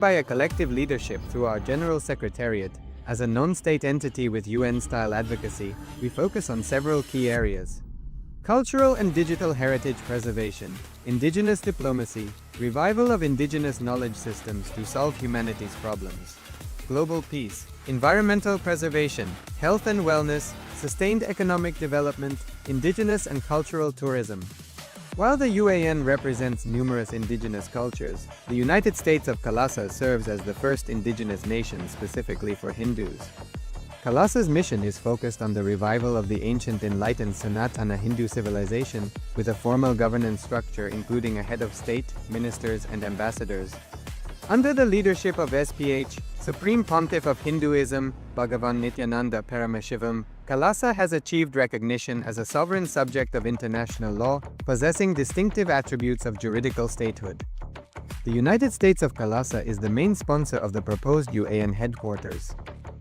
by a collective leadership through our General Secretariat. As a non-state entity with UN-style advocacy, we focus on several key areas: cultural and digital heritage preservation, indigenous diplomacy, revival of indigenous knowledge systems to solve humanity's problems, global peace, environmental preservation, health and wellness, sustained economic development, indigenous and cultural tourism. While the UAN represents numerous indigenous cultures, the United States of KAILASA serves as the first indigenous nation specifically for Hindus. KAILASA's mission is focused on the revival of the ancient enlightened Sanatana Hindu civilization, with a formal governance structure including a head of state, ministers, and ambassadors. Under the leadership of SPH, Supreme Pontiff of Hinduism, Bhagavan Nithyananda Paramashivoham, KAILASA has achieved recognition as a sovereign subject of international law, possessing distinctive attributes of juridical statehood. The United States of KAILASA is the main sponsor of the proposed UAN headquarters.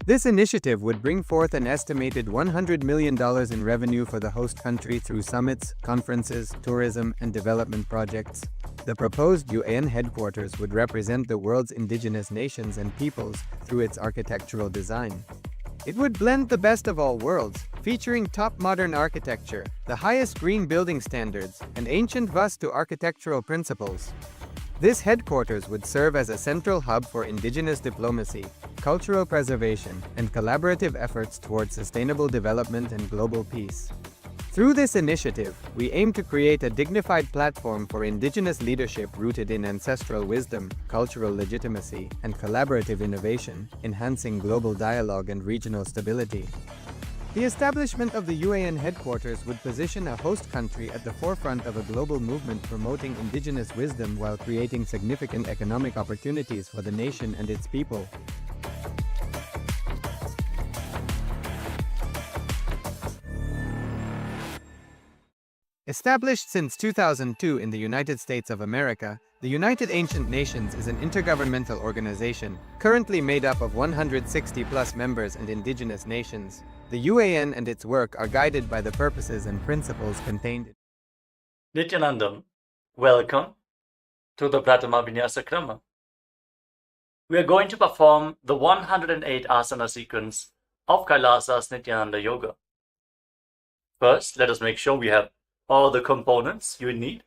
This initiative would bring forth an estimated $100 million in revenue for the host country through summits, conferences, tourism, and development projects. The proposed UAN headquarters would represent the world's indigenous nations and peoples through its architectural design. It would blend the best of all worlds, featuring top modern architecture, the highest green building standards, and ancient Vastu architectural principles. This headquarters would serve as a central hub for indigenous diplomacy, cultural preservation, and collaborative efforts towards sustainable development and global peace. Through this initiative, we aim to create a dignified platform for indigenous leadership rooted in ancestral wisdom, cultural legitimacy, and collaborative innovation, enhancing global dialogue and regional stability. The establishment of the UAN headquarters would position a host country at the forefront of a global movement promoting indigenous wisdom while creating significant economic opportunities for the nation and its people. Established since 2002 in the United States of America, the United Ancient Nations is an intergovernmental organization, currently made up of 160+ members and indigenous nations. The UAN and its work are guided by the purposes and principles contained in Nithyananda, welcome to the Pratama Vinyasa Krama. We are going to perform the 108 asana sequence of Kailasa's Nithyananda Yoga. First, let us make sure we have all the components you need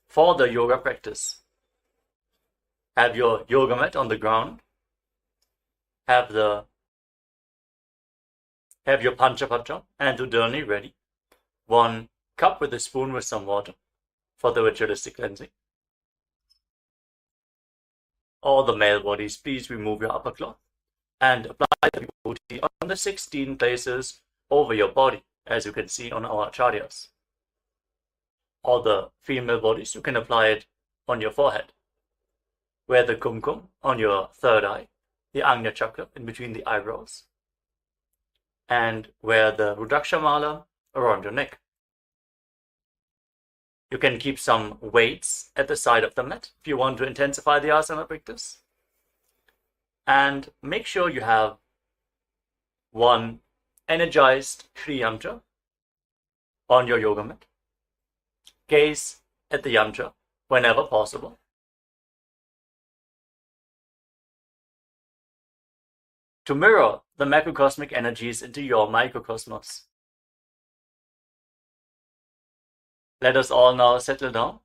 for the yoga practice. Have your yoga mat on the ground. Have your Panchapatra and Udani ready. 1 cup with a spoon with some water for the ritualistic cleansing. All the male bodies, please remove your upper cloth and apply the vibhuti on the 16 places over your body, as you can see on our acharyas. All the female bodies, you can apply it on your forehead. Wear the kumkum on your third eye, the Agnya chakra in between the eyebrows, and wear the Rudraksha mala around your neck. You can keep some weights at the side of the mat if you want to intensify the asana practice. And make sure you have one energized Shri Yantra on your yoga mat. Gaze at the yantra whenever possible. To mirror the macrocosmic energies into your microcosmos. Let us all now settle down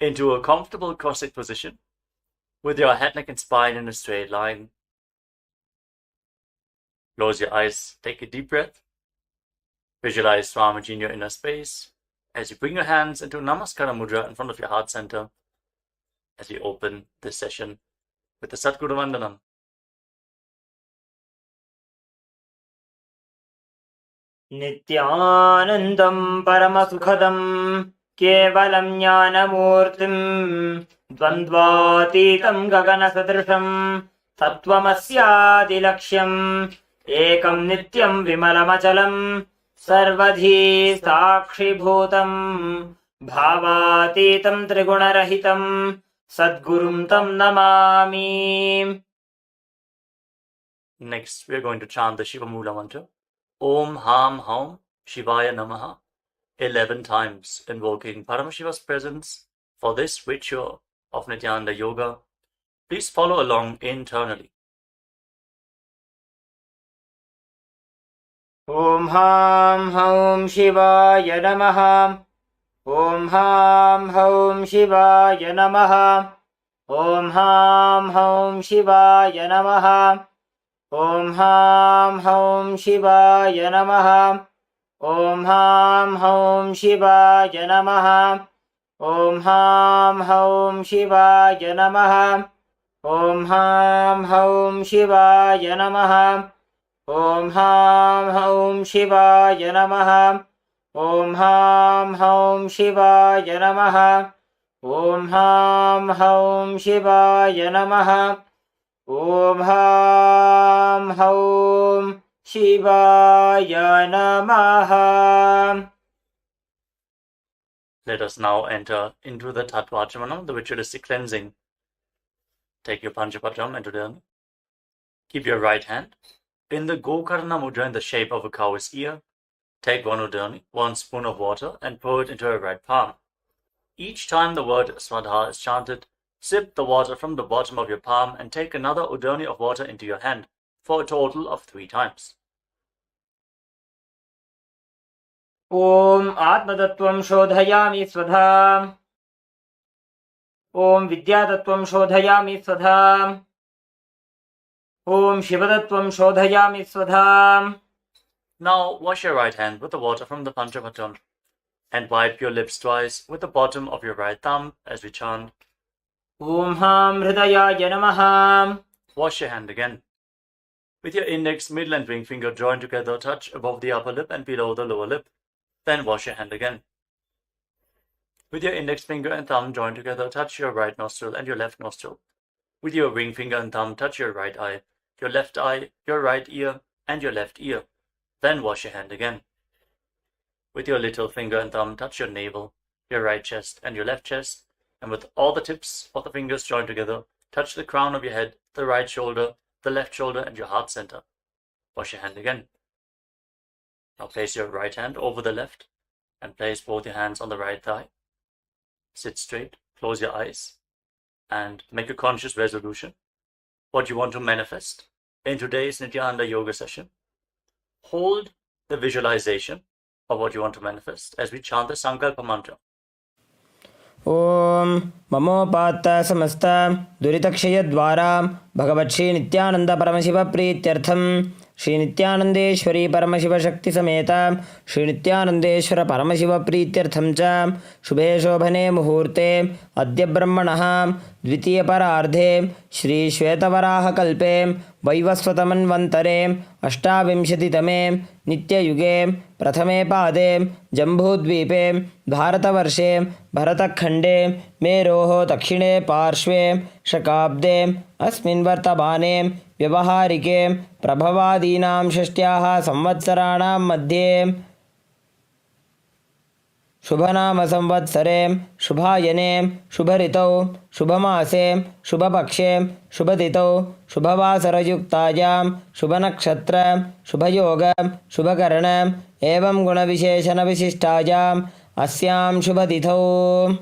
into a comfortable cross-legged position with your head, neck, and spine in a straight line. Close your eyes, take a deep breath. Visualize Swamiji in your inner space as you bring your hands into Namaskara Mudra in front of your heart center, as we open this session with the Satguru Vandanam. Nithyanandam Paramasukhadam Kevalam Jnanamurtim Dvandvatitam Gagana Sadrisham Tattvamasya Laksham Ekam Nityam Vimalamachalam Sarvadhi Sakshi Bhutam Bhavatitam Trigunarahitam Sadgurum Tam Namami. Next, we are going to chant the Shiva Mula mantra. Om Ham Haum Shivaya Namaha 11 times, invoking Paramashiva's presence for this ritual of Nithyananda Yoga, Please follow along internally. Om Ham Hum Shivaya Namaha. Om Ham Hum Shivaya Namaha. Om Ham Hum Shivaya Namaha. Om Ham Hum Shivaya Namaha. Om Ham Hum Shivaya Namaha. Om Ham Hum Shivaya Namaha. Om Ham Hum Shivaya Namaha. Om Ham Hum Shivaya Namaha. Om Ham Hum Shivaya Namaha. Om Ham Hum Shivaya Namaha. Om Ham Hum Shivaya Namaha. Let us now enter into the Tattvachmanam, the ritualistic cleansing. Take your Panchapatam and Udani. Keep your right hand in the Gokarna Mudra in the shape of a cow's ear. Take one Udani, 1 spoon of water, and pour it into your right palm. Each time the word Swadha is chanted, sip the water from the bottom of your palm and take another Udani of water into your hand, for a total of 3 times. Om Atma Tattvam Shodhayami Swadha. Om Vidya Tattvam Shodhayami Swadha. Om Shiva Tattvam Shodhayami Swadha. Now wash your right hand with the water from the Panchapatam and wipe your lips twice with the bottom of your right thumb as we chant. Om Ham Hridayaya Namaha. Wash your hand again. With your index, middle and ring finger joined together, touch above the upper lip and below the lower lip. Then wash your hand again. With your index finger and thumb joined together, touch your right nostril and your left nostril. With your ring finger and thumb, touch your right eye, your right ear, and your left ear. Then wash your hand again. With your little finger and thumb, touch your navel, your right chest, and your left chest. And with all the tips of the fingers joined together, touch the crown of your head, the right shoulder, the left shoulder, and your heart center. Wash your hand again. Now place your right hand over the left and place both your hands on the right thigh. Sit straight, close your eyes, and make a conscious resolution. What you want to manifest in today's Nithyananda yoga session. Hold the visualization of what you want to manifest as we chant the Sankalpa mantra. Om Mamopatta Samasta Duritakshayadvaram Bhagavat Shri Nithyananda Paramashiva Prityartham Shri Nithyanandeshwari Paramashiva Shakti Sameta Shri Nithyanandeshwara Paramashiva Prityartham Cha Shubhe Shobhane Muhurte Adya Brahmanaha Dvitiya Parardhe Shri Shvetavaraha Kalpe Vaivasvatamanvantare Ashtavimshatitame Nityayuge Prathame Pade Jambudvipe Bharatavarše Bharatakhande Meroho Dakshine Parshve Shakabde Asmin Vartabane Vyavaharike Prabhavadinam Shashtyaha Samvatsaranam Madhye Shubhanama Samvatsare Shubhayane Shubharitau Shubhamase Shubhapakshe Shubhatitau Shubhavasarayuktayam Shubhanakshatra Shubhayoga Shubhakarana Evam Gunavisheshana Vishishtayam Asyam Shubhatithau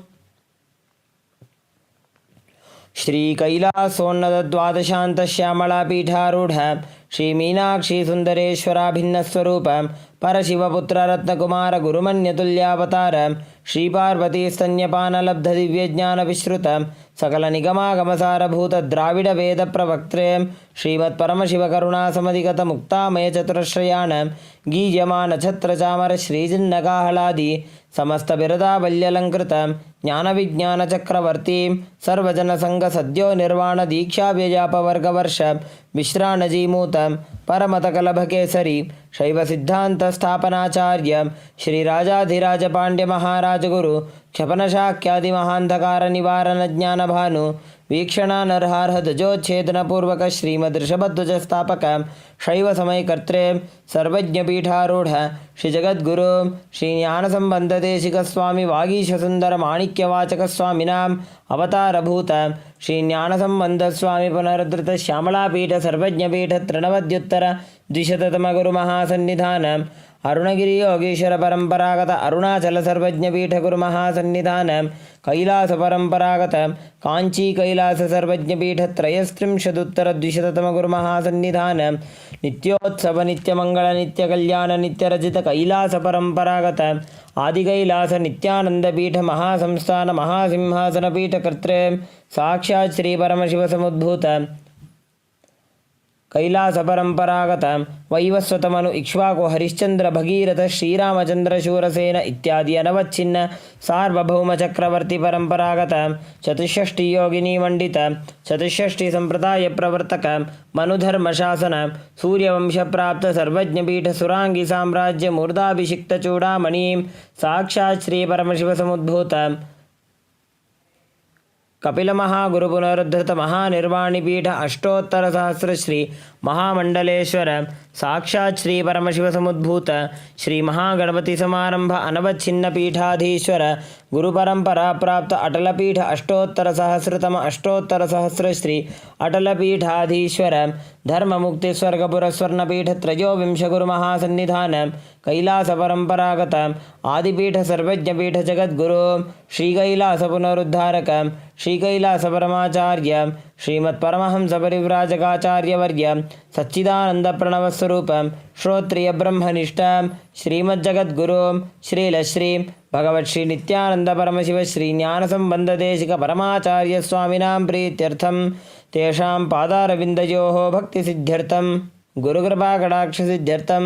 Shri KAILASONNATA Dvadashanta Shyamala Pitharudha Shri Meenakshi Sundareshwara Bhinna Swarupa Parashivaputra Ratnakumara Gurumanyatulyavatar Shri Parvati Stanyapana Labdha Divyajnana Vishruta Sakala Nigama Gamasara Bhuta Dravida Veda Pravaktre Shrimat Paramashiva Karuna Samadhikata Mukta Maya Chaturashrayana Gijamana Chhatra Chamara Shri Jinnakahaladi Samasta Birada Valyalankrita Jnana Vijnana Chakravarti Sarvajana Sangha Sadhyo Nirvana Diksha Vyajapa Varga Varsha Vishranaji Mutam Paramata Kalabhakesari Shaiva Siddhanta Sthapanacharya Shri Rajadhiraja Pandya Maharaja Guru Kshapana Shakyadi Mahandhakara Nivarana Jnana Bhanu Vikshana Narharha Dajochetana Purvaka Shrimad Rishabhadvaja Sthapaka Shaiva Samay Kartre Sarvajna Pitharudha Shri Jagat Guru Shri Jnana Sambandha Deshika Swami Vagisha Sundara Manikya Vachaka Swaminam Avatara Bhuta Shri Jnana Sambandha Swami Punaradhrita Shyamala Pita Sarvajna Pita Trinavadyuttara Dvishatatama Guru Mahasannidhanam Arunagiri Yogeshwara Paramparagatha Arunachala Sarvajna Pita Guru Mahasannidhanam Kailash परंपरागत कांची कैलास सर्वज्ञपीठ त्रयस्त्रिंशदुत्तरद्विशततम गुरुमहासन्निधान नित्योत्सव नित्यमंगल नित्यकल्याण नित्यरजित कैलास परंपरागत आदि कैलास नित्यानंद पीठ महासंस्थान महासिंहासन पीठ कर्तृ साक्षात् श्री परमशिव समुद्भूत कैलास परंपरागत वैवस्वतमनु इक्ष्वाकु हरिश्चंद्र भगीरथ श्रीरामचंद्र शूरसेन इत्यादि अनवच्छिन्न सार्वभौम चक्रवर्ती परंपरागत चतुष्षष्टि योगिनी मंडित चतुष्षष्टि संप्रदाय प्रवर्तक मनुधर्म शासन सूर्यवंश प्राप्त सर्वज्ञपीठ सुरांगी साम्राज्य मूर्धाभिषिक्त चूड़ामणि साक्षात् श्री परमशिव समुद्भूत कपिल महागुरु पुनरुद्धृत महानिर्वाणी पीठ अष्टोत्तर सहस्र श्री महामंडलेश्वर साक्षात् श्री परमशिव समुद्भूत श्री महागणपति समारंभ अनवच्छिन्न पीठाधीश्वर गुरु परंपरा प्राप्त अटल पीठ अष्टोत्तर सहस्रतम अष्टोत्तर सहस्र श्री अटल पीठाधीश्वर धर्म मुक्ति स्वर्गपुर स्वर्ण पीठ त्रयोविंश गुरु महासन्निधान कैलास परंपरागत आदिपीठ सर्वज्ञ पीठ जगद्गुरु श्री कैलास पुनरुद्धारक श्री कैलास परमाचार्य श्रीमत् परमहंस परिव्राजकाचार्य वर्य सच्चिदानंद प्रणव स्वरूप श्रोत्रिय ब्रह्मनिष्ठ श्रीमज्जगद्गुरु श्रीलश्री भगवत् श्री नित्यानंद परमशिव श्री ज्ञान संबंध देशिक परमाचार्य स्वामिनां प्रीत्यर्थं तेषां पादारविन्दयोः भक्ति सिद्ध्यर्थं गुरुकृपा कटाक्ष सिद्ध्यर्थं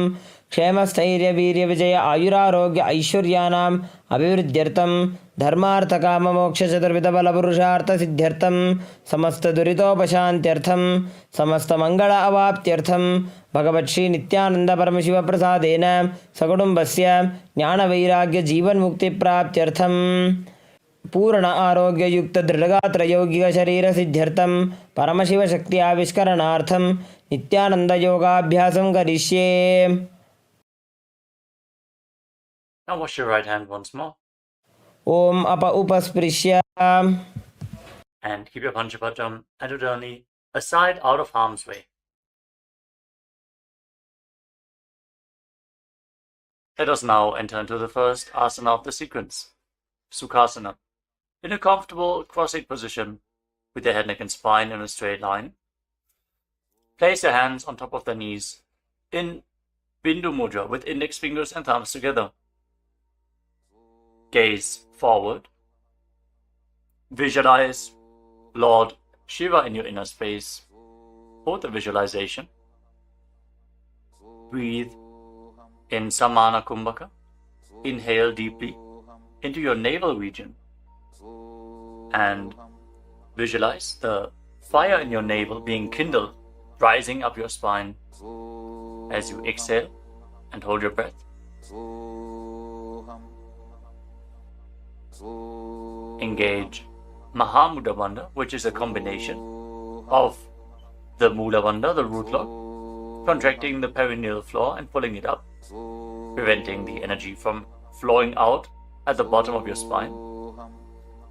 क्षेम स्थैर्य वीर्य विजय आयुरारोग्य ऐश्वर्यानाम् अभिवृद्ध्यर्थं धर्मार्थ काम मोक्ष चतुर्विध बल पुरुषार्थ सिद्ध्यर्थं समस्त दुरितोपशान्त्यर्थं समस्त मंगल अवाप्त्यर्थं भगवत् श्री नित्यानंद परमशिव प्रसादेन सकुटुम्बस्य ज्ञान वैराग्य जीवन मुक्ति प्राप्त्यर्थं पूर्ण आरोग्य युक्त दृढ़गात्र यौगिक शरीर सिद्ध्यर्थं परमशिव शक्ति आविष्करणार्थं नित्यानंद योगाभ्यासं करिष्ये. Now wash your right hand once more. Om apa upasprishya. And keep your Panchapatam Adudani aside out of harm's way. Let us now enter into the first asana of the sequence, Sukhasana. In a comfortable cross-legged position with your head, neck and spine in a straight line, place your hands on top of the knees in Bindu Mudra with index fingers and thumbs together. Gaze forward. Visualize Lord Shiva in your inner space. Hold the visualization. Breathe in Samana Kumbhaka. Inhale deeply into your navel region. And visualize the fire in your navel being kindled, rising up your spine as you exhale and hold your breath. Engage Mahamudra Bandha, which is a combination of the Mula Bandha, the root lock, contracting the perineal floor and pulling it up, preventing the energy from flowing out at the bottom of your spine.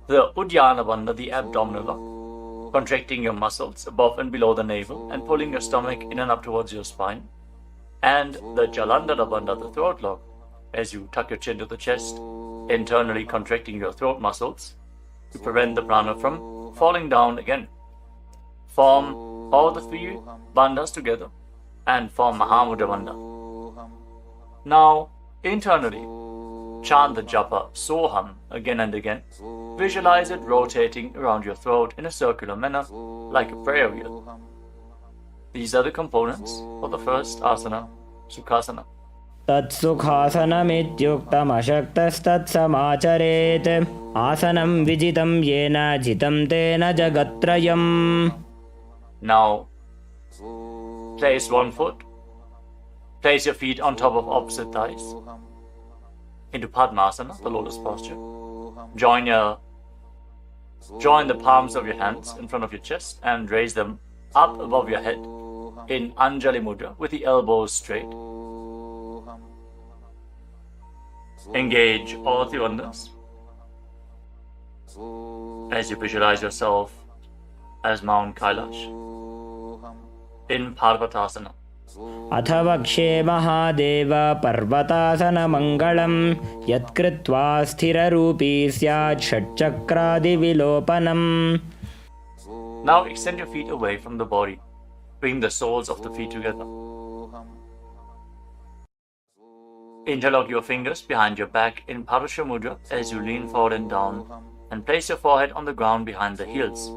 The Uddiyana Bandha, the abdominal lock, contracting your muscles above and below the navel and pulling your stomach in and up towards your spine. And the Jalandhara Bandha, the throat lock, as you tuck your chin to the chest, internally contracting your throat muscles to prevent the prana from falling down again. Form all the three bandhas together and form Mahamudra Bandha. Now, internally, chant the japa Soham again and again. Visualize it rotating around your throat in a circular manner like a prayer wheel. These are the components for the first asana, Sukhasana. तत्सुखासनमित्युक्तमशक्तस्तत्समाचरेत् आसनं विजितं येन जितं तेन जगत्त्रयम्. Now, place one foot. Place your feet on top of opposite thighs into Padmasana, the lotus posture. Join the palms of your hands in front of your chest and raise them up above your head in Anjali Mudra with the elbows straight. Engage all the bandhas as you visualize yourself as Mount Kailash in Parvatasana. अथ वक्षे महादेव पर्वतासनमङ्गलं यत्कृत्वा स्थिररूपी स्यात् षट्चक्रादिविलोपनम्. Now extend your feet away from the body. Bring the soles of the feet together. Interlock your fingers behind your back in Parasha Mudra as you lean forward and down, and place your forehead on the ground behind the heels.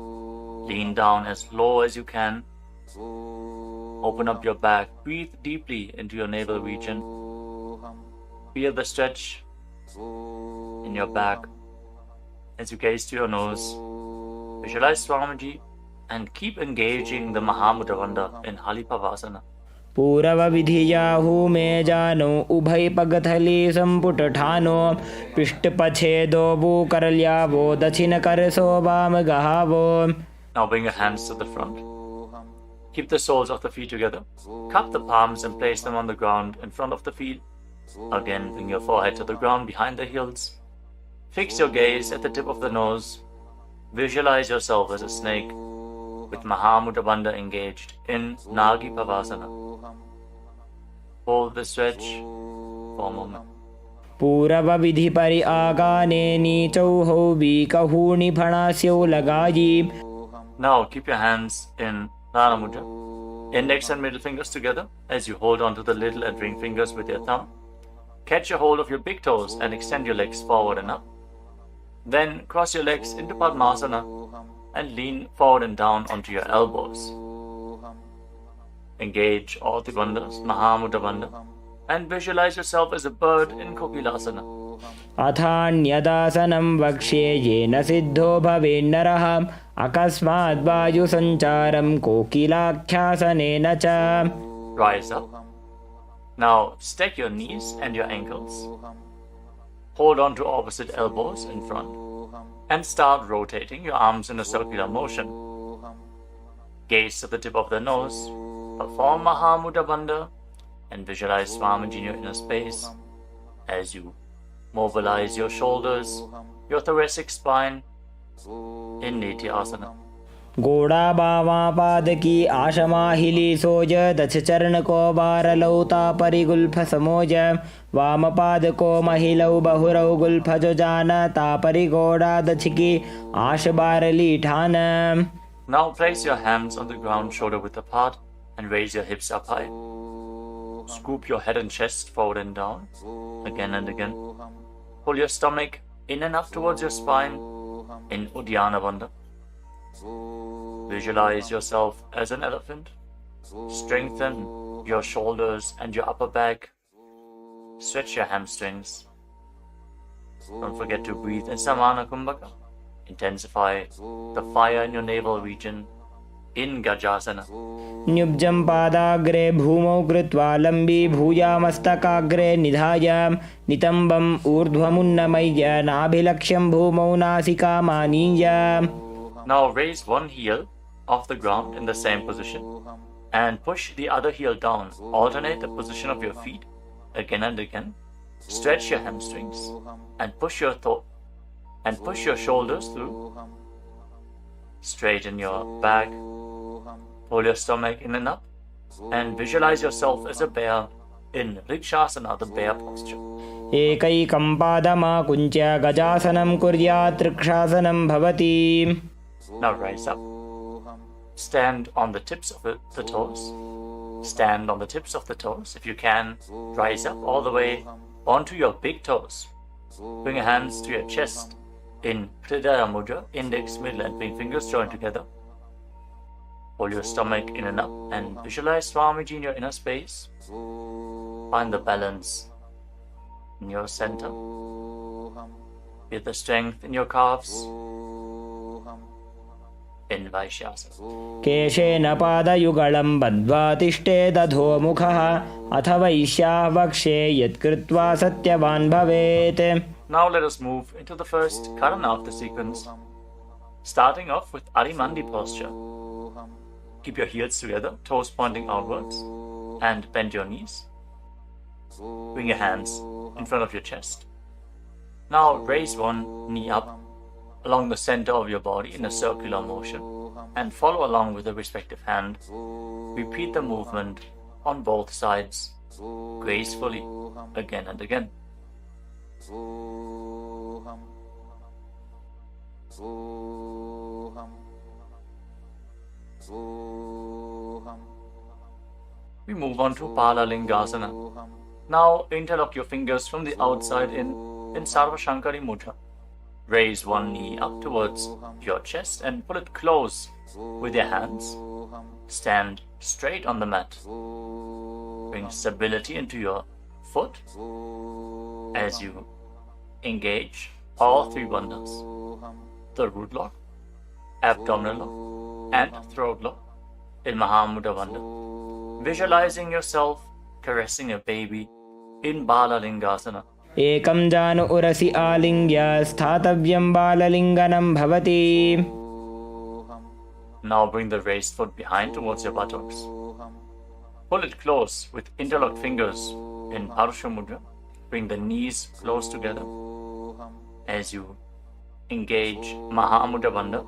Lean down as low as you can. Open up your back. Breathe deeply into your navel region. Feel the stretch in your back as you gaze to your nose. Visualize Swamiji and keep engaging the Mahamudra Bandha in Halipavasana. पूरव विधियाहु मे जानो उभय पगथली संपुट ठानो पृष्ठपछेदो करल्यावो दक्षिण करसो वाम गहावो. Now bring your hands to the front. Keep the soles of the feet together. Cup the palms and place them on the ground in front of the feet. Again, bring your forehead to the ground behind the heels. Fix your gaze at the tip of the nose. Visualize yourself as a snake with Mahamudra Bandha engaged in Nagi Pavasana. Hold the stretch for a moment. पूरव विधि परि आगाने नीचौहौ बीकहूणि फणास्यौ लगायी. Now keep your hands in Dana Mudra. Index and middle fingers together as you hold on to the little and ring fingers with your thumb. Catch a hold of your big toes and extend your legs forward and up. Then cross your legs into Padmasana and lean forward and down onto your elbows. Engage all the bandhas, Mahamudra Bandha, and visualize yourself as a bird in KAILASA. अथान्यदासनं वक्ष्ये येन सिद्धो भवेन्नरः अकस्मात् वायुसञ्चारं कोकिलाख्यासनेन च. Rise up. Now stack your knees and your ankles. Hold on to opposite elbows in front and start rotating your arms in a circular motion. Gaze to the tip of the nose. Perform Mahamudra Bandha and visualize Swamiji in your inner space as you mobilize your shoulders, your thoracic spine in Nithyananda. गोड़ा बावा पाद की आशमाहिली सोज दक्ष चरण को बारलौता परिगुल्फ समोज वाम पाद को महिलौ बहुरौ Gulf जो जान तापरि गोड़ा दक्ष की आश बारली ठान. Now place your hands on the ground shoulder width apart and raise your hips up high. Scoop your head and chest forward and down again and again. Pull your stomach in and up towards your spine in Uddiyana Bandha. Visualize yourself as an elephant. Strengthen your shoulders and your upper back. Stretch your hamstrings. Don't forget to breathe in Samana Kumbhaka. Intensify the fire in your navel region in Gajasana. न्युब्जं पादाग्रे भूमौ कृत्वा लम्बी भूयामस्तकाग्रे निधाय नितम्बम् ऊर्ध्वमुन्नमय्य नाभिलक्ष्यं भूमौ नासिकामानीय. Now raise one heel off the ground in the same position and push the other heel down. Alternate the position of your feet again and again. Stretch your hamstrings and push your shoulders through. Straighten your back. Pull your stomach in and up and visualize yourself as a bear in Rikshasana, the bear posture. एकैकं पादमाकुञ्च्य गजासनं कुर्यात् ऋक्षासनं भवति. Now rise up. Stand on the tips of the toes. Stand on the tips of the toes. If you can, rise up all the way onto your big toes. Bring your hands to your chest in Hridaya Mudra, index, middle and ring fingers joined together. Pull your stomach in and up and visualize Swamiji in your inner space. Find the balance in your center. Feel the strength in your calves. In Vaishyasana. केशेन पादयुगलं बद्ध्वा तिष्ठेदधोमुखः अथ वैश्याः वक्ष्ये यत्कृत्वा सत्यवान् भवेत्. Now let us move into the first Karana of the sequence, starting off with Arimandi posture. Keep your heels together, toes pointing outwards, and bend your knees. Bring your hands in front of your chest. Now raise one knee up along the center of your body in a circular motion and follow along with the respective hand. Repeat the movement on both sides, gracefully, again and again. We move on to Palalingasana. Now interlock your fingers from the outside in Sarvashankari Mudra. Raise one knee up towards your chest and pull it close with your hands. Stand straight on the mat. Bring stability into your foot as you engage all three bandhas: the root lock, abdominal lock, and throat lock in Mahamudra Bandha. Visualizing yourself caressing a baby in Balalingasana. एकं जानु उरसि आलिङ्ग्य स्थातव्यं बाललिङ्गनं भवति. Now bring the raised foot behind towards your buttocks. Pull it close with interlocked fingers in Parusha Mudra. Bring the knees close together as you engage Mahamudra Bandha.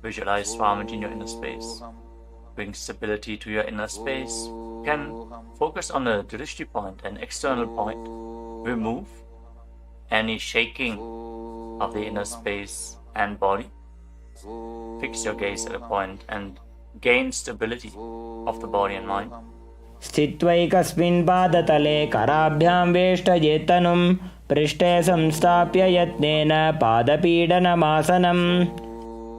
Visualize Swamiji in your inner space. Bring stability to your inner space. You can focus on the drishti point, an external point. Remove any shaking of the inner space and body. Fix your gaze at a point and gain stability of the body and mind. स्थित्वैकस्मिन् पादतले कराभ्यां वेष्टयेत्तनुं पृष्ठे संस्थाप्य यत्नेन पादपीडनमासनम्.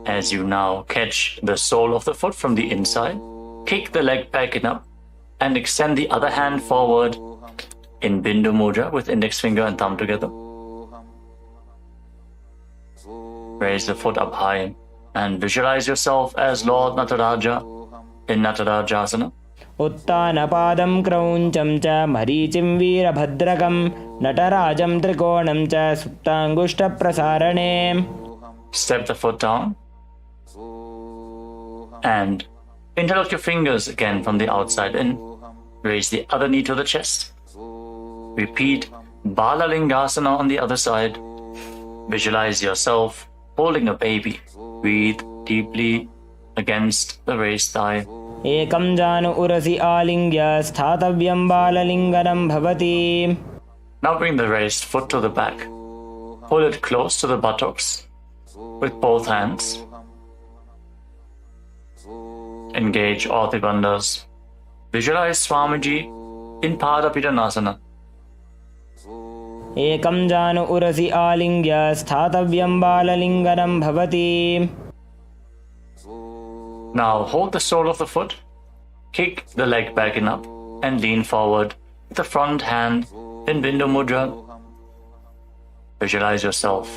As you now catch the sole of the foot from the inside, kick the leg back and up and extend the other hand forward in Bindu Mudra with index finger and thumb together. Raise the foot up high and visualize yourself as Lord Nataraja in Natarajasana. उत्तानपादं क्रौञ्चं च मरीचिं वीरभद्रकं नटराजं त्रिकोणं च सुप्ताङ्गुष्ठप्रसारणे. Step the foot down and interlock your fingers again from the outside in. Raise the other knee to the chest. Repeat Balalingasana on the other side. Visualize yourself holding a baby. Breathe deeply against the raised thigh. एकं जानु उरसि आलिङ्ग्य स्थातव्यं बाललिङ्गनं भवति. Now bring the raised foot to the back. Pull it close to the buttocks with both hands. Engage all the bandhas. Visualize Swamiji in Padapidanasana. एकं जानु उरसि आलिङ्ग्य स्थातव्यं बाललिङ्गनं भवति. Now hold the sole of the foot, kick the leg back and up, and lean forward with the front hand in Bindu Mudra. Visualize yourself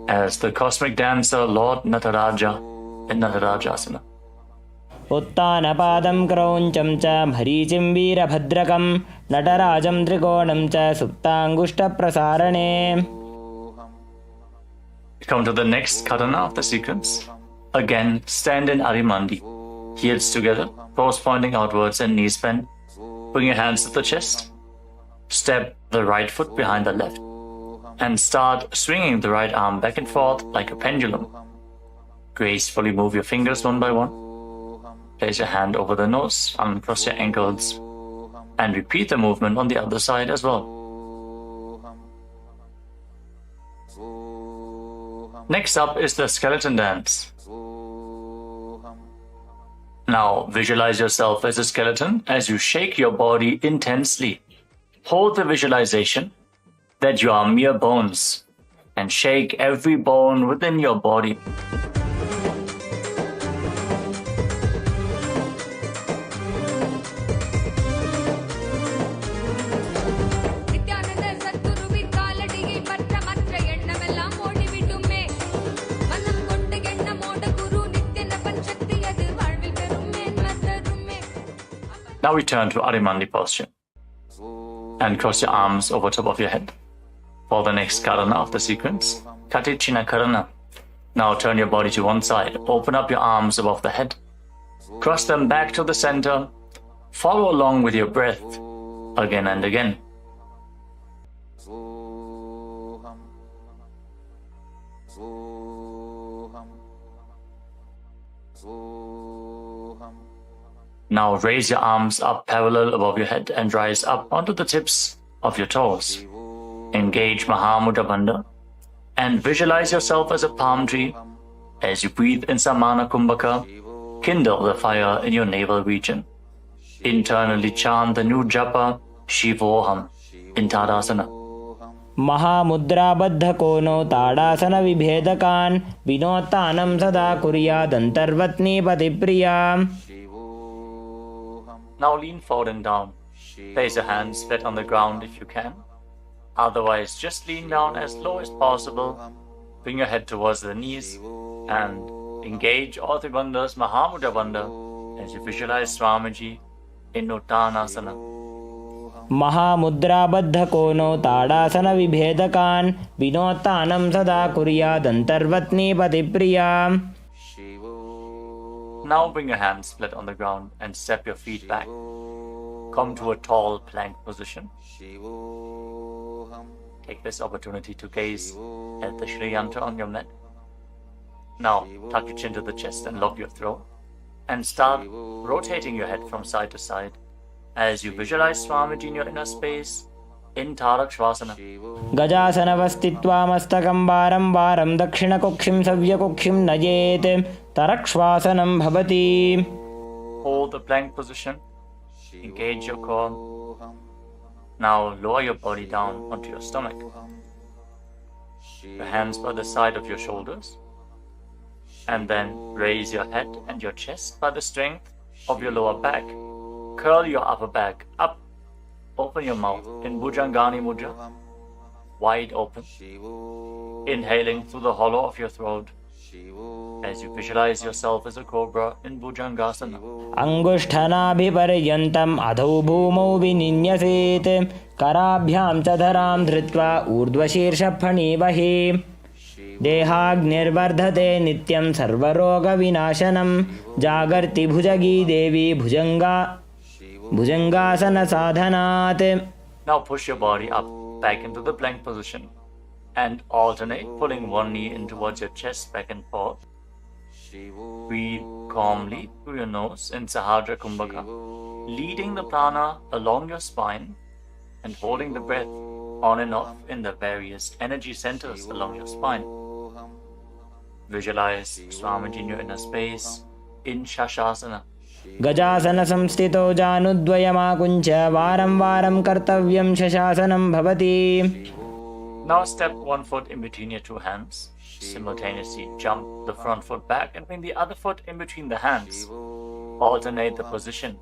as the cosmic dancer Lord Nataraja in Natarajasana. उत्तानपादं क्रौञ्चं च मरीचिं वीरभद्रकं नटराजं त्रिकोणं च सुप्ताङ्गुष्ठप्रसारणे. Come to the next katana of the sequence. Again, stand in Arimandi. Heels together, toes pointing outwards and knees bent. Bring your hands to the chest. Step the right foot behind the left. And start swinging the right arm back and forth like a pendulum. Gracefully move your fingers one by one. Place your hand over the nose, uncross your ankles. And repeat the movement on the other side as well. Next up is the skeleton dance. Now visualize yourself as a skeleton as you shake your body intensely. Hold the visualization that you are mere bones and shake every bone within your body. Now return to Arimandi posture and cross your arms over top of your head. For the next karana of the sequence, Katichina Karana. Now turn your body to one side, open up your arms above the head, cross them back to the center, follow along with your breath again and again. Now raise your arms up parallel above your head and rise up onto the tips of your toes. Engage Mahamudra Bandha and visualize yourself as a palm tree. As you breathe in Samana Kumbhaka, kindle the fire in your navel region. Internally chant the new japa Shivoham in Tadasana. महामुद्राबद्ध कोनो ताड़ासन विभेदकान् विनोत्तानं सदा कुर्यादन्तर्वत्नी पतिप्रिया. Now lean forward and down. Place your hands flat on the ground if you can. Otherwise, just lean down as low as possible. Bring your head towards the knees and engage all three bandhas, Mahamudra Bandha, as you visualize Swamiji in Uttanasana. महामुद्राबद्ध कोनो ताड़ासन विभेदकान् विनोत्तानं सदा कुर्यादन्तर्वत्नी पतिप्रिया. Now bring your hands flat on the ground and step your feet back. Come to a tall plank position. Take this opportunity to gaze at the Shri Yantra on your mat. Now tuck your chin to the chest and lock your throat. And start rotating your head from side to side as you visualize Swamiji in your inner space in Tarakshvasana. गजासनवस्थित्वा मस्तकं वारं वारं दक्षिणकुक्षिं सव्यकुक्षिं नयेत् तरक्श्वासनं भवति. Hold the plank position. Engage your core. Now lower your body down onto your stomach. Your hands by the side of your shoulders. And then raise your head and your chest by the strength of your lower back. Curl your upper back up. Open your mouth in Bhujangani Mudra, wide open. Inhaling through the hollow of your throat as you visualize yourself as a cobra in Bhujangasana. अंगुष्ठनाभिपर्यन्तम् अधौ भूमौ विनिन्यसेत् कराभ्यां च धरां धृत्वा ऊर्ध्वशीर्षफणीवहि. देहाग्निर्वर्धते नित्यं सर्वरोगविनाशनं जागर्ति भुजगी देवी भुजंगासन साधनात्. Now push your body up back into the plank position and alternate pulling one knee in towards your chest back and forth. Breathe calmly through your nose in Sahadra Kumbhaka, leading the prana along your spine and holding the breath on and off in the various energy centers along your spine. Visualize Swamiji in your inner space in Shashasana. गजासन संस्थितो जानुद्वयमाकुञ्च वारं वारं कर्तव्यं शशासनं भवति. Now step one foot in between your two hands. Simultaneously jump the front foot back and bring the other foot in between the hands. Alternate the position.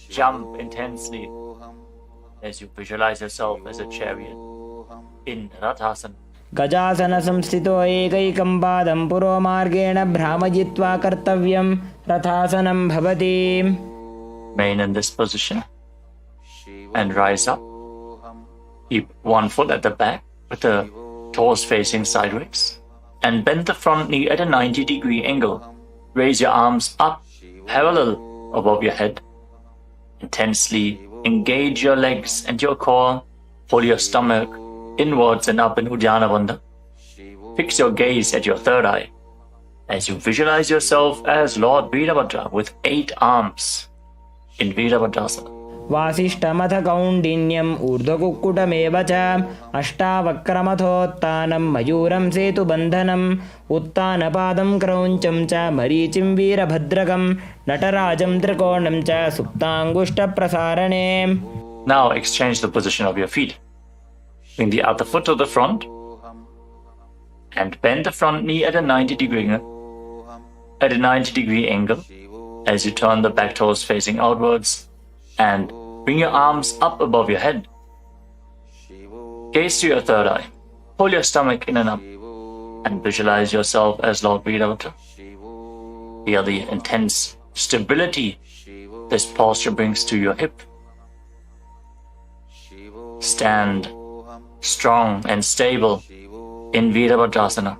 Jump intensely as you visualize yourself as a chariot in Rathasana. गजासन संस्थितो एकैकं पादं पुरोमार्गेण भ्रामयित्वा कर्तव्यं रथासनं भवति. Remain in this position and rise up. Keep one foot at the back with the toes facing sideways and bend the front knee at a 90-degree angle. Raise your arms up parallel above your head. Intensely engage your legs and your core. Pull your stomach inwards and up in Uddiyana Bandha. Fix your gaze at your third eye as you visualize yourself as Lord Veerabhadra with 8 arms in Veerabhadrasana. वासिष्ठमथ कौण्डिन्यम् ऊर्ध्वकुक्कुटमेव च अष्टावक्रमथोत्तानं मयूरं सेतुबन्धनम् उत्तानपादं क्रौञ्चं च मरीचिं वीरभद्रकं नटराजं त्रिकोणं च सुप्ताङ्गुष्ठप्रसारणे. Now exchange the position of your feet. Bring the other foot to the front and bend the front knee at a 90-degree angle as you turn the back toes facing outwards and bring your arms up above your head. Gaze to your third eye. Pull your stomach in and up and visualize yourself as Lord Veerabhadra. Feel the intense stability this posture brings to your hip. Stand strong and stable in Veerabhadrasana.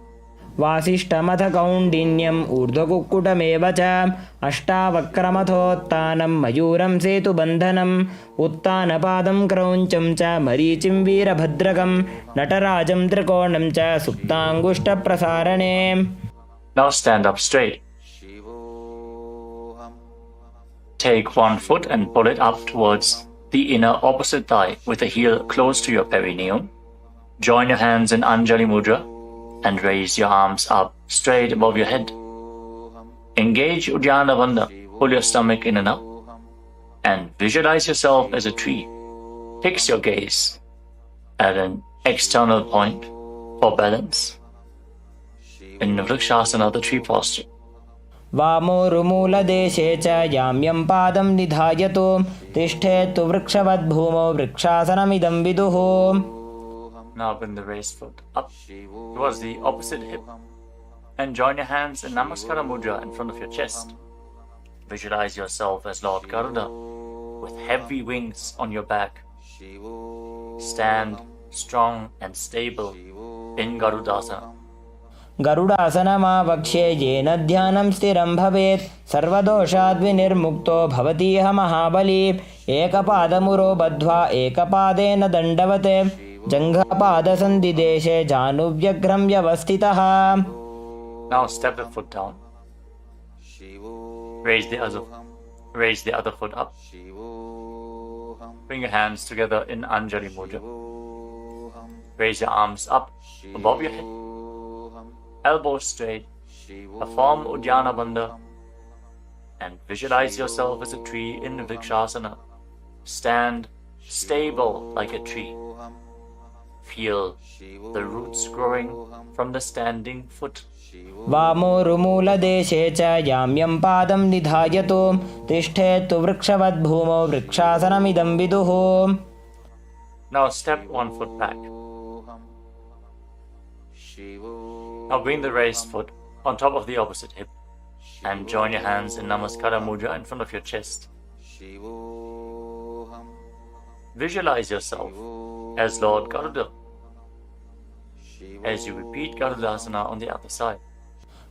वासिष्ठमथ कौण्डिन्यम् ऊर्ध्वकुक्कुटमेव च अष्टावक्रमथोत्तानं मयूरं सेतुबन्धनम् उत्तानपादं क्रौञ्चं च मरीचिं वीरभद्रकं नटराजं त्रिकोणं च सुप्ताङ्गुष्ठप्रसारणे. Now stand up straight. Take one foot and pull it up towards the inner opposite thigh with the heel close to your perineum. Join your hands in Anjali Mudra and raise your arms up straight above your head. Engage Uddiyana Bandha, pull your stomach in and up, and visualize yourself as a tree. Fix your gaze at an external point for balance in Vrikshasana, the tree posture. वामोरुमूलदेशे च याम्यं पादं निधायतु तिष्ठेत्तु वृक्षवद्भूमौ वृक्षासनमिदं विदुः. Now bring the raised foot up towards the opposite hip and join your hands in Namaskara Mudra in front of your chest. Visualize yourself as Lord Garuda with heavy wings on your back. Stand strong and stable in Garudasana. गरुडासनमावक्ष्ये येन ध्यानं स्थिरं भवेत् सर्वदोषाद्विनिर्मुक्तो भवतीह महाबली. एकपादमुरो बद्ध्वा एकपादेन दण्डवत् जङ्घापादसन्धिदेशे जानुव्यग्रं व्यवस्थितः. Now step the foot down. Raise the other foot up. Bring your hands together in Anjali Mudra. Raise your arms up above your head. Elbows straight. Perform Uddiyana Bandha and visualize yourself as a tree in Vrikshasana. Stand stable like a tree. Feel the roots growing from the standing foot. वामोरुमूलदेशे च याम्यं पादं निधायतु तिष्ठेत्तु वृक्षवद्भूमौ वृक्षासनमिदं विदुः. Now step one foot back. Now bring the raised foot on top of the opposite hip and join your hands in Namaskara Mudra in front of your chest. Visualize yourself as Lord Garuda as you repeat Garudasana on the other side.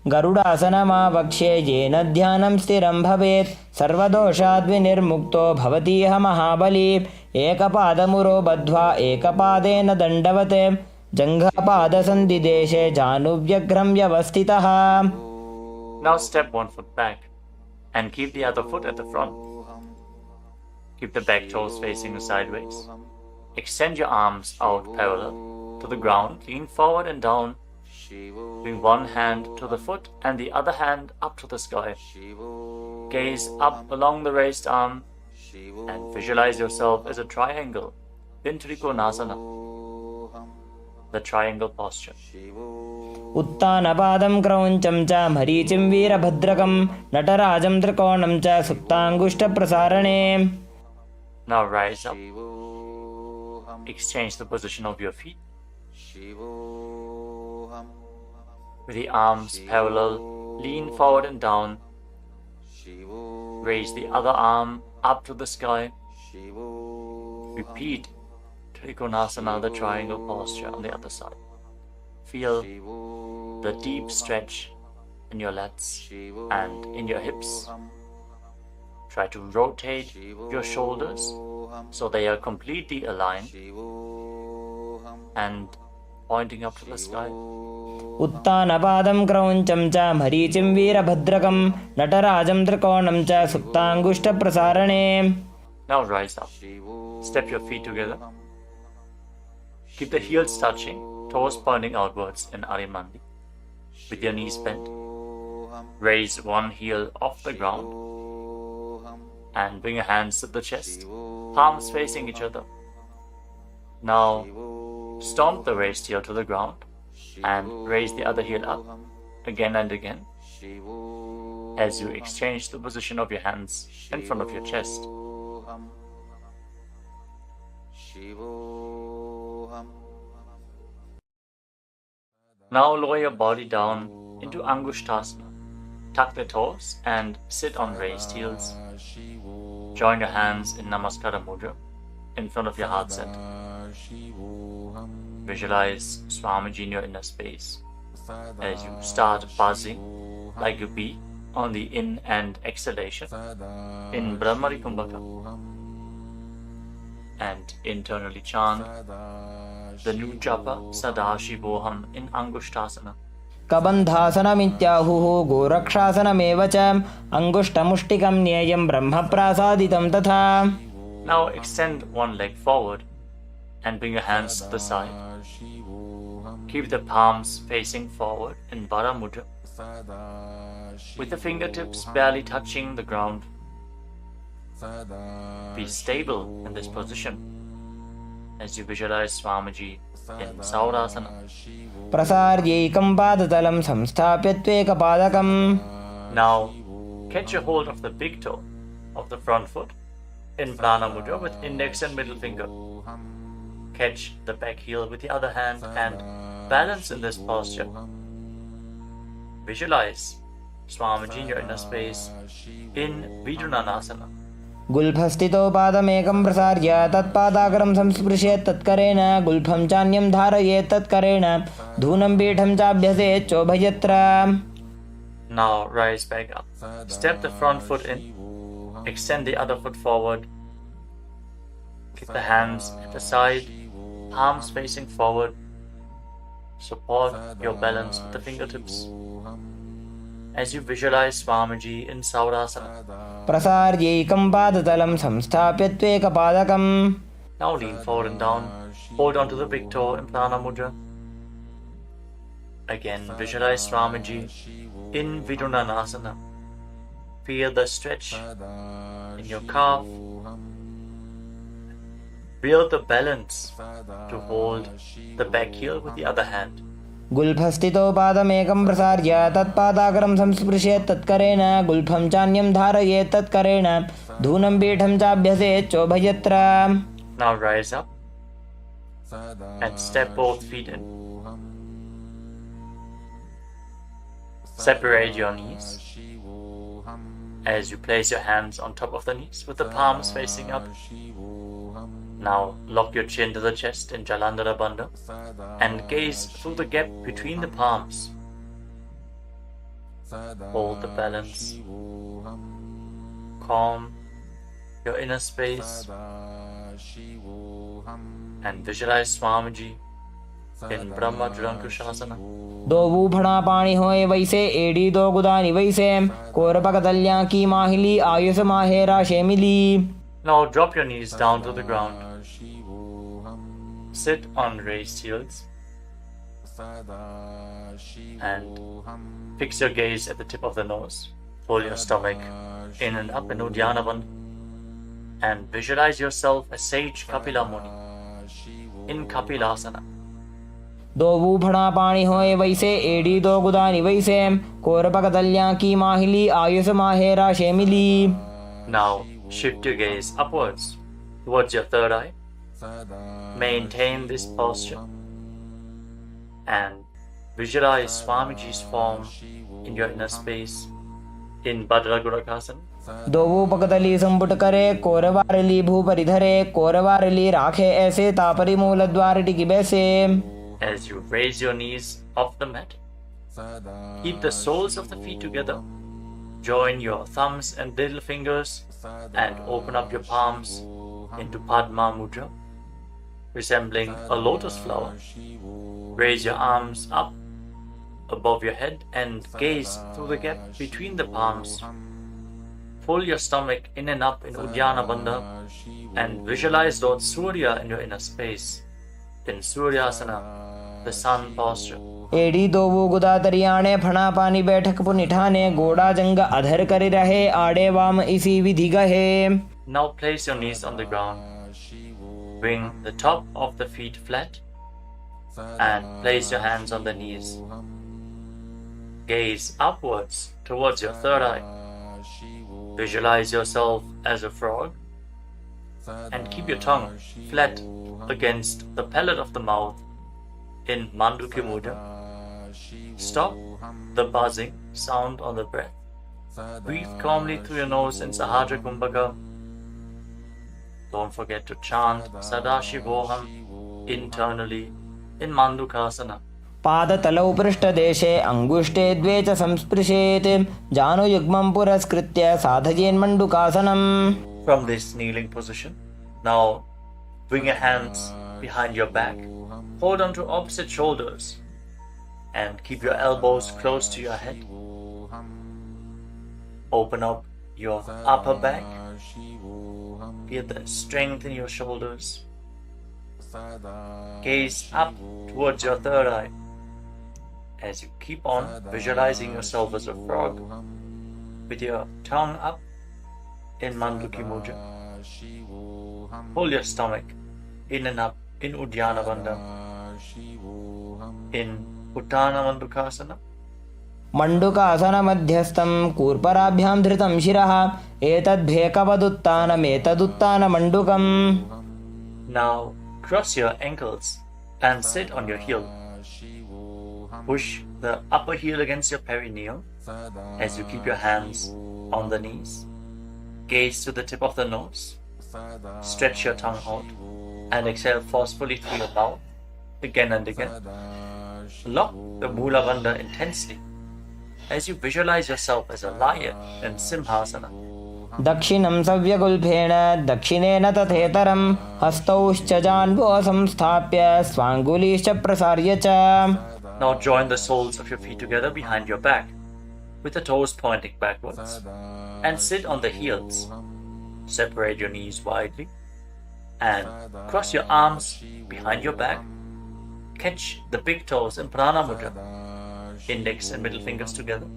गरुडासनमावक्ष्ये येन ध्यानं स्थिरं भवेत् सर्वदोषाद्विनिर्मुक्तो भवतीह महाबली. एकपादमुरो बद्ध्वा एकपादेन दण्डवत् जङ्घापादसन्धिदेशे जानुव्यग्रं व्यवस्थितः. Now step one foot back and keep the other foot at the front. Keep the back toes facing sideways. Extend your arms out parallel to the ground, lean forward and down. Bring one hand to the foot and the other hand up to the sky. Gaze up along the raised arm and visualize yourself as a triangle in Trikonasana, the triangle posture. उत्तानपादं क्रौञ्चं च मरीचिं वीरभद्रकं नटराजं त्रिकोणं च सुप्ताङ्गुष्ठप्रसारणे. Now rise up. Exchange the position of your feet. With the arms parallel, lean forward and down. Raise the other arm up to the sky. Repeat Trikonasana, the triangle posture on the other side. Feel the deep stretch in your lats and in your hips. Try to rotate your shoulders so they are completely aligned and pointing up to the sky. उत्तानपादं क्रौञ्चं च मरीचिं वीरभद्रकं नटराजं त्रिकोणं च सुप्ताङ्गुष्ठप्रसारणे. Now rise up. Step your feet together. Keep the heels touching, toes pointing outwards in Arimandi. With your knees bent, raise one heel off the ground and bring your hands to the chest, palms facing each other. Now stomp the raised heel to the ground and raise the other heel up again and again as you exchange the position of your hands in front of your chest. Now lower your body down into Angushtasana. Tuck the toes and sit on raised heels. Join your hands in Namaskara Mudra in front of your heart center. Visualize Swamiji in your inner space as you start buzzing like a bee on the in and exhalation in Brahmari Kumbhaka, and internally chant the new japa Sadashivoham in Angushtasana. कबन्धासनमित्याहुः गोरक्षासनमेव च अङ्गुष्ठमुष्टिकं न्येयं ब्रह्मप्रासादितं तथा. Now extend one leg forward and bring your hands to the side. Keep the palms facing forward in Vara Mudra, with the fingertips barely touching the ground. Be stable in this position as you visualize Swamiji in Saurasana. प्रसार्यैकं पादतलं संस्थाप्य त्वेकपादकम्. Now catch a hold of the big toe of the front foot in Prana Mudra with index and middle finger. Catch the back heel with the other hand and balance in this posture. Visualize Swamiji in your inner space in Vidunanasana. गुल्फस्थितो पादमेकं प्रसार्य तत्पादाग्रं संस्पृशेत् तत्करेण गुल्फं चान्यं धारयेत् तत्करेण धूनं पीठं चाभ्यसेत् चोभयत्र. Now rise back up. Step the front foot in. Extend the other foot forward. Keep the hands at the side, palms facing forward. Support your balance with the fingertips as you visualize Swamiji in Saurasana. प्रसार्यैकं पादतलं संस्थाप्य त्वेकपादकम्. Now lean forward and down. Hold on to the big toe in Prana Mudra. Again, visualize Swamiji in Vidunanasana. Feel the stretch in your calf. Build the balance to hold the back heel with the other hand. गुल्फस्थितो पादमेकं प्रसार्य तत्पादाग्रं संस्पृशेत् तत्करेण गुल्फं चान्यं धारयेत् तत्करेण धूनं पीठं चाभ्यसेत् चोभयत्र. Now rise up and step both feet in. Separate your knees as you place your hands on top of the knees with the palms facing up. Now lock your chin to the chest in Jalandhara Bandha and gaze through the gap between the palms. Hold the balance. Calm your inner space and visualize Swamiji in Brahma Julankushasana. दो बूफड़ा पाणी होए वैसे एड़ी दो गुदानी वैसे कोरपक दल्या की माहिली Ayush माहेरा शेमिली. Now drop your knees down to the ground. Sit on raised heels and fix your gaze at the tip of the nose. Pull your stomach in and up in Uddiyana Bandha and visualize yourself as Sage Kapila Muni in Kapilasana. दो बूफड़ा पाणी होए वैसे एड़ी दो गुदानी वैसे कोरपक दल्या की माहिली Ayush माहेरा शेमिली. Now shift your gaze upwards towards your third eye. Maintain this posture and visualize Swamiji's form in your inner space in Bhadragurakasana. दो बूपकदली संपुट करे कोरवारली भूपरिधरे कोरवारली राखे ऐसे तापरी मूल द्वार टिकी बैसे. As you raise your knees off the mat, keep the soles of the feet together. Join your thumbs and little fingers and open up your palms into Padma Mudra, resembling a lotus flower. Raise your arms up above your head and gaze through the gap between the palms. Pull your stomach in and up in Uddiyana Bandha and visualize Lord Surya in your inner space in Suryasana, the sun posture. एड़ी दो वो गुदा तरियाणे फणा पानी बैठक पुनिठाने गोड़ा जंग अधर करी रहे आड़े वाम इसी विधि गहे. Now place your knees on the ground. Bring the top of the feet flat and place your hands on the knees. Gaze upwards towards your third eye. Visualize yourself as a frog and keep your tongue flat against the palate of the mouth in Manduki Mudra. Stop the buzzing sound on the breath. Breathe calmly through your nose in Sahajra Kumbhaka. Don't forget to chant Sadashivoham internally in Mandukasana. पादतलौ पृष्ठदेशे अङ्गुष्ठे द्वे च संस्पृशेत् जानुयुग्मं पुरस्कृत्य साधयेन्मण्डुकासनम्. From this kneeling position, now bring your hands behind your back. Hold on to opposite shoulders And keep your elbows close to your head. Open up your upper back. Feel the strength in your shoulders. Gaze up towards your third eye. As you keep on visualizing yourself as a frog, with your tongue up in Manduki Mudra. Hold your stomach in and up in Uddiyana Bandha, in Uttana Mandukasana. मण्डुकासनमध्यस्थं कूर्पराभ्यां धृतं शिरः एतद्भेकवदुत्तानमेतदुत्तानमण्डुकम्. Now cross your ankles and sit on your heel. Push the upper heel against your perineum as you keep your hands on the knees. Gaze to the tip of the nose. Stretch your tongue out and exhale forcefully through your mouth again and again. Lock the Mula Bandha intensely as you visualize yourself as a lion in Simhasana. दक्षिणं सव्यगुल्फेन दक्षिणेन तथेतरं हस्तौश्च जान्वो संस्थाप्य स्वाङ्गुलीश्च प्रसार्य च. Now join the soles of your feet together behind your back, with the toes pointing backwards, and sit on the heels. Separate your knees widely, and cross your arms behind your back. Catch the big toes in Prana Mudra, index and middle fingers together.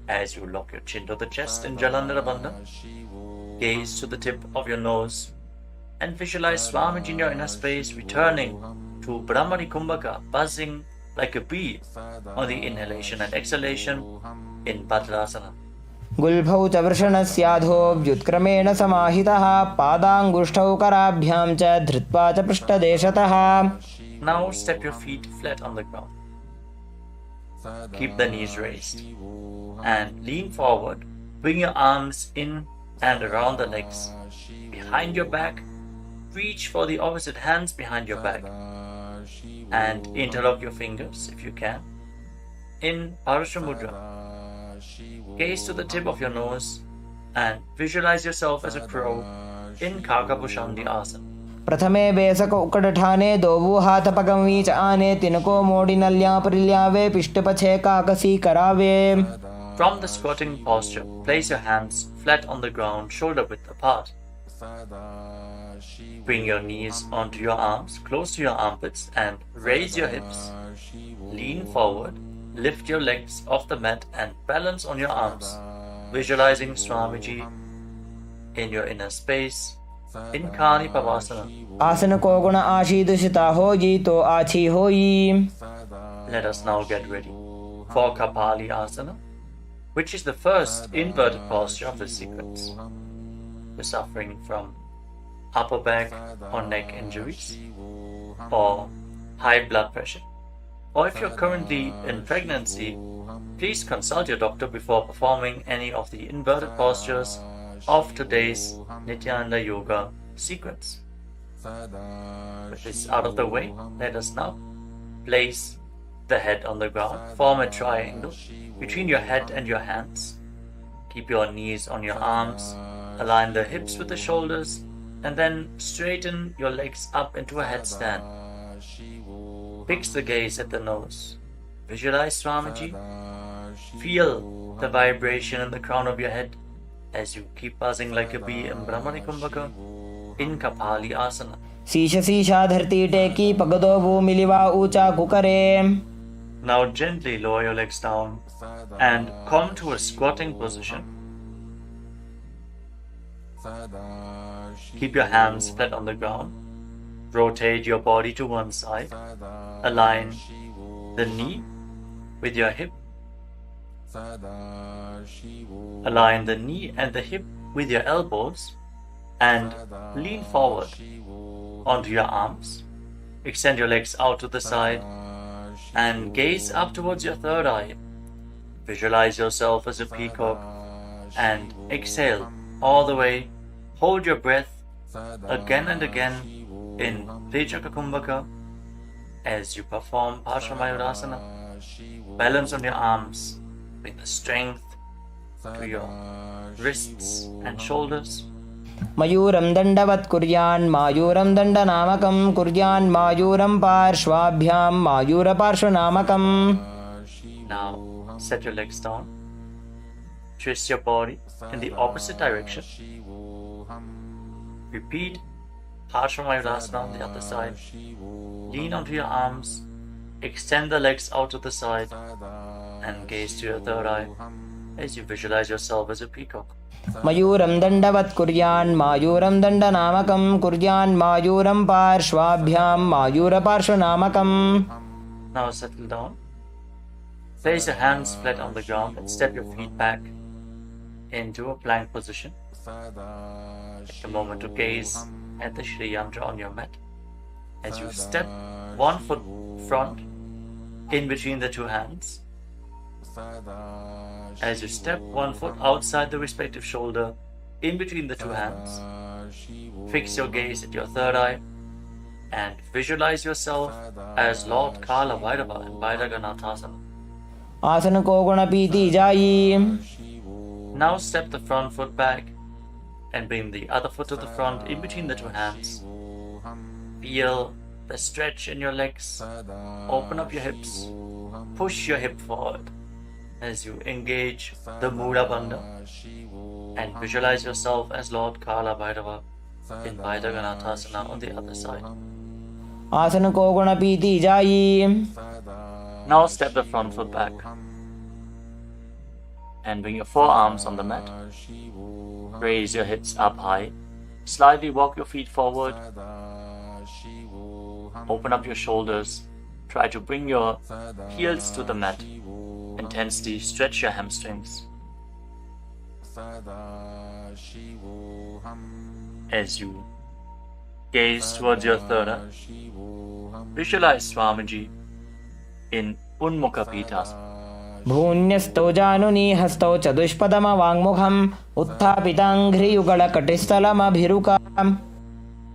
As you lock your chin to the chest in Jalandhara Bandha, gaze to the tip of your nose and visualize Swamiji in your inner space returning to Brahmani Kumbhaka, buzzing like a bee on the inhalation and exhalation in Bhadrasana. गुल्फौ च वृषणस्याधो व्युत्क्रमेण समाहितः पादाङ्गुष्ठौ कराभ्यां च धृत्वा च पृष्ठदेशतः. Now step your feet flat on the ground. Keep the knees raised and lean forward. Bring your arms in and around the legs. Behind your back, reach for the opposite hands behind your back and interlock your fingers if you can in Parasha Mudra. Gaze to the tip of your nose and visualize yourself as a crow in Kakabhushandi Asana. प्रथमे बेसक उकडठाने दोवु हाथ पगमी च आने तिनको मोड़ी नल्या परिल्यावे पिष्टपछे काकसी करावे. From the squatting posture, place your hands flat on the ground, shoulder width apart. Bring your knees onto your arms, close to your armpits, and raise your hips. Lean forward, lift your legs off the mat and balance on your arms, visualizing Swamiji in your inner space in Kani Pavasana. आसन को गुण आशीदुषिता होई तो आछी होई. Let us now get ready for Kapali Asana, which is the first inverted posture of this sequence. You're suffering from upper back or neck injuries, or high blood pressure, or if you're currently in pregnancy, please consult your doctor before performing any of the inverted postures of today's Nithyananda Yoga sequence. With this out of the way, let us now place the head on the ground. Form a triangle between your head and your hands. Keep your knees on your arms. Align the hips with the shoulders, and then straighten your legs up into a headstand. Fix the gaze at the nose. Visualize Swamiji. Feel the vibration in the crown of your head as you keep buzzing like a bee in Brahmani Kumbhaka in Kapali Asana. शीश शीशा धरती टेकी पगदो भूमिलिवा ऊंचा कुकरे. Now gently lower your legs down and come to a squatting position. Keep your hands flat on the ground. Rotate your body to one side. Align the knee with your hip. Align the knee and the hip with your elbows and lean forward onto your arms. Extend your legs out to the side and gaze up towards your third eye. Visualize yourself as a peacock and exhale all the way. Hold your breath again and again in Vijaka Kumbhaka as you perform Parshamayurasana. Balance on your arms. Bring the strength to your wrists and shoulders. मयूरं दण्डवत् कुर्यान् मायूरं दण्डनामकं कुर्यान् मायूरं पार्श्वाभ्यां मायूरपार्श्वनामकम्. Now, set your legs down. Twist your body in the opposite direction. Repeat Paramashivoham on the other side. Lean onto your arms. Extend the legs out to the side. And gaze to your third eye as you visualize yourself as a peacock. मयूरं दण्डवत् कुर्यान् मायूरं दण्डनामकं कुर्यान् मायूरं पार्श्वाभ्यां मायूरपार्श्वनामकम्. Now settle down. Place your hands flat on the ground and step your feet back into a plank position. Take a moment to gaze at the Shri Yantra on your mat. As you step one foot front in between the two hands. As you step one foot outside the respective shoulder in between the two hands. Fix your gaze at your third eye and visualize yourself as Lord Kala Bhairava in Bhairaganathasana. आसन को गुणपीति जायी. Now step the front foot back and bring the other foot to the front in between the two hands. Feel the stretch in your legs. Open up your hips. Push your hip forward as you engage the Mula Bandha and visualize yourself as Lord Kala Bhairava in Bhairaganathasana on the other side. आसन को गुणपीति जायी. Now step the front foot back and bring your forearms on the mat. Raise your hips up high. Slightly walk your feet forward. Open up your shoulders. Try to bring your heels to the mat. Intensely stretch your hamstrings. As you gaze towards your third eye, visualize Swamiji in Unmukha Pitasana. भून्यस्तौ जानुनी हस्तौ चतुष्पदमवाङ्मुखम् उत्थापिताङ्घ्रियुगलकटिस्थलमभिरुकाम्.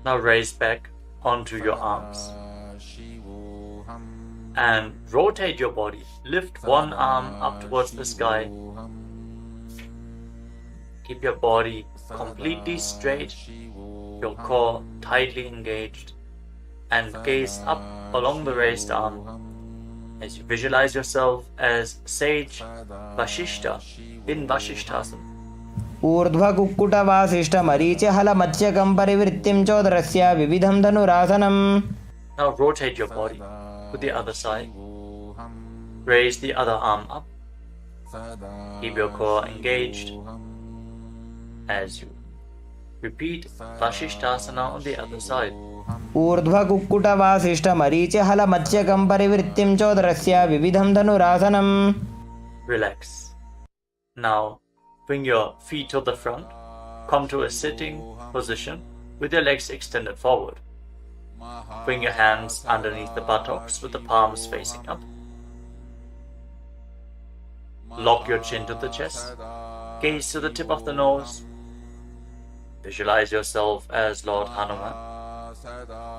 Now raise back onto your arms and rotate your body. Lift one arm up towards the sky. Keep your body completely straight, your core tightly engaged, and gaze up along the raised arm as you visualize yourself as Sage Vashishta in Vashishthasana. ऊर्ध्वकुक्कुटवासिष्ठमरीचिहलमत्स्यकं परिवृत्तिं चोदरस्य विविधं धनुरासनम्. Now rotate your body to the other side. Raise the other arm up. Keep your core engaged as you repeat Vashishthasana on the other side. ऊर्ध्वकुक्कुटवासिष्ठमरीचिहलमत्स्यकं परिवृत्तिं चोदरस्य विविधं धनुरासनम्. Relax. Now bring your feet to the front. Come to a sitting position with your legs extended forward. Bring your hands underneath the buttocks with the palms facing up. Lock your chin to the chest. Gaze to the tip of the nose. Visualize yourself as Lord Hanuman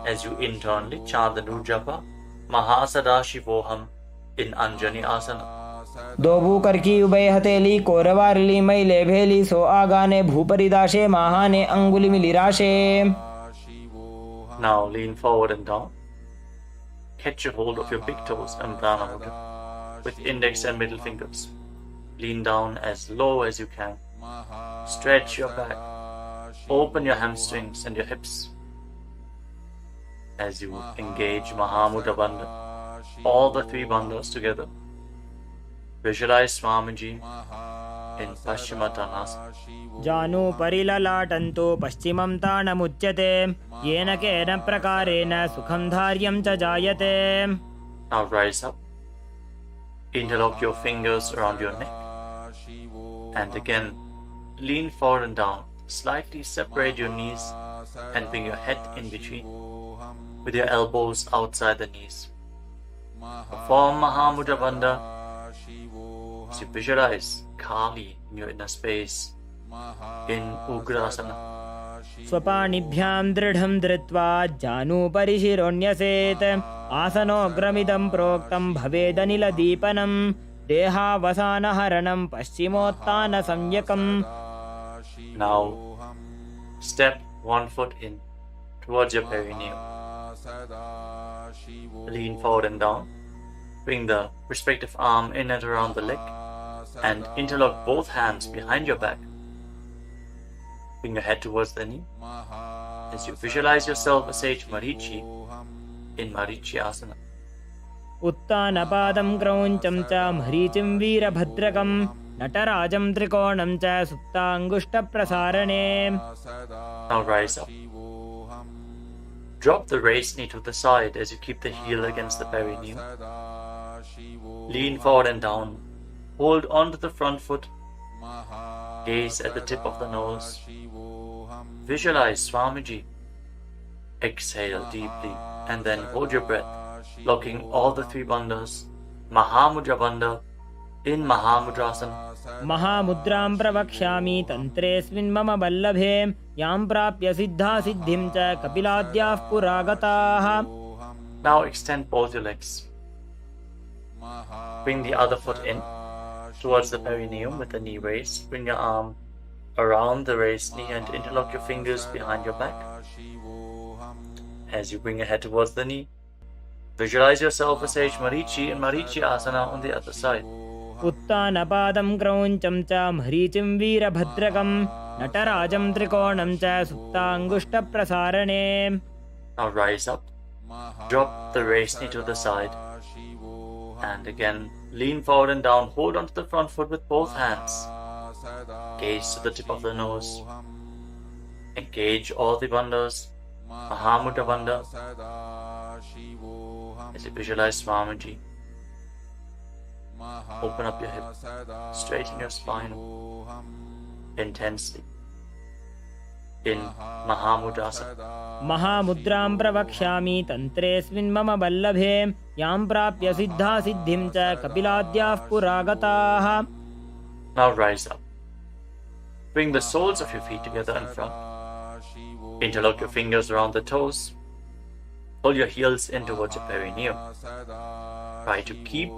as you internally chant the Nujapa Mahasada-shivoham in Anjani Asana. दोबू करकी उभय हथेली कोरवारली मैले भेली सो आगाने भूपरिदाशे महाने अंगुली मिलिराशे. Now lean forward and down. Catch a hold of your big toes and Prana Mudra with index and middle fingers. Lean down as low as you can. Stretch your back. Open your hamstrings and your hips as you engage Mahamudra Bandha, all the three bandhas together. Visualize Swamiji in Paschimottanasana. जानु परिललाटन्तो पश्चिमं ताणमुच्यते येन केन प्रकारेण सुखं धार्यं च जायते. Now rise up. Interlock your fingers around your neck. And again, lean forward and down. Slightly separate your knees and bring your head in between with your elbows outside the knees. Perform Mahamudra Bandha as you visualize Kali in your inner space in Ugrasana. स्वपाणिभ्यां दृढं धृत्वा जानु परिशिरोण्यसेत् आसनोग्रमिदं प्रोक्तं भवेदनिलदीपनं देहावसानहरणं पश्चिमोत्तानसंज्ञकम्. Now Step one foot in towards your perineum. Lean forward and down. Bring the respective arm in and around the leg and interlock both hands behind your back. Bring your head towards the knee as you visualize yourself as sage Marichi in Marichi Asana. उत्तानपादं क्रौञ्चं च मरीचिं वीरभद्रकं नटराजं त्रिकोणं च सुप्ताङ्गुष्ठप्रसारणे. Now rise up. Drop the raised knee to the side as you keep the heel against the perineum. Lean forward and down. Hold on to the front foot. Gaze at the tip of the nose. Visualize Swamiji. Exhale deeply and then hold your breath, locking all the three bandhas. Mahamudra bandha in Mahamudrasana. महामुद्रां प्रवक्ष्यामि तन्त्रेऽस्मिन् मम वल्लभे यां प्राप्य सिद्धा सिद्धिं च कपिलाद्याः पुरागताः. Now extend both your legs. Bring the other foot in towards the perineum with the knee raised. Bring your arm around the raised knee and interlock your fingers behind your back. As you bring your head towards the knee, visualize yourself as sage Marichi in Marichi Asana on the other side. उत्तानपादं क्रौञ्चं च मरीचिं वीरभद्रकं नटराजं त्रिकोणं च सुप्ताङ्गुष्ठप्रसारणे. Now rise up, drop the raised knee to the side, and again lean forward and down. Hold onto the front foot with both hands. Gaze to the tip of the nose. Engage all the bandhas. Mahamudra bandha. As you visualize Swamiji, open up your hip, straighten your spine intensely in Mahamudrasana. महामुद्रां प्रवक्ष्यामि तन्त्रेऽस्मिन् मम वल्लभे यां प्राप्य सिद्धा सिद्धिं च कपिलाद्याः पुरागताः. Now rise up. Bring the soles of your feet together in front. Interlock your fingers around the toes. Pull your heels in towards your perineum. Try to keep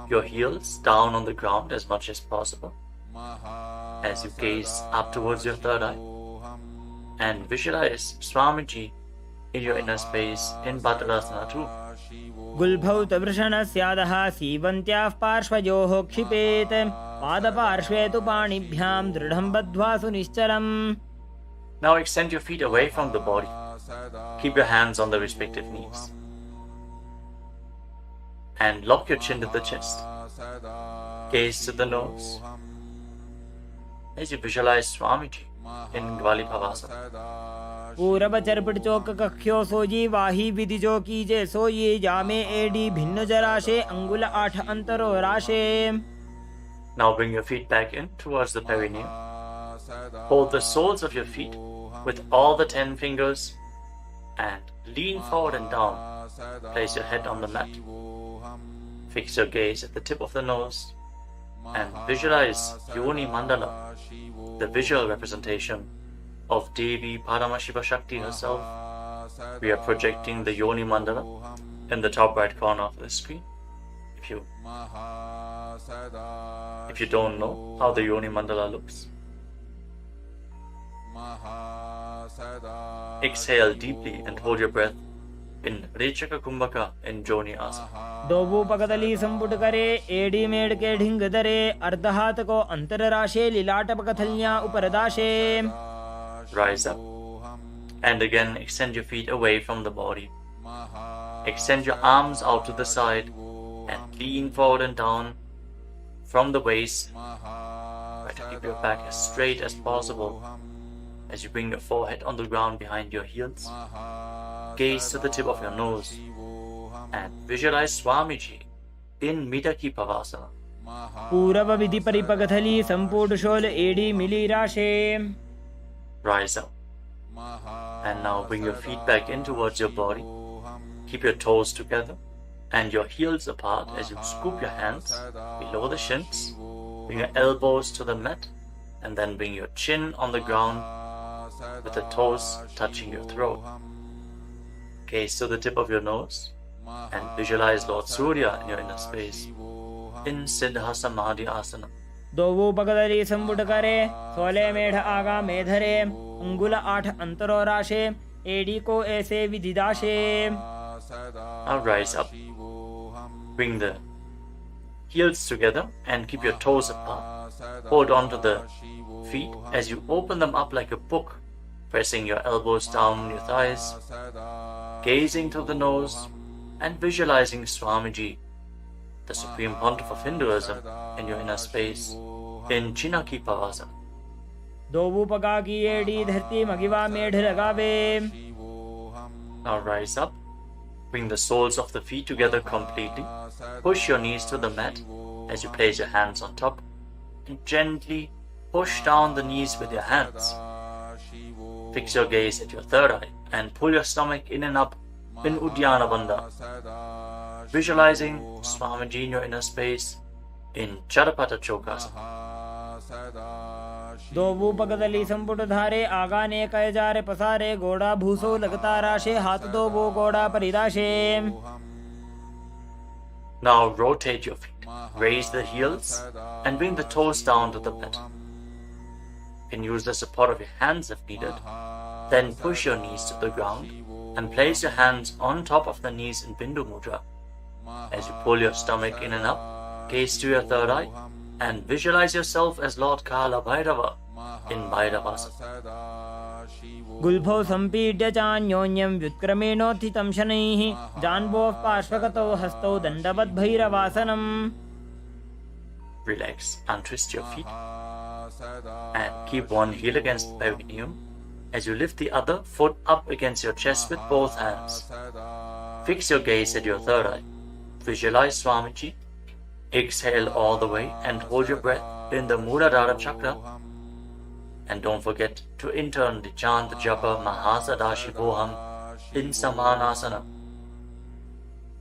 your heels down on the ground as much as possible as you gaze up towards your third eye and visualize Swamiji in your inner space in Bhadrasana 2. गुल्भौ तवृषणस्यादः सीवन्त्याः पार्श्वयोः क्षिपेत् पादपार्श्वे तु पाणिभ्यां दृढं बद्ध्वा सुनिश्चलम्. Now extend your feet away from the body. Keep your hands on the respective knees. And lock your chin to the chest. Gaze to the nose. As you visualize Swamiji in Gvalipavasana. पूरब चरपट चौक कख्यो सोजी वाही विधि जो कीजे सोई जामे AD भिन्न जराशे अंगुल 8 अंतरो राशे. Now bring your feet back in towards the perineum. Hold the soles of your feet with all the 10 fingers and lean forward and down. Place your head on the mat. Fix your gaze at the tip of the nose and visualize Yoni Mandala, the visual representation of Devi Paramashiva Shakti herself. We are projecting the Yoni Mandala in the top right corner of the screen. If you don't know how the Yoni Mandala looks, exhale deeply and hold your breath in Rechaka Kumbhaka in Joni Asana. दोबू पकदली संपुट करे AD made के ढिंग दरे अर्धहात को अंतर राशे लीलाट पकथलियां उपरदाशे. Rise up and again extend your feet away from the body. Extend your arms out to the side and lean forward and down from the waist. Try to keep your back as straight as possible as you bring your forehead on the ground behind your heels. Gaze to the tip of your nose and visualize Swamiji in Midaki Pavasana. पूरब विधि परिपकथली संपूर्ण शोल एडी मिली राशे. Rise up and now bring your feet back in towards your body. Keep your toes together and your heels apart as you scoop your hands below the shins. Bring your elbows to the mat and then bring your chin on the ground with the toes touching your throat. Gaze to the tip of your nose and visualize Lord Surya in your inner space in Siddha Samadhi Asana. दोवू पगदली संबुट करे 16 मेढ़ आगा मेधरे अंगुल 8 अंतरो राशे AD को ऐसे विधिदाशे. Now rise up. Bring the heels together and keep your toes apart. Hold on to the feet as you open them up like a book, pressing your elbows down on your thighs, gazing through the nose and visualizing Swamiji, the Supreme Pontiff of Hinduism, in your inner space in Chinaki Pavasana. दोवू पगा की AD धरती मगिवा मेढ़ लगावे. Now rise up. Bring the soles of the feet together completely. Push your knees to the mat as you place your hands on top and gently push down the knees with your hands. Fix your gaze at your third eye and pull your stomach in and up in Uddiyana Bandha. Visualizing Swamiji in your inner space in Charapata Chokasana. दोवू पगदली संपुट धारे आगाने कय जारे पसारे गोड़ा भूसो लगता राशे हाथ दो वो गोड़ा परिदाशे. Now rotate your feet, raise the heels and bring the toes down to the mat. You can use the support of your hands if needed. Then push your knees to the ground and place your hands on top of the knees in Bindu Mudra. As you pull your stomach in and up, gaze to your third eye and visualize yourself as Lord Kala Bhairava in Bhairavasana. गुल्फौ संपीड्य चान्योन्यं व्युत्क्रमेणोत्थितं शनैः जान्वोः पार्श्वगतौ हस्तौ दण्डवद् भैरवासनम्. Relax, untwist your feet and keep one heel against the perineum as you lift the other foot up against your chest with both hands. Fix your gaze at your third eye. Visualize Swamiji. Exhale all the way and hold your breath in the Muladhara chakra. And don't forget to internally chant the japa Paramashivoham in Samanasana.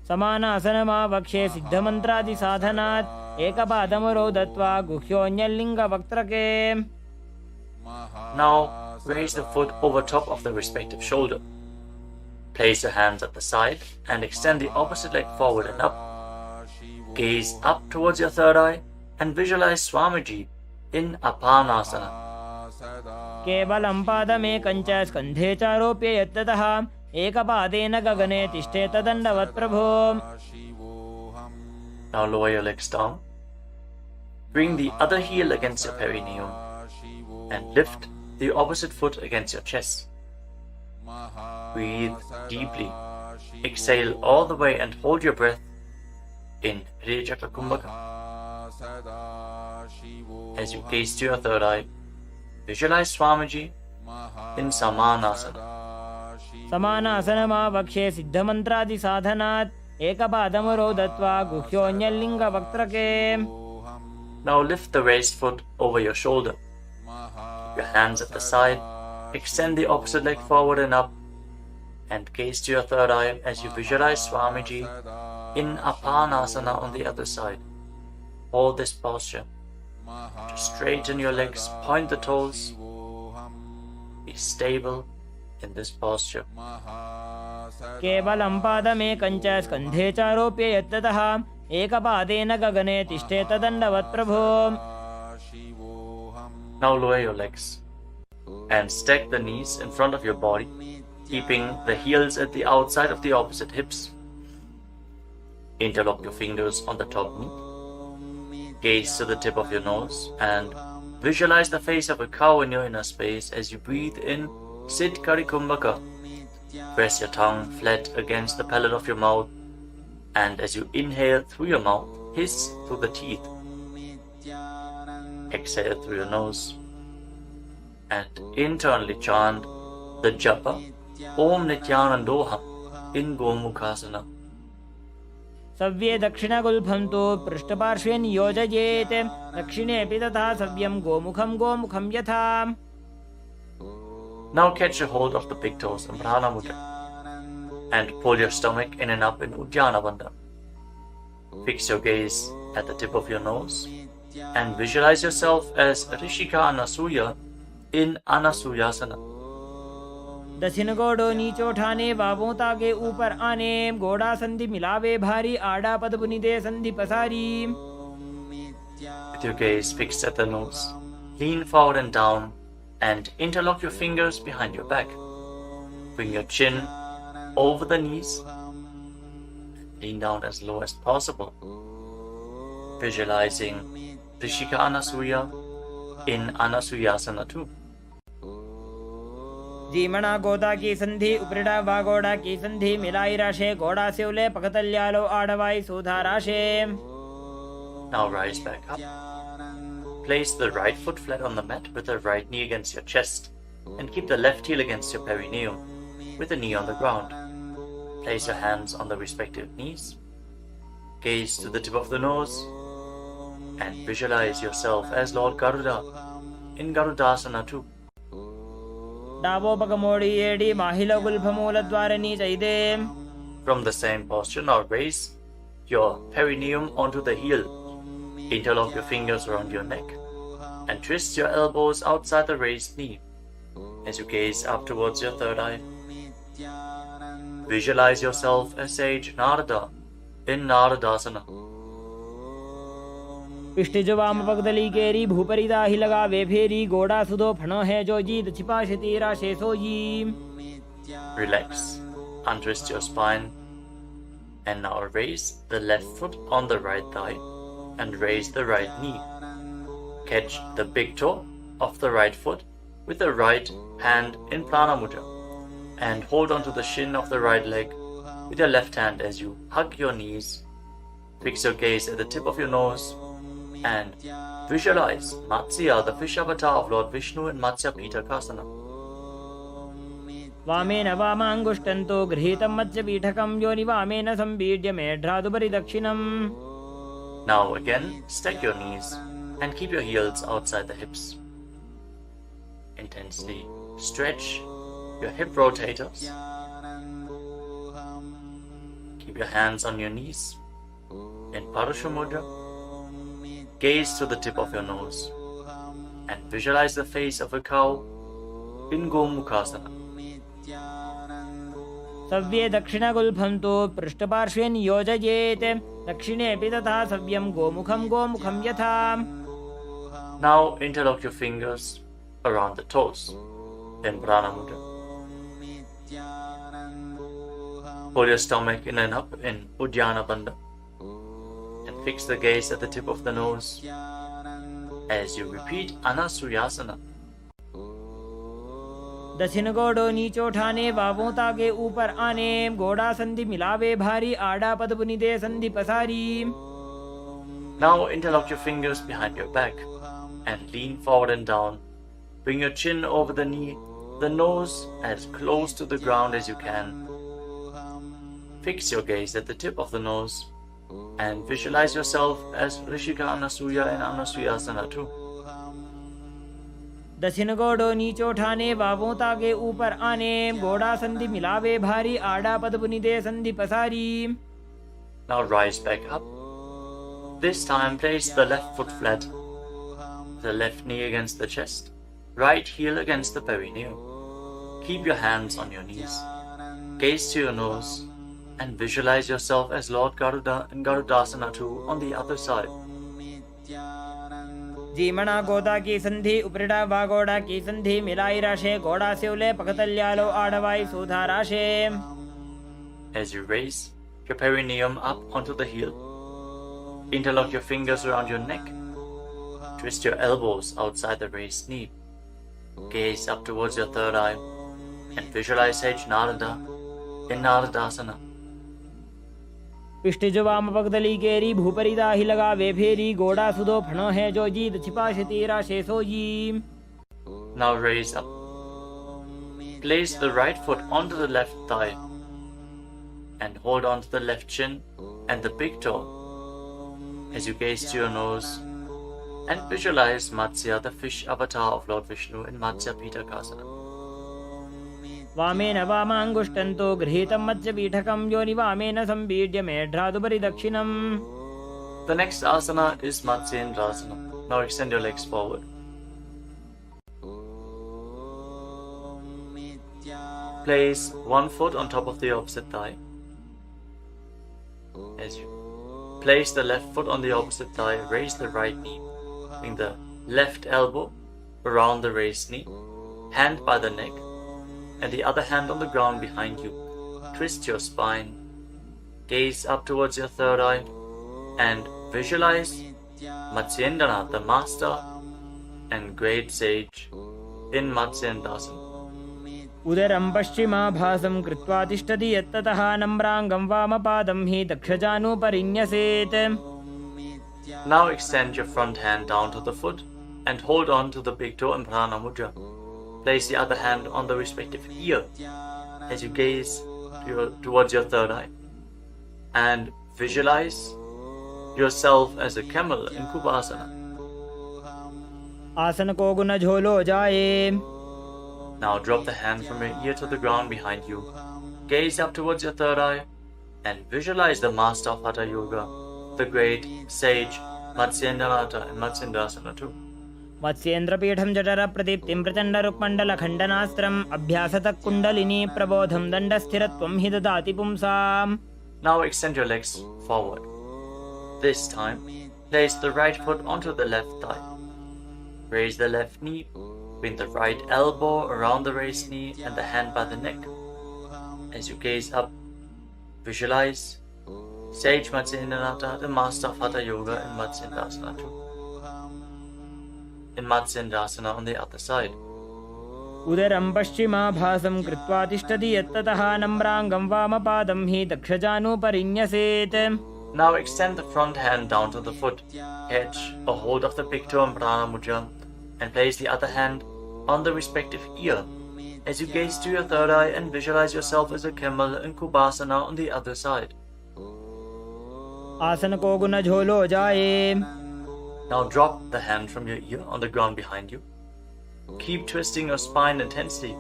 समानासनमावक्षे सिद्धमन्त्रादि साधनात् एकपादमरो दत्वा गुह्योऽन्यलिङ्गवक्त्रके. Now raise the foot over top of the respective shoulder. Place your hands at the side and extend the opposite leg forward and up. Gaze up towards your third eye and visualize Swamiji in Apanasana. केवलं पादमेकं च स्कन्धे चारोप्य यत्ततः एकपादेन गगने तिष्ठेत दण्डवत् प्रभो. Now lower your legs down. Bring the other heel against your perineum and lift the opposite foot against your chest. Breathe deeply. Exhale all the way and hold your breath in Rejaka Kumbhaka. As you gaze to your third eye, visualize Swamiji in Samanasana. समानासनमावक्षे सिद्धमन्त्रादि साधनात् एकपादमरो दत्वा गुह्योऽन्यलिङ्गवक्त्रके. Now lift the raised foot over your shoulder. Keep your hands at the side. Extend the opposite leg forward and up. And gaze to your third eye as you visualize Swamiji in Apanasana on the other side. Hold this posture. To straighten your legs, point the toes. Be stable in this posture. केवलं पादमेकं च स्कन्धे चारोप्य यत्ततः एकपादेन गगने तिष्ठेत दण्डवत् प्रभो. Now lower your legs and stack the knees in front of your body, keeping the heels at the outside of the opposite hips. Interlock your fingers on the top knee. Gaze to the tip of your nose and visualize the face of a cow in your inner space as you breathe in Sit Kari Kumbhaka. Press your tongue flat against the palate of your mouth, and as you inhale through your mouth, hiss through the teeth. Exhale through your nose and internally chant the japa Om Nithyanandaham in Gomukhasana. सव्ये दक्षिणगुल्फं तु पृष्ठपार्श्वे नियोजयेत् दक्षिणेऽपि तथा सव्यं गोमुखं गोमुखं यथा. Now catch a hold of the big toes in Prana Mudra and pull your stomach in and up in Uddiyana Bandha. Fix your gaze at the tip of your nose and visualize yourself as Rishika Anasuya in Anasuyasana. दक्षिण गोड़ो नीचो ठाने बाबों तागे ऊपर आने गोड़ा संधि मिलावे भारी आड़ा पद बुनी दे संधि पसारी. The With your gaze fixed at the nose, lean forward and down and interlock your fingers behind your back. Bring your chin over the knees. Lean down as low as possible. Visualizing Rishika Anasuya in Anasuyasana 2. जीमणा गोदा की संधि उपरिडा वागोड़ा की संधि मिलाई राशे गोड़ा सेवले पकतल्यालो आडवाई सुधा राशे. Now rise back up. Place the right foot flat on the mat with the right knee against your chest and keep the left heel against your perineum with the knee on the ground. Place your hands on the respective knees. Gaze to the tip of the nose and visualize yourself as Lord Garuda in Garudasana 2. डाबो पगमोड़ी एडी माहिलो गुल्फमूल द्वारनी चैदे. From the same posture, now raise your perineum onto the heel. Interlock your fingers around your neck and twist your elbows outside the raised knee as you gaze up towards your third eye. Visualize yourself as sage Narada in Naradasana. पिष्टिज वाम पगदली केरी भूपरिदा ही लगा वे फेरी गोड़ा सुदो फणो है जो जीत छिपा शतीरा शेषो जी. Relax, untwist your spine and now raise the left foot on the right thigh and raise the right knee. Catch the big toe of the right foot with the right hand in Prana Mudra and hold onto the shin of the right leg with your left hand as you hug your knees. Fix your gaze at the tip of your nose and visualize Matsya, the fish avatar of Lord Vishnu in Matsya Pitakasana. वामेन वामांगुष्टन्तो गृहीतं मत्स्य पीठकं योनि वामेन संपीड्य मेढ्रादुपरि दक्षिणम्. Now again, stack your knees and keep your heels outside the hips. Intensely stretch your hip rotators. Keep your hands on your knees in Parashu Mudra. Gaze to the tip of your nose and visualize the face of a cow in Gomukhasana. सव्ये दक्षिणगुल्फन्तो पृष्ठपार्श्वे नियोजयेत् दक्षिणेऽपि तथा सव्यं गोमुखं गोमुखं यथा. Now interlock your fingers around the toes in Prana Mudra. Pull your stomach in and up in Uddiyana Bandha and fix the gaze at the tip of the nose as you repeat Anasuyasana. दक्षिण गोड़ो नीचो ठाने बाबों ताके ऊपर आने गोड़ा संधि मिलावे भारी आड़ा पद पुनिदे संधि पसारी. Now interlock your fingers behind your back and lean forward and down. Bring your chin over the knee, the nose as close to the ground as you can. Fix your gaze at the tip of the nose and visualize yourself as Rishika Anasuya in Anasuyasana 2. दक्षिण गोड़ो नीचो ठाने बाबों ताके ऊपर आने गोड़ा संधि मिलावे भारी आड़ा पद पुनिदे संधि पसारी. Now rise back up. This time place the left foot flat, the left knee against the chest, right heel against the perineum. Keep your hands on your knees. Gaze to your nose and visualize yourself as Lord Garuda in Garudasana 2 on the other side. जीमणा गोदा की संधि उपरिडा वागोड़ा की संधि मिलाई राशे गोड़ा सेवले पकतल्यालो आडवाई सुधा राशे. As you raise your perineum up onto the heel, interlock your fingers around your neck, twist your elbows outside the raised knee, gaze up towards your third eye, and visualize Sage Narada in Naradasana. पिष्टिज वाम पगदली केरी भूपरिदा ही लगा वे फेरी गोड़ा सुदो फणो है जो जीत छिपा शतीरा शेषो जी. Now raise up. Place the right foot onto the left thigh and hold on to the left chin and the big toe as you gaze to your nose and visualize Matsya, the fish avatar of Lord Vishnu in Matsya Pitakasana. वामेन वामांगुष्टन्तो गृहीतं मत्स्य पीठकं योनि वामेन संपीड्य मेढ्रादुपरि दक्षिणम्. The next asana is Matsyendrasana. Now extend your legs forward. Place one foot on top of the opposite thigh. As you place the left foot on the opposite thigh, raise the right knee Bring the left elbow around the raised knee, hand by the neck, and the other hand on the ground behind you. Twist your spine, gaze up towards your third eye, and visualize Matsyendana, the master and great sage, in Matsyendasana. उदरं पश्चिमाभासं कृत्वा तिष्ठति यत्ततः नम्राङ्गं वामपादं हि दक्षजानुपरिन्यसेत्. Now extend your front hand down to the foot and hold on to the big toe in Prana Mudra. Place the other hand on the respective ear as you gaze towards your third eye and visualize yourself as a camel in Kubasana. आसन को गुण झोलो जाए. Now drop the hand from your ear to the ground behind you. Gaze up towards your third eye and visualize the master of Hatha Yoga, the great sage Matsyendranata in Matsyendasana too. मत्स्येन्द्रपीठं जठर प्रदीप्तिं प्रचण्डरुक्मण्डलखण्डनास्त्रम् अभ्यासतः kundalini प्रबोधं दण्डस्थिरत्वं हि ददाति पुंसाम्. Now extend your legs forward. This time, place the right foot onto the left thigh. Raise the left knee, bring the right elbow around the raised knee and the hand by the neck. As you gaze up, visualize Sage Matsyendranata, the master of Hatha Yoga in Matsyendasana too. In Matsyendasana on the other side. उदरं पश्चिमाभासं कृत्वा तिष्ठति यत्ततः नम्राङ्गं वामपादं हि दक्षजानुपरिन्यसेत्. Now extend the front hand down to the foot, catch a hold of the big toe in Prana Mudra, and place the other hand on the respective ear as you gaze to your third eye and visualize yourself as a camel in Kubasana on the other side. आसन को गुण झोलो जाए. Now drop the hand from your ear on the ground behind you. Keep twisting your spine intensely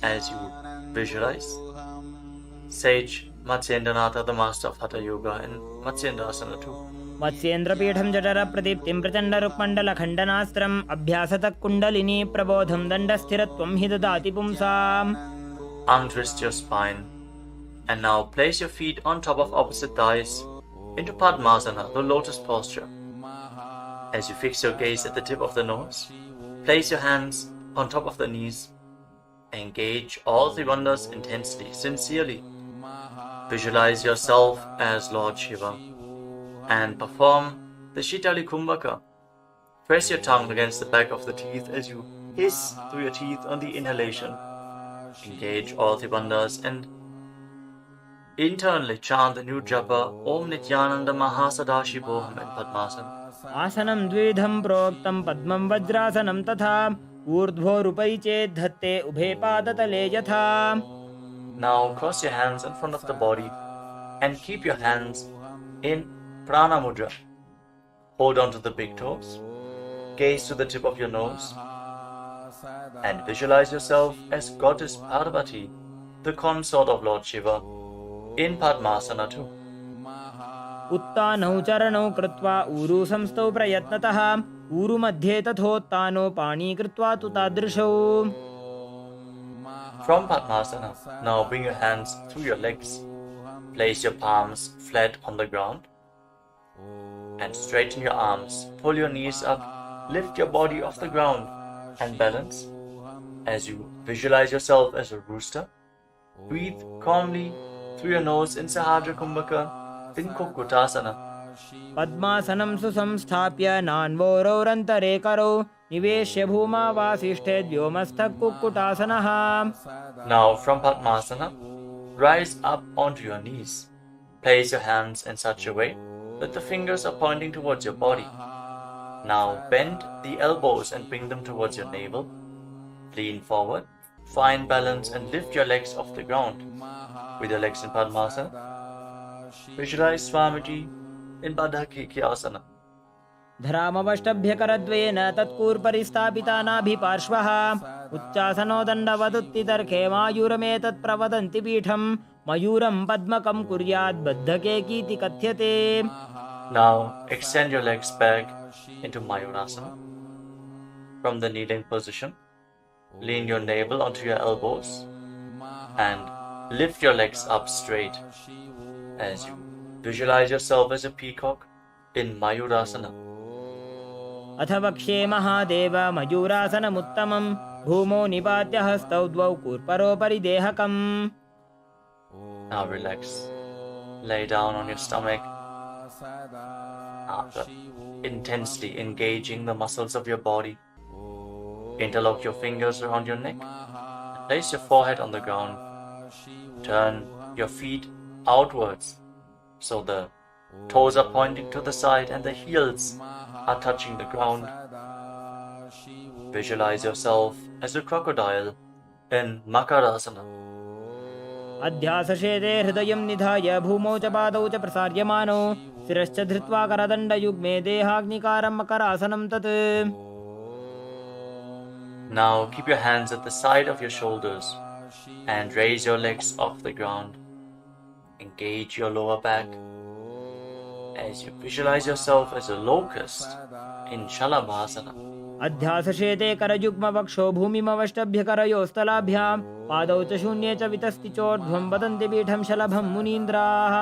as you visualize Sage Matsyendranata, the master of Hatha Yoga in Matsyendasana too. मत्स्येन्द्रपीठं जठर प्रदीप्तिं प्रचण्डरुक्मण्डलखण्डनास्त्रम् अभ्यासतः kundalini प्रबोधं दण्डस्थिरत्वं हि ददाति पुंसाम्. Untwist your spine and now place your feet on top of opposite thighs into Padmasana, the lotus posture. As you fix your gaze at the tip of the nose, place your hands on top of the knees. Engage all the wonders intensely, sincerely. Visualize yourself as Lord Shiva and perform the Shitali Kumbhaka. Press your tongue against the back of the teeth as you hiss through your teeth on the inhalation. Engage all the wonders and internally chant the new japa Om Nithyananda Mahasadaशिवोहम in Padmasana. आसनं द्विधं प्रोक्तं पद्मं वज्रासनं तथा ऊर्ध्वोरुपरि चेत् धत्ते उभे पादतले यथा. Now cross your hands in front of the body and keep your hands in Prana Mudra. Hold on to the big toes, gaze to the tip of your nose, and visualize yourself as Goddess Parvati, the consort of Lord Shiva, in Padmasana too. उत्तानौ चरणौ कृत्वा ऊरु संस्थौ प्रयत्नतः ऊरु मध्ये तथोत्तानो पाणी कृत्वा तु तादृशौ. From Padmasana, now bring your hands through your legs. Place your palms flat on the ground and straighten your arms. Pull your knees up, lift your body off the ground and balance. As you visualize yourself as a rooster, breathe calmly through your nose in Sahadra Kumbhaka in Kukutasana. पद्मासनं सुसंस्थाप्य नान्वोरौरन्तरे करौ निवेश्य भूमा वासिष्ठे व्योमस्थः कुक्कुटासनः. Now from Padmasana, rise up onto your knees. Place your hands in such a way that the fingers are pointing towards your body. Now bend the elbows and bring them towards your navel. Lean forward, find balance and lift your legs off the ground. With your legs in Padmasana, visualize Swamiji in Baddhakikyasana. धरामवष्टभ्यकरद्वयेन तत्कूर्परिस्थापिता नाभिपार्श्वः उच्चासनो दण्डवदुत्तितर्के मायूरमेतत् प्रवदन्ति पीठं मयूरं पद्मकं कुर्यात् बद्धकेकीति कथ्यते. Now extend your legs back into Mayurasana. From the kneeling position, lean your navel onto your elbows and lift your legs up straight as you visualize yourself as a peacock in Mayurasana. अथ वक्ष्ये महादेव मयूरासनमुत्तमं भूमौ निपात्य हस्तौ द्वौ कूर्परोपरि देहकम्. Now relax. Lay down on your stomach. After intensely engaging the muscles of your body, interlock your fingers around your neck. Place your forehead on the ground. Turn your feet outwards so the toes are pointing to the side and the heels are touching the ground. Visualize yourself as a crocodile in Makarasana. अध्यासशेते हृदयं निधाय भूमौ च पादौ च प्रसार्यमानो शिरश्च धृत्वा करदण्डयुग्मे देहाग्निकारं मकरासनं तत्. Now keep your hands at the side of your shoulders and raise your legs off the ground. Engage your lower back as you visualize yourself as a locust in Shalabhasana. अध्यासशेते करयुग्मवक्षो भूमिमवष्टभ्य करयोस्तलाभ्यां पादौ च शून्ये च वितस्ति चोर्ध्वं वदन्ति पीठं शलभं मुनीन्द्राः.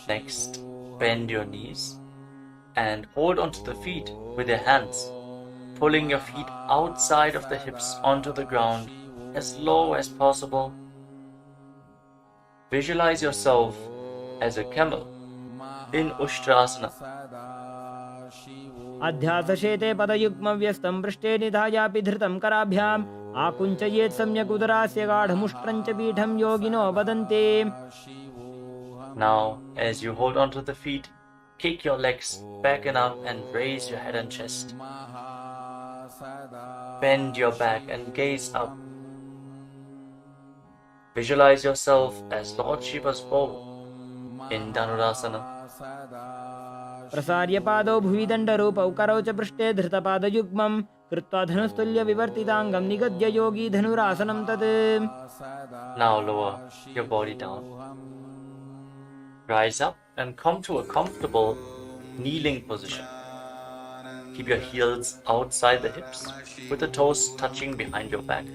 Next, bend your knees and hold onto the feet with your hands, pulling your feet outside of the hips onto the ground as low as possible. Visualize yourself as a camel in Ushtrasana. अध्यासशेते पदयुग्मव्यस्तं पृष्ठे निधायापि धृतं कराभ्याम् आकुञ्चयेत् सम्यक् उदरास्य गाढमुष्ट्रं च पीठं योगिनो वदन्ति. Now, as you hold onto the feet, kick your legs back and up and raise your head and chest. Bend your back and gaze up. Visualize yourself as Lord Shiva's bow in Dhanurasana. प्रसार्य पादौ भुवि दण्डरूपौ करौ च पृष्ठे धृतपादयुग्मं कृत्वा धनुस्तुल्यविवर्तिताङ्गं निगद्य योगी धनुरासनं तत्. Now lower your body down. Rise up and come to a comfortable kneeling position. Keep your heels outside the hips with the toes touching behind your back.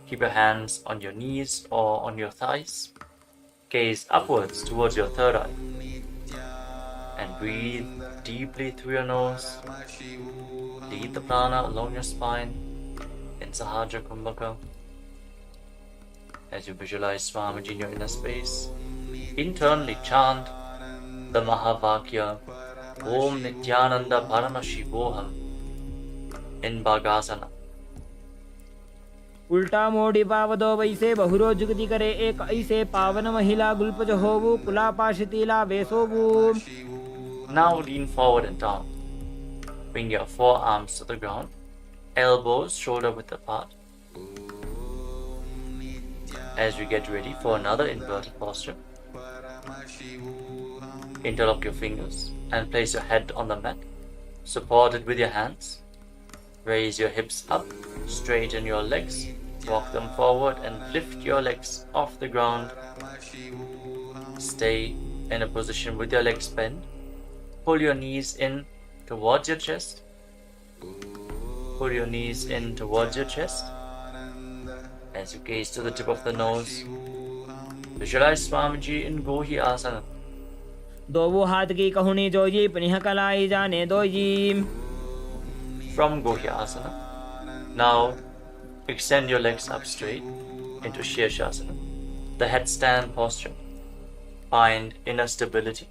Keep your hands on your knees or on your thighs. Gaze upwards towards your third eye. And breathe deeply through your nose. Lead the prana along your spine in Sahaja Kumbhaka. As you visualize Swamiji in your inner space, internally chant the Mahavakya Om Nithyananda Paramashivoham in Bhagasana. उल्टा मोड़ी पावदो वैसे बहुरो जुगति करे एक ऐसे पावन महिला गुल्पज होवु कुलापाशितीला वेसोवु. Now lean forward and down. Bring your forearms to the ground, elbows shoulder width apart. As we get ready for another inverted posture, interlock your fingers and place your head on the mat, supported with your hands. Raise your hips up, straighten your legs, walk them forward and lift your legs off the ground. Stay in a position with your legs bent. Pull your knees in towards your chest. Pull your knees in towards your chest. As you gaze to the tip of the nose, visualize Swamiji in Gohi Asana. दोवो हाथ की कहुनी जोजी पुनः कलाई जाने doji. From Gohi Asana, now extend your legs up straight into Shirshasana, the headstand posture. Find inner stability.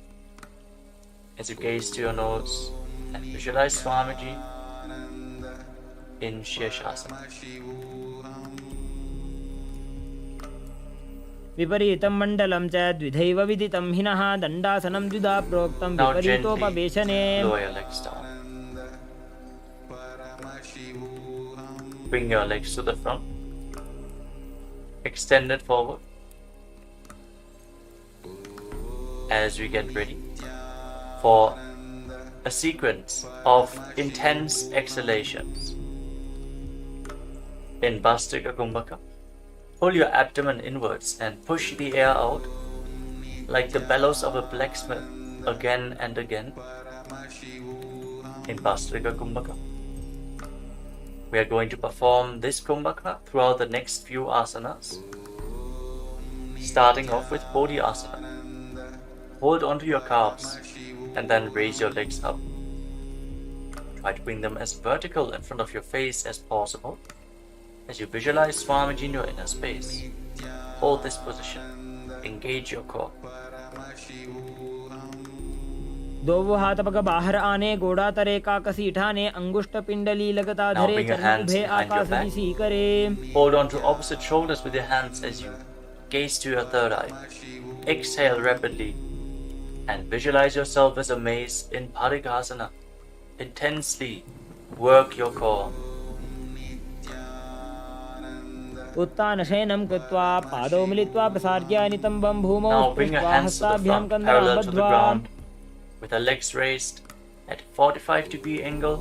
As you gaze to your nose and visualize Swamiji in Shirshasana. विपरीतं मण्डलं च द्विधैव विदितं हिनः दण्डासनं द्विधा प्रोक्तं Now विपरीतोपवेशने. gently lower your legs down. Bring your legs to the front. Extend it forward. As we get ready for a sequence of intense exhalations. In Bhastrika Kumbhaka, pull your abdomen inwards and push the air out like the bellows of a blacksmith again and again. In Bhastrika Kumbhaka, we are going to perform this Kumbhaka throughout the next few asanas, starting off with Bodhi Asana. Hold onto your calves and then raise your legs up. Try to bring them as vertical in front of your face as possible. As you visualize Swamiji in your inner space, hold this position. Engage your core. दोवो हाथ पग बाहर आने गोड़ा तरे का कसी ठाने अंगुष्ठ पिंडली लगता Now धरे bring your चरण hands उभे behind your आकाश back. दिशी करे. Hold on to opposite shoulders with your hands as you gaze to your third eye. Exhale rapidly and visualize yourself as a mace in Parikasana. Intensely work your core. उत्तान शयनं कृत्वा पादौ मिलित्वा प्रसार्य नितम्बं भूमौ Now bring your स्पृष्ट्वा hands to the हस्ताभ्यां front, कन्दरां parallel to the बद्ध्वा. ground, with the legs raised at 45-degree angle.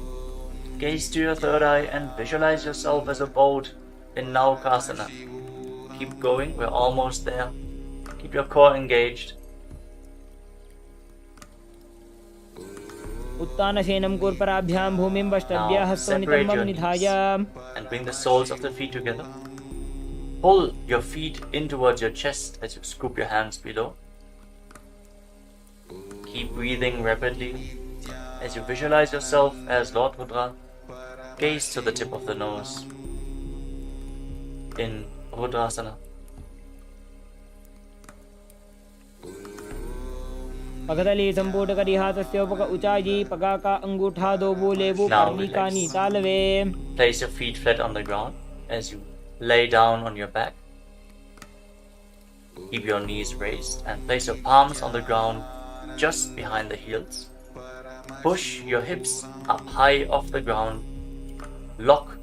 Gaze to your third eye and visualize yourself as a boat in Naukasana. Keep going, we're almost there. Keep your core engaged. उत्तान शयनं कुर्पराभ्यां भूमिं वष्टभ्य Now हस्तौ separate नितम्बं your knees निधाय. and bring the soles of the feet together. Pull your feet in towards your chest as you scoop your hands below. Keep breathing rapidly as you visualize yourself as Lord Rudra. Gaze to the tip of the nose in Rudrasana. पगदली संपूट करी हाथस्य उपक उचाई पगा का अंगूठा दो बोले वो Now करनी कानी relax. तालवे. Place your feet flat on the ground as you lay down on your back. Keep your knees raised and place your palms on the ground just behind the heels. Push your hips up high off the ground. Lock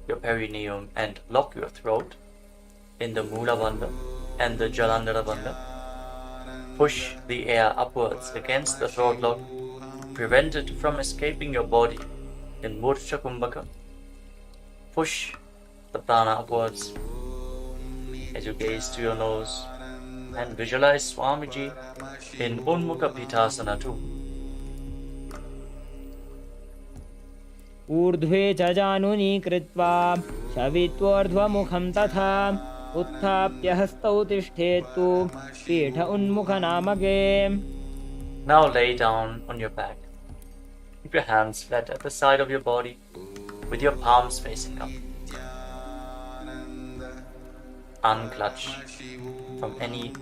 your perineum and lock your throat in the Mula Bandha and the Jalandhara Bandha. Push the air upwards against the throat lock. Prevent it from escaping your body in Murcha Kumbhaka. Push the prana upwards as you gaze to your nose and visualize Swamiji in Unmukha Pitasana too. ऊर्ध्वे च जानुनी कृत्वा शवित्वोर्ध्वमुखं तथा उत्थाप्य हस्तौ तिष्ठेत्तु पीठ उन्मुखनामके. Now lay down on your back. Keep your hands flat at the side of your body with your palms facing up. Unclutch from any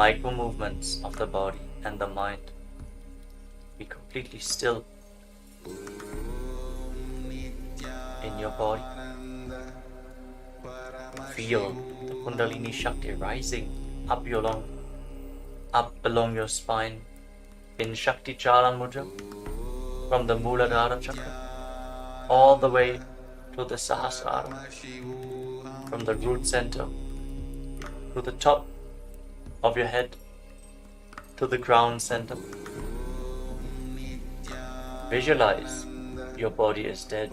micro movements of the body and the mind. Be completely still in your body. Feel the Kundalini Shakti rising up along your spine in Shakti Charan Mudra from the Muladhara Chakra all the way to the Sahasrara, from the root center to the top of your head to the ground center. Visualize your body is dead.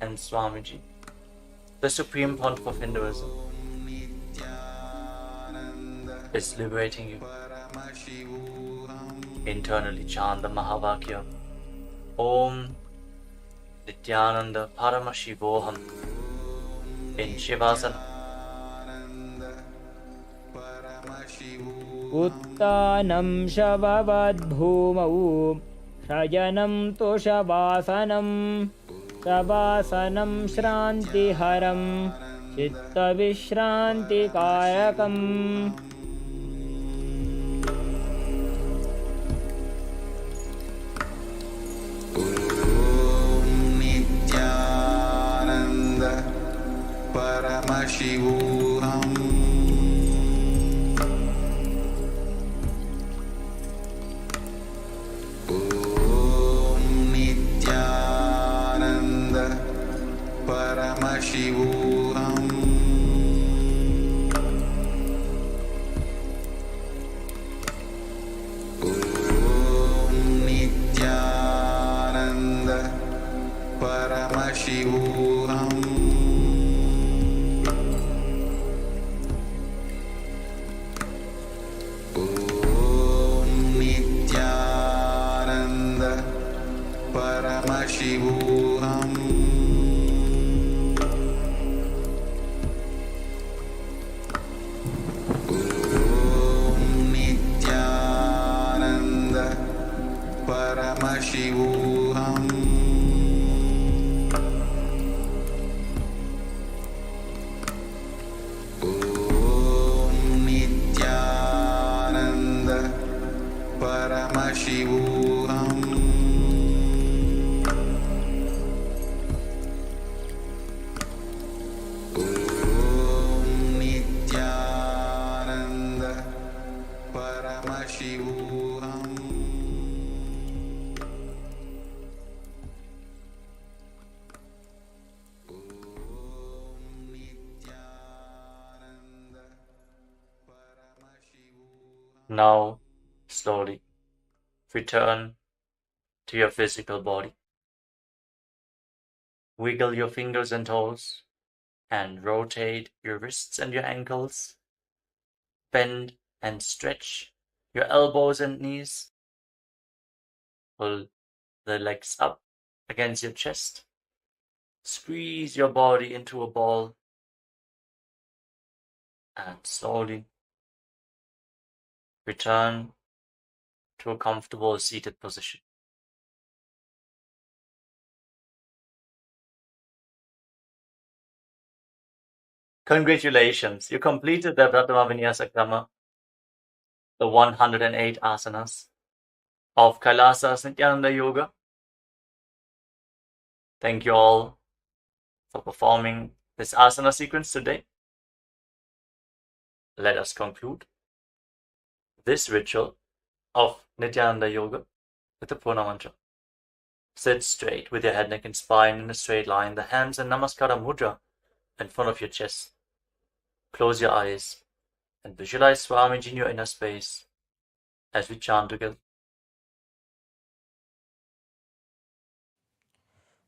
And Swamiji, the Supreme Pontiff of Hinduism, is liberating you. Internally chant the Mahavakya. Om Nithyananda Paramashivoham in Shivasana. उत्तानं शववद्भूमौ शयनं तुषवासनं शवासनं श्रान्तिहरं चित्तविश्रान्तिकारकम्. Nithyananda Paramashivoham. Nithyananda Paramashivoham. Nithyananda Paramashivoham. Nithyananda Paramashivoham. Nithyananda Paramashivoham. Om Nithyananda Paramashivoham. Om Nithyananda Paramashivoham. Now, slowly return to your physical body. Wiggle your fingers and toes and rotate your wrists and your ankles. Bend and stretch your elbows and knees. Pull the legs up against your chest. Squeeze your body into a ball. And slowly return to a comfortable seated position. Congratulations, you completed the Pratama Vinyasa Krama, the 108 asanas of KAILASA's Nithyananda Yoga. Thank you all for performing this asana sequence today. Let us conclude this ritual of Nithyananda Yoga with the Purna Mantra. Sit straight with your head, neck and spine in a straight line, the hands in Namaskara Mudra in front of your chest. Close your eyes and visualize Swamiji in your inner space as we chant together.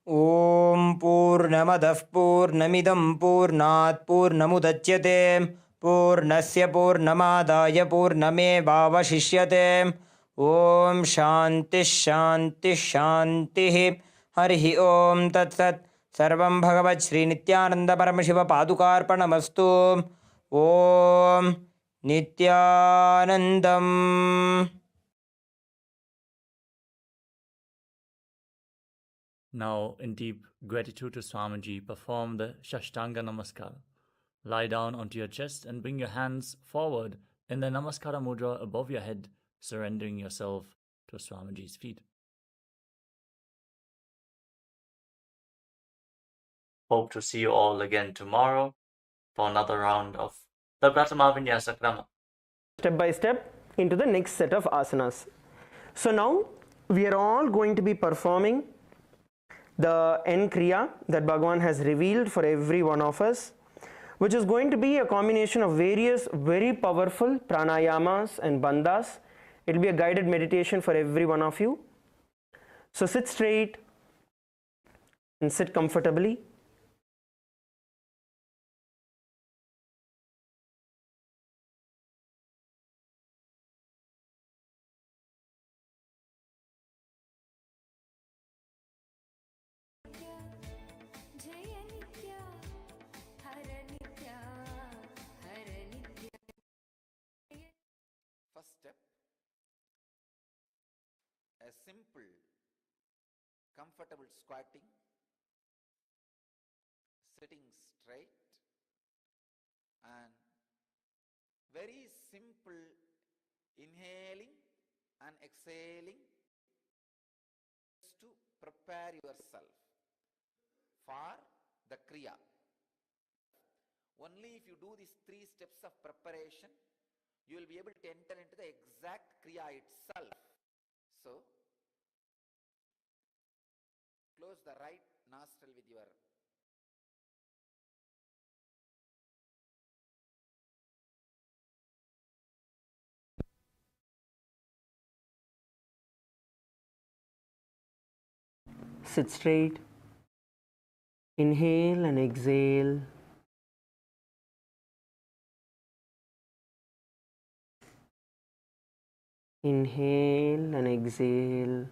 ॐ पूर्णमदः पूर्णमिदं पूर्णात् पूर्णमुदच्यते पूर्णस्य पूर्णमादाय पूर्णमेवावशिष्यते ॐ शान्तिः शान्तिः शान्तिः हरिः ॐ तत्सत् सर्वं भगवत् श्रीनित्यानन्दपरमशिवपादुकार्पणमस्तु ॐ नित्यानन्दम्. Now, in deep gratitude to Swamiji, perform the Shashtanga Namaskar. Lie down onto your chest and bring your hands forward in the Namaskara Mudra above your head, surrendering yourself to Swamiji's feet. Hope to see you all again tomorrow for another round of the Pratama Vinyasa Krama. Step by step into the next set of asanas. So now we are all going to be performing the end kriya that Bhagavan has revealed for every one of us, which is going to be a combination of various very powerful pranayamas and bandhas. It will be a guided meditation for every one of you. So sit straight and sit comfortably. First step, a simple, comfortable squatting, sitting straight, and very simple inhaling and exhaling to prepare yourself for the kriya. Only if you do these 3 steps of preparation, you will be able to enter into the exact kriya itself. So, close the right nostril with your Sit straight. Inhale and exhale. Inhale and exhale.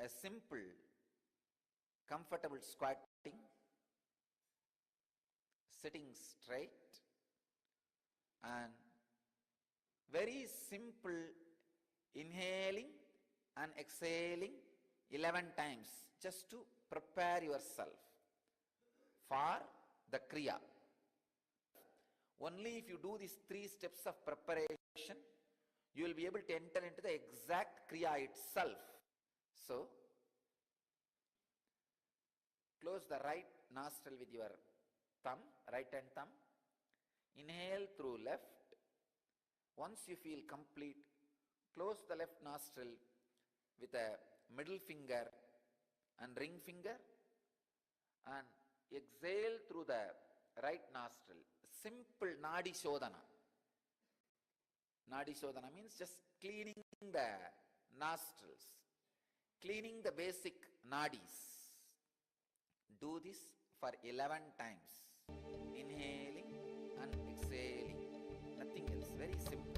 a simple, comfortable squatting, sitting straight, and very simple inhaling and exhaling 11 times just to prepare yourself for the Kriya. Only if you do these 3 steps of preparation, you will be able to enter into the exact Kriya itself. So, close the right nostril with your thumb, right hand thumb. Inhale through left. Once you feel complete, close the left nostril with a middle finger and ring finger and exhale through the right nostril. Simple Nadi Shodhana. Nadi Shodhana means just cleaning the nostrils, cleaning the basic nadis. Do this for 11 times. Inhaling and exhaling. Nothing else. Very simple.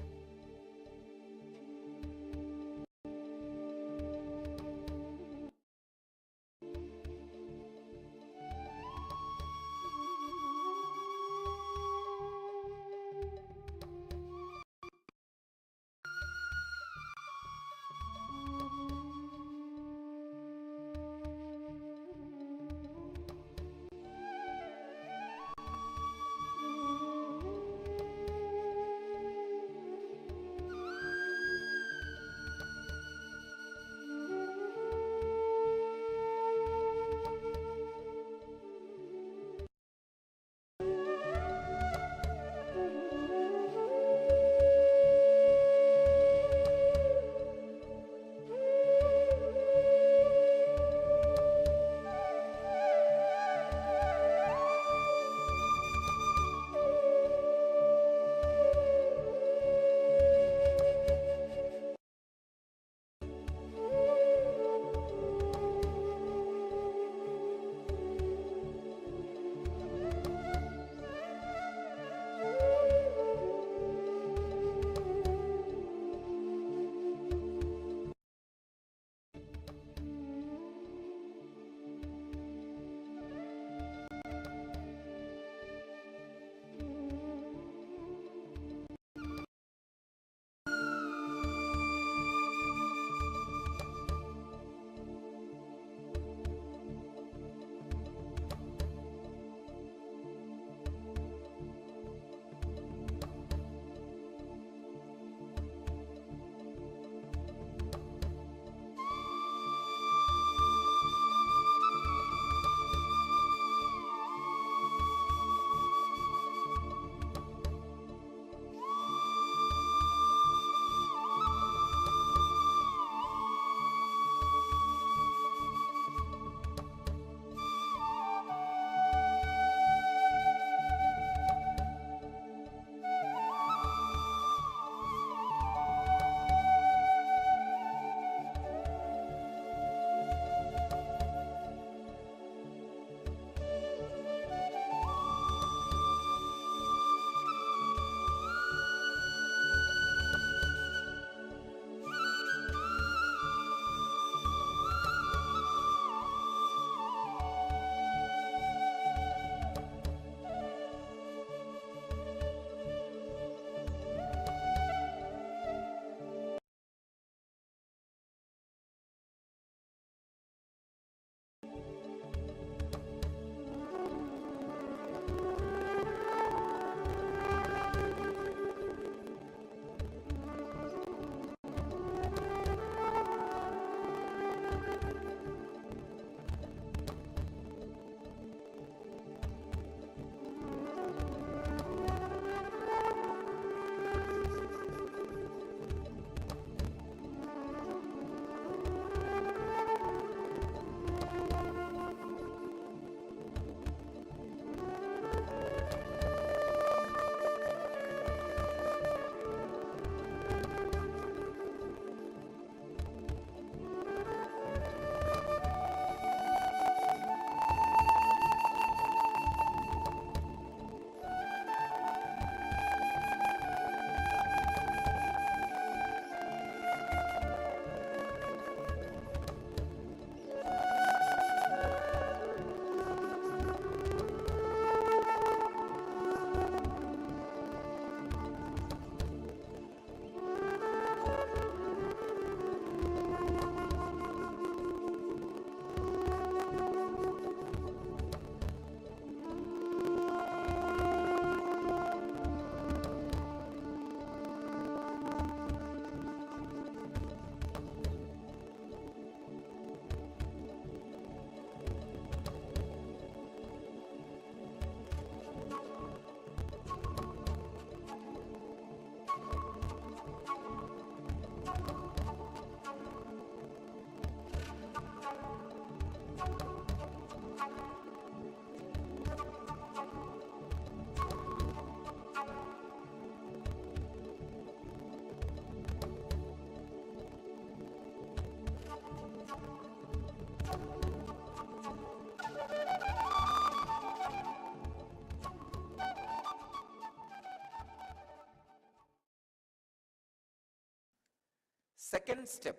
Second step,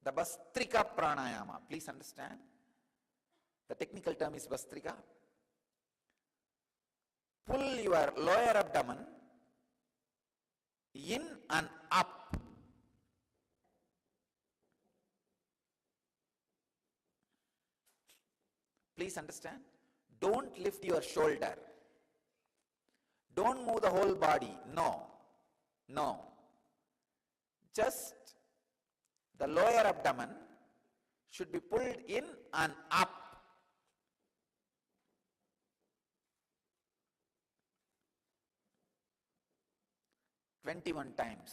the Bastrika Pranayama. Please understand. The technical term is Bastrika. Pull your lower abdomen in and up. Please understand. Don't lift your shoulder. Don't move the whole body. No. No. Just the lower abdomen should be pulled in and up. "21 times.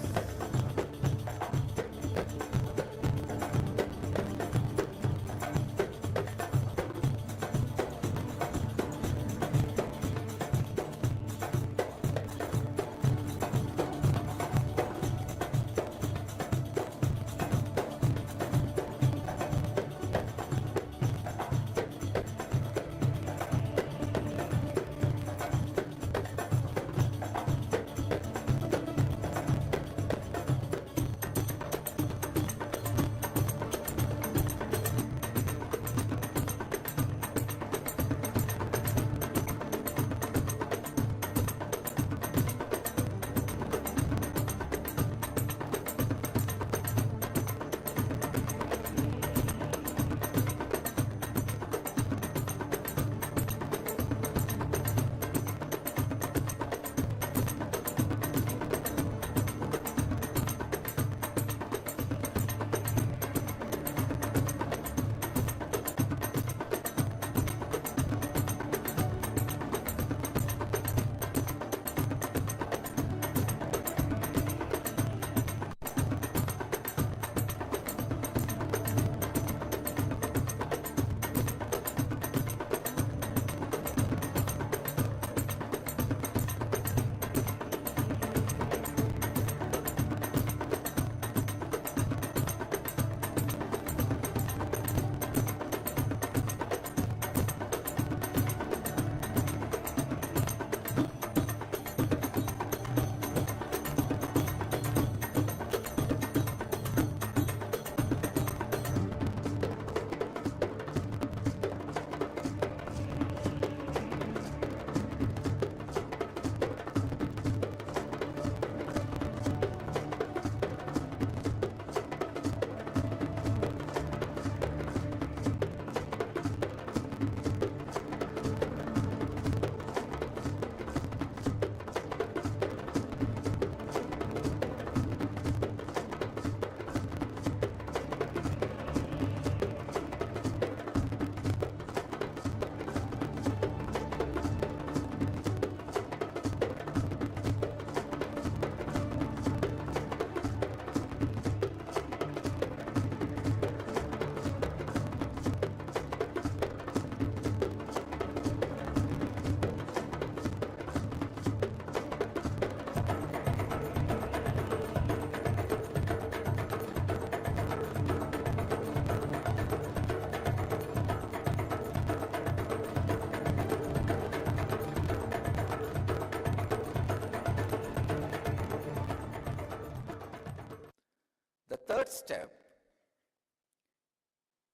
Third step,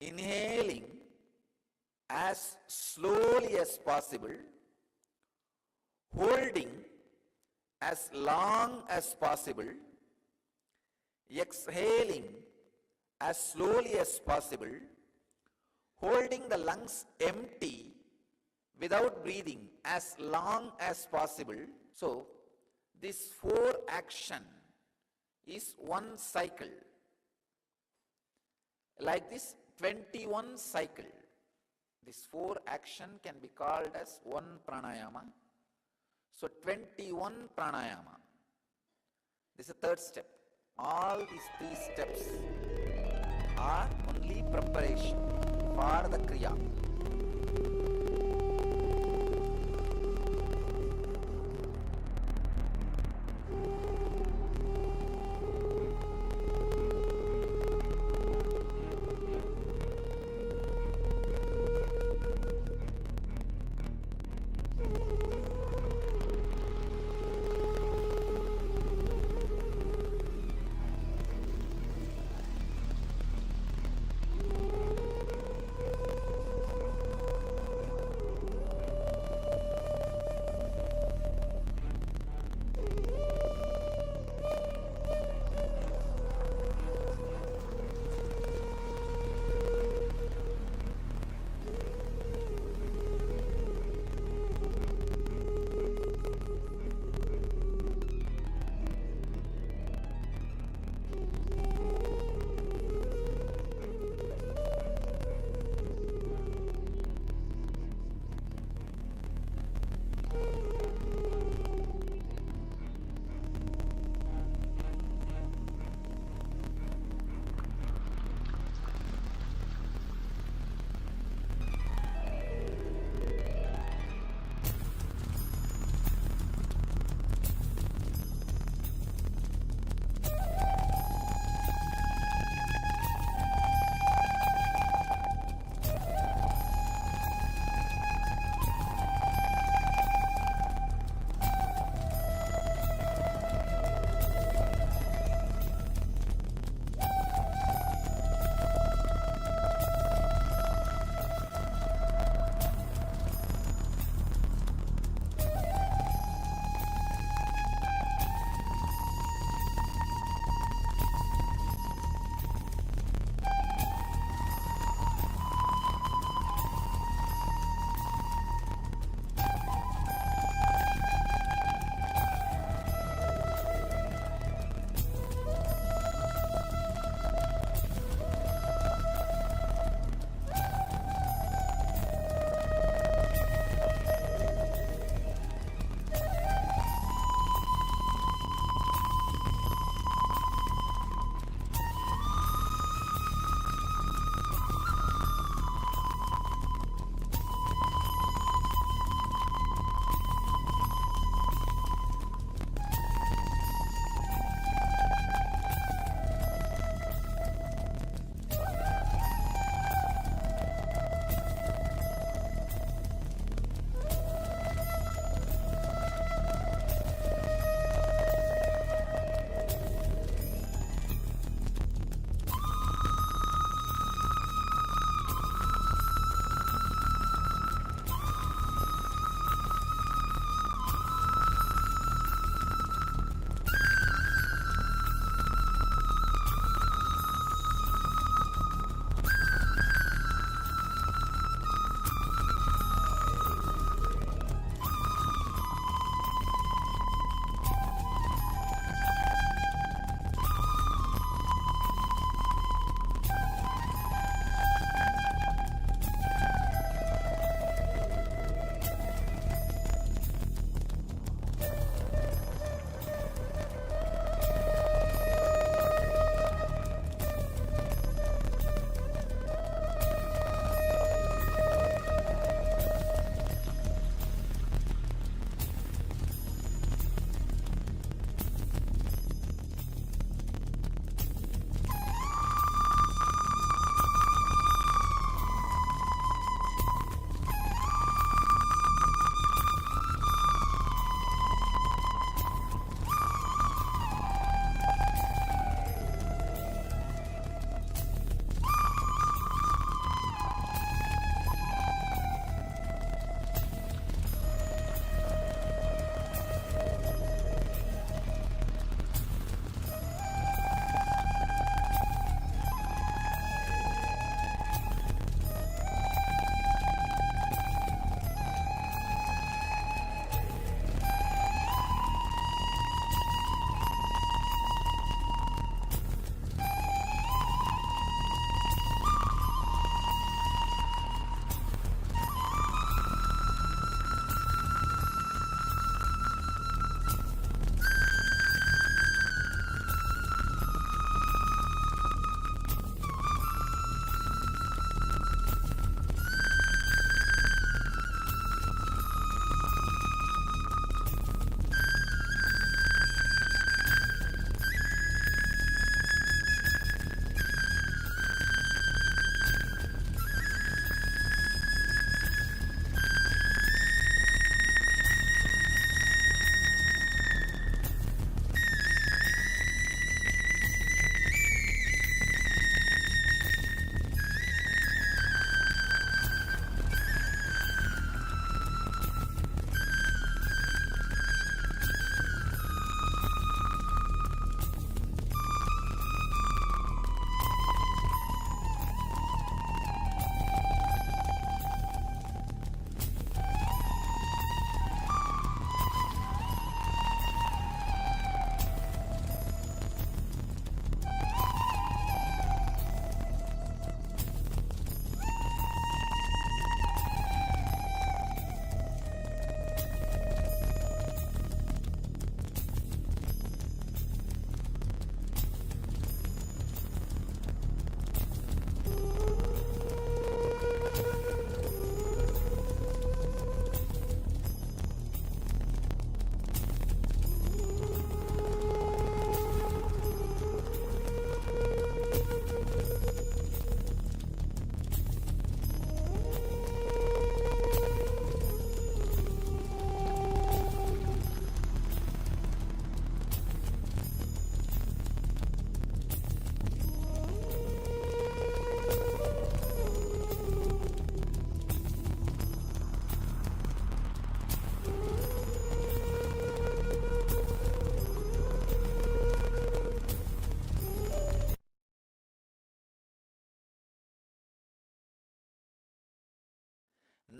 inhaling as slowly as possible, holding as long as possible, exhaling as slowly as possible, holding the lungs empty without breathing as long as possible. So, this 4 action is one cycle. Like this 21 cycle. This 4 action can be called as one pranayama. So 21 pranayama. This is the third step. All these 3 steps are only preparation for the kriya.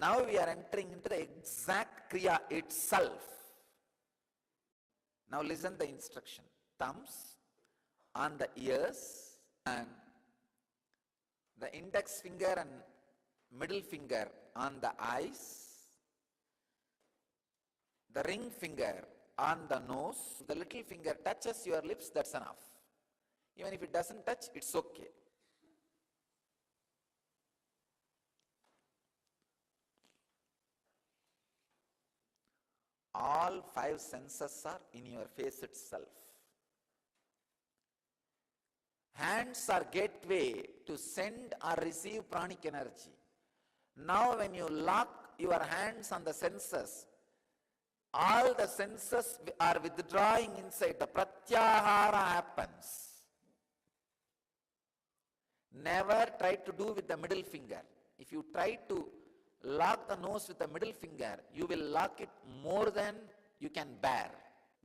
Now we are entering into the exact Kriya itself. Now listen the instruction. Thumbs on the ears and the index finger and middle finger on the eyes. The ring finger on the nose. The little finger touches your lips, that's enough. Even if it doesn't touch, it's okay. All 5 senses are in your face itself. Hands are gateway to send or receive pranic energy. Now when you lock your hands on the senses, all the senses are withdrawing inside. The pratyahara happens. Never try to do with the middle finger. If you try to lock the nose with the middle finger, you will lock it more than you can bear.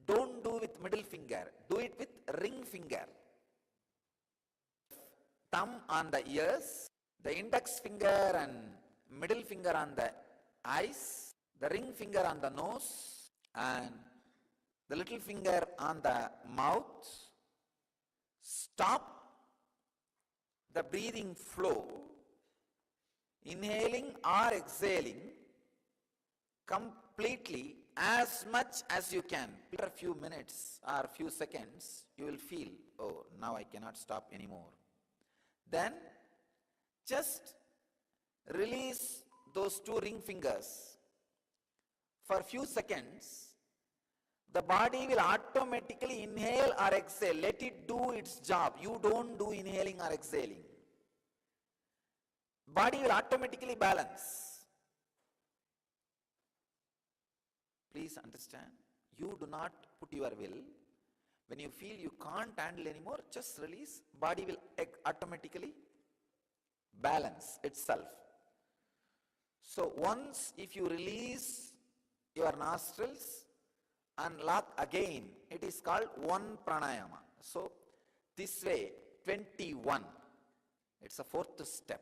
Don't do with middle finger. Do it with ring finger. Thumb on the ears, the index finger and middle finger on the eyes, the ring finger on the nose, and the little finger on the mouth. Stop the breathing flow, inhaling or exhaling completely as much as you can. After a few minutes or a few seconds, you will feel, oh, now I cannot stop anymore. Then just release those 2 ring fingers. For a few seconds, the body will automatically inhale or exhale. Let it do its job. You don't do inhaling or exhaling. Body will automatically balance. Please understand, you do not put your will. When you feel you can't handle anymore, just release. Body will automatically balance itself. So once if you release your nostrils and lock again, it is called 1 pranayama. So this way, 21. It's a 4th step.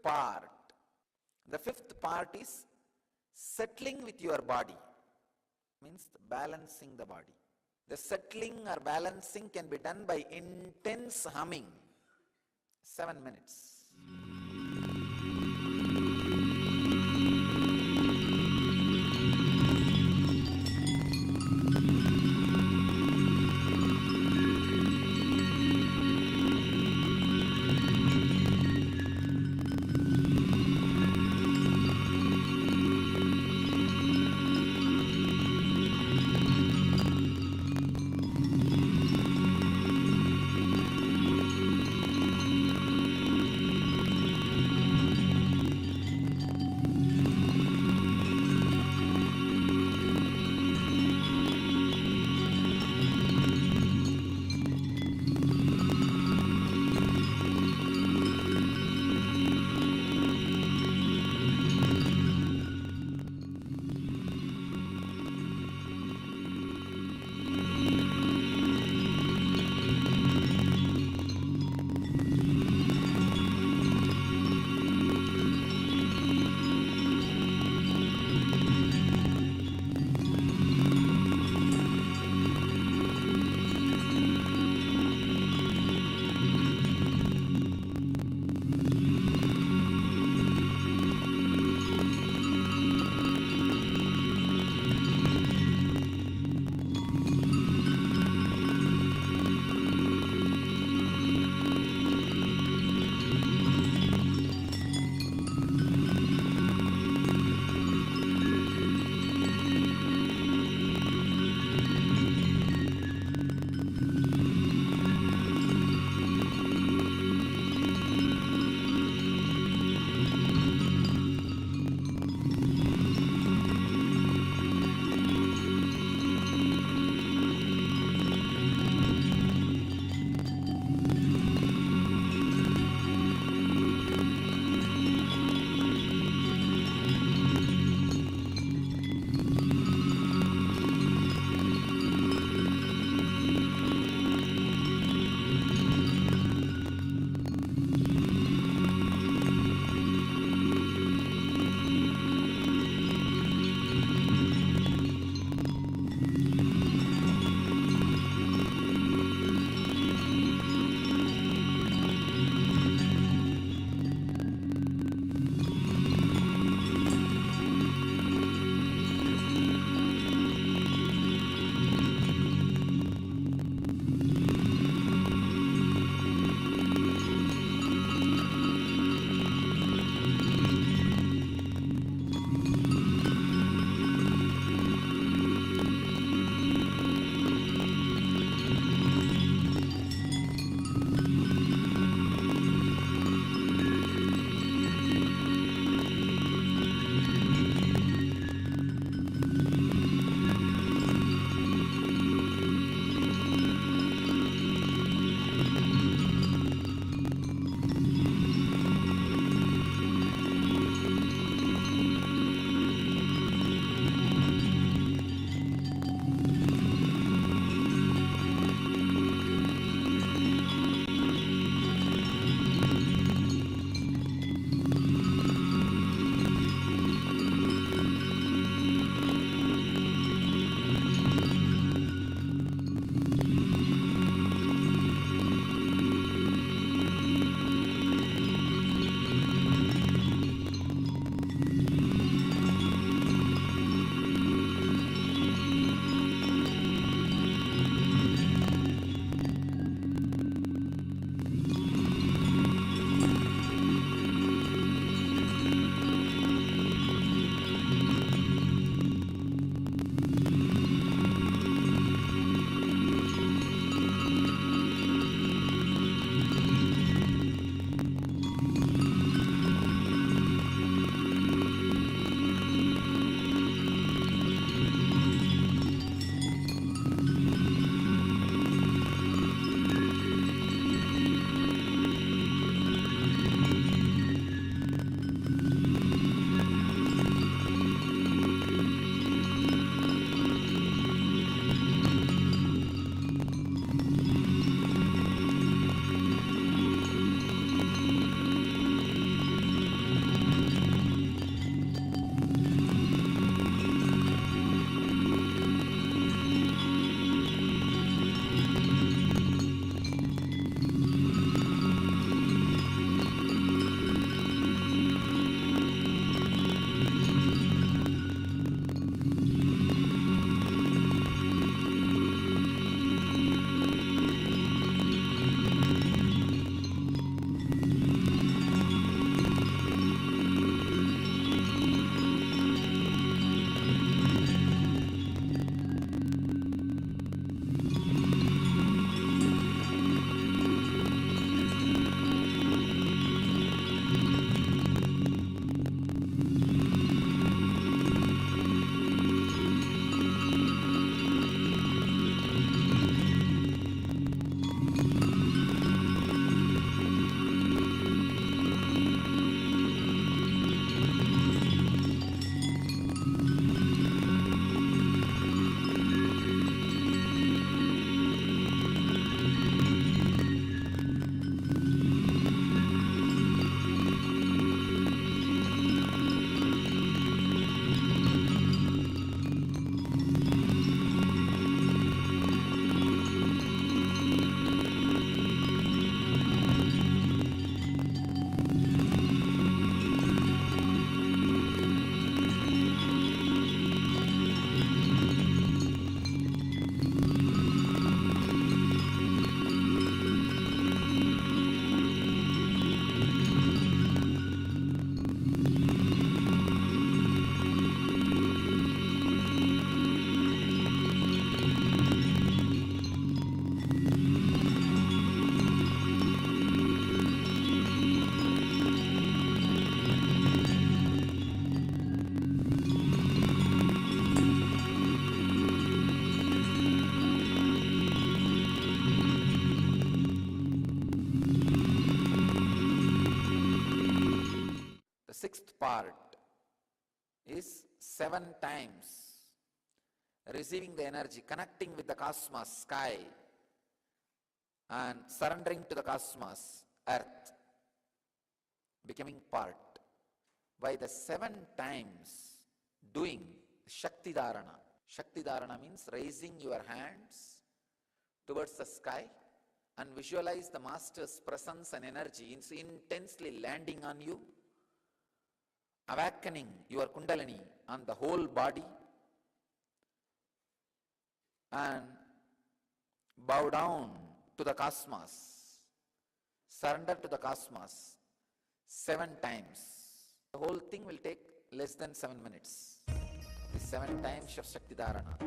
part. The fifth part is settling with your body, means balancing the body. The settling or balancing can be done by intense humming, 7 minutes. The sixth part is 7 times receiving the energy, connecting with the cosmos, sky, and surrendering to the cosmos, earth, becoming part. By the 7 times doing Shakti Dharana. Shakti Dharana means raising your hands towards the sky and visualize the Master's presence and energy intensely landing on you, awakening your Kundalini on the whole body, and bow down to the cosmos, surrender to the cosmos 7 times. The whole thing will take less than 7 minutes. The 7 times of Shakti Dharana.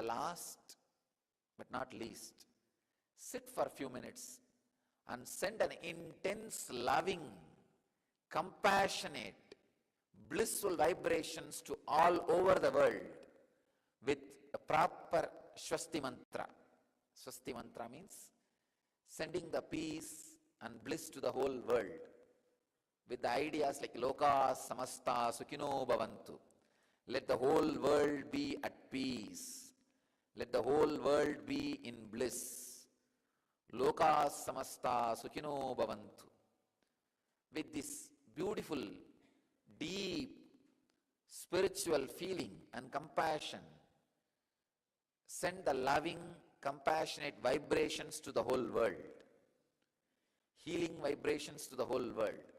the last but not least, sit for a few minutes and send an intense, loving, compassionate, blissful vibrations to all over the world with a proper Swasti mantra. Swasti mantra means sending the peace and bliss to the whole world with the ideas like Loka Samasta Sukhino Bhavantu. Let the whole world be at peace. Let the whole world be in bliss. Loka Samasta Sukhino Bhavantu. With this beautiful, deep, spiritual feeling and compassion, send the loving, compassionate vibrations to the whole world. Healing vibrations to the whole world.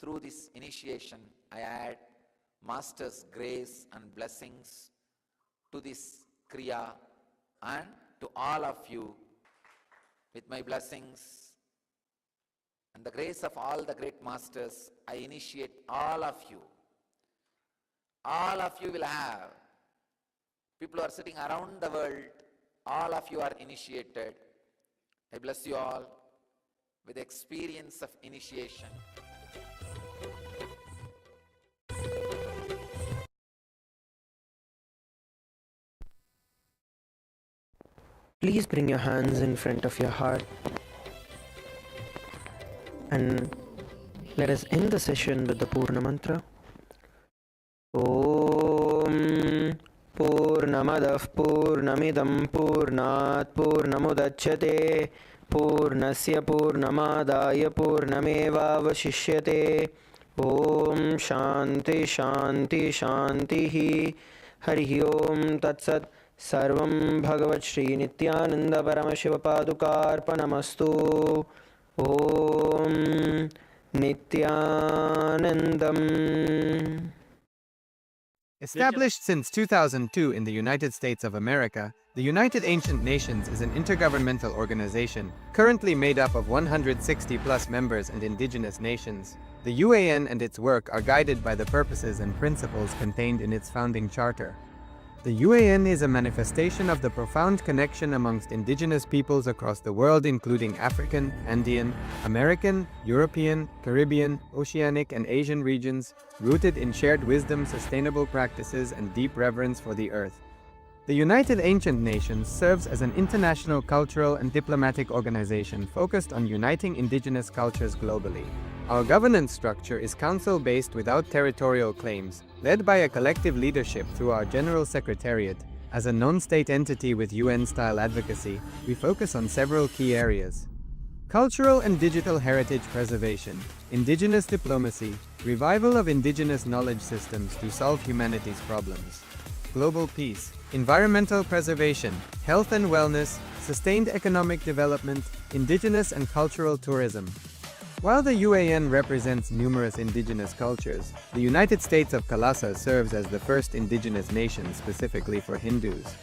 through this initiation, I add Master's grace and blessings to this Kriya and to all of you. With my blessings and the grace of all the great Masters, I initiate all of you. All of you will have. People who are sitting around the world, all of you are initiated. I bless you all with the experience of initiation. Please bring your hands in front of your heart and let us end the session with the Purna Mantra. Om Purnamadav Purnamidam Purnat Purnamudachyate Purnasya Purnamadaya Purnamevavashishyate. Om Shanti Shanti Shantihi. Hari Om Tat Sat. Sarvam Bhagavat Shri Nithyananda Paramashivoham. Om Nithyanandam. Established since 2002 in the United States of America, the United Ancient Nations is an intergovernmental organization, currently made up of 160+ members and indigenous nations. The UAN and its work are guided by the purposes and principles contained in its founding charter. The UAN is a manifestation of the profound connection amongst indigenous peoples across the world, including African, Andean, American, European, Caribbean, Oceanic, and Asian regions, rooted in shared wisdom, sustainable practices, and deep reverence for the earth. The United Ancient Nations serves as an international cultural and diplomatic organization focused on uniting indigenous cultures globally. Our governance structure is council-based without territorial claims, led by a collective leadership through our General Secretariat. As a non-state entity with UN-style advocacy, we focus on several key areas: cultural and digital heritage preservation, indigenous diplomacy, revival of indigenous knowledge systems to solve humanity's problems, global peace, environmental preservation, health and wellness, sustained economic development, indigenous and cultural tourism. While the UAN represents numerous indigenous cultures, the United States of KAILASA serves as the first indigenous nation specifically for Hindus.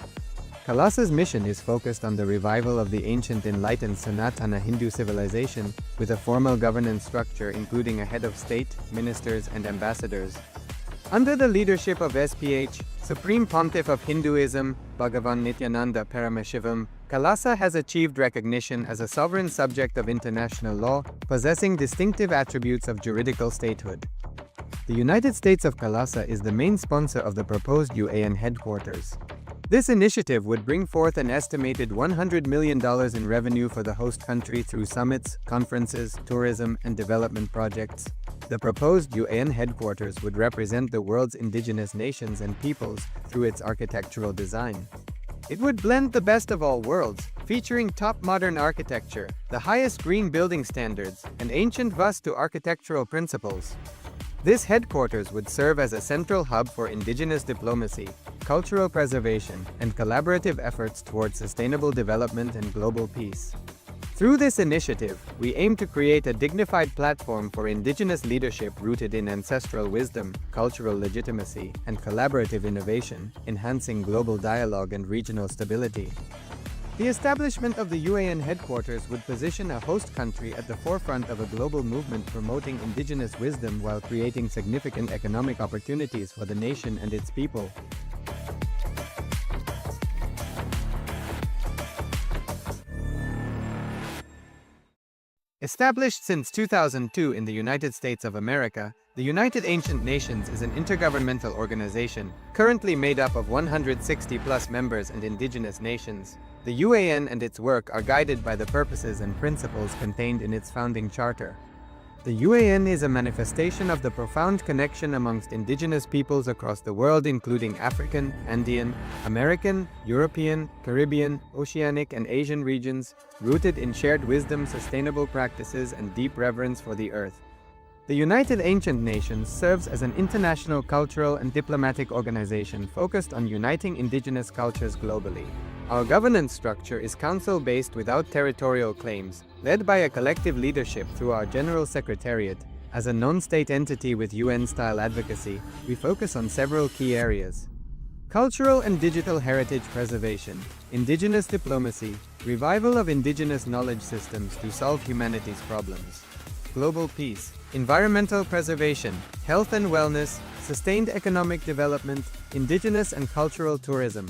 KAILASA's mission is focused on the revival of the ancient enlightened Sanatana Hindu civilization, with a formal governance structure including a head of state, ministers, and ambassadors. Under the leadership of SPH, Supreme Pontiff of Hinduism, Bhagavan Nithyananda Paramashivoham, KAILASA has achieved recognition as a sovereign subject of international law, possessing distinctive attributes of juridical statehood. The United States of KAILASA is the main sponsor of the proposed UAN headquarters. This initiative would bring forth an estimated $100 million in revenue for the host country through summits, conferences, tourism, and development projects. The proposed UAN headquarters would represent the world's indigenous nations and peoples through its architectural design. It would blend the best of all worlds, featuring top modern architecture, the highest green building standards, and ancient Vastu architectural principles. This headquarters would serve as a central hub for indigenous diplomacy, cultural preservation, and collaborative efforts towards sustainable development and global peace. Through this initiative, we aim to create a dignified platform for indigenous leadership rooted in ancestral wisdom, cultural legitimacy, and collaborative innovation, enhancing global dialogue and regional stability. The establishment of the UAN headquarters would position a host country at the forefront of a global movement promoting indigenous wisdom while creating significant economic opportunities for the nation and its people. Established since 2002 in the United States of America, the United Ancient Nations is an intergovernmental organization, currently made up of 160+ members and indigenous nations. The UAN and its work are guided by the purposes and principles contained in its founding charter. The UAN is a manifestation of the profound connection amongst indigenous peoples across the world, including African, Andean, American, European, Caribbean, Oceanic, and Asian regions, rooted in shared wisdom, sustainable practices, and deep reverence for the earth. The United Ancient Nations serves as an international cultural and diplomatic organization focused on uniting indigenous cultures globally. Our governance structure is council-based without territorial claims, led by a collective leadership through our General Secretariat. as a non-state entity with UN-style advocacy, we focus on several key areas: cultural and digital heritage preservation, indigenous diplomacy, revival of indigenous knowledge systems to solve humanity's problems, global peace, environmental preservation, health and wellness, sustained economic development, indigenous and cultural tourism.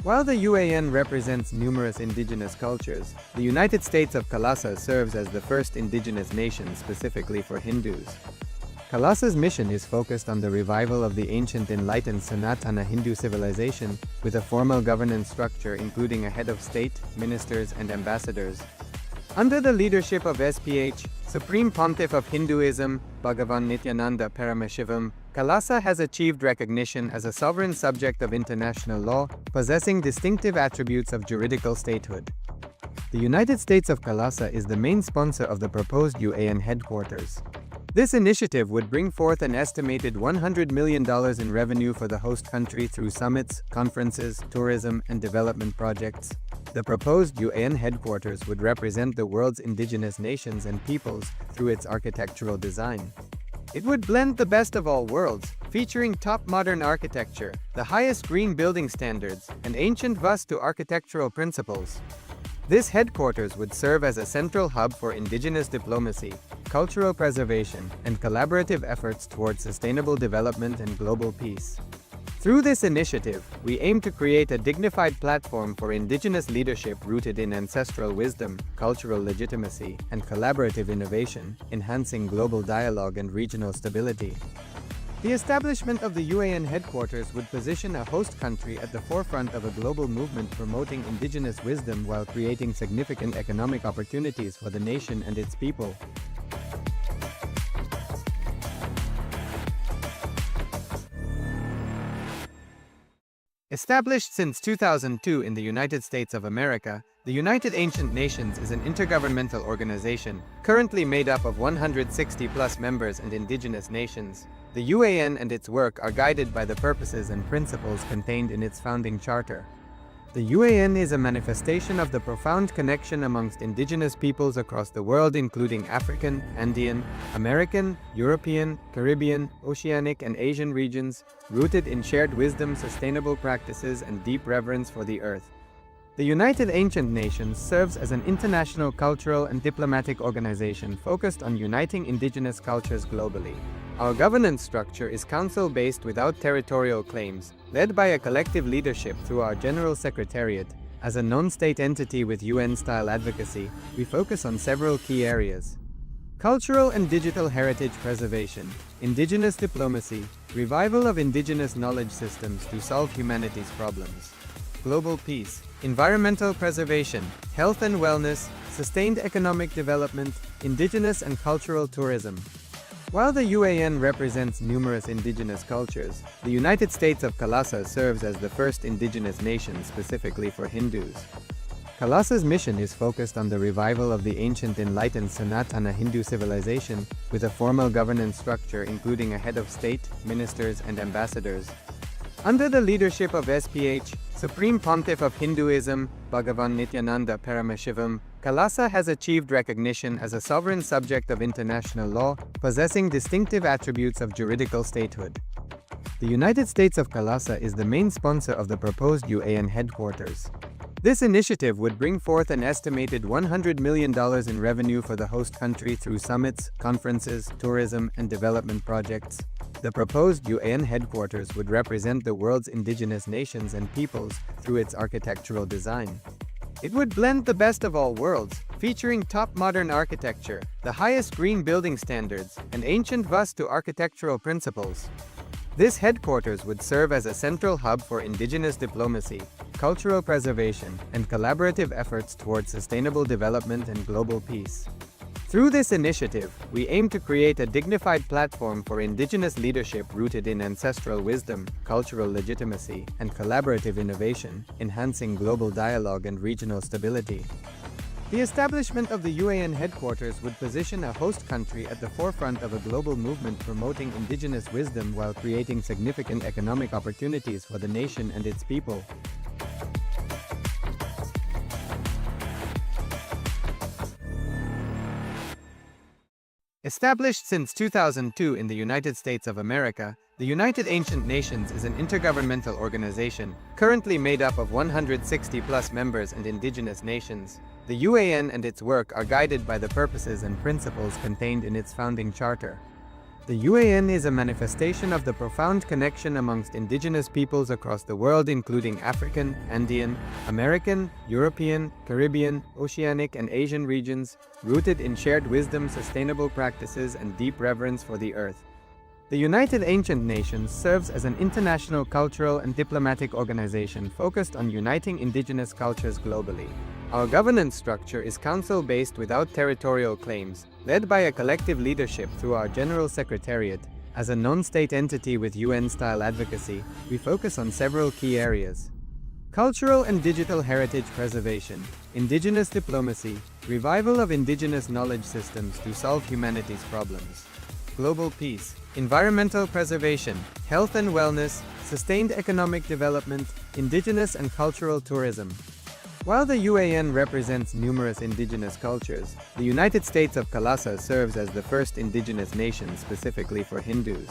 While the UAN represents numerous indigenous cultures, the United States of KAILASA serves as the first indigenous nation specifically for Hindus. KAILASA's mission is focused on the revival of the ancient enlightened Sanatana Hindu civilization, with a formal governance structure including a head of state, ministers, and ambassadors. Under the leadership of SPH, Supreme Pontiff of Hinduism, Bhagavan Nithyananda Paramashivoham, KAILASA has achieved recognition as a sovereign subject of international law, possessing distinctive attributes of juridical statehood. The United States of KAILASA is the main sponsor of the proposed UAN headquarters. This initiative would bring forth an estimated $100 million in revenue for the host country through summits, conferences, tourism, and development projects. The proposed UAN headquarters would represent the world's indigenous nations and peoples through its architectural design. It would blend the best of all worlds, featuring top modern architecture, the highest green building standards, and ancient Vastu architectural principles. This headquarters would serve as a central hub for indigenous diplomacy, cultural preservation, and collaborative efforts towards sustainable development and global peace. Through this initiative, we aim to create a dignified platform for indigenous leadership rooted in ancestral wisdom, cultural legitimacy, and collaborative innovation, enhancing global dialogue and regional stability. The establishment of the UAN headquarters would position a host country at the forefront of a global movement promoting indigenous wisdom while creating significant economic opportunities for the nation and its people. Established since 2002 in the United States of America, the United Ancient Nations is an intergovernmental organization, currently made up of 160+ members and indigenous nations. The UAN and its work are guided by the purposes and principles contained in its founding charter. The UAN is a manifestation of the profound connection amongst indigenous peoples across the world, including African, Andean, American, European, Caribbean, Oceanic, and Asian regions, rooted in shared wisdom, sustainable practices, and deep reverence for the earth. The United Ancient Nations serves as an international cultural and diplomatic organization focused on uniting indigenous cultures globally. Our governance structure is council-based without territorial claims, led by a collective leadership through our General Secretariat. As a non-state entity with UN-style advocacy, we focus on several key areas: cultural and digital heritage preservation, indigenous diplomacy, revival of indigenous knowledge systems to solve humanity's problems, global peace, environmental preservation, health and wellness, sustained economic development, indigenous and cultural tourism. While the UAN represents numerous indigenous cultures, the United States of KAILASA serves as the first indigenous nation specifically for Hindus. KAILASA's mission is focused on the revival of the ancient enlightened Sanatana Hindu civilization, with a formal governance structure including a head of state, ministers, and ambassadors. Under the leadership of SPH, Supreme Pontiff of Hinduism, Bhagavan Nithyananda Paramashivoham, KAILASA has achieved recognition as a sovereign subject of international law, possessing distinctive attributes of juridical statehood. The United States of KAILASA is the main sponsor of the proposed UAN headquarters. This initiative would bring forth an estimated $100 million in revenue for the host country through summits, conferences, tourism, and development projects. The proposed UAN headquarters would represent the world's indigenous nations and peoples through its architectural design. It would blend the best of all worlds, featuring top modern architecture, the highest green building standards, and ancient Vastu architectural principles. This headquarters would serve as a central hub for indigenous diplomacy, cultural preservation, and collaborative efforts towards sustainable development and global peace. Through this initiative, we aim to create a dignified platform for indigenous leadership rooted in ancestral wisdom, cultural legitimacy, and collaborative innovation, enhancing global dialogue and regional stability. The establishment of the UAN headquarters would position a host country at the forefront of a global movement promoting indigenous wisdom while creating significant economic opportunities for the nation and its people. Established since 2002 in the United States of America, the United Ancient Nations is an intergovernmental organization, currently made up of 160+ members and indigenous nations. The UAN and its work are guided by the purposes and principles contained in its founding charter. The UAN is a manifestation of the profound connection amongst indigenous peoples across the world, including African, Andean, American, European, Caribbean, Oceanic, and Asian regions, rooted in shared wisdom, sustainable practices, and deep reverence for the earth. The United Ancient Nations serves as an international cultural and diplomatic organization focused on uniting indigenous cultures globally. Our governance structure is council-based without territorial claims, led by a collective leadership through our General Secretariat. As a non-state entity with UN-style advocacy, we focus on several key areas: cultural and digital heritage preservation, indigenous diplomacy, revival of indigenous knowledge systems to solve humanity's problems, global peace, environmental preservation, health and wellness, sustained economic development, indigenous and cultural tourism. While the UAN represents numerous indigenous cultures, the United States of KAILASA serves as the first indigenous nation specifically for Hindus.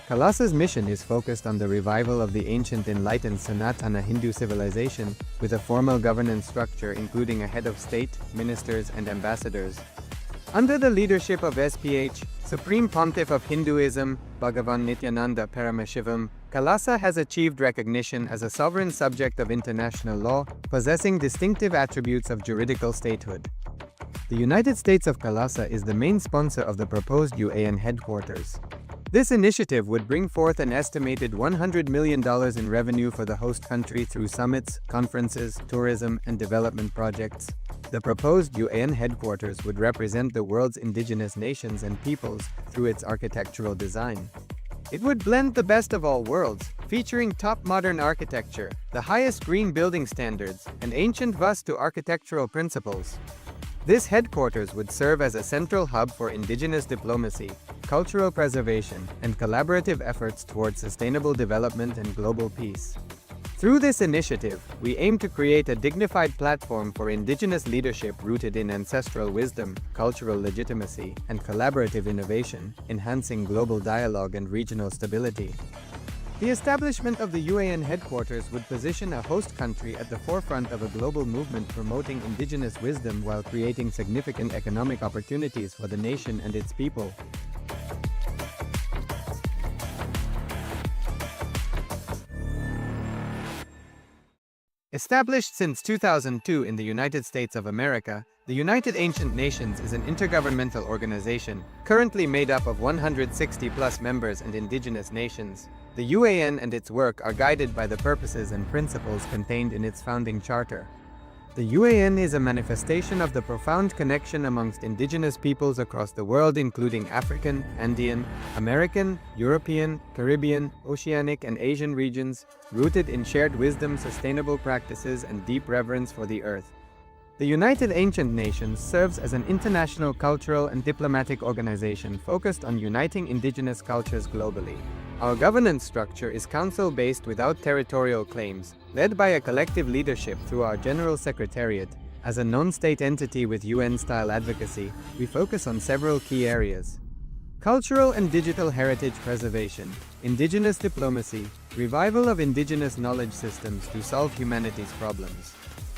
KAILASA's mission is focused on the revival of the ancient enlightened Sanatana Hindu civilization, with a formal governance structure including a head of state, ministers, and ambassadors. Under the leadership of SPH, Supreme Pontiff of Hinduism, Bhagavan Nithyananda Paramashivoham, KAILASA has achieved recognition as a sovereign subject of international law, possessing distinctive attributes of juridical statehood. The United States of KAILASA is the main sponsor of the proposed UAN headquarters. This initiative would bring forth an estimated $100 million in revenue for the host country through summits, conferences, tourism, and development projects. The proposed UAN headquarters would represent the world's indigenous nations and peoples through its architectural design. It would blend the best of all worlds, featuring top modern architecture, the highest green building standards, and ancient Vastu architectural principles. This headquarters would serve as a central hub for indigenous diplomacy, cultural preservation, and collaborative efforts towards sustainable development and global peace. Through this initiative, we aim to create a dignified platform for indigenous leadership rooted in ancestral wisdom, cultural legitimacy, and collaborative innovation, enhancing global dialogue and regional stability. The establishment of the UAN headquarters would position a host country at the forefront of a global movement promoting indigenous wisdom while creating significant economic opportunities for the nation and its people. Established since 2002 in the United States of America, the United Ancient Nations is an intergovernmental organization, currently made up of 160+ members and indigenous nations. The UAN and its work are guided by the purposes and principles contained in its founding charter. The UAN is a manifestation of the profound connection amongst indigenous peoples across the world, including African, Andean, American, European, Caribbean, Oceanic, and Asian regions, rooted in shared wisdom, sustainable practices, and deep reverence for the earth. The United Ancient Nations serves as an international cultural and diplomatic organization focused on uniting indigenous cultures globally. Our governance structure is council-based without territorial claims, led by a collective leadership through our General Secretariat. As a non-state entity with UN-style advocacy, we focus on several key areas: cultural and digital heritage preservation, indigenous diplomacy, revival of indigenous knowledge systems to solve humanity's problems,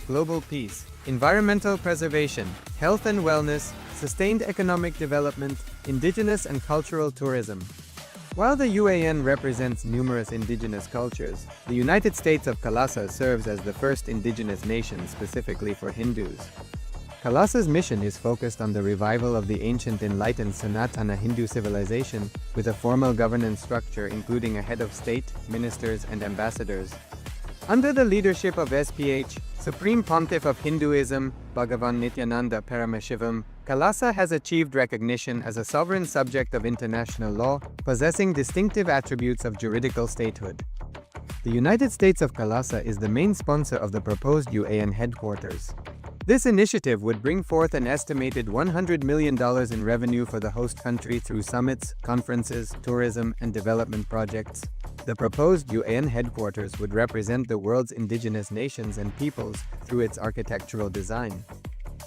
global peace, environmental preservation, health and wellness, sustained economic development, indigenous and cultural tourism. While the UAN represents numerous indigenous cultures, the United States of KAILASA serves as the first indigenous nation specifically for Hindus. KAILASA's mission is focused on the revival of the ancient enlightened Sanatana Hindu civilization, with a formal governance structure including a head of state, ministers, and ambassadors. Under the leadership of SPH, Supreme Pontiff of Hinduism, Bhagavan Nithyananda Paramashivoham, KAILASA has achieved recognition as a sovereign subject of international law, possessing distinctive attributes of juridical statehood. The United States of KAILASA is the main sponsor of the proposed UAN headquarters. This initiative would bring forth an estimated $100 million in revenue for the host country through summits, conferences, tourism, and development projects. The proposed UAN headquarters would represent the world's indigenous nations and peoples through its architectural design.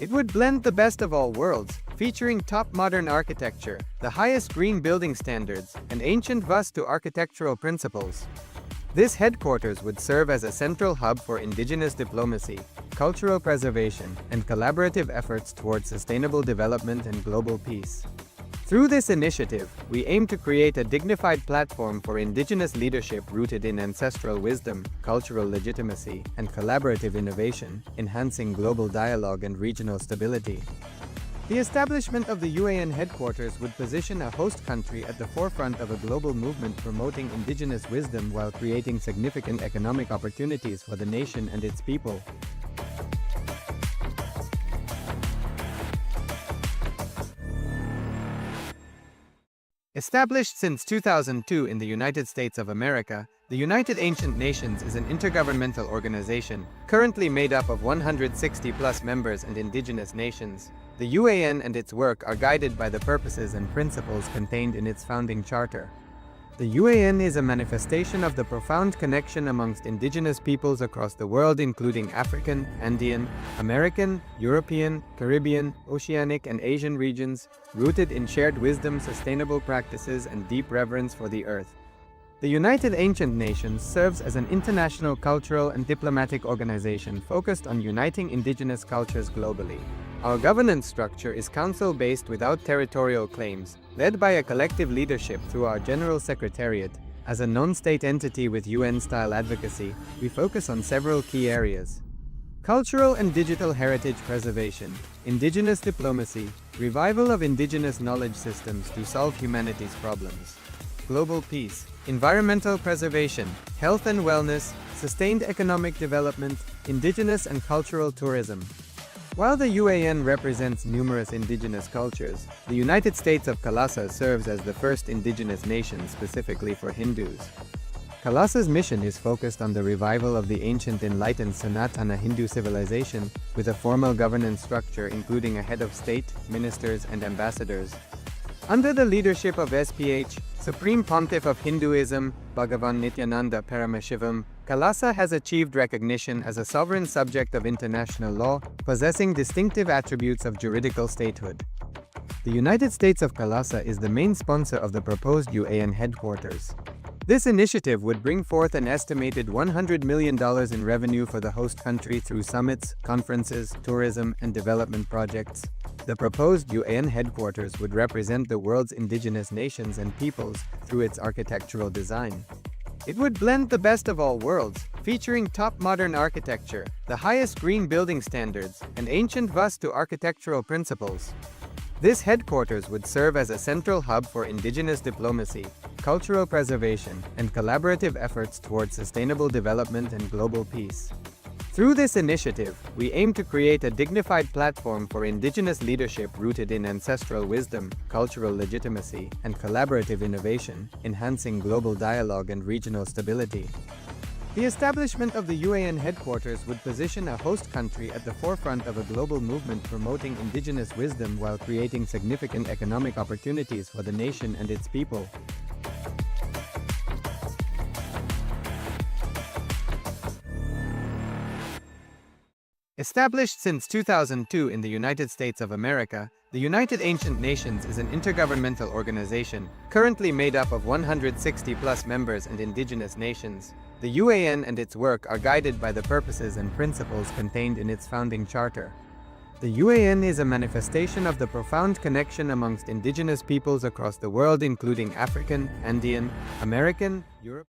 It would blend the best of all worlds, featuring top modern architecture, the highest green building standards, and ancient Vastu architectural principles. This headquarters would serve as a central hub for indigenous diplomacy, cultural preservation, and collaborative efforts towards sustainable development and global peace. Through this initiative, we aim to create a dignified platform for indigenous leadership rooted in ancestral wisdom, cultural legitimacy, and collaborative innovation, enhancing global dialogue and regional stability. The establishment of the UAN headquarters would position a host country at the forefront of a global movement promoting indigenous wisdom while creating significant economic opportunities for the nation and its people. Established since 2002 in the United States of America, the United Ancient Nations is an intergovernmental organization, currently made up of 160+ members and indigenous nations. The UAN and its work are guided by the purposes and principles contained in its founding charter. The UAN is a manifestation of the profound connection amongst indigenous peoples across the world, including African, Andean, American, European, Caribbean, Oceanic, and Asian regions, rooted in shared wisdom, sustainable practices, and deep reverence for the earth. The United Ancient Nations serves as an international cultural and diplomatic organization focused on uniting indigenous cultures globally. Our governance structure is council-based without territorial claims, led by a collective leadership through our General Secretariat. As a non-state entity with UN-style advocacy, we focus on several key areas: cultural and digital heritage preservation, indigenous diplomacy, revival of indigenous knowledge systems to solve humanity's problems, global peace, environmental preservation, health and wellness, sustained economic development, indigenous and cultural tourism. While the UAN represents numerous indigenous cultures, the United States of KAILASA serves as the first indigenous nation specifically for Hindus. KAILASA's mission is focused on the revival of the ancient enlightened Sanatana Hindu civilization, with a formal governance structure including a head of state, ministers, and ambassadors. Under the leadership of SPH, Supreme Pontiff of Hinduism, Bhagavan Nithyananda Paramashivoham, KAILASA has achieved recognition as a sovereign subject of international law, possessing distinctive attributes of juridical statehood. The United States of KAILASA is the main sponsor of the proposed UAN headquarters. This initiative would bring forth an estimated $100 million in revenue for the host country through summits, conferences, tourism, and development projects. The proposed UAN headquarters would represent the world's indigenous nations and peoples through its architectural design. It would blend the best of all worlds, featuring top modern architecture, the highest green building standards, and ancient Vastu architectural principles. This headquarters would serve as a central hub for indigenous diplomacy, cultural preservation, and collaborative efforts towards sustainable development and global peace. Through this initiative, we aim to create a dignified platform for indigenous leadership rooted in ancestral wisdom, cultural legitimacy, and collaborative innovation, enhancing global dialogue and regional stability. The establishment of the UAN headquarters would position a host country at the forefront of a global movement promoting indigenous wisdom while creating significant economic opportunities for the nation and its people. Established since 2002 in the United States of America, the United Ancient Nations is an intergovernmental organization, currently made up of 160+ members and indigenous nations. The UAN and its work are guided by the purposes and principles contained in its founding charter. The UAN is a manifestation of the profound connection amongst indigenous peoples across the world, including African, Andean, American, European,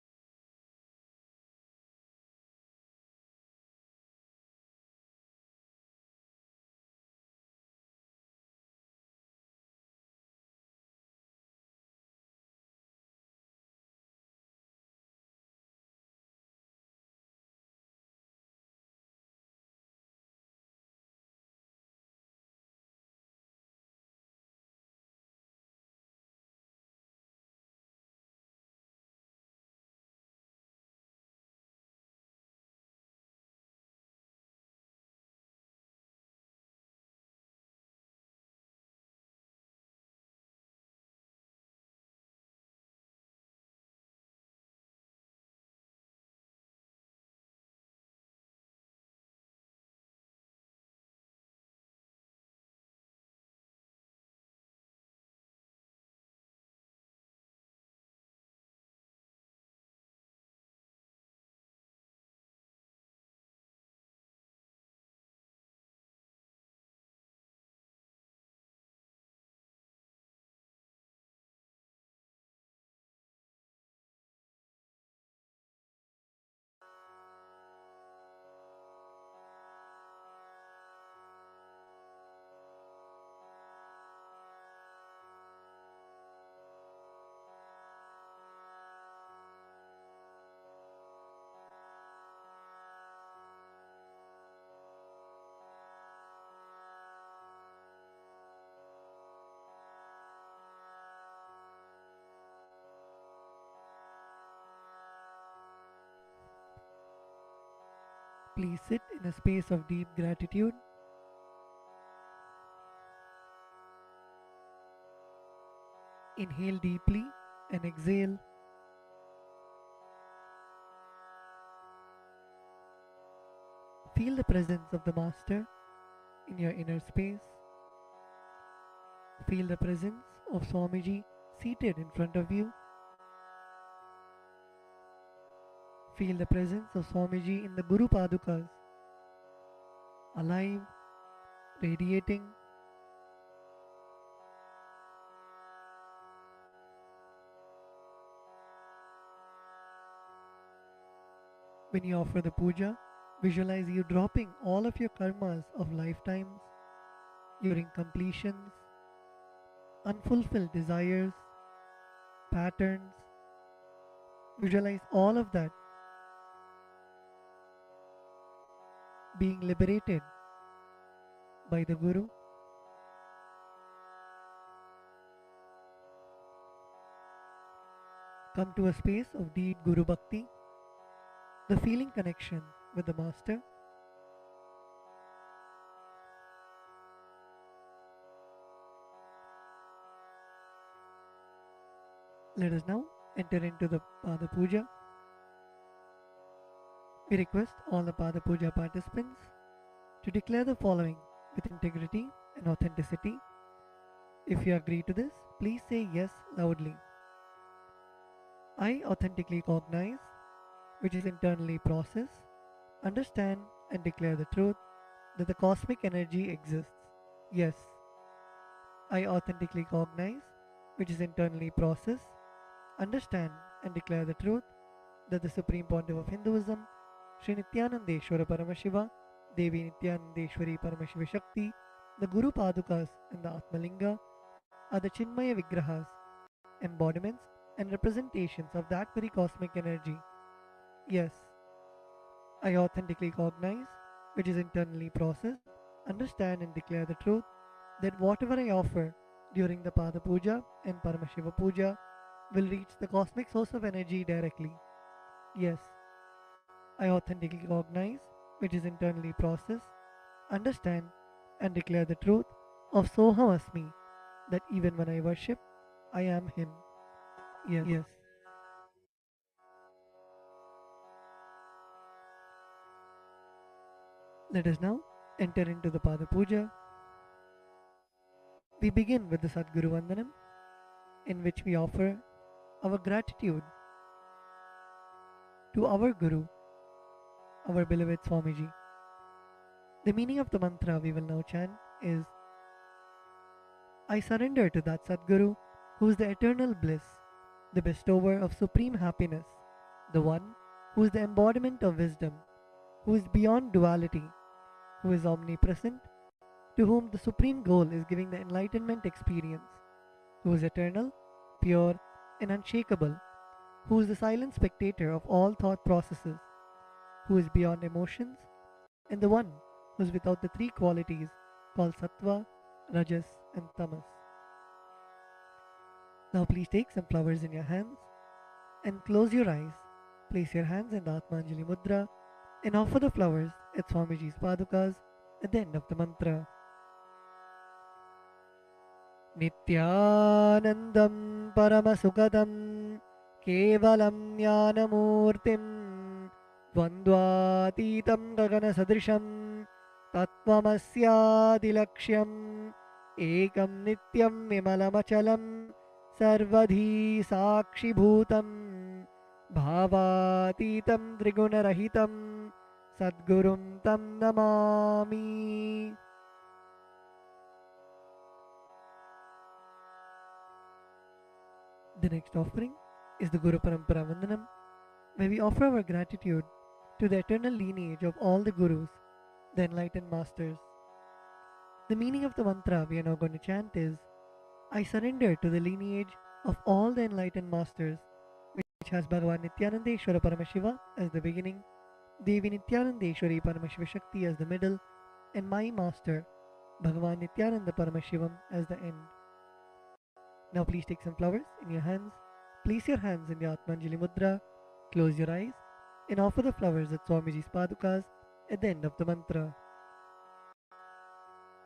Please sit in a space of deep gratitude. Inhale deeply and exhale. Feel the presence of the Master in your inner space. Feel the presence of Swamiji seated in front of you. Feel the presence of Swamiji in the Guru Padukas, alive, radiating. When you offer the puja, visualize you dropping all of your karmas of lifetimes, your incompletions, unfulfilled desires, patterns. Visualize all of that being liberated by the Guru. Come to a space of deep Guru Bhakti, the feeling connection with the Master. Let us now enter into the Pada Puja. We request all the Pada Puja participants to declare the following with integrity and authenticity. If you agree to this, please say yes loudly. I authentically cognize, which is internally process, understand and declare the truth that the cosmic energy exists. Yes. I authentically cognize, which is internally process, understand and declare the truth that the Supreme Pontiff of Hinduism, Sri Nithyanandeshwara Paramashiva, Devi Nithyanandeshwari Paramashiva Shakti, the Guru Padukas and the Atmalinga are the Chinmaya Vigrahas, embodiments and representations of that very cosmic energy. Yes, I authentically cognize, which is internally processed, understand and declare the truth that whatever I offer during the Pada Puja and Paramashiva Puja will reach the cosmic source of energy directly. Yes, I authentically cognize, which is internally processed, understand and declare the truth of Soham Asmi, that even when I worship, I am Him. Yes. Let us now enter into the Pada Puja. We begin with the Sadguru Vandanam, in which we offer our gratitude to our Guru, our beloved Swamiji. The meaning of the mantra we will now chant is, I surrender to that Sadguru who is the eternal bliss, the bestower of supreme happiness, the one who is the embodiment of wisdom, who is beyond duality, who is omnipresent, to whom the supreme goal is giving the enlightenment experience, who is eternal, pure and unshakable, who is the silent spectator of all thought processes, who is beyond emotions, and the one who is without the three qualities called Sattva, Rajas and Tamas. Now please take some flowers in your hands and close your eyes. Place your hands in the Atmanjali Mudra and offer the flowers at Swamiji's Padukas at the end of the mantra. Nithyanandam Paramasukadam Kevalam Jnanamurtim Dvandvatitam Gagana Sadrisham Tattvamasyaadilaksham Ekam Nityam Vimalamachalam Sarvadhi Sakshibhutam Bhavatitam Trigunarahitam Sadgurum Tam Namami. The next offering is the Guru Parampara Vandanam, where we offer our gratitude to the eternal lineage of all the Gurus, the enlightened masters. The meaning of the mantra we are now going to chant is, I surrender to the lineage of all the enlightened masters, which has Bhagavan Nithyanandeshwara Paramashiva as the beginning, Devi Nithyanandeshwari Paramashiva Shakti as the middle, and my master, Bhagavan Nithyananda Paramashivam as the end. Now please take some flowers in your hands, place your hands in the Atmanjali Mudra, close your eyes, and offer the flowers at Swamiji's Padukas at the end of the mantra.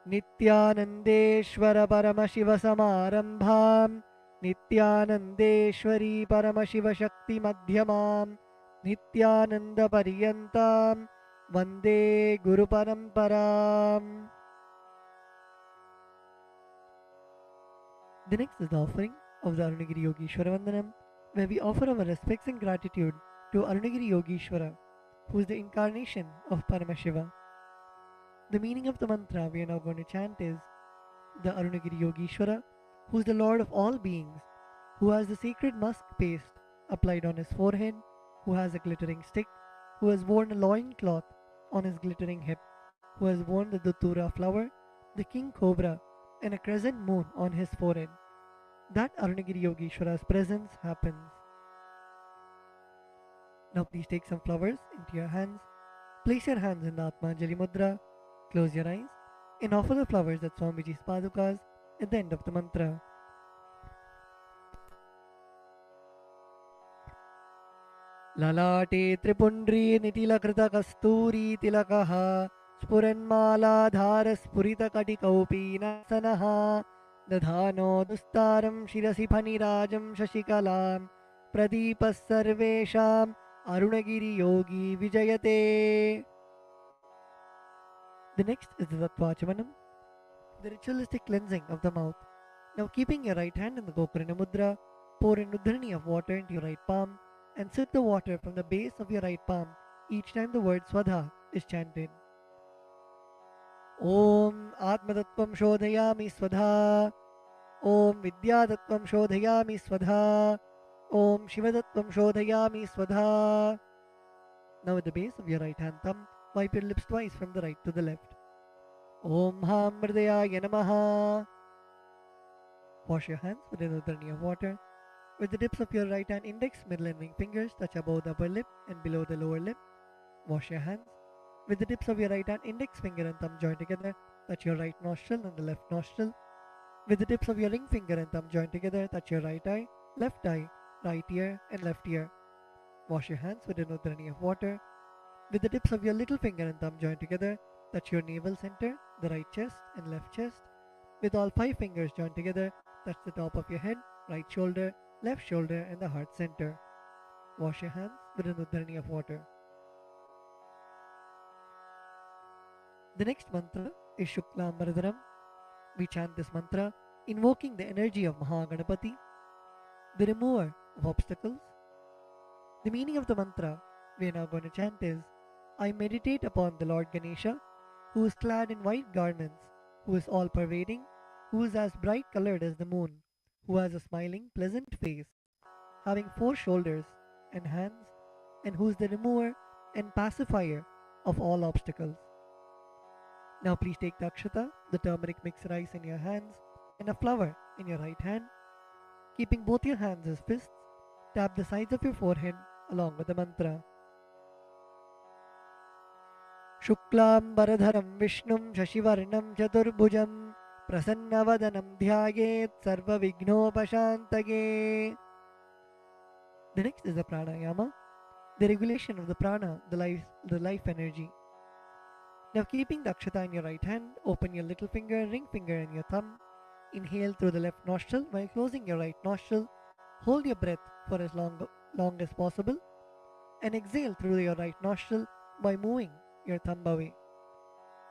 Nithyanandeshwara Paramashiva Samarambham Nithyanandeshwari Paramashiva Shakti Madhyamam Nithyananda Paryantam Vande Guru Paramparam. The next is the offering of the Arunagiri Yogeshwara Vandanam, where we offer our respects and gratitude to Arunagiri Yogeshwara, who is the incarnation of Paramashiva. The meaning of the mantra we are now going to chant is the Arunagiri Yogeshwara, who is the Lord of all beings, who has the sacred musk paste applied on his forehead, who has a glittering stick, who has worn a loin cloth on his glittering hip, who has worn the Datura flower, the king cobra, and a crescent moon on his forehead. That Arunagiri Yogeshwara's presence happens. Now please take some flowers into your hands, place your hands in the Atmanjali Mudra, close your eyes, and offer the flowers at Swamiji's Padukas at the end of the mantra. Lalate Tripundri Nitilakrita Kasturi Tilakaha Spuranmaladhara Spurita Katikopinasanaha Dadhano Dustaram Shirasi Phanirajam Shashikalam Pradipas Sarvesham Arunagiri Yogi Vijayate. The next is the Tattvachamanam, the ritualistic cleansing of the mouth. Now keeping your right hand in the Gokarana Mudra, pour an Udharani of water into your right palm and sip the water from the base of your right palm each time the word Swadha is chanted. Om Atmatattvam Shodhayami Swadha. Om Vidyatattvam Shodhayami Swadha. Om Shivatattvam Shodhayami Swadha. Now at the base of your right hand thumb, wipe your lips twice from the right to the left. Om Ham Mridayaya Namaha. Wash your hands with an Udharani of water. With the tips of your right hand index, middle and ring fingers touch above the upper lip and below the lower lip. Wash your hands. With the tips of your right hand index finger and thumb joined together, touch your right nostril and the left nostril. With the tips of your ring finger and thumb joined together, touch your right eye, right ear and left ear. Wash your hands with an Udharani of water. With the tips of your little finger and thumb joined together, touch your navel center, the right chest and left chest. With all 5 fingers joined together, touch the top of your head, right shoulder, left shoulder and the heart center. Wash your hands with an Udharani of water. The next mantra is Shuklam Bharadaram. We chant this mantra invoking the energy of Mahaganapati, the remover of obstacles. The meaning of the mantra we are now going to chant is, I meditate upon the Lord Ganesha, who is clad in white garments, who is all-pervading, who is as bright colored as the moon, who has a smiling, pleasant face, having 4 shoulders and hands, and who is the remover and pacifier of all obstacles. Now please take the akshata, the turmeric mixed rice in your hands, and a flower in your right hand. Keeping both your hands as fists, tap the sides of your forehead along with the mantra. Shuklam Bharadharam Vishnum Shashivarnam Chaturbhujam Prasannavadanam Dhyayet Sarva Vignopashantage. The next is the pranayama, the regulation of the prana, the life energy. Now keeping the akshata in your right hand, open your little finger, ring finger and your thumb. Inhale through the left nostril while closing your right nostril. Hold your breath for as long as possible and exhale through your right nostril by moving your thumb away.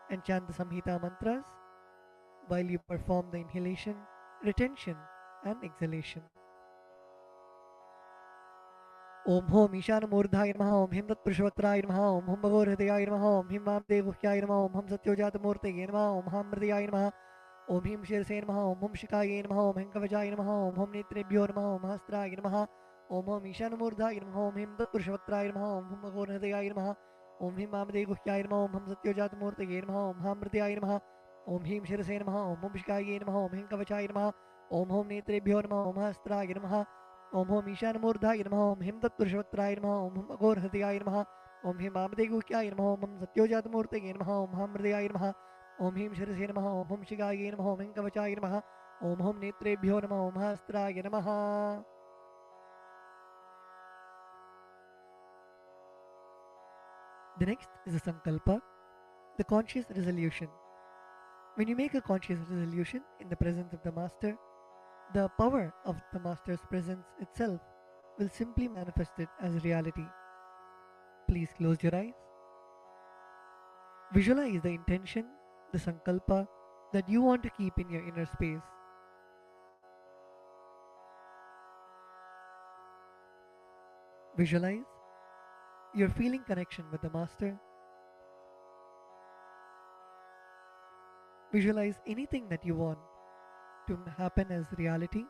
And chant the Samhita mantras while you perform the inhalation, retention and exhalation. Om Hom Ishana Murdhaya Namaha Om Him Tat Purushavatraya Namaha Om Hum Bhagor Hridayaya Namaha Om Him Vamdevuhyaya Namaha Om Hum Satyojata Murteye Namaha Om Ham Mridayaya Namaha Om Him Shirase Namaha Om Hum Shikaya Namaha Om Him Kavajaya Namaha Om Hum Netrebhyo Namaha Om Hastraya Namaha Om Hom Ishana Murdhaya Namaha Om Him Tat Purushavatraya Namaha Om Hum Bhagor Hridayaya Namaha Om Him Vamdevuhyaya Namaha Om Hum Satyojata Murteye Namaha Om Ham Mridayaya Namaha Om Him Shirase Namaha Om Hum Shikaya Namaha Om Him Kavajaya Namaha Om Hum Netrebhyo Namaha Om Hastraya Namaha Om Hom Ishana Murdhaya Namaha Om Him Tat Purushavatraya Namaha Om Hum Bhagor Hridayaya Namaha Om Him Vamdevuhyaya Namaha Om Hum Satyojata Murteye Namaha Om Ham Mridayaya Namaha Om Him Shirase Namaha Om Hum Shikaya Namaha Om Him Kavachaya Namaha Om Hum Netrebhyo Namaha Om Hastraya Namaha. The next is a sankalpa, the conscious resolution. When you make a conscious resolution in the presence of the Master, the power of the Master's presence itself will simply manifest it as reality. Please close your eyes. Visualize the intention, the sankalpa that you want to keep in your inner space. Visualize your feeling connection with the Master. Visualize anything that you want to happen as reality.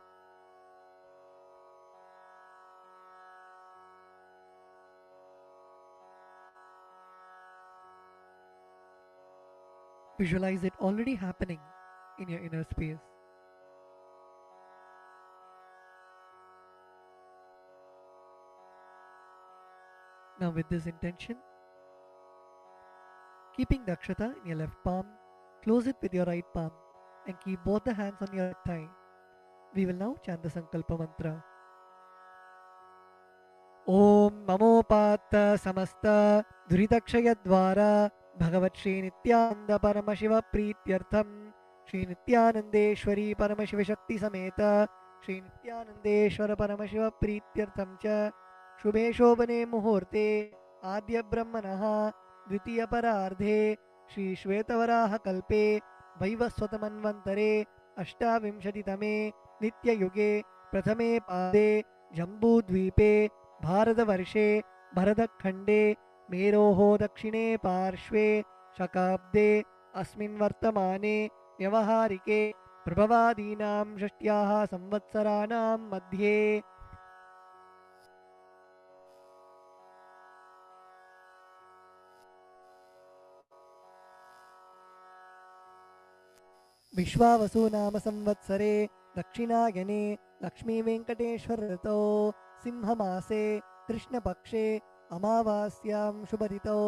Visualize it already happening in your inner space. Now with this intention, keeping the akshata in your left palm, close it with your right palm and keep both the hands on your right thigh. We will now chant the Sankalpa mantra. Om Mamopatta Samasta Duritakshayadvara Bhagavat Shri Nithyananda Paramashiva Prityartham Shri Nithyanandeshwari Paramashiva Shakti Sameta Shri Nithyanandeshwara Paramashiva Prityartham Cha Shubhe Shobhane Muhurte Adya Brahmanaha Dvitiya Parardhe Shri Shvetavaraha Kalpe Vaivaswatamanvantare Ashtavimshatitame Nitya Yuge Prathame Pade Jambu Dvipe भारतवर्षे भरतखण्डे मेरोः दक्षिणे पार्श्वे शकाब्दे अस्मिन् वर्तमाने व्यवहारिके प्रभवादीनां षष्ट्याः संवत्सराणां मध्ये विश्वावसु नाम संवत्सरे दक्षिणायने लक्ष्मीवेङ्कटेश्वर ऋतौ सिंहमासे कृष्णपक्षे अमावास्यां शुभदितौ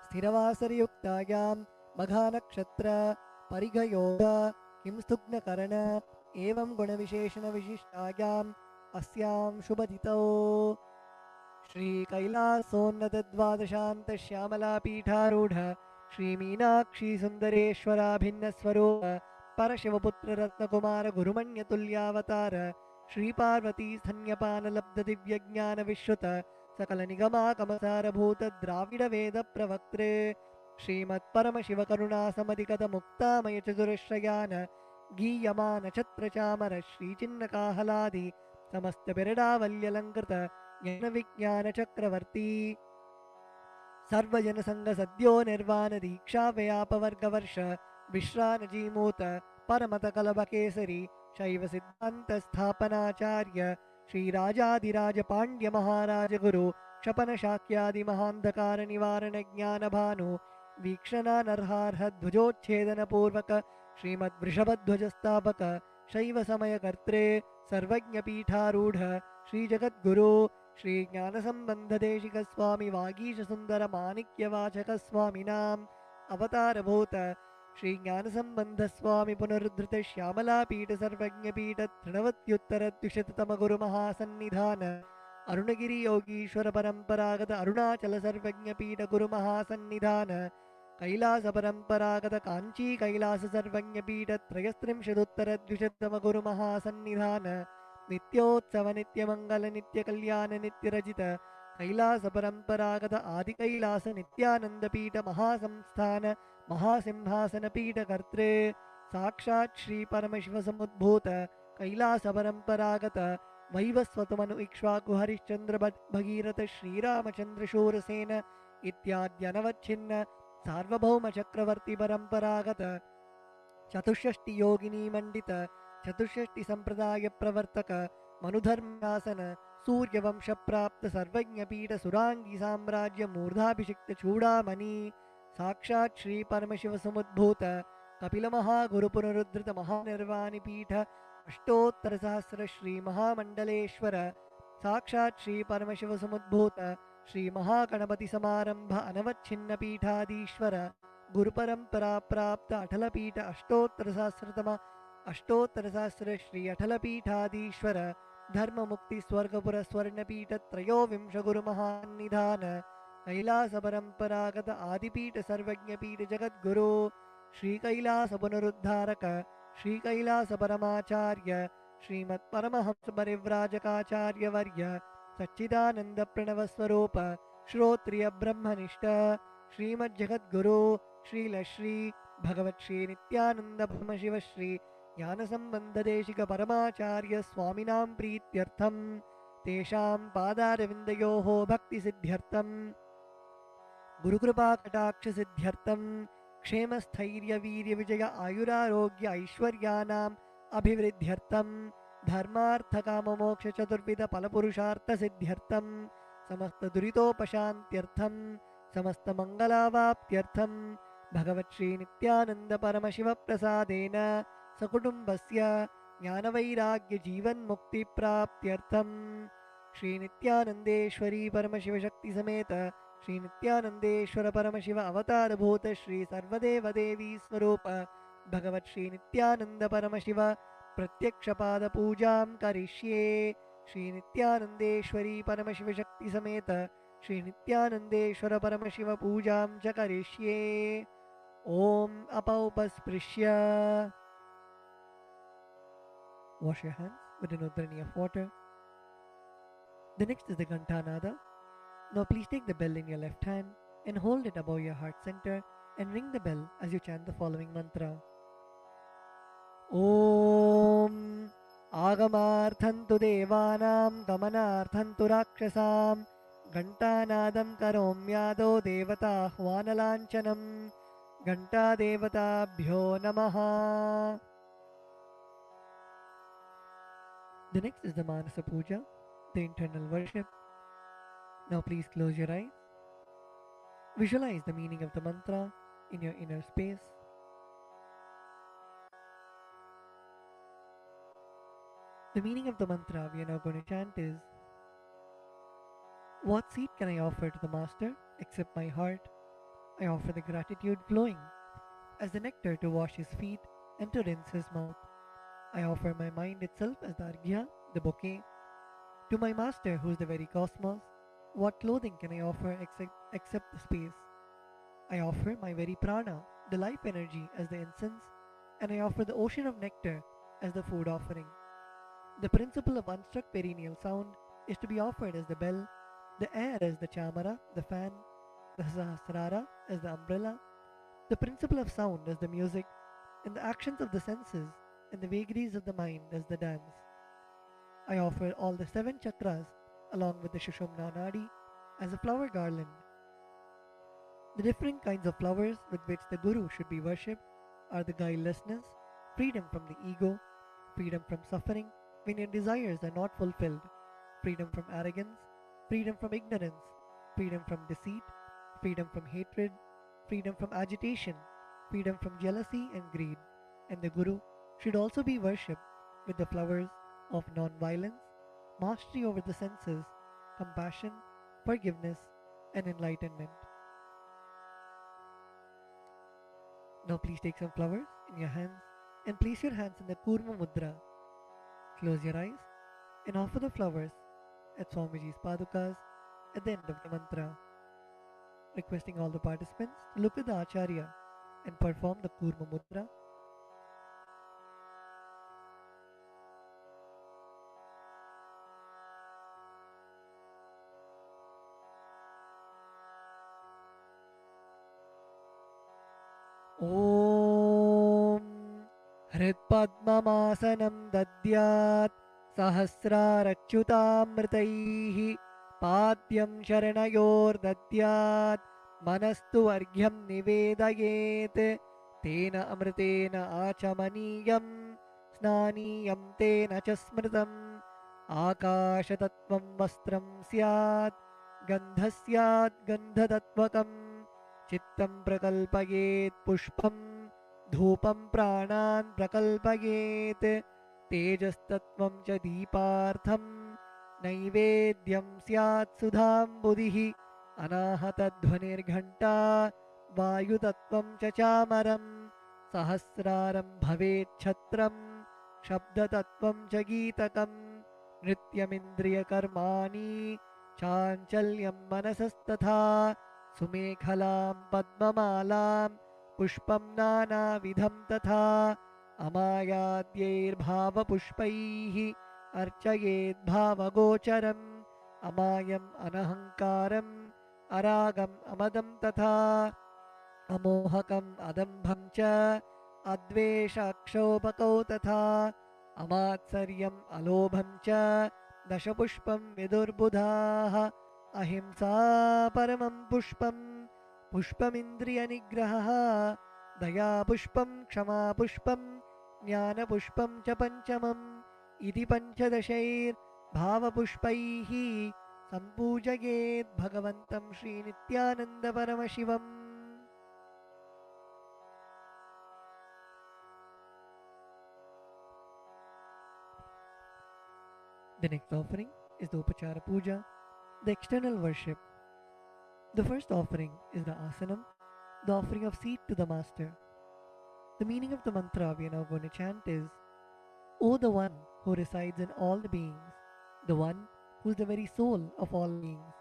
स्थिरवासरयुक्तायां मघानक्षत्र परिघयोग किंस्तुग्नकरण एवं गुणविशेषणविशिष्टायाम् अस्यां शुभदितौ श्रीकैलासोन्नतद्वादशान्तश्यामलापीठारूढ श्रीमीनाक्षीसुन्दरेश्वराभिन्नस्वरूप परशिवपुत्ररत्नकुमार गुरुमण्यतुल्यावतार श्रीपार्वती स्तन्यपानलब्धदिव्यज्ञानविश्रुत सकलनिगमाकमसारभूत द्राविडवेदप्रवक्त्रे श्रीमत्परमशिवकरुणासमधिगतमुक्तामयचतुरश्रयान् गीयमानछत्रचामर श्रीचिन्नकाहलादि समस्तबिरडावल्यलङ्कृत ज्ञानविज्ञानचक्रवर्ती सर्वजनसङ्गसद्यो निर्वाणदीक्षाव्यापवर्गवर्ष विश्रानजीमूत परमतकलभकेसरी शैव सिद्धान्तस्थापनाचार्य श्रीराजाधिराज पाण्ड्य महाराज गुरु क्षपन शाक्यादि महान्धकार निवारण ज्ञानभानु वीक्षणानर्हार्ह ध्वजोच्छेदन पूर्वक श्रीमद्वृषभध्वजस्थापक शैव समयकर्त्रे सर्वज्ञपीठारूढ श्रीजगद्गुरु श्री ज्ञानसम्बन्धदेशिक स्वामी वागीश सुन्दर माणिक्यवाचक स्वामिनाम् अवतारभूत श्री ज्ञानसम्बन्ध स्वामी पुनरुद्धृत श्यामलापीठ सर्वज्ञपीठ तृणवत्युत्तरद्विशततम गुरुमहासन्निधान अरुणगिरि योगीश्वर परम्परागत अरुणाचल सर्वज्ञपीठ गुरुमहासन्निधान कैलास परम्परागत काञ्ची कैलास सर्वज्ञपीठ त्रयस्त्रिंशदुत्तरद्विशततम गुरुमहासन्निधान नित्योत्सव नित्यमंगल नित्यकल्याण नित्यरजित कैलास परम्परागत आदिकैलास नित्यानंदपीठ महासंस्थान महासिंहासनपीठ कर्त्रे साक्षात् श्री परमशिव समुद्भूत कैलास परम्परागत वैवस्वतमनु इक्ष्वाकु हरिश्चंद्र भगीरथ श्रीरामचंद्र शूरसेन इत्याद्यनवच्छिन्न सार्वभौम चक्रवर्ती परम्परागत चतुष्षष्टि योगिनी मंडित चतुष्षष्टि संप्रदाय प्रवर्तक मनुधर्मासन सूर्यवंश प्राप्त सर्वज्ञपीठ सुरांगी साम्राज्य मूर्धाभिषिक्त चूड़ामणि साक्षात् श्री परमशिव समुद्भूत कपिल महागुरु पुनरुद्धृत महानिर्वाणिपीठ अष्टोत्तर सहस्र श्री महामंडलेश्वर साक्षात् श्री परमशिव समुद्भूत श्री महागणपति समारंभ अनवच्छिन्न पीठाधीश्वर गुरुपरंपरा प्राप्त अटलपीठ अष्टोत्तर सहस्र श्री अटलपीठाधीश्वर धर्म मुक्ति स्वर्गपुर स्वर्णपीठ त्रयोविंश गुरुमहानिधान कैलास परंपरागत आदिपीठ सर्वज्ञपीठ जगद्गुरु श्री कैलास पुनरुद्धारक श्री कैलास परमाचार्य श्रीमत् परमहंस परिव्राजकाचार्य वर्य सच्चिदानंद प्रणव स्वरूप श्रोत्रिय ब्रह्मनिष्ठ श्रीमद् जगद्गुरु श्रील श्री भगवत श्री नित्यानंद ब्रह्मशिव श्री ज्ञान संबंध देशिक परमाचार्य स्वामिनां प्रीत्यर्थम तेषां पादारविन्दयोः भक्ति सिद्ध्यर्थम गुरुकृपा कटाक्ष सिद्ध्यर्थम क्षेम स्थैर्य वीर्य विजय आयुरारोग्य ऐश्वर्यानाम् अभिवृद्ध्यर्थम धर्मार्थ काम मोक्ष चतुर्विध फलपुरुषार्थ सिद्ध्यर्थम समस्त दुरितोपशान्त्यर्थम समस्त मंगलावाप्त्यर्थम भगवत् श्री नित्यानंद परमशिव प्रसादेन सकुटुम्बस्य ज्ञानवैराग्य जीवन मुक्ति प्राप्त्यर्थम श्री नित्यानंदेश्वरी परमशिव शक्ति समेत श्री नित्यानंदेश्वर परमशिव अवतार भूत श्री सर्वदेव देवी स्वरूप भगवत् श्री नित्यानंद परमशिव प्रत्यक्ष पाद पूजां करिष्ये श्री नित्यानंदेश्वरी परमशिव शक्ति समेत श्री नित्यानंदेश्वर परमशिव पूजां च करिष्ये ओम अपौपस्पृश्य wash your hands with an udrani of water. The next is the Ghantanada. Now please take the bell in your left hand and hold it above your heart center and ring the bell as you chant the following mantra. Om Agamarthantu Devanam Gamanarthantu Rakshasam Ghantanadam Karomyado Devata Hvanalanchanam Ghanta Devatabhyo Namaha. The next is the Manasa Puja, the internal worship. Now please close your eyes. Visualize the meaning of the mantra in your inner space. The meaning of the mantra we are now going to chant is: what seed can I offer to the Master except my heart? I offer the gratitude flowing as the nectar to wash his feet and to rinse his mouth. I offer my mind itself as the arghya, the bouquet. To my Master, who is the very cosmos, what clothing can I offer except the space? I offer my very prana, the life energy, as the incense, and I offer the ocean of nectar as the food offering. The principle of unstruck perennial sound is to be offered as the bell, the air as the chamara, the fan, the sahasrara as the umbrella, the principle of sound as the music, and the actions of the senses and the vagaries of the mind as the dance. I offer all the 7 chakras along with the Shushumna Nadi as a flower garland. The different kinds of flowers with which the Guru should be worshipped are the guilelessness, freedom from the ego, freedom from suffering when your desires are not fulfilled, freedom from arrogance, freedom from ignorance, freedom from deceit, freedom from hatred, freedom from agitation, freedom from jealousy and greed. And the Guru should also be worshipped with the flowers of non-violence, mastery over the senses, compassion, forgiveness, and enlightenment. Now please take some flowers in your hands and place your hands in the Kurma Mudra. Close your eyes and offer the flowers at Swamiji's Padukas at the end of the mantra. Requesting all the participants to look at the Acharya and perform the Kurma Mudra. Om Hridpadmasanam Dadyat Sahasrarachyutamritaihi Padyam Sharanayor Dadyat Manastu Argyam Nivedayet Tena Amritena Achamaniyam Snaniyam Tena Chasmritam Akashatattvam Vastram Syat Gandhasyat Gandhatatvakam Chittam prakalpayet pushpam dhupam pranan prakalpayet tejastattvam cha deepartham naivedyam syat sudham buddhihi anahatadhvanir ghanta vayutattvam cha chamaram sahasraram bhavet chhatram shabdatattvam cha geetakam nityamindriya karmani चाञ्चल्यं मनसस्तथा सुमेखलां पद्ममालां पुष्पं नानाविधं तथा अमायाद्यैर्भावपुष्पैः अर्चयेद्भावगोचरम् अमायम् अनहङ्कारम् अरागम् अमदं तथा अमोहकम् अदम्भं च अद्वेषक्षोभकौ तथा अमात्सर्यम् अलोभं च दशपुष्पं विदुर्बुधाः अहिंसा परमं पुष्पं पुष्पमिन्द्रियनिग्रहः दयापुष्पं क्षमापुष्पं ज्ञानपुष्पं च पञ्चमम् इति पञ्चदशैर्भावपुष्पैः सम्पूजयेत् भगवन्तं श्रीनित्यानन्दपरमशिवम्. The next offering is the Upachara Puja, the external worship. The first offering is the Asanam, the offering of seat to the Master. The meaning of the mantra we are now going to chant is, O the One who resides in all the beings, the One who is the very soul of all beings,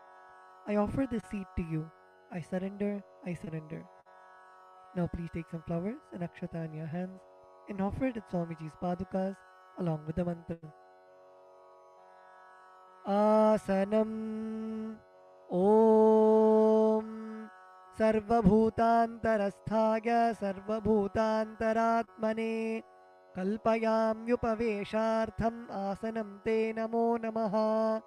I offer this seat to you. I surrender, I surrender. Now please take some flowers and akshata in your hands and offer it at Swamiji's padukas along with the mantra. Asanam Om Sarvabhutantarasthaya Sarvabhutantaratmane Kalpayamyupaveshartham Asanam Te Namo Namaha.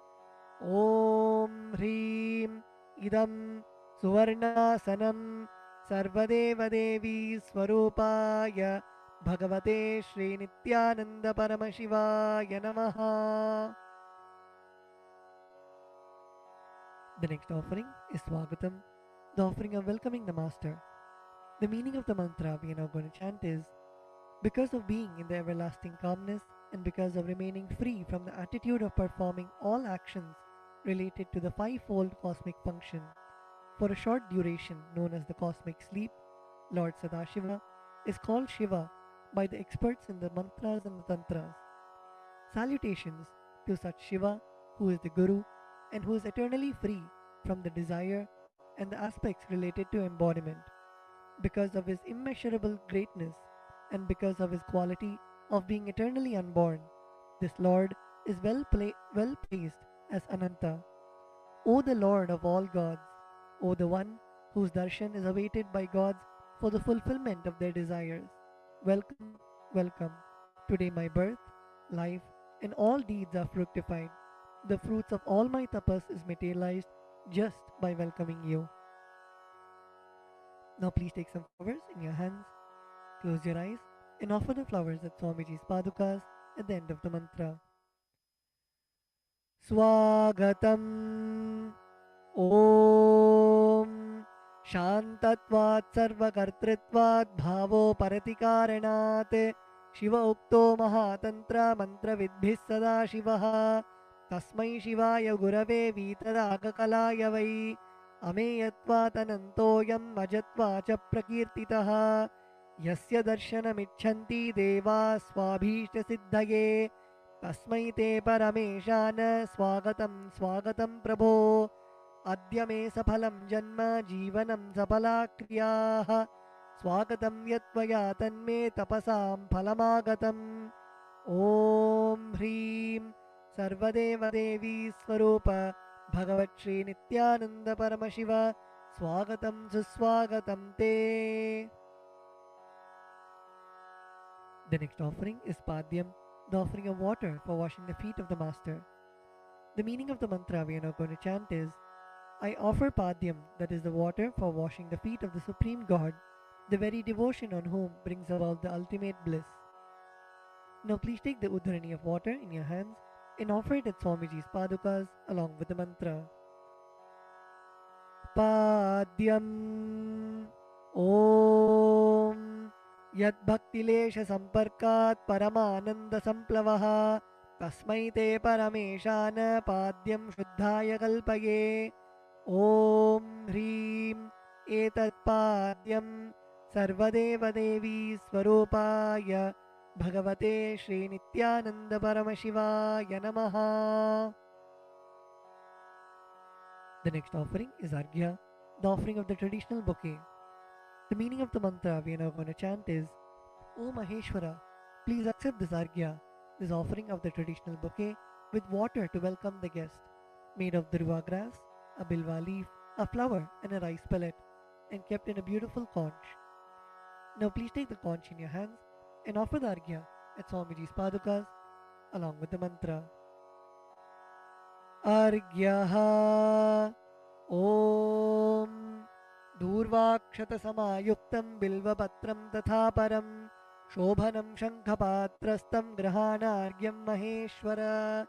Om Hrim Idam Suvarnasanam Sarvadeva Devi Swarupaya Bhagavate Shri Nithyananda Paramashivaya Namaha. The next offering is Swagatam, the offering of welcoming the Master. The meaning of the mantra we are now going to chant is, because of being in the everlasting calmness and because of remaining free from the attitude of performing all actions related to the fivefold cosmic function for a short duration known as the cosmic sleep, Lord Sadashiva is called Shiva by the experts in the mantras and the tantras. Salutations to such Shiva who is the Guru and who is eternally free from the desire and the aspects related to embodiment. Because of his immeasurable greatness and because of his quality of being eternally unborn, this Lord is well placed as Ananta. O the Lord of all gods, O the One whose darshan is awaited by gods for the fulfillment of their desires, welcome, welcome. Today my birth, life, and all deeds are fructified. The fruits of all my tapas is materialized just by welcoming you. Now please take some flowers in your hands, close your eyes, and offer the flowers at Swamiji's padukas at the end of the mantra. Swagatam Om Shantatvat Sarvakartritvat Bhavo Paratikaranat Shiva Ukto Mahatantra Mantra Vidbhis Sada Shivaha Tasmai Shivaya Gurave Vitaragalaya Vai Ameyatvat Anantoyam Majatva Cha Prakirtitaha Yasya Darshanamichanti Deva Swabhishta Siddhaye Tasmai Te Parameshana Swagatam Swagatam Prabho Adya Me Saphalam Janma Jivanam Sapala Kriyaha Swagatam Yatvaya Tanme Tapasam Phalamagatam. Om Hrim Sarvadeva Devi Swarupa Bhagavat Shri Nithyananda Paramashiva Swagatam Suswagatam Te. The next offering is Padyam, the offering of water for washing the feet of the Master. The meaning of the mantra we are now going to chant is, I offer Padyam, that is the water for washing the feet of the Supreme God, the very devotion on whom brings about the ultimate bliss. Now please take the udharani of water in your hands and offer it at Swamiji's padukas along with the mantra. Padyam Om Yad Bhaktilesha Samparkat Paramananda Samplavaha Tasmai Te Parameshana Padyam Shuddhaya Kalpaye. Om Hrim Etat Padyam Sarvadeva Devi Swarupaya Bhagavate Shri Nithyananda Paramashivaya Namaha. The next offering is Arghya, the offering of the traditional bouquet. The meaning of the mantra we are now going to chant is, O Maheshwara, please accept this Arghya, this offering of the traditional bouquet with water to welcome the guest, made of dhruva grass, a bilva leaf, a flower and a rice pellet, and kept in a beautiful conch. Now please take the conch in your hands and offer the Arghya at Swamiji's padukas along with the mantra. Arghyaha Om Durvakshatasamaayuktam Bilvapatram Tatha Param Shobhanam Shankhapatrastam Grahanargyam Maheshwara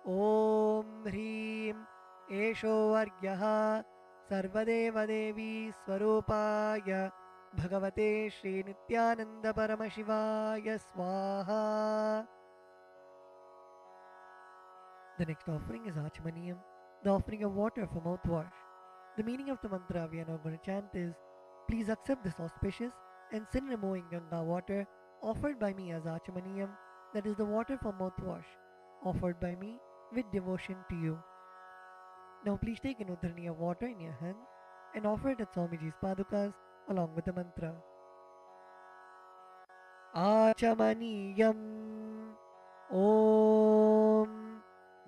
Om Hrim Esho Argyaha Sarvadeva Devi Swarupaya Bhagavate Shri Nithyananda Paramashivaya Swaha. The next offering is Achmaniyam, the offering of water for mouthwash. The meaning of the mantra we are now going to chant is, please accept this auspicious and sin-removing Ganga water offered by me as Achmaniyam, that is the water for mouthwash, offered by me with devotion to you. Now please take an udhrani of water in your hand and offer it at Swamiji's padukas along with the mantra. Achamaniyam Om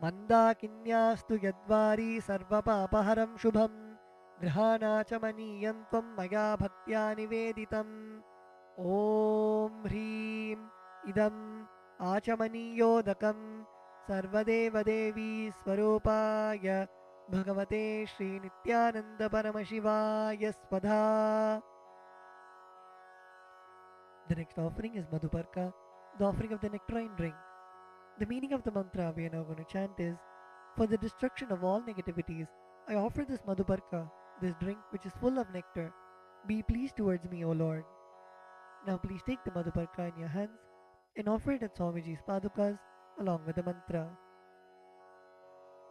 Mandakinyastu Yadvari Sarvapapaharam Shubham Grihanachamaniyam Tvam Maya Bhaktya Niveditam Om Hrim Idam Achamaniyodakamं Sarvadeva Devi Swarupaya Bhagavate Shri Nithyananda Paramashivaya Swadha. The next offering is Madhuparka, the offering of the nectarine drink. The meaning of the mantra we are now going to chant is, for the destruction of all negativities, I offer this Madhuparka, this drink which is full of nectar. Be pleased towards me, O Lord. Now please take the Madhuparka in your hands and offer it at Swamiji's padukas along with the mantra.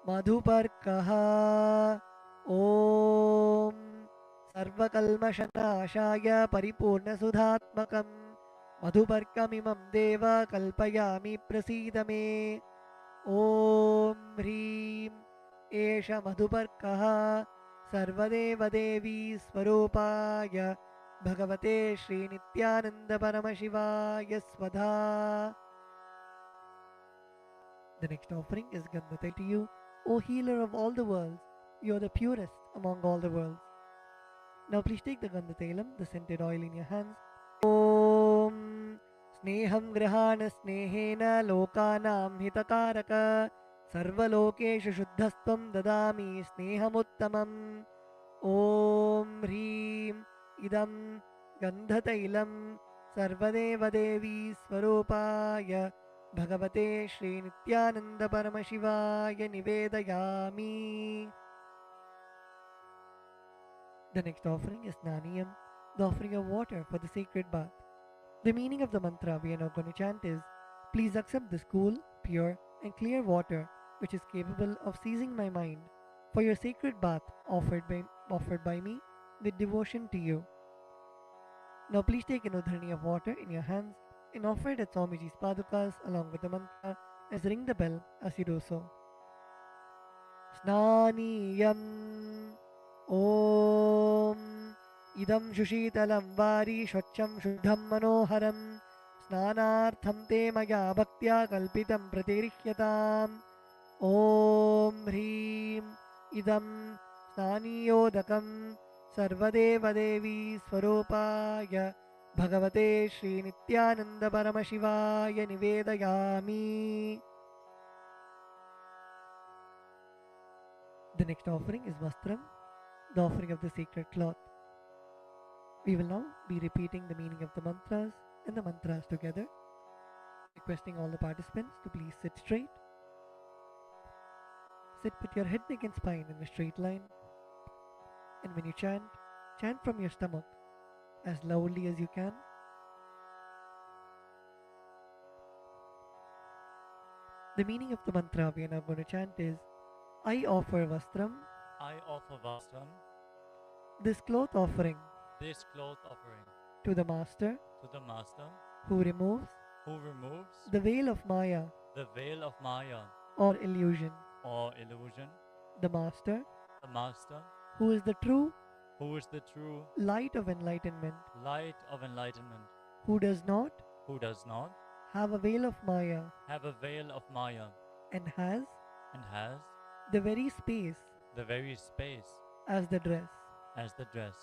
Madhuparkaha Om Sarvakalmashanashaya Paripurna Sudhatmakam Madhuparkamimam Deva Kalpayami Prasidame Om Hrim Esha Madhuparkaha Sarvadeva Devi Swarupaya Bhagavate Shri Nithyananda Paramashivaya Swadha. The next offering is Gandhate to you, O healer of all the worlds. You are the purest among all the worlds. Now please take the Gandhatailam, the scented oil in your hands. Om Sneham Grihana Snehena Lokanam Hitakaraka Sarvalokeshu Shuddhastvam Dadami Snehamuttamam Om Hrim Idam Gandhatailam Sarvadeva Devi Swarupaya Bhagavate Shri Nithyananda Paramashivaya Nivedayami. The next offering is Naniyam, the offering of water for the sacred bath. The meaning of the mantra we are now going to chant is, please accept this cool, pure and clear water which is capable of seizing my mind for your sacred bath offered by me with devotion to you. Now please take an udhrani of water in your hands and offer it at Swamiji's padukas along with the mantra as ring the bell as you do so. Snaniyam Om Idam Shushitalam Vari Shvacham Shuddham Manoharam Snanartham Te Maya Bhaktya Kalpitam Pratirihyatam Om Hrim Idam Snaniyodakam Sarvadeva Devi Swarupaya Bhagavate Shri Nithyananda Paramashivaya Nivedayami. The next offering is Vastram, the offering of the sacred cloth. We will now be repeating the meaning of the mantras and the mantras together, requesting all the participants to please sit straight. Sit with your head, neck and spine in a straight line. And when you chant, chant from your stomach as loudly as you can. The meaning of the mantra we are now going to chant is, I offer Vastram, I offer Vastram, this cloth offering, this cloth offering, to the Master to the Master, who removes who removes the veil of Maya the veil of Maya or illusion. or illusion, The Master the Master, who is the true who is the true light of enlightenment, light of enlightenment, who does not who does not have a veil of Maya have a veil of Maya and has and has the very space the very space as the dress. as the dress.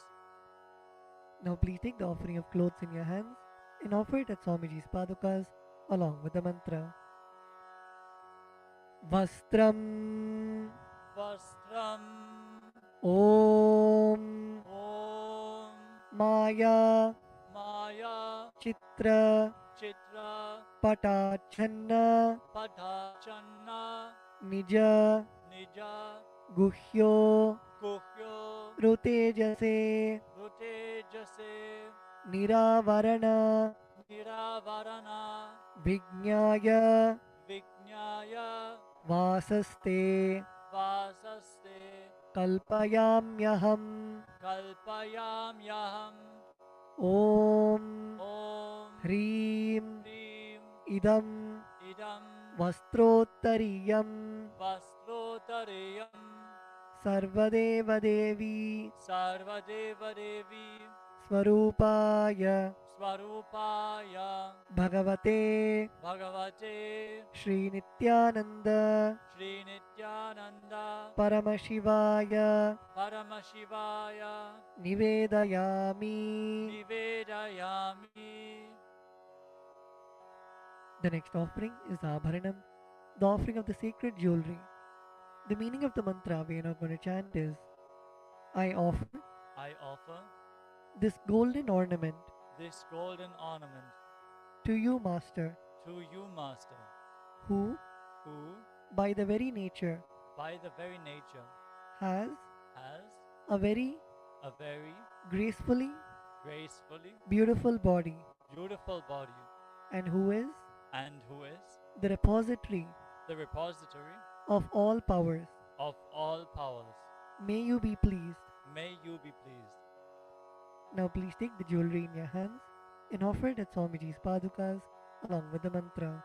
Now please take the offering of clothes in your hands and offer it at Swamiji's padukas along with the mantra. Vastram Vastram Om Om Maya Maya Chitra Chitra Patachanna Padachanna Nija Nija Guhyo Kuhyo Rutejase Rutejase Niravarana Niravarana Vijnaya Vijnaya Vasaste Vasaste Kalpayamyaham Kalpayamyaham Om Om Hrim Hrim Idam Idam Vastrottariyam Vastrotareyam Sarvadeva Devi Sarvadeva Devi Swarupaya Swarupaya Bhagavate Bhagavate Shri Nithyananda Shri Nithyananda Paramashivaya Paramashivaya Nivedayami. Nivedayami. The next offering is Abharanam, the offering of the sacred jewelry. The meaning of the mantra we are now going to chant is, I offer I offer this golden ornament this golden ornament to you, Master, to you, Master, who, who, by the very nature, by the very nature, has has a very a very gracefully gracefully beautiful body, beautiful body, and who is and who is the repository the repository of all powers. of all powers. May you be pleased. May you be pleased. Now please take the jewelry in your hands and offer it at Swamiji's padukas along with the mantra.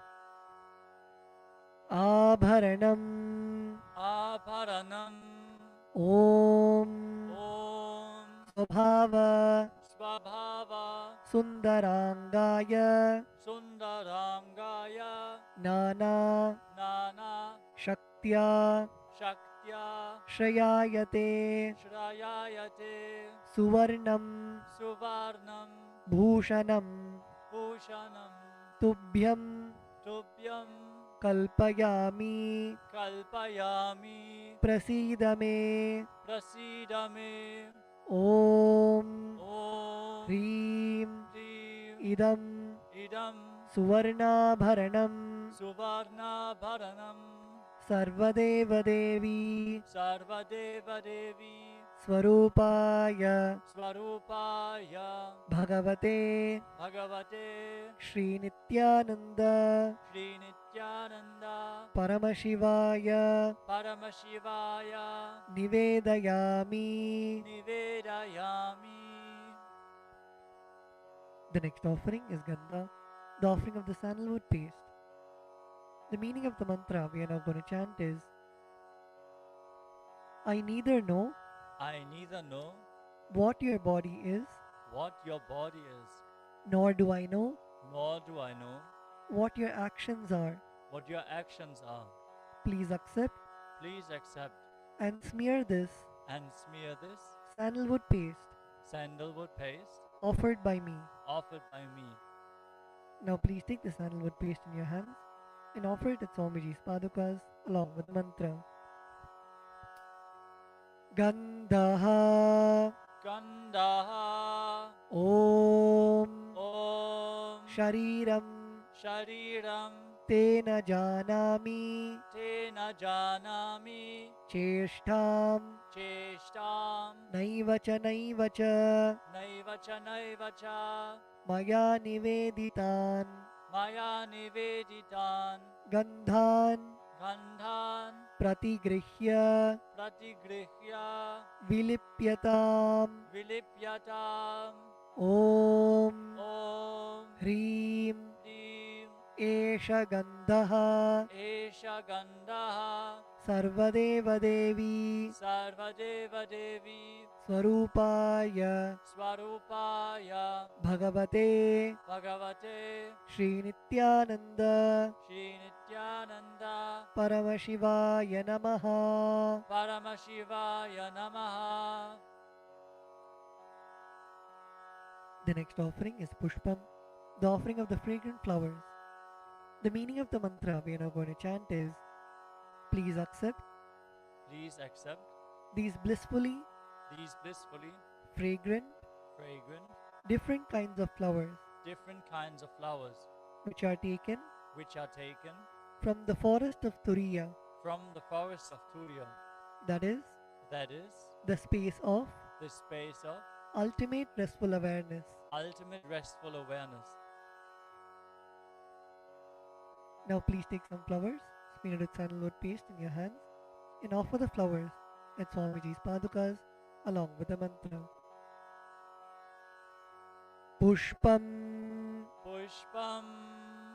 Abharanam Abharanam Om Om Swabhava Swabhava Sundarangaya Sundarangaya Nana Nana Shaktya Shaktya Shrayayate Shrayayate Suvarnam Suvarnam Bhushanam Bhushanam Tubhyam Tubhyam Kalpayami Kalpayami Prasidame Prasidame Om Om Hrim Hrim Idam Idam Suvarnabharanam Suvarnabharanam Sarvadeva Devi Sarvadeva Devi Swarupaya Swarupaya Bhagavate Bhagavate Shri Nithyananda Shri Nithyananda Paramashivaya Paramashivaya Nivedayami. Nivedayami. The next offering is Gandha, the offering of the sandalwood paste. The meaning of the mantra we are now going to chant is, I neither know I neither know what your body is, what your body is, nor do I know nor do I know what your actions are. what your actions are. Please accept Please accept and smear this and smear this sandalwood paste sandalwood paste offered by me. offered by me. Now please take the sandalwood paste in your hands and offer it at Swamiji's padukas along with the mantra. Gandhaha Gandaha Om Om Shariram Shariram Tena Janami Tena Janami Cheshtam Cheshtam Naivacha Naivacha Naivacha Naivacha Maya Niveditan Maya Niveditan Gandhan Gandhan Pratigrihya Pratigrihya Vilipyatam Vilipyatam Om Om Hrim Hrim Esha Gandhaha Esha Gandaha Sarvadeva Devi Sarvadeva Devi Swarupaya Swarupaya Bhagavate Bhagavate Shri Nithyananda Shri Nithyananda Paramashivaya Namaha. Paramashivaya Namaha. The next offering is Pushpam, the offering of the fragrant flowers. The meaning of the mantra we are now going to chant is: please accept Please accept these blissfully these blissfully fragrant, fragrant, different kinds of flowers different kinds of flowers which are taken which are taken from the forest of Turiya, from the forests of Turiya, that is, that is, the space of the space of ultimate restful awareness. ultimate restful awareness. Now please take some flowers, smeared with sandalwood paste in your hands, and offer the flowers at Swamiji's padukas along with the mantra. Pushpam Pushpam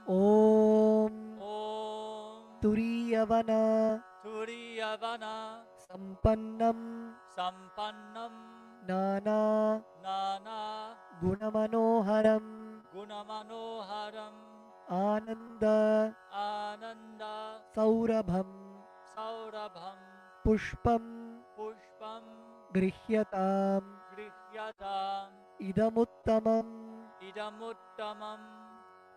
Om Om Turiyavana Turiyavana Sampannam Sampannam Nana Nana Gunamanoharam Gunamanoharam Ananda Ananda Saurabham Saurabham Pushpam Pushpam Grihyatam Grihyatam Idamuttamam Idamuttamam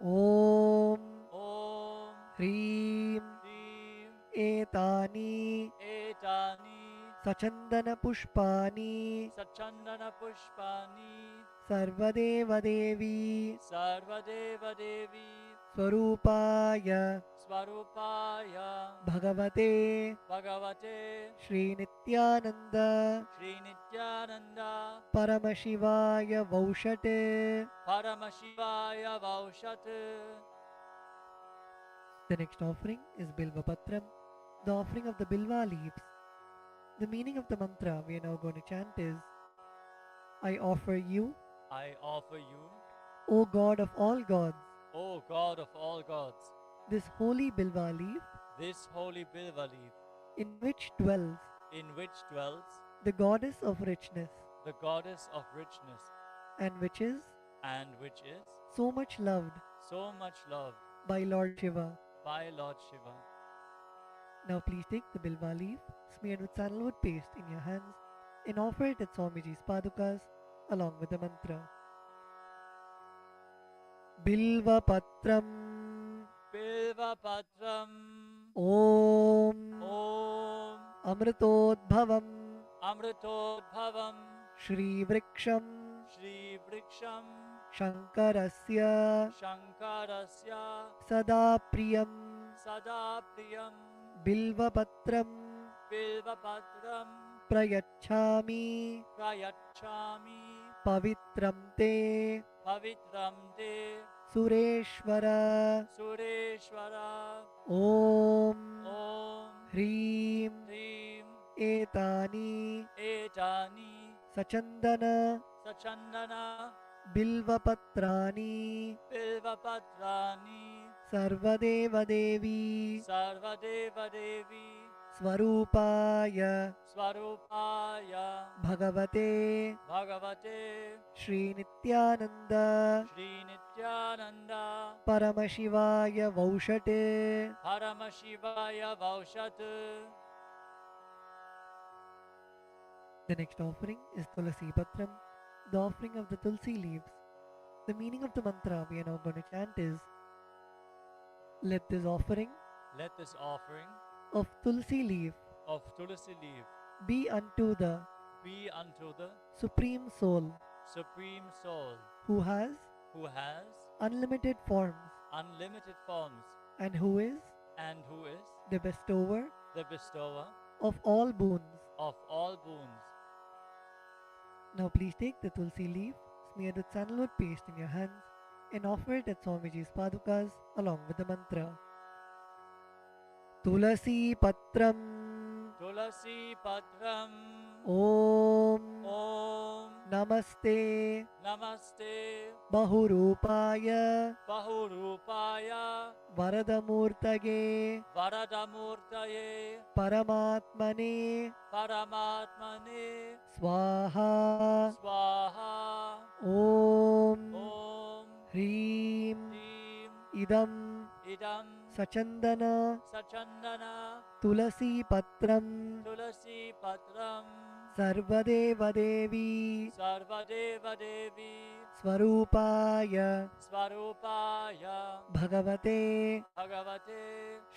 Om Om Hrim Hrim Etani Etani Sachandana Pushpani Sachandana Pushpani Sarvadeva Devi Sarvadeva Devi Swarupaya Swarupaya Bhagavate Bhagavate Shri Nithyananda Shri Nithyananda Paramashivaya Vaushate. Paramashivaya Vaushat. The next offering is Bilva Patram, the offering of the Bilva leaves. The meaning of the mantra we are now going to chant is: I offer you, I offer you, O God of all gods, O God of all gods, this holy Bilva leaf this holy Bilva leaf, in which dwells in which dwells the goddess of richness, the goddess of richness, and which is so much loved so much loved by Lord Shiva. by Lord Shiva. Now please take the Bilva leaf smeared with sandalwood paste in your hands and offer it at Swamiji's padukas along with the mantra. Bilva Patram Bilva Patram Om Om Amritodbhavam Amritodbhavam Shri Vriksham Shri Vriksham Shankarasya Shankarasya Sada Priyam Sada Priyam Bilva Patram Bilva Patram Prayachami Prayachami Pavitram Te Pavitram Te Sureshwara Sureshwara Om Om Hrim Hrim Etani Etani Sachandana Sachandana Bilvapatrani Bilvapatrani Sarvadeva Devi Sarvadeva Devi Swarupaya Swarupaya Bhagavate Bhagavate Shri Nithyananda Shri Nithyananda Paramashivaya Vaushate. Paramashivaya Vaushat. The next offering is Tulasi Patram, the offering of the Tulsi leaves. The meaning of the mantra we are now going to chant is: let this offering Let this offering of Tulsi leaf of Tulasi leaf be unto the be unto the Supreme Soul Supreme Soul who has who has unlimited forms unlimited forms and who is and who is the bestower the bestower of all boons. of all boons. Now please take the Tulsi leaf smeared with sandalwood paste in your hands and offer it at Swamiji's padukas along with the mantra. Tulasi Patram Tulasi Patram Om Om Namaste Namaste Bahurupaya Bahurupaya Varadamurtage Varadamurtaye Paramatmane Paramatmane Swaha Swaha Om Om Hreem Hrim Idam Idam Sachandana Sachandana Tulasi Patram Tulasi Patram Sarvadeva Devi Sarvadeva Devi Swarupaya Swarupaya Bhagavate Bhagavate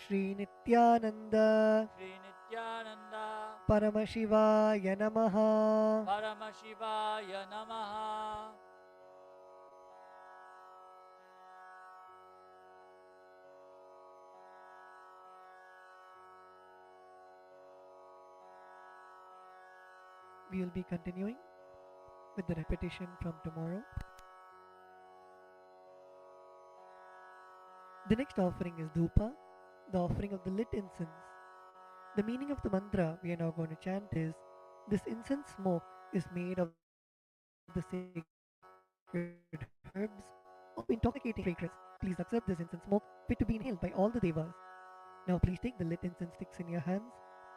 Shri Nithyananda Sri Nithyananda Paramashivaya Namaha. Paramashivaya Namaha. We will be continuing with the repetition from tomorrow. The next offering is Dhupa, the offering of the lit incense. The meaning of the mantra we are now going to chant is, this incense smoke is made of the sacred herbs of intoxicating fragrance. Please accept this incense smoke fit to be inhaled by all the devas. Now please take the lit incense sticks in your hands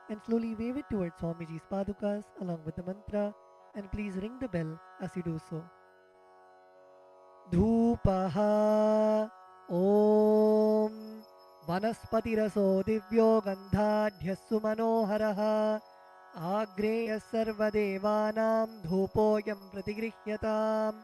and slowly wave it towards Swamiji's padukas along with the mantra, and please ring the bell as you do so. Dhupaha Om Vanaspatiraso Divyo Gandhadhyassu Manoharaha Agreyas Sarvadevanam Dhupoyam Pratigrihyatam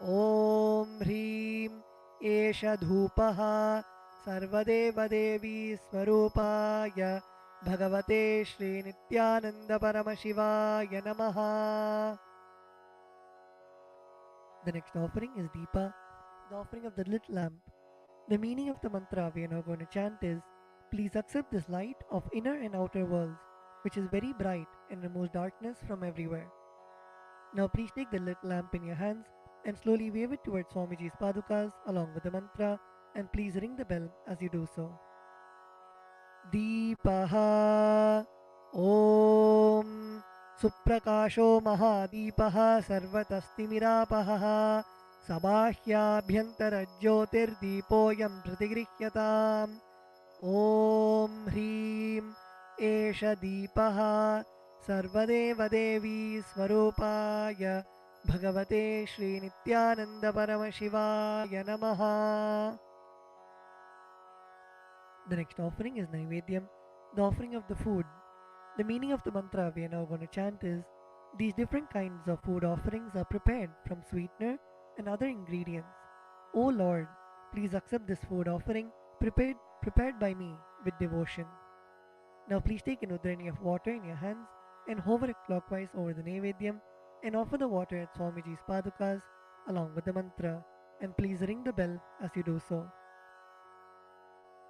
Om Hreem Esha Dhupaha Sarvadeva Devi Swarupaya Bhagavate Shri Nithyananda Paramashivaya Namaha. The next offering is Deepa, the offering of the lit lamp. The meaning of the mantra we are now going to chant is, please accept this light of inner and outer worlds, which is very bright and removes darkness from everywhere. Now please take the lit lamp in your hands and slowly wave it towards Swamiji's padukas along with the mantra, and please ring the bell as you do so. Deepaha Om Suprakasho Mahadipaha Sarvatastimiراpaha Sabāhyābhyantarajyotirdeepoyam pratigrihyatam Om Hreem Esha Deepaha Sarvadeva Devi Swarupaya Bhagavate Shri Nithyananda Paramashivaya Namaha. The next offering is Naivedyam, the offering of the food. The meaning of the mantra we are now going to chant is, these different kinds of food offerings are prepared from sweetener and other ingredients. O Lord, please accept this food offering prepared by me with devotion. Now please take an udrani of water in your hands and hover it clockwise over the Naivedyam and offer the water at Swamiji's padukas along with the mantra, and please ring the bell as you do so.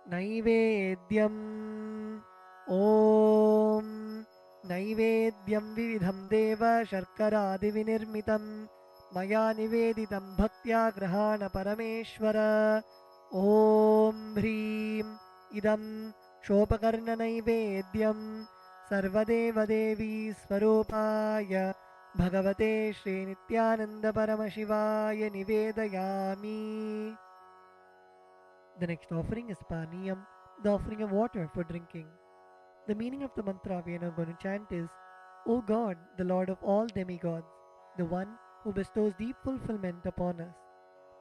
Naivedyam Om Naivedyam Vividham Deva Sharkaradi Vinirmitam Maya Niveditam Bhaktya Grahana Parameshwara Om Hreem Idam Shopakarna Naivedyam Sarvadeva Devi Swarupaya Bhagavate Shri Nithyananda Paramashivaya Nivedayami. The next offering is Paniyam, the offering of water for drinking. The meaning of the mantra we are now going to chant is, O God, the Lord of all demigods, the one who bestows deep fulfillment upon us,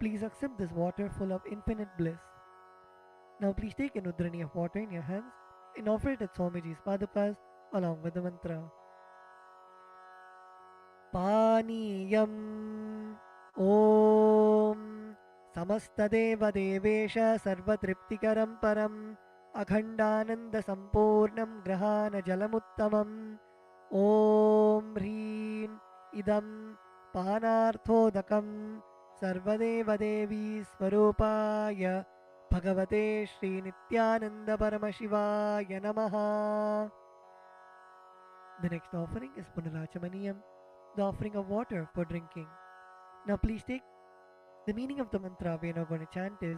please accept this water full of infinite bliss. Now please take an udrani of water in your hands and offer it at Swamiji's padukas along with the mantra. Paniyam Om Samastadeva Devesha Sarvatriptikaram Param Akhandananda Sampurnam Grahana Jalamuttamam Om Hreem Idam Panarthodakam Sarvadeva Devi Swarupaya Bhagavate Shri Nithyananda Paramashivaya Namaha. The next offering is Punarachamaniyam, the offering of water for drinking. Now please take the meaning of the mantra we are now going to chant is,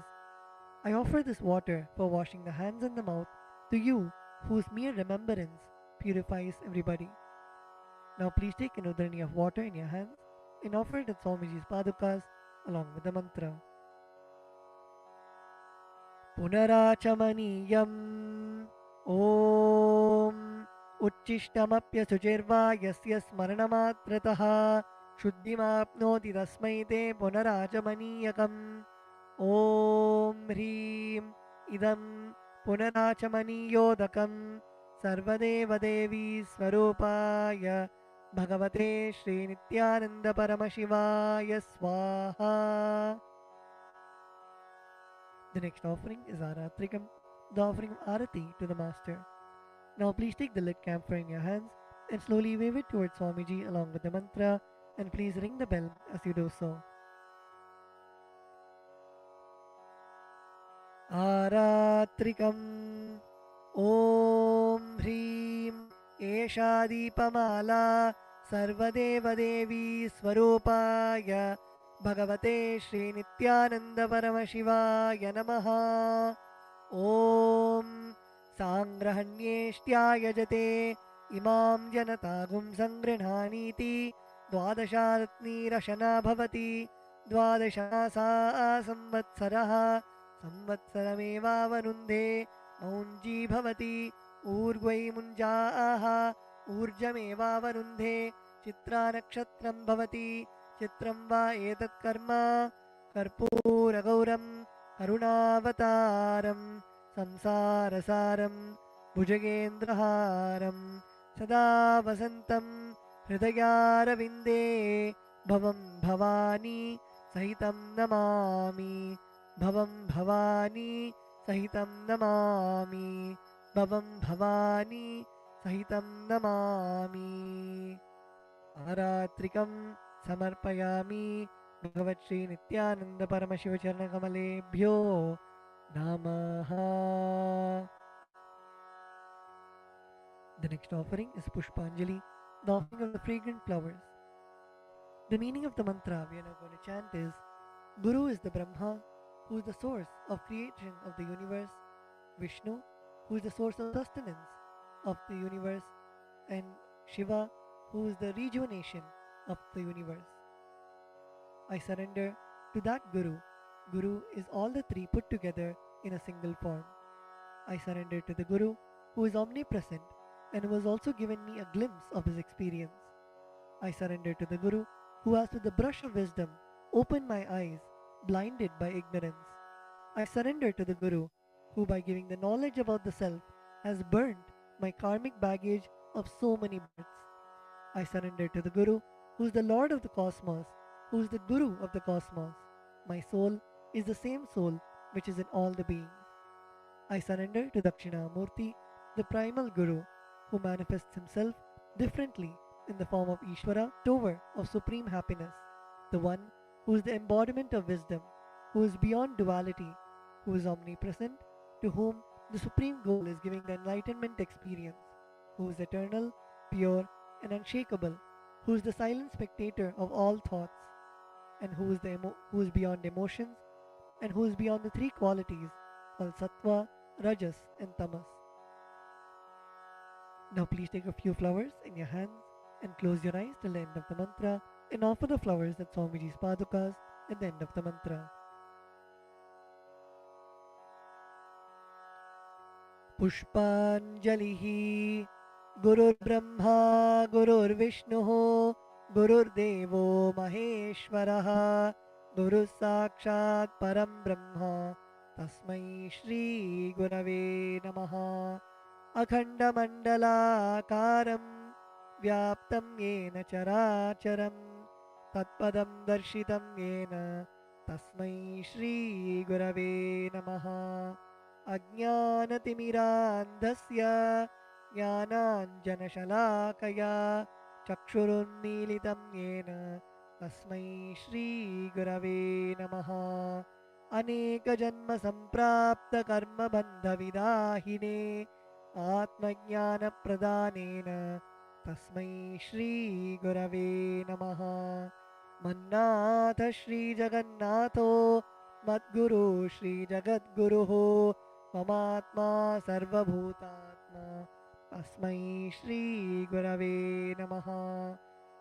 I offer this water for washing the hands and the mouth to you, whose mere remembrance purifies everybody. Now please take an udrani of water in your hands and offer it at Swamiji's padukas along with the mantra. Punarachamaniyam Om Uchishtamapyasuchirva Yasya Smaranamatrataha Shuddhimapnoti Tasmai Te Punarachamaniyakam Om Hrim Idam Punarachamaniyodakam Sarvadeva Devi Swarupaya Bhagavate Shri Nithyananda Paramashivaya Swaha. The next offering is Aratrikam, the offering of Arati to the Master. Now please take the lit camphor in your hands and slowly wave it towards Swamiji along with the mantra, and please ring the bell as you do so. Aratrikam Om Hrim Esha Deepamala Sarvadeva Devi Swarupaya Bhagavate Shri Nithyananda Paramashivaya Namaha. Om Sangrahanyeshtya Yajate Imam Janatagum Sangrinhaniti Dwadasharatni Rashana Bhavati Dwadashasa Samvatsaraha Samvatsarameva Varunde Maunji Bhavati Urgvai Munjaaha Urjameva Varunde Chitra Nakshatram Bhavati Chitram va etat karma Karpura Gauram Karunavataram Samsarasaram Bhujagendraharam Sada Vasantam Hridayaravinде Bhavam Bhavani Sahitam Namami Bhavam Bhavani Sahitam Namami Bhavam Bhavani Sahitam Namami. Aratrikam Samarpayami Bhagavat Shri Nithyananda Paramashiva Charanakamaleebhyo Namaha. The next offering is Pushpanjali, the offering of the fragrant flowers. The meaning of the mantra we are now going to chant is: Guru is the Brahma, who is the source of creation of the universe, Vishnu, who is the source of sustenance of the universe, and Shiva, who is the rejuvenation of the universe. I surrender to that Guru. Guru is all the three put together in a single form. I surrender to the Guru, who is omnipresent and who has also given me a glimpse of his experience. I surrender to the Guru, who has with the brush of wisdom opened my eyes, blinded by ignorance. I surrender to the Guru, who by giving the knowledge about the self has burnt my karmic baggage of so many births. I surrender to the Guru, who is the Lord of the cosmos, who is the Guru of the cosmos. My soul is the same soul which is in all the beings. I surrender to Dakshinamurti, the primal Guru, who manifests himself differently in the form of Ishvara, Tower of supreme happiness, the one who is the embodiment of wisdom, who is beyond duality, who is omnipresent, to whom the supreme goal is giving the enlightenment experience, who is eternal, pure, and unshakable, who is the silent spectator of all thoughts, and who is beyond emotions, and who is beyond the three qualities called Sattva, Rajas, and Tamas. Now please take a few flowers in your hands and close your eyes till the end of the mantra and offer the flowers at Swamiji's padukas at the end of the mantra. Pushpanjalihi Gurur Brahma Gurur Vishnuho Gurur Devo Maheshwaraha Guru Sakshat Param Brahma Tasmai Shri Gurave Namaha. Akhanda Mandala Karam Vyaptam Yena Characharam Tatpadam Darshitam Yena Tasmai Shri Gurave Namaha. Ajnanatimirandhasya Jnananjanashalakaya Chakshurunmilitam Yena Tasmai Shri Gurave Namaha. Aneka Janma Samprapta Karma Bandha Vidahine Atma Pradhanena Tasmai Shri Gurave Namaha. Mannatha Shri Jagannatho Madguru Shri Jagadguruho Mamatma Sarvabhutatma Tasmai Shri Gurave Namaha.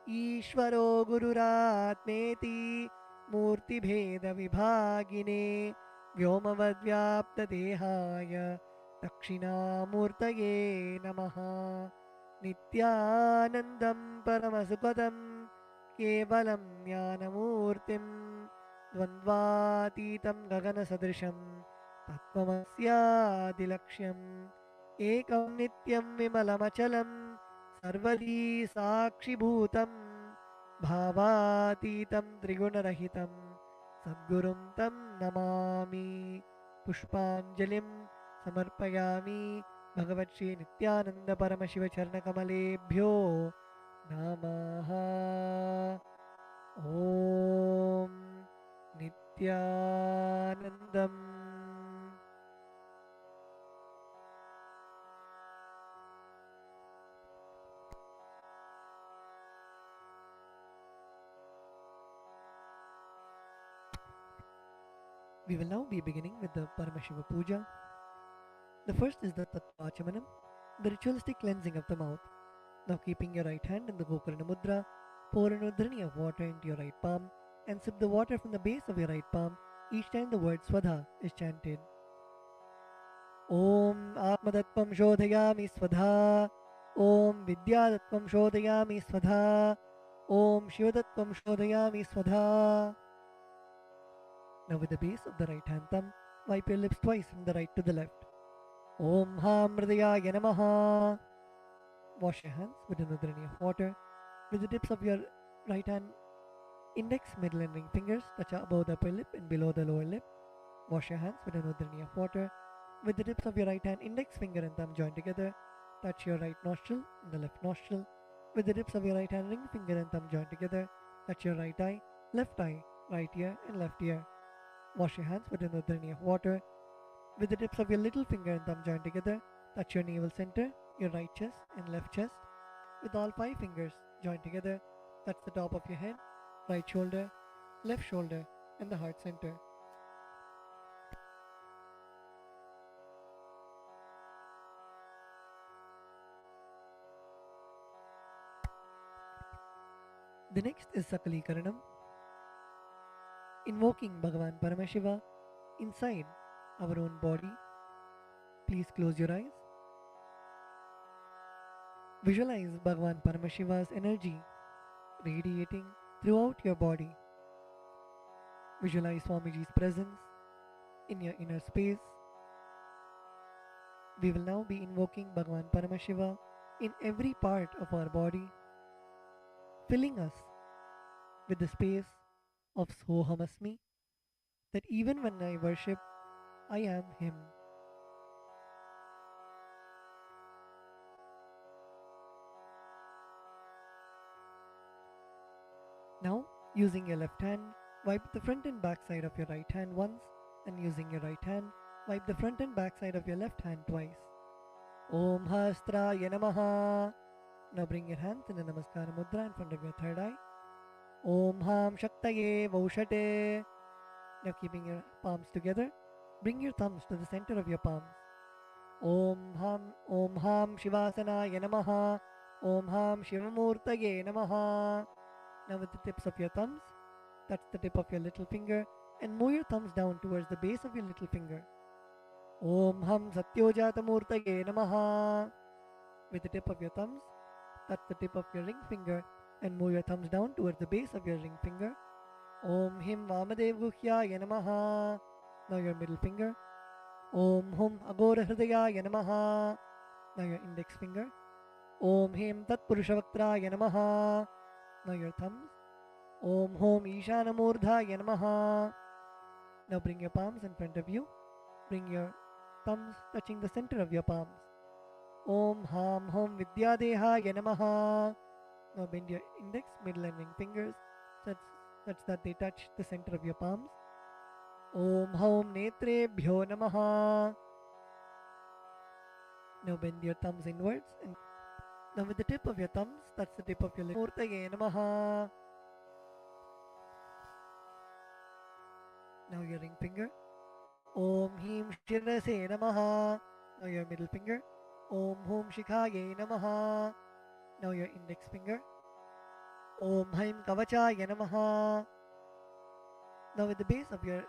ईश्वरो गुरुरात्मेति मूर्तिभेदविभागिने व्योमवद्व्याप्तदेहाय दक्षिणामूर्तये नमः। नित्यानन्दं परमसुखदं केवलं ज्ञानमूर्तिं द्वन्द्वातीतं गगनसदृशं तत्त्वमस्यादिलक्ष्यम् एकं नित्यं विमलमचलं सर्वदी साक्षिभूतं भावातीतं त्रिगुणरहितं सद्गुरुं तं नमामि। पुष्पाञ्जलिं समर्पयामि भगवत्श्री नित्यानन्द परमशिवचरणकमलेभ्यो नमः। ॐ नित्यानन्दम्। We will now be beginning with the Paramashiva Puja. The first is the Tattvachamanam, the ritualistic cleansing of the mouth. Now keeping your right hand in the Gokarna Mudra, pour an udhrani of water into your right palm and sip the water from the base of your right palm each time the word Swadha is chanted. Om Atmadattvam Shodhayami Swadha, Om Vidyadattvam Shodhayami Swadha, Om Shivadattvam Shodhayami Swadha. Now with the base of the right hand thumb, wipe your lips twice from the right to the left. Om Ham Hridayaya Namaha. Wash your hands with an udhrani of water. With the tips of your right hand index, middle and ring fingers touch above the upper lip and below the lower lip. Wash your hands with an udhrani of water. With the tips of your right hand index finger and thumb joined together, touch your right nostril and the left nostril. With the tips of your right hand ring finger and thumb joined together, touch your right eye, right ear and left ear. Wash your hands with an udhrani of water. With the tips of your little finger and thumb joined together, touch your navel center, your right chest and left chest. With all 5 fingers joined together, touch the top of your head, right shoulder, left shoulder and the heart center. The next is Sakalikaranam, invoking Bhagavan Paramashiva inside our own body. Please close your eyes. Visualize Bhagavan Paramashiva's energy radiating throughout your body. Visualize Swamiji's presence in your inner space. We will now be invoking Bhagavan Paramashiva in every part of our body, filling us with the space of Sohamasmi, that even when I worship, I am Him. Now, using your left hand, wipe the front and back side of your right hand once, and using your right hand, wipe the front and back side of your left hand twice. Om Hastraya Namaha. Now bring your hands in a Namaskara Mudra in front of your third eye. Om Ham Shaktaye Vaushate. Now keeping your palms together, bring your thumbs to the center of your palms. Om Ham Shivasanaya Namaha. Om Ham Shivamurtaye Namaha. Now with the tips of your thumbs, touch the tip of your little finger and move your thumbs down towards the base of your little finger. Om Ham Satyojatamurtaye Namaha. With the tip of your thumbs, touch the tip of your ring finger and move your thumbs down towards the base of your ring finger. Om Him Vamadev Guhyaya Namaha. Now your middle finger. Om Hum Agora Hridayaya Namaha. Now your index finger. Om Him Tat Purushavaktraya Namaha. Now your thumbs. Om Hom Ishanamurdhaya Namaha. Now bring your palms in front of you. Bring your thumbs touching the center of your palms. Om Ham Hom Vidyadehaya Namaha. Now bend your index, middle and ring fingers such that they touch the center of your palms. Om Hom Netrebhyo Namaha. Now bend your thumbs inwards and now with the tip of your thumbs, touch the tip of your lip. Murtaye Namaha. Now your ring finger. Om Him Shirase Namaha. Now your middle finger. Om Hum Shikhaye Namaha. Now your index finger. Om Haim Kavachaya Namaha. Now with the base of your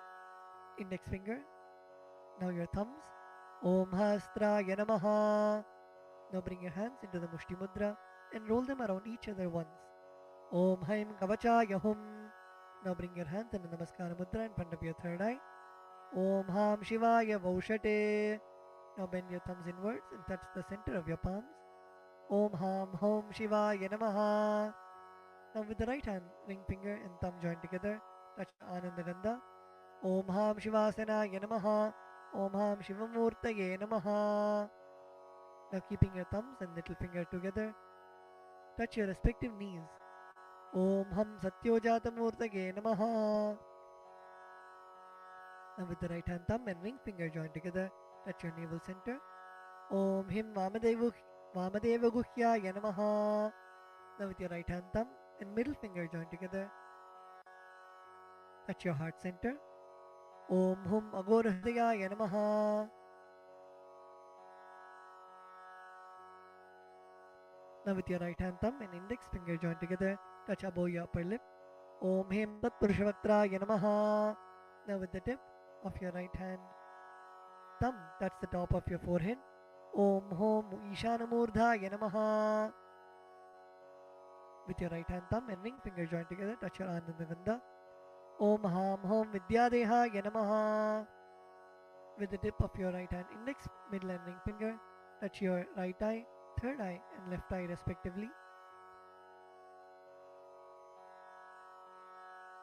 index finger, now your thumbs. Om Hastraya Namaha. Now bring your hands into the Mushti Mudra and roll them around each other once. Om Haim Kavachaya Hum. Now bring your hands in the Namaskara Mudra in front of your third eye. Om Ham Shivaya Vaushate. Now bend your thumbs inwards and touch the center of your palms. Om Ham Hom Shivaya Namaha. Now with the right hand, ring finger and thumb joined together, touch Ananda Gandha. Om Ham Shivasanaya Namaha. Om Ham Shivamurtaye Namaha. Now keeping your thumbs and little finger together, touch your respective knees. Om Ham Satyojatamurtaye Namaha. Now with the right hand thumb and ring finger joined together, touch your navel center. Om Him Vamadeva Guhyaya Namaha. Now with your right hand thumb and middle finger joined together, touch your heart center. Om Hum Agorahridaya Namaha. Now with your right hand thumb and index finger joined together, touch above your upper lip. Om Him Tatpurushavaktraya Namaha. Now with the tip of your right hand thumb, touch the top of your forehead. Om Hom Ishanamurdhaya Namaha. With your right hand thumb and ring finger joined together, touch your Ananda Gandha. Om Ham Hom Vidyadehaya Namaha. With the tip of your right hand index, middle and ring finger, touch your right eye, third eye and left eye respectively.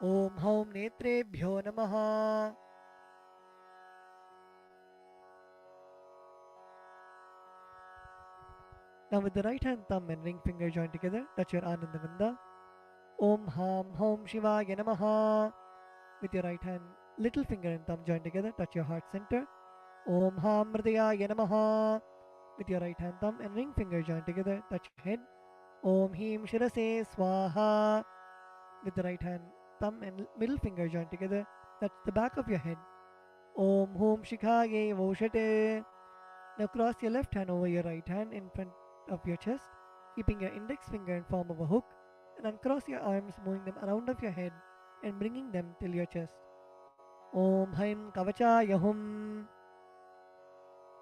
Om Hom Netrebhyo Namaha. Now with the right hand thumb and ring finger joined together, touch your Ananda Gandha. Om Ham Hom Shivaya Namaha. With your right hand, little finger and thumb joined together, touch your heart center. Om Ham Hridayaya Namaha. With your right hand thumb and ring finger joined together, touch your head. Om Him Shirase Swaha. With the right hand thumb and middle finger joined together, touch the back of your head. Om Hum Shikhaye Voshate. Now cross your left hand over your right hand in front of your chest, keeping your index finger in form of a hook, and uncross your arms, moving them around of your head and bringing them till your chest. Om Haim Kavachaya Hum.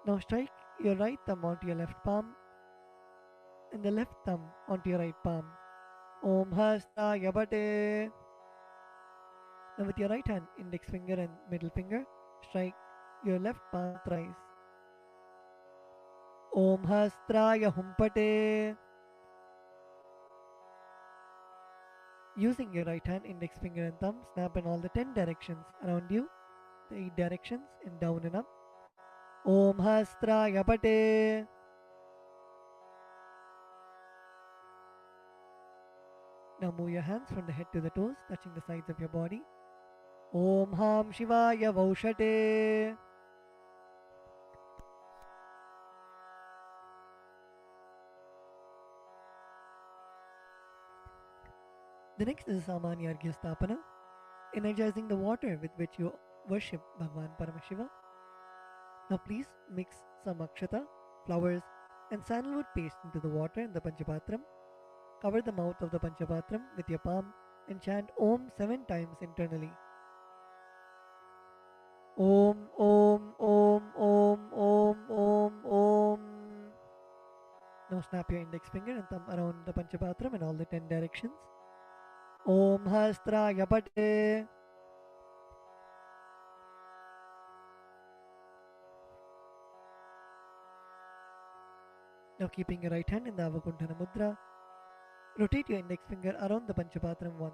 Now strike your right thumb onto your left palm and the left thumb onto your right palm. Om Hastaya Bate. Now with your right hand, index finger and middle finger, strike your left palm thrice. Om Hastraya Humpate. Using your right hand, index finger and thumb, snap in all the 10 directions around you, the 8 directions and down and up. Om Hastraya Pate. Now move your hands from the head to the toes, touching the sides of your body. Om Ham Shivaya Vaushate. The next is Samanya Arghya Stapana, energizing the water with which you worship Bhagwan Paramashiva. Now please mix some akshata, flowers and sandalwood paste into the water in the Panchapatram. Cover the mouth of the Panchapatram with your palm and chant Om 7 times internally. Om, Om, Om, Om, Om, Om, Om. Now snap your index finger and thumb around the Panchapatram in all the 10 directions. Om Hastraya Pate. Now keeping your right hand in the Avakuntana Mudra, rotate your index finger around the Panchapatram once.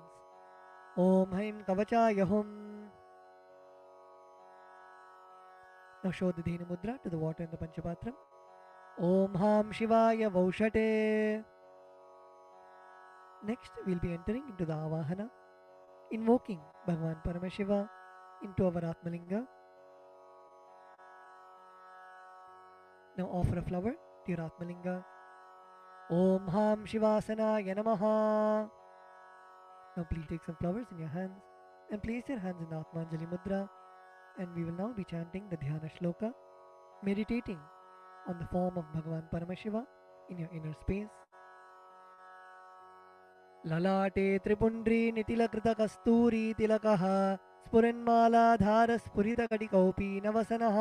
Om Haim Kavachaya Hum. Now show the Dhenu Mudra to the water in the Panchapatram. Om Ham Shivaya Vaushate. Next, we'll be entering into the Avahana, invoking Bhagwan Paramashiva into our Atmalinga. Now offer a flower to your Atmalinga. Om Ham Shivasanaya Namaha. Now please take some flowers in your hands and place your hands in the Atmanjali Mudra, and we will now be chanting the Dhyana Shloka, meditating on the form of Bhagwan Paramashiva in your inner space. ललाटे त्रिपुण्ड्री नितिलकृतकस्तूरी तिलकः स्फुरन्मालाधारस्फुरितकटिकौपी नवसनः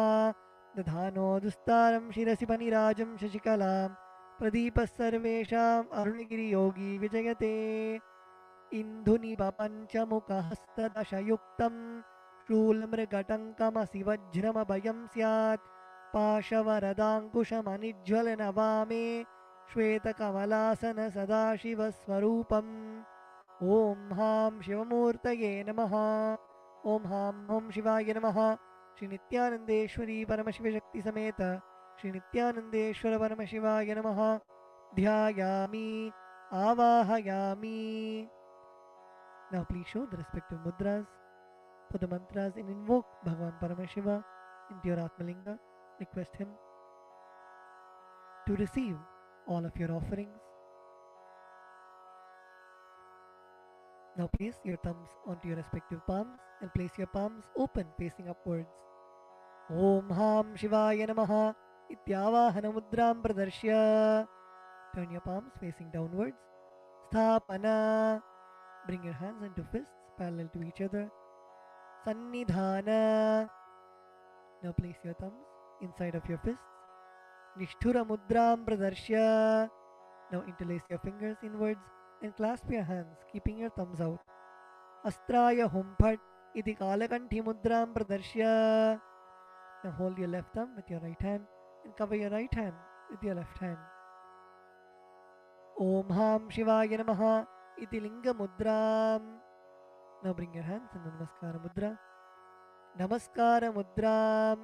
दधानो दुस्तारं शिरसि पनिराजं शशिकलां प्रदीपः सर्वेषाम् अरुणगिरियोगी विजयते इन्दुनिपपञ्चमुखहस्तदशयुक्तं शूलमृगटङ्कमसि वज्रमभयं स्यात् पाशवरदाङ्कुशमनिज्ज्वलनवामे श्वेतकमलासन सदाशिवस्वरूपम् ॐ हां शिवमूर्तये नमः ॐ हां ॐ शिवाय नमः श्री नित्यानन्देश्वरी परमशिवशक्तिसमेत श्री नित्यानन्देश्वर परमशिवाय नमः ध्यायामि आवाहयामि. Now please show the respective mudras for the mantras and invoke Bhagavan Paramashiva into your Atmalinga. Request him to receive all of your offerings. Now place your thumbs onto your respective palms and place your palms open facing upwards. Om Ham Shivaya Namaha Ityavahana Mudram Pradarshya. Turn your palms facing downwards. Sthapana. Bring your hands into fists parallel to each other. Sannidhana. Now place your thumbs inside of your fists. Nishthura Mudram Pradarshya. Now interlace your fingers inwards and clasp your hands, keeping your thumbs out. Astraya Humphat Iti Kalakanthi Mudram Pradarshya. Now hold your left thumb with your right hand and cover your right hand with your left hand. Om Ham Shivaya Namaha Iti Linga Mudram. Now bring your hands in the Namaskara Mudra. Namaskara Mudram.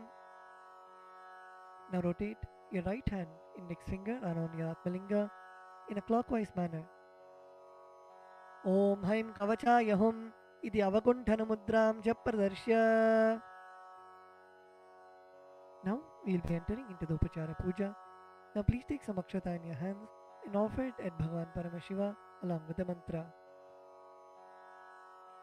Now rotate your right hand index finger around your Atmalinga in a clockwise manner. Om Haim Kavachaya Hum Iti Avakunthana Mudram Japradarshya. Now we will be entering into the Upachara Puja. Now please take some akshata in your hands and offer it at Bhagavan Paramashiva along with the mantra.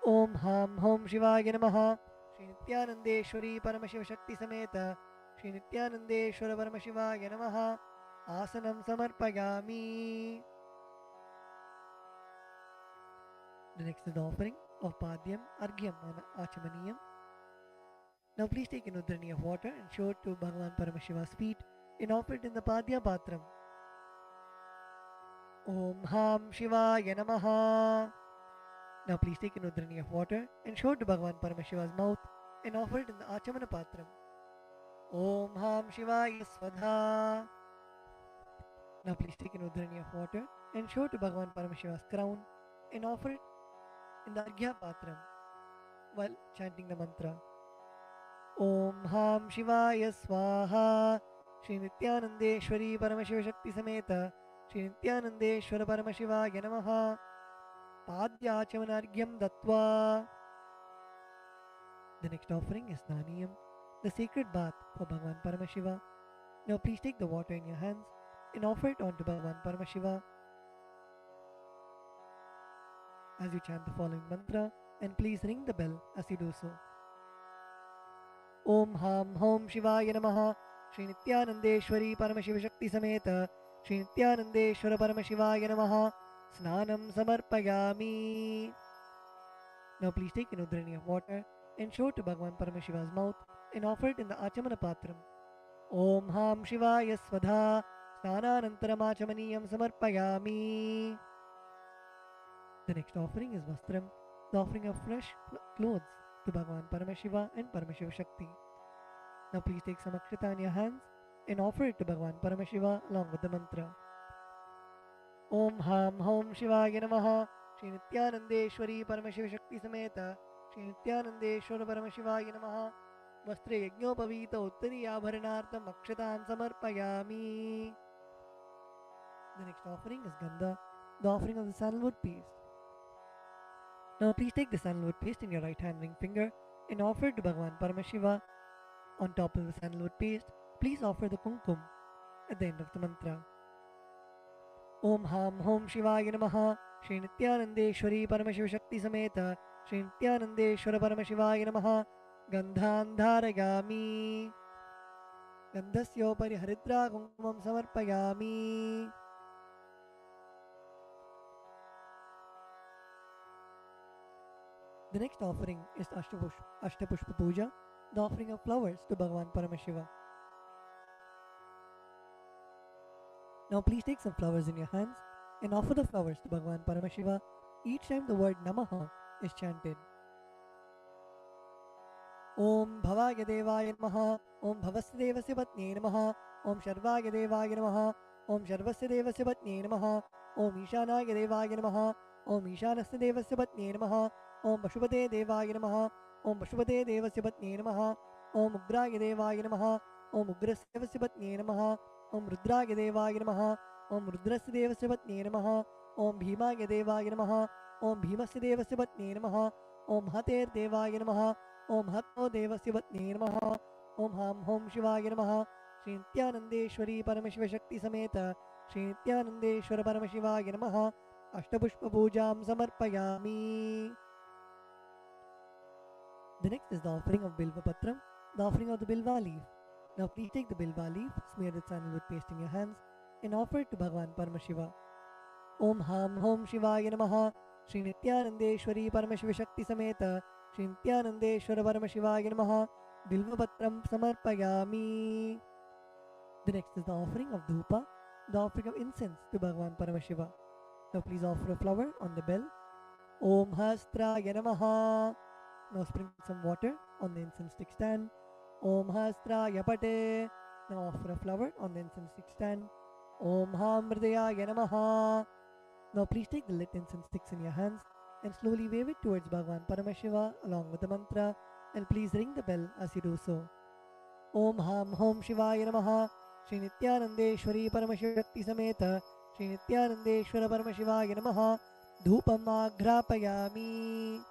Om Ham Hom Shivaya Namaha Shri Nithyanandeshwari Paramashiva Shakti Sameta Shri Nithyanandeshwara Paramashivaya Namaha Asanam Samarpayami. The next is the offering of Padyam, Argyam and Achamaniyam. Now please take an udrani of water and show it to Bhagavan Paramashiva's feet and offer it in the Padya Patram. Om Ham Shivaya Namaha. Now please take an udrani of water and show it to Bhagavan Paramashiva's mouth and offer it in the Achamana Patram. Om Ham Shivaya Svadha. Now please take an udrani of water and show it to Bhagavan Paramashiva's crown and offer it in the Arghya Patram while chanting the mantra. Om Ham Shivaya Swaha Shri Nithyanandeshwari Paramashiva Shakti Sameta Shri Nithyanandeshwara Paramashivaya Namaha Padyachamanargyam Dattva. The next offering is Naniyam, the sacred bath for Bhagavan Paramashiva. Now please take the water in your hands and offer it onto Bhagavan Paramashiva as you chant the following mantra, and please ring the bell as you do so. Om Ham Hom Shivaya Namaha Shri Nithyanandeshwari Paramashiva Shakti Sameta Shri Nithyanandeshwara Paramashivaya Namaha Snanam Samarpayami. Now please take an udrani of water and show it to Bhagavan Paramashiva's mouth and offer it in the Achamana Patram. Om Ham Shivaya Svadha Snananantaram Achamaniyam Samarpayami. The next offering is Vastram, the offering of fresh clothes to Bhagavan Paramashiva and Paramashiva Shakti. Now please take some akshata in your hands and offer it to Bhagavan Paramashiva along with the mantra. Om Ham Hom Shivaya Namaha Shri Nithyanandeshwari Paramashiva Shakti Sameta Shri Nithyanandeshwara Paramashivaya Namaha Vastre Yajnopavita Uttari Abharanartham Akshataan Samarpayami. The next offering is Gandha, the offering of the sandalwood paste. Now please take the sandalwood paste in your right hand ring finger and offer it to Bhagavan Paramashiva. On top of the sandalwood paste, please offer the kumkum at the end of the mantra. Om Ham Hom Shivaya Namaha Shri Nithyanandeshwari Paramashiva Shakti Sameta Shri Nithyanandeshwara Paramashivaya Namaha Gandhan Dharayami. Gandhasyopari Haridra Kumkumam Samarpayami. The next offering is Ashtapushpa Puja, the offering of flowers to Bhagavan Paramashiva. Now please take some flowers in your hands and offer the flowers to Bhagavan Paramashiva each time the word Namaha is chanted. Om Bhavaya Devaya Namaha, Om Bhavasya Devasya Patne Namaha, Om Sharvaya Devaya Namaha, Om Sharvasya Devasya Patne Namaha, Om Ishanaya Devaya Namaha, Om Ishanasya Devasya Patne Namaha, Om Pashupate Devaya Namaha, Om Pashupate Devasya Patne Namaha, Om Ugraya Devaya Namaha, Om Ugrasya Devasya Patne Namaha, Om Rudraya Devaya Namaha, Om Rudrasya Devasya Patne Namaha, Om Bhimaya Devaya Namaha, Om Bhimasya Devasya Patne Namaha, Om Hater Devaya Namaha, Om Hatno Devasya Patne Namaha, Om Ham Hom Shivaya Namaha, Shri Nithyanandeshwari Paramashiva Shakti Sameta, Shri Nithyanandeshwara Paramashivaya Namaha, Ashtapushpa Pujam Samarpayami. The next is the offering of Bilva Patram, the offering of the Bilva leaf. Now please take the Bilva leaf, smear the sandalwood paste in your hands, and offer it to Bhagavan Paramashiva. Om Ham Hom Shivaya Namaha, Shri Nithyanandeshwari Paramashiva Shakti Sameta, Shri Nithyanandeshwara Paramashivaya Namaha, Bilva Patram Samarpayami. The next is the offering of Dhupa, the offering of incense to Bhagavan Paramashiva. Now please offer a flower on the bell. Om Hastraya Namaha. Now sprinkle some water on the incense stick stand. Om Hastraya Pate. Now offer a flower on the incense stick stand. Om Hamridaya Namaha. Now please take the lit incense sticks in your hands and slowly wave it towards Bhagavan Paramashiva along with the mantra, and please ring the bell as you do so. Om Ham Hom Shivaya Namaha, Shri Nithyanandeshwari Paramashiva Shakti Sameta, Shri Nithyanandeshwara Paramashivaya Namaha, Dhupam Agrapayami.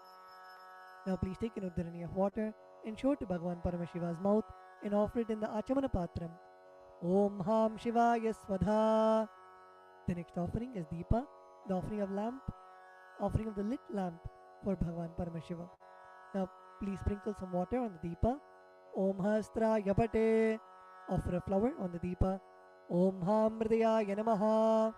Now please take an udharani of water and show it to Bhagavan Paramashiva's mouth and offer it in the Achamana Patram. Om Ham Shivaya Swadha. The next offering is Deepa, the offering of the lit lamp for Bhagavan Paramashiva. Now please sprinkle some water on the Deepa. Om Hastraya Pate. Offer a flower on the Deepa. Om Hamridaya Namaha.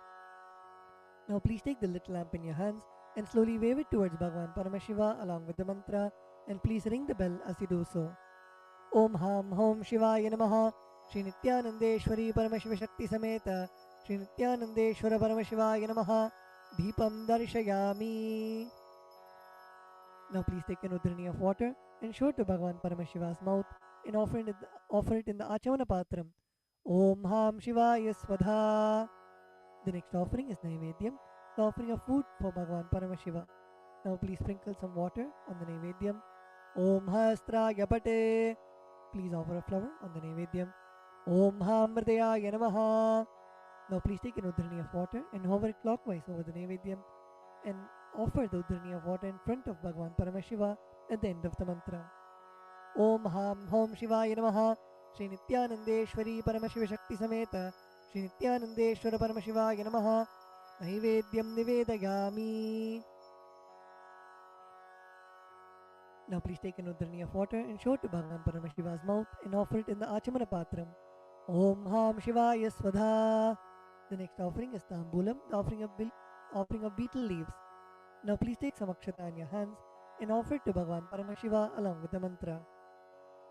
Now please take the lit lamp in your hands and slowly wave it towards Bhagavan Paramashiva along with the mantra, and please ring the bell as you do so. Om Ham Hom Shivaya Namaha, Shri Nithyanandeshwari Paramashiva Shakti Sameta, Shri Nithyanandeshwara Paramashivaya Namaha, Deepam Darshayami. Now please take an udharani of water and show it to Bhagavan Paramashiva's mouth and offer it in the Achamana Patram. Om Ham Shivaya Swadha. The next offering is Naivedyam, the offering of food for Bhagavan Paramashiva. Now please sprinkle some water on the Naivedyam. Om Hastraya Pate. Please offer a flower on the Naivedyam. Om Hamridaya Namaha. Now please take an udharani of water and hover it clockwise over the Naivedyam and offer the udharani of water in front of Bhagavan Paramashiva at the end of the mantra. Om Ham Hom Shivaya Namaha, Shri Nithyanandeshwari Paramashiva Shakti Sameta, Shri Nithyanandeshwara Paramashivaya Namaha, Naivedyam Nivedayami. Now please take an udharani of water and show it to Bhagavan Paramashiva's mouth and offer it in the Achamana Patram. Om Ham Shivaya Swadha. The next offering is Tambulam, the offering of beetle leaves. Now please take some akshata in your hands and offer it to Bhagavan Paramashiva along with the mantra.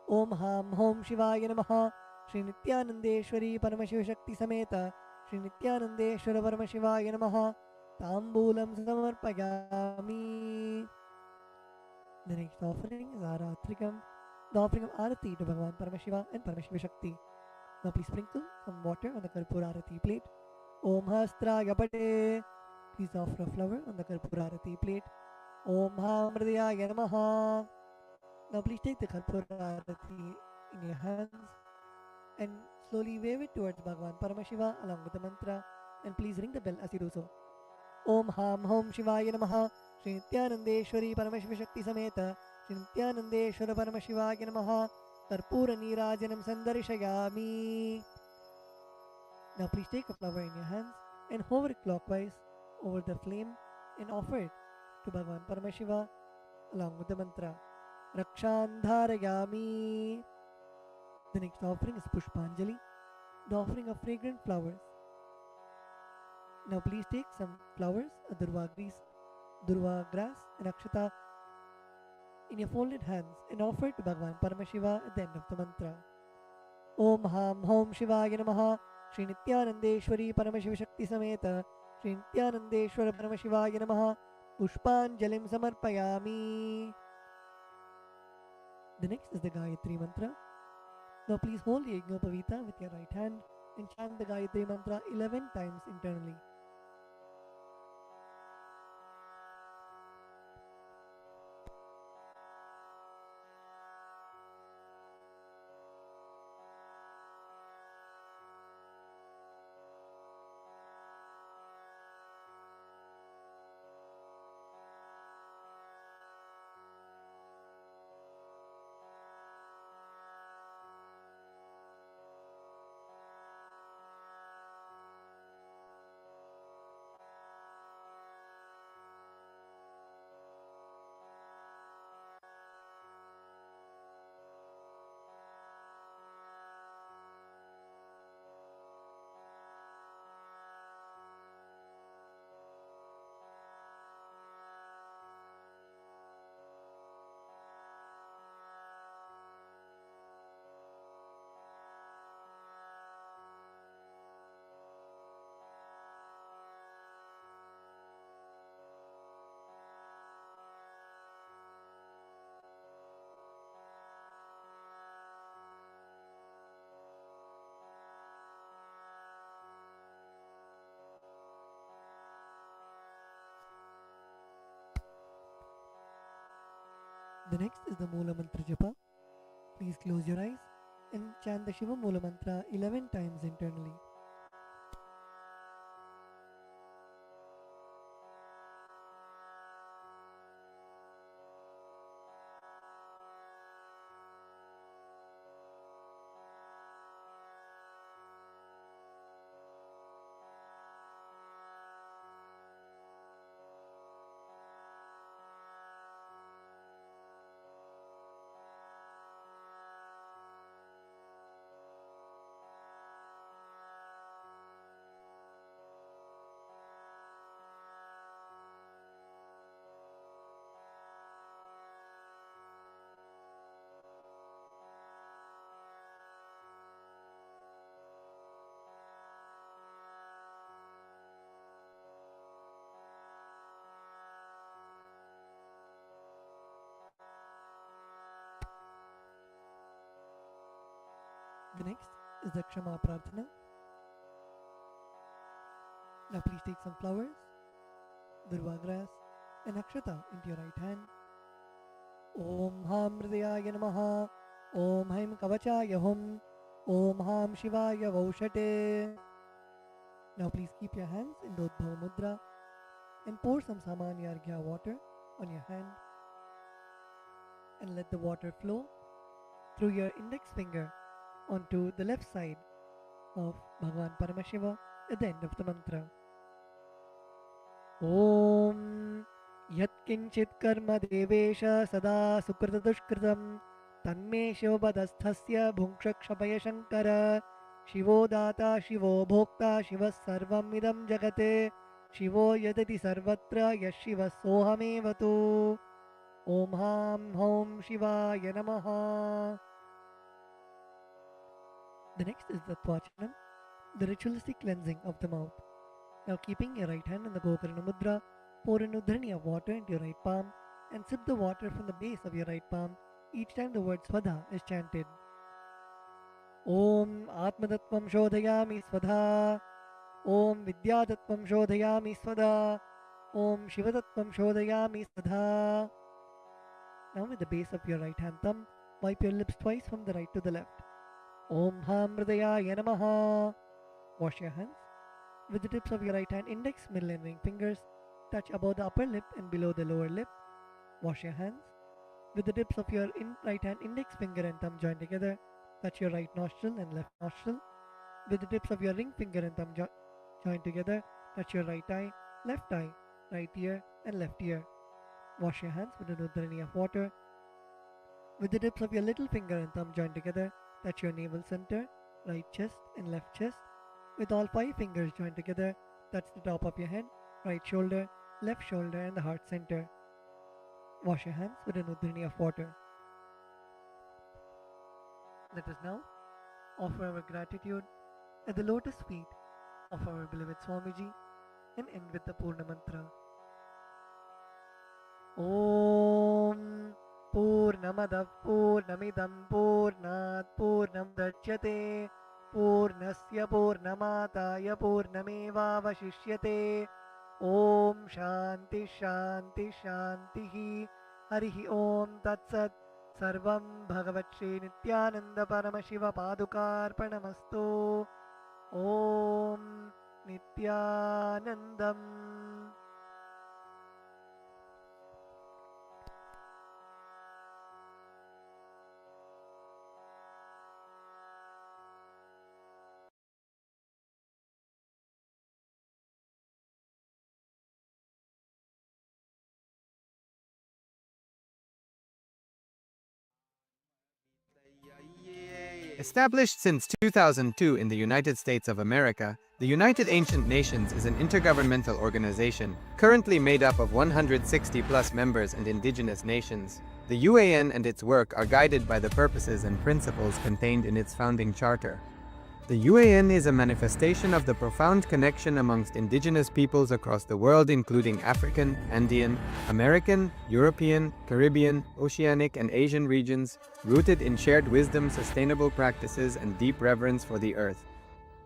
Om Ham Hom Shivaya Namaha, Shri Nithyanandeshwari Paramashiva Shakti Sameta, Shri Nithyanandeshwara Paramashivaya Namaha, Tambulam Samarpayami. The next offering is Aratrikam, the offering of Arati to Bhagavan Paramashiva and Paramashiva Shakti. Now please sprinkle some water on the Karpura Arati plate. Om Hastraya Pate. Please offer a flower on the Karpura Arati plate. Om Hamridaya Namaha. Now please take the Karpura Arati in your hands and slowly wave it towards Bhagavan Paramashiva along with the mantra, and please ring the bell as you do so. Om Ham Hom Shivaya Namaha, Shri Nithyanandeshwari Paramashiva Shakti Sameta, Shri Nithyanandeshwara Paramashivaya Namaha, Karpura Nirajanam Sandarishayami. Now please take a flower in your hands and hover it clockwise over the flame and offer it to Bhagavan Paramashiva along with the mantra Rakshandharayami. The next offering is Pushpanjali, the offering of fragrant flowers. Now please take some flowers, a durva grass, and akshata, in your folded hands and offer it to Bhagavan Paramashiva at the end of the mantra. Om Ham Hom Shivaya Namaha. Shri Nithyanandeshwari Paramashiva Shakti Sameta Shri Nithyanandeshwara Paramashivaya Namaha. Pushpanjalim Samarpayami. The next is the Gayatri mantra. Now please hold the Yajnopavita with your right hand and chant the Gayatri mantra 11 times internally. The next is the Moola Mantra Japa. Please close your eyes and chant the Shiva Moola Mantra 11 times internally. The next is the Kshama Prarthana. Now please take some flowers, durva grass and akshata into your right hand. Om Ham Hridayaya Namaha. Om Haim Kavachaya Hum. Om Ham Shivaya Vaushate. Now please keep your hands in the Udbhava Mudra and pour some Samanya Arghya water on your hand and let the water flow through your index finger onto the left side of Bhagavan Paramashiva at the end of the mantra. Om Yat Kinchit Karma Devesha Sada Sukrita Dushkritam Tanme Shivabadasthasya Bhunkshakshabaya Shankara Shivo Data Shivo Bhokta Shiva Sarvam Idam Jagate Shivo Yadati Sarvatra Yashiva Sohamevatu. Om Ham Hom Shivaya Namaha. The next is the Tvachanam, the ritualistic cleansing of the mouth. Now keeping your right hand in the Gokarna Mudra, pour an udhrani of water into your right palm and sip the water from the base of your right palm each time the word Svadha is chanted. Om Atmadatvam Shodhayami Svadha. Om Vidyadatvam Shodhayami Svadha. Om Shivadatvam Shodhayami Svadha. Now with the base of your right hand thumb, wipe your lips twice from the right to the left. Om Ham Hridayaya Namaha. Wash your hands. With the tips of your right hand index, middle and ring fingers, touch above the upper lip and below the lower lip. Wash your hands. With the tips of your right hand index finger and thumb joined together, touch your right nostril and left nostril. With the tips of your ring finger and thumb joined together, touch your right eye, right ear and left ear. Wash your hands with an udhrani of water. With the tips of your little finger and thumb joined together, touch your navel center, right chest and left chest. With all 5 fingers joined together, touch the top of your head, right shoulder and the heart center. Wash your hands with an udrini of water. Let us now offer our gratitude at the lotus feet of our beloved Swamiji and end with the Purna Mantra. Om Purnamadav Purnamidam Purnat Purnam Dachyate Purnasya Purnamataya Purnamevavashishyate Om Shanti Shanti Shantihi Harihi Om Tatsat Sarvam Bhagavat Shri Nithyananda Paramashiva Padukarpanamastu Om Nithyanandam. Established since 2002 in the United States of America, the United Ancient Nations is an intergovernmental organization, currently made up of 160+ members and indigenous nations. The UAN and its work are guided by the purposes and principles contained in its founding charter. The UAN is a manifestation of the profound connection amongst indigenous peoples across the world, including African, Andean, American, European, Caribbean, Oceanic, and Asian regions, rooted in shared wisdom, sustainable practices, and deep reverence for the earth.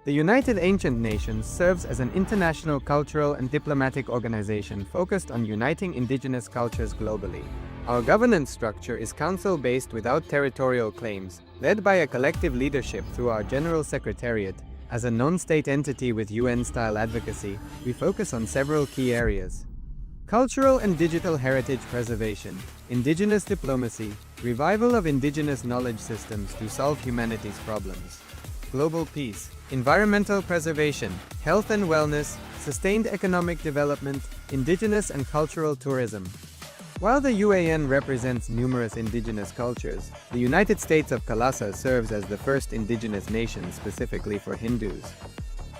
The United Ancient Nations serves as an international cultural and diplomatic organization focused on uniting indigenous cultures globally. Our governance structure is council-based without territorial claims, led by a collective leadership through our General Secretariat. As a non-state entity with UN-style advocacy, we focus on several key areas: cultural and digital heritage preservation, indigenous diplomacy, revival of indigenous knowledge systems to solve humanity's problems, global peace, environmental preservation, health and wellness, sustained economic development, indigenous and cultural tourism. While the UAN represents numerous indigenous cultures, the United States of KAILASA serves as the first indigenous nation specifically for Hindus.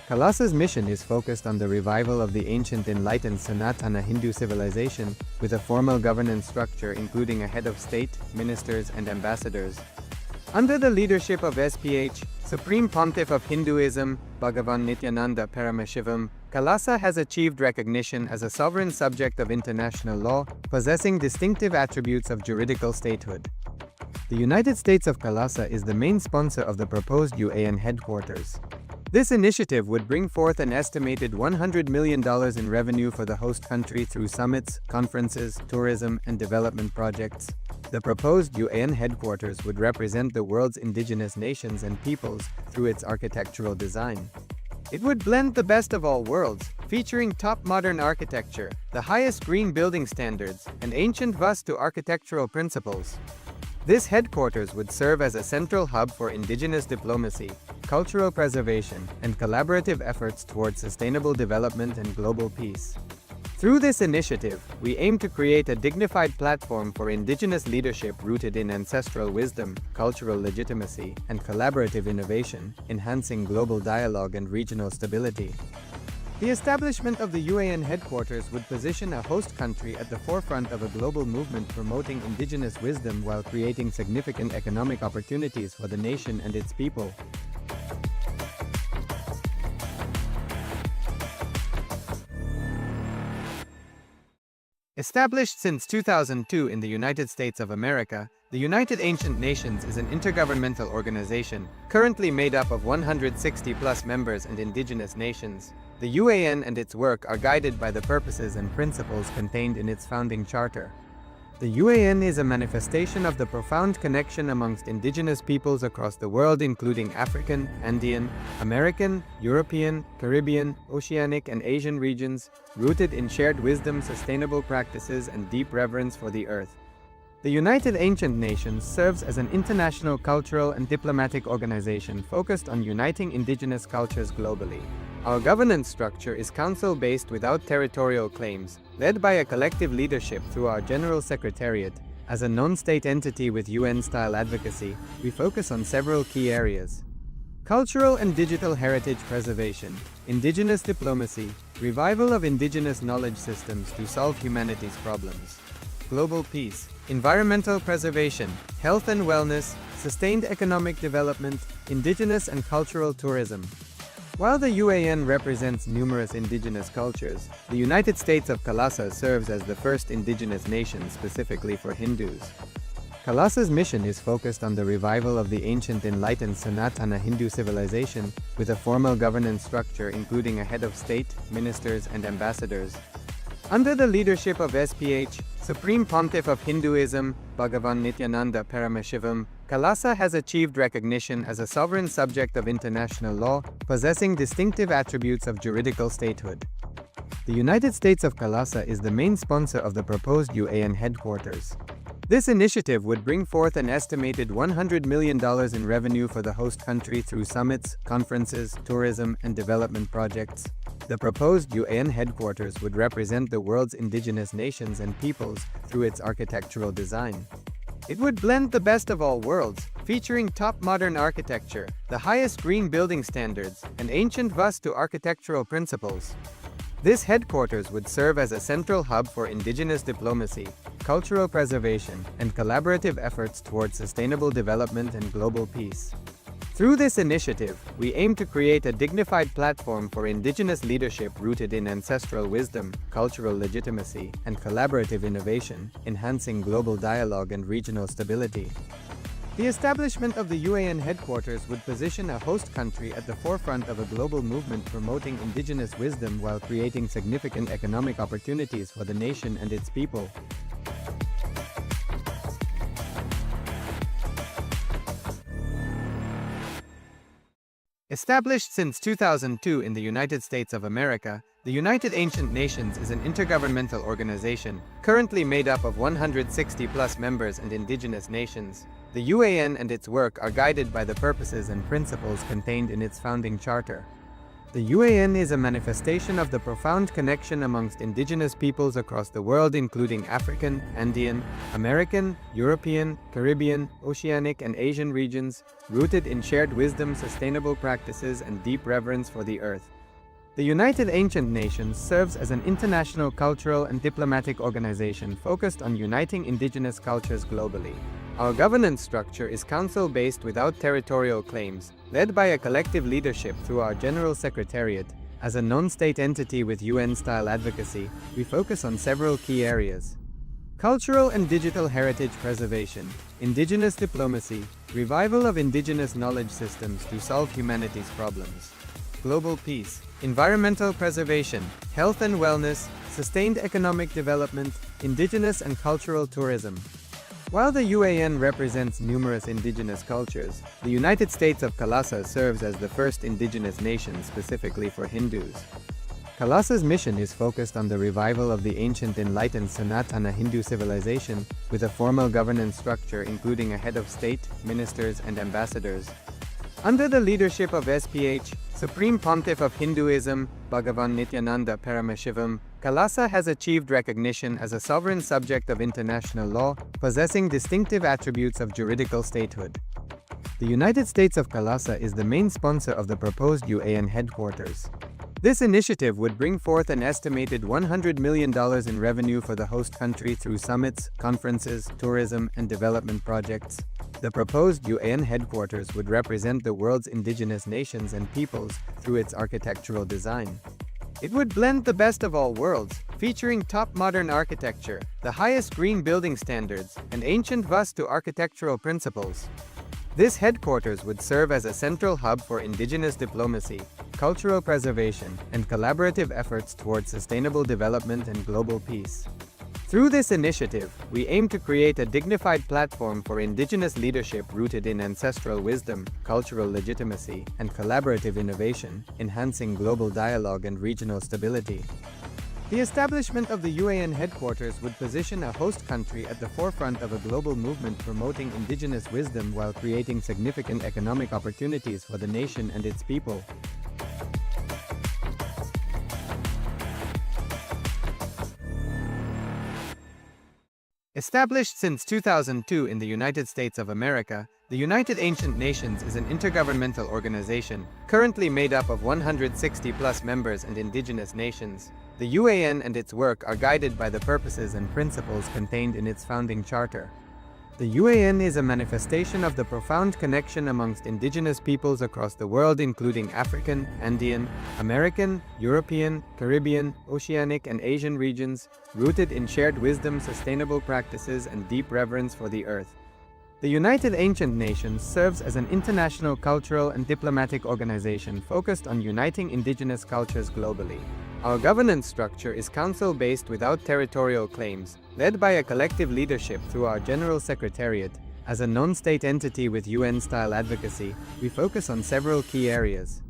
KAILASA's mission is focused on the revival of the ancient enlightened Sanatana Hindu civilization, with a formal governance structure including a head of state, ministers, and ambassadors. Under the leadership of SPH, Supreme Pontiff of Hinduism, Bhagavan Nithyananda Paramashivoham, KAILASA has achieved recognition as a sovereign subject of international law, possessing distinctive attributes of juridical statehood. The United States of KAILASA is the main sponsor of the proposed UAN headquarters. This initiative would bring forth an estimated $100 million in revenue for the host country through summits, conferences, tourism, and development projects. The proposed UAN headquarters would represent the world's indigenous nations and peoples through its architectural design. It would blend the best of all worlds, featuring top modern architecture, the highest green building standards, and ancient Vastu architectural principles. This headquarters would serve as a central hub for indigenous diplomacy, cultural preservation, and collaborative efforts towards sustainable development and global peace. Through this initiative, we aim to create a dignified platform for indigenous leadership rooted in ancestral wisdom, cultural legitimacy, and collaborative innovation, enhancing global dialogue and regional stability. The establishment of the UAN headquarters would position a host country at the forefront of a global movement promoting indigenous wisdom while creating significant economic opportunities for the nation and its people. Established since 2002 in the United States of America, the United Ancient Nations is an intergovernmental organization, currently made up of 160+ members and indigenous nations. The UAN and its work are guided by the purposes and principles contained in its founding charter. The UAN is a manifestation of the profound connection amongst indigenous peoples across the world, including African, Andean, American, European, Caribbean, Oceanic, and Asian regions, rooted in shared wisdom, sustainable practices, and deep reverence for the earth. The United Ancient Nations serves as an international cultural and diplomatic organization focused on uniting indigenous cultures globally. Our governance structure is council-based without territorial claims, led by a collective leadership through our General Secretariat. As a non-state entity with UN-style advocacy, we focus on several key areas: cultural and digital heritage preservation, indigenous diplomacy, revival of indigenous knowledge systems to solve humanity's problems, global peace, environmental preservation, health and wellness, sustained economic development, indigenous and cultural tourism. While the UAN represents numerous indigenous cultures, the United States of KAILASA serves as the first indigenous nation specifically for Hindus. KAILASA's mission is focused on the revival of the ancient enlightened Sanatana Hindu civilization, with a formal governance structure including a head of state, ministers, and ambassadors. Under the leadership of SPH, Supreme Pontiff of Hinduism, Bhagavan Nithyananda Paramashivoham, KAILASA has achieved recognition as a sovereign subject of international law, possessing distinctive attributes of juridical statehood. The United States of KAILASA is the main sponsor of the proposed UAN headquarters. This initiative would bring forth an estimated $100 million in revenue for the host country through summits, conferences, tourism, and development projects. The proposed UAN headquarters would represent the world's indigenous nations and peoples through its architectural design. It would blend the best of all worlds, featuring top modern architecture, the highest green building standards, and ancient Vastu architectural principles. This headquarters would serve as a central hub for indigenous diplomacy, cultural preservation, and collaborative efforts towards sustainable development and global peace. Through this initiative, we aim to create a dignified platform for indigenous leadership rooted in ancestral wisdom, cultural legitimacy, and collaborative innovation, enhancing global dialogue and regional stability. The establishment of the UAN headquarters would position a host country at the forefront of a global movement promoting indigenous wisdom while creating significant economic opportunities for the nation and its people. Established since 2002 in the United States of America, the United Ancient Nations is an intergovernmental organization, currently made up of 160+ members and indigenous nations. The UAN and its work are guided by the purposes and principles contained in its founding charter. The UAN is a manifestation of the profound connection amongst indigenous peoples across the world, including African, Andean, American, European, Caribbean, Oceanic, and Asian regions, rooted in shared wisdom, sustainable practices, and deep reverence for the earth. The United Ancient Nations serves as an international cultural and diplomatic organization focused on uniting indigenous cultures globally. Our governance structure is council-based without territorial claims, led by a collective leadership through our General Secretariat. As a non-state entity with UN-style advocacy, we focus on several key areas: cultural and digital heritage preservation, indigenous diplomacy, revival of indigenous knowledge systems to solve humanity's problems, global peace, environmental preservation, health and wellness, sustained economic development, indigenous and cultural tourism. While the UAN represents numerous indigenous cultures, the United States of KAILASA serves as the first indigenous nation specifically for Hindus. KAILASA's mission is focused on the revival of the ancient enlightened Sanatana Hindu civilization, with a formal governance structure including a head of state, ministers, and ambassadors. Under the leadership of SPH, Supreme Pontiff of Hinduism, Bhagavan Nithyananda Paramashivoham, KAILASA has achieved recognition as a sovereign subject of international law, possessing distinctive attributes of juridical statehood. The United States of KAILASA is the main sponsor of the proposed UAN headquarters. This initiative would bring forth an estimated $100 million in revenue for the host country through summits, conferences, tourism, and development projects. The proposed UAN headquarters would represent the world's indigenous nations and peoples through its architectural design. It would blend the best of all worlds, featuring top modern architecture, the highest green building standards, and ancient Vastu architectural principles. This headquarters would serve as a central hub for indigenous diplomacy, cultural preservation, and collaborative efforts towards sustainable development and global peace. Through this initiative, we aim to create a dignified platform for indigenous leadership rooted in ancestral wisdom, cultural legitimacy, and collaborative innovation, enhancing global dialogue and regional stability. The establishment of the UAN headquarters would position a host country at the forefront of a global movement promoting indigenous wisdom while creating significant economic opportunities for the nation and its people. Established since 2002 in the United States of America, the United Ancient Nations is an intergovernmental organization, currently made up of 160+ members and indigenous nations. The UAN and its work are guided by the purposes and principles contained in its founding charter. The UAN is a manifestation of the profound connection amongst indigenous peoples across the world, including African, Andean, American, European, Caribbean, Oceanic, and Asian regions, rooted in shared wisdom, sustainable practices, and deep reverence for the earth. The United Ancient Nations serves as an international cultural and diplomatic organization focused on uniting indigenous cultures globally. Our governance structure is council-based without territorial claims, led by a collective leadership through our General Secretariat. As a non-state entity with UN-style advocacy, we focus on several key areas: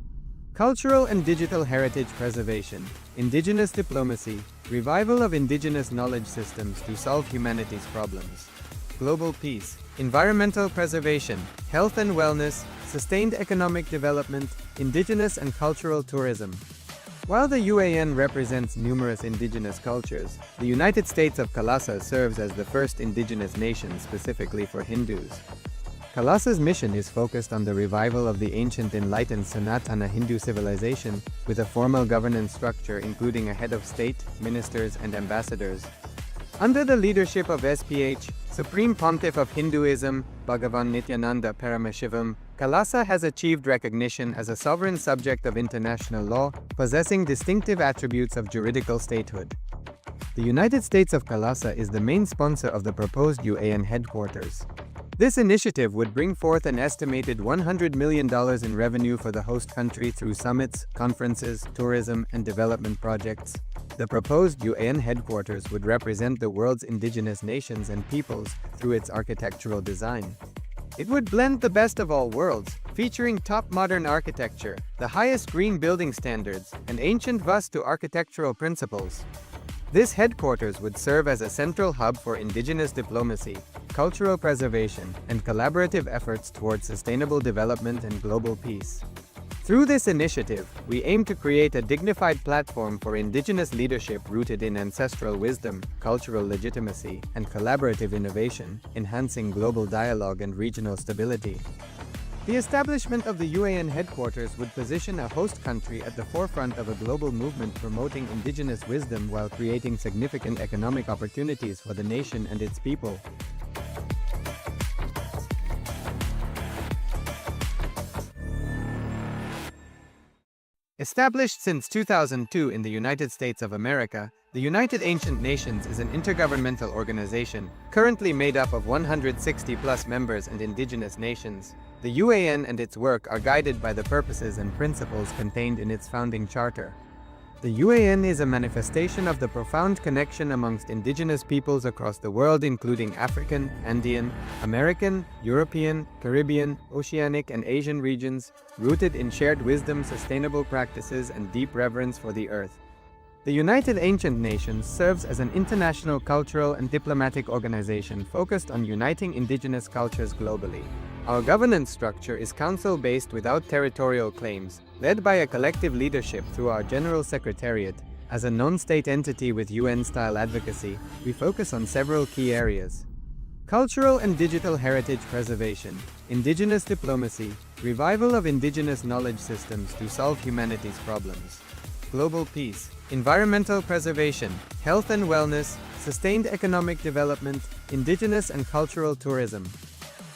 cultural and digital heritage preservation, indigenous diplomacy, revival of indigenous knowledge systems to solve humanity's problems, global peace, environmental preservation, health and wellness, sustained economic development, indigenous and cultural tourism. While the UAN represents numerous indigenous cultures, the United States of KAILASA serves as the first indigenous nation specifically for Hindus. KAILASA's mission is focused on the revival of the ancient enlightened Sanatana Hindu civilization, with a formal governance structure including a head of state, ministers, and ambassadors. Under the leadership of SPH, Supreme Pontiff of Hinduism, Bhagavan Nithyananda Paramashivoham, KAILASA has achieved recognition as a sovereign subject of international law, possessing distinctive attributes of juridical statehood. The United States of KAILASA is the main sponsor of the proposed UAN headquarters. This initiative would bring forth an estimated $100 million in revenue for the host country through summits, conferences, tourism, and development projects. The proposed UAN headquarters would represent the world's indigenous nations and peoples through its architectural design. It would blend the best of all worlds, featuring top modern architecture, the highest green building standards, and ancient Vastu architectural principles. This headquarters would serve as a central hub for indigenous diplomacy, cultural preservation, and collaborative efforts towards sustainable development and global peace. Through this initiative, we aim to create a dignified platform for indigenous leadership rooted in ancestral wisdom, cultural legitimacy, and collaborative innovation, enhancing global dialogue and regional stability. The establishment of the UAN headquarters would position a host country at the forefront of a global movement promoting indigenous wisdom while creating significant economic opportunities for the nation and its people. Established since 2002 in the United States of America, the United Ancient Nations is an intergovernmental organization, currently made up of 160+ members and indigenous nations. The UAN and its work are guided by the purposes and principles contained in its founding charter. The UAN is a manifestation of the profound connection amongst indigenous peoples across the world, including African, Andean, American, European, Caribbean, Oceanic, and Asian regions, rooted in shared wisdom, sustainable practices, and deep reverence for the earth. The United Ancient Nations serves as an international cultural and diplomatic organization focused on uniting indigenous cultures globally. Our governance structure is council-based without territorial claims, led by a collective leadership through our General Secretariat. As a non-state entity with UN-style advocacy, we focus on several key areas: cultural and digital heritage preservation, indigenous diplomacy, revival of indigenous knowledge systems to solve humanity's problems, global peace, environmental preservation, health and wellness, sustained economic development, indigenous and cultural tourism.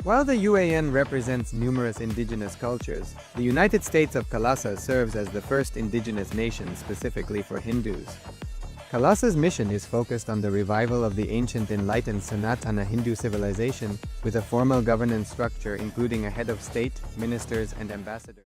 While the UAN represents numerous indigenous cultures, the United States of KAILASA serves as the first indigenous nation specifically for Hindus. KAILASA's mission is focused on the revival of the ancient enlightened Sanatana Hindu civilization, with a formal governance structure including a head of state, ministers, and ambassadors.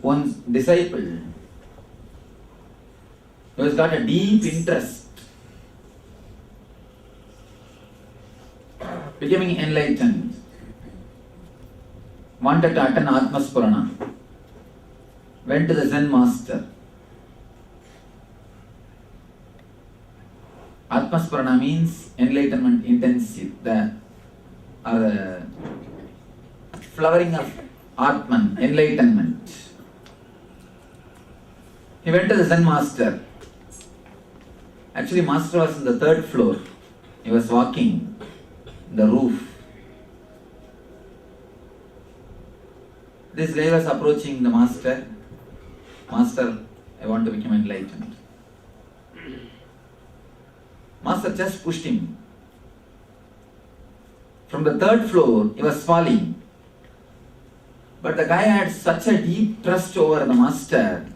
One's disciple who has got a deep interest becoming enlightened, wanted to attend Atma Spurana, went to the Zen master. Atma Spurana means enlightenment intensive, the flowering of Atman, enlightenment. He went to the Zen master Actually, master was in the third floor. He was walking the roof. This guy was approaching the master. Master, I want to become enlightened. Master just pushed him. From the third floor, he was falling. But the guy had such a deep trust over the master.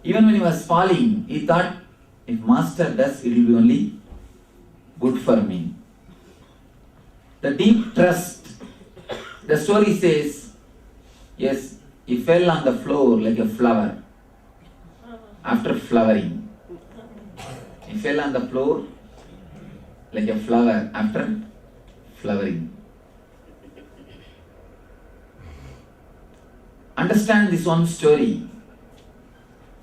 Even when he was falling, he thought, if master does, it will be only good for me. The deep trust. The story says, yes, he fell on the floor like a flower after flowering. He fell on the floor like a flower after flowering. Understand this one story.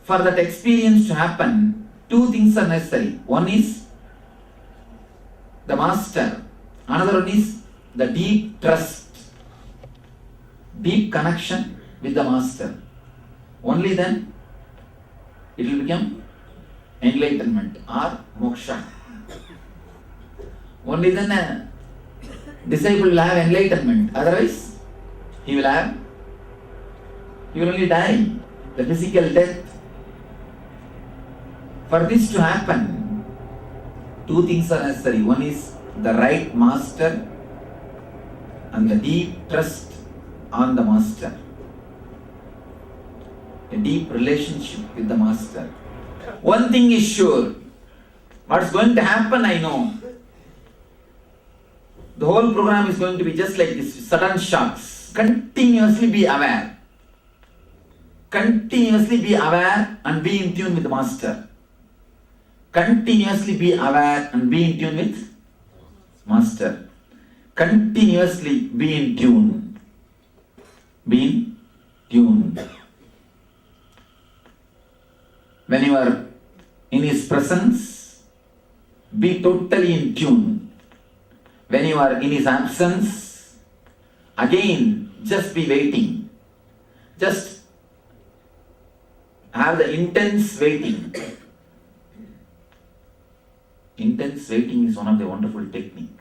For that experience to happen, two things are necessary. One is the master. Another one is the deep trust, deep connection with the master. Only then it will become enlightenment or moksha. Only then a disciple will have enlightenment. Otherwise, he will only die, the physical death. For this to happen, two things are necessary. One is the right master and the deep trust on the master. A deep relationship with the master. One thing is sure, what's going to happen I know. The whole program is going to be just like this, sudden shocks. Continuously be aware. Continuously be aware and be in tune with the master. Continuously be aware and be in tune with master. Continuously be in tune. Be in tune. When you are in his presence, be totally in tune. When you are in his absence, again, just be waiting. Just have the intense waiting. Intense waiting is one of the wonderful technique.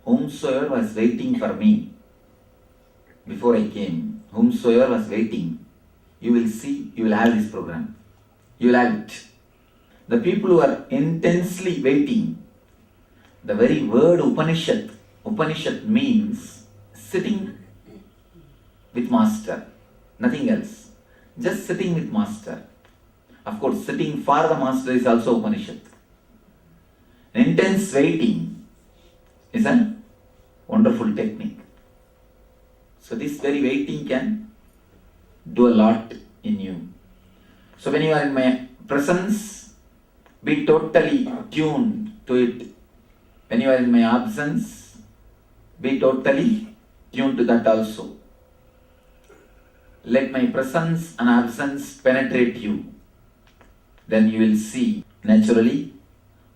Whomsoever was waiting for me before I came, whomsoever was waiting, you will see, you will have this program. You will have it. The people who are intensely waiting, the very word Upanishad means sitting with master, nothing else. Just sitting with master. Of course, sitting for the master is also Upanishad. Intense waiting is a wonderful technique. So this very waiting can do a lot in you. So when you are in my presence, be totally tuned to it. When you are in my absence, be totally tuned to that also. Let my presence and absence penetrate you. Then you will see naturally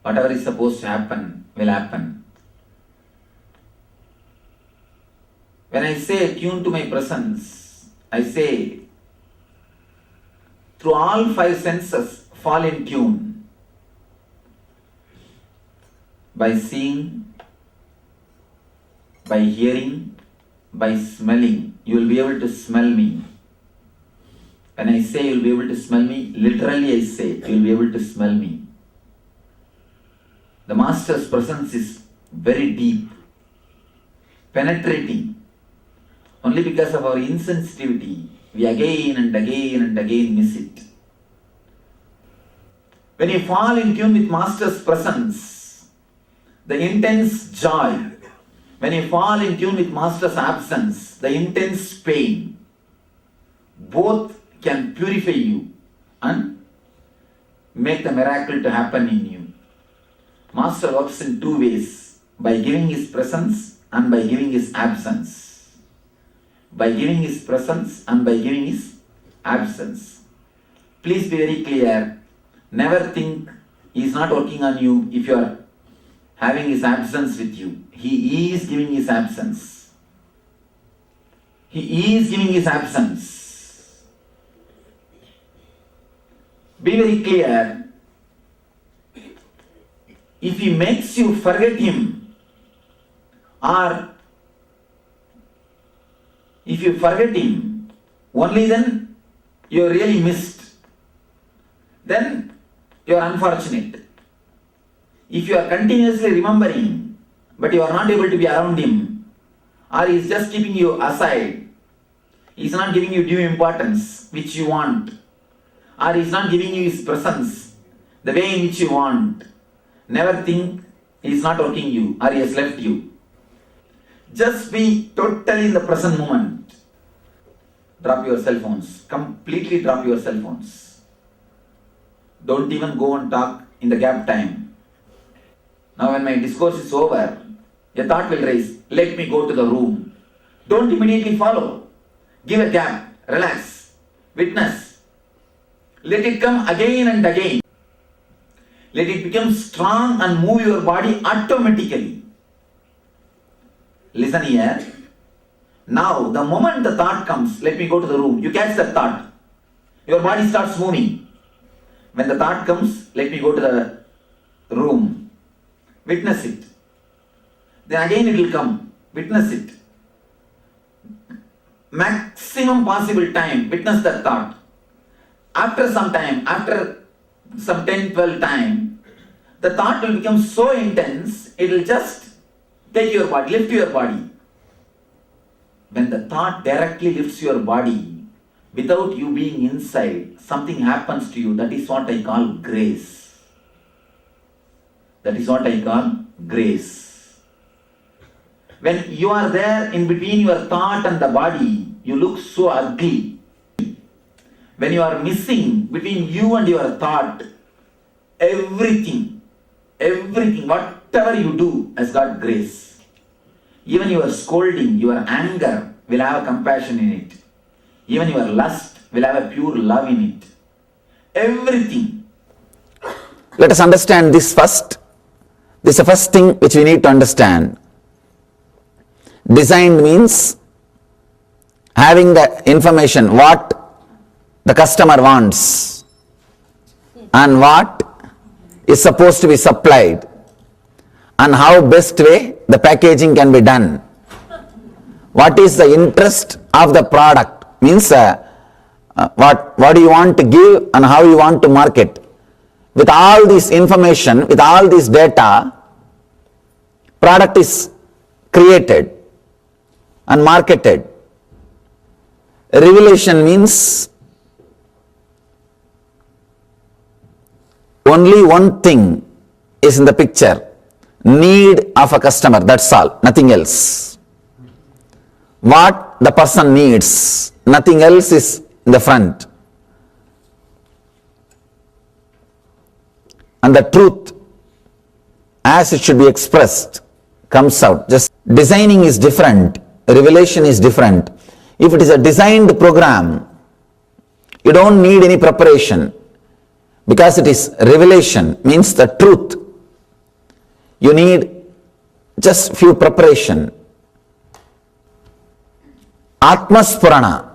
whatever is supposed to happen will happen. When I say tune to my presence, I say through all five senses fall in tune. By seeing, by hearing, by smelling, you will be able to smell me. When I say you will be able to smell me, literally I say you will be able to smell me. The master's presence is very deep, penetrating. Only because of our insensitivity, we again and again and again miss it. When you fall in tune with master's presence, the intense joy. When you fall in tune with master's absence, the intense pain, both can purify you and make the miracle to happen in you. Master works in two ways, by giving his presence and by giving his absence. By giving his presence and by giving his absence. Please be very clear. Never think he is not working on you if you are having his absence with you. He is giving his absence. He is giving his absence. Be very clear. If he makes you forget him, or if you forget him, only then you are really missed. Then you are unfortunate. If you are continuously remembering, but you are not able to be around him, or he is just keeping you aside, he is not giving you due importance which you want, or he is not giving you his presence the way in which you want, never think he is not working you or he has left you. Just be totally in the present moment. Drop your cell phones. Completely drop your cell phones. Don't even go and talk in the gap time. Now when my discourse is over, a thought will rise. Let me go to the room. Don't immediately follow. Give a gap. Relax. Witness. Let it come again and again. Let it become strong and move your body automatically. Listen here. Now, the moment the thought comes, let me go to the room, you catch that thought. Your body starts moving. When the thought comes, let me go to the room. Witness it. Then again it will come. Witness it. Maximum possible time, witness that thought. After some time, after some 10-12 time, the thought will become so intense, it will just take your body, lift your body. When the thought directly lifts your body, without you being inside, something happens to you. That is what I call grace. That is what I call grace. When you are there in between your thought and the body, you look so ugly. When you are missing between you and your thought, everything, whatever you do has got grace. Even your scolding, your anger will have compassion in it. Even your lust will have a pure love in it. Everything. Let us understand this first. This is the first thing which we need to understand. Designed means having the information what the customer wants and what is supposed to be supplied and how best way the packaging can be done. What is the interest of the product means what do you want to give and how you want to market. With all this information, with all this data, product is created and marketed. Revelation means only one thing is in the picture, need of a customer, that's all, nothing else. What the person needs, nothing else is in the front. And the truth as it should be expressed comes out. Just designing is different, revelation is different. If it is a designed program, you don't need any preparation because it is revelation, means the truth. You need just few preparation. Atma Spurana.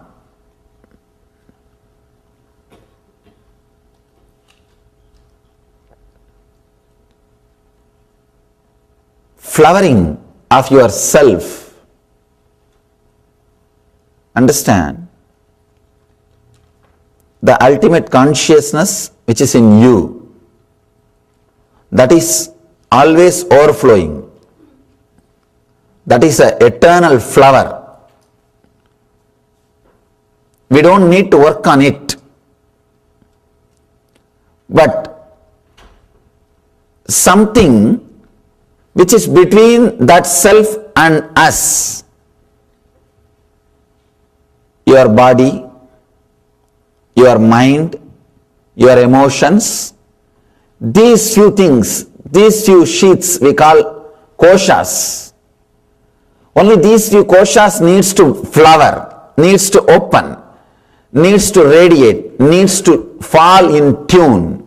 Flowering of yourself. Understand? The ultimate consciousness which is in you, that is always overflowing. That is an eternal flower. We don't need to work on it. But something which is between that self and us, your body, your mind, your emotions, these few things, these few sheaths we call Koshas. Only these few Koshas needs to flower, needs to open, needs to radiate, needs to fall in tune.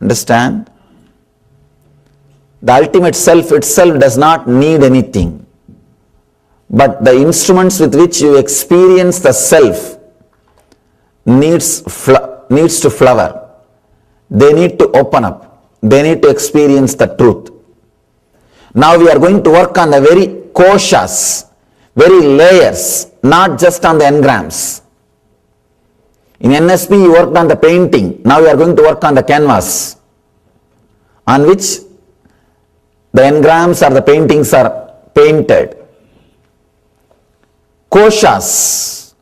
Understand? The ultimate self itself does not need anything. But the instruments with which you experience the self needs to flower. They need to open up. They need to experience the truth. Now we are going to work on the very koshas, very layers, not just on the engrams. In NSP you worked on the painting. Now we are going to work on the canvas on which the engrams or the paintings are painted. Koshas,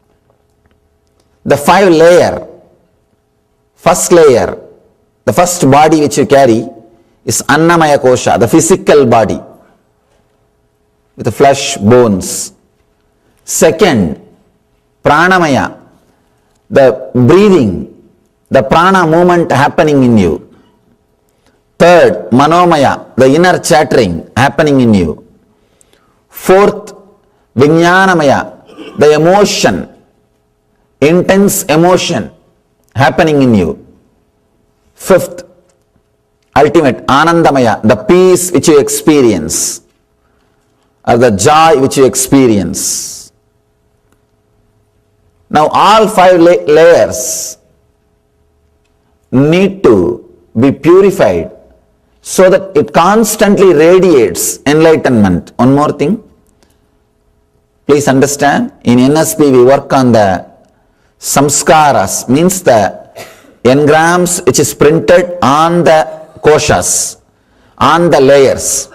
the 5 layer, first layer, the first body which you carry is Annamaya Kosha, the physical body with the flesh, bones. Second, Pranamaya, the breathing, the prana movement happening in you. Third, Manomaya, the inner chattering happening in you. Fourth, Vijnanamaya, the emotion, intense emotion happening in you. Fifth, ultimate, Anandamaya, the peace which you experience or the joy which you experience. Now all 5 layers need to be purified so that it constantly radiates enlightenment. One more thing, please understand, in NSP we work on the samskaras, means the engrams which is printed on the koshas, on the layers.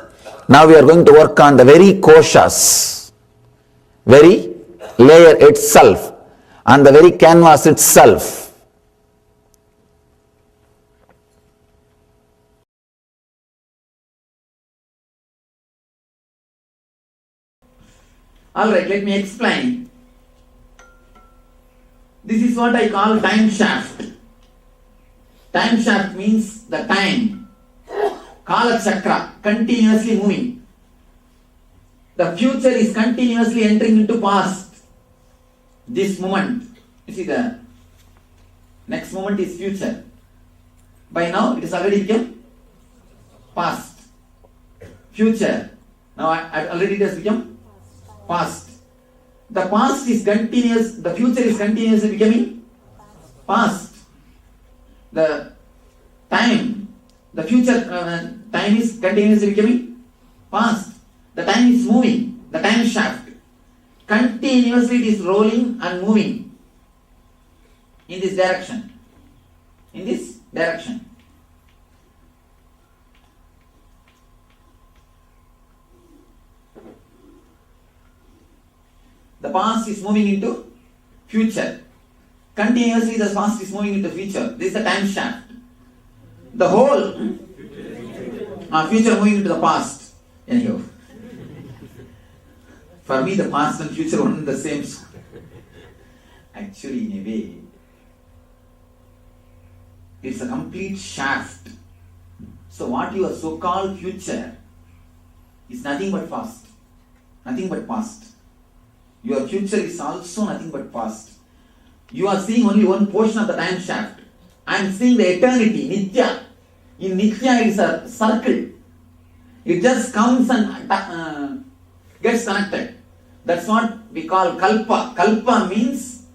Now we are going to work on the very koshas, very layer itself, on the very canvas itself. Alright, let me explain. This is what I call time shaft. Time shaft means the time. Kala chakra, continuously moving. The future is continuously entering into past. This moment, you see the next moment is future. By now it is already become past. Future. Now already it has become past. The past is continuous, the future is continuously becoming past. The time, the future time is continuously becoming past. The time is moving, the time shaft. Continuously it is rolling and moving in this direction. In this direction. The past is moving into future. Continuously the past is moving into future. This is the time shaft. The whole future moving into the past. Anyhow. For me the past and future are one and the same. Actually, in a way, it's a complete shaft. So what your so-called future is nothing but past. Nothing but past. Your future is also nothing but past. You are seeing only one portion of the time shaft. I am seeing the eternity, Nithya. In Nithya it is a circle. It just comes and gets connected. That's what we call kalpa. Kalpa means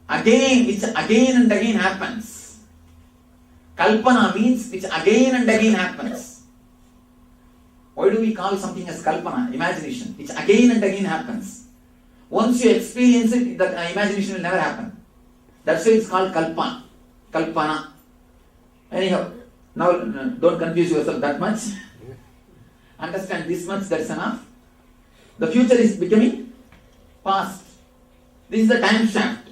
again, which again and again happens. Kalpana means which again and again happens. Why do we call something as kalpana? Imagination, which again and again happens. Once you experience it, the imagination will never happen. That's why it's called kalpa. Kalpana. Anyhow, now don't confuse yourself that much. Understand this much, that's enough. The future is becoming past. This is the time shaft.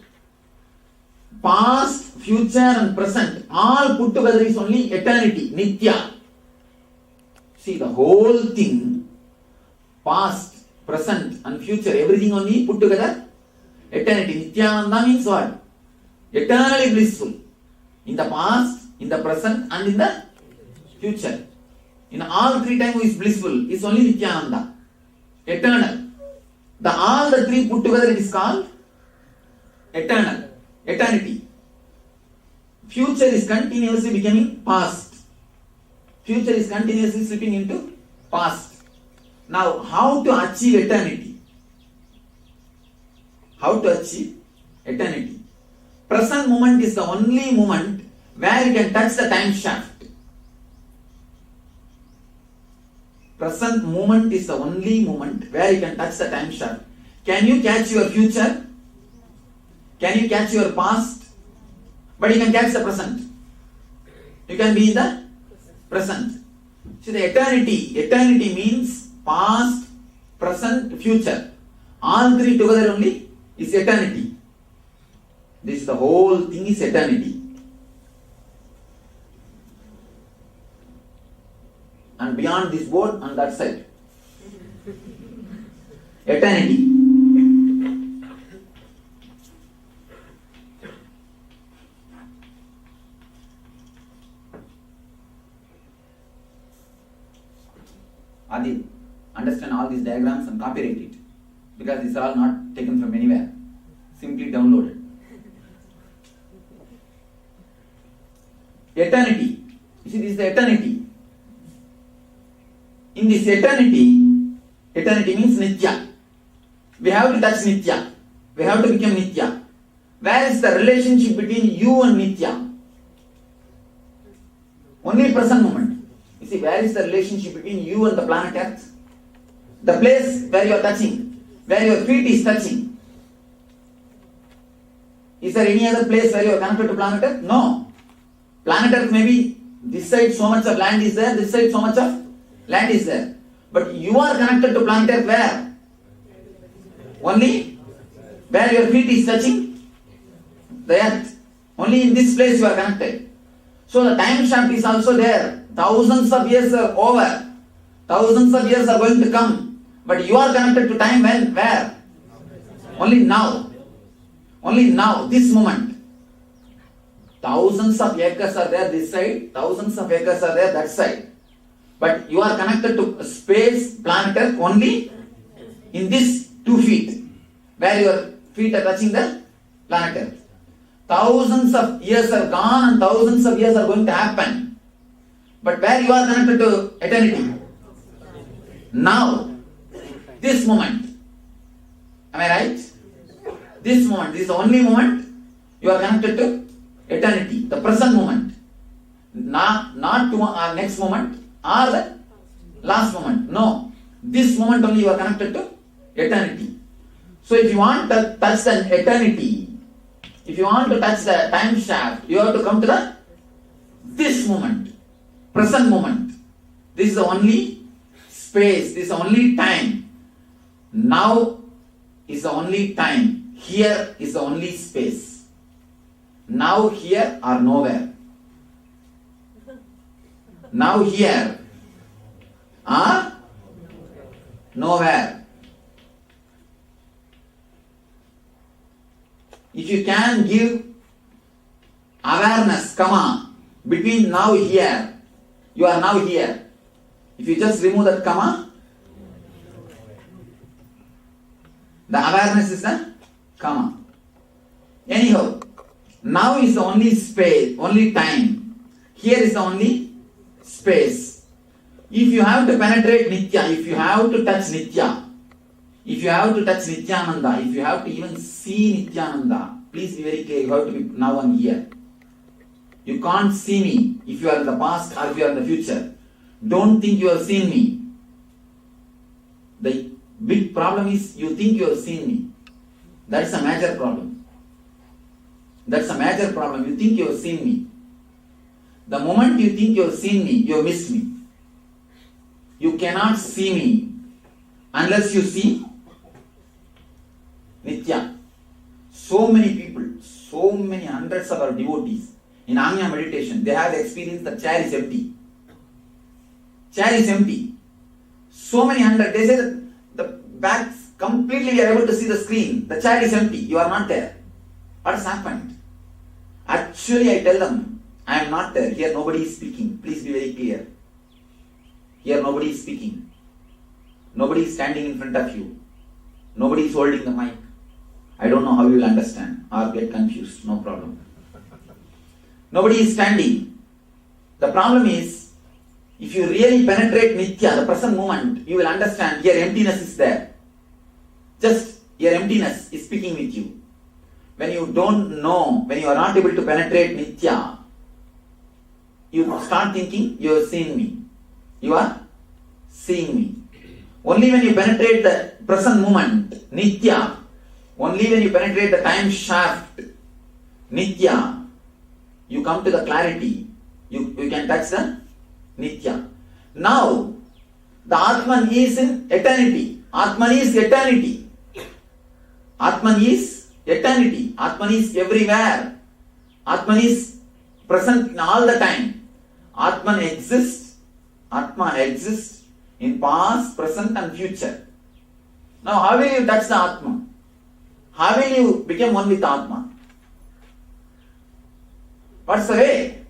Past, future and present, all put together is only eternity, Nithya. See, the whole thing, past, present and future, everything only put together, eternity. Nithyananda means what? Eternally blissful. In the past, in the present and in the future. In all 3 times who is blissful is only Nithyananda. Eternal. All the 3 put together it is called eternal. Eternity. Future is continuously becoming past. Future is continuously slipping into past. Now, how to achieve eternity? How to achieve eternity? Present moment is the only moment where you can touch the time shaft. Present moment is the only moment where you can touch the time shaft. Can you catch your future? Can you catch your past? But you can catch the present. You can be in the present. See, the eternity means past, present, future. All three together only is eternity. This the whole thing is eternity. And beyond this board, on that side. Eternity. Adi, understand all these diagrams and copyright it. Because these are all not taken from anywhere. Simply download it. Eternity. You see, this is the eternity. In this eternity means Nithya. We have to touch Nithya. We have to become Nithya. Where is the relationship between you and Nithya? Only present moment. You see, where is the relationship between you and the planet Earth? The place where you are touching, where your feet is touching. Is there any other place where you are connected to planet Earth? No. Planet Earth maybe this side so much of land is there, this side so much of land is there. But you are connected to planet Earth where? Only where your feet is touching the Earth. Only in this place you are connected. So the time shaft is also there. Thousands of years are over. Thousands of years are going to come. But you are connected to time when? Where? Only now. Only now, this moment. Thousands of acres are there this side, thousands of acres are there that side. But you are connected to space, planet Earth only in this 2 feet, where your feet are touching the planet Earth. Thousands of years are gone and thousands of years are going to happen. But where you are connected to eternity? Now, this moment. Am I right? This moment, this is the only moment you are connected to eternity, the present moment. Not to next moment or the last moment. No. This moment only you are connected to eternity. So if you want to touch the eternity, if you want to touch the time shaft, you have to come to this moment, present moment. This is the only space, this is the only time. Now is the only time. Here is the only space. Now, here, or nowhere. Now, here, or nowhere. If you can give awareness, comma, between now here, you are now here. If you just remove that comma, the awareness is the comma. Anyhow, now is the only space, only time. Here is the only space. If you have to penetrate Nithya, if you have to touch Nithya, if you have to touch Nithyananda, if you have to even see Nithyananda, please be very clear, you have to be now and here. You can't see me if you are in the past or if you are in the future. Don't think you have seen me. The big problem is you think you have seen me. That's a major problem. That's a major problem. You think you have seen me. The moment you think you have seen me, you have missed me. You cannot see me unless you see Nithya. So many people, so many hundreds of our devotees in Anya meditation, they have experienced the chair is empty. Chair is empty. So many hundred, they say that the back completely we are able to see the screen. The chair is empty. You are not there. What has happened? Actually, I tell them, I am not there. Here nobody is speaking. Please be very clear. Here nobody is speaking. Nobody is standing in front of you. Nobody is holding the mic. I don't know how you will understand or get confused. No problem. Nobody is standing. The problem is, if you really penetrate Nithya, the present moment, you will understand your emptiness is there. Just your emptiness is speaking with you. When you don't know, when you are not able to penetrate Nithya, you start thinking you are seeing me. You are seeing me. Only when you penetrate the present moment, Nithya, only when you penetrate the time shaft, Nithya, you come to the clarity. You can touch the Nithya. Now, the Atman is in eternity. Atman is eternity. Atman is eternity. Atman is everywhere. Atman is present in all the time. Atman exists. Atma exists in past, present and future. Now how will you touch the Atma? How will you become one with Atma? What's the way?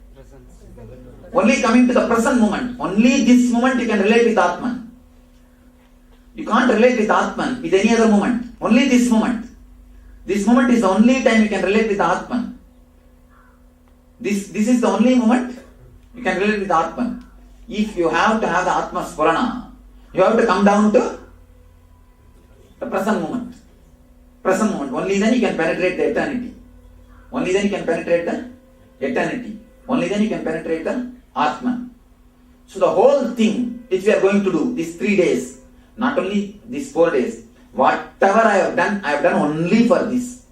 Only coming to the present moment. Only this moment you can relate with Atman. You can't relate with Atman with any other moment. Only this moment. This moment is the only time you can relate with Atman. This is the only moment you can relate with Atman. If you have to have the Atma Spurana, you have to come down to the present moment. Present moment. Only then you can penetrate the eternity. Only then you can penetrate the eternity. Only then you can penetrate the Atman. So the whole thing which we are going to do, these 3 days, not only these 4 days, whatever I have done only for this.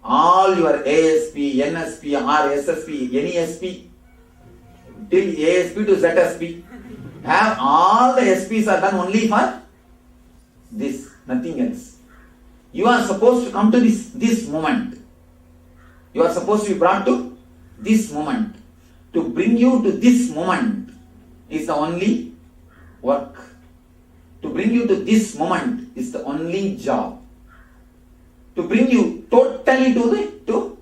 All your ASP, NSP, RSSP, NESP, till ASP to ZSP, have all the SPs are done only for this, nothing else. You are supposed to come to this moment. You are supposed to be brought to this moment. To bring you to this moment is the only work. To bring you to this moment is the only job. To bring you totally to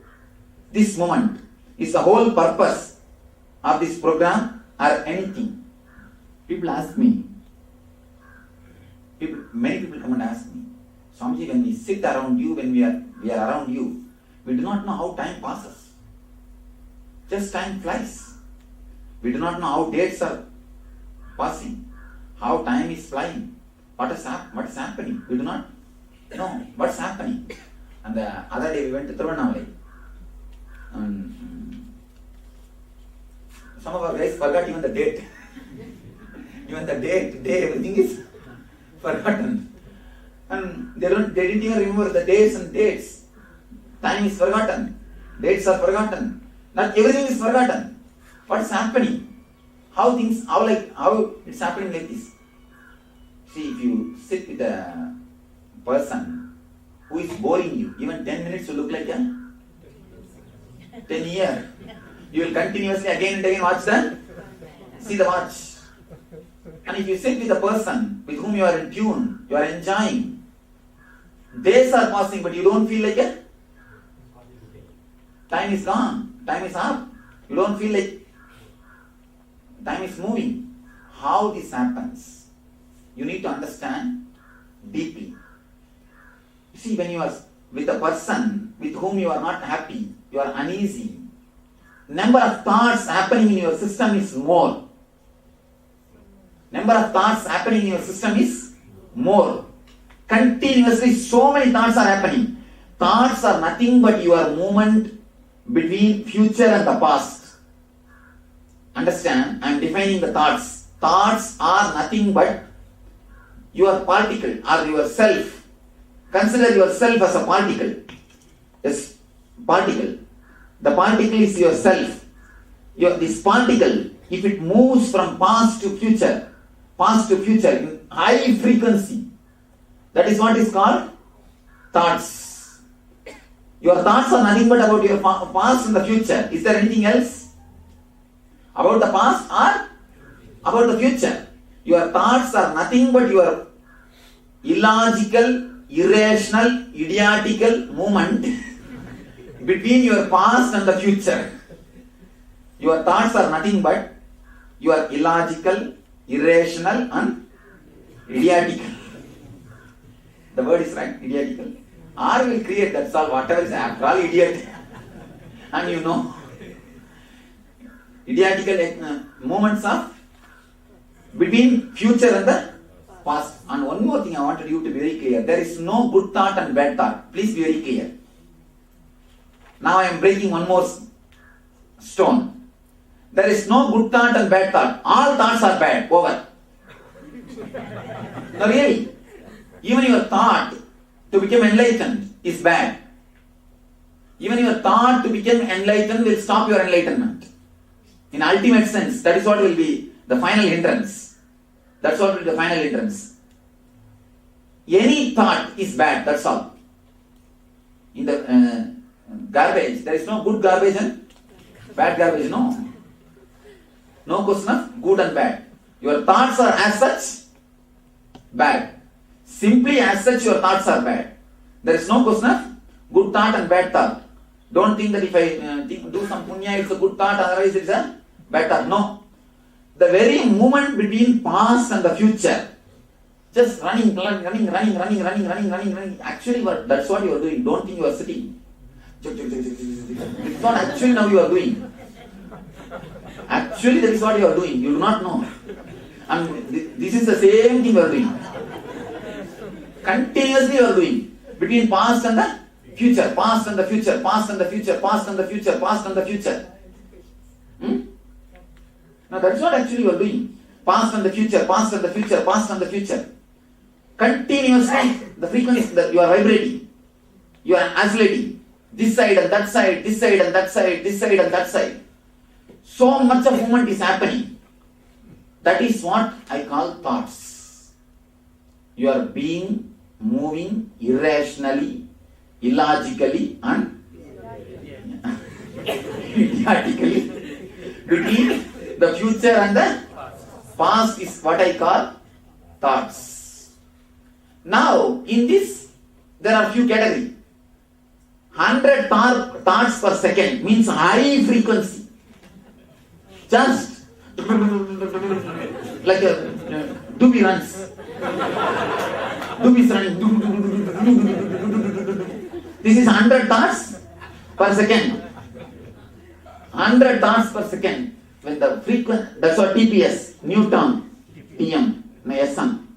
this moment is the whole purpose of this program or anything. People ask me, many people come and ask me, Swamiji, when we sit around you, when we are around you, we do not know how time passes. Just time flies. We do not know how dates are passing, how time is flying, what is happening. We do not know what's happening. And the other day we went to Tirunelveli. Some of our guys forgot even the date. Even the date, day, everything is forgotten. And they didn't even remember the days and dates. Time is forgotten. Dates are forgotten. Not everything is forgotten. What's happening? How it's happening like this? See, if you sit with a person who is boring you, even 10 minutes will look like a 10 years. You will continuously again and again see the watch. And if you sit with a person with whom you are in tune, you are enjoying, days are passing but you don't feel like a time is gone, time is up. You don't feel like time is moving. How this happens? You need to understand deeply. You see, when you are with a person with whom you are not happy, you are uneasy, number of thoughts happening in your system is more. Number of thoughts happening in your system is more. Continuously so many thoughts are happening. Thoughts are nothing but your movement between future and the past. Understand? I am defining the thoughts. Thoughts are nothing but your particle or yourself. Consider yourself as a particle. Yes, particle. The particle is yourself. This particle, if it moves from past to future in high frequency, that is what is called thoughts. Your thoughts are nothing but about your past and the future. Is there anything else? About the past or about the future? Your thoughts are nothing but your illogical, irrational, idiotical movement between your past and the future. Your thoughts are nothing but your illogical, irrational and idiotical. The word is right, idiotical. R will create, that's all, whatever is after all idiot. And you know, idiotical moments of between future and the past. And one more thing I wanted you to be very clear. There is no good thought and bad thought. Please be very clear. Now I am breaking one more stone. There is no good thought and bad thought. All thoughts are bad. Over. No, really. Even your thought to become enlightened is bad. Even your thought to become enlightened will stop your enlightenment. In ultimate sense, that is what will be the final hindrance. That's what will be the final hindrance. Any thought is bad, that's all. In the garbage, there is no good garbage and bad garbage, no. No question of good and bad. Your thoughts are as such bad. Simply as such your thoughts are bad. There is no question of good thought and bad thought. Don't think that if I do some punya it's a good thought, otherwise it's a bad thought. No. The very moment between past and the future, just running. Actually, that's what you are doing. Don't think you are sitting. It's not actually now you are doing. Actually, that is what you are doing. You do not know. And this is the same thing you are doing. Continuously you are doing. Between past and the future, past and the future, past and the future, past and the future, past and the future. Now that is what actually you are doing. Past and the future, past and the future, past and the future. Continuously, the frequency that you are vibrating. You are oscillating. This side and that side, this side and that side, this side and that side. So much of movement is happening. That is what I call thoughts. You are being, moving irrationally, illogically and idiotically between the future and the past is what I call thoughts. Now, in this, there are few categories. 100 thoughts per second means high frequency. Just like a doobie runs. Doobie is running. This is 100 thoughts per second. 100 thoughts per second. When the frequency, that's what TPS, new term, TM, SM.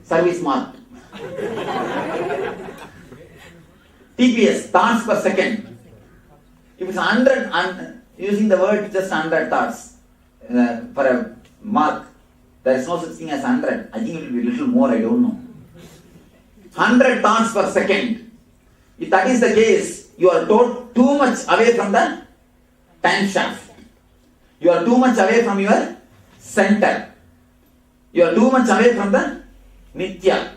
Service mark. TPS, thoughts per second. If it's 100, using the word just 100 thoughts for a mark, there is no such thing as 100. I think it will be a little more, I don't know. 100 thoughts per second. If that is the case, you are too much away from the time shaft. You are too much away from your center. You are too much away from the Nithya.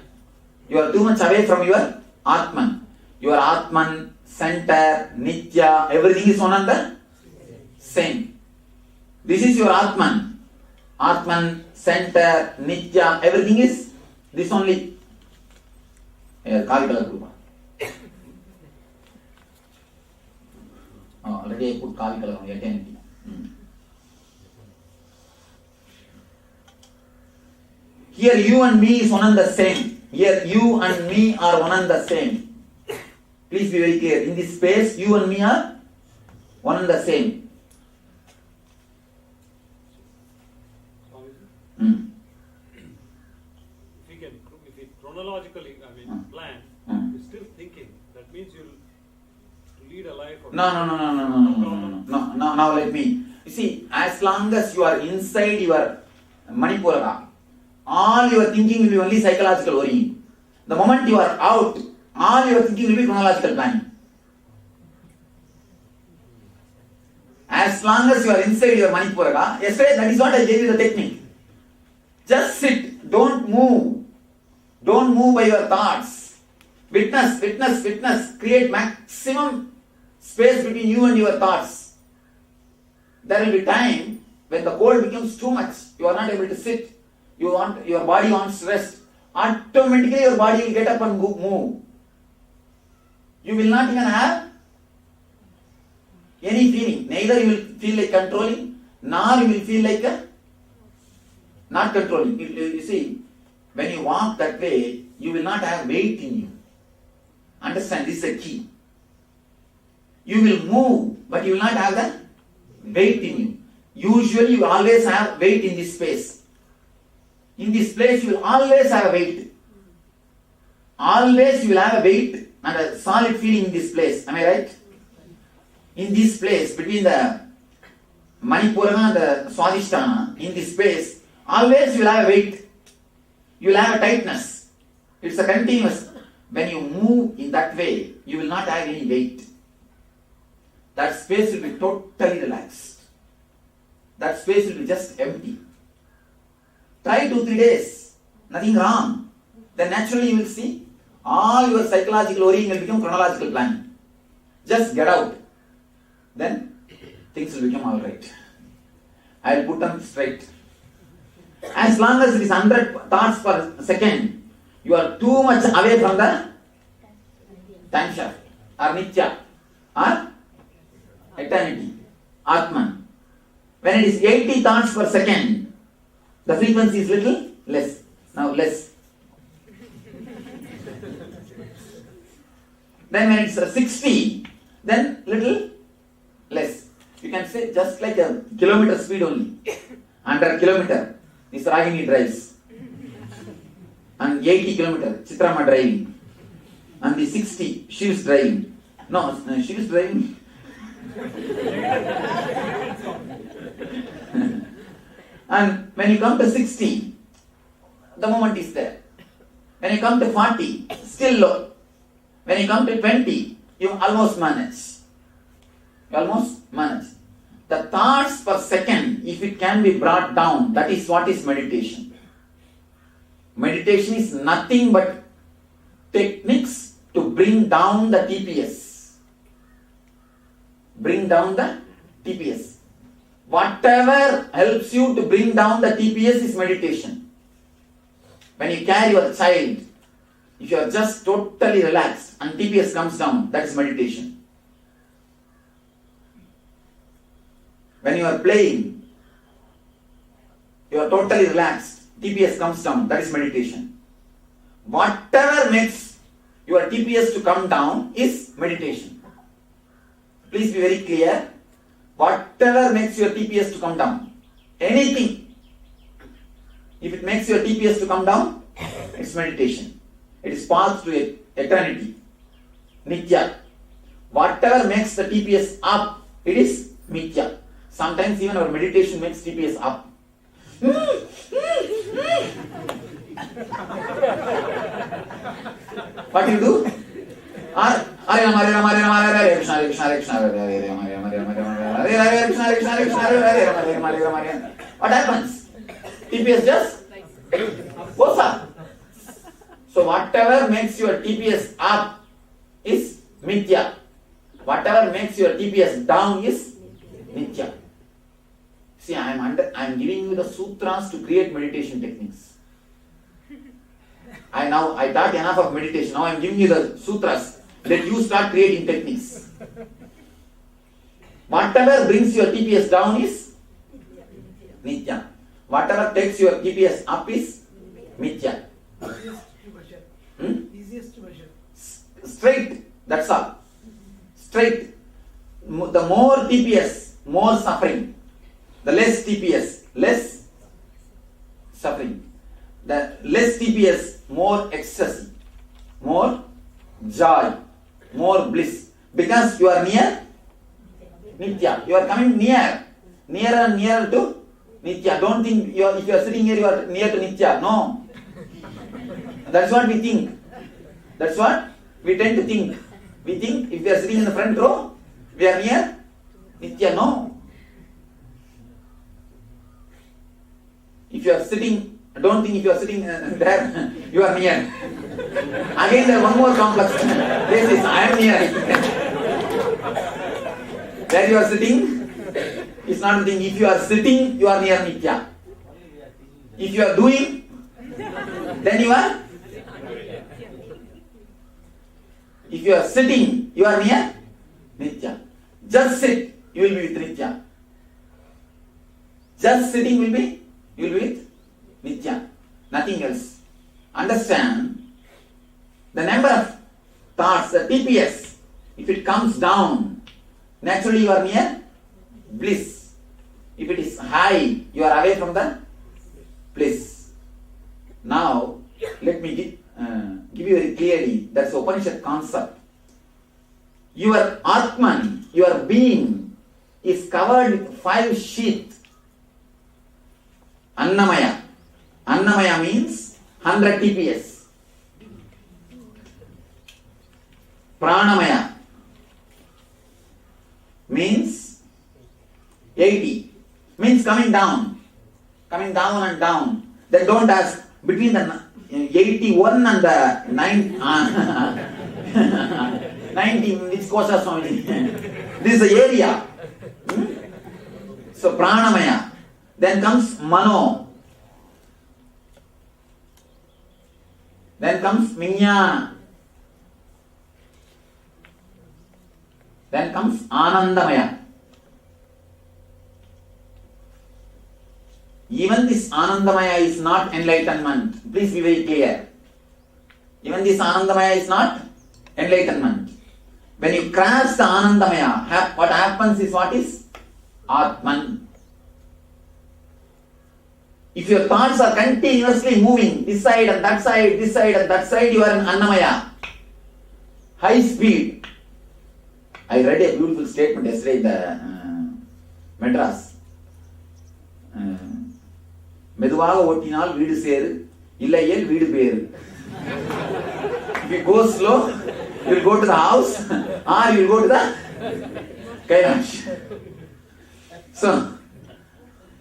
You are too much away from your Atman. Your Atman, center, Nithya, everything is one and the same. This is your Atman. Atman, center, Nithya, everything is this only. Kavikala Group. Already I put Kavikala on eternity. Here you and me is one and the same. Here you and me are one and the same. Please be very clear. In this space, you and me are one and the same. If we chronologically, plan, you're still thinking. That means you'll lead a life of... No. Now let me. You see, as long as you are inside your Manipura, all your thinking will be only psychological worrying. The moment you are out, all your thinking will be chronological planning. As long as you are inside your Manipura, yesterday that is what I gave you the technique. Just sit, don't move. Don't move by your thoughts. Witness. Create maximum space between you and your thoughts. There will be time when the cold becomes too much. You are not able to sit. Your body wants to rest. Automatically your body will get up and move. You will not even have any feeling. Neither you will feel like controlling, nor you will feel like not controlling. You see, when you walk that way, you will not have weight in you. Understand, this is a key. You will move, but you will not have the weight in you. Usually you always have weight in this space. In this place you will always have a weight. Always you will have a weight and a solid feeling in this place. Am I right? In this place, between the Manipura and the Swadhisthana, in this space, always you will have a weight. You will have a tightness. It's a continuous. When you move in that way, you will not have any weight. That space will be totally relaxed. That space will be just empty. Try 2-3 days. Nothing wrong. Then naturally you will see all your psychological worrying will become chronological planning. Just get out. Then things will become alright. I will put them straight. As long as it is 100 thoughts per second, you are too much away from the time shaft or Nitya or eternity, Atman. When it is 80 thoughts per second, the frequency is little less. Now less. Then when it's 60, then little less. You can say just like a kilometer speed only. 100 kilometer, this Ragini drives. And 80 kilometer, Chitrama driving. And the 60, she is driving. No, she is driving. And when you come to 60, the moment is there. When you come to 40, still low. When you come to 20, you almost manage. You almost manage. The thoughts per second, if it can be brought down, that is what is meditation. Meditation is nothing but techniques to bring down the TPS. Bring down the TPS. Whatever helps you to bring down the TPS is meditation. When you carry your child, if you are just totally relaxed and TPS comes down, that is meditation. When you are playing, you are totally relaxed, TPS comes down, that is meditation. Whatever makes your TPS to come down is meditation. Please be very clear. Whatever makes your TPS to come down, anything, if it makes your TPS to come down, it's meditation. It is path to eternity. Nitya. Whatever makes the TPS up, it is Nitya. Sometimes even our meditation makes TPS up. What you do? What happens? TPS just goes up. So whatever makes your TPS up is Mithya. Whatever makes your TPS down is Nitya. See, I am giving you the sutras to create meditation techniques. I taught enough of meditation. Now I am giving you the sutras. Let you start creating techniques. Whatever brings your TPS down is Nitya. Whatever takes your TPS up is Mithya. Easiest to measure. Straight, that's all. Straight. The more TPS, more suffering. The less TPS, less suffering. The less TPS, more ecstasy, more joy, more bliss. Because you are near Nitya. You are coming nearer and nearer to Nitya. Don't think if you are sitting here, you are near to Nitya. No. That's what we think. That's what we tend to think. We think if we are sitting in the front row, we are near Nitya. No. If you are sitting, don't think if you are sitting there, you are near. Again, there is one more complex basis. I am near. Where you are sitting, it's not the thing. If you are sitting, you are near Nitya. If you are doing, then you are. If you are sitting, you are near Nitya. Just sit, you will be with Nitya. Just sitting you will be with Nitya. Nothing else. Understand the number of thoughts, the TPS, if it comes down, naturally you are near bliss. If it is high, you are away from the bliss. Now, let me give you very clearly, that's Upanishad concept. Your Atman, your being, is covered with 5 sheaths. Annamaya. Annamaya means 100 TPS. Pranamaya means 80. Means coming down and down. Then don't ask between the 81 and the 90, 90 which Koshas Swami. This is the area. So Pranamaya. Then comes Mano. Then comes Vijnana. Then comes Anandamaya. Even this Anandamaya is not enlightenment. Please be very clear. Even this Anandamaya is not enlightenment. When you cross the Anandamaya, what happens is what is? Atman. If your thoughts are continuously moving this side and that side, this side and that side, you are in Annamaya. High speed. I read a beautiful statement yesterday in the Madras. மெதுவாக ஓட்டினால் வீடு சேரு, இல்லையேல் வீடு பேரு. If you go slow, you will go to the house or you will go to the Kailasa. So,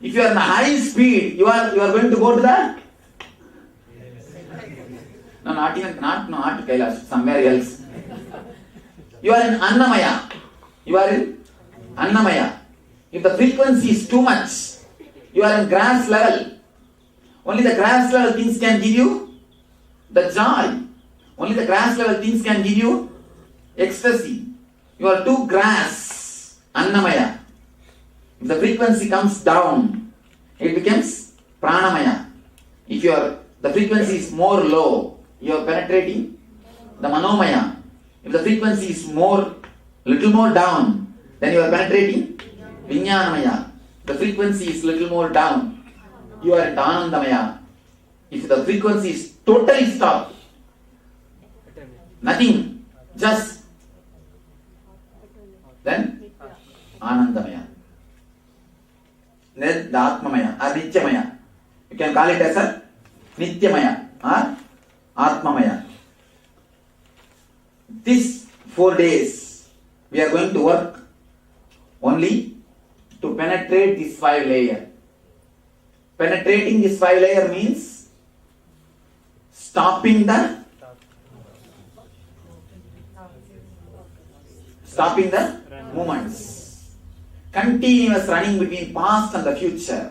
if you are in a high speed, you are going to go to the not Kailasa, somewhere else. You are in Annamaya. If the frequency is too much, you are in grass level. Only the grass level things can give you the joy. Only the grass level things can give you ecstasy. You are too grass, Annamaya. If the frequency comes down, it becomes Pranamaya. If the frequency is more low, you are penetrating the Manomaya. If the frequency is little more down, then you are penetrating Vijnanamaya. The frequency is little more down, you are in Anandamaya. If the frequency is totally stopped, nothing, just, then Anandamaya. Then the Atmamaya or Nityamaya. You can call it as a Nityamaya or Atmamaya. These 4 days, we are going to work only to penetrate this 5 layer. Penetrating this 5 layer means stopping the movements. Continuous running between past and the future.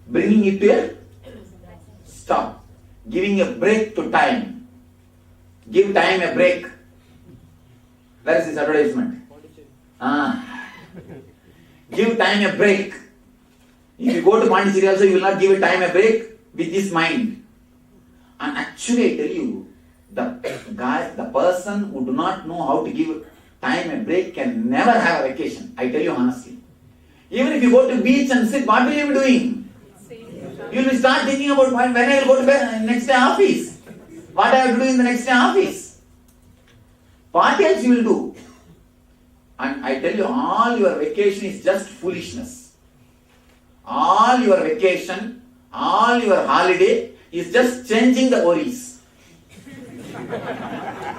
Bringing it to a stop. Giving a break to time. Give time a break. Where is this advertisement? Give time a break. If you go to Pondicherry also, you will not give time a break with this mind. And actually I tell you, the person who do not know how to give time a break can never have a vacation. I tell you honestly. Even if you go to beach and sit, what will you be doing? You will start thinking about when I will go to next day office. What I have to do in the next day office. What else you will do? And I tell you, all your vacation is just foolishness. All your vacation, all your holiday is just changing the worries.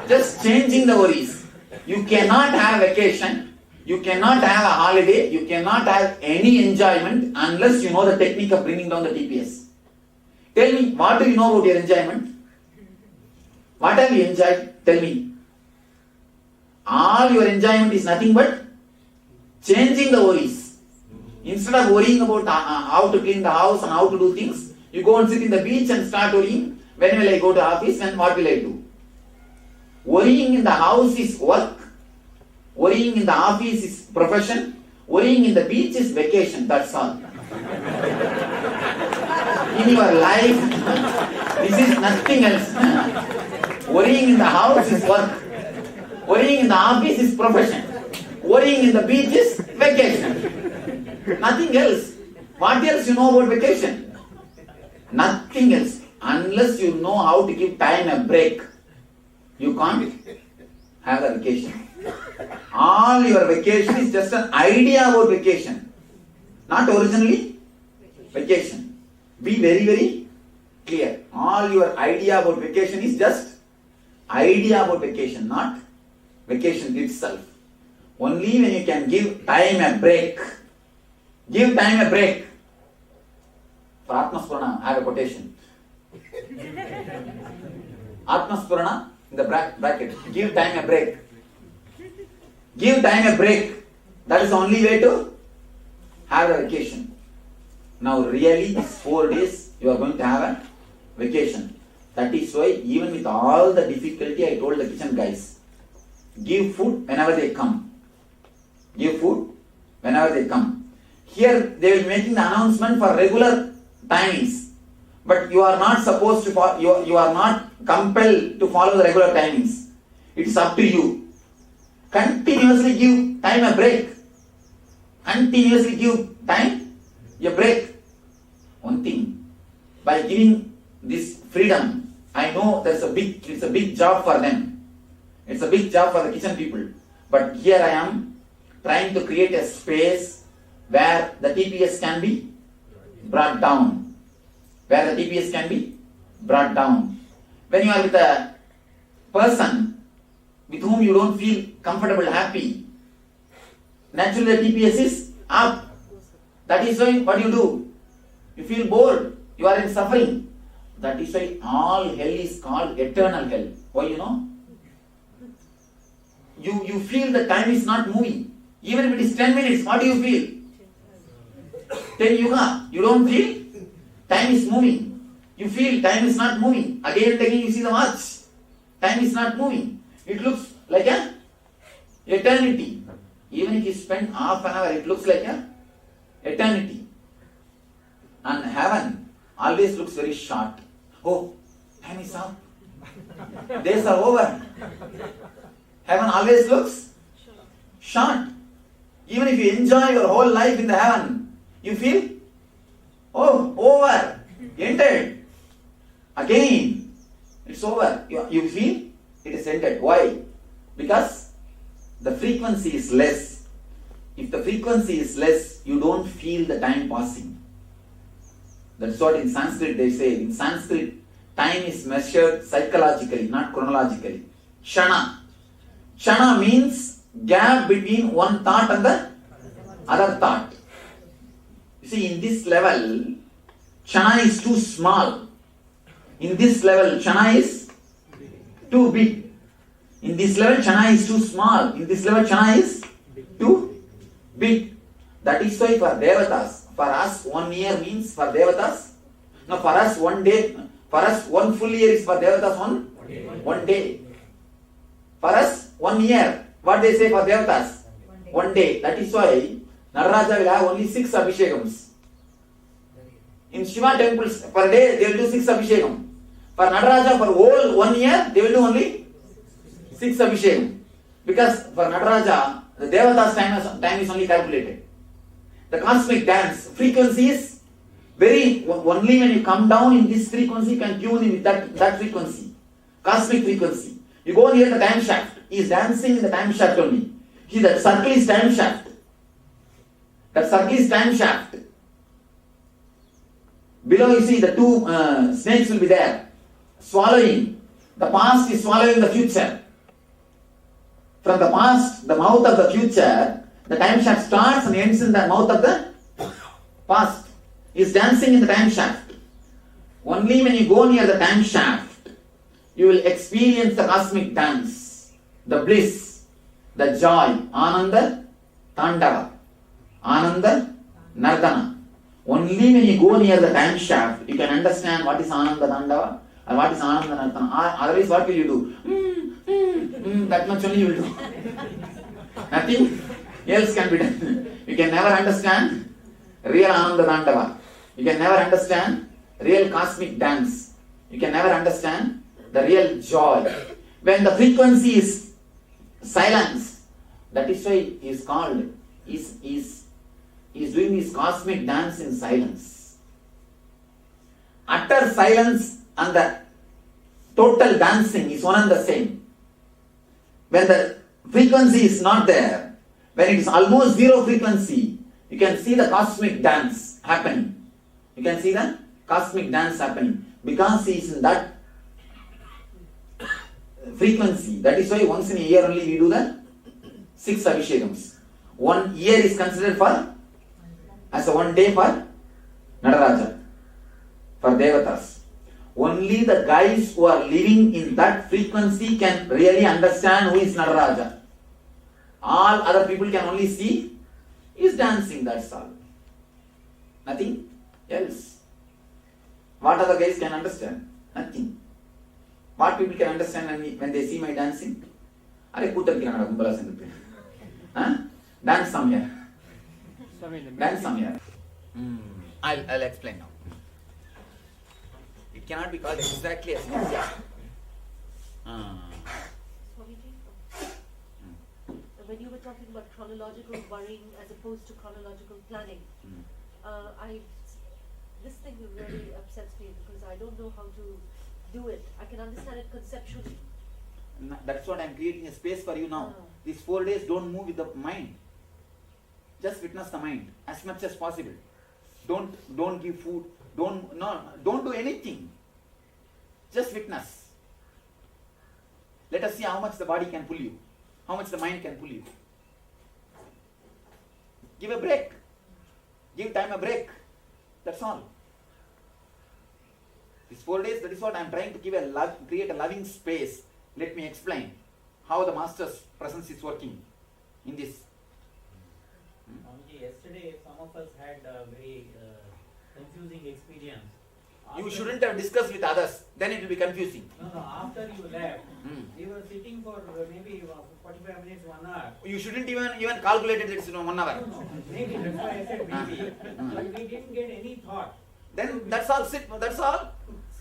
Just changing the worries. You cannot have vacation, you cannot have a holiday, you cannot have any enjoyment unless you know the technique of bringing down the TPS. Tell me, what do you know about your enjoyment? What have you enjoyed? Tell me. All your enjoyment is nothing but changing the worries. Instead of worrying about how to clean the house and how to do things, you go and sit in the beach and start worrying, when will I go to office and what will I do? Worrying in the house is work. Worrying in the office is profession. Worrying in the beach is vacation. That's all. In your life, this is nothing else. Worrying in the house is work. Worrying in the office is profession. Worrying in the beach is vacation. Nothing else. What else you know about vacation? Nothing else. Unless you know how to give time a break, you can't have a vacation. All all your vacation is just an idea about vacation, not originally vacation. Be very, very clear. All your idea about vacation is just idea about vacation, not vacation itself. Only when you can give time a break. Give time a break. For Atma Spurana, I have a quotation. Atma Spurana, in the bracket, give time a break. Give time a break. That is the only way to have a vacation. Now really, these 4 days, you are going to have a vacation. That is why, even with all the difficulty, I told the kitchen guys, give food whenever they come. Give food whenever they come. Here, they will be making the announcement for regular timings. But you are not supposed to follow, you are not compelled to follow the regular timings. It is up to you. Continuously give time a break. Continuously give time a break. One thing, by giving this freedom, I know it's a big job for them. It's a big job for the kitchen people. But here I am trying to create a space where the TPS can be brought down. Where the TPS can be brought down. When you are with a person with whom you don't feel comfortable, happy, naturally the TPS is up. That is why what you do? You feel bored. You are in suffering. That is why all hell is called eternal hell. Why you know? You feel the time is not moving. Even if it is 10 minutes, what do you feel? 10 yuga, you don't feel time is moving. You feel time is not moving. Again and again you see the watch. Time is not moving. It looks like an eternity. Even if you spend half an hour, it looks like an eternity. And heaven always looks very short. Oh, time is up. Days are over. Heaven always looks short. Even if you enjoy your whole life in the heaven, you feel, oh, over, ended. Again, it's over. You feel it is ended. Why? Because the frequency is less. If the frequency is less, you don't feel the time passing. That's what in Sanskrit they say. In Sanskrit, time is measured psychologically, not chronologically. Shana. Shana means gap between one thought and the other thought. You see, in this level, Shana is too small. In this level, Shana is too big. In this level, Shana is too small. In this level, Shana is too big. That is why for Devatas, for us 1 year means for Devatas. No, for us 1 day, for us 1 full year is for Devatas 1 day. For us 1 year, what they say for Devatas? 1 day. That is why Nararaja will have only 6 Abhishekams. In Shiva temples per day they will do 6 Abhishekam. For Nataraja for whole 1 year they will do only 6 Abhishekam. Because for Nataraja the Devatas time is only calculated. The cosmic dance frequency is very, only when you come down in this frequency you can tune in with that frequency. Cosmic frequency. You go near the time shaft. He is dancing in the time shaft only. That circle is time shaft. That circle is time shaft. Below you see the 2 snakes will be there. Swallowing. The past is swallowing the future. From the past, the mouth of the future, the time shaft starts and ends in the mouth of the past. He is dancing in the time shaft. Only when you go near the time shaft, you will experience the cosmic dance, the bliss, the joy, Ananda Tandava, Ananda Nardana. Only when you go near the time shaft, you can understand what is Ananda Tandava and what is Ananda Nardana. Otherwise, what will you do? That much only you will do. Nothing else can be done. You can never understand real Ananda Tandava. You can never understand real cosmic dance. You can never understand the real joy. When the frequency is silence, that is why he is called, he is doing his cosmic dance in silence. Utter silence and the total dancing is one and the same. When the frequency is not there, when it is almost zero frequency, you can see the cosmic dance happening. You can see the cosmic dance happening because he is in that frequency. That is why once in a year only we do the 6 Abhishekams. 1 year is considered for as a 1 day for Nadaraja, for Devatas. Only the guys who are living in that frequency can really understand who is Nadaraja. All other people can only see he is dancing, that's all. Nothing else. What other guys can understand? Nothing. What people can understand when they see my dancing? Dance some here. Dance some here. I'll explain now. It cannot be called exactly as Nithya. When you were talking about chronological worrying as opposed to chronological planning, this thing really upsets me because I don't know how to do it. I can understand it conceptually. That's what I'm creating a space for you now. These 4 days don't move with the mind. Just witness the mind as much as possible. Don't give food. Don't do anything. Just witness. Let us see how much the body can pull you, how much the mind can pull you. Give a break. Give time a break. That's all. These 4 days, that is what I am trying to create a loving space. Let me explain how the Master's presence is working in this. Yesterday, some of us had a very confusing experience. You shouldn't have discussed with others, then it will be confusing. No, after you left, we were sitting for maybe 45 minutes, 1 hour. You shouldn't even calculate it, it's 1 hour. No, maybe, that's why I said maybe. But we didn't get any thought. Then that's all, that's all.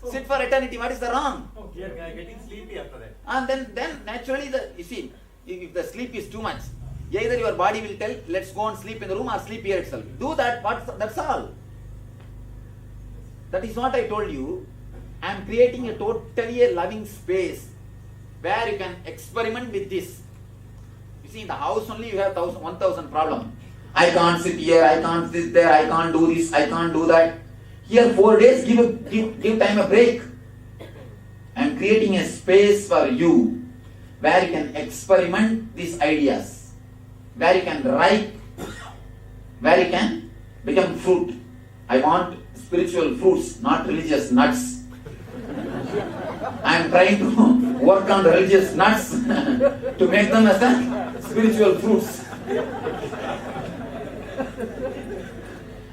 Sit for eternity, what is the wrong? We are getting sleepy after that. And then naturally, you see, if the sleep is too much, either your body will tell, let's go and sleep in the room or sleep here itself. Do that, that's all. That is what I told you. I am creating a totally loving space where you can experiment with this. You see, in the house only you have 1,000 problems. I can't sit here, I can't sit there, I can't do this, I can't do that. Here 4 days, give time a break. I am creating a space for you where you can experiment these ideas, where you can ripe, where you can become fruit. I want spiritual fruits, not religious nuts. I am trying to work on the religious nuts to make them as the spiritual fruits.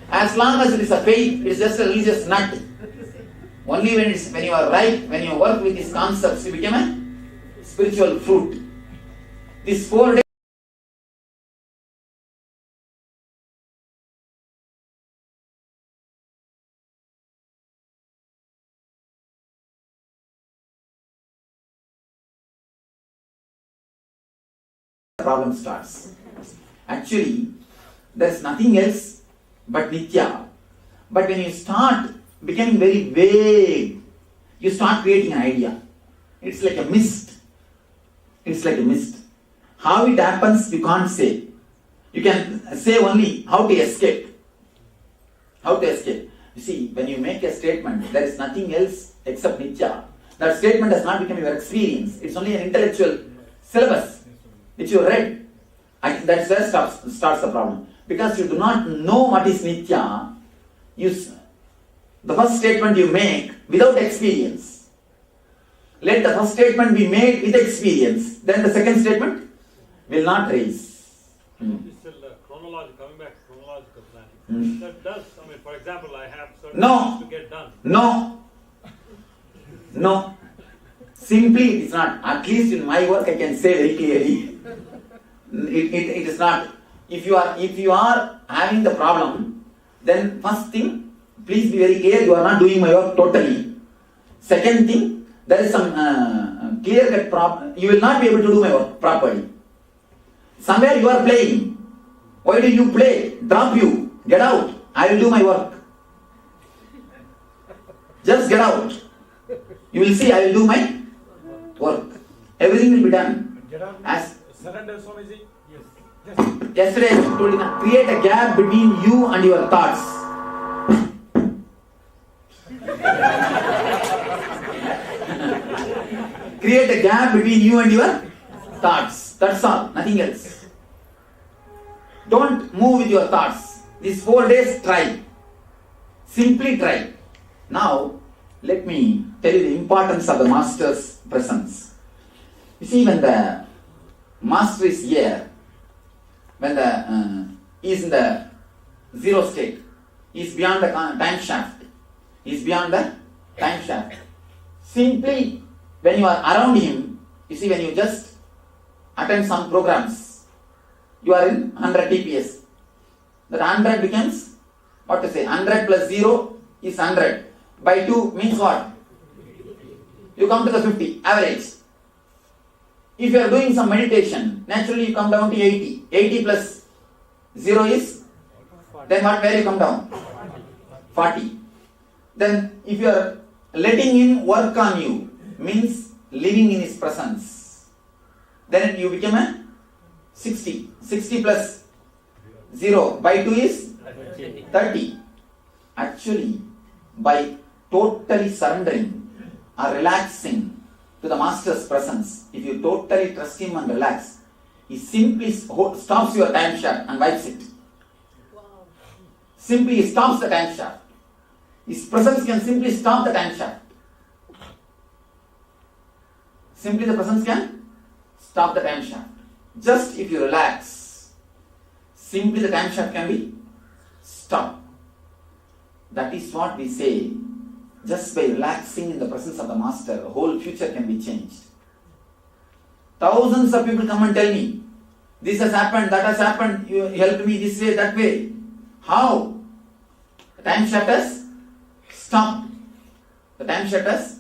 As long as it is a faith, it is just a religious nut. Only when you are ripe, when you work with these concepts, you become a spiritual fruit. These 4 days problem starts. Actually, there is nothing else but Nithya. But when you start becoming very vague, you start creating an idea. It's like a mist. It's like a mist. How it happens, you can't say. You can say only how to escape. How to escape. You see, when you make a statement, there is nothing else except Nithya. That statement has not become your experience. It's only an intellectual syllabus which you read. That's where starts the problem. Because you do not know what is Nithya, the first statement you make without experience. Let the first statement be made with experience. Then the second statement will not raise. It's still coming back to chronological planning. That does, for example, I have certain things to get done. No. Simply it is not. At least in my work I can say very clearly. It is not. If you are having the problem, then first thing, please be very clear, you are not doing my work totally. Second thing, there is some clear-cut problem. You will not be able to do my work properly. Somewhere you are playing. Why do you play? Drop you. Get out. I will do my work. Just get out. You will see I will do my work. Everything will be done. Get out. As Surrender, Swamiji? Yes. Yesterday I told you, create a gap between you and your thoughts. Create a gap between you and your thoughts. That's all, nothing else. Don't move with your thoughts. These 4 days, try. Simply try. Now, let me tell you the importance of the Master's presence. You see, when the Master is here, when he is in the zero state, he is beyond the time shaft. He is beyond the time shaft. Simply, when you are around him, you see, when you just attend some programs, you are in 100 TPS. That 100 becomes, what to say, 100 plus 0 is 100. By 2 means what? You come to the 50, average. If you are doing some meditation, naturally you come down to 80. 80 plus 0 is? Then what, where you come down? 40. Then if you are letting him work on you, means living in his presence, then you become a 60. 60 plus 0 by 2 is 30. Actually, by totally surrendering or relaxing to the Master's presence, if you totally trust him and relax, he simply stops your time shaft and wipes it. Simply he stops the time shaft. His presence can simply stop the time shaft. Simply the presence can stop the time shaft. Just if you relax, simply the time shaft can be stopped. That is what we say. Just by relaxing in the presence of the Master, the whole future can be changed. Thousands of people come and tell me, this has happened, that has happened, you helped me this way, that way. How? The time shaft has stopped. The time shaft has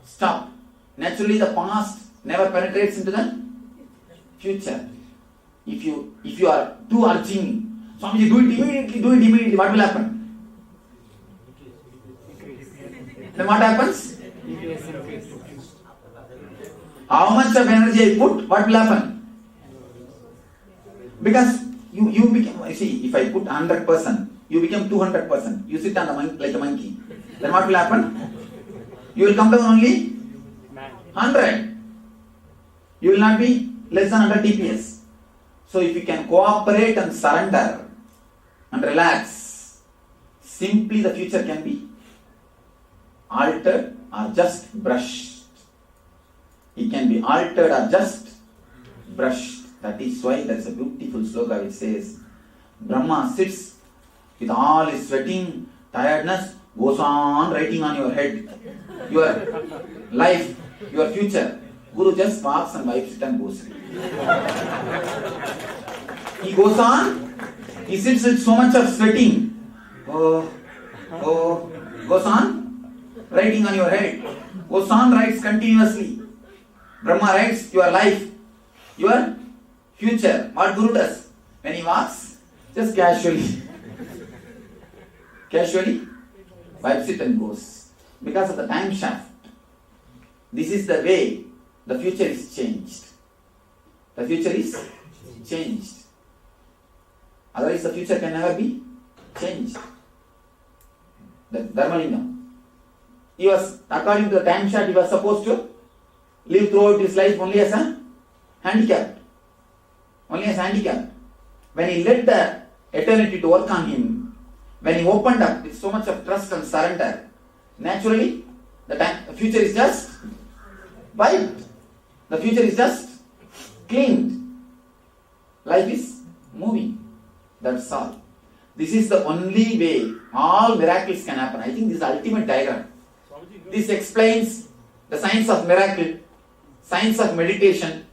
stopped. Naturally, the past never penetrates into the future. If you are too urging, Swamiji, do it immediately, what will happen? Then what happens? How much of energy I put, what will happen? Because you become, see, if I put 100%, you become 200%. You sit on the monkey like a monkey. Then what will happen? You will come down only 100. You will not be less than 100 TPS. So if you can cooperate and surrender and relax, simply the future can be altered or just brushed. It can be altered or just brushed. That is why there is a beautiful sloka which says, Brahma sits with all his sweating, tiredness, goes on writing on your head, your life, your future. Guru just walks and wipes it and goes. He goes on, he sits with so much of sweating. Goes on, writing on your head. Goes on, writes continuously. Brahma writes your life, your future. What Guru does? When he walks, just casually wipes it and goes. Because of the time shaft. This is the way the future is changed. The future is changed. Otherwise the future can never be changed. The Dharmalingam. He was, according to the time shaft, he was supposed to live throughout his life only as a handicapped. Only as handicapped. When he let the eternity to work on him, when he opened up with so much of trust and surrender, naturally the future is just wiped. The future is just cleaned. Life is moving. That's all. This is the only way all miracles can happen. I think this is the ultimate diagram. This explains the science of miracle, science of meditation,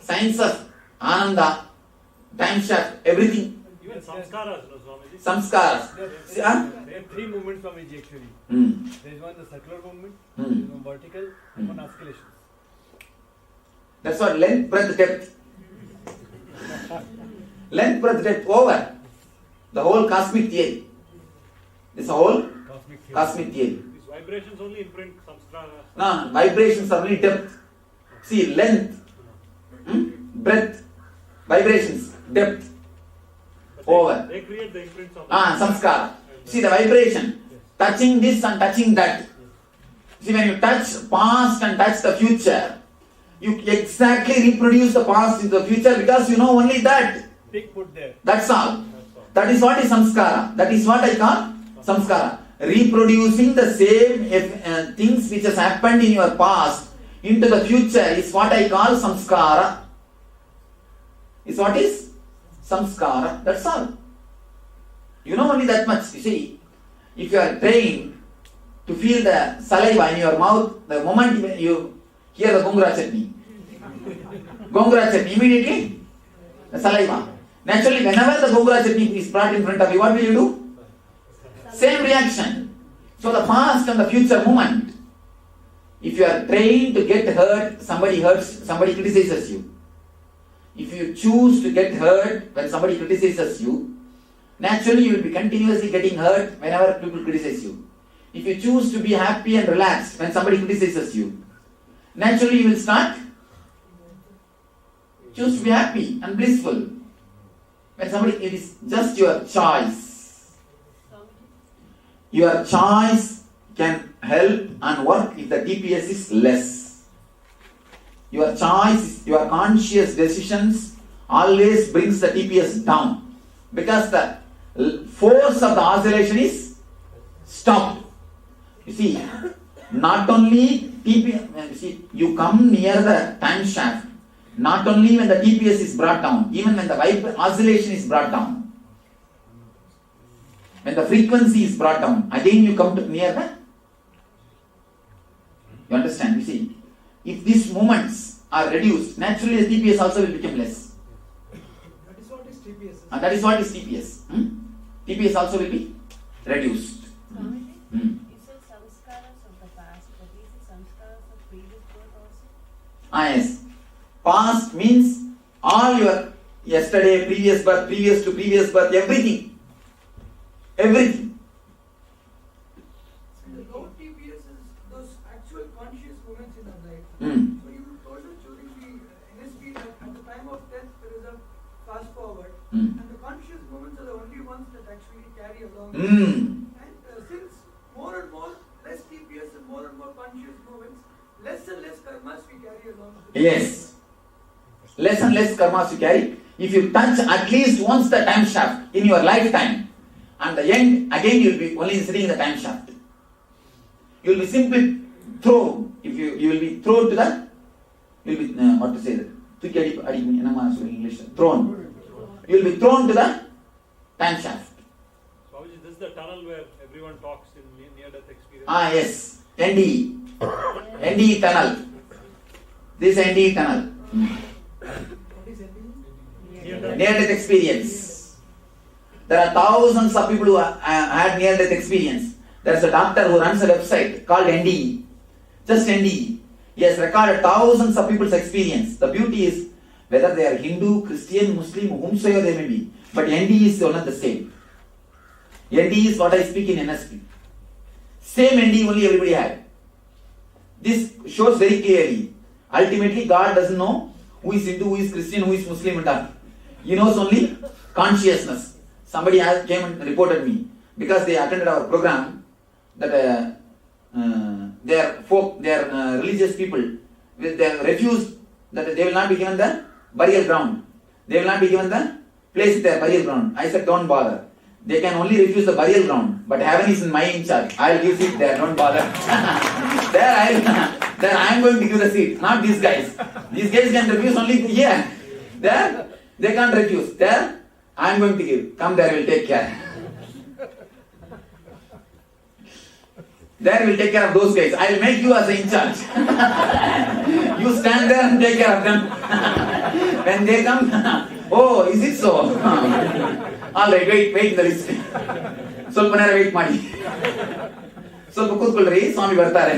science of Ananda, time shaft, everything. Even samskaras, no, Swamiji? Samskaras. There are 3 movements, Swamiji, actually. There is one, the circular movement, there is one vertical, and one oscillation. That's what length, breadth, depth. Length, breadth, depth, over. The whole cosmic theory. This whole cosmic theory. These vibrations only imprint samskara. No, vibrations are only depth. See, length, breadth, Vibrations, depth, over. They create the imprints of Samskara. See the vibration, touching this and touching that. See, when you touch past and touch the future, you exactly reproduce the past into the future because you know only that. Tick put there. That's all. That is what is samskara. That is what I call samskara. Reproducing the same things which has happened in your past into the future is what I call samskara. Is what is samskara. That's all. You know only that much. You see, if you are trained to feel the saliva in your mouth, the moment you hear the gongura chutney, immediately the saliva. Naturally, whenever the gongura chutney is brought in front of you, what will you do? Same reaction. So the past and the future moment. If you are trained to get hurt, somebody criticizes you. If you choose to get hurt when somebody criticizes you, naturally you will be continuously getting hurt whenever people criticize you. If you choose to be happy and relaxed when somebody criticizes you, naturally you will start choose to be happy and blissful. When somebody, it is just your choice. Your choice can help and work if the TPS is less. Your choice, your conscious decisions always brings the TPS down because the force of the oscillation is stopped. You see, not only TPS, you come near the time shaft, not only when the TPS is brought down, even when the oscillation is brought down. When the frequency is brought down, again you come to near the. You understand? You see, if these moments are reduced, naturally the TPS also will become less. That is what is TPS. And that is what is TPS. TPS also will be reduced. You said samskaras of the past, but is it samskaras of previous birth also? Yes. Past means all your yesterday, previous birth, previous to previous birth, everything. Everything. So the low TPS is those actual conscious moments in our life. Mm. So you told us during the NSP that at the time of death there is a fast forward, Mm. and the conscious moments are the only ones that actually carry along. Mm. And since more and more less TPS and more conscious moments, less and less karmas we carry along. Yes. Less and less karmas you carry. If you touch at least once the time shaft in your lifetime, and the end, again you will be only sitting in the time shaft. You will be simply thrown. If you will be thrown to the, you will be, what to say that? English. Thrown. You will be thrown to the time shaft. So this is the tunnel where everyone talks in near-death experience. Yes. NDE. NDE tunnel. This NDE tunnel. What is NDE? Near-death experience. There are thousands of people who had near-death experience. There is a doctor who runs a website called NDE. Just NDE. He has recorded thousands of people's experience. The beauty is whether they are Hindu, Christian, Muslim, whomsoever they may be. But NDE is one and the same. NDE is what I speak in NSP. Same NDE only everybody had. This shows very clearly. Ultimately, God doesn't know who is Hindu, who is Christian, who is Muslim and all. He knows only consciousness. Somebody came and reported me because they attended our program that their religious people, they refused that they will not be given the burial ground. They will not be given the place their burial ground. I said, don't bother. They can only refuse the burial ground, but heaven is in my in charge. I'll give seat there, don't bother. There I am going to give the seat, not these guys. These guys can refuse only here. There, they can't refuse. There, I am going to give. Come there, we'll take care. There, we'll take care of those guys. I'll make you as in charge. You stand there and take care of them. When they come, oh, is it so? All right, wait in the list. ಸ್ವಲ್ಪ ನೇರ wait ಮಾಡಿ. ಸ್ವಲ್ಪ ಕೂತ್ಕೊಳ್ಳ್ರಿ, ಸ್ವಾಮಿ ಬರ್ತಾರೆ.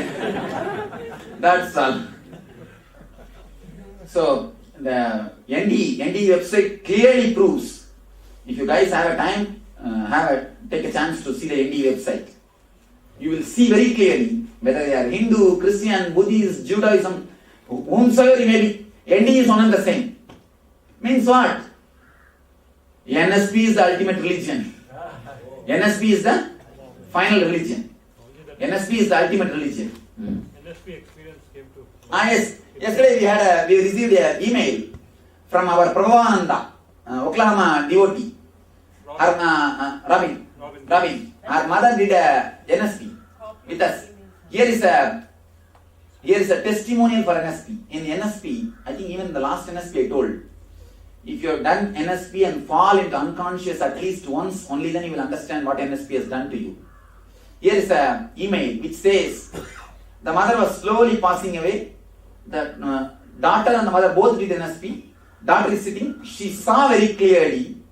That's all. So the ND website clearly proves. If you guys have a time, take a chance to see the ND website. You will see very clearly whether they are Hindu, Christian, Buddhist, Judaism, whomsoever you may be. ND is one and the same. Means what? NSP is the ultimate religion. NSP is the final religion. NSP is the ultimate religion. NSP experience came to. Yes. Yesterday we received an email from our Prabhupada, Oklahoma devotee. Robin. Her mother did a NSP with us. Here is a testimonial for NSP. In NSP, I think even the last NSP I told, if you have done NSP and fall into unconscious at least once, only then you will understand what NSP has done to you. Here is an email which says, the mother was slowly passing away. The daughter and the mother both did NSP. Daughter is sitting. She saw very clearly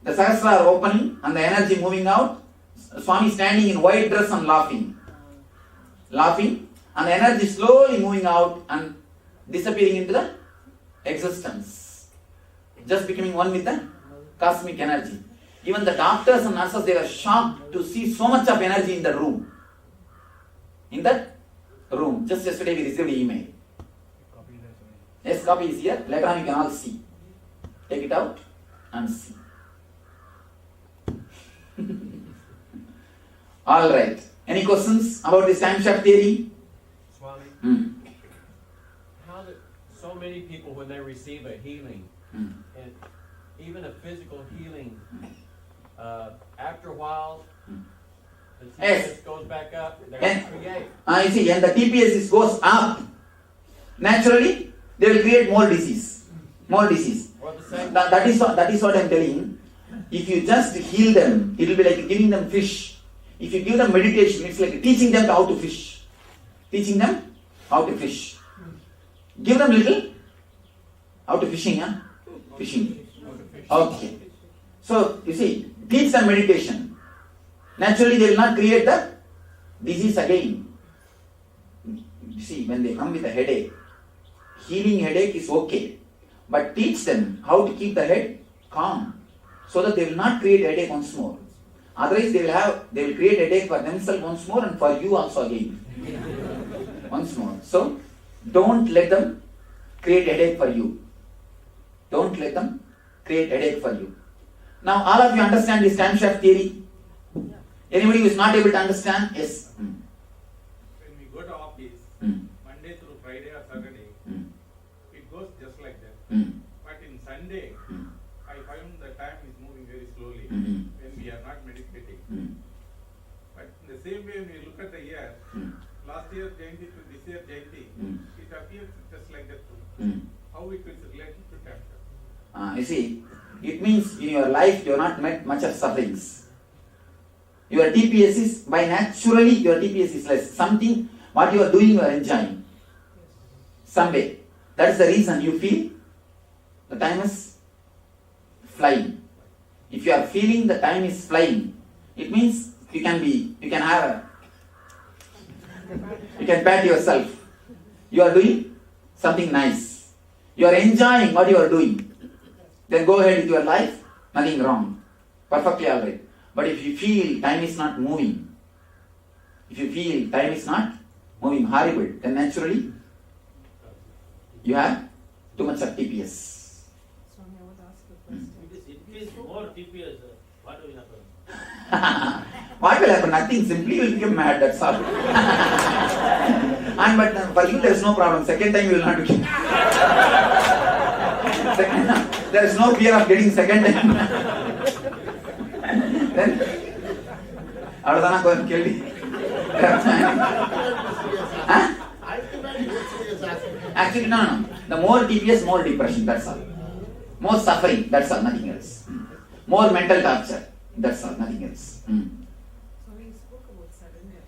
the sahasrara opening and the energy moving out. Swami standing in white dress and laughing. And the energy slowly moving out and disappearing into the existence. Just becoming one with the cosmic energy. Even the doctors and nurses, they were shocked to see so much of energy in the room. In that room. Just yesterday we received an email. Yes, copy is here. Later on you can all see. Take it out and see. Alright. Any questions about this time shift theory? Swami, how do so many people, when they receive a healing, and even a physical healing, after a while, the TPS goes back up, they create. You see, when the TPS goes up, naturally, they will create more disease. That is what I am telling. If you just heal them, it will be like giving them fish. If you give them meditation, it's like teaching them how to fish. Give them little. How to fishing, huh? Fishing. Okay. So, you see, teach them meditation. Naturally, they will not create the disease again. You see, when they come with a headache, healing headache is okay. But teach them how to keep the head calm, so that they will not create headache once more. Otherwise, they will create headache for themselves once more and for you also again. Once more. So, don't let them create headache for you. Now, all of you understand this time shift theory? Anybody who is not able to understand? Yes. When we go to office, Monday through Friday or Saturday, it goes just like that. But in Sunday, I find the time is moving very slowly when we are not meditating. But in the same way, when we look at the year, last year Jayanti to this year Jayanti, it appears just like that too. How it is related to time? You see, it means in your life you have not met much of sufferings. Your TPS is, by naturally, your TPS is less. Something, what you are doing, you are enjoying. Some way. That is the reason you feel the time is flying. If you are feeling the time is flying, it means you can pat yourself. You are doing something nice. You are enjoying what you are doing. Then go ahead with your life, nothing wrong. Perfectly alright. But if you feel time is not moving, horrible, then naturally you have too much of TPS. Swami, I would ask you a question. It is more TPS. What will happen? What will happen? Nothing. Simply you will become mad, that's all. But for you there is no problem. Second time you will not become. There is no fear of getting second time. Then, Ardana go and kill me. Actually, no. The more TPS, more depression, that's all. More suffering, that's all, nothing else. More mental torture, that's all, nothing else. So we spoke about surrender.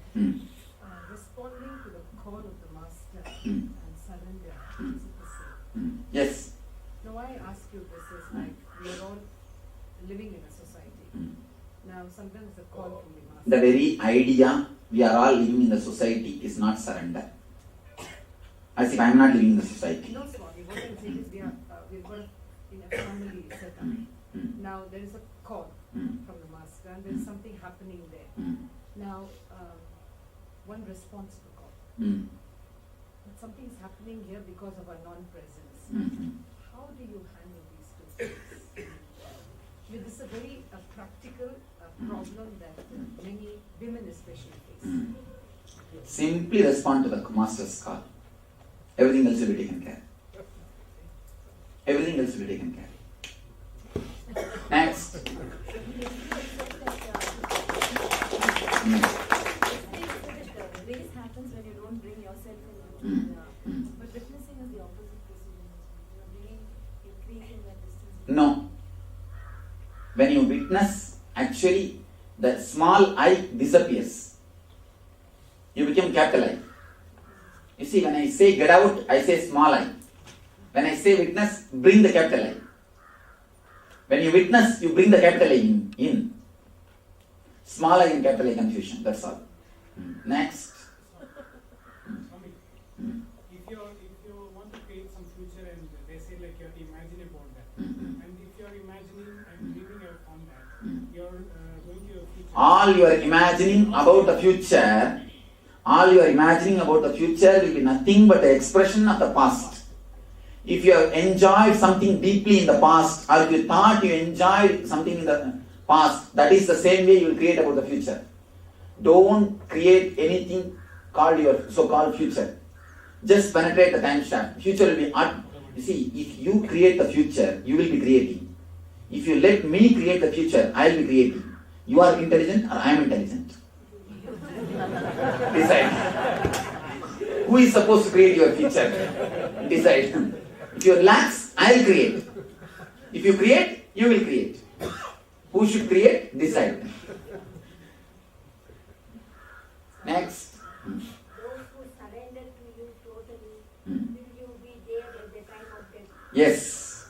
Responding to the call of the Master and surrender, is it the same? Yes. Now I ask you this is like we are all living in a society. Now sometimes the call from the Master. The very idea we are all living in the society is not surrender. As if I am not living in the society. No, Swami, what I'm saying is we've got in a family setup. Now there is a call from the Master and there is something happening there. Now one responds to the call. But something is happening here because of our non-presence. How do you handle these two This is a very practical problem that many women especially face. Simply respond to the master's call. Everything else will be taken care. Everything else will be taken care. Next. This happens when you don't bring yourself in. But witnessing is the opposite procedure. You are bringing, increasing that distance. No. When you witness, actually, the small I disappears. You become capital I. You see, when I say get out, I say small I. When I say witness, bring the capital I. When you witness, you bring the capital I in. Small I and capital I confusion, that's all. Next. If you want to create some future and they say like you have to imagine about that. And if you are imagining and living on that, you are going to your future. All you are imagining about the future, will be nothing but the expression of the past. If you have enjoyed something deeply in the past, or if you thought you enjoyed something in the past, that is the same way you will create about the future. Don't create anything called your so-called future. Just penetrate the time shaft. Future will be art. You see, if you create the future, you will be creating. If you let me create the future, I will be creating. You are intelligent or I am intelligent. Decide. Who is supposed to create your future? Decide. If you relax, I will create. If you create, you will create. Who should create? Decide. Next. Those who surrender to you totally, will you be there at the time of death? Yes.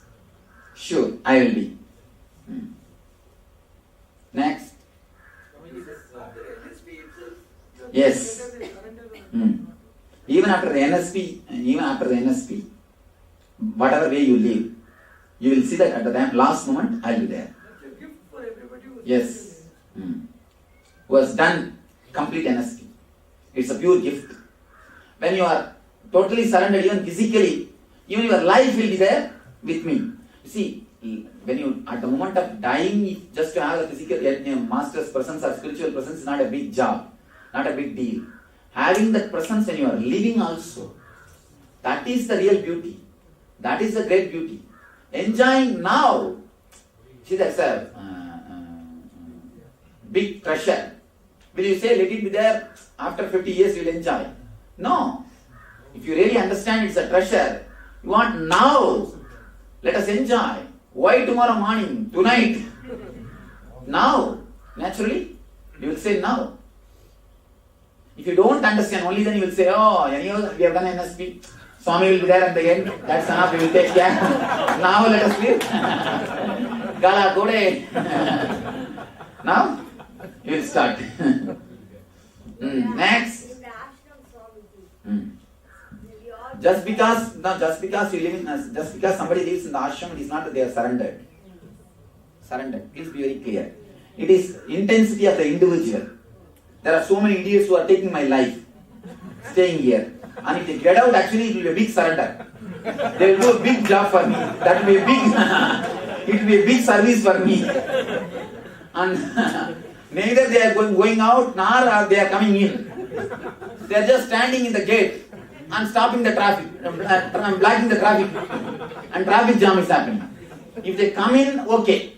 Sure, I will be. Next. Yes. Even after the NSP, whatever way you live, you will see that at the last moment I will be there. Yes. Who has done complete NSP. It's a pure gift. When you are totally surrendered, even physically, even your life will be there with me. You see, when you, at the moment of dying, just to have a physical master's presence or spiritual presence is not a big job, not a big deal. Having that presence when you are living also, that is the real beauty. That is the great beauty. Enjoying now, see, that's a big treasure. Will you say, let it be there, after 50 years you will enjoy? No. If you really understand it's a treasure, you want now, let us enjoy. Why tomorrow morning, tonight? Now, naturally, you will say now. If you don't understand, only then you will say, oh, anyhow, we have done NSP. Swami will be there at the end. That's enough, we will take care. Now let us live. Gala Kode. Now, you will start. Next. Just because you live in, just because somebody lives in the ashram, it is not that they are surrendered. Surrendered. Please be very clear. It is intensity of the individual. There are so many idiots who are taking my life, staying here. And if they get out, actually it will be a big surrender. They will do a big job for me. That will be a big, it will be a big service for me. And neither they are going out, nor are they are coming in. They are just standing in the gate and stopping the traffic, blocking the traffic, and traffic jam is happening. If they come in, okay.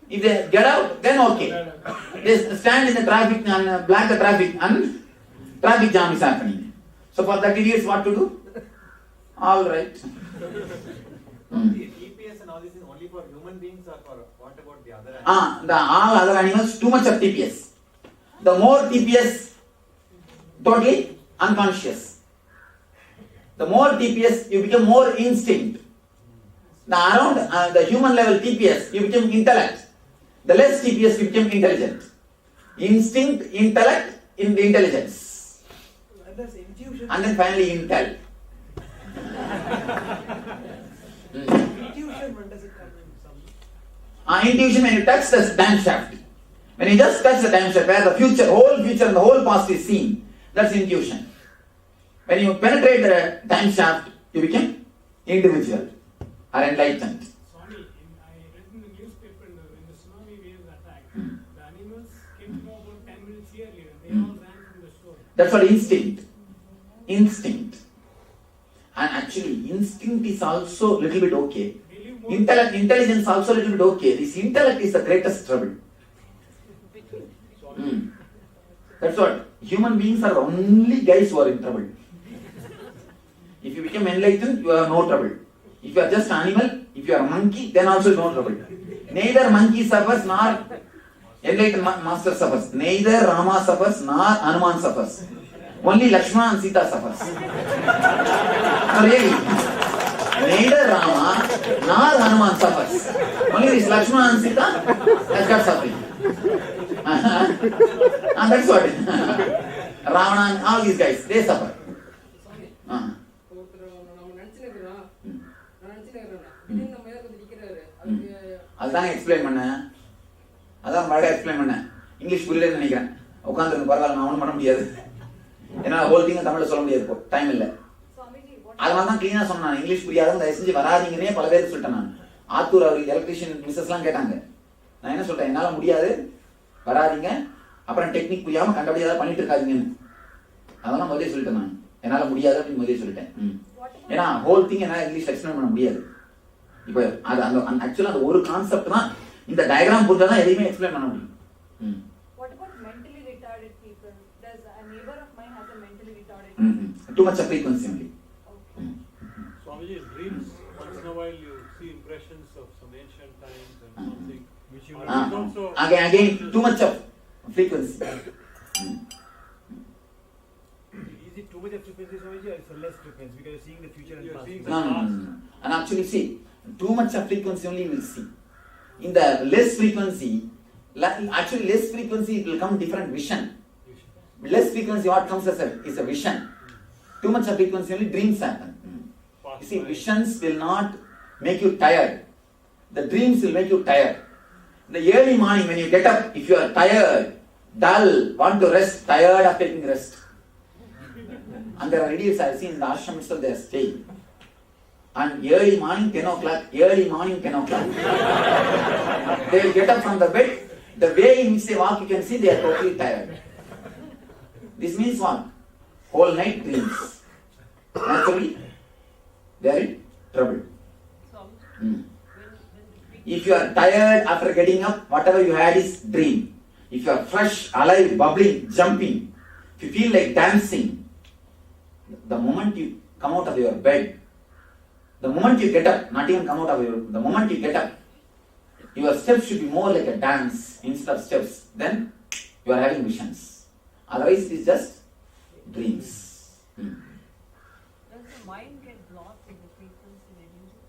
If they get out, then okay. They stand in the traffic and block the traffic, and traffic jam is happening. So for that idiots, what to do? All right. TPS and all this is only for human beings or for what about the other animals? All other animals, too much of TPS. The more TPS, totally unconscious. The more TPS, you become more instinct. Around the human level TPS, you become intellect. The less TPS, you become intelligent. Instinct, intellect, intelligence. And then finally intel. Intuition, when does it come in? Intuition when you touch the time shaft. When you just touch the time shaft, where the whole future and the whole past is seen, that's intuition. When you penetrate the time shaft, you become individual or enlightened. Swami, fact. The animals came to know about 10 minutes earlier. They all ran from the store. That's what instinct. Instinct. And actually, instinct is also little bit okay. Intelligence also little bit okay. This intellect is the greatest trouble. That's what. Human beings are the only guys who are in trouble. If you become enlightened, you have no trouble. If you are just animal, if you are a monkey, then also no trouble. Neither monkey suffers nor enlightened master suffers. Neither Rama suffers nor Hanuman suffers. Only Lakshmana and Sita suffers. No, really. Neither Rama nor Hanuman suffers. Only this Lakshmana and Sita has got suffering. And that's what. Ravana and all these guys, they suffer. அதுதான் explain பண்ணேன். அதான் மழை explain பண்ணேன். English புரியலன்னு நினைக்கிறேன். உட்காந்துருக்கு பரவாயில்ல, நான் ஒன்றும் பண்ண முடியாது. ஏன்னா ஹோல் திங்க தமிழில் சொல்ல முடியாது, இப்போ டைம் இல்லை. அதனால தான் கிளீனாக சொன்னேன். இங்கிலீஷ் புரியாத தயவு செஞ்சு வராதிங்கன்னே பல பேருக்கு சொல்லிட்டேன் நான். ஆத்தூர் அவர் எலக்ட்ரிஷியன் மிஸ்ஸஸ்லாம் கேட்டாங்க. நான் என்ன சொல்கிறேன், என்னால் முடியாது, வராதிங்க, அப்புறம் டெக்னிக் புரியாமல் கண்டபடியாக பண்ணிட்டு இருக்காதிங்கன்னு. அதெல்லாம் முதலே சொல்லிட்டேன் நான். என்னால் முடியாது அப்படின்னு முதலே சொல்லிட்டேன். ஏன்னா ஹோல் திங் என்னால் இங்கிலீஷ் எக்ஸ்பிளைன் பண்ண முடியாது. இப்போ அது அந்த ஆக்சுவலாக அந்த ஒரு கான்செப்ட் தான். இந்த டயக்ராம் புரிஞ்சா தான் எதையுமே எக்ஸ்பிளைன் பண்ண முடியும். What about mentally retarded people? Does a neighbor of mine has a mentally retarded? Too much of frequency only. Swamiji's dreams, once in a while you see impressions of some ancient times and something which you also... Again, too much of frequency. Is it too much of frequency, Swamiji, or is it less frequency because you're seeing the future and past? No. And actually see, too much of frequency only you will see. In the less frequency, actually less frequency it will come different vision. Less frequency what comes as is a vision. Too much of frequency only dreams happen. You see, visions will not make you tired. The dreams will make you tired. In the early morning when you get up, if you are tired, dull, want to rest, tired of taking rest. And there are idiots I have seen in the ashram itself, they are staying. And early morning 10 o'clock, they will get up from the bed. The way in which they walk, you can see they are totally tired. This means what? Whole night dreams. Naturally, they are in trouble. If you are tired after getting up, whatever you had is dream. If you are fresh, alive, bubbling, jumping, if you feel like dancing, the moment you come out of your bed, the moment you get up, not even come out of the moment you get up, your steps should be more like a dance instead of steps. Then you are having visions. Otherwise, it is just dreams. Does the mind get blocked if the frequency reduces?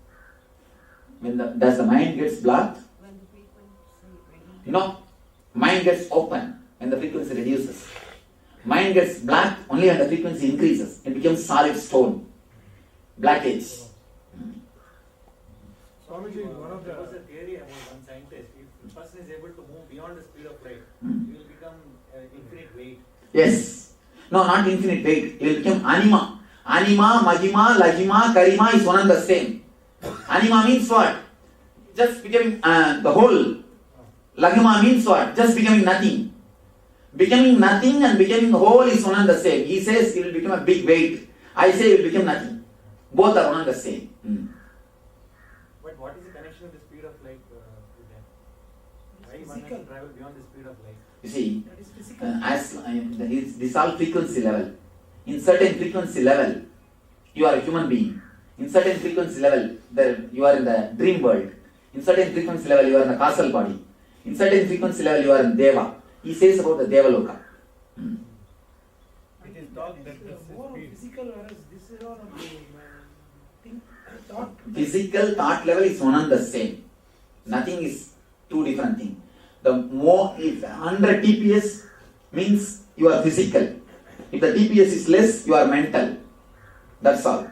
Does the mind gets blocked? When the frequency reduces. You know, mind gets open when the frequency reduces. Mind gets black only when the frequency increases. It becomes solid stone. Blackage. Swamiji, there was a theory about one scientist. If a person is able to move beyond the speed of light, he will become infinite weight. Yes. No, not infinite weight. It will become anima. Anima, Mahima, Lahima, Karima is one and the same. Anima means what? Just becoming the whole. Lahima means what? Just becoming nothing. Becoming nothing and becoming whole is one and the same. He says it will become a big weight. I say it will become nothing. Both are one and the same. But what is the connection with the speed of light with that? Why one can travel beyond the speed of light? You see, this all frequency level. In certain frequency level, you are a human being. In certain frequency level, you are in the dream world. In certain frequency level, you are in the causal body. In certain frequency level, you are in Deva. He says about the Devaloka. It is thought that this is more physical, whereas this is all of the thought. Physical thought level is one and the same. Nothing is two different things. The more, if 100 TPS means you are physical. If the TPS is less, you are mental. That's all.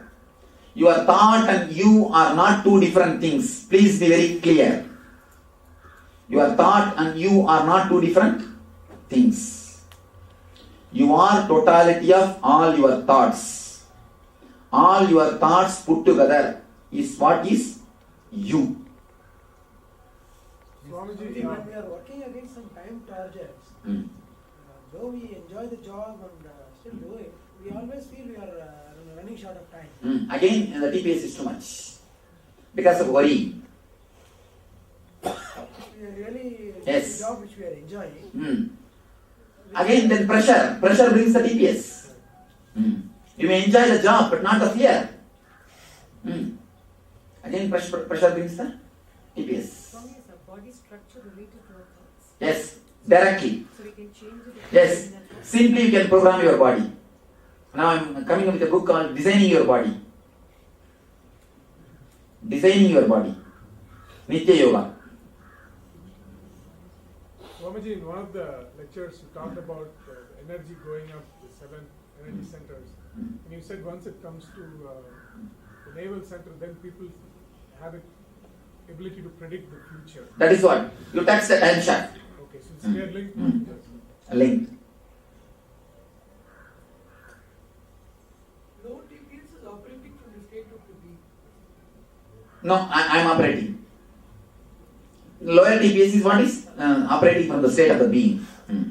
Your thought and you are not two different things. Please be very clear. Your thought and you are not two different things. You are totality of all your thoughts. All your thoughts put together is what is you. Swamiji, when we are working against some time targets, though we enjoy the job and still do it, we always feel we are running short of time. Again, the TPS is too much because of worry. We are really Yes. the job which we are enjoying. Again, then pressure. Pressure brings the TPS. You may enjoy the job, but not the fear. Again, pressure brings the TPS. Swami, is our body structure related to our thoughts? Yes, directly. So we can change it. Yes, simply you can program your body. Now I'm coming up with a book called Designing Your Body. Designing Your Body. Nitya Yoga. Swamiji, in one of the lectures, you talked about energy going up, the 7 energy centers. And you said once it comes to the naval center, then people have the ability to predict the future. That is what? You touch the time shaft. Okay, so they are linked. Linked. Low TPS is operating from the state of the being. No, I am operating. Lower TPS is what is operating from the state of the being. And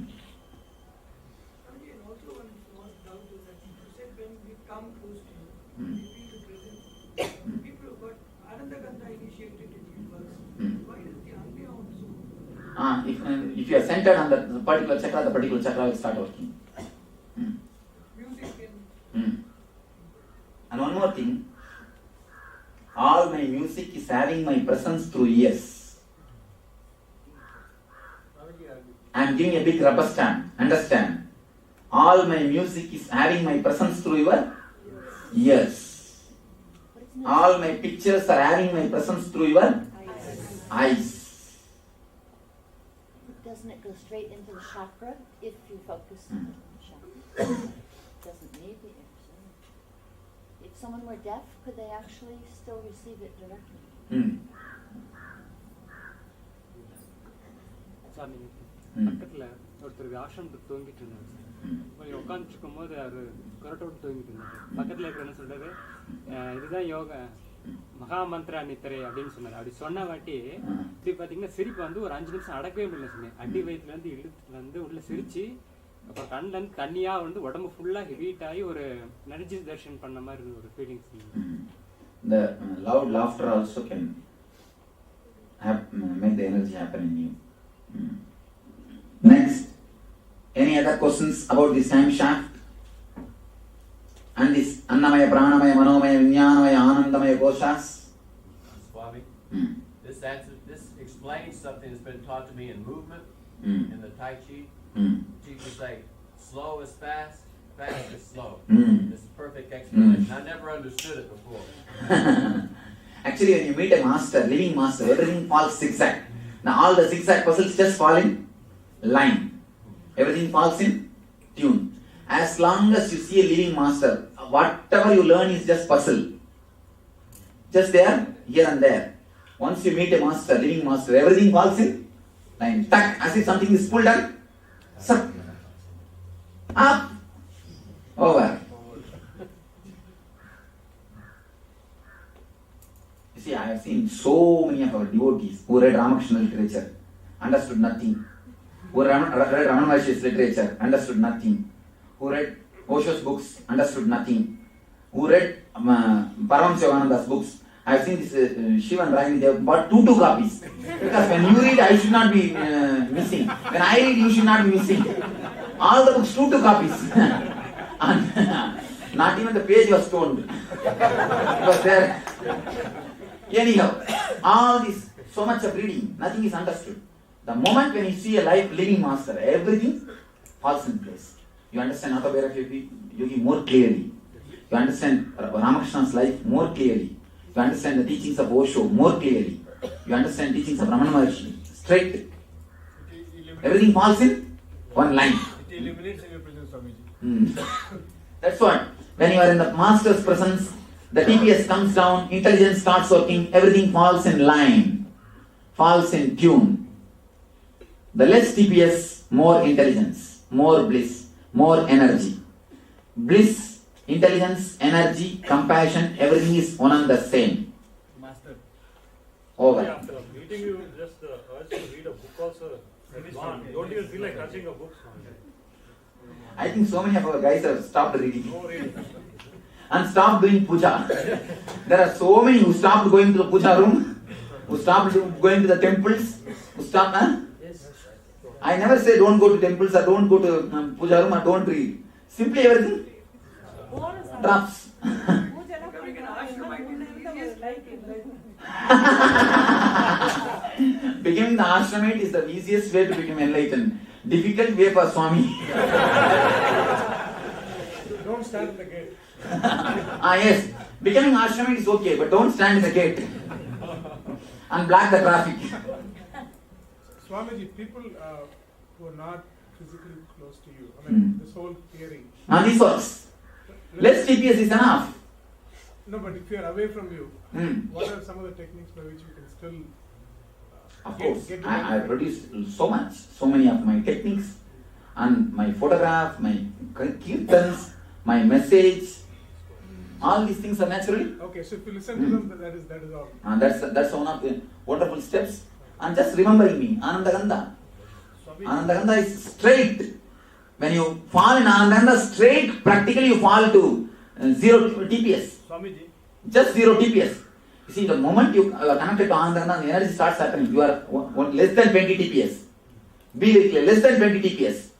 also one doubt is that you said when we come close to you, we feel the presence. People who got Anandagandha initiated in universe. Why does the Anya also? If you are centered on the particular chakra will start working. Music And one more thing, all my music is having my presence through ears. I am giving a big rubber stamp. Understand? All my music is having my presence through your ears. All my pictures are having my presence through your eyes. Doesn't it go straight into the chakra if you focus on the chakra? Doesn't need the ears. If someone were deaf, could they actually still receive it directly? பக்கத்தில் ஒருத்தருக்கு ஆசிரமத்துக்கு தூங்கிட்டு இருந்தாங்க கொஞ்சம் உட்காந்துட்டு இருக்கும்போது அவர் கொரட்டோட்டு தூங்கிட்டு இருந்தார் பக்கத்தில் இருக்கிற என்ன சொல்றாரு இதுதான் யோகா மகாமந்திரா நித்திரை அப்படின்னு சொன்னார் அப்படி சொன்ன வாட்டி இப்படி பார்த்தீங்கன்னா சிரிப்பு வந்து ஒரு 5 நிமிஷம் அடக்கவே முடியல சொன்னேன் அடி வயிற்றுலேருந்து இழுத்து வந்து உள்ள சிரிச்சு அப்புறம் கண்ணிலேருந்து தண்ணியாக வந்து உடம்பு ஃபுல்லாக ஹீட் ஆகி ஒரு எனர்ஜி தர்ஷன் பண்ண மாதிரி இருந்த ஒரு feelings. The loud laughter also can make the energy happen in you. Next, any other questions about this time shaft and this Annamaya, Pranamaya, Manomaya, Vijnanamaya, Anandamaya Koshas? Swami, this explains something that's been taught to me in movement, in the Tai Chi. Teachers say, slow is fast, fast is slow. This is perfect explanation. I never understood it before. Actually, when you meet a master, living master, everything falls zigzag. Now all the zigzag puzzles just fall in line. Everything falls in tune. As long as you see a living master, whatever you learn is just puzzle. Just there, here and there. Once you meet a master, living master, everything falls in line. Tuck, as if something is pulled up. Suck. Up. Over. You see, I have seen so many of our devotees who read Ramakrishna literature, understood nothing. Who read Ramana Maharshi's literature, understood nothing. Who read Koshas books, understood nothing. Who read Paramashivoham's books. I have seen this Shiva and Ravi, they have bought two copies. Because when you read, I should not be missing. When I read, you should not be missing. All the books, two copies. And not even the page was torn. It was there. Anyhow, all this, so much of reading, nothing is understood. The moment when you see a living master, everything falls in place. You understand Atma Yogi more clearly. You understand Ramakrishna's life more clearly. You understand the teachings of Osho more clearly. You understand teachings of Ramana Maharshi straight. Everything falls in one line. It eliminates your presence, Swamiji. That's what. When you are in the master's presence, the TPS comes down, intelligence starts working, everything falls in line, falls in tune. The less TPS, more intelligence, more bliss, more energy. Bliss, intelligence, energy, compassion, everything is one and the same. Master. Over. After meeting you, just the urge chance to read a book also, it's gone. You don't even feel like touching a book. I think so many of our guys have stopped reading. No reading. And stopped doing puja. There are so many who stopped going to the puja room, who stopped going to the temples, who stopped. I never say don't go to temples or don't go to puja room or don't read. Simply everything drops. Becoming the ashramite is the easiest way to become enlightened. Difficult way for Swami. Don't stand in the gate. Yes. Becoming ashramite is okay, but don't stand in the gate and block the traffic. Swamiji, people who are not physically close to you, I mean, this whole theory. This works. Less TPS is enough. No, but if you are away from you, what are some of the techniques by which you can still Of course, I produce so many of my techniques and my photograph, my kirtans, my message, all these things are naturally. Okay, so if you listen to them, that is all. That's one of the wonderful steps. And just remembering me, Anandaganda. Anandaganda is straight. When you fall in Anandaganda straight, practically you fall to 0 TPS. Swamiji. Just 0 TPS. You see, the moment you are connected to Anandaganda, the energy starts happening. You are less than 20 TPS. Be very clear, less than 20 TPS.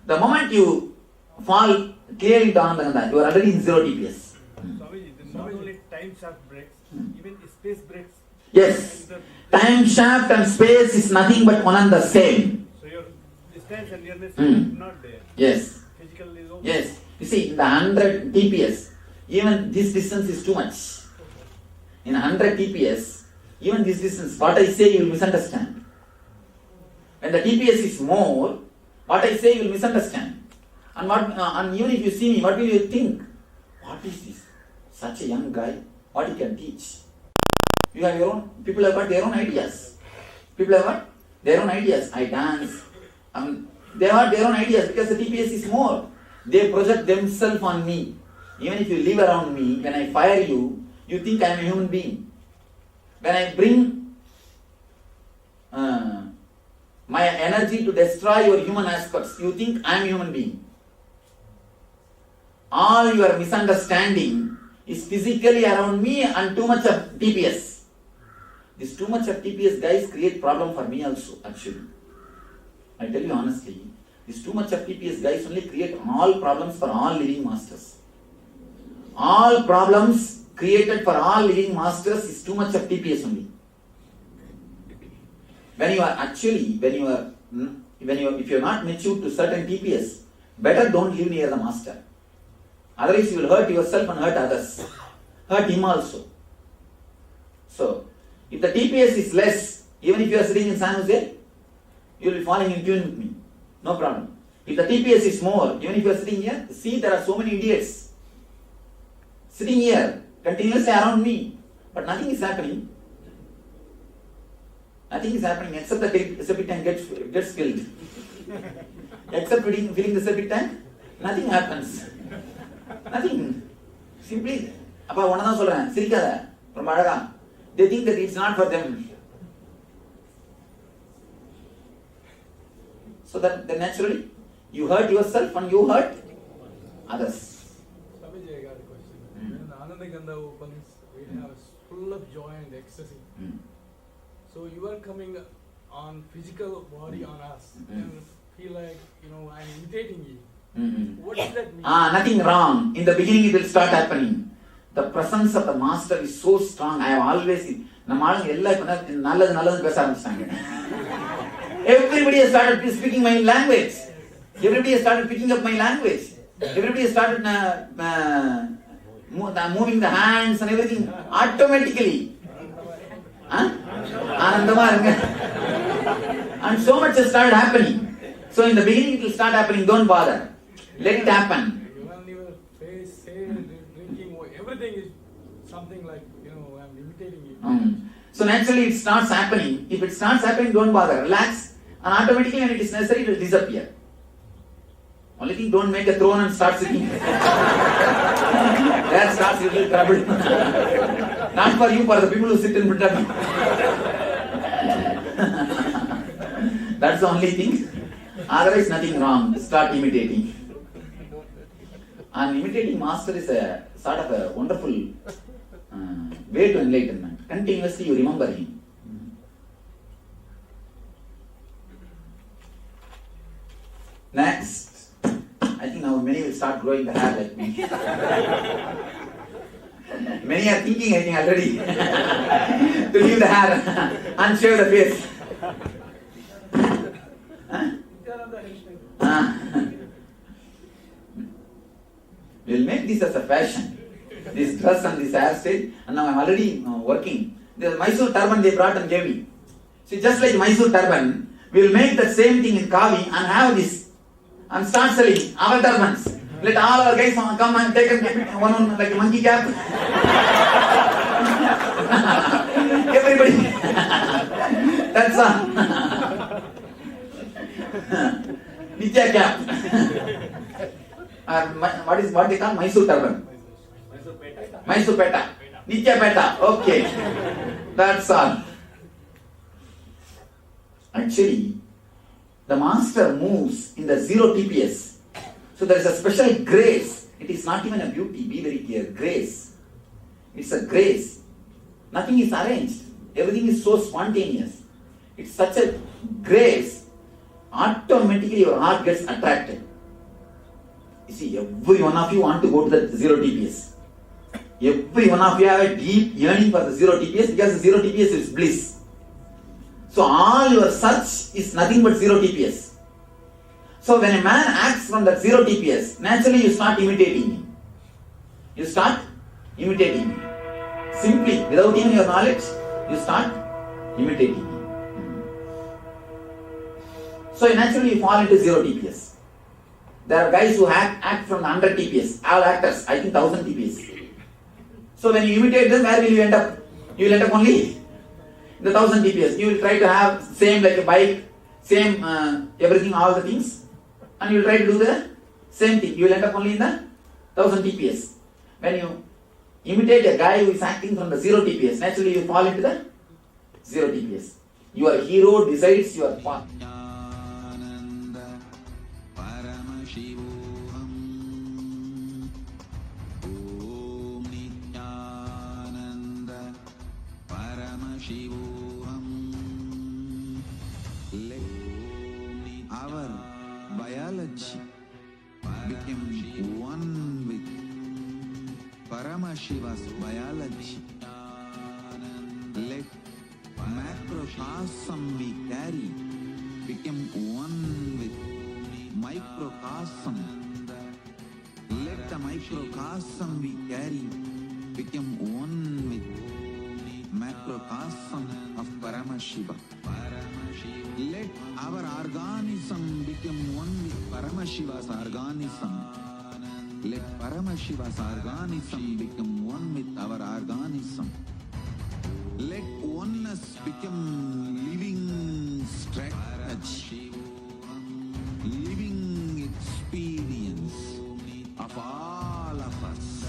The moment you fall clear into Anandaganda, you are already in 0 TPS. Swamiji, not only time shaft breaks, even space breaks. Yes. Time shaft and space is nothing but one and the same. So your distance and nearness is not there. Yes. Physical is okay. Yes. You see, in the 100 TPS, even this distance is too much. In 100 TPS, even this distance, what I say you will misunderstand. When the TPS is more, what I say you will misunderstand. And even if you see me, what will you think? What is this? Such a young guy, what he can teach? You have your own, people have got their own ideas. People have got their own ideas. I dance. They have their own ideas because the TPS is more. They project themselves on me. Even if you live around me, when I fire you, you think I am a human being. When I bring my energy to destroy your human aspects, you think I am a human being. All your misunderstanding is physically around me and too much of TPS. This too much of TPS guys create problem for me also, actually. I tell you honestly, this too much of TPS guys only create all problems for all living masters. All problems created for all living masters is too much of TPS only. When you are actually, if you are not mature to certain TPS, better don't live near the master. Otherwise you will hurt yourself and hurt others. Hurt him also. So, if the TPS is less, even if you are sitting in San Jose, you will be falling in tune with me. No problem. If the TPS is more, even if you are sitting here, see there are so many idiots sitting here, continuously around me, but nothing is happening. Nothing is happening except the septic tank gets filled. Except filling the septic tank, nothing happens. Nothing. Simply, appa onadha solren, sirikada, romba alaga. They think that it's not for them. So that then naturally, you hurt yourself and you hurt others. Swamiji, I got a question. When the Anandaganda opens, we have full of joy and ecstasy. So you are coming on physical body on us and feel like, I'm imitating you. What does that mean? Nothing wrong. In the beginning it will start happening. The presence of the master is so strong. I have always seen. Everybody has started speaking my language. Everybody has started picking up my language. Everybody has started moving the hands and everything automatically. And so much has started happening. So in the beginning it will start happening. Don't bother. Let it happen. Your face, hair, drinking, everything is something like, I'm imitating you. So naturally it starts happening. If it starts happening, don't bother. Relax. And automatically when it is necessary, it will disappear. Only thing, don't make a throne and start sitting. That starts little trouble. Not for you, for the people who sit in front of you. That's the only thing. Otherwise, nothing wrong. Start imitating. And imitating master is a sort of a wonderful way to enlightenment. Continuously you remember him. Next. I think now many will start growing the hair like me. Many are thinking, I think, already to leave the hair and shave the face. We'll make this as a fashion. This dress and this hairstyle, and now I'm already working. The Mysore turban they brought and gave me. See, just like Mysore turban, we'll make the same thing in Kavi and have this and start selling our turbans. Let all our guys come and take one like a monkey cap. Everybody. That's all. Nithya cap. What they call Mysore turban? Mysore peta. Nithya peta. Okay. That's all. Actually, the master moves in the 0 TPS. So there is a special grace. It is not even a beauty. Be very clear. Grace. It's a grace. Nothing is arranged. Everything is so spontaneous. It's such a grace. Automatically your heart gets attracted. You see, every one of you want to go to the 0 TPS. Every one of you have a deep yearning for the 0 TPS because the 0 TPS is bliss. So all your search is nothing but 0 TPS. So when a man acts from that 0 TPS, naturally you start imitating him. You start imitating him. Simply, without even your knowledge, you start imitating him. So naturally you fall into 0 TPS. There are guys who act from 100 TPS. All actors, I think 1000 TPS. So when you imitate them, where will you end up? You will end up only in the 1000 TPS. You will try to have same like a bike, same everything, all the things. And you will try to do the same thing. You will end up only in the 1000 TPS. When you imitate a guy who is acting from the 0 TPS, naturally you fall into the 0 TPS. Your hero decides your path. Paramashivoham. Om Nithyananda. Paramashivoham. Our biology became one with Paramashiva's biology. Let macrocosm we carry become one with microcosm. Let the microcosm we carry become one with macrocosm of Paramashiva. Let our organism become one with Paramashiva's organism. Let Paramashiva's organism become one with our organism. Let oneness become living strategy, living experience of all of us.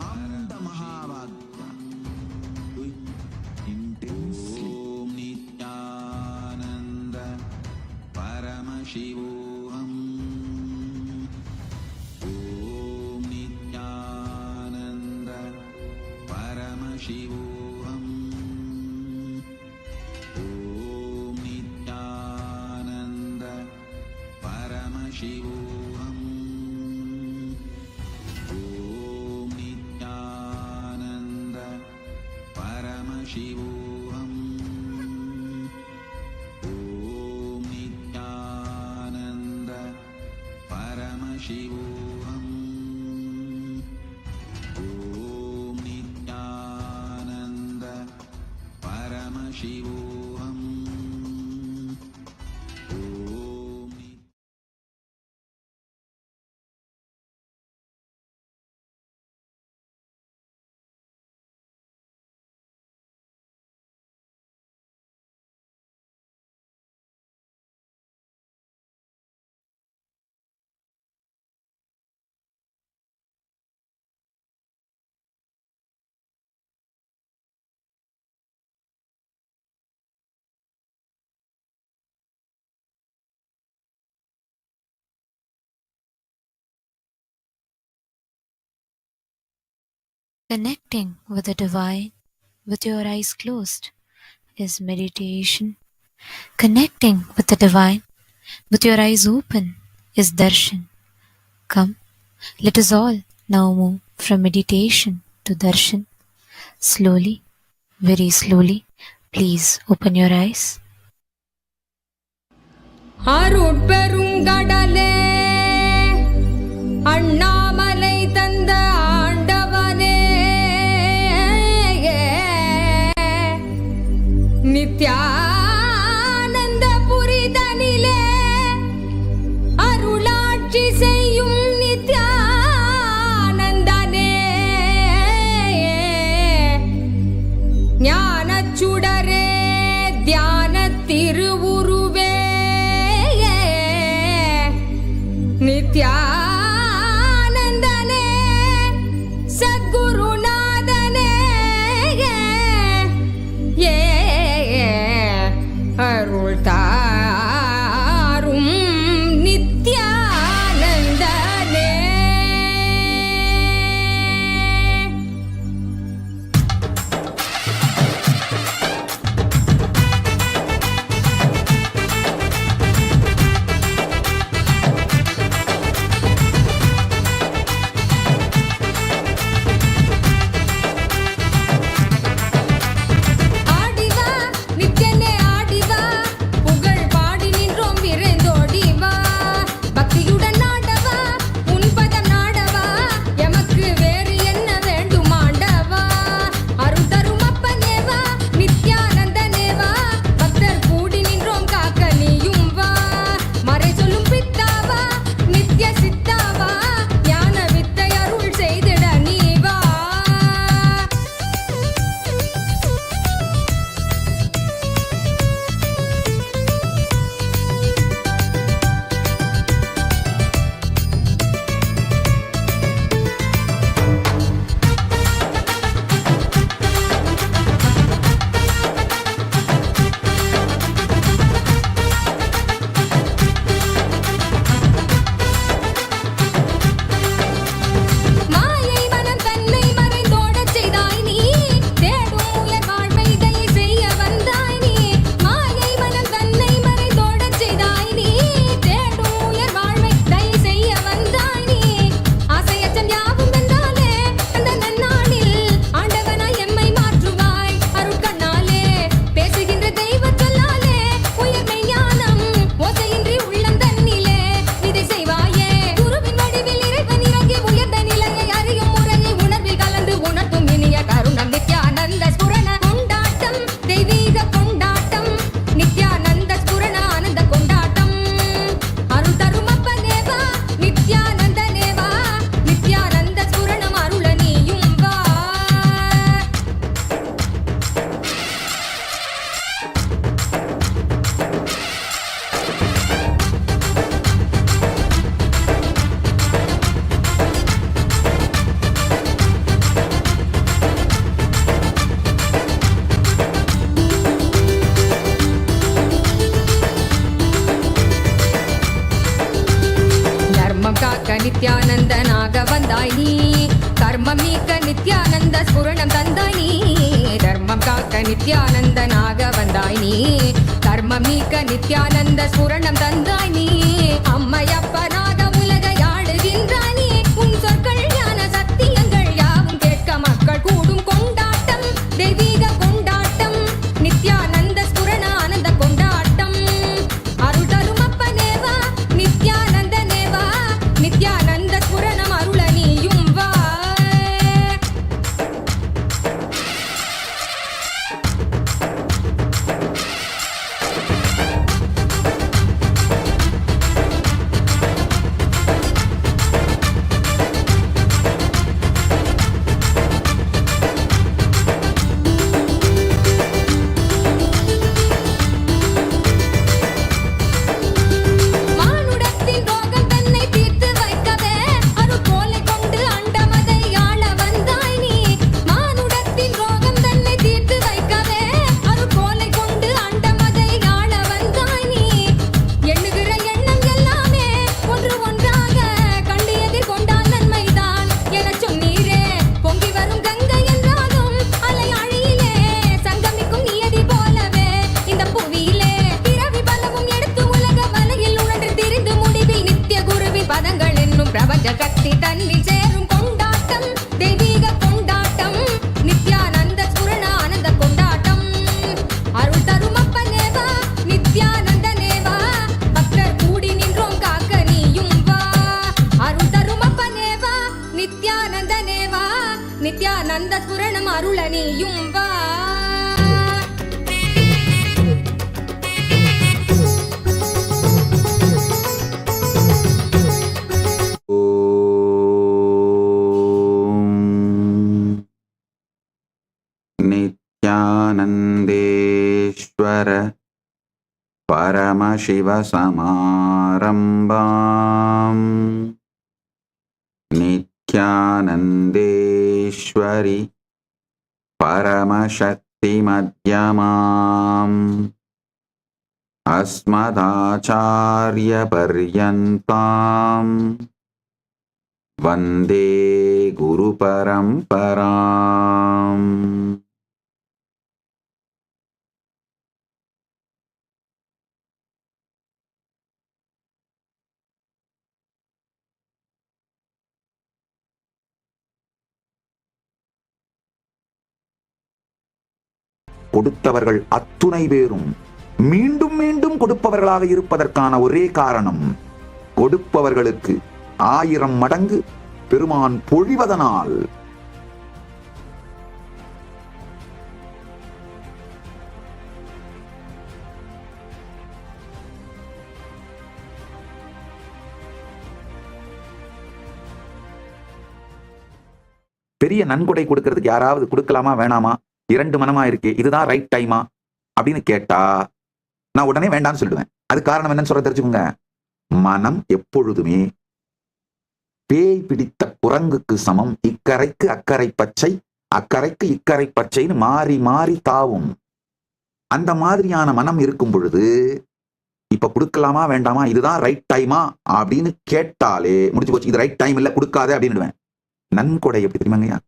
And the Mahavagya, do it intensely. Om Nithyananda. Paramashivoham. Om Nithyananda. Paramashivoham. Om Nithyananda. Paramashivoham. Om Nithyananda. Paramashivoham. Om Nithyananda. Paramashivoham. Om Nithyananda. Paramashivoham. Connecting with the divine with your eyes closed is meditation. Connecting with the divine with your eyes open is darshan. Come, let us all now move from meditation to darshan. Slowly, very slowly, please open your eyes. அருட்பெருங்கடலே அண்ணாமலை தந்த ஆண்டவனே நித்யானந்த புரிதனிலே அருளாட்சி செய்யும் நித்யானந்தனே ஞானச்சுடரே தியான திருவுருவே நித்யானந்தனே சத்குருநாதனே அருள் தாரும் நித்யானந்தனே. ஆடிவா நித்யனே ஆடிவா புகழ் பாடி நின்றோம் விரைந்தோடிவா பக்தியுடன் நாடவா உன்பதம் நாடவா எமக்கு வேறு என்ன வேண்டும் ஆண்டவா அருள் தரும் அப்பனேவா நித்யானந்தனேவா பக்தர் கூடி நின்றோம் காக்க நீயும் வா மறை சொல்லும் பித்தாவா நித்ய சித்தாவா ஞான வித்தை அருள் செய்திட நீ வா. மாயை மனம் தன்னை மறைந்தோடச் செய்தாய் நீ தேடும் உயர் வாழ்வை தயை செய்ய வந்தாய் நீ மாயை மனம் தன்னை மறைந்தோடச் செய்தாய் நீ தேடும் உயர் வாழ்வை தயை செய்ய வந்தாய் நீ ஆசையச்சம் யாவும் வென்றாலே அந்த நன்னாளில் ஆண்டவனாய் எம்மை மாற்றுவாய் அருட்கண்ணாலே பேசுகின்ற தெய்வச் சொல்லாலே உயர்மை ஞானம் ஓசையின்றி உள்ளம் தன்னிலே விதை செய்வாயே குருவின் வடிவில் இறைவன் இறங்கி உயர்ந்த நிலையை அறியும் முறையை உணர்வில் கலந்து உணர்த்தும் இனிய கருணம் நித்யானந்த ஸ்புரண கொண்டாட்டம் தெய்வீக கொண்டாட்டம் நித்யானந்த ஸ்புரண ஆனந்த கொண்டாட்டம் அருள் தரும் அப்பனேவா நித்யானந்தனேவா நித்யானந்த ஸ்புரணம் அருள நீயும் வா. தர்மம் காக்க நித்யானந்தனாக வந்தாய் நீ கர்மம் நீக்க நித்யானந்த ஸ்புரணம் தந்தாய் நீ தர்மம் காக்க நித்யானந்தனாக வந்தாய் நீ கர்மம் நீக்க நித்யானந்த ஸ்புரணம் தந்தாய் நீ அம்மையப்பனாக உலகை ஆளுகின்றாய் நீ உன் சொற்கள் ஞான சத்தியங்கள் யாவும் கேட்க மக்கள் கூடும் கொண்டாட்டம் தெய்வீக கொண்டாட்டம் நித்யானந்த ஸ்புரண ஆனந்த கொண்டாட்டம் அருள் தரும் அப்பனேவா நித்யானந்தனேவா நித்யானந்த ஸ்புரணம் அருள நீயும் வா. அருளணியும் வா நித்யானந்தேஸ்வர பரமசிவ சமாரம்பாம் நித்யானந்தேஸ்வரி பரமசக்தி மத்யமாம் அஸ்மதாச்சார்ய பர்யந்தாம் வந்தே குரு பரம்பராம். கொடுத்தவர்கள் அத்துணை பேரும் மீண்டும் மீண்டும் கொடுப்பவர்களாக இருப்பதற்கான ஒரே காரணம், கொடுப்பவர்களுக்கு 1000 மடங்கு பெருமான் பொழிவதனால். பெரிய நன்கொடை கொடுக்கறதுக்கு யாராவது கொடுக்கலாமா வேணாமா, 2 மனமா இருக்கே, இதுதான் ரைட் டைமா அப்படின்னு கேட்டா நான் உடனே வேண்டாம்னு சொல்லுவேன். அது காரணம் என்னன்னு சொல்ல தெரிஞ்சுக்கோங்க. மனம் எப்பொழுதுமே பேய் பிடித்த குரங்குக்கு சமம். இக்கரைக்கு அக்கறை பச்சை, அக்கறைக்கு இக்கரை பச்சைன்னு மாறி மாறி தாவும். அந்த மாதிரியான மனம் இருக்கும் பொழுது இப்ப கொடுக்கலாமா வேண்டாமா, இதுதான் ரைட் டைமா அப்படின்னு கேட்டாலே முடிச்சு போச்சு. இது ரைட் டைம் இல்ல, கொடுக்காத அப்படின்னுடுவேன். நன்கொடை எப்படி தெரியுமாங்கய்யா,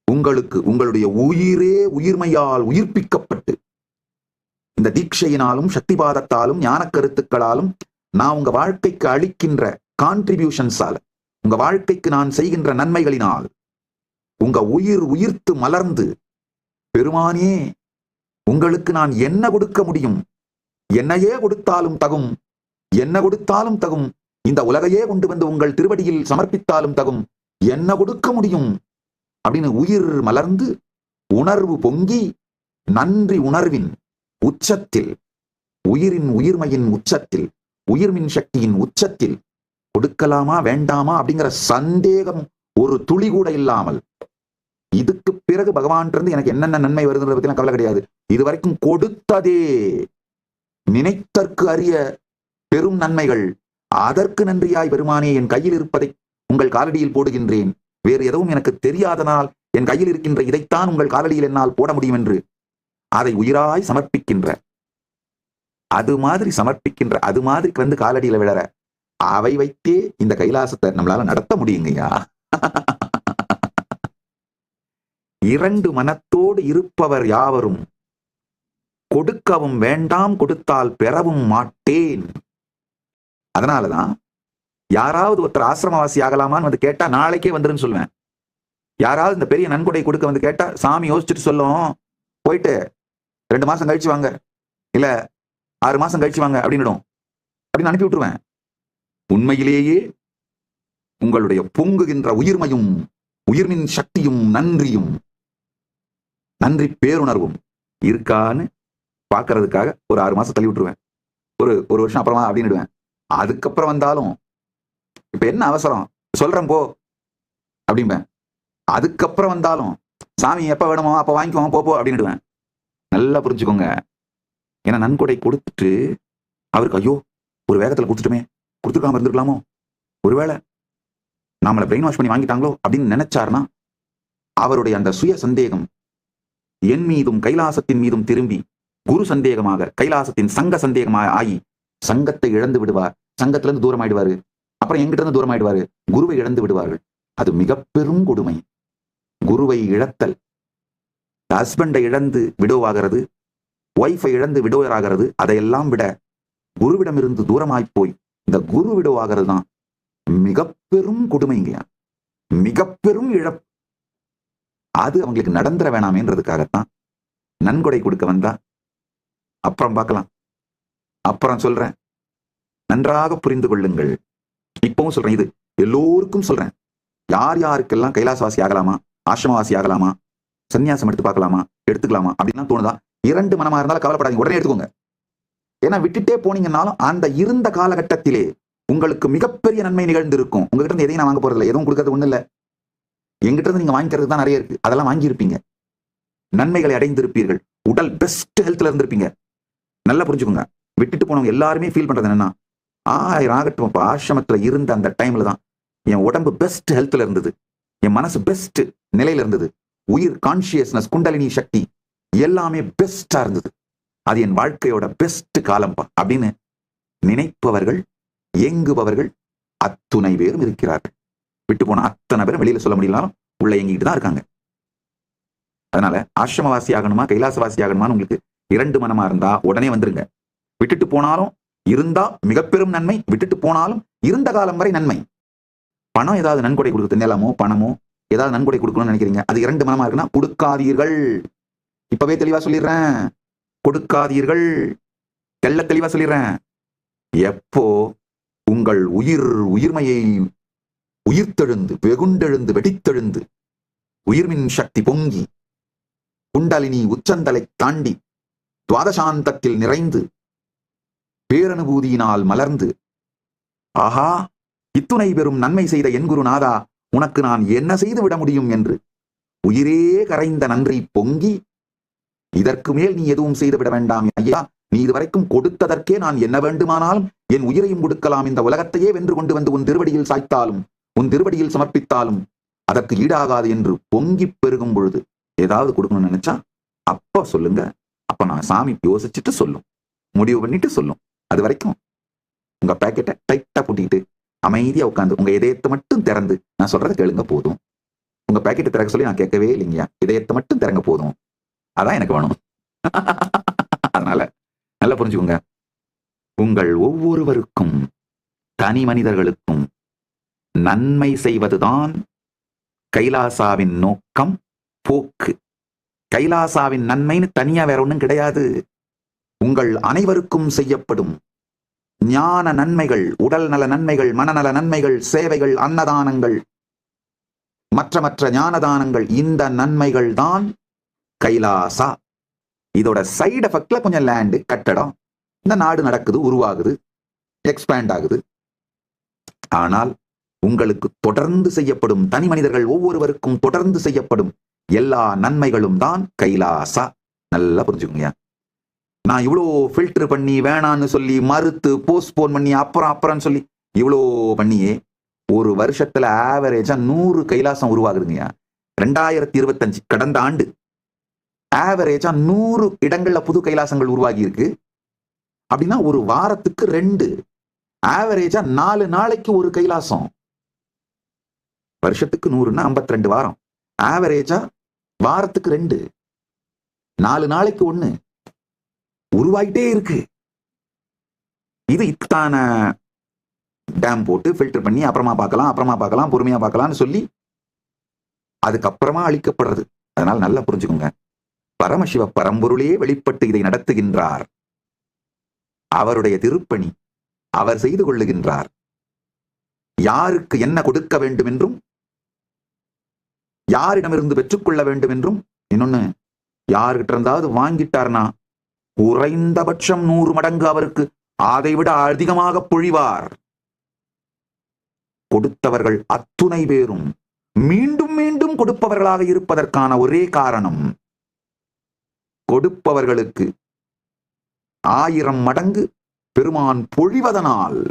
உங்களுக்கு உங்களுடைய உயிரே உயிர்மையால் உயிர்ப்பிக்கப்பட்டு இந்த தீட்சையினாலும் சக்திபாதத்தாலும் ஞான கருத்துக்களாலும் நான் உங்க வாழ்க்கைக்கு அளிக்கின்ற கான்ட்ரிபியூஷன்ஸால, உங்க வாழ்க்கைக்கு நான் செய்கின்ற நன்மைகளினால் உங்க உயிர் உயிர்த்து மலர்ந்து, பெருமானே உங்களுக்கு நான் என்ன கொடுக்க முடியும், என்னையே கொடுத்தாலும் தகும், என்ன கொடுத்தாலும் தகும், இந்த உலகையே கொண்டு வந்து உங்கள் திருவடியில் சமர்ப்பித்தாலும் தகும், என்ன கொடுக்க முடியும் அப்படின்னு உயிர் மலர்ந்து உணர்வு பொங்கி நன்றி உணர்வின் உச்சத்தில், உயிரின் உயிர்மையின் உச்சத்தில், உயிர்மின் சக்தியின் உச்சத்தில் கொடுக்கலாமா வேண்டாமா அப்படிங்கிற சந்தேகம் ஒரு துளி கூட இல்லாமல், இதுக்கு பிறகு பகவான் இருந்து எனக்கு என்னென்ன நன்மை வருதுன்றத பத்தி கவலை கிடையாது, இதுவரைக்கும் கொடுத்ததே நினைத்தற்கு அறிய பெரும் நன்மைகள், அதற்கு நன்றியாய் பெருமானே என் கையில் இருப்பதை உங்கள் காலடியில் போடுகின்றேன், வேறு எதுவும் எனக்கு தெரியாதனால் என் கையில் இருக்கின்ற இதைத்தான் உங்கள் காலடியில் என்னால் போட முடியும் என்று அதை உயிராய் சமர்ப்பிக்கின்ற, அது மாதிரி சமர்ப்பிக்கின்ற, அது மாதிரி வந்து காலடியில விழற, அவை வைத்தே இந்த கைலாசத்தை நம்மளால நடத்த முடியுங்கய்யா. 2 மனத்தோடு இருப்பவர் யாவரும் கொடுக்கவும் வேண்டாம், கொடுத்தால் பெறவும் மாட்டேன். அதனாலதான் யாராவது ஒருத்தர் ஆசிரமவாசி ஆகலாமான்னு வந்து கேட்டா நாளைக்கே வந்துருன்னு சொல்லுவேன். யாராவது இந்த பெரிய நன்கொடை கொடுக்க வந்து கேட்டா சாமி யோசிச்சுட்டு சொல்லும், போயிட்டு 2 மாசம் கழிச்சு வாங்க, இல்ல 6 மாசம் கழிச்சு வாங்க அப்படின்னு அனுப்பி விட்டுருவேன். உண்மையிலேயே உங்களுடைய பொங்குகின்ற உயிர்மையும் உயிர்மின் சக்தியும் நன்றியும் நன்றி பேருணர்வும் இருக்கான்னு பாக்குறதுக்காக ஒரு 6 மாசம் தள்ளி விட்டுருவேன். ஒரு வருஷம் அப்புறமா அப்படின்னுடுவேன். அதுக்கப்புறம் வந்தாலும் இப்ப என்ன அவசரம் சொல்றேன் போ அப்படிம்பேன். அதுக்கப்புறம் வந்தாலும் சாமி எப்ப வேணுமோ அப்ப வாங்கிக்குவோம் போ அப்படின்னுடுவேன். நல்லா புரிஞ்சுக்கோங்க. ஏன்னா நன்கொடை கொடுத்துட்டு அவருக்கு ஐயோ ஒரு வேகத்துல கொடுத்துட்டுமே, கொடுத்துருக்காம இருந்திருக்கலாமோ, ஒருவேளை நாமளை பிரெயின் வாஷ் பண்ணி வாங்கிட்டாங்களோ அப்படின்னு நினைச்சாருன்னா அவருடைய அந்த சுய சந்தேகம் என் மீதும் கைலாசத்தின் மீதும் திரும்பி குரு சந்தேகமாக கைலாசத்தின் சங்க சந்தேகமாக ஆகி சங்கத்தை இழந்து விடுவார். சங்கத்திலிருந்து தூரம் ஆயிடுவாரு. அப்புறம் எங்கிட்ட இருந்து தூரம் ஆயிடுவாரு. குருவை இழந்து விடுவார்கள். அது மிக பெரும் கொடுமை. குருவை இழத்தல், ஹஸ்பண்டை இழந்து விடோவாகிறது, ஒய்ஃபை இழந்து விடோவராகிறது, அதையெல்லாம் விட குருவிடம் இருந்து தூரமாய் போய் இந்த குரு விடோவாகிறது தான் மிக பெரும் கொடுமைங்க, மிக பெரும் இழப்பு. அது அவங்களுக்கு நடந்துட வேணாமேன்றதுக்காகத்தான் நன்கொடை கொடுக்க வந்தா அப்புறம் பார்க்கலாம், அப்புறம் சொல்றேன், நன்றாக புரிந்து கொள்ளுங்கள். இப்பவும் சொல்றேன், இது எல்லோருக்கும் சொல்றேன். யார் யாருக்கெல்லாம் கைலாசவாசி ஆகலாமா, ஆசிரமவாசி ஆகலாமா, சன்னியாசம் எடுத்து பார்க்கலாமா, எடுத்துக்கலாமா அப்படின்னா தோணுதா? 2 மனமா இருந்தாலும் கவலைப்படாதீங்க, உடனே எடுத்துக்கோங்க. ஏன்னா விட்டுட்டே போனீங்கன்னாலும் அந்த இருந்த காலகட்டத்திலே உங்களுக்கு மிகப்பெரிய நன்மை நிகழ்ந்து இருக்கும். உங்ககிட்ட இருந்து எதையும் நான் வாங்க போறது இல்லை, எதுவும் கொடுக்கறது ஒண்ணு இல்லை. எங்கிட்ட இருந்து நீங்க வாங்கிக்கிறது தான் நிறைய இருக்கு. அதெல்லாம் வாங்கியிருப்பீங்க, நன்மைகளை அடைந்திருப்பீர்கள், உடல் பெஸ்ட் ஹெல்த்ல இருந்திருப்பீங்க. நல்லா புரிஞ்சுக்கோங்க. விட்டுட்டு போனவங்க எல்லாருமே ஃபீல் பண்றது என்னன்னா, 1000 ஆகட்டும், ஆசிரமத்துல இருந்த அந்த டைம்ல தான் என் உடம்பு பெஸ்ட் ஹெல்த்ல இருந்தது, என் மனசு பெஸ்ட் நிலையில இருந்தது, உயிர் கான்சியஸ்னஸ் குண்டலினி சக்தி எல்லாமே பெஸ்டா இருந்தது, அது என் வாழ்க்கையோட பெஸ்ட் காலம்பா அப்படின்னு நினைப்பவர்கள், ஏங்குபவர்கள் அத்துணை பேரும் இருக்கிறார்கள். விட்டு போன அத்தனை பேரும் வெளியில சொல்ல முடியலனாலும் உள்ள எங்கிட்டு தான் இருக்காங்க. அதனால ஆசிரமவாசி ஆகணுமா கைலாசவாசி ஆகணுமான்னு உங்களுக்கு 2 மனமா இருந்தா உடனே வந்துருங்க. விட்டுட்டு போனாலும் இருந்தா மிக பெரும் நன்மை, விட்டுட்டு போனாலும் இருந்த காலம் வரை நன்மை. பணம் ஏதாவது நன்கொடை கொடுக்குறது, நிலமோ பணமோ ஏதாவது நன்கொடை கொடுக்கணும்னு நினைக்கிறீங்க, அது 2 மனமா இருக்குன்னா கொடுக்காதீர்கள். இப்பவே தெளிவா சொல்லிடுறேன், கொடுக்காதீர்கள். தெளிவா சொல்லிடுறேன். எப்போ உங்கள் உயிர்மையை உயிர்த்தெழுந்து வெகுண்டெழுந்து வெடித்தெழுந்து உயிர்மின் சக்தி பொங்கி குண்டலினி உச்சந்தலை தாண்டி துவாதசாந்தத்தில் நிறைந்து பேரனுபூதியினால் மலர்ந்து, ஆஹா இத்துணை பெரும் நன்மை செய்த என் குருநாதா, உனக்கு நான் என்ன செய்து விட முடியும் என்று உயிரே கரைந்த நன்றி பொங்கி, இதற்கு மேல் நீ எதுவும் செய்து விட வேண்டாம் ஐயா, நீ இதுவரைக்கும் கொடுத்ததற்கே நான் என்ன வேண்டுமானாலும் என் உயிரையும் கொடுக்கலாம், இந்த உலகத்தையே வென்று கொண்டு வந்து உன் திருவடியில் சாய்த்தாலும் உன் திருவடியில் சமர்ப்பித்தாலும் அதற்கு ஈடாகாது என்று பொங்கி பெருகும் பொழுது ஏதாவது கொடுக்கணும்னு நினைச்சா அப்ப சொல்லுங்க. அப்ப நான் சாமி யோசிச்சுட்டு சொல்லும், முடிவு பண்ணிட்டு சொல்லும். அது வரைக்கும் உங்க பேக்கெட்டை டைட்டா பூட்டிக்கிட்டு அமைதியா உட்காந்து உங்க இதயத்தை மட்டும் திறந்து நான் சொல்றதை கேளுங்க போதும். உங்க பேக்கெட்டை திறக்க சொல்லி நான் கேட்கவே இல்லைங்கயா, இதயத்தை மட்டும் திறங்க போதும், அதான் எனக்கு வேணும். அதனால நல்லா புரிஞ்சுக்கோங்க. உங்கள் ஒவ்வொருவருக்கும் தனி மனிதர்களுக்கும் நன்மை செய்வதுதான் கைலாசாவின் நோக்கம், போக்கு. கைலாசாவின் நன்மைன்னு தனியா வேற ஒண்ணும் கிடையாது. உங்கள் அனைவருக்கும் செய்யப்படும் ஞான நன்மைகள், உடல் நல நன்மைகள், மனநல நன்மைகள், சேவைகள், அன்னதானங்கள், மற்ற ஞானதானங்கள், இந்த நன்மைகள் தான் கைலாசா. இதோட சைடு எஃபெக்ட்ல கொஞ்சம் லேண்டு, கட்டடம், இந்த நாடு நடக்குது, உருவாகுது, எக்ஸ்பேண்ட் ஆகுது. ஆனால் உங்களுக்கு தொடர்ந்து செய்யப்படும், தனி மனிதர்கள் ஒவ்வொருவருக்கும் தொடர்ந்து செய்யப்படும் எல்லா நன்மைகளும் தான் கைலாசா. நல்லா புரிஞ்சுக்கோங்க. நான் இவ்வளோ ஃபில்டர் பண்ணி வேணான்னு சொல்லி மறுத்து போஸ்ட்போன் பண்ணி அப்புறம் சொல்லி இவ்வளோ பண்ணியே ஒரு வருஷத்துல ஆவரேஜா 100 கைலாசம் உருவாகுதுங்க. 2025 கடந்த ஆண்டு ஆவரேஜா 100 இடங்கள்ல புது கைலாசங்கள் உருவாகி இருக்கு. அப்படின்னா ஒரு வாரத்துக்கு 2, ஆவரேஜா 4 நாளைக்கு ஒரு கைலாசம். வருஷத்துக்கு 100ன்னா 52 வாரம், ஆவரேஜா வாரத்துக்கு 2, 4 நாளைக்கு 1 உருவாயிட்டே இருக்கு. இது இத்தான டேம் போட்டு ஃபில்டர் பண்ணி அப்புறமா பார்க்கலாம் பொறுமையா பார்க்கலாம்னு சொல்லி அதுக்கப்புறமா அளிக்கப்படுறது. அதனால நல்லா புரிஞ்சுக்கோங்க. பரமசிவ பரம்பொருளே வெளிப்பட்டு இதை நடத்துகின்றார். அவருடைய திருப்பணி அவர் செய்து கொள்ளுகின்றார். யாருக்கு என்ன கொடுக்க வேண்டும் என்றும் யாரிடமிருந்து பெற்றுக்கொள்ள வேண்டும் என்றும், இன்னொன்னு யாருகிட்ட இருந்தாவது வாங்கிட்டார்னா குறைந்தபட்சம் 100 மடங்கு அவருக்கு அதை விட அதிகமாக பொழிவார். கொடுத்தவர்கள் அத்துணை பேரும் மீண்டும் மீண்டும் கொடுப்பவர்களாக இருப்பதற்கான ஒரே காரணம், கொடுப்பவர்களுக்கு 1000 மடங்கு பெருமான் பொழிவதனால்.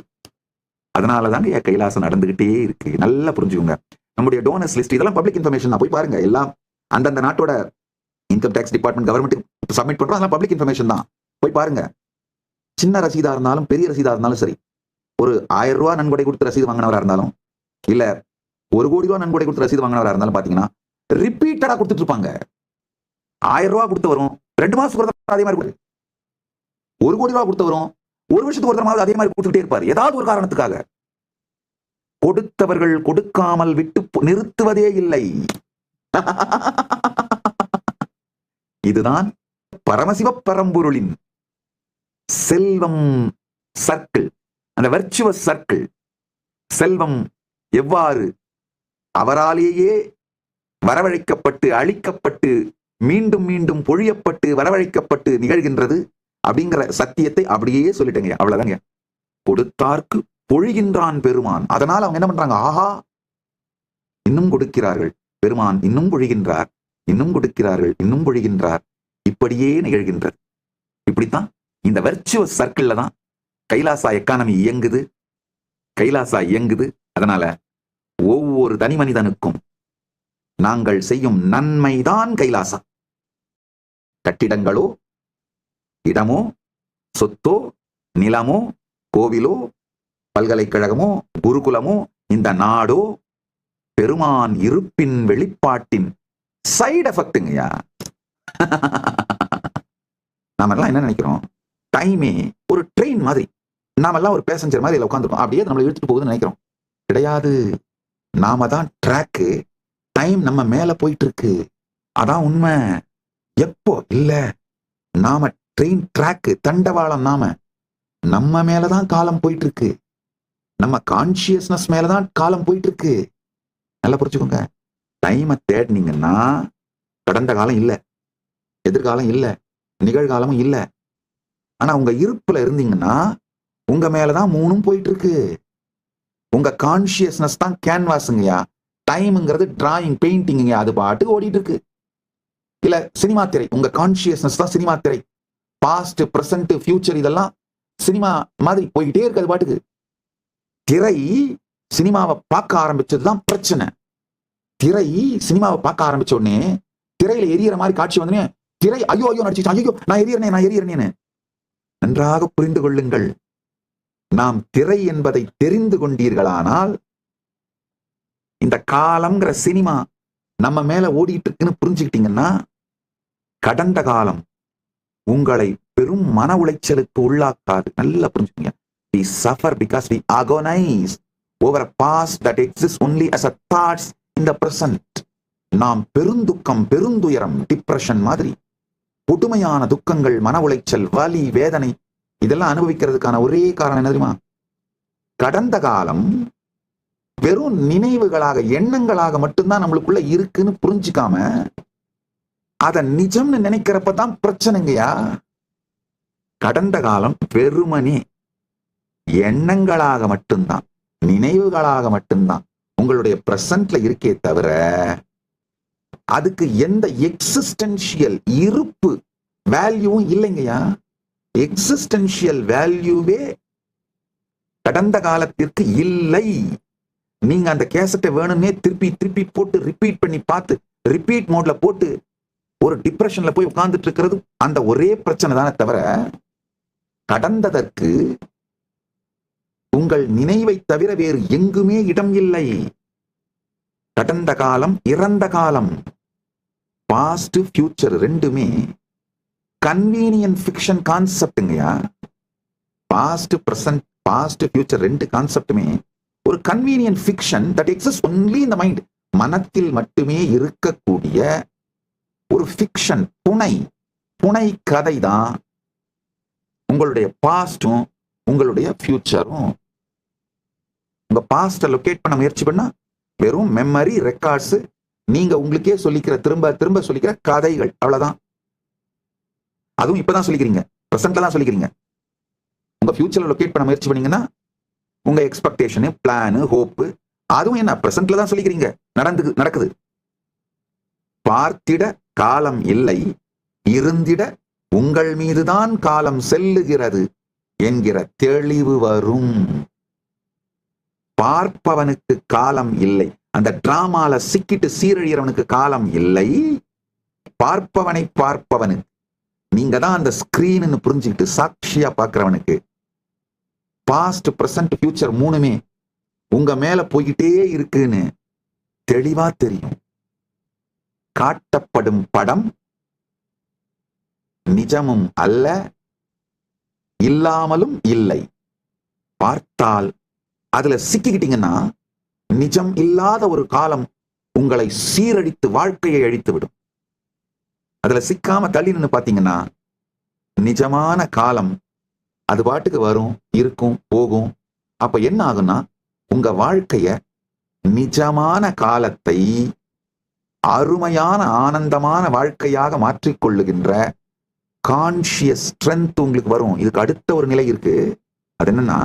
அதனாலதாங்க கைலாசம் நடந்துகிட்டே இருக்கு. நல்லா புரிஞ்சுக்கோங்க. நம்முடைய டோனர்ஸ் லிஸ்ட் இதெல்லாம் பப்ளிக் இன்ஃபர்மேஷன் தான், போய் பாருங்க. எல்லாம் அந்தந்த நாட்டோட income tax department government submit பண்றோம், அதெல்லாம் பப்ளிக் இன்ஃபர்மேஷன் தான், போய் பாருங்க. சின்ன ரசீதா இருந்தாலும் பெரிய ரசீதா இருந்தாலும் சரி, ஒரு 1000 ரூபாய் நன்கொடை கொடுத்து ரசீது வாங்கினவரா இருந்தாலும் இல்ல 1 கோடி ரூபாய் நன்கொடை கொடுத்து ரசீது வாங்கினவரா இருந்தாலும் பாத்தீங்கன்னா ரிப்பீட்டடா கொடுத்துட்டு இருப்பாங்க. 1000 ரூபாய் கொடுத்து வரும், 2 மாசத்துக்கு அதே மாதிரி 1 கோடி ரூபாய் கொடுத்து வரும், 1 வருஷத்துக்கு ஒரு தடவை அதே மாதிரி கொடுத்துட்டே இருப்பார். ஏதாவது ஒரு காரணத்துக்காக கொடுத்தவர்கள் கொடுக்காமல் விட்டு நிறுத்துவதே இல்லை. இதுதான் பரமசிவ பரம்பொருளின் செல்வம் சர்க்கிள், அந்த வர்ச்சுவஸ் சர்க்கிள். செல்வம் எவ்வாறு அவராலேயே வரவழைக்கப்பட்டு அழிக்கப்பட்டு மீண்டும் மீண்டும் பொழியப்பட்டு வரவழைக்கப்பட்டு நிகழ்கின்றது அப்படிங்கிற சத்தியத்தை அப்படியே சொல்லிட்டேங்க. அவ்வளவுதாங்க. கொடுத்தார்க்கு பொழிகின்றான் பெருமான். அதனால அவங்க என்ன பண்றாங்க? ஆஹா, இன்னும் கொடுக்கிறார்கள், பெருமான் இன்னும் பொழிகின்றார், இன்னும் கொடுக்கிறார்கள், இன்னும் பொழிகின்றார். இப்படியே நிகழ்கின்றது. இப்படித்தான் இந்த வெர்ச்சுவஸ் சர்க்கிள்ல தான் கைலாசா எக்கானமி இயங்குது, கைலாசா இயங்குது. அதனால ஒவ்வொரு தனி மனிதனுக்கும் நாங்கள் செய்யும் நன்மைதான் கைலாசா. கட்டிடங்களோ, இடமோ, சொத்தோ, நிலமோ, கோவிலோ, பல்கலைக்கழகமோ, குருகுலமோ, இந்த நாடோ பெருமான் இருப்பின் வெளிப்பாட்டின் சைடு எஃபெக்ட்டுங்கய்யா. நாமெல்லாம் என்ன நினைக்கிறோம்? டைமே ஒரு ட்ரெயின் மாதிரி, நாமெல்லாம் ஒரு பேசஞ்சர் மாதிரி உட்காந்துருக்கோம், அப்படியே நம்மளை இழுத்துட்டு போகுதுன்னு நினைக்கிறோம். கிடையாது, நாம தான் ட்ராக்கு, டைம் நம்ம மேல போயிட்டு இருக்கு. அதான் உண்மை. எப்போ இல்ல, நாம ட்ரெயின் ட்ராக்கு, தண்டவாளம். நம்ம மேலதான் காலம் போயிட்டு இருக்கு, நம்ம கான்சியஸ்னஸ் மேலதான் காலம் போயிட்டு இருக்கு. நல்லா புரிச்சுக்கோங்க. டைமை தேடினீங்கன்னா கடந்த காலம் இல்ல, எதிர்காலம் இல்ல, நிகழ்காலமும் இல்ல. ஆனா உங்க இருப்புல இருந்தீங்கன்னா உங்க மேலதான் மூணும் போயிட்டு இருக்கு. உங்க கான்சியஸ்னஸ் தான் கேன்வாஸுங்கய்யா. டைம்ங்கிறது டிராயிங், பெயிண்டிங்க, அது பாட்டுக்கு ஓடிட்டு இருக்கு. இல்ல சினிமா திரை, உங்க கான்சியஸ்னஸ் தான் சினிமா திரை. பாஸ்ட், பிரசன்ட், ஃபியூச்சர் இதெல்லாம் சினிமா மாதிரி போய்கிட்டே இருக்கு அது பாட்டுக்கு. திரை சினிமாவை பார்க்க ஆரம்பிச்சதுதான் பிரச்சனை. திரை சினிமாவை பார்க்க ஆரம்பிச்ச உடனே திரையில எரியற மாதிரி காட்சி வந்து திரை ஐயோ ஐயோ நடிச்சு, ஐயோ நான் எரியறேனே. நன்றாக புரிந்து கொள்ளுங்கள். நாம் திரை என்பதை தெரிந்து கொண்டீர்களானால் இந்த காலம்ங்கிற சினிமா நம்ம மேல ஓடிட்டு இருக்குன்னு புரிஞ்சுக்கிட்டீங்கன்னா கடந்த காலம் உங்களை பெரும் மன உளைச்சலுக்கு உள்ளாக்காது. நல்லா புரிஞ்சுக்கோங்க. We suffer because we agonize over a past that exists only as a thoughts in the present. நாம் பெருந்துக்கம், பெருந்துயரம், டிப்ரெஷன் மாதிரி புதுமையான துக்கங்கள், மன உளைச்சல், வலி, வேதனை இதெல்லாம் அனுபவிக்கிறதுக்கான ஒரே காரணம் என்ன தெரியுமா? கடந்த காலம் வெறும் நினைவுகளாக, எண்ணங்களாக மட்டும்தான் நம்மளுக்குள்ள இருக்குன்னு புரிஞ்சுக்காம அத நிஜம்னு நினைக்கிறப்பதான் பிரச்சனைங்கய்யா. கடந்த காலம் வெறுமனே எண்ணங்களாக மட்டும்தான், நினைவுகளாக மட்டும்தான் உங்களுடைய பிரசன்ட்ல இருக்கே தவிர அதுக்கு எந்த எக்ஸிஸ்டென்ஷியல் இருப்பு வேல்யூவும் இல்லைங்கய்யா. எக்ஸிஸ்டென்ஷியல் வேல்யூவே கடந்த காலத்திற்கு இல்லை. நீங்க அந்த கேசட்டை வேணும்னே திருப்பி திருப்பி போட்டு ரிப்பீட் பண்ணி பார்த்து, ரிப்பீட் மோட்ல போட்டு ஒரு டிப்ரெஷன்ல போய் உட்கார்ந்துட்டு இருக்கிறது அந்த ஒரே பிரச்சனை தானே தவிர கடந்ததற்கு உங்கள் நினைவை தவிர வேறு எங்குமே இடம் இல்லை. கடந்த காலம், இறந்த காலம், பாஸ்ட், ஃபியூச்சர் ரெண்டுமே கன்வீனியன்ட் ஃபிக்ஷன் கான்செப்டுங்கய்யா. பாஸ்ட், பிரசன்ட், பாஸ்ட், ஃபியூச்சர் ரெண்டு கான்செப்டுமே ஒரு convenient fiction that exist only in the mind. மனத்தில் மட்டுமே இருக்கக்கூடிய ஒரு ஃபிக்ஷன், புனை கதை தான் உங்களுடைய பாஸ்டும் உங்களுடைய ஃபியூச்சரும். உங்க பாஸ்ட லொகேட் பண்ண முயற்சி பண்ணா வெறும் மெமரி ரெக்கார்ட்ஸ், நீங்க உங்களுக்கே சொல்லிக்கிற திரும்ப திரும்ப சொல்லிக்கிற கதைகள், அவ்வளவுதான். அதுவும் இப்பதான் சொல்லிக்கிறீங்க, பிரசன்ட்ல தான் சொல்லிக்கிறீங்க. உங்க ஃபியூச்சர்ல லொகேட் பண்ண முயற்சி பண்ணீங்கன்னா உங்க எக்ஸ்பெக்டேஷனு, பிளானு, ஹோப்பு அதுவும் என்ன பிரசன்ட்ல தான் சொல்லிக்கிறீங்க, நடக்குது. பார்த்திட காலம் இல்லை, இருந்திட உங்கள் மீதுதான் காலம் செல்லுகிறது என்கிற தெளிவு வரும். பார்ப்பவனுக்கு காலம் இல்லை, அந்த டிராமால சிக்கிட்டு சீரழியறவனுக்கு காலம் இல்லை. பார்ப்பவனுக்கு நீங்க தான் அந்த ஸ்கிரீன் புரிஞ்சுக்கிட்டு சாட்சியா பார்க்கிறவனுக்கு பாஸ்ட், பிரசன்ட், ஃபியூச்சர் மூணுமே உங்க மேல போய்கிட்டே இருக்குன்னு தெளிவா தெரியும். காட்டப்படும் படம் நிஜமும் அல்ல, இல்லாமலும் இல்லை. பார்த்தால் அதுல சிக்கிக்கிட்டீங்கன்னா நிஜம் இல்லாத ஒரு காலம் உங்களை சீரழித்து வாழ்க்கையை அழித்து விடும். அதுல சிக்காம தள்ளி நின்று பாத்தீங்கன்னா நிஜமான காலம் அது பாட்டுக்கு வரும், இருக்கும், போகும். அப்ப என்ன ஆகும்னா உங்க வாழ்க்கைய நிஜமான காலத்தை அருமையான ஆனந்தமான வாழ்க்கையாக மாற்றிக்கொள்ளுகின்ற கான்சியஸ் ஸ்ட்ரென்த் உங்களுக்கு வரும். இதுக்கு அடுத்த ஒரு நிலை இருக்கு. அது என்னன்னா,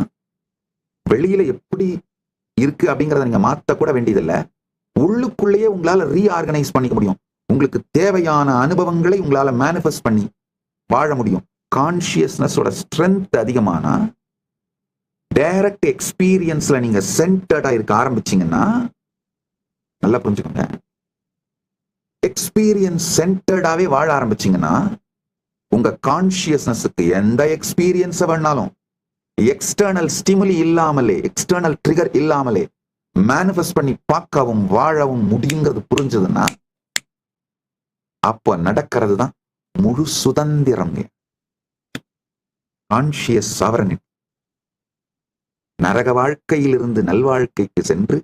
வெளியில எப்படி இருக்கு அப்படிங்கிறத நீங்க மாத்த கூட வேண்டியதில்லை. உள்ளுக்குள்ளேயே உங்களால ரீஆர்கனைஸ் பண்ணிக்க முடியும். உங்களுக்கு தேவையான அனுபவங்களை உங்களால மேனிஃபெஸ்ட் பண்ணி வாழ முடியும். கான்சியஸ்னஸோட ஸ்ட்ரென்த் அதிகமானா டைரக்ட் எக்ஸ்பீரியன்ஸ்ல நீங்க சென்டர்டா இருக்க ஆரம்பிச்சீங்கன்னா, நல்லா புரிஞ்சுக்கோங்க, எக்ஸ்பீரியன்ஸ் சென்டர்டாவே வாழ ஆரம்பிச்சீங்கன்னா உங்க கான்சியஸ்னஸுக்கு எந்த எக்ஸ்பீரியன்ஸ் வேணாலும் எக்ஸ்டர்னல் ஸ்டிமுலி இல்லாமலே, எக்ஸ்டர்னல் ட்ரிகர் இல்லாமலே மேனிஃபெஸ்ட் பண்ணி பார்க்கவும் வாழவும் முடியுங்கிறது புரிஞ்சதுன்னா அப்ப நடக்கிறது தான் முழு சுதந்திரம். Conscious sovereignty. நரக வாழ்க்கையிலிருந்து நல்வாழ்க்கைக்கு சென்று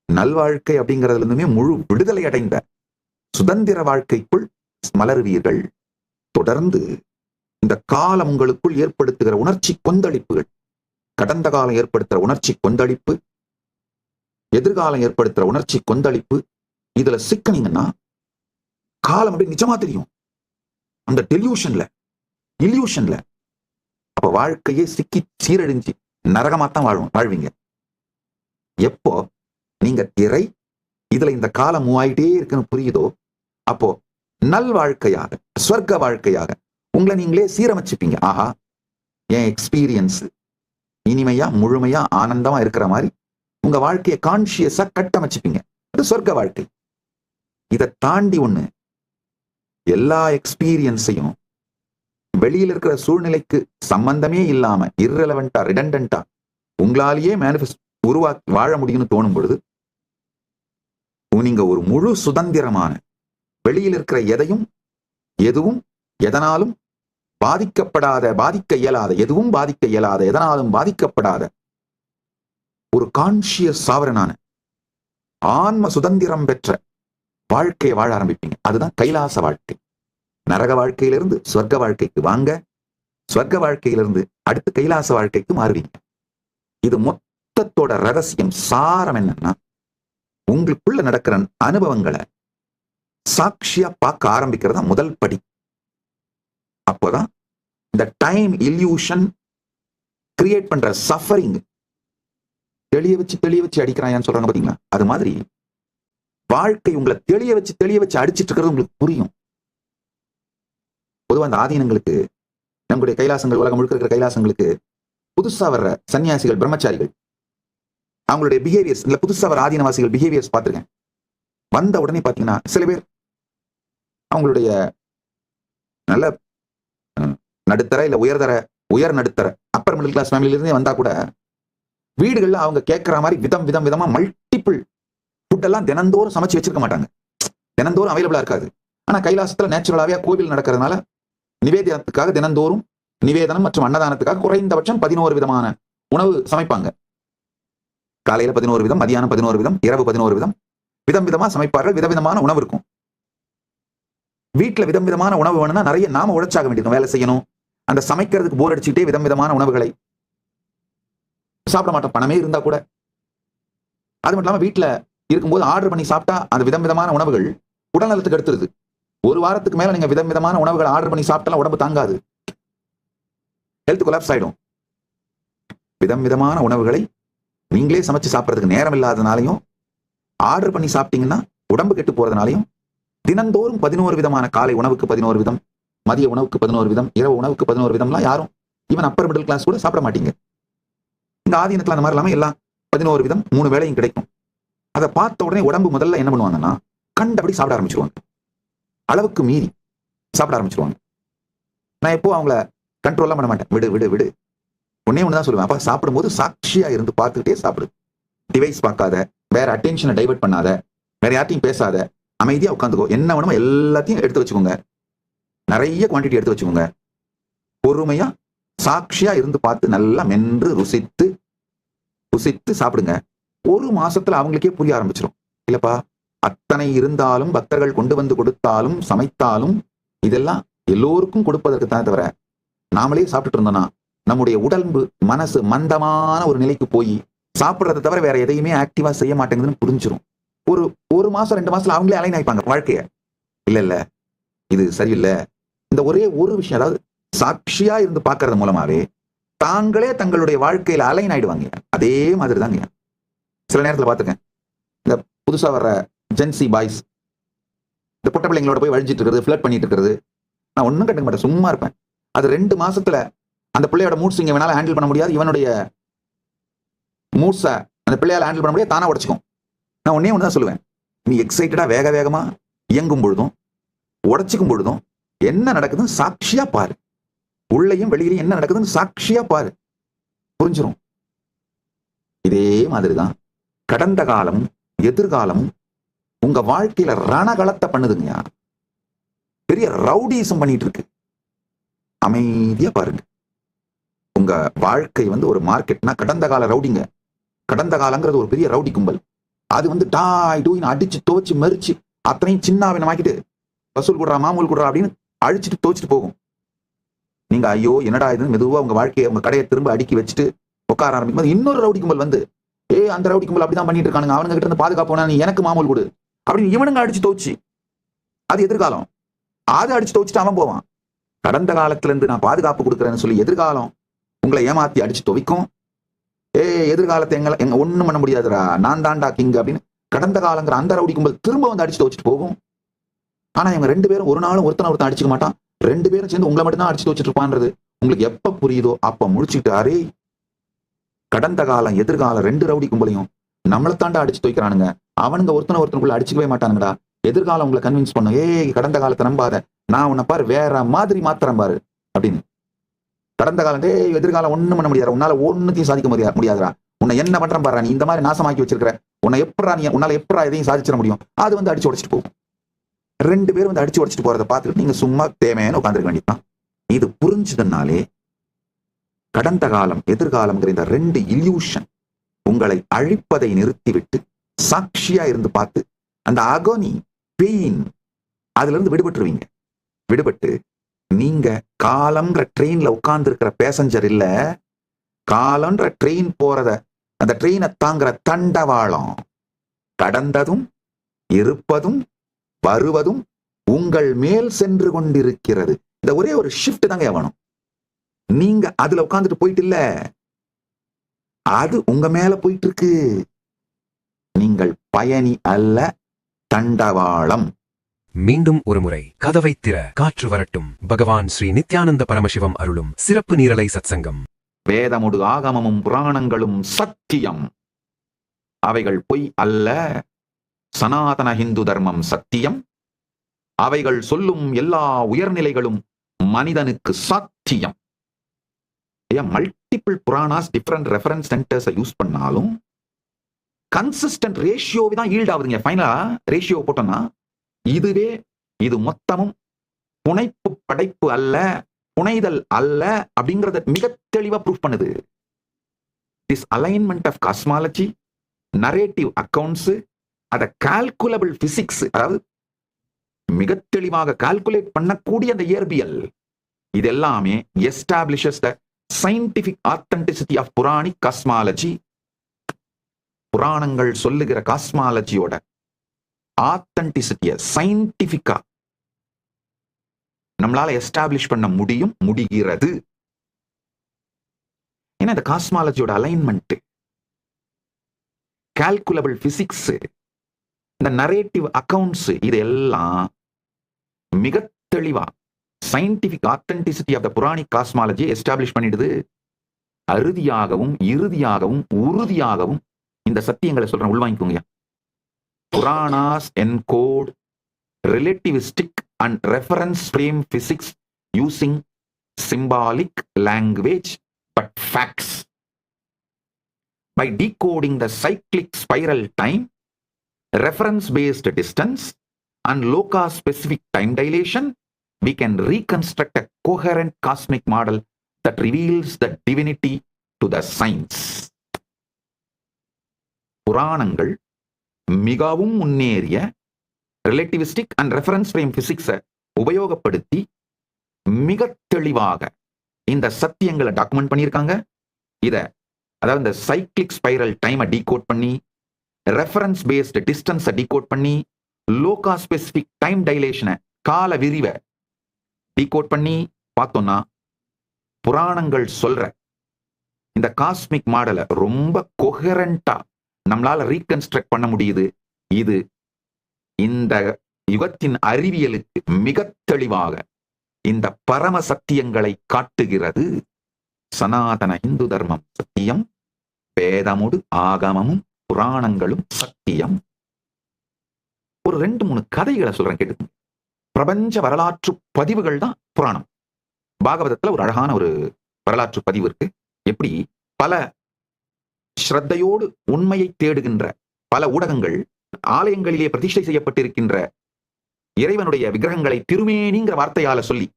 நல்வாழ்க்கை அப்படிங்கிறதுல இருந்துமே முழு விடுதலை அடைந்த சுதந்திர வாழ்க்கைக்குள் மலருவீர்கள். தொடர்ந்து இந்த காலம் உங்களுக்குள் ஏற்படுத்துகிற உணர்ச்சி கொந்தளிப்புகள், கடந்த காலம் ஏற்படுத்துகிற உணர்ச்சி கொந்தளிப்பு, எதிர்காலம் ஏற்படுத்துகிற உணர்ச்சி கொந்தளிப்பு, இதுல சிக்கனீங்கன்னா காலம் அப்படி நிஜமா தெரியும். அந்த டெலியூஷன்ல, இல்யூஷன்ல அப்ப வாழ்க்கையே சிக்கி சீரழிஞ்சு நரகமாத்தான் வாழ்வீங்க. எப்போ நீங்க திரை இதுல இந்த காலம் மூவாயிட்டே இருக்குன்னு புரியுதோ, அப்போ நல் வாழ்க்கையாக, ஸ்வர்க்க வாழ்க்கையாக உங்களை நீங்களே சீரமைச்சுப்பீங்க. ஆஹா, என் எக்ஸ்பீரியன்ஸ் இனிமையா முழுமையா ஆனந்தமா இருக்கிற மாதிரி உங்க வாழ்க்கையை கான்சியஸா கட்டமைச்சுப்பீங்க. அது சொர்க்க வாழ்க்கை. இதை தாண்டி ஒண்ணு, எல்லா எக்ஸ்பீரியன்ஸையும் வெளியில் இருக்கிற சூழ்நிலைக்கு சம்பந்தமே இல்லாம இர்ரெலவெண்டா, ரிடண்டன்டா உங்களாலேயே மேனிஃபெஸ்ட் உருவாக்கி வாழ முடியும்னு தோணும் பொழுது நீங்க ஒரு முழு சுதந்திரமான, வெளியில் இருக்கிற எதுவும் எதனாலும் பாதிக்கப்படாத, பாதிக்க இயலாத, எதுவும் பாதிக்க இயலாத, எதனாலும் பாதிக்கப்படாத ஒரு கான்சியஸ் சாவரனான ஆன்ம சுதந்திரம் பெற்ற வாழ்க்கையை வாழ ஆரம்பிப்பீங்க. அதுதான் கைலாச வாழ்க்கை. நரக வாழ்க்கையிலிருந்து சொர்க்க வாழ்க்கைக்கு வாங்க, சொர்க்க வாழ்க்கையிலிருந்து அடுத்து கைலாச வாழ்க்கைக்கு மாறுவீங்க. இது மொத்தத்தோட ரகசியம், சாரம் என்னன்னா, உங்களுக்குள்ள நடக்கிற அனுபவங்களை சாட்சியா பார்க்க ஆரம்பிக்கிறதா முதல் படி. அப்போதான் இந்த டைம் இல்யூஷன் கிரியேட் பண்ற சஃபரிங் தெளிய வச்சு அடிக்கிறான்னு சொல்றாங்க பாத்தீங்களா, அது மாதிரி வாழ்க்கை உங்களை தெளிய வச்சு அடிச்சிட்டு இருக்கிறது உங்களுக்கு புரியும். பொதுவா அந்த ஆதீனங்களுக்கு, நம்முடைய கைலாசங்கள், உலகம் முழுக்க இருக்கிற கைலாசங்களுக்கு புதுசா வர்ற சன்னியாசிகள், பிரம்மச்சாரிகள், அவங்களுடைய பிஹேவியர்ஸ், இல்ல புதுசா வர ஆதீனவாசிகள் பிஹேவியர்ஸ் பார்த்திருக்கேன். வந்த உடனே பாத்தீங்கன்னா சில பேர் அவங்களுடைய நல்ல நடுத்தர இல்ல உயர் நடுத்தர அப்பர் மிடில் கிளாஸ் ஃபேமிலில இருந்தே வந்தா கூட வீடுகள்ல அவங்க கேட்கிற மாதிரி விதமா மல்டிபிள் ஃபுட் எல்லாம் தினந்தோறும் சமைச்சு வச்சிருக்க மாட்டாங்க. தினந்தோறும் அவைலபிளா இருக்காது. ஆனா கைலாசத்துல நேச்சுரலாவே கோவில் நடக்கிறதுனால நிவேதனத்துக்காக தினந்தோறும் நிவேதனம் மற்றும் அன்னதானத்துக்காக குறைந்தபட்சம் 11 விதமான உணவு சமைப்பாங்க. காலையில 11 விதம், மதியானம் 11 விதம், இரவு 11 விதம், விதமா சமைப்பார்கள். விதவிதமான உணவு இருக்கும். வீட்டுல விதமான உணவு வேணும்னா நிறைய நாம உழைச்சாக வேண்டியிருக்கும், வேலை செய்யணும். அந்த சமைக்கிறதுக்கு போர் அடிச்சுட்டே விதமான உணவுகளை சாப்பிட மாட்டோம், பணமே இருந்தா கூட. அது மட்டும் இல்லாம வீட்டுல இருக்கும்போது ஆர்டர் பண்ணி சாப்பிட்டா அந்த விதமான உணவுகள் உடல்நலத்துக்கு எடுத்துருது. ஒரு வாரத்துக்கு மேல நீங்க விதமான உணவுகளை ஆர்டர் பண்ணி சாப்பிட்டாலும் உடம்பு தாங்காது, ஹெல்த் கொலாப்ஸ் ஆயிடும். விதமான உணவுகளை நீங்களே சமைச்சு சாப்பிட்றதுக்கு நேரம் இல்லாதனாலையும், ஆர்டர் பண்ணி சாப்பிட்டீங்கன்னா உடம்பு கெட்டு போறதுனாலையும் தினந்தோறும் 11 விதமான, காலை உணவுக்கு 11 விதம், மதிய உணவுக்கு 11 விதம், இரவு உணவுக்கு 11 விதம்லாம் யாரும் ஈவன் அப்பர் மிடில் கிளாஸ் கூட சாப்பிட மாட்டீங்க. இந்த ஆதீனத்துல அந்த மாதிரி இல்லாம எல்லாம் 11 விதம் 3 வேளையும் கிடைக்கும். அதை பார்த்த உடனே உடம்பு முதல்ல என்ன பண்ணுவாங்கன்னா கண்டபடி சாப்பிட ஆரம்பிச்சிருவாங்க, அளவுக்கு மீறி சாப்பிட ஆரம்பிச்சிருவாங்க. நான் எப்போ அவங்கள கண்ட்ரோல்லாம் பண்ண மாட்டேன். விடு ஒன்னே ஒண்ணுதான் சொல்லுவேன், அப்ப சாப்பிடும்போது சாட்சியா இருந்து பார்த்துக்கிட்டே சாப்பிடு. டிவைஸ் பார்க்காத, வேற அட்டென்ஷனை டைவர்ட் பண்ணாத, வேற யார்ட்டையும் பேசாத, அமைதியா உட்காந்துக்கோ. என்ன வேணுமோ எல்லாத்தையும் எடுத்து வச்சுக்கோங்க, நிறைய குவான்டிட்டி எடுத்து வச்சுக்கோங்க. பொறுமையா சாட்சியா இருந்து பார்த்து நல்லா மென்று ருசித்து சாப்பிடுங்க. 1 மாசத்துல அவங்களுக்கே புரிய ஆரம்பிச்சிடும். இல்லப்பா, அத்தனை இருந்தாலும், பக்தர்கள் கொண்டு வந்து கொடுத்தாலும், சமைத்தாலும் இதெல்லாம் எல்லோருக்கும் கொடுப்பதற்கு தான் தவிர நாமளே சாப்பிட்டுட்டு இருந்தோம்னா நம்முடைய உடம்பு மனசு மந்தமான ஒரு நிலைக்கு போய் சாப்பிட்றதை தவிர வேற எதையுமே ஆக்டிவா செய்ய மாட்டேங்குதுன்னு புரிஞ்சிடும். ஒரு மாசம் 2 மாசத்துல அவங்களே அலைன் ஆயிப்பாங்க வாழ்க்கைய. இல்ல இது சரியில்லை. இந்த ஒரே ஒரு விஷயம், அதாவது சாட்சியா இருந்து பார்க்கறது மூலமாவே தாங்களே தங்களுடைய வாழ்க்கையில அலைன் ஆயிடுவாங்க. அதே மாதிரி தாங்க சில நேரத்தில் பார்த்துக்கேன், இந்த புதுசா வர்ற ஜென்சி பாய்ஸ் இந்த பொட்ட பிள்ளைங்களோட போய் வழிஞ்சிட்டு இருக்கிறது, ஃபிளர்ட் பண்ணிட்டு இருக்கிறது, நான் ஒன்றும் கண்டுக்க மாட்டேன், சும்மா இருப்பேன். அது 2 மாசத்துல அந்த பிள்ளையோட மூட்ஸ் இங்க வேணாலும் ஹேண்டில் பண்ண முடியாது, இவனுடைய மூட்ஸை அந்த பிள்ளையால ஹேண்டில் பண்ண முடியாது, தானா உடச்சிக்கும். நான் ஒன்னே ஒன்று தான் சொல்லுவேன், நீ எக்ஸைட்டடா வேகமா இயங்கும் பொழுதும் உடச்சிக்கும் பொழுதும் என்ன நடக்குதுன்னு சாட்சியா பாரு. உள்ளேயும் வெளியிலையும் என்ன நடக்குதுன்னு சாட்சியா பாரு, புரிஞ்சிடும். இதே மாதிரிதான் கடந்த காலமும் எதிர்காலமும் உங்க வாழ்க்கையில ரணகளத்தை பண்ணுதுங்க. பெரிய ரவுடிசம் பண்ணிட்டு இருக்கு. அமைதியா பாருங்க. உங்க வாழ்க்கை ஒரு மார்க்கெட்னா கடந்த கால ரவுடிங்க. கடந்த காலங்கிறது ஒரு பெரிய ரவுடி கும்பல். அது டாய் டூயின்னு அடிச்சு துவச்சு மறிச்சு அத்தனையும் சின்னாவினமாக்கிட்டு வசூல் கொடுறா மாமூல் கொடுறா அப்படின்னு அழிச்சிட்டு துவச்சிட்டு போகும். நீங்க ஐயோ என்னடா இது மெதுவா உங்க வாழ்க்கையை உங்க கடையை திரும்ப அடுக்கி வச்சுட்டு உட்கார ஆரம்பிக்கும் போது இன்னொரு ரவுடி கும்பல் அந்த ரவுடி கும்பல் அப்படிதான் பண்ணிட்டு இருக்கானுங்க, அவனுங்க கிட்ட இருந்து பாதுகாப்போனா நீ எனக்கு மாமூல் கொடு அப்படின்னு இவனுங்க அடிச்சு துவச்சு, அது எதிர்காலம். அது அடிச்சு துவச்சிட்டு அவன் போவான். கடந்த காலத்துல இருந்து நான் பாதுகாப்பு கொடுக்குறேன்னு சொல்லி எதிர்காலம் உங்களை ஏமாத்தி அடிச்சு துவைக்கும். எதிர்காலத்தை எங்க ஒண்ணும் பண்ண முடியாதுடா, நான் தான்டா கிங் அப்படின்னு கடந்த காலங்கிற அந்த ரவுடி கும்பல் திரும்ப அடிச்சு துவச்சிட்டு போகும். ஆனா இவங்க 2 பேரும் ஒரு நாளும் ஒருத்தன் அடிச்சுக்க மாட்டான். 2 பேரும் சேர்ந்து உங்களை மட்டும்தான் அடிச்சு துவச்சிட்டு இருப்பான்றது உங்களுக்கு எப்ப புரியுதோ அப்ப முடிச்சுக்கிட்டாரே. கடந்த காலம் எதிர்காலம் 2 ரவுடி கும்பலையும் நம்மளை தாண்டா அடிச்சு துவைக்கிறானுங்க, அவனுங்க ஒருத்தனுக்குள்ள அடிச்சுக்கவே மாட்டானுங்கடா. எதிர்காலம் உங்களை கன்வின்ஸ் பண்ணும், கடந்த காலத்தை நம்பாத, நான் உன்னை பாரு வேற மாதிரி மாத்திரம் பாரு அப்படின்னு. கடந்த காலம் எதிர்காலம் ஒண்ணும் பண்ண முடியாது, உன்னால ஒன்னுத்தையும் சாதிக்க முடியாதுடா, உன்னை என்ன பண்றேன் பாரு, நீ இந்த மாதிரி நாசமாக்கி வச்சிருக்கிற, உன்னால எப்படா எதையும் சாதிச்சிட முடியும், அது அடிச்சு உடைச்சிட்டு போகும். 2 பேரும் அடிச்சு உடைச்சிட்டு போறதை பார்த்துட்டு நீங்க சும்மா தேவையான உட்காந்துருக்க வேண்டியதான். இது புரிஞ்சதுனாலே கடந்த காலம் எதிர்காலம்ங்கிற இந்த 2 இல்யூஷன் உங்களை அழிப்பதை நிறுத்திவிட்டு சாட்சியா இருந்து பார்த்து அந்த அகோனி பெயின் அதுல இருந்து விடுபட்டுருவீங்க. விடுபட்டு நீங்க காலம்ன்ற ட்ரெயின்ல உட்கார்ந்து இருக்கிற பேசஞ்சர் இல்ல, காலம்ன்ற ட்ரெயின் போறத அந்த ட்ரெயினை தாங்குற தண்டவாளம். கடந்ததும் இருப்பதும் வருவதும் உங்கள் மேல் சென்று கொண்டிருக்கிறது. இந்த ஒரே ஒரு ஷிஃப்ட் தாங்க வேணும். நீங்க அதுல உட்கார்ந்துட்டு போயிட்டு இல்ல, அது உங்க மேல போயிட்டு இருக்கு. நீங்கள் பயணி அல்ல, தண்டவாளம். மீண்டும் ஒரு முறை கதவை திற, காற்று வரட்டும். பகவான் ஸ்ரீ நித்யானந்த பரமசிவம் அருளும் சிறப்பு நீரலை சத்சங்கம். வேதமுடு ஆகமமும் புராணங்களும் சத்தியம், அவைகள் பொய் அல்ல. சனாதன ஹிந்து தர்மம் சத்தியம், அவைகள் சொல்லும் எல்லா உயர்நிலைகளும் மனிதனுக்கு சாத்தியம். Multiple Puranas different reference centres use பண்ணாலும் கன்சிஸ்டன்ட் ரேஷியோவை தான் ஈல்ட் ஆகுதுங்க. ஃபைனலா ரேஷியோ போட்டோம்னா இது மொத்தமும் புனைப்பு படைப்பு அல்ல, புனைதல் அல்ல அப்படிங்கறத மிக தெளிவா ப்ரூஃப் பண்ணுது. This alignment of cosmology, narrative accounts, அத கால்குலபிள் பிசிக்ஸ், அதாவது மிக தெளிவாக கால்குலேட் பண்ணக்கூடிய அந்த இயற்பியல், இது எல்லாமே establishes the scientific authenticity of Puranic cosmology. புராணங்கள் சொல்லுகிற காஸ்மாலஜியோட ஆத்தென்டிசிட்டியை சயின்டிபிக்கா நம்மளால எஸ்டாப்ளிஷ் பண்ண முடிகிறது. ஏன்னா இந்த காஸ்மாலஜியோட அலைன்மெண்ட், கால்குலபிள் பிசிக்ஸ், இந்த நரேட்டிவ் அக்கவுண்ட்ஸ், இது எல்லாம் மிக தெளிவா scientific authenticity of the Puranic cosmology establish பண்ணிடுது. அறுதியாகவும் இறுதியாகவும் உறுதியாகவும் இந்த சத்தியங்களை சொல்றேன், உள்வாங்கிக்கோங்க. Puranas encode relativistic and reference frame physics using symbolic language but facts. By decoding the cyclic spiral time, reference based distance and locus specific time dilation, we can reconstruct a coherent cosmic model that reveals the divinity to the science. புராணங்கள் மிகவும் முன்னேறிய relativistic and reference frame பிசிக்ஸை உபயோகப்படுத்தி மிக தெளிவாக இந்த சத்தியங்களை document பண்ணியிருக்காங்க. அதாவது இந்த சைக்ளிக் ஸ்பைரல் டைமை டீகோட் பண்ணி ரெஃபரன்ஸ் பேஸ்டு டிஸ்டன்ஸை டிகோட் பண்ணி, லோகா ஸ்பெசிபிக் டைம் டைலேஷனை, கால விரிவை டிகோட் பண்ணி பார்த்தோம்னா புராணங்கள் சொல்ற இந்த காஸ்மிக் மாடலை ரொம்ப கொஹரண்டா நம்மளால ரீகன்ஸ்ட்ரக்ட் பண்ண முடியுது. இது இந்த யுகத்தின் அறிவியலுக்கு மிக தெளிவாக இந்த பரம சத்தியங்களை காட்டுகிறது. சனாதன இந்து தர்மம் சத்தியம், வேதமுடு ஆகமமும் புராணங்களும் சத்தியம். ஒரு 2-3 கதைகளை சொல்றேன், கேட்டு. பிரபஞ்ச வரலாற்று பதிவுகள் தான் புராணம். பாகவதத்துல ஒரு அழகான ஒரு வரலாற்று பதிவு இருக்கு. எப்படி பல ஸ்ரத்தையோடு உண்மையை தேடுகின்ற பல ஊடகங்கள் ஆலயங்களிலே பிரதிஷ்டை செய்யப்பட்டிருக்கின்ற இறைவனுடைய விக்கிரகங்களை திருமேனிங்கிற வார்த்தையால சொல்லி,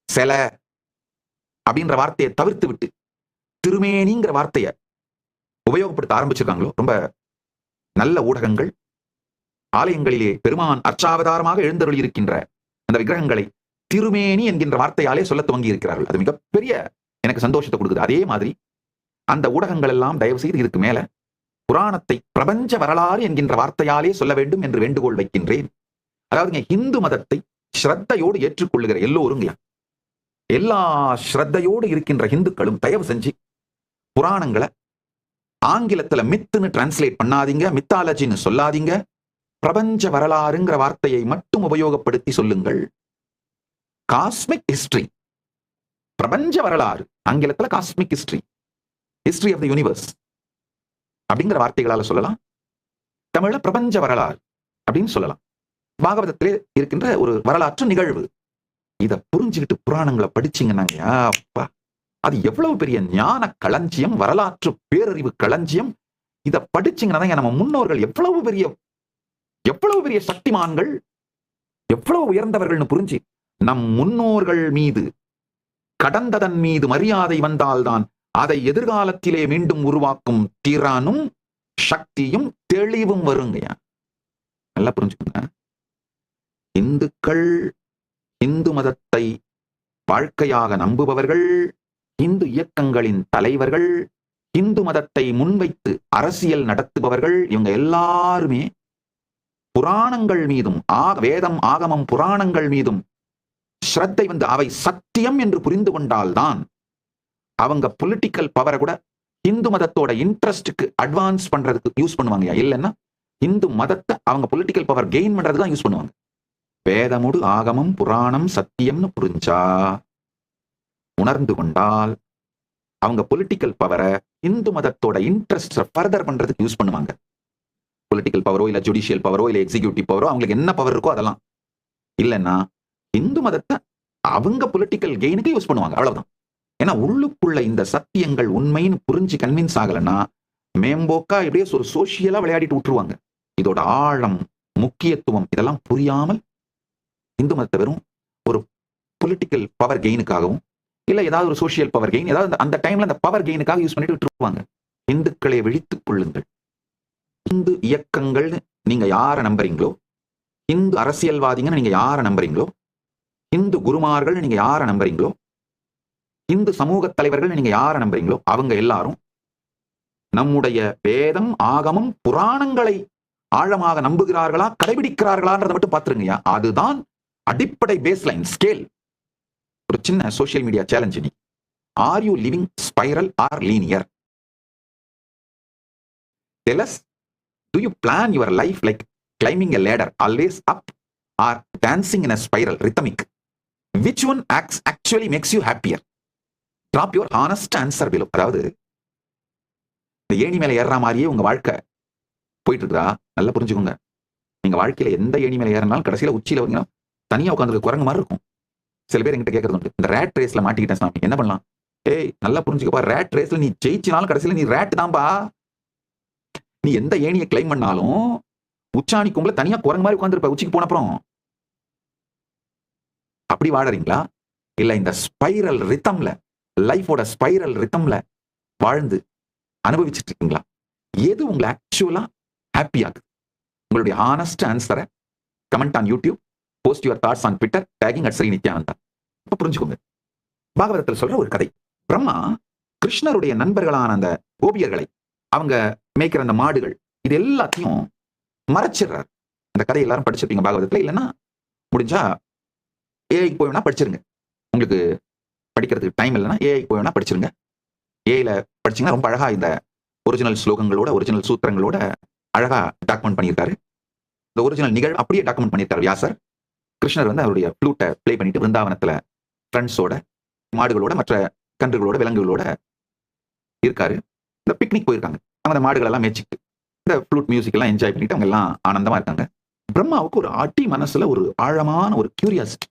செல அப்படின்ற வார்த்தையை தவிர்த்து விட்டு திருமேனிங்கிற வார்த்தையை உபயோகப்படுத்த ஆரம்பிச்சிருக்காங்களோ, ரொம்ப நல்ல ஊடகங்கள் ஆலயங்களிலே பெருமான் அர்ச்சாவதாரமாக எழுந்தருளி இருக்கின்ற அந்த விக்கிரகங்களை திருமேனி என்கின்ற வார்த்தையாலே சொல்ல துவங்கி இருக்கிறார்கள். அது மிகப்பெரிய எனக்கு சந்தோஷத்தை கொடுக்குது. அதே மாதிரி அந்த ஊடகங்கள் எல்லாம் தயவு செய்து இதுக்கு மேல புராணத்தை பிரபஞ்ச வரலாறு என்கின்ற வார்த்தையாலே சொல்ல வேண்டும் என்று வேண்டுகோள் வைக்கின்றேன். அதாவது இந்து மதத்தை ஸ்ரத்தையோடு ஏற்றுக்கொள்ளுகிற எல்லோரும், எல்லா ஸ்ரத்தையோடு இருக்கின்ற இந்துக்களும் தயவு செஞ்சு புராணங்களை ஆங்கிலத்துல மித்துன்னு டிரான்ஸ்லேட் பண்ணாதீங்க, மித்தாலஜின்னு சொல்லாதீங்க, பிரபஞ்ச வரலாறுங்கிற வார்த்தையை மட்டும் உபயோகப்படுத்தி சொல்லுங்கள். காஸ்மிக் ஹிஸ்டரி, பிரபஞ்ச வரலாறு, ஆங்கிலத்துல cosmic history, history of the universe அப்படிங்கிற வார்த்தைகளால சொல்லலாம். தமிழ்ல பிரபஞ்ச வரலாறு அப்படின்னு சொல்லலாம். பாகவதத்திலே இருக்கின்ற ஒரு வரலாற்று நிகழ்வு. இதை புரிஞ்சுக்கிட்டு புராணங்களை படிச்சீங்கன்னாங்க, அப்பா அது எவ்வளவு பெரிய ஞான களஞ்சியம், வரலாற்று பேரறிவு களஞ்சியம். இதை படிச்சீங்கன்னா நம்ம முன்னோர்கள் எவ்வளவு பெரிய சக்திமான்கள், எவ்வளவு உயர்ந்தவர்கள்னு புரிஞ்சு நம் முன்னோர்கள் மீது கடந்ததன் மீது மரியாதை வந்தால்தான் அதை எதிர்காலத்திலே மீண்டும் உருவாக்கும் திறனும் சக்தியும் தெளிவும் வருங்கய்யா. நல்லா புரிஞ்சுக்கோங்க. இந்துக்கள், இந்து மதத்தை வாழ்க்கையாக நம்புபவர்கள், இந்து இயக்கங்களின் தலைவர்கள், இந்து மதத்தை முன்வைத்து அரசியல் நடத்துபவர்கள், இவங்க எல்லாருமே புராணங்கள் மீதும் வேதம் ஆகமம் புராணங்கள் மீதும் ஸ்ரத்தை வந்து அவை சத்தியம் என்று புரிந்து கொண்டால்தான் அவங்க பொலிட்டிக்கல் பவரை கூட இந்து மதத்தோட இன்ட்ரெஸ்டுக்கு அட்வான்ஸ் பண்றதுக்கு யூஸ் பண்ணுவாங்க. இல்லைன்னா இந்து மதத்தை அவங்க பொலிட்டிக்கல் பவர் கெயின் பண்றதுக்கு தான் யூஸ் பண்ணுவாங்க. வேதமுடு ஆகமம் புராணம் சத்தியம்னு புரிஞ்சா, உணர்ந்து கொண்டால் அவங்க பொலிட்டிக்கல் பவரை இந்து மதத்தோட இன்ட்ரெஸ்ட் ஃபர்தர் பண்றதுக்கு யூஸ் பண்ணுவாங்க. பொலிட்டிக்கல் பவரோ இல்ல ஜுடிஷியல் பவரோ இல்ல எக்ஸிக்யூட்டிவ் பவரோ, அவங்களுக்கு என்ன பவர் இருக்கோ அதெல்லாம். இல்லைன்னா இந்து மதத்தை அவங்க பொலிட்டிக்கல் கெயினுக்கு யூஸ் பண்ணுவாங்க, அவ்வளவுதான். ஏன்னா உள்ளுக்குள்ள இந்த சத்தியங்கள் உண்மைன்னு புரிஞ்சு கன்வின்ஸ் ஆகலைன்னா மேம்போக்கா எப்படியே ஒரு சோசியலா விளையாடிட்டு விட்டுருவாங்க. இதோட ஆழம், முக்கியத்துவம் இதெல்லாம் புரியாமல் இந்து மதத்தை வெறும் ஒரு பொலிட்டிக்கல் பவர் கெயினுக்காகவும் இல்ல ஏதாவது ஒரு சோசியல் பவர் கெயின், ஏதாவது அந்த டைம்ல அந்த பவர் கெயினுக்காக யூஸ் பண்ணிட்டு விட்டுருவாங்க. இந்துக்களை விழித்துக் கொள்ளுங்கள். இந்து இயக்கங்கள்னு நீங்க யாரை நம்புறீங்களோ, இந்து அரசியல்வாதிங்கன்னு நீங்க யாரை நம்புறீங்களோ, இந்து குருமார்கள் நீங்க யாரை நம்புறீங்களோ, இந்து சமூக தலைவர்கள் நீங்க யாரை நம்புறீங்களோ, அவங்க எல்லாரும் நம்முடைய வேதம் ஆகமம் புராணங்களை ஆழமாக நம்புகிறார்களா, கடைபிடிக்கிறார்களான்றதை மட்டும் பார்த்துருங்கய்யா. அதுதான் அடிப்படை பேஸ்லைன் ஸ்கேல். ஒரு சின்ன சோசியல் மீடியா சேலஞ்ச். நீ are you living spiral or linear? Tell us, do you plan your life like climbing a ladder, always up, or dancing in a spiral, rhythmic? Which one actually makes you happier? Drop your honest answer below. அதாவது இந்த ஏணி மேல ஏறுற மாதிரியே உங்க வாழ்க்கை போயிட்டு இருக்கா? நல்லா புரிஞ்சுக்கோங்க. நீங்க வாழ்க்கையில எந்த ஏணி மேல ஏறினாலும் கடைசியில உச்சியில வந்து தனியா உட்காந்துருக்க குரங்கு மாதிரி இருக்கும். சில பேர் என்கிட்ட கேட்கறது உண்டு, இந்த ரேட் ரேஸ்ல மாட்டிக்கிட்டேன் சாமி, என்ன பண்ணலாம்? ஏய் நல்லா புரிஞ்சுக்கப்பா, ரேட் ரேஸ்ல நீ ஜெயிச்சினாலும் கடைசியில நீ ரேட் தான்பா. நீ எந்த ஏணியை கிளைம் பண்ணாலும் உச்சாணி கும்பல தனியா குரங்கு மாதிரி உட்காந்துருப்ப உச்சிக்கு போன அப்புறம். அப்படி வாழறீங்களா? இல்ல இந்த ஸ்பைரல் ரிதம்ல, லைஃபோட ஸ்பைரல் ரிதம்ல வாழ்ந்து அனுபவிச்சுட்டு இருக்கீங்களா? எது உங்களை ஆக்சுவலா ஹாப்பி ஆகுது? உங்களுடைய ஹானஸ்ட் ஆன்சரை comment on YouTube, post your thoughts on Twitter, tagging at Sri Nithyananda. இப்ப புரிஞ்சுக்கோங்க. பாகவதத்தில் சொல்ற ஒரு கதை. பிரம்மா கிருஷ்ணருடைய நண்பர்களான அந்த கோபியர்களை, அவங்க மேய்க்கிற அந்த மாடுகள் இது எல்லாத்தையும் மறைச்சிடுறாரு. அந்த கதை எல்லாரும் படிச்சிருப்பீங்க பாகவதத்துல. இல்லைன்னா முடிஞ்சா ஏஐக்கு போய் வேணா படிச்சிருங்க. உங்களுக்கு படிக்கிறதுக்கு டைம் இல்லைன்னா ஏஐக்கு போய் வேணா படிச்சிருங்க. ஏஐல படிச்சீங்கன்னா ரொம்ப அழகா இந்த ஒரிஜினல் ஸ்லோகங்களோட ஒரிஜினல் சூத்திரங்களோட அழகா டாக்குமெண்ட் பண்ணியிருக்காரு. இந்த ஒரிஜினல் நிகழ்வு அப்படியே டாக்குமெண்ட் பண்ணியிருக்காரு வியாசர். கிருஷ்ணர் வந்து அவருடைய ஃப்ளூட்டை ப்ளே பண்ணிட்டு பிருந்தாவனத்துல ஃப்ரெண்ட்ஸோட, மாடுகளோட, மற்ற கன்றுகளோட, விலங்குகளோட இருக்காரு. இந்த பிக்னிக் போயிருக்காங்க. அவங்க அந்த மாடுகள் எல்லாம் மேய்ச்சிட்டு இந்த ஃப்ளூட் மியூசிக் எல்லாம் என்ஜாய் பண்ணிட்டு அவங்க எல்லாம் ஆனந்தமா இருக்காங்க. பிரம்மாவுக்கு ஒரு அடி மனசுல ஒரு ஆழமான ஒரு கியூரியாசிட்டி.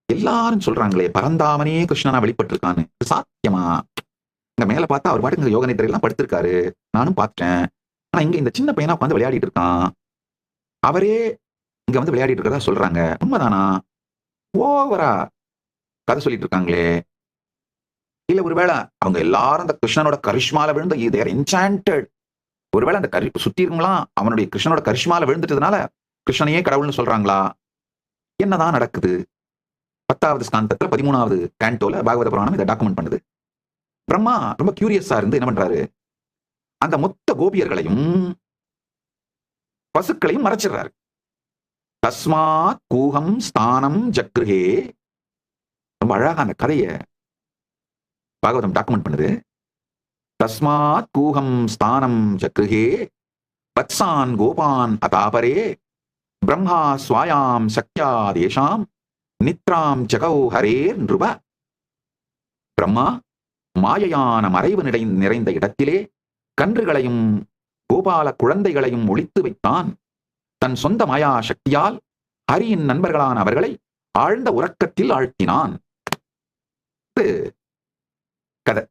எல்லாரும் சொல்றாங்களே பரந்தாமனே கிருஷ்ணனா வெளிப்பட்டிருக்கான்னு, சாத்தியமா? இங்க மேல பார்த்தா அவர் பாட்டுங்க யோக நிதிரையெல்லாம் படுத்திருக்காரு, நானும் பார்த்தேன். ஆனா இங்க இந்த சின்ன பையனா உட்காந்து விளையாடிட்டு இருக்கான், அவரே இங்க வந்து விளையாடிட்டு இருக்கிறதா சொல்றாங்க. உண்மைதானா? ஓவரா கதை சொல்லிட்டு இருக்காங்களே. இல்ல ஒருவேளை அவங்க எல்லாரும் அந்த கிருஷ்ணனோட கரிஷ்மால விழுந்து தேர் என்சாண்டட். ஒருவேளை அந்த சுத்தி இருக்கலாம் அவனுடைய கிருஷ்ணனோட கரிஷ்மால விழுந்துட்டதுனால கிருஷ்ணனையே கடவுள்னு சொல்றாங்களா? என்னதான் நடக்குது? 10வது ஸ்காந்தத்துல 13வது கேண்டோல பாகவத புராணம் இதை டாக்குமெண்ட் பண்ணுது. பிரம்மா ரொம்ப கியூரியஸா இருந்து என்ன பண்றாரு, அந்த மொத்த கோபியர்களையும் பசுக்களையும் மறைச்சிடுறாரு. தஸ்மாத் கூகம் ஸ்தானம் ஜக்ருஹே. ரொம்ப அழகா அந்த கதையை பாகவதம் டாக்குமெண்ட் பண்ணுது. தஸ்மாத் கூகம் ஸ்தானம் ஜக்ருஹே வத்சான் கோபான் அதாபரே பிரம்மா ஸ்வாயாம் சக்யா தேஷாம் நித்ராம் ஜகௌ ஹரே நிருப. பிரம்மா மாயையான மறைவு நிறைந்த இடத்திலே கன்றுகளையும் கோபால குழந்தைகளையும் ஒளித்து வைத்தான். தன் சொந்த மாயா சக்தியால் ஹரியின் நண்பர்களான அவர்களை ஆழ்ந்த உறக்கத்தில் ஆழ்த்தினான். கதை.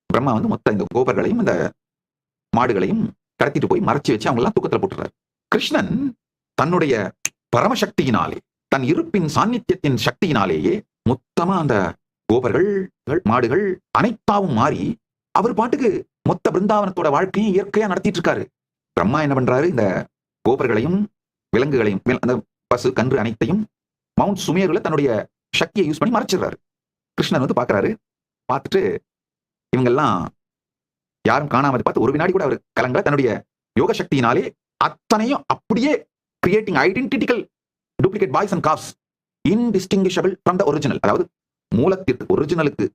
பிரம்மா வந்து மொத்த இந்த கோபர்களையும் இந்த மாடுகளையும் கடத்திட்டு போய் மறைச்சு வச்சு அவங்க எல்லாம் தூக்கத்துல போட்டுறாரு. கிருஷ்ணன் தன்னுடைய பரமசக்தியினாலே, தன் இருப்பின் சாநித்தியத்தின் சக்தியினாலேயே மொத்தமா அந்த கோபர்கள், மாடுகள் அனைத்தாவும் மாறி அவர் பாட்டுக்கு மொத்த பிருந்தாவனத்தோட வாழ்க்கையும் இயற்கையா நடத்திட்டு இருக்காரு. பிரம்மா என்ன பண்றாரு, இந்த கோபர்களையும் விலங்குகளையும், அந்த பசு கன்று அனைத்தையும் மவுண்ட் சுமேருல தன்னுடைய சக்தியை யூஸ் பண்ணி மறைச்சிடுறாரு. கிருஷ்ணன் வந்து பாக்குறாரு. பார்த்துட்டு இவங்கெல்லாம் யாரும் காணாமது பார்த்து ஒரு வினாடி கூட அவர் கலங்கல. தன்னுடைய யோக சக்தியினாலே அத்தனையும் அப்படியே creating identical duplicate boys and cops indistinguishable from the original. அதாவது மூலத்திற்கு, ஒரிஜினலுக்கு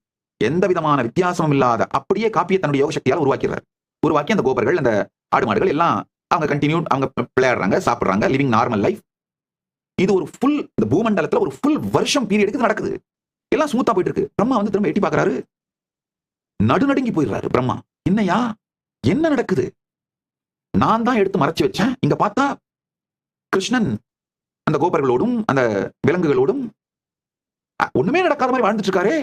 எந்த விதமான வித்தியாசமும் இல்லாத அப்படியே காப்பியை தன்னுடைய யோக சக்தியால் உருவாக்கிறார். உருவாக்கி அந்த கோபர்கள், அந்த ஆடு மாடுகள் எல்லாம் அவங்க கண்டினியூ, அவங்க விளையாடுறாங்க, சாப்பிடுறாங்க, லிவிங் நார்மல் லைஃப். இது ஒரு ஃபுல், இந்த பூமண்டலத்துல ஒரு ஃபுல் வருஷம் பீரியடுக்கு நடக்குது. எல்லாம் ஸ்மூத்தா போயிட்டு இருக்கு. பிரம்மா வந்து திரும்ப எட்டி பாக்குறாரு, நடுநடுங்கி போயிடுறாரு. பிரம்மா, என்னையா என்ன நடக்குது? நான் தான் எடுத்து மறைச்சு வச்சேன், இங்க பார்த்தா கிருஷ்ணன் அந்த கோபர்களோடும் அந்த விலங்குகளோடும் ஒண்ணுமே நடக்காத மாதிரி வாழ்ந்துட்டு இருக்காரு.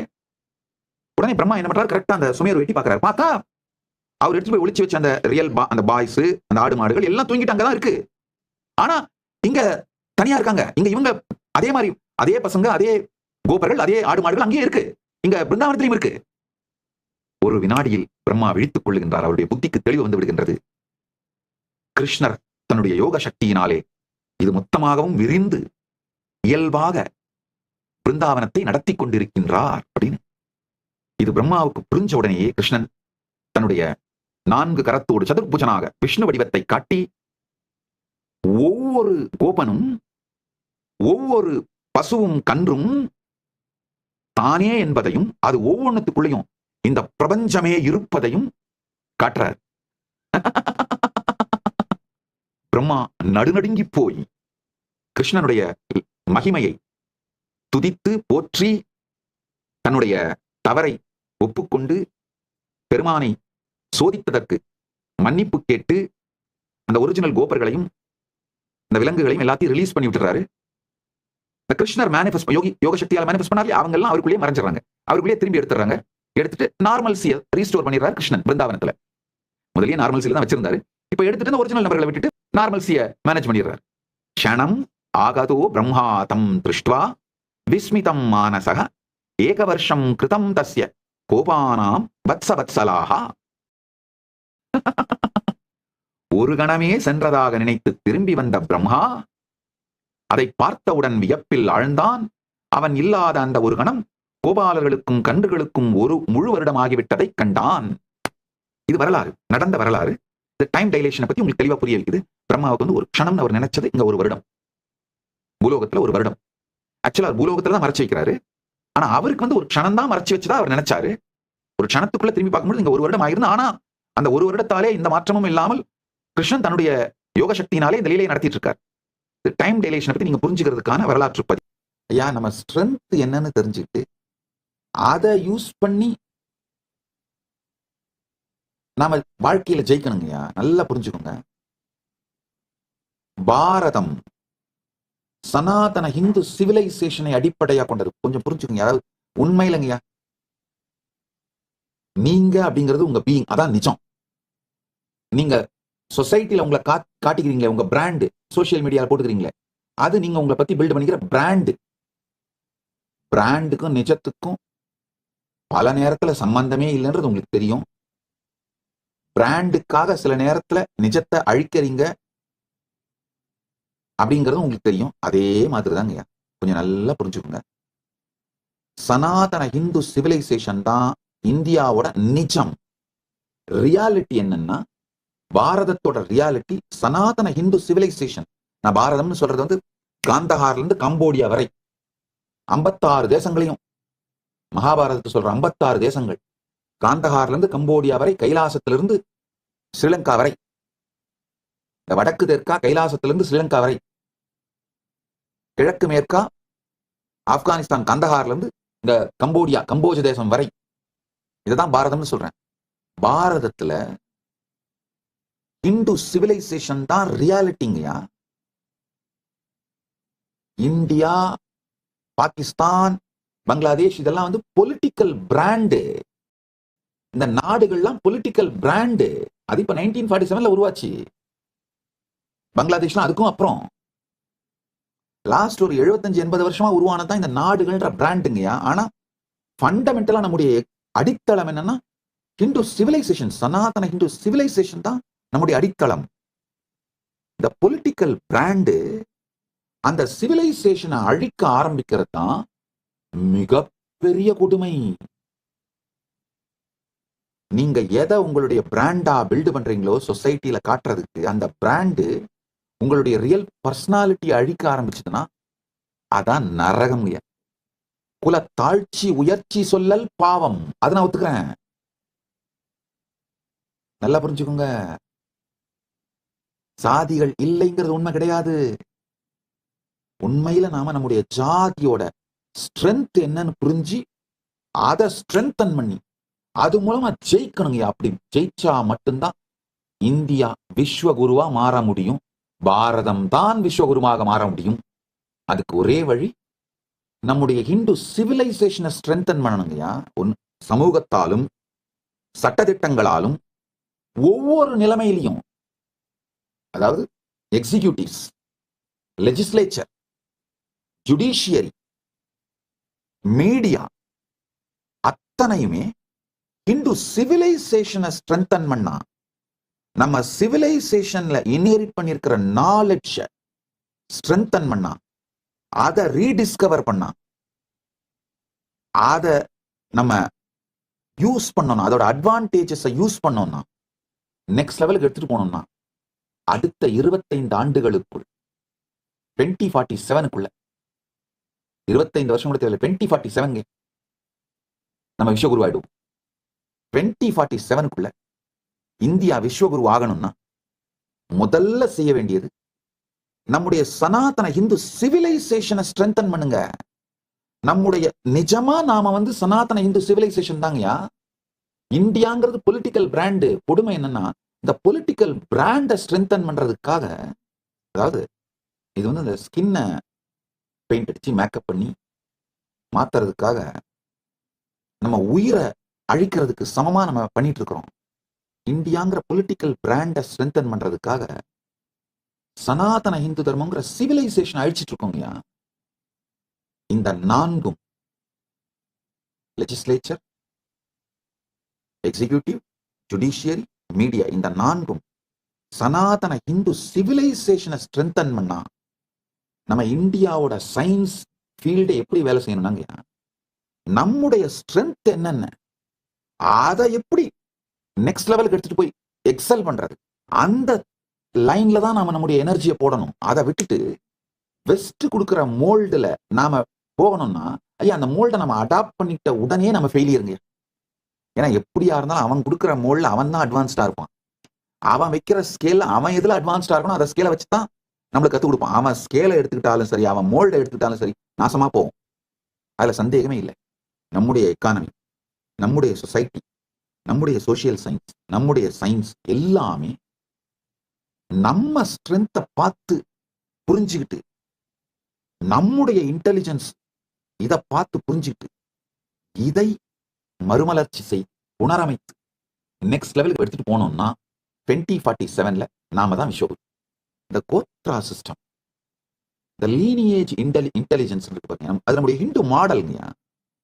உடனே பிரம்மா என்ன பண்றாரு, கரெக்டா அந்த சுமேர் வெட்டி பாக்குறாரு. பார்த்தா அவர் எடுத்து போய் ஒளிச்சு வச்ச அந்த ரியல் அந்த பாய்ஸ், அந்த ஆடு மாடுகள் எல்லாம் தூங்கிட்டு அங்கதான் இருக்கு. ஆனா இங்க தனியா இருக்காங்க. இங்க இவங்க அதே மாதிரி, அதே பசங்க, அதே கோபர்கள், அதே ஆடு மாடுகள் அங்கேயே இருக்கு. இங்க பிருந்தாவனத்திலையும் இருக்கு. ஒரு வினாடியில் பிரம்மா விழித்துக் கொள்ளுகின்றார். அவருடைய புத்திக்கு தெளிவு வந்து விடுகின்றது. கிருஷ்ணர் தன்னுடைய யோக சக்தியினாலே இது மொத்தமாகவும் விரிந்து இயல்பாக பிருந்தாவனத்தை நடத்தி கொண்டிருக்கின்றார் அப்படின்னு. இது பிரம்மாவுக்கு புரிஞ்ச உடனேயே கிருஷ்ணன் தன்னுடைய 4 கரத்தோடு சதுர்புஜனாக விஷ்ணு வடிவத்தை காட்டி ஒவ்வொரு கோபனும் ஒவ்வொரு பசுவும் கன்றும் தானே என்பதையும், அது ஒவ்வொன்றுத்துக்குள்ளேயும் இந்த பிரபஞ்சமே இருப்பதையும் காட்டுறார். பிரம்மா நடுநடுங்கி போய் கிருஷ்ணனுடைய மகிமையை துதித்து போற்றி தன்னுடைய தவறை ஒப்புக்கொண்டு பெருமானை சோதித்ததற்கு மன்னிப்பு கேட்டு அந்த ஒரிஜினல் கோபர்களையும் இந்த விலங்குகளையும் எல்லாத்தையும் ரிலீஸ் பண்ணி விட்டுறாரு. இந்த கிருஷ்ணர் மேனிஃபெஸ்ட் யோக சக்தியால் மேனிஃபெஸ்ட் பண்ணாலே அவங்க எல்லாம் அவருக்குள்ளேயே மறைஞ்சிடறாங்க. அவருக்குள்ளேயே திரும்பி எடுத்துறாங்க. எடுத்துட்டு நார்மல்சியை ரீஸ்டோர் பண்ணிடுறாரு கிருஷ்ணன் பிருந்தாவனத்துல. முதலியே நார்மல்சியில தான் வச்சிருந்தாரு. இப்ப எடுத்துட்டு இந்த ஒரிஜினல் நபர்களை விட்டுட்டு நார்மல்சியை மேனேஜ் பண்ணிடுறாரு. க்ஷணம் ஆகதோ பிரம்மாதம் திருஷ்டுவா விஸ்மிதம் மானசக ஏகவர்ஷம் கிருதம் தஸ்ய கோபானாம் வத்சவத்சலாக. ஒரு கணமே சென்றதாக நினைத்து திரும்பி வந்த பிரம்மா அதை பார்த்தவுடன் வியப்பில் ஆழ்ந்தான். அவன் இல்லாத அந்த ஒரு கணம் கோபாலர்களுக்கும் கன்றுகளுக்கும் ஒரு முழு வருடம் ஆகிவிட்டதை கண்டான். இது வரலாறு, நடந்த வரலாறு. இந்த டைம் டைலேஷனை பத்தி உங்களுக்கு தெளிவா புரிய வைக்குது. பிரம்மாவுக்கு வந்து ஒரு க்ஷணம்னு அவர் நினைச்சது இங்க ஒரு வருடம், பூலோகத்துல ஒரு வருடம். ஆக்சுவலா பூலோகத்துல தான் மறைச்சு வைக்கிறாரு. ஆனா அவருக்கு வந்து ஒரு க்ஷணம் தான் மறைச்சு வச்சுதான் அவர் நினைச்சாரு. ஒரு க்ஷணத்துக்குள்ள திரும்பி பார்க்கும்போது இங்க ஒரு வருடம் ஆயிருந்து. ஆனா அந்த ஒரு வருடத்தாலே இந்த மாற்றமும் இல்லாமல் கிருஷ்ணன் தன்னுடைய யோக சக்தியினாலே இந்த லீலையை நடத்திட்டு இருக்கார். டைம் டைலேஷனை பத்தி நீங்க புரிஞ்சுக்கிறதுக்கான வரலாற்று பதிவு. ஐயா, நம்ம ஸ்ட்ரென்த் என்னன்னு தெரிஞ்சுக்கிட்டு அதை யூஸ் பண்ணி நாம வாழ்க்கையில ஜெயிக்கணுங்கய்யா. நல்லா புரிஞ்சுக்கோங்க. பாரதம் சனாதன ஹிந்து சிவிலைசேஷனை அடிப்படையா கொண்டது. கொஞ்சம் புரிஞ்சுக்கோங்க. அதாவது உண்மையிலங்கய்யா, நீங்க அப்படிங்கிறது உங்க பீயிங், அதான் நிஜம். நீங்க சொசைட்டில உங்களை காட்டிக்கிறீங்களே, உங்க பிராண்டு சோசியல் மீடியால போட்டுக்கிறீங்களே, அது நீங்க உங்களை பத்தி பில்ட் பண்ணிக்கிற பிராண்டு. பிராண்டுக்கும் நிஜத்துக்கும் பல நேரத்துல சம்பந்தமே இல்லைன்றது உங்களுக்கு தெரியும். பிராண்டுக்காக சில நேரத்துல நிஜத்தை அழிக்கிறீங்க அப்படிங்கிறது உங்களுக்கு தெரியும். அதே மாதிரிதாங்க, கொஞ்சம் நல்லா புரிஞ்சுக்கோங்க. சனாதன ஹிந்து சிவிலைசேஷன் தான் இந்தியாவோட நிஜம். ரியாலிட்டி என்னன்னா, பாரதத்தோட ரியாலிட்டி சனாதன ஹிந்து சிவிலைசேஷன். நான் பாரதம்னு சொல்றது வந்து காந்தஹார்ல இருந்து கம்போடியா வரை 56 தேசங்களையும், மகாபாரதத்தை சொல்ற 56 தேசங்கள், காந்தஹார்ல இருந்து கம்போடியா வரை, கைலாசத்திலிருந்து ஸ்ரீலங்கா வரை, இந்த வடக்கு தெற்கா கைலாசத்திலிருந்து ஸ்ரீலங்கா வரை, கிழக்கு மேற்கா ஆப்கானிஸ்தான் கந்தஹார்ல இருந்து இந்த கம்போஜ தேசம் வரை, இதுதான் பாரதம்னு சொல்றேன். பாரதத்துல இந்து சிவிலைசேஷன் தான் ரியாலிட்டிங்கயா. இந்தியா, பாகிஸ்தான், பங்களாதேஷ் இதெல்லாம் வந்து பொலிட்டிக்கல் பிராண்டு. இந்த நாடுகள்லாம் பொலிட்டிக்கல் பிராண்டு. அது இப்ப 1947 உருவாச்சு. பங்களாதேஷ்லாம் அதுக்கும் அப்புறம் லாஸ்ட் ஒரு 75-80 வருஷமா உருவானதான் இந்த நாடுகள்ன்ற பிராண்டுங்கயா. ஆனா ஃபண்டமெண்டலா நம்முடைய அடித்தளம் என்னன்னா ஹிந்து சிவிலைசேஷன், சனாதன ஹிந்து சிவிலைசேஷன் தான் நம்முடைய அடித்தளம். இந்த பொலிட்டிக்கல் பிராண்டு அந்த சிவிலைசேஷனை அழிக்க ஆரம்பிக்கிறது தான் மிகப்பெரிய கொடுமை. நீங்க எதை உங்களுடைய பிராண்டா பில்டு பண்றீங்களோ சொசைட்டில காட்டுறதுக்கு, அந்த பிராண்டு உங்களுடைய ரியல் பர்சனாலிட்டியை அழிக்க ஆரம்பிச்சதுன்னா அதான் நரகம். குல தாழ்ச்சி உயர்ச்சி சொல்லல் பாவம், அதை நான் ஒத்துக்கிறேன். நல்லா புரிஞ்சுக்கோங்க. சாதிகள் இல்லைங்கிறது உண்மை கிடையாது. உண்மையில நாம நம்முடைய ஜாதியோட ஸ்ட்ரென்த் என்னன்னு புரிஞ்சு அதை ஸ்ட்ரென்தன் பண்ணி அது மூலமா ஜெயிக்கணுங்க. அப்படி ஜெயிச்சா மட்டும்தான் இந்தியா விஸ்வகுருவா மாற முடியும். பாரதம் தான் விஸ்வகுருவாக மாற முடியும். அதுக்கு ஒரே வழி நம்முடைய ஹிந்து சிவிலைசேஷனை ஸ்ட்ரென்தன் பண்ணணுங்கய்யா. சமூகத்தாலும் சட்டதிட்டங்களாலும் ஒவ்வொரு நிலைமையிலையும், அதாவது எக்ஸிகியூட்டிவ்ஸ், லெஜிஸ்லேச்சர், ஜுடிஷியரி, மீடியா அத்தனையுமே ஹிந்து சிவிலைசேஷனை ஸ்ட்ரென்தன் பண்ணா, நம்ம சிவிலைசேஷன்ல இன்ஹெரிட் பண்ணிருக்கிற நாலெட்ஜ ஸ்ட்ரென்தன் பண்ணா, அதை ரீடிஸ்கவர் பண்ணா, அதை நம்ம யூஸ் பண்ணோம்னா, அதோட அட்வான்டேஜஸ் யூஸ் பண்ணோம்னா, நெக்ஸ்ட் லெவலுக்கு எடுத்துட்டு போனோம்னா, அடுத்த 25 ஆண்டுகளுக்குள் 2047க்குள்ள 25 வருஷம் கூட தேவையில்லை, 2047 நம்ம விஸ்வகுரு ஆயிடுவோம். 2047க்குள்ள இந்தியா விஸ்வகுரு ஆகணும்னா முதல்ல செய்ய வேண்டியது நம்முடைய சனாதன ஹிந்து சிவிலைசேஷனை ஸ்ட்ரென்தன் பண்ணுங்க. நம்முடைய நிஜமா நாம வந்து சனாதன ஹிந்து சிவிலைசேஷன் தாங்கயா. இந்தியாங்கிறது பொலிட்டிக்கல் பிராண்டு. கொடுமை என்னன்னா, இந்த பொலிட்டிக்கல் பிராண்டை ஸ்ட்ரென்தன் பண்றதுக்காக, அதாவது இது வந்து இந்த ஸ்கின்னை பெயிண்ட் அடிச்சு மேக்கப் பண்ணி மாத்துறதுக்காக நம்ம உயிரை அழிக்கிறதுக்கு சமமா நம்ம பண்ணிட்டு இருக்கிறோம். இந்தியாங்கிற பொலிட்டிக்கல் பிராண்டை ஸ்ட்ரென்தன் பண்றதுக்காக சனாதன ஹிந்து தர்மங்கிற சிவிலைசேஷன் அழிச்சிட்டு இருக்கோங்கயா. இந்த நான்கும், லெஜிஸ்லேச்சர், எக்ஸிகியூட்டிவ், ஜுடிஷியரி, மீடியா, இந்த நான்கும் சனாதன ஹிந்து சிவிலைசேஷனை ஸ்ட்ரென்தன் பண்ணா நம்ம இந்தியாவோட சயின்ஸ் ஃபீல்டு எப்படி வேலை செய்யணும்னாங்க, நம்முடைய ஸ்ட்ரென்த் என்னென்ன, அதை எப்படி நெக்ஸ்ட் லெவலுக்கு எடுத்துட்டு போய் எக்ஸல் பண்றது, அந்த லைன்ல தான் நாம நம்முடைய எனர்ஜியை போடணும். அதை விட்டுட்டு வெஸ்ட் கொடுக்குற மோல்டுல நாம போகணும்னா ஐயா அந்த மோல்டை நம்ம அடாப்ட் பண்ணிட்ட உடனே நம்ம ஃபெயிலியருங்க. ஏன்னா எப்படியா இருந்தாலும் அவன் கொடுக்குற மோல்ல அவன் தான் அட்வான்ஸ்டா இருப்பான். அவன் வைக்கிற ஸ்கேல்ல அவன் எதுல அட்வான்ஸ்டா இருக்கணும் அதை ஸ்கேலை வச்சுதான் நம்மளுக்கு கற்றுக் கொடுப்பான். அவன் ஸ்கேலை எடுத்துக்கிட்டாலும் சரி, அவன் மோல்டை எடுத்துக்கிட்டாலும் சரி, நாசமா போகும். அதுல சந்தேகமே இல்லை. நம்முடைய எக்கானமி, நம்முடைய சொசைட்டி, நம்முடைய சோசியல் சயின்ஸ், நம்முடைய சயின்ஸ் எல்லாமே நம்ம ஸ்ட்ரென்த்தை பார்த்து புரிஞ்சுக்கிட்டு, நம்முடைய இன்டெலிஜென்ஸ் இதை பார்த்து புரிஞ்சுக்கிட்டு, இதை மறுமலர்ச்சி செய்து புனரமைத்து நெக்ஸ்ட் லெவலுக்கு எடுத்துட்டு போனோம்னா 2047 நாம தான் விஸ்வகுரு. இந்த கோத்ரா சிஸ்டம், இந்த லீனியேஜ் இன்டெலிஜென்ஸ் இருக்கு பாருங்க, அது நம்முடைய ஹிந்து மாடல்ங்க.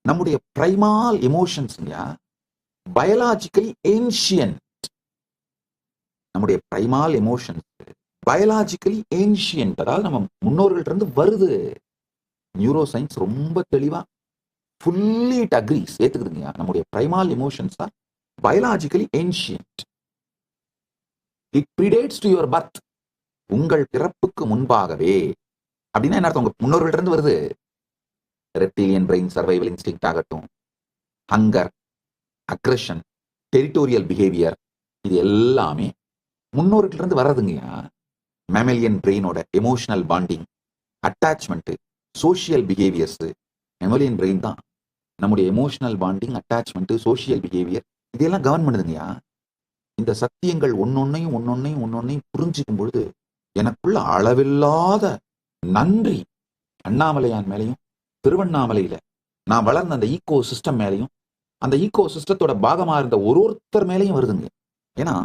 நம்முடைய பிரைமால் எமோஷன்ஸ்ங்க பயாலாஜிக்கலி ஏன்ஷியன்ட். நம்முடைய பிரைமால் எமோஷன்ஸ் பயாலாஜிக்கலி ஏன்ஷியன்ட், அதாவது நம்ம முன்னோர்கள்ட்ட இருந்து வருது. நியூரோ சயின்ஸ் ரொம்ப தெளிவா ஃபுல்லி இட் அக்ரீஸ், ஏத்துக்குதுங்க. நம்முடைய primal emotions are biologically ancient. It predates to your birth, உங்கள் பிறப்புக்கு முன்பாகவே. அப்படின்னா என்ன அர்த்தம்? உங்க முன்னோர்கள்ட்ட இருந்து வருது. ரெப்டிலியன் பிரெயின் சர்வைவல் இன்ஸ்டிங்க்ட் ஆகட்டும், ஹங்கர், அக்ரெஷன், டெரிட்டோரியல் பிஹேவியர், இது எல்லாமே முன்னோர்கள்ட்ட இருந்து வர்றதுங்கய்யா. மேமலியன் பிரெயினோட emotional bonding, attachment, social behaviours, mammalian brain தான் நம்முடைய emotional bonding, attachment, social behaviour இதெல்லாம் கவர்ன் பண்ணுதுங்கய்யா. இந்த சத்தியங்கள் ஒன்னொன்னையும் புரிஞ்சுக்கும் பொழுது எனக்குள்ள அளவில்லாத நன்றி அண்ணாமலையான் மேலையும், திருவண்ணாமலையில நான் வளர்ந்த அந்த ஈகோ சிஸ்டம் மேலையும், அந்த ஈகோ சிஸ்டத்தோட பாகமா இருந்த ஒருத்தர் மேலையும் வருதுங்க. ஏன்னா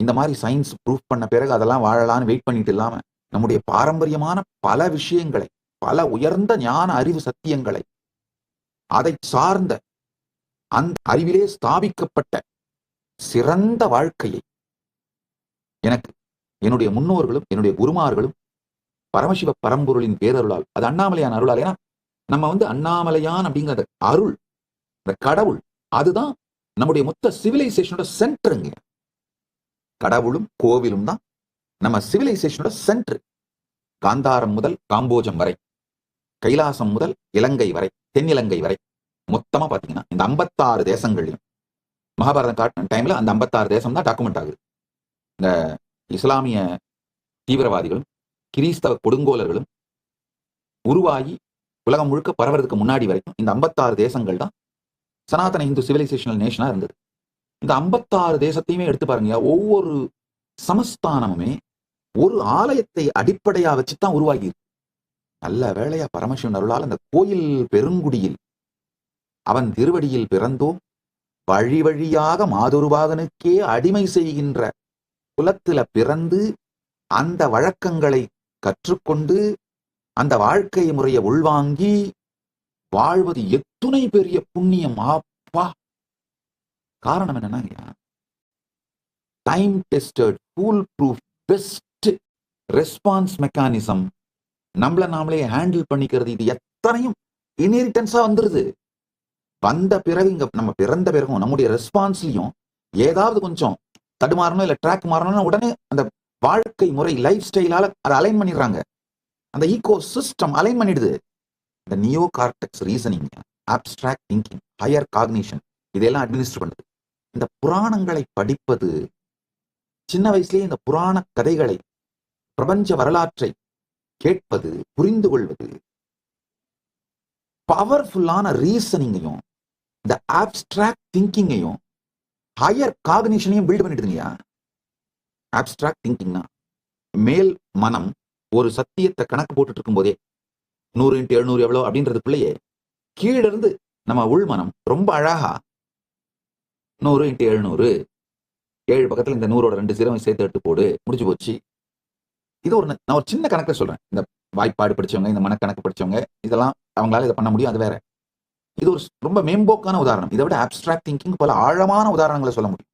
இந்த மாதிரி சயின்ஸ் ப்ரூஃப் பண்ண பிறகு அதெல்லாம் வாழலான்னு வெயிட் பண்ணிட்டு இல்லாம நம்முடைய பாரம்பரியமான பல விஷயங்களை, பல உயர்ந்த ஞான அறிவு சத்தியங்களை, அதை சார்ந்த அந்த அறிவிலே ஸ்தாபிக்கப்பட்ட சிறந்த வாழ்க்கையை எனக்கு என்னுடைய முன்னோர்களும் என்னுடைய குருமார்களும் பரமசிவ பரம்பொருளின் பேரருளால், அது அண்ணாமலையான் அருளால். ஏன்னா நம்ம அண்ணாமலையான் அப்படிங்கிற அருள், இந்த கடவுள், அதுதான் நம்முடைய மொத்த சிவிலைசேஷனோட சென்டருங்க. கடவுளும் கோவிலும் தான் நம்ம சிவிலைசேஷனோட சென்டர். காந்தாரம் முதல் காம்போஜம் வரை, கைலாசம் முதல் இலங்கை வரை, தென்னிலங்கை வரை, மொத்தமா பாத்தீங்கன்னா இந்த 56 தேசங்கள்லையும் மகாபாரதம் டைம்ல அந்த 56 தேசம் தான் டாக்குமெண்ட் ஆகுது. இந்த இஸ்லாமிய தீவிரவாதிகளும் கிறிஸ்தவ கொடுங்கோலர்களும் உருவாகி உலகம் முழுக்க பரவறதுக்கு முன்னாடி வரைக்கும் இந்த 56 தேசங்கள் தான் சனாதன இந்து சிவிலைசேஷனல் நேஷனா இருந்தது. இந்த 56 தேசத்தையுமே எடுத்து பாருங்க, ஒவ்வொரு சமஸ்தானமுமே ஒரு ஆலயத்தை அடிப்படையா வச்சுதான் உருவாகி இருக்கு. நல்ல வேளையா பரமசிவன் அருளால் அந்த கோயில் பெருங்குடியில் அவன் திருவடியில் பிறந்தோம், வழி வழியாக மாதுருவாகனுக்கே அடிமை செய்கின்ற குலத்தில பிறந்து அந்த வழக்கங்களை கற்றுக்கொண்டு அந்த வாழ்க்கை முறையை உள்வாங்கி வாழ்வது எத்துணை பெரிய புண்ணியம். ஆப்பா, காரணம் என்னன்னா time tested, fool proof, best response mechanism, நம்மளை நாமளே ஹேண்டில் பண்ணிக்கிறது. இது எத்தனையும் இன்ஹெரிட்டன்ஸா வந்துருது. வந்த பிறகு இங்க நம்ம பிறந்த பிறகும் நம்முடைய ரெஸ்பான்ஸ்லயும் ஏதாவது கொஞ்சம் தடுமாறணும் இல்ல ட்ராக் மாறணும்னா உடனே அந்த வாழ்க்கை முறை லைஃப் ஸ்டைலால அதை அலைன் பண்ணிடுறாங்க. அந்த ஈகோ சிஸ்டம் அலைன் பண்ணிடுது. இந்த neo cortex reasoning, abstract thinking, higher cognition இதெல்லாம் அட்மினிஸ்டர் பண்ணுது. இந்த புராணங்களை படிப்பது, சின்ன வயசுலயே இந்த புராண கதைகளை, பிரபஞ்ச வரலாற்றை கேட்பது, புரிந்து கொள்வது, பவர்ஃபுல்லான ரீசனிங்கையும் இந்த அப்டிராக்ட் திங்கிங்கையும் ஹையர் காக்னிஷனையும் பில்ட் பண்ணிடுதுங்கய்யா. அப்டிராக்ட் திங்கிங்னா மேல் மனம் ஒரு சத்தியத்தை கணக்கு போட்டுட்டு இருக்கும் போதே 100 × 700 எவ்வளோ அப்படின்றதுக்குள்ளேயே கீழே இருந்து நம்ம உள்மனம் ரொம்ப அழகா 100 × 700, 7 பக்கத்துல இந்த 100ஓட 2 0 சேர்த்து எடுத்து போடு, முடிச்சு போச்சு. இது நான் ஒரு சின்ன கணக்கில் சொல்றேன். இந்த வாய்ப்பாடு படிச்சவங்க, இந்த மனக்கணக்கு படிச்சவங்க, இதெல்லாம் அவங்களால இதை பண்ண முடியும், அது வேற. இது ஒரு ரொம்ப மேம்போக்கான உதாரணம். இதை விட அப்டிராக்ட் திங்கிங் பல ஆழமான உதாரணங்களை சொல்ல முடியும்.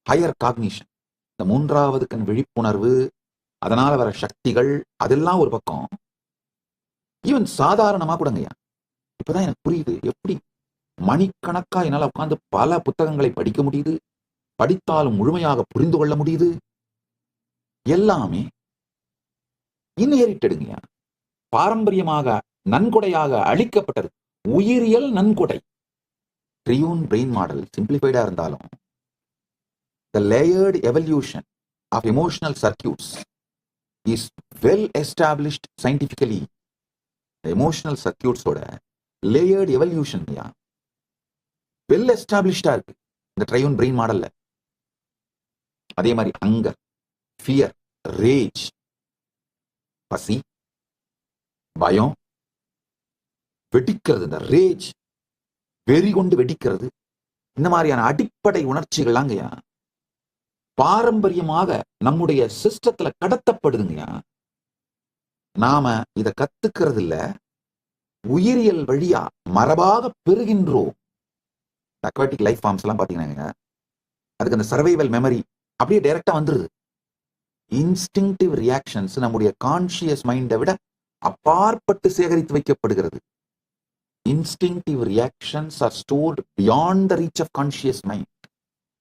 ஹையர் காக்னிஷன், இந்த மூன்றாவது கண் விழிப்புணர்வு, அதனால வர சக்திகள், அதெல்லாம் ஒரு பக்கம். ஈவன் சாதாரணமா கூடங்கய்யா, இப்பதான் எனக்கு புரியுது எப்படி மணிக்கணக்கா என்னால உட்கார்ந்து பல புத்தகங்களை படிக்க முடியுது, படித்தாலும் முழுமையாக புரிந்து கொள்ள முடியுது. எல்லாமே இன்ஹெரிட்டடுங்கய்யா, பாரம்பரியமாக நன்கொடையாக அளிக்கப்பட்டது. உயிரியல் நன்கொடை. ட்ரியூன் பிரெயின் மாடல் சிம்பிளிஃபைடா இருந்தாலும் the layered evolution of emotional circuits is well established scientifically. The emotional circuits ஓட layered evolution well established இருக்கு இந்த ட்ரையூன் பிரெயின் மாடல்ல. அதே மாதிரி அங்கர், ஃபியர், ரேஜ், பசி, பயம், வெடிக்கிறது, இந்த ரேஜ் வெறி கொண்டு வெடிக்கிறது, இந்த மாதிரியான அடிப்படை உணர்ச்சிகள்லாங்கய்யா பாரம்பரியமாக நம்முடைய சிஸ்டத்துல கடத்தப்படுதுங்கய்யா. நாம இத கத்துக்கிறது இல்ல, உயிரியல் வழியா மரபாக பெறுகின்றோம். அக்வாட்டிக் லைஃப் ஃபார்ம்ஸ் எல்லாம் பாத்தீங்கன்னா அதுக்கு அந்த சர்வைவல் மெமரி அப்படியே டைரக்டா வந்துருது. இன்ஸ்டிங்டிவ் ரியாக்ஷன்ஸ் நம்முடைய கான்சியஸ் மைண்டை விட அப்பாற்பட்டு சேகரித்து வைக்கப்படுகிறது. Instinctive reactions are stored beyond the reach of conscious mind.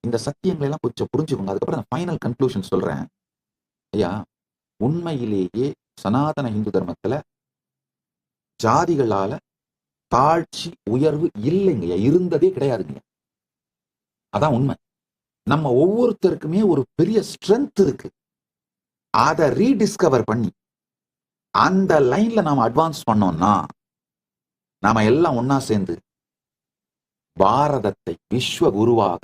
இந்த சத்தியங்களை எல்லாம் கொஞ்சம் புரிஞ்சுக்கோங்க. அதுக்கப்புறம் ஃபைனல் கன்க்ளூஷன் சொல்றேன். ஐயா, உண்மையிலேயே சனாதன இந்து தர்மத்துல ஜாதிகளால தாழ்ச்சி உயர்வு இல்லைங்கய்யா, இருந்ததே கிடையாதுங்க. அதான் உண்மை. நம்ம ஒவ்வொருத்தருக்குமே ஒரு பெரிய ஸ்ட்ரென்த் இருக்கு. அதை ரீடிஸ்கவர் பண்ணி அந்த லைன்ல நாம அட்வான்ஸ் பண்ணோம்னா நாம எல்லாம் ஒன்னா சேர்ந்து பாரதத்தை விஸ்வ குருவாக,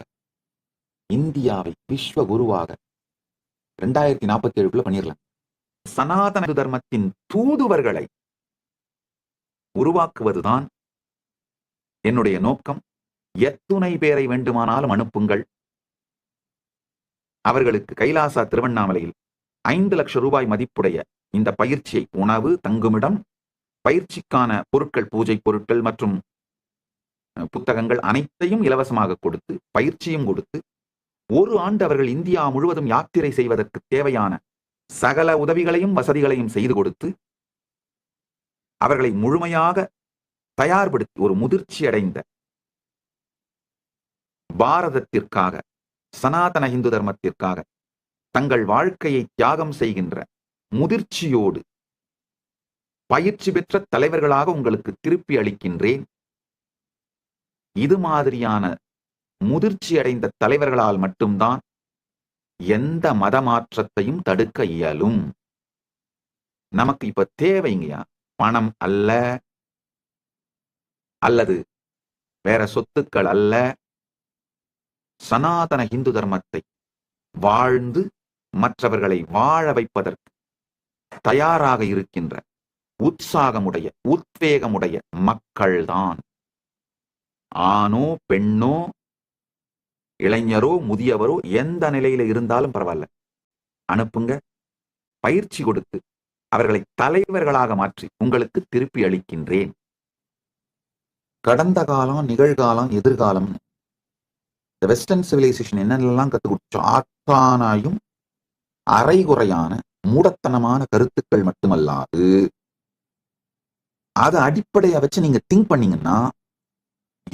இந்தியாவை விஸ்வ குருவாக 2047 பண்ணிடலாம். சனாதன தர்மத்தின் தூதுவர்களை உருவாக்குவதுதான் என்னுடைய நோக்கம். எத்துணை பேரை வேண்டுமானாலும் அனுப்புங்கள். அவர்களுக்கு கைலாசா திருவண்ணாமலையில் 5 லட்சம் ரூபாய் மதிப்புடைய இந்த பயிற்சியை, உணவு, தங்குமிடம், பயிற்சிக்கான பொருட்கள், பூஜை பொருட்கள் மற்றும் புத்தகங்கள் அனைத்தையும் இலவசமாக கொடுத்து, பயிற்சியும் கொடுத்து, 1 ஆண்டு அவர்கள் இந்தியா முழுவதும் யாத்திரை செய்வதற்கு தேவையான சகல உதவிகளையும் வசதிகளையும் செய்து கொடுத்து அவர்களை முழுமையாக தயார்படுத்தி ஒரு முதிர்ச்சி அடைந்த பாரதத்திற்காக, சனாதன இந்து தர்மத்திற்காக தங்கள் வாழ்க்கையை தியாகம் செய்கின்ற முதிர்ச்சியோடு பயிற்சி பெற்ற தலைவர்களாக உங்களுக்கு திருப்பி அளிக்கின்றேன். இது மாதிரியான முதிர்ச்சி அடைந்த தலைவர்களால் மட்டும்தான் எந்த மத மாற்றத்தையும் தடுக்க இயலும். நமக்கு இப்ப தேவைங்கயா பணம் அல்ல, அல்லது வேற சொத்துக்கள் அல்ல. சனாதன இந்து தர்மத்தை வாழ்ந்து மற்றவர்களை வாழ வைப்பதற்கு தயாராக இருக்கின்ற உற்சாகமுடைய, உத்வேகமுடைய மக்கள்தான். ஆணோ பெண்ணோ இளைஞரோ முதியவரோ எந்த நிலையில இருந்தாலும் பரவாயில்ல, அனுப்புங்க. பயிற்சி கொடுத்து அவர்களை தலைவர்களாக மாற்றி உங்களுக்கு திருப்பி அளிக்கின்றேன். கடந்த காலம், நிகழ்காலம், எதிர்காலம், இந்த வெஸ்டர்ன் சிவிலைசேஷன் என்னென்னலாம் கற்றுக் கொடுத்தோ ஆத்தானாயும் அரைகுறையான மூடத்தனமான கருத்துக்கள் மட்டுமல்லாது அதை அடிப்படையா வச்சு நீங்க திங்க் பண்ணீங்கன்னா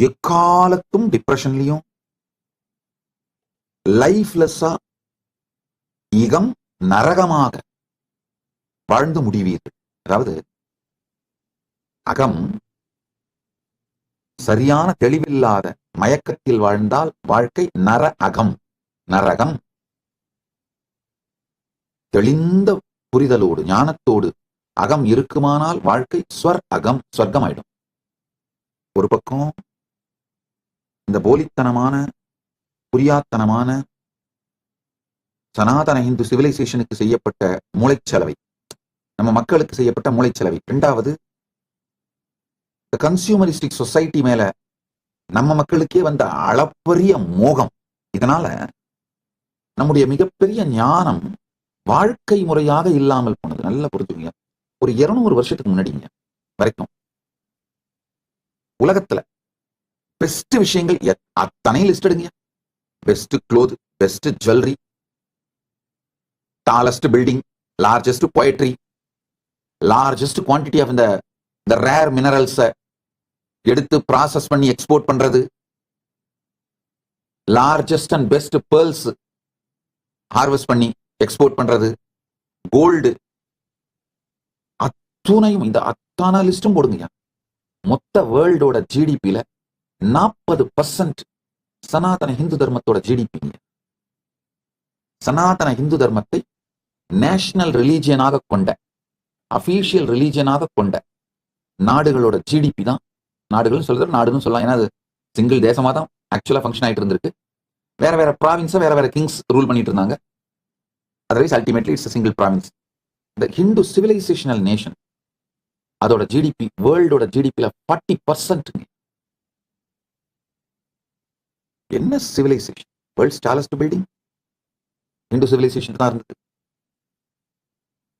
எக்காலத்தும் டிப்ரெஷன்லயும் லைஃப்லெஸ்ஸா இகம் நரகமாக வாழ்ந்து முடிவீர்கள். அதாவது அகம் சரியான தெளிவில்லாத மயக்கத்தில் வாழ்ந்தால் வாழ்க்கை நர அகம், நரகம். தெளிந்த புரிதலோடு ஞானத்தோடு அகம் இருக்குமானால் வாழ்க்கை ஸ்வர் அகம், சொர்க்கம் ஆயிடும். ஒரு பக்கம் இந்த போலித்தனமான புரியாத்தனமான சனாதன இந்து சிவிலைசேஷனுக்கு செய்யப்பட்ட மூளைச்சலவை, நம்ம மக்களுக்கு செய்யப்பட்ட மூளைச்சலவை. 2வது கன்சியூமரிஸ்டிக் சொசைட்டி மேல நம்ம மக்களுக்கே வந்த அளப்பரிய மோகம். இதனால நம்முடைய மிகப்பெரிய ஞானம் வாழ்க்கை முறையாக இல்லாமல் போனது. நல்லா புரிஞ்சுங்க. ஒரு 200 வருஷத்துக்கு முன்னாடிங்க வரைக்கும் உலகத்துல பெஸ்ட் விஷயங்கள் அத்தனை லிஸ்ட் எடுங்க. Best cloth, best jewellery, tallest building, largest poetry, largest quantity of இந்த ரேர் மினரல்ஸை எடுத்து ப்ராசஸ் பண்ணி எக்ஸ்போர்ட் பண்றது, largest and best pearls harvest பண்ணி எக்ஸ்போர்ட் பண்றது, கோல்டு, அத்துணையும் இந்த அத்தான லிஸ்டும் போடுங்கய்யா. மொத்த வேர்ல்டோட ஜிடிபியில 40% சனாதன ஹிந்து தர்மத்தோட ஜிடிபி. சனாதன ஹிந்து தர்மத்தை நேஷனல் ரிலீஜியனாக கொண்ட, அபிஷியல் ரிலீஜியனாக கொண்ட நாடுகளோட ஜிடிபி தான். நாடுகள் சொல்றது நாடுன்னு சொல்லலாம், ஏன்னா அது சிங்கிள் தேசமா தான் ஆக்சுவலா ஃபங்க்ஷன் ஆயிட்டு இருந்திருக்கு. வேற வேற ப்ராவின்ஸை வேற வேற கிங்ஸ் ரூல் பண்ணிட்டு இருந்தாங்க. Otherwise ultimately it's single province. இந்த ஹிந்து சிவிலைசேஷனல் நேஷன் அதோட ஜிடிபி வேர்ல்டோட ஜிடிபியில 40%. என்ன civilisation? World's tallest building Hindu civilisation தான் இருந்தது.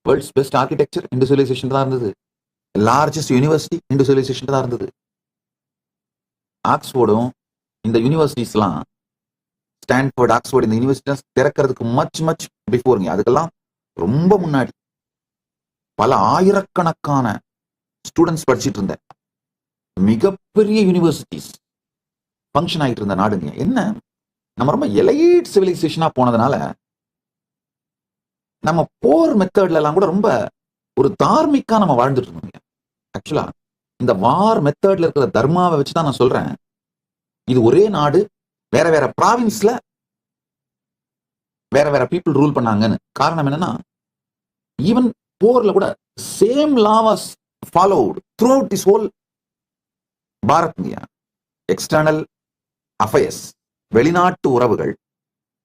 World's best architecture Hindu civilisation தான் இருந்தது. லார்ஜஸ்ட் யூனிவர்சிட்டி ஹிந்து சிவிலைசேஷன் தான் இருந்தது. ஆக்ஸ்போர்டும் இந்த யூனிவர்சிட்டிஸ்லாம், ஸ்டான்ஃபோர்ட், ஆக்ஸ்போர்ட், இந்த யூனிவர்சிட்டிஸ் திறக்கிறதுக்கு மச் மச் பிஃபோருங்க. அதுக்கெல்லாம் ரொம்ப முன்னாடி பல ஆயிரக்கணக்கான ஸ்டூடெண்ட்ஸ் படிச்சுட்டு இருந்த மிகப்பெரிய யூனிவர்சிட்டிஸ் ஃபங்க்ஷன் ஆகிட்டு இருந்த நாடுங்க. என்ன, நம்ம ரொம்ப எலைட் சிவிலைசேஷனா போனதுனால நம்ம போர் மெத்தட்ல எல்லாம் கூட ரொம்ப ஒரு தார்மிக்கா நம்ம வாழ்ந்துட்டு இருந்தோம். ஆக்சுவலா இந்த வார் மெத்தட்ல இருக்கிற தர்மாவை வச்சுதான் நான் சொல்றேன், இது ஒரே நாடு, வேற வேற ப்ராவின்ஸ்ல வேற வேற பீப்புள் ரூல் பண்ணாங்கன்னு. காரணம் என்னன்னா, ஈவன் போர்ல கூட same law was followed through out this whole Bharat. External affairs, வெளிநாட்டு உறவுகள்,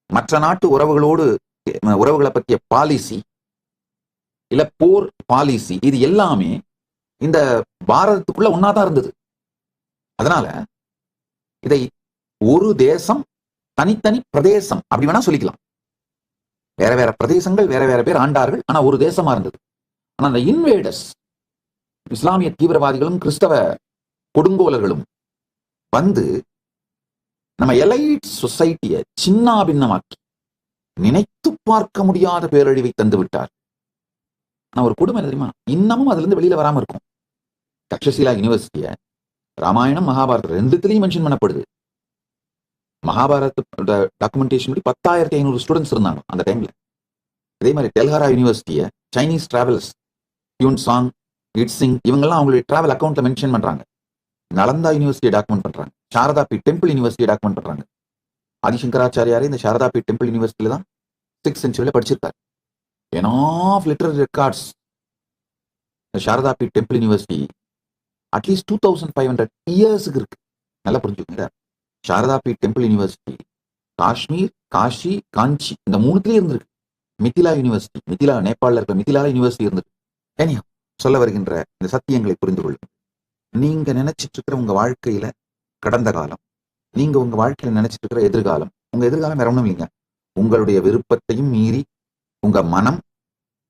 மற்ற நாட்டு உறவுகளை பற்றிய பாலிசி, இல்ல போர் பாலிசி, இது எல்லாமே இந்த பாரதத்துக்குள்ள ஒன்னாதான் இருந்தது. அதனால இதை ஒரு தேசம், தனித்தனி பிரதேசம் அப்படி வேணா சொல்லிக்கலாம். வேற வேற பிரதேசங்கள், வேற வேற பேர் ஆண்டார்கள், ஆனா ஒரு தேசமா இருந்தது. ஆனா அந்த இன்வேடர்ஸ், இஸ்லாமிய தீவிரவாதிகளும் கிறிஸ்தவ கொடுங்கோலர்களும் வந்து நம்ம எலைட் சொசைட்டியை சின்னாபின்னமாக்கி நினைத்து பார்க்க முடியாத பேரழிவை தந்து விட்டார். ஆனா ஒரு கொடுமை தெரியுமா, இன்னமும் அதுல இருந்து வெளியில வராம இருக்கும். தக்ஷசீலா யூனிவர்சிட்டிய ராமாயணம், மகாபாரதம் ரெண்டுத்திலையும் மென்ஷன் பண்ணப்படுது. மகாபாரத டாக்குமெண்டேஷன் படி 10,500 ஸ்டூடெண்ட்ஸ் இருந்தாங்க அந்த டைம்ல. அதே மாதிரி டெல்ஹாரா யூனிவர்சிட்டியை Chinese travels, Hiuen Tsang, I Tsing, இவங்கெல்லாம் அவங்களுடைய டிராவல் அக்கௌண்ட்ல மென்ஷன் பண்றாங்க. நலந்தா யூனிவர்சிட்டியை டாக்குமெண்ட் பண்றாங்க. சாரதா பீட் டெம்பிள் யூனிவர்சிட்டியை டாக்குமெண்ட் பண்றாங்க. ஆதிசங்கராச்சாரியாரே இந்த சாரதா பீட் டெம்பிள் யூனிவர்சிட்டியில தான் 6th சென்ச்சுரியில படிச்சிருக்காரு. enough literary records. The Sharada Peeth temple university at least 2500 இயர்ஸுக்கு இருக்கு. நல்லா புரிஞ்சுக்கோங்க. சாரதா பீட் டெம்பிள் யூனிவர்சிட்டி காஷ்மீர், காஷி, காஞ்சி இந்த மூணுத்திலே இருந்திருக்கு. மிதிலா யூனிவர்சிட்டி, மிதிலா நேபாளில் இருக்கிற மிதிலா யூனிவர்சிட்டி இருந்திருக்கு. ஏனியா சொல்ல வருகின்ற இந்த சத்தியங்களை புரிந்து கொள்ளுங்க. நீங்க நினைச்சிட்டு இருக்கிற உங்க வாழ்க்கையில கடந்த காலம், நீங்க உங்க வாழ்க்கையில நினைச்சிட்டு இருக்கிற எதிர்காலம், உங்க எதிர்காலம் வேற ஒண்ணும் இல்லைங்க. உங்களுடைய விருப்பத்தையும் மீறி உங்க மனம்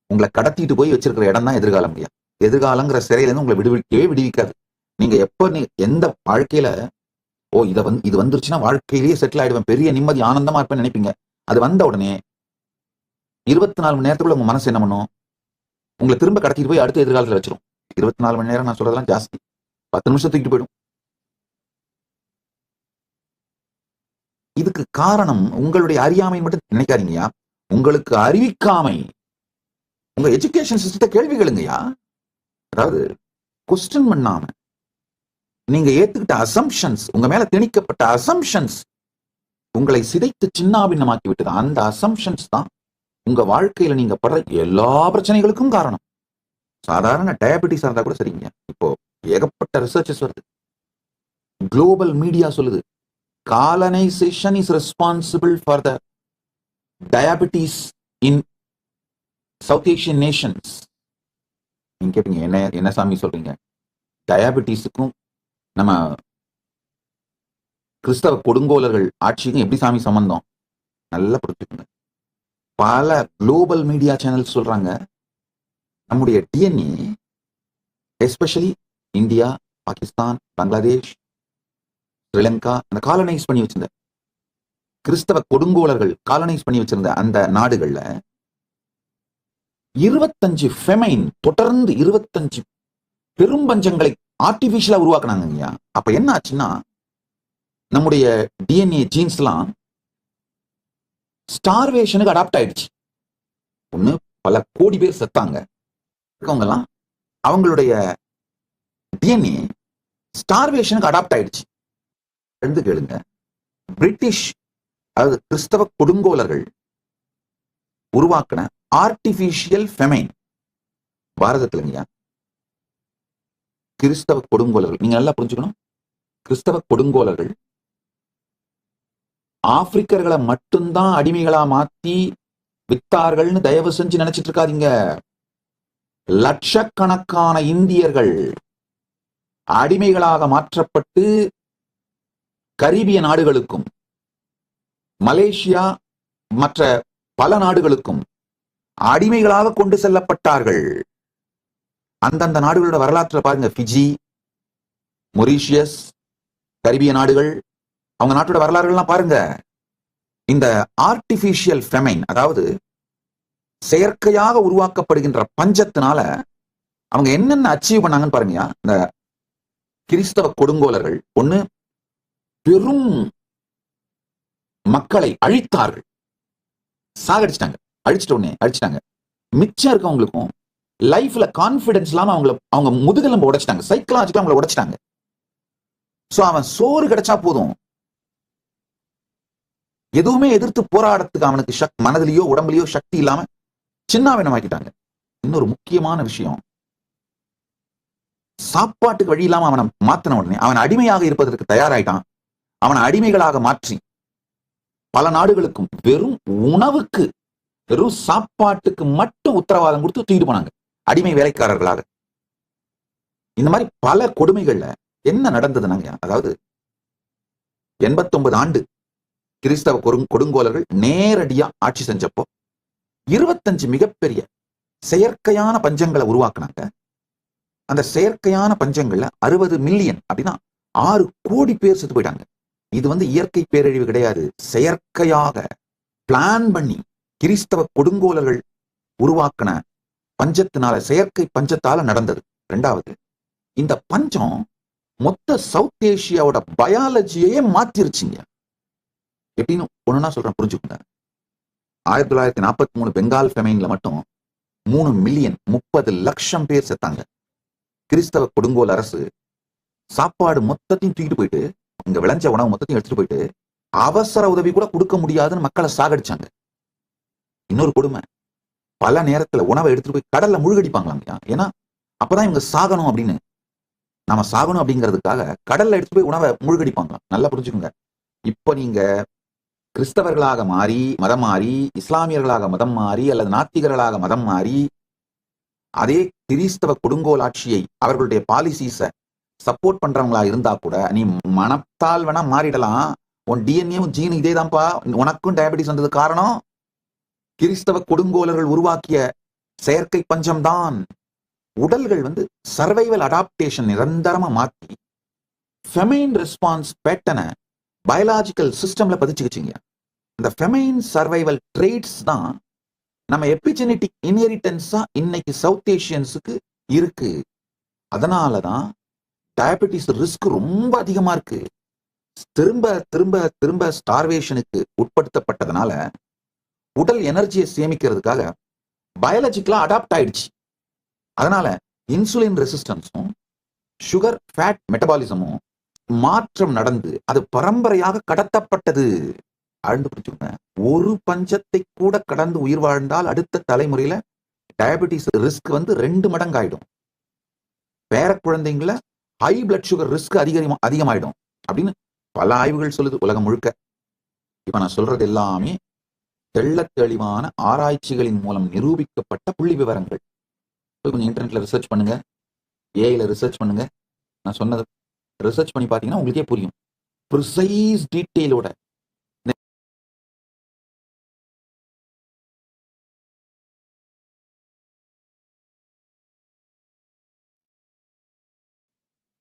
உங்களை கடத்திட்டு போய் வச்சிருக்கிற இடம் தான் எதிர்காலம். இல்லையா, எதிர்காலங்கிற சிறையில இருந்து உங்களை விடுவிக்காது. நீங்க எப்ப எந்த வாழ்க்கையில இது வந்துருச்சுன்னா வாழ்க்கையிலேயே செட்டில் ஆயிடுவேன், பெரிய நிம்மதி ஆனந்தமா இருப்பேன்னு நினைப்பீங்க. அது வந்த உடனே 24 மணி நேரத்துக்குள்ள உங்க மனசு என்ன பண்ணும், உங்களை திரும்ப கடத்திட்டு போய் அடுத்த எதிர்காலத்துல வச்சிரும். 24 மணி நேரம் நான் சொல்றதெல்லாம் ஜாஸ்தி, 10 நிமிஷம் தூக்கிட்டு போயிடும். இதுக்கு காரணம் உங்களுடைய அறியாமை மட்டும் நினைக்காதீங்கயா, உங்களுக்கு அறிவிக்காமை. உங்க எஜுகேஷன் சிஸ்டத்தை கேள்வி கேளுங்கயா. அதாவது கொஸ்டின் பண்ணாம நீங்க ஏத்துக்கிட்ட அசம்ஷன்ஸ், உங்க மேல திணிக்கப்பட்ட அசம்ஷன்ஸ் உங்களை சிதைத்து சின்னாபின்னமாக்கி விட்டது. அந்த அசம்ஷன்ஸ் தான் உங்க வாழ்க்கையில நீங்க படுற எல்லா பிரச்சனைகளுக்கும் காரணம். சாதாரண டயபெட்டிஸ் இருந்தா கூட சரிங்க, இப்போ ஏகப்பட்ட ரிசர்ச்சஸ் வருது. குளோபல் மீடியா சொல்லுது colonization is responsible for the diabetes in South Asian nations. நீங்க கேப்பீங்க, என்ன சாமி சொல்றீங்க, டயாபிட்டிஸுக்கும் நம்ம கிறிஸ்தவ கொடுங்கோலர்கள் ஆட்சிக்கும் எப்படி சாமி சம்பந்தம்? நல்லா புரிஞ்சுக்கோங்க. பல குளோபல் மீடியா சேனல்ஸ் சொல்றாங்க நம்முடைய DNA, especially India, Pakistan, Bangladesh, Sri Lanka, அந்த காலனைஸ் பண்ணி வச்சிருந்த கிறிஸ்தவ கொடுங்கோலர்கள் காலனைஸ் பண்ணி வச்சிருந்த அந்த நாடுகள்ல 25 ஃபெமைன், தொடர்ந்து 25 பெரும்பஞ்சங்களை ஆர்டிபிஷியலா உருவாக்குனாங்க. அப்ப என்ன ஆச்சுன்னா நம்முடைய டிஎன்ஏ ஜீன்ஸ் எல்லாம் ஸ்டார்வேஷனுக்கு அடாப்ட் ஆயிடுச்சு. ஒண்ணு பல கோடி பேர் செத்தாங்க. இருக்கவங்கலாம் அவங்களுடைய டிஎன்ஏ ஸ்டார்வேஷனுக்கு அடாப்ட் ஆயிடுச்சு. எழுந்து கேளுங்க, பிரிட்டிஷ் அதாவது கிறிஸ்தவ கொடுங்கோலர்கள் உருவாக்கின ஆர்டிபிஷியல் ஃபெமைன் பாரதத்துலங்கய்யா. கிறிஸ்தவ கொடுங்கோலர்கள், நீங்க நல்லா புரிஞ்சுக்கணும், கிறிஸ்தவ கொடுங்கோலர்கள் ஆப்பிரிக்கர்களை மட்டும்தான் அடிமைகளா மாத்தி வித்தார்கள்னு தயவு செஞ்சு நினைச்சிட்டு இருக்காதீங்க. லட்சக்கணக்கான இந்தியர்கள் அடிமைகளாக மாற்றப்பட்டு கரீபிய நாடுகளுக்கும் மலேசியா மற்ற பல நாடுகளுக்கும் அடிமைகளாக கொண்டு செல்லப்பட்டார்கள். அந்தந்த நாடுகளோட வரலாற்றை பாருங்க. பிஜி, மொரீஷியஸ், கரீபிய நாடுகள், அவங்க நாட்டோட வரலாறுகள்லாம் பாருங்க. இந்த ஆர்டிபிஷியல் ஃபெமைன், அதாவது செயற்கையாக உருவாக்கப்படுகின்ற பஞ்சத்தினால அவங்க என்னென்ன அச்சீவ் பண்ணாங்கன்னு பாருங்க. இந்த கிறிஸ்தவ கொடுங்கோலர்கள் ஒண்ணு, பெரும் மக்களை அழித்தார்கள், சாகடிச்சிட்டாங்க. அழிச்சிட்டாங்க. மிச்சம் இருக்கவங்களுக்கும் லைஃப்ல கான்பிடன்ஸ் இல்லாம அவங்க முதுகெலும்பு உடைச்சிட்டாங்க, சைக்கலாஜிக்கலா அவங்களை உடைச்சிட்டாங்க. சோ அவன் சோறு கிடைச்சா போதும், எதுவுமே எதிர்த்து போராடத்துக்கு அவனுக்கு மனதிலேயோ உடம்புலயோ சக்தி இல்லாம சின்னாவினமாக்கிட்டாங்க. இன்னொரு முக்கியமான விஷயம், சாப்பாட்டுக்கு வழி இல்லாம அவனை மாத்தின உடனே அவன் அடிமையாக இருப்பதற்கு தயாராயிட்டான். அவனை அடிமைகளாக மாற்றி பல நாடுகளுக்கும் வெறும் உணவுக்கு, வெறும் சாப்பாட்டுக்கு மட்டும் உத்தரவாதம் கொடுத்து தூக்கிட்டு போனாங்க, அடிமை வேலைக்காரர்களாக. இந்த மாதிரி பல கொடுமைகள்ல என்ன நடந்ததுனாங்க, அதாவது 89 ஆண்டு கிறிஸ்தவ கொடுங்கோலர்கள் நேரடியா ஆட்சி செஞ்சப்போ 25 மிகப்பெரிய செயற்கையான பஞ்சங்களை உருவாக்குனாங்க. அந்த செயற்கையான பஞ்சங்கள்ல 60 மில்லியன் அப்படின்னா 6 கோடி பேர் செத்து போயிட்டாங்க. இது இயற்கை பேரழிவு கிடையாது, செயற்கையாக பிளான் பண்ணி கிறிஸ்தவ கொடுங்கோலர்கள் உருவாக்கின பஞ்சத்தினால, செயற்கை பஞ்சத்தால நடந்தது. ரெண்டாவது, இந்த பஞ்சம் மொத்த சவுத் ஏசியாவோட பயாலஜியே மாத்திருச்சுங்க. எப்படின்னு ஒண்ணுன்னா சொல்றேன், புரிஞ்சுக்கோங்க. 1943 பெங்கால் ஃபெமைன்ல மட்டும் 3 மில்லியன் 30 லட்சம் பேர் செத்தாங்க. கிறிஸ்தவ கொடுங்கோல் அரசு சாப்பாடு மொத்தத்தையும் தூக்கிட்டு போயிட்டு, இங்க விளைஞ்ச உணவு மொத்தத்தையும் எடுத்துட்டு போயிட்டு அவசர உதவி கூட கொடுக்க முடியாதுன்னு மக்களை சாகடிச்சாங்க. இன்னொரு கொடுமை, பல நேரத்துல உணவை எடுத்துட்டு போய் கடல்ல முழுகடிப்பாங்களாம். ஏன்னா அப்பதான் இவங்க சாகணும் அப்படின்னு, நாம சாகணும் அப்படிங்கிறதுக்காக கடல்ல எடுத்துட்டு போய் உணவை முழுகடிப்பாங்களாம். நல்லா புரிஞ்சுக்கோங்க. இப்ப நீங்க கிறிஸ்தவர்களாக மாறி மதம் மாறி, இஸ்லாமியர்களாக மதம் மாறி, அல்லது நாத்திகர்களாக மதம் மாறி, அதே கிறிஸ்தவ கொடுங்கோல் ஆட்சியை அவர்களுடைய பாலிசிஸ சப்போர்ட் பண்றவங்களா இருந்தா கூட நீ மனத்தால் வேணா மாறிடலாம். உன் டிஎன்ஏவும் ஜீன் இதே தான்ப்பா, உனக்கும் டயபெட்டிஸ் வந்தது காரணம் கிறிஸ்தவ கொடுங்கோலர்கள் உருவாக்கிய செயற்கை பஞ்சம்தான். உடல்கள் சர்வைவல் அடாப்டேஷன் நிரந்தரமா மாத்தி ஃபெமைன் ரெஸ்பான்ஸ் பேட்டர்னை பயாலாஜிக்கல் சிஸ்டம்ல பதிச்சுக்கிச்சிங்க. இந்த ஃபெமைன் சர்வைவல் ட்ரேட்ஸ் தான் நம்ம எபிஜெனெட்டிக் இன்ஹெரிட்டன்ஸா இன்னைக்கு சவுத் ஏசியன்ஸுக்கு இருக்கு. அதனாலதான் டயபெட்டிஸ் ரிஸ்க் ரொம்ப அதிகமா இருக்கு. திரும்ப திரும்ப திரும்ப ஸ்டார்வேஷனுக்கு உட்படுத்தப்பட்டதுனால உடல் எனர்ஜியை சேமிக்கிறதுக்காக பயாலஜிக்கலா அடாப்ட் ஆயிடுச்சு. அதனால இன்சுலின் ரெசிஸ்டன்ஸும் சுகர் ஃபேட் மெட்டபாலிசமும் மாற்றம் நடந்து அது பரம்பரையாக கடத்தப்பட்டது. ஆழ்ந்து புரிஞ்சுக்கோங்க. ஒரு பஞ்சத்தை கூட கடந்து உயிர் வாழ்ந்தால் அடுத்த தலைமுறையில டயபெட்டிஸ் ரிஸ்க் 2 மடங்கு ஆயிடும். பேர குழந்தைங்கள ஹை பிளட் சுகர் ரிஸ்க் அதிகமாயிடும் அப்படின்னு பல ஆய்வுகள் சொல்லுது உலகம் முழுக்க. இப்ப நான் சொல்றது எல்லாமே தெள்ள தெளிவான ஆராய்ச்சிகளின் மூலம் நிரூபிக்கப்பட்ட புள்ளி விவரங்கள். கொஞ்சம் இன்டர்நெட்ல ரிசர்ச் பண்ணுங்க, ஏஐல ரிசர்ச் பண்ணுங்க. நான் சொன்னது ரிசர்ச் பண்ணி பாத்தீங்கன்னா உங்களுக்கே புரியும். ப்ரிசைஸ் டீட்டெயிலோட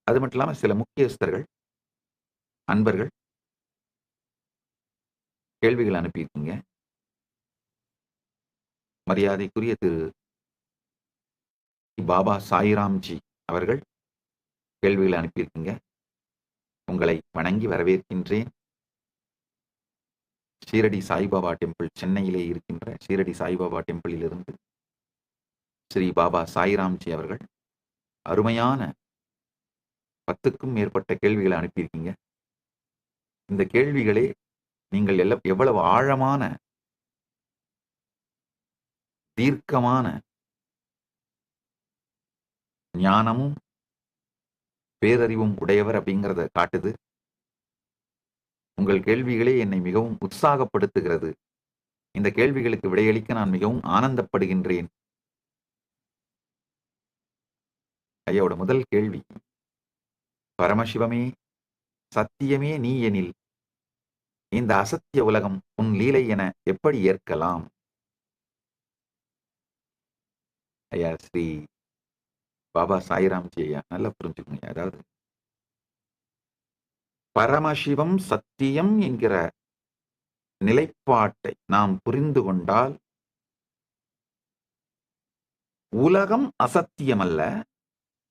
அது மட்டும் இல்லாம சில முக்கியஸ்தர்கள் அன்பர்கள் கேள்விகள் அனுப்பியிருக்கீங்க. மரியாதைக்குரிய திரு பாபா சாயிராம்ஜி அவர்கள் கேள்விகளை அனுப்பியிருக்கீங்க. உங்களை வணங்கி வரவேற்கின்றேன். ஷீரடி சாய்பாபா டெம்பிள், சென்னையிலே இருக்கின்ற ஷீரடி சாய்பாபா டெம்பிளிலிருந்து ஸ்ரீ பாபா சாய்ராம்ஜி அவர்கள் அருமையான 10க்கும் மேற்பட்ட கேள்விகளை அனுப்பியிருக்கீங்க. இந்த கேள்விகளே நீங்கள் எவ்வளவு ஆழமான தீர்க்கமான ஞானமும் பேரறிவும் உடையவர் அப்படிங்கிறத காட்டுது. உங்கள் கேள்விகளே என்னை மிகவும் உற்சாகப்படுத்துகிறது. இந்த கேள்விகளுக்கு விடையளிக்க நான் மிகவும் ஆனந்தப்படுகின்றேன். ஐயாவோட முதல் கேள்வி, பரமசிவமே சத்தியமே நீ எனில் இந்த அசத்திய உலகம் உன் லீலை என எப்படி ஏற்கலாம்? ஐயா ஸ்ரீ பாபா சாய்ராம்ஜி ஐயா நல்லா புரிஞ்சுக்கோங்க. அதாவது பரமசிவம் சத்தியம் என்கிற நிலைப்பாட்டை நாம் புரிந்து கொண்டால் உலகம் அசத்தியமல்ல,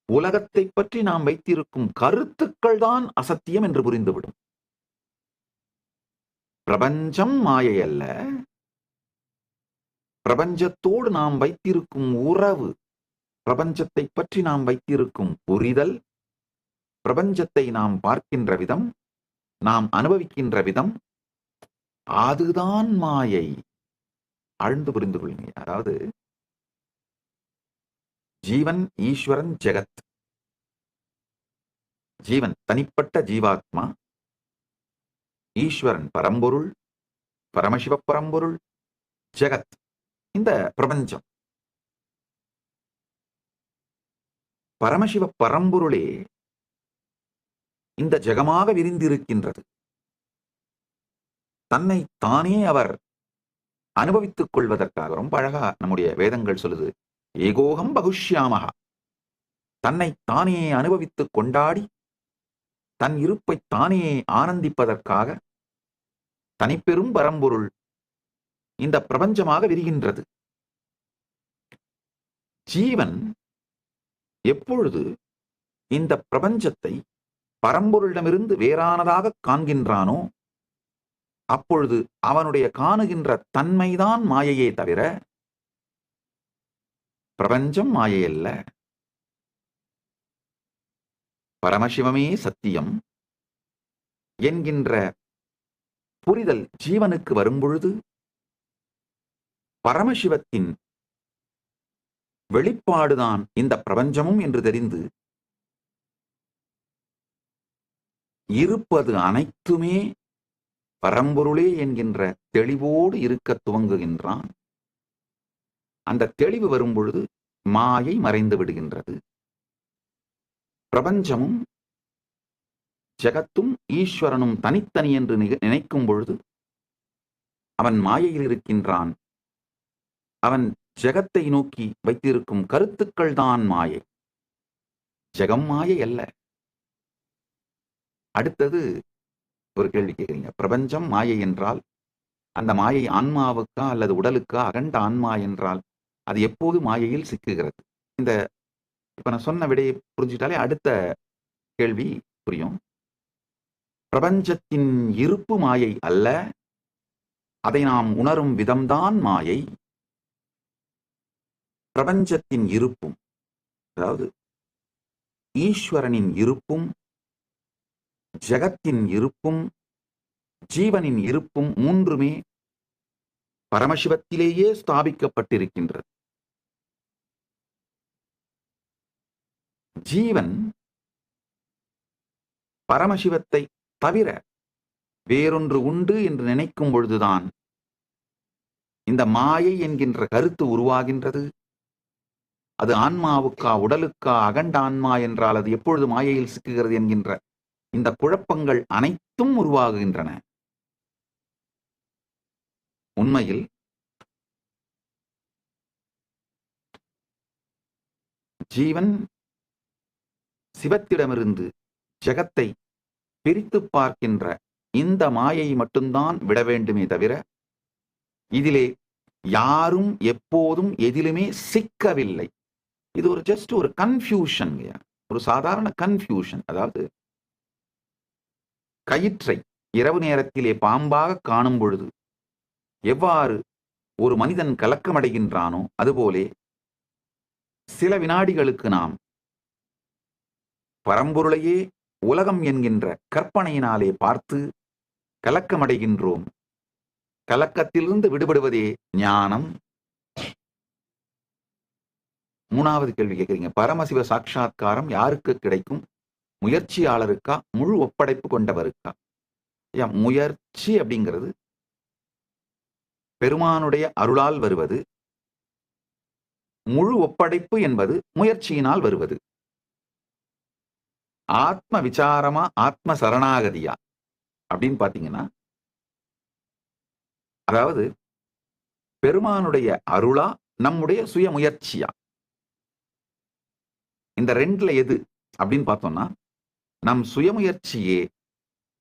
உலகத்தை பற்றி நாம் வைத்திருக்கும் கருத்துக்கள் தான் அசத்தியம் என்று புரிந்துவிடும். பிரபஞ்சம் மாயை அல்ல, பிரபஞ்சத்தோடு நாம் வைத்திருக்கும் உறவு, பிரபஞ்சத்தை பற்றி நாம் வைத்திருக்கும் புரிதல், பிரபஞ்சத்தை நாம் பார்க்கின்ற விதம், நாம் அனுபவிக்கின்ற விதம், அதுதான் மாயை. ஆழ்ந்து புரிந்து கொள்ளுங்க. அதாவது ஜீவன், ஈஸ்வரன், ஜெகத். ஜீவன் தனிப்பட்ட ஜீவாத்மா, ஈஸ்வரன் பரம்பொருள், பரமசிவ பரம்பொருள், ஜெகத் இந்த பிரபஞ்சம். பரமசிவ பரம்பொருளே இந்த ஜெகமாக விரிந்திருக்கின்றது. தன்னை தானே அவர் அனுபவித்துக் கொள்வதற்காக ரொம்ப அழகா நம்முடைய வேதங்கள் சொல்லுது, ஏகோகம் பகுஷ்யாமகா. தன்னை தானே அனுபவித்துக் கொண்டாடி தன் இருப்பை தானே ஆனந்திப்பதற்காக தனிப்பெரும் பரம்பொருள் இந்த பிரபஞ்சமாக விரிகின்றது. ஜீவன் எப்பொழுது இந்த பிரபஞ்சத்தை பரம்பொருளிடமிருந்து வேறானதாக காண்கின்றானோ அப்பொழுது அவனுடைய காணுகின்ற தன்மைதான் மாயையே தவிர பிரபஞ்சம் மாயையல்ல. பரமசிவமே சத்தியம் என்கின்ற புரிதல் ஜீவனுக்கு வரும்பொழுது பரமசிவத்தின் வெளிப்பாடுதான் இந்த பிரபஞ்சமும் என்று தெரிந்து இருப்பது அனைத்துமே பரம்பொருளே என்கின்ற தெளிவோடு இருக்க துவங்குகின்றான். அந்த தெளிவு வரும்பொழுது மாயை மறைந்து விடுகின்றது. பிரபஞ்சமும் ஜெகத்தும் ஈஸ்வரனும் தனித்தனி என்று நினைக்கும் பொழுது அவன் மாயையில் இருக்கின்றான். அவன் ஜெகத்தை நோக்கி வைத்திருக்கும் கருத்துக்கள் தான் மாயை, ஜெகம் மாயை அல்ல. அடுத்தது ஒரு கேள்வி கேட்கிறீங்க, பிரபஞ்சம் மாயை என்றால் அந்த மாயை ஆன்மாவுக்கா அல்லது உடலுக்கா? அகண்ட ஆன்மா என்றால் அது எப்போது மாயையில் சிக்குகிறது? இந்த இப்ப நான் சொன்ன விடையை புரிஞ்சுட்டாலே அடுத்த கேள்வி புரியும். பிரபஞ்சத்தின் இருப்பு மாயை அல்ல, அதை நாம் உணரும் விதம்தான் மாயை. பிரபஞ்சத்தின் இருப்பும், அதாவது ஈஸ்வரனின் இருப்பும், ஜெகத்தின் இருப்பும், ஜீவனின் இருப்பும் மூன்றுமே பரமசிவத்திலேயே ஸ்தாபிக்கப்பட்டிருக்கின்றது. ஜீவன் பரமசிவத்தை தவிர வேறொன்று உண்டு என்று நினைக்கும் பொழுதுதான் இந்த மாயை என்கின்ற கருத்து உருவாகின்றது. அது ஆன்மாவுக்கா உடலுக்கா? அகண்ட ஆன்மா என்றால் அது எப்பொழுது மாயையில் சிக்குகிறது என்கின்ற இந்த குழப்பங்கள் அனைத்தும் உருவாகுகின்றன. உண்மையில் ஜீவன் சிவத்திடமிருந்து ஜெகத்தை பிரித்து பார்க்கின்ற இந்த மாயை மட்டும்தான் விட வேண்டுமே தவிர இதிலே யாரும் எப்போதும் எதிலுமே சிக்கவில்லை. இது ஒரு ஜஸ்ட் ஒரு கன்ஃபியூஷன், ஒரு சாதாரண கன்ஃபியூஷன். அதாவது கயிற்றை இரவு நேரத்திலே பாம்பாக காணும் பொழுது எவ்வாறு ஒரு மனிதன் கலக்கமடைகின்றானோ அதுபோலே சில வினாடிகளுக்கு நாம் பரம்பொருளையே உலகம் என்கின்ற கற்பனையினாலே பார்த்து கலக்கமடைகின்றோம். கலக்கத்திலிருந்து விடுபடுவதே ஞானம். மூணாவது கேள்வி கேட்குறீங்க, பரமசிவ சாட்சா்காரம் யாருக்கு கிடைக்கும்? முயற்சியாளருக்கா, முழு ஒப்படைப்பு கொண்டவருக்கா? முயற்சி அப்படிங்கிறது பெருமானுடைய அருளால் வருவது, முழு ஒப்படைப்பு என்பது முயற்சியினால் வருவது. ஆத்ம விசாரமா ஆத்ம சரணாகதியா அப்படின்னு பாத்தீங்கன்னா, அதாவது பெருமானுடைய அருளா நம்முடைய சுய முயற்சியா, இந்த ரெண்டுல எது அப்படின்னு பார்த்தோம்னா, நம் சுயமுயற்சியே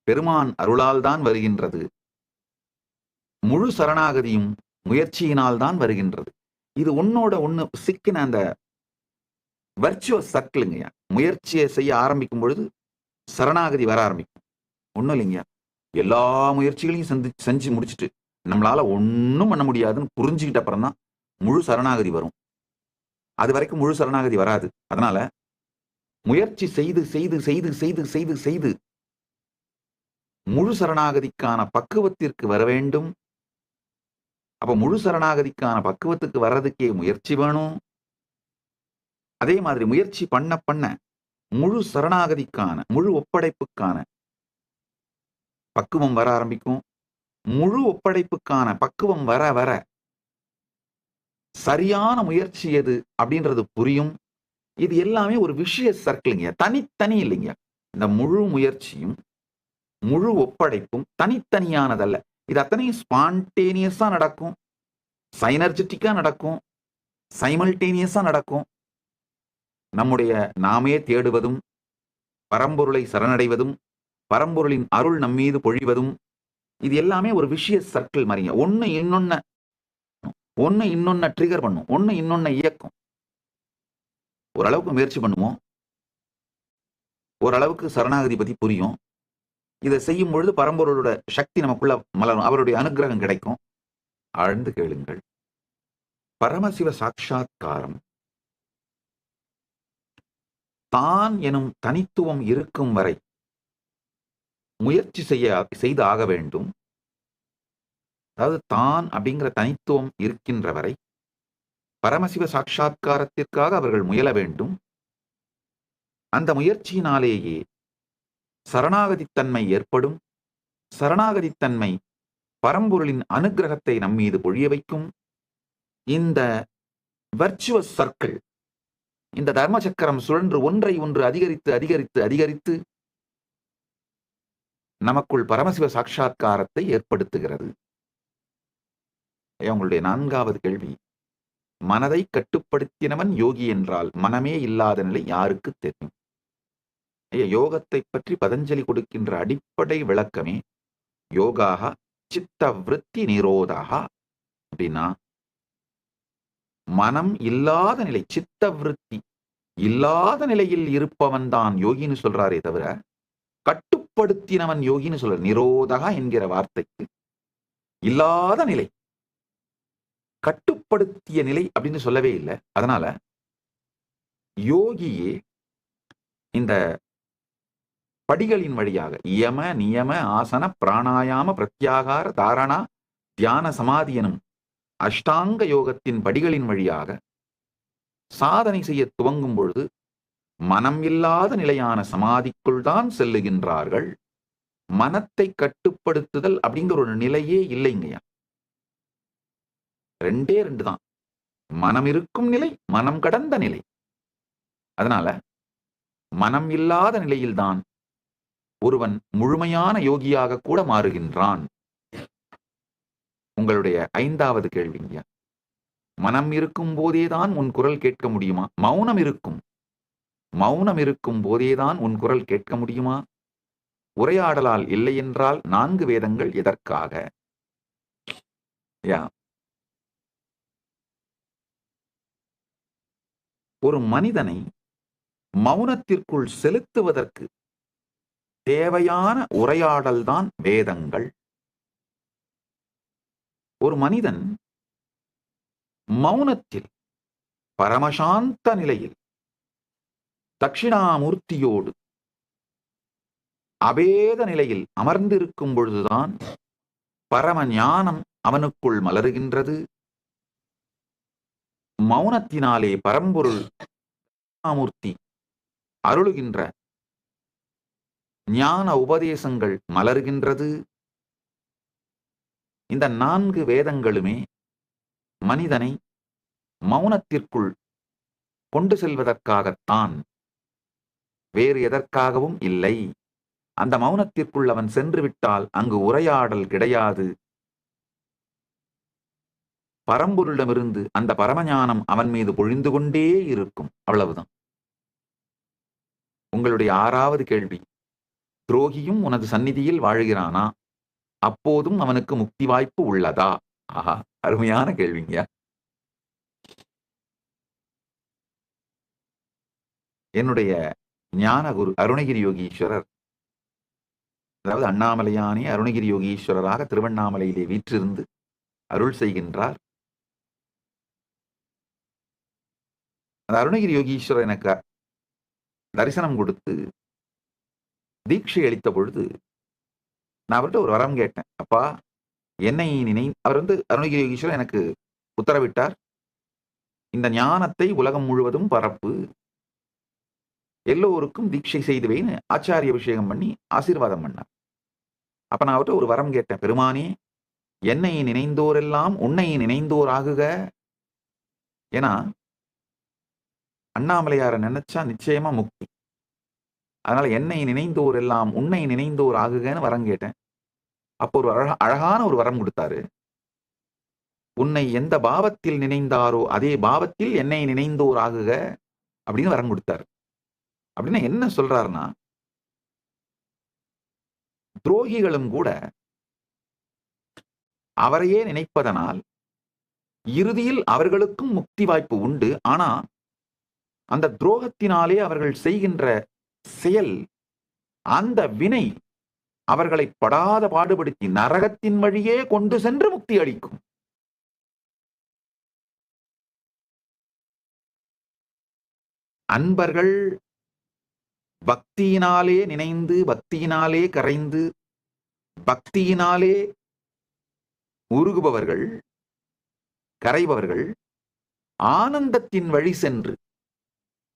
பெருமான் அருளால் தான் வருகின்றது, முழு சரணாகதியும் முயற்சியினால் தான் வருகின்றது. இது உன்னோட ஒண்ணு சிக்கின அந்த வர்ச்சுவஸ் சர்க்கிளுங்கய்யா. முயற்சியை செய்ய ஆரம்பிக்கும் பொழுது சரணாகதி வர ஆரம்பிக்கும். ஒன்றும் இல்லைங்கய்யா, எல்லா முயற்சிகளையும் செஞ்சு முடிச்சுட்டு நம்மளால ஒன்றும் பண்ண முடியாதுன்னு புரிஞ்சுக்கிட்ட அப்புறம் தான் முழு சரணாகதி வரும். அது வரைக்கும் முழு சரணாகதி வராது. அதனால முயற்சி செய்து செய்து செய்து செய்து செய்து செய்து முழு சரணாகதிக்கான பக்குவத்திற்கு வர வேண்டும். அப்ப முழு சரணாகதிக்கான பக்குவத்துக்கு வர்றதுக்கே முயற்சி வேணும். அதே மாதிரி முயற்சி பண்ண பண்ண முழு சரணாகதிக்கான, முழு ஒப்படைப்புக்கான பக்குவம் வர ஆரம்பிக்கும். முழு ஒப்படைப்புக்கான பக்குவம் வர வர சரியான முயற்சி எது அப்படின்றது புரியும். இது எல்லாமே ஒரு விஷய சர்க்கிள்ங்க, தனித்தனி இல்லைங்க. இந்த முழு முயற்சியும் முழு ஒப்படைப்பும் தனித்தனியானதல்ல. இது அத்தனையும் ஸ்பான்டேனியஸா நடக்கும், சைனர்ஜெட்டிக்கா நடக்கும், சைமல்டேனியஸா நடக்கும். நம்முடைய நாமே தேடுவதும், பரம்பொருளை சரணடைவதும், பரம்பொருளின் அருள் நம்மீது பொழிவதும், இது எல்லாமே ஒரு விஷய சர்க்கிள் மாதிரிங்க. ஒண்ணு இன்னொன்ன ட்ரிகர் பண்ணும், ஒண்ணு இன்னொன்ன இயக்கும். ஓரளவுக்கு முயற்சி பண்ணுவோம், ஓரளவுக்கு சரணாகதி பத்தி புரியும். இதை செய்யும் பொழுது பரம்பொருளோட சக்தி நமக்குள்ள மலரும், அவருடைய அனுகிரகம் கிடைக்கும். ஆழ்ந்து கேளுங்கள். பரமசிவ சாட்சா்காரம் தான் எனும் தனித்துவம் இருக்கும் வரை முயற்சி செய்து ஆக வேண்டும். அதாவது தான் அப்படிங்கிற தனித்துவம் இருக்கின்ற வரை பரமசிவ சாட்சா்காரத்திற்காக அவர்கள் முயல வேண்டும். அந்த முயற்சியினாலேயே சரணாகதித்தன்மை ஏற்படும். சரணாகதித்தன்மை பரம்பொருளின் அனுகிரகத்தை நம்மீது பொழிய வைக்கும். இந்த வர்ச்சுவஸ் சர்க்கிள், இந்த தர்ம சக்கரம் சுழன்று ஒன்றை ஒன்று அதிகரித்து அதிகரித்து அதிகரித்து நமக்குள் பரமசிவ சாட்சா்காரத்தை ஏற்படுத்துகிறது. உங்களுடைய நான்காவது கேள்வி, மனதை கட்டுப்படுத்தினவன் யோகி என்றால் மனமே இல்லாத நிலை யாருக்கு தெரியும்? யோகத்தை பற்றி பதஞ்சலி கொடுக்கின்ற அடிப்படை விளக்கமே யோகாக சித்த விருத்தி நிரோதாக. அப்படின்னா மனம் இல்லாத நிலை, சித்த விருத்தி இல்லாத நிலையில் இருப்பவன் தான் யோகின்னு சொல்றாரே தவிர கட்டுப்படுத்தினவன் யோகின்னு சொல்ற. நிரோதகா என்கிற வார்த்தைக்கு இல்லாத நிலை, கட்டுப்படுத்திய நிலை அப்படின்னு சொல்லவே இல்லை. அதனால யோகியே இந்த படிகளின் வழியாக யம நியம ஆசன பிராணாயாம பிரத்யாகார தாரணா தியான சமாதி எனும் அஷ்டாங்க யோகத்தின் படிகளின் வழியாக சாதனை செய்ய துவங்கும் பொழுது மனம் இல்லாத நிலையான சமாதிக்குள் தான் செல்லுகின்றார்கள். மனத்தை கட்டுப்படுத்துதல் அப்படிங்கிற ஒரு நிலையே இல்லைங்கய்யா. ரெண்டே ரெண்டு தான், மனம் இருக்கும் நிலை, மனம் கடந்த நிலை. அதனால மனம் இல்லாத நிலையில்தான் ஒருவன் முழுமையான யோகியாக கூட மாறுகின்றான். உங்களுடைய ஐந்தாவது கேள்விங்க, மனம் இருக்கும் போதேதான் உன் குரல் கேட்க முடியுமா? மௌனம் இருக்கும், மௌனம் இருக்கும் போதேதான் உன் குரல் கேட்க முடியுமா? உரையாடலால் இல்லை என்றால் 4 வேதங்கள் எதற்காக? ஒரு மனிதனை மௌனத்திற்குள் செலுத்துவதற்கு தேவையான உரையாடல் தான் வேதங்கள். ஒரு மனிதன் மௌனத்தில் பரமசாந்த நிலையில் தட்சிணாமூர்த்தியோடு அபேத நிலையில் அமர்ந்திருக்கும் பொழுதுதான் பரம ஞானம் அவனுக்குள் மலருகின்றது. மௌனத்தினாலே பரம்பொருள் மூர்த்தி அருளுகின்ற ஞான உபதேசங்கள் மலருகின்றது. இந்த 4 வேதங்களுமே மனிதனை மௌனத்திற்குள் கொண்டு செல்வதற்காகத்தான், வேறு எதற்காகவும் இல்லை. அந்த மௌனத்திற்குள் அவன் சென்று விட்டால் அங்கு உரையாடல் கிடையாது. பரம்பொருளிடமிருந்து அந்த பரமஞானம் அவன் மீது பொழிந்து கொண்டே இருக்கும். அவ்வளவுதான். உங்களுடைய 6வது கேள்வி, துரோகியும் உனது சந்நிதியில் வாழ்கிறானா? அப்போதும் அவனுக்கு முக்தி வாய்ப்பு உள்ளதா? ஆஹா, அருமையான கேள்விங்க. என்னுடைய ஞான குரு அருணகிரி யோகீஸ்வரர், அதாவது அண்ணாமலையானே அருணகிரி யோகீஸ்வரராக திருவண்ணாமலையிலே வீற்றிருந்து அருள் செய்கின்றார். அந்த அருணகிரி யோகீஸ்வரர் எனக்கு தரிசனம் கொடுத்து தீட்சை அளித்த பொழுது நான் அவர்கிட்ட ஒரு வரம் கேட்டேன். அப்பா, என்னை அவர் அருணகிரி யோகீஸ்வரர் எனக்கு உத்தரவிட்டார், இந்த ஞானத்தை உலகம் முழுவதும் பரப்பு, எல்லோருக்கும் தீட்சை செய்துவேன்னு ஆச்சாரிய அபிஷேகம் பண்ணி ஆசீர்வாதம் பண்ணார். அப்ப நான் அவர்கிட்ட ஒரு வரம் கேட்டேன், பெருமானே, என்னை நினைந்தோரெல்லாம் உன்னை நினைந்தோர் ஆகுக. ஏன்னா அண்ணாமலையாரை நினைச்சா நிச்சயமா முக்தி. அதனால என்னை நினைந்தோர் எல்லாம் உன்னை நினைந்தோர் ஆகுகன்னு வரம் கேட்டேன். அப்போ ஒரு அழகான ஒரு வரம் கொடுத்தாரு. உன்னை எந்த பாவத்தில் நினைந்தாரோ அதே பாவத்தில் என்னை நினைந்தோர் ஆகுக அப்படின்னு வரம் கொடுத்தாரு. அப்படின்னா என்ன சொல்றாருன்னா, துரோகிகளும் கூட அவரையே நினைப்பதனால் இறுதியில் அவர்களுக்கும் முக்தி வாய்ப்பு உண்டு. ஆனா அந்த துரோகத்தினாலே அவர்கள் செய்கின்ற செயல், அந்த வினை அவர்களை படாத பாடுபடுத்தி நரகத்தின் வழியே கொண்டு சென்று முக்தி அளிக்கும். அன்பர்கள் பக்தியினாலே நினைந்து, பக்தியினாலே கரைந்து, பக்தியினாலே உருகுபவர்கள், கரைபவர்கள் ஆனந்தத்தின் வழி சென்று,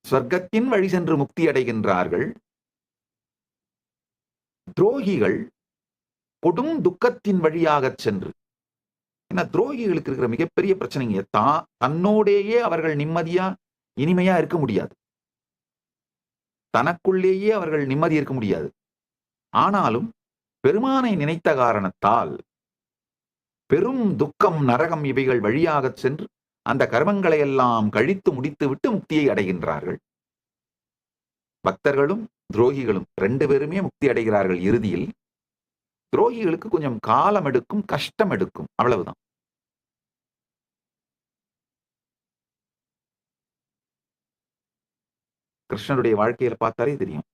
சொர்க்கத்தின் வழி சென்று முக்தி அடைகின்றார்கள். துரோகிகள் கொடும் துக்கத்தின் வழியாக சென்று, ஏன்னா துரோகிகளுக்கு இருக்கிற மிகப்பெரிய பிரச்சனைங்க, தன்னோடேயே அவர்கள் நிம்மதியா இனிமையா இருக்க முடியாது, தனக்குள்ளேயே அவர்கள் நிம்மதி இருக்க முடியாது. ஆனாலும் பெருமானை நினைத்த காரணத்தால் பெரும் துக்கம், நரகம் இவைகள் வழியாக சென்று அந்த கர்மங்களை எல்லாம் கழித்து முடித்துவிட்டு முக்தியை அடைகின்றார்கள். பக்தர்களும் துரோகிகளும் 2 பேருமே முக்தி அடைகிறார்கள். இறுதியில் துரோகிகளுக்கு கொஞ்சம் காலம் எடுக்கும், கஷ்டம் எடுக்கும், அவ்வளவுதான். கிருஷ்ணருடைய வாழ்க்கையில பார்த்தாலே தெரியும்.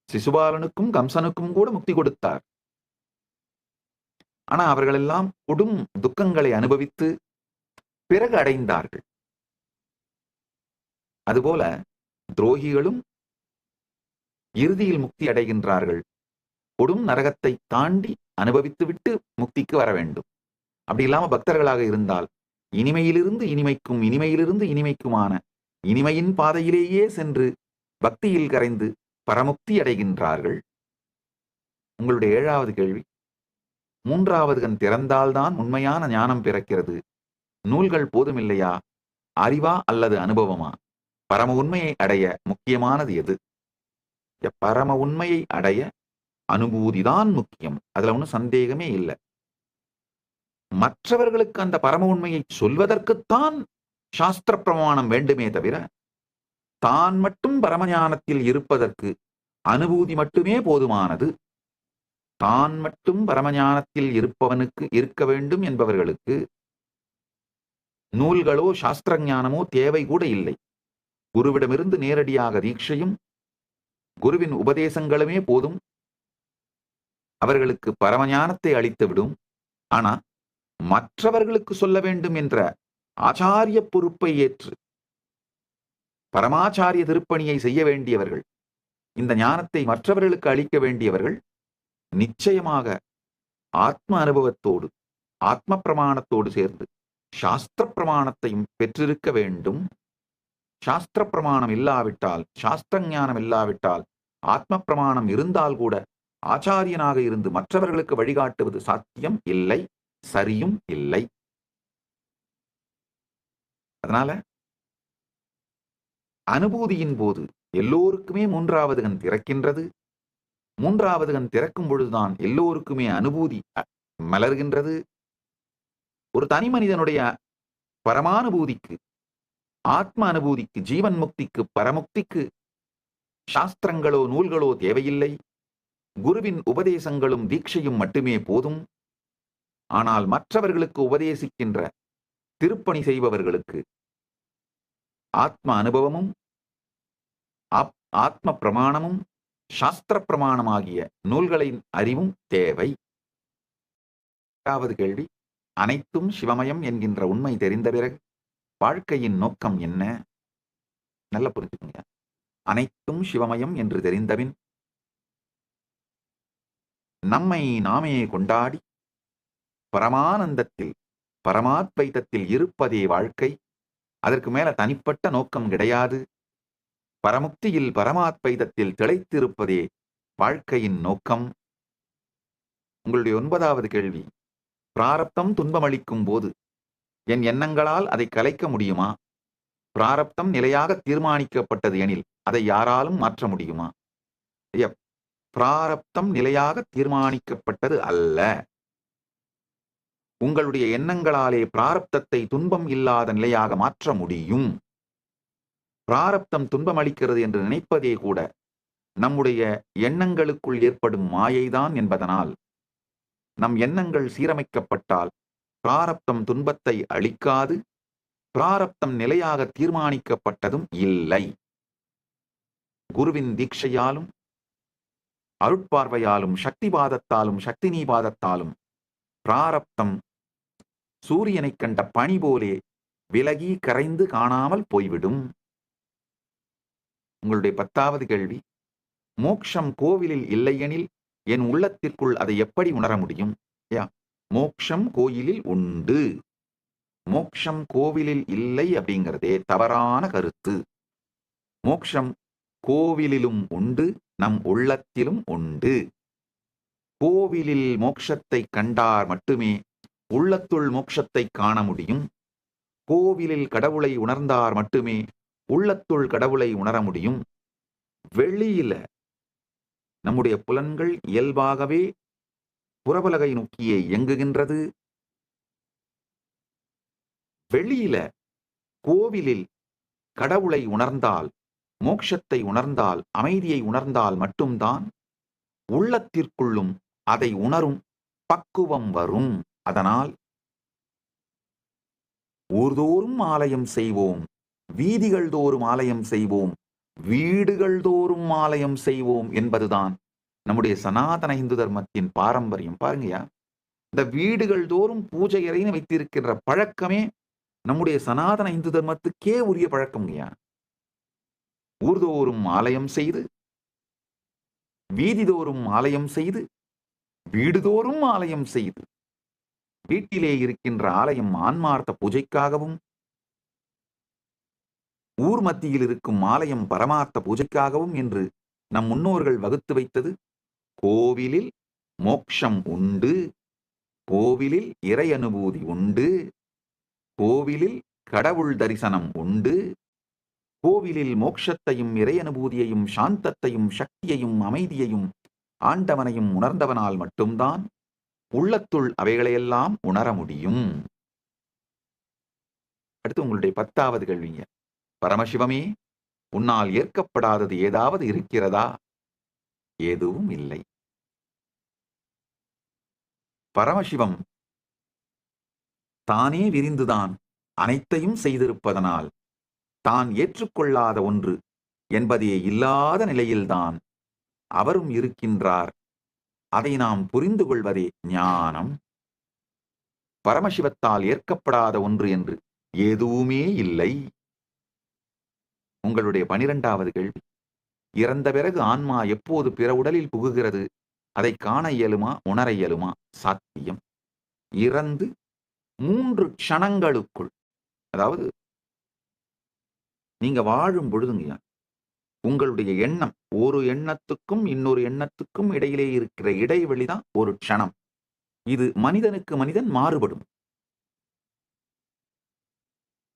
சிசுபாலனுக்கும் கம்சனுக்கும் கூட முக்தி கொடுத்தார். ஆனா அவர்கள் எல்லாம் கொடும் துக்கங்களை அனுபவித்து பிறகு அடைந்தார்கள். அதுபோல துரோகிகளும் இறுதியில் முக்தி அடைகின்றார்கள். கொடும் நரகத்தை தாண்டி அனுபவித்துவிட்டு முக்திக்கு வர வேண்டும். அப்படி இல்லாம பக்தர்களாக இருந்தால் இனிமையிலிருந்து இனிமைக்கும், இனிமையிலிருந்து இனிமைக்குமான இனிமையின் பாதையிலேயே சென்று பக்தியில் கரைந்து பரமுக்தி அடைகின்றார்கள். உங்களுடைய 7வது கேள்வி, 3வது கண் திறந்தால்தான் உண்மையான ஞானம் பிறக்கிறது. நூல்கள் போதுமில்லையா? அறிவா அல்லது அனுபவமா? பரம உண்மையை அடைய முக்கியமானது எது? பரம உண்மையை அடைய அனுபூதிதான் முக்கியம். அதுல ஒன்றும் சந்தேகமே இல்லை. மற்றவர்களுக்கு அந்த பரம உண்மையை சொல்வதற்குத்தான் சாஸ்திர பிரமாணம் வேண்டுமே தவிர, தான் மட்டும் பரமஞானத்தில் இருப்பதற்கு அனுபூதி மட்டுமே போதுமானது. தான் மட்டும் பரமஞானத்தில் இருப்பவனுக்கு இருக்க வேண்டும் என்பவர்களுக்கு நூல்களோ சாஸ்திர ஞானமோ தேவை கூட இல்லை. குருவிடமிருந்து நேரடியாக தீட்சையும் குருவின் உபதேசங்களுமே போதும். அவர்களுக்கு பரமஞானத்தை அளித்துவிடும். ஆனா மற்றவர்களுக்கு சொல்ல வேண்டும் என்ற ஆச்சாரிய பொறுப்பை ஏற்று பரமாச்சாரிய திருப்பணியை செய்ய வேண்டியவர்கள், இந்த ஞானத்தை மற்றவர்களுக்கு அளிக்க வேண்டியவர்கள் நிச்சயமாக ஆத்ம அனுபவத்தோடு ஆத்ம பிரமாணத்தோடு சேர்ந்து சாஸ்திர பிரமாணத்தையும் பெற்றிருக்க வேண்டும். சாஸ்திர பிரமாணம் இல்லாவிட்டால், சாஸ்திர ஞானம் இல்லாவிட்டால், ஆத்ம பிரமாணம் இருந்தால் கூட ஆச்சாரியனாக இருந்து மற்றவர்களுக்கு வழிகாட்டுவது சாத்தியம் இல்லை, சரியும் இல்லை. அதனால அனுபூதியின் போது எல்லோருக்குமே மூன்றாவது கண் திறக்கின்றது. மூன்றாவது கண் திறக்கும் பொழுதுதான் எல்லோருக்குமே அனுபூதி மலர்கின்றது. ஒரு தனி மனிதனுடைய பரமானுபூதிக்கு, ஆத்ம அனுபூதிக்கு, ஜீவன் முக்திக்கு, பரமுக்திக்கு சாஸ்திரங்களோ நூல்களோ தேவையில்லை. குருவின் உபதேசங்களும் தீட்சையும் மட்டுமே போதும். ஆனால் மற்றவர்களுக்கு உபதேசிக்கின்ற, திருப்பணி செய்பவர்களுக்கு ஆத்ம அனுபவமும் ஆத்ம பிரமாணமும் சாஸ்திர பிரமாணமாகிய நூல்களின் அறிவும் தேவை. இரண்டாவது கேள்வி, அனைத்தும் சிவமயம் என்கின்ற உண்மை தெரிந்த பிறகு வாழ்க்கையின் நோக்கம் என்ன? நல்ல புரிஞ்சுக்கோங்க. அனைத்தும் சிவமயம் என்று தெரிந்தபின் நம்மை நாமே கொண்டாடி பரமானந்தத்தில், பரமாத்வைதத்தில் இருப்பதே வாழ்க்கை. அதற்கு மேல தனிப்பட்ட நோக்கம் கிடையாது. பரமுக்தியில், பரமாத்வைதத்தில் திளைத்திருப்பதே வாழ்க்கையின் நோக்கம். உங்களுடைய 9வது கேள்வி, பிராரப்தம் துன்பமளிக்கும் போது என் எண்ணங்களால் அதை கலைக்க முடியுமா? பிராரப்தம் நிலையாக தீர்மானிக்கப்பட்டது எனில் அதை யாராலும் மாற்ற முடியுமா? பிராரப்தம் நிலையாக தீர்மானிக்கப்பட்டது அல்ல. உங்களுடைய எண்ணங்களாலே பிராரப்தத்தை துன்பம் இல்லாத நிலையாக மாற்ற முடியும். பிராரப்தம் துன்பம் அளிக்கிறது என்று நினைப்பதே கூட நம்முடைய எண்ணங்களுக்குள் ஏற்படும் மாயைதான் என்பதனால் நம் எண்ணங்கள் சீரமைக்கப்பட்டால் பிராரப்தம் துன்பத்தை அளிக்காது. பிராரப்தம் நிலையாக தீர்மானிக்கப்பட்டதும் இல்லை. குருவின் தீட்சையாலும், அருட்பார்வையாலும், சக்திபாதத்தாலும், சக்தி நீபாதத்தாலும் பிராரப்தம் சூரியனை கண்ட பனி போலே விலகி கரைந்து காணாமல் போய்விடும். உங்களுடைய 10வது கேள்வி, மோக்ஷம் கோவிலில் இல்லையெனில் என் உள்ளத்திற்குள் அதை எப்படி உணர முடியும்? மோக்ஷம் கோயிலில் உண்டு. மோக்ஷம் கோவிலில் இல்லை அப்படிங்கிறதே தவறான கருத்து. மோக்ஷம் கோவிலிலும் உண்டு, நம் உள்ளத்திலும் உண்டு. கோவிலில் மோட்சத்தை கண்டார் மட்டுமே உள்ளத்துள் மோட்சத்தை காண முடியும். கோவிலில் கடவுளை உணர்ந்தார் மட்டுமே உள்ளத்துள் கடவுளை உணர முடியும். வெளியில நம்முடைய புலன்கள் இயல்பாகவே புறபலகை நோக்கியே இயங்குகின்றது. வெளியில கோவிலில் கடவுளை உணர்ந்தால், மோட்சத்தை உணர்ந்தால், அமைதியை உணர்ந்தால் மட்டும்தான் உள்ளத்திற்குள்ளும் அதை உணரும் பக்குவம் வரும். அதனால் ஊர்தோறும் ஆலயம் செய்வோம், வீதிகள் தோறும் ஆலயம் செய்வோம், வீடுகள் தோறும் ஆலயம் செய்வோம் என்பதுதான் நம்முடைய சனாதன இந்து தர்மத்தின் பாரம்பரியம். பாருங்கயா, இந்த வீடுகள் தோறும் பூஜை அறைன்னு வைத்திருக்கின்ற பழக்கமே நம்முடைய சனாதன இந்து தர்மத்துக்கே உரிய பழக்கம்யா. ஊர்தோறும் ஆலயம் செய்து, வீதிதோறும் ஆலயம் செய்து, வீடுதோறும் ஆலயம் செய்து, வீட்டிலே இருக்கின்ற ஆலயம் ஆன்மார்த்த பூஜைக்காகவும், ஊர் மத்தியில் இருக்கும் ஆலயம் பரமார்த்த பூஜைக்காகவும் என்று நம் முன்னோர்கள் வகுத்து வைத்தது. கோவிலில் மோட்சம் உண்டு, கோவிலில் இறை அனுபூதி உண்டு, கோவிலில் கடவுள் தரிசனம் உண்டு, கோவிலில் மோட்சத்தையும் இறை அனுபூதியையும் சாந்தத்தையும் சக்தியையும் அமைதியையும் ஆண்டவனையும் உணர்ந்தவனால் மட்டும்தான் உள்ளத்துள் அவைகளையெல்லாம் உணர முடியும். அடுத்து உங்களுடைய 10வது கேள்விங்க, பரமசிவமே, உன்னால் ஏற்கப்படாதது ஏதாவது இருக்கிறதா? எதுவும் இல்லை. பரமசிவம் தானே விரிந்துதான் அனைத்தையும் செய்திருப்பதனால் தான் ஏற்றுக்கொள்ளாத ஒன்று என்பதே இல்லாத நிலையில்தான் அவரும் இருக்கின்றார். அதை நாம் புரிந்து கொள்வதே ஞானம். பரமசிவத்தால் ஏற்கப்படாத ஒன்று என்று எதுவுமே இல்லை. உங்களுடைய 12வது கேள்வி, இறந்த பிறகு ஆன்மா எப்போது பிற உடலில் புகுகிறது? அதை காண இயலுமா, உணர இயலுமா? சாத்தியம். இறந்து 3 க்ஷணங்களுக்குள், அதாவது நீங்க வாழும் பொழுதுங்கய்யா, உங்களுடைய எண்ணம், ஒரு எண்ணத்துக்கும் இன்னொரு எண்ணத்துக்கும் இடையிலே இருக்கிற இடைவெளி தான் ஒரு க்ஷணம். இது மனிதனுக்கு மனிதன் மாறுபடும்.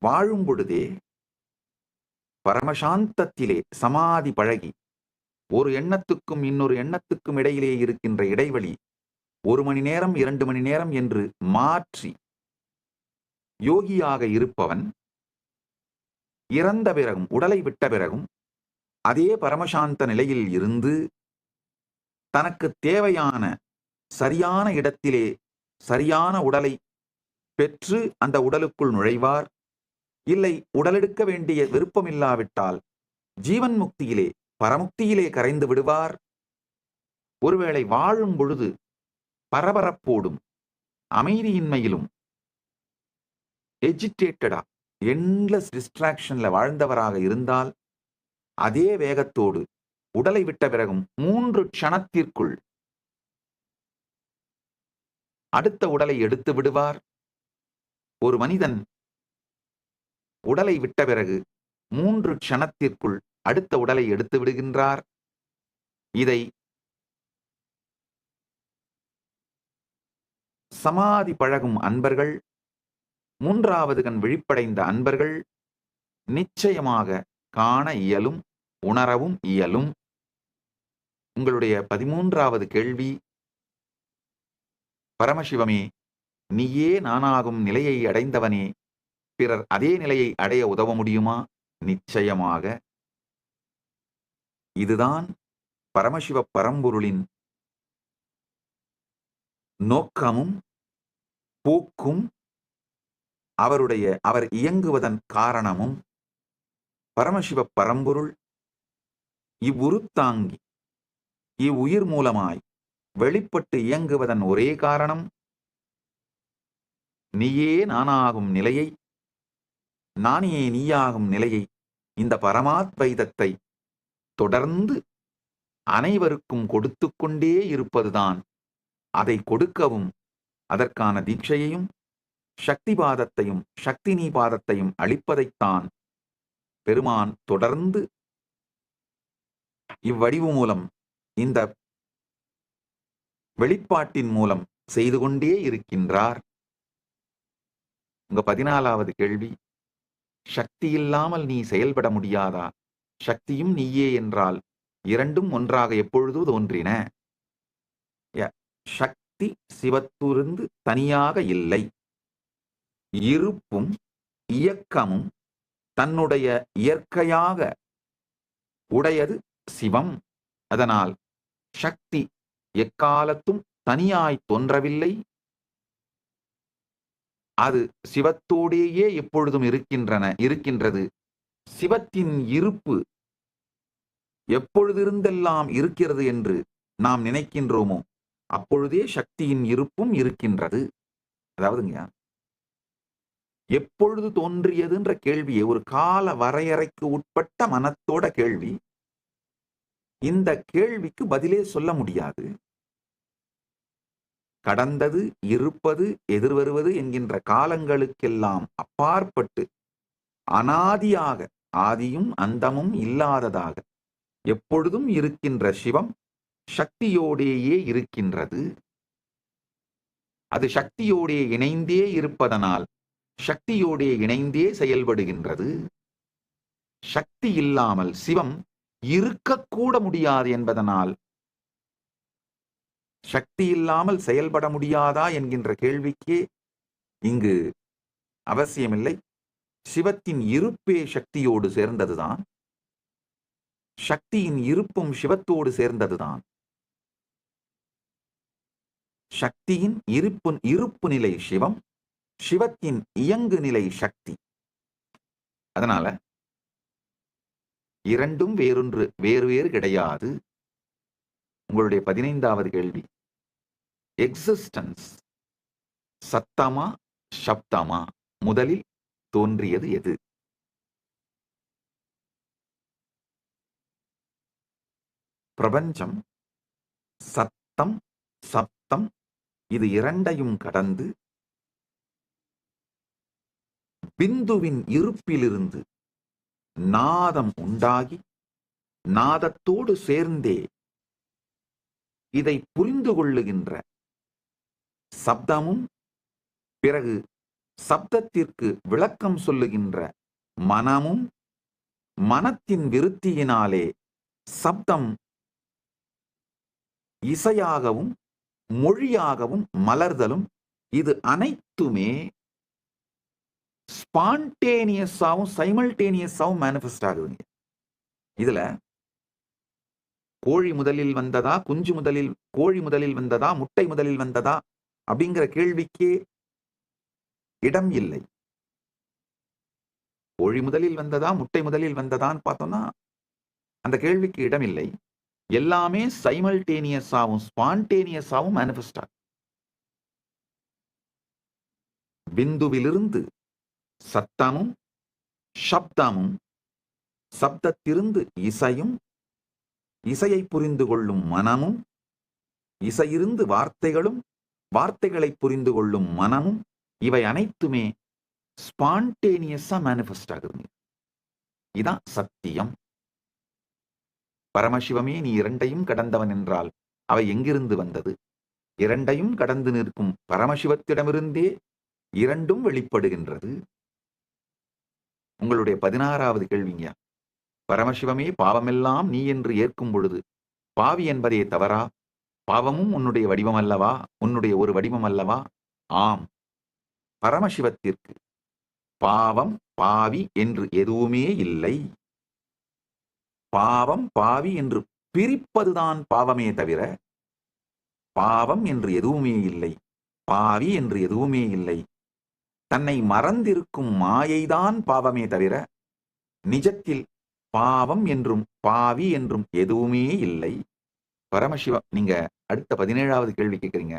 வாழும் பொழுதே பரமசாந்தத்திலே சமாதி பழகி ஒரு எண்ணத்துக்கும் இன்னொரு எண்ணத்துக்கும் இடையிலே இருக்கின்ற இடைவெளி 1 மணி நேரம் 2 மணி நேரம் என்று மாற்றி யோகியாக இருப்பவன் இறந்த பிறகும், உடலை விட்ட பிறகும் அதே பரமசாந்த நிலையில் இருந்து தனக்கு தேவையான சரியான இடத்திலே சரியான உடலை பெற்று அந்த உடலுக்குள் நுழைவார். இல்லை, உடலெடுக்க வேண்டிய விருப்பமில்லாவிட்டால் ஜீவன் முக்தியிலே, பரமுக்தியிலே கரைந்து விடுவார். ஒருவேளை வாழும் பொழுது பரபரப்போடும் அமைதியின்மையிலும் எஜிடேட்டடா எண்ட்லெஸ் டிஸ்ட்ராக்ஷன்ல வாழ்ந்தவராக இருந்தால் அதே வேகத்தோடு உடலை விட்ட பிறகும் 3 க்ஷணத்திற்குள் அடுத்த உடலை எடுத்து விடுவார். ஒரு மனிதன் உடலை விட்ட பிறகு 3 க்ஷணத்திற்குள் அடுத்த உடலை எடுத்து விடுகின்றார். இதை சமாதி பழகும் அன்பர்கள், 3வது கண் விழிப்படைந்த அன்பர்கள் நிச்சயமாக காண இயலும், உணரவும் இயலும். உங்களுடைய 13வது கேள்வி, பரமசிவமே, நீயே நானாகும் நிலையை அடைந்தவனே, பிறர் அதே நிலையை அடைய உதவ முடியுமா? நிச்சயமாக. இதுதான் பரமசிவ பரம்பொருளின் நோக்கமும் போக்கும், அவர் இயங்குவதன் காரணமும். பரமசிவ பரம்பொருள் இவ்வுருத்தாங்கி இவ்வுயிர் மூலமாய் வெளிப்பட்டு இயங்குவதன் ஒரே காரணம், நீயே நானாகும் நிலையை, நானே நீயாகும் நிலையை, இந்த பரமாத்வைதத்தை தொடர்ந்து அனைவருக்கும் கொடுத்து கொண்டே இருப்பதுதான். அதை கொடுக்கவும் அதற்கான தீட்சையையும் சக்திபாதத்தையும் சக்திநீபாதத்தையும் அளிப்பதைத்தான் பெருமான் தொடர்ந்து இவ்வடிவு மூலம், இந்த வெளிப்பாட்டின் மூலம் செய்து கொண்டே இருக்கின்றார். உங்க 14வது கேள்வி, சக்தி இல்லாமல் நீ செயல்பட முடியாதா? சக்தியும் நீயே என்றால் இரண்டும் ஒன்றாக எப்பொழுது தோன்றின? சக்தி சிவத்திலிருந்து தனியாக இல்லை. இருப்பும் இயக்கமும் தன்னுடைய இயற்கையாக உடையது சிவம். அதனால் சக்தி எக்காலத்தும் தனியாய் தோன்றவில்லை. அது சிவத்தோடேயே எப்பொழுதும் இருக்கின்றது. சிவத்தின் இருப்பு எப்பொழுதிருந்தெல்லாம் இருக்கிறது என்று நாம் நினைக்கின்றோமோ அப்பொழுதே சக்தியின் இருப்பும் இருக்கின்றது. அதாவதுங்க, எப்பொழுது தோன்றியதுன்ற கேள்வியை ஒரு கால வரையறைக்கு உட்பட்ட மனத்தோட கேள்வி. இந்த கேள்விக்கு பதிலே சொல்ல முடியாது. கடந்தது, இருப்பது, எதிர்வருவது என்கின்ற காலங்களுக்கெல்லாம் அப்பாற்பட்டு அனாதியாக, ஆதியும் அந்தமும் இல்லாததாக எப்பொழுதும் இருக்கின்ற சிவம் சக்தியோடேயே இருக்கின்றது. அது சக்தியோடே இணைந்தே இருப்பதனால் சக்தியோடே இணைந்தே செயல்படுகின்றது. சக்தி இல்லாமல் சிவம் இருக்கக்கூட முடியாது என்பதனால் சக்தி இல்லாமல் செயல்பட முடியாதா என்கின்ற கேள்விக்கே இங்கு அவசியமில்லை. சிவத்தின் இருப்பே சக்தியோடு சேர்ந்ததுதான். சக்தியின் இருப்பும் சிவத்தோடு சேர்ந்ததுதான். சக்தியின் இருப்பு நிலை சிவம், சிவத்தின் இயங்கு நிலை சக்தி. அதனால இரண்டும் வேறு கிடையாது. உங்களுடைய 15வது கேள்வி, எக்ஸிஸ்டன்ஸ் சத்தமா சப்தமா? முதலில் தோன்றியது எது? பிரபஞ்சம் சத்தம், சப்தம் இது இரண்டையும் கடந்து பிந்துவின் இருப்பிலிருந்து நாதம் உண்டாகி நாதத்தோடு சேர்ந்தே இதை புரிந்து கொள்ளுகின்ற சப்தமும், பிறகு சப்தத்திற்கு விளக்கம் சொல்லுகின்ற மனமும், மனத்தின் விருத்தியினாலே சப்தம் இசையாகவும் மொழியாகவும் மலர்தலும், இது அனைத்துமே ஸ்பான்டேனியஸாவும் சைமல்டேனியஸாவும் மேனிஃபெஸ்ட் ஆகுதுங்க. இதுல கோழி முதலில் வந்ததா, கோழி முதலில் வந்ததா, முட்டை முதலில் வந்ததா அப்படிங்கிற கேள்விக்கே இடம் இல்லை. கோழி முதலில் வந்ததா, முட்டை முதலில் வந்ததான்னு பார்த்தோம்னா அந்த கேள்விக்கு இடம் இல்லை. எல்லாமே சைமல்டேனியஸாவும் ஸ்பான்டேனியஸாவும் மேனிஃபெஸ்ட் ஆகும். பிந்துவிலிருந்து சத்தமும், சப்தமும், சப்தத்திலிருந்து இசையும், இசையை புரிந்து கொள்ளும் மனமும், இசையிருந்து வார்த்தைகளும், வார்த்தைகளை புரிந்து கொள்ளும் மனமும், இவை அனைத்துமே ஸ்பான்டேனியஸா மேனிஃபெஸ்ட் ஆகுது. இதான் சத்தியம். பரமசிவமே நீ இரண்டையும் கடந்தவன் என்றால் அவை எங்கிருந்து வந்தது? இரண்டையும் கடந்து நிற்கும் பரமசிவத்திடமிருந்தே இரண்டும் வெளிப்படுகின்றது. உங்களுடைய 16வது கேள்விங்க. பரமசிவமே பாவமெல்லாம் நீ என்று ஏற்கும் பொழுது பாவி என்பதே தவறா? பாவமும் உன்னுடைய வடிவம் அல்லவா? உன்னுடைய ஒரு வடிவம் அல்லவா? ஆம். பரமசிவத்திற்கு பாவம் பாவி என்று எதுவுமே இல்லை. பாவம் பாவி என்று பிரிப்பதுதான் பாவமே தவிர பாவம் என்று எதுவுமே இல்லை, பாவி என்று எதுவுமே இல்லை. தன்னை மறந்திருக்கும் மாயைதான் பாவமே தவிர நிஜத்தில் பாவம் என்றும் பாவி என்றும் எதுவுமே இல்லை. பரமசிவம், நீங்க அடுத்த 17வது கேள்வி கேட்கிறீங்க.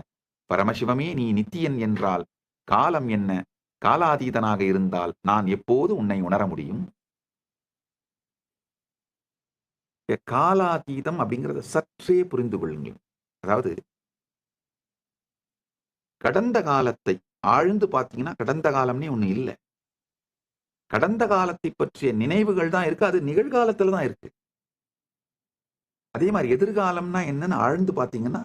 பரமசிவமே நீ நித்தியன் என்றால் காலம் என்ன? காலாதீதனாக இருந்தால் நான் எப்போது உன்னை உணர முடியும்? காலாதீதம் அப்படிங்கிறத சற்றே புரிந்து கொள்ளுங்கள். அதாவது கடந்த காலத்தை ஆழ்ந்து பார்த்தீங்கன்னா கடந்த காலம்னே ஒண்ணு இல்லை. கடந்த காலத்தை பற்றிய நினைவுகள் தான் இருக்கு, அது நிகழ்காலத்துல தான் இருக்கு. அதே மாதிரி எதிர்காலம்னா என்னன்னு ஆழ்ந்து பார்த்தீங்கன்னா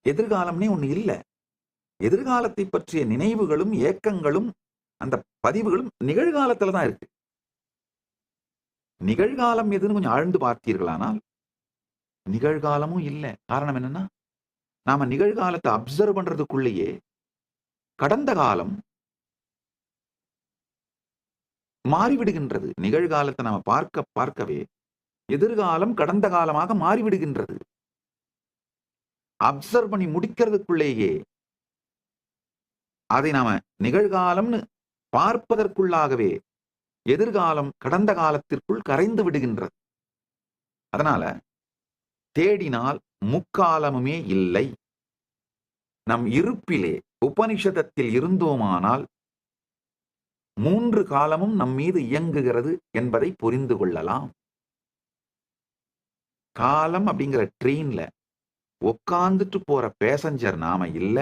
எதிர்காலம்னே ஒண்ணு இல்லை. எதிர்காலத்தை பற்றிய நினைவுகளும் ஏக்கங்களும் அந்த பதிவுகளும் நிகழ்காலத்துல தான் இருக்கு. நிகழ்காலம் எதுன்னு கொஞ்சம் ஆழ்ந்து பார்த்தீர்களானால் நிகழ்காலமும் இல்லை. காரணம் என்னன்னா நாம நிகழ்காலத்தை அப்சர்வ் பண்றதுக்குள்ளேயே கடந்த காலம் மாறிவிடுகின்றது. நிகழ்காலத்தை நாம பார்க்கவே எதிர்காலம் கடந்த காலமாக மாறிவிடுகின்றது. அப்சர்வ் பண்ணி முடிக்கிறதுக்குள்ளேயே அதை நாம நிகழ்காலம்னு பார்ப்பதற்குள்ளாகவே எதிர்காலம் கடந்த காலத்திற்குள் கரைந்து விடுகின்றது. அதனால தேடினால் முக்காலமுமே இல்லை. நம் இருப்பிலே உபனிஷதத்தில் இருந்தோமானால் 3 காலமும் நம் மீது இயங்குகிறது என்பதை புரிந்து கொள்ளலாம். காலம் அப்படிங்கிற ட்ரெயின்ல உட்கார்ந்துட்டு போற பேசஞ்சர் நாம இல்ல.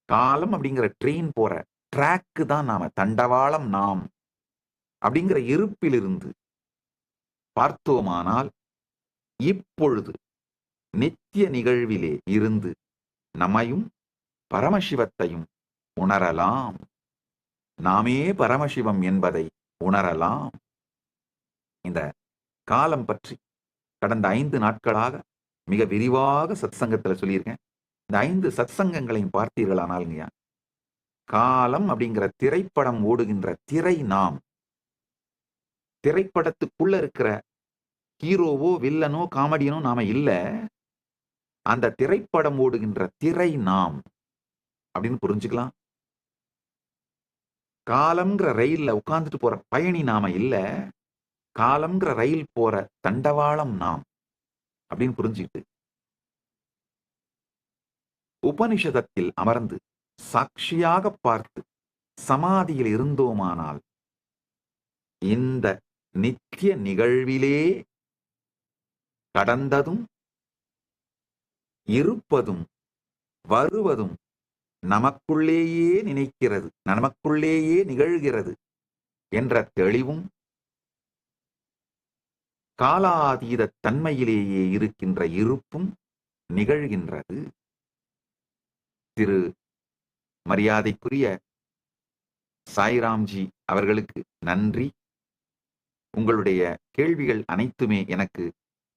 காலம் அப்படிங்கிற ட்ரெயின் போற ட்ராக்கு தான் நாம, தண்டவாளம் நாம் அப்படிங்கிற இருப்பிலிருந்து பார்த்தோமானால் இப்பொழுது நித்திய நிகழ்விலே இருந்து நம்மையும் பரமசிவத்தையும் உணரலாம். நாமே பரமசிவம் என்பதை உணரலாம். இந்த காலம் பற்றி கடந்த 5 நாட்களாக மிக விரிவாக சத்சங்கத்துல சொல்லியிருக்கேன். இந்த 5 சத்சங்கங்களையும் பார்த்தீர்களானாலுங்கய்யா, காலம் அப்படிங்கிற திரைப்படம் ஓடுகின்ற திரை நாம். திரைப்படத்துக்குள்ள இருக்கிற ஹீரோவோ வில்லனோ காமெடியனோ நாம இல்ல. அந்த திரைப்படம் ஓடுகின்ற திரை நாம் அப்படின்னு புரிஞ்சுக்கலாம். காலம்ங்கிற ரயில்ல உட்கார்ந்துட்டு போற பயணி நாம இல்ல. காலம்ங்கிற ரயில் போற தண்டவாளம் நாம் அப்படின்னு புரிஞ்சுக்கிட்டு உபனிஷதத்தில் அமர்ந்து சாட்சியாக பார்த்து சமாதியில் இருந்தோமானால் இந்த நித்திய நிகழ்விலே கடந்ததும் இருப்பதும் வருவதும் நமக்குள்ளேயே நினைக்கிறது, நமக்குள்ளேயே நிகழ்கிறது என்ற தெளிவும் காலாதீத தன்மையிலேயே இருக்கின்ற இருப்பும் நிகழ்கின்றது. திரு மரியாதைக்குரிய சாய்ராம்ஜி அவர்களுக்கு நன்றி. உங்களுடைய கேள்விகள் அனைத்துமே எனக்கு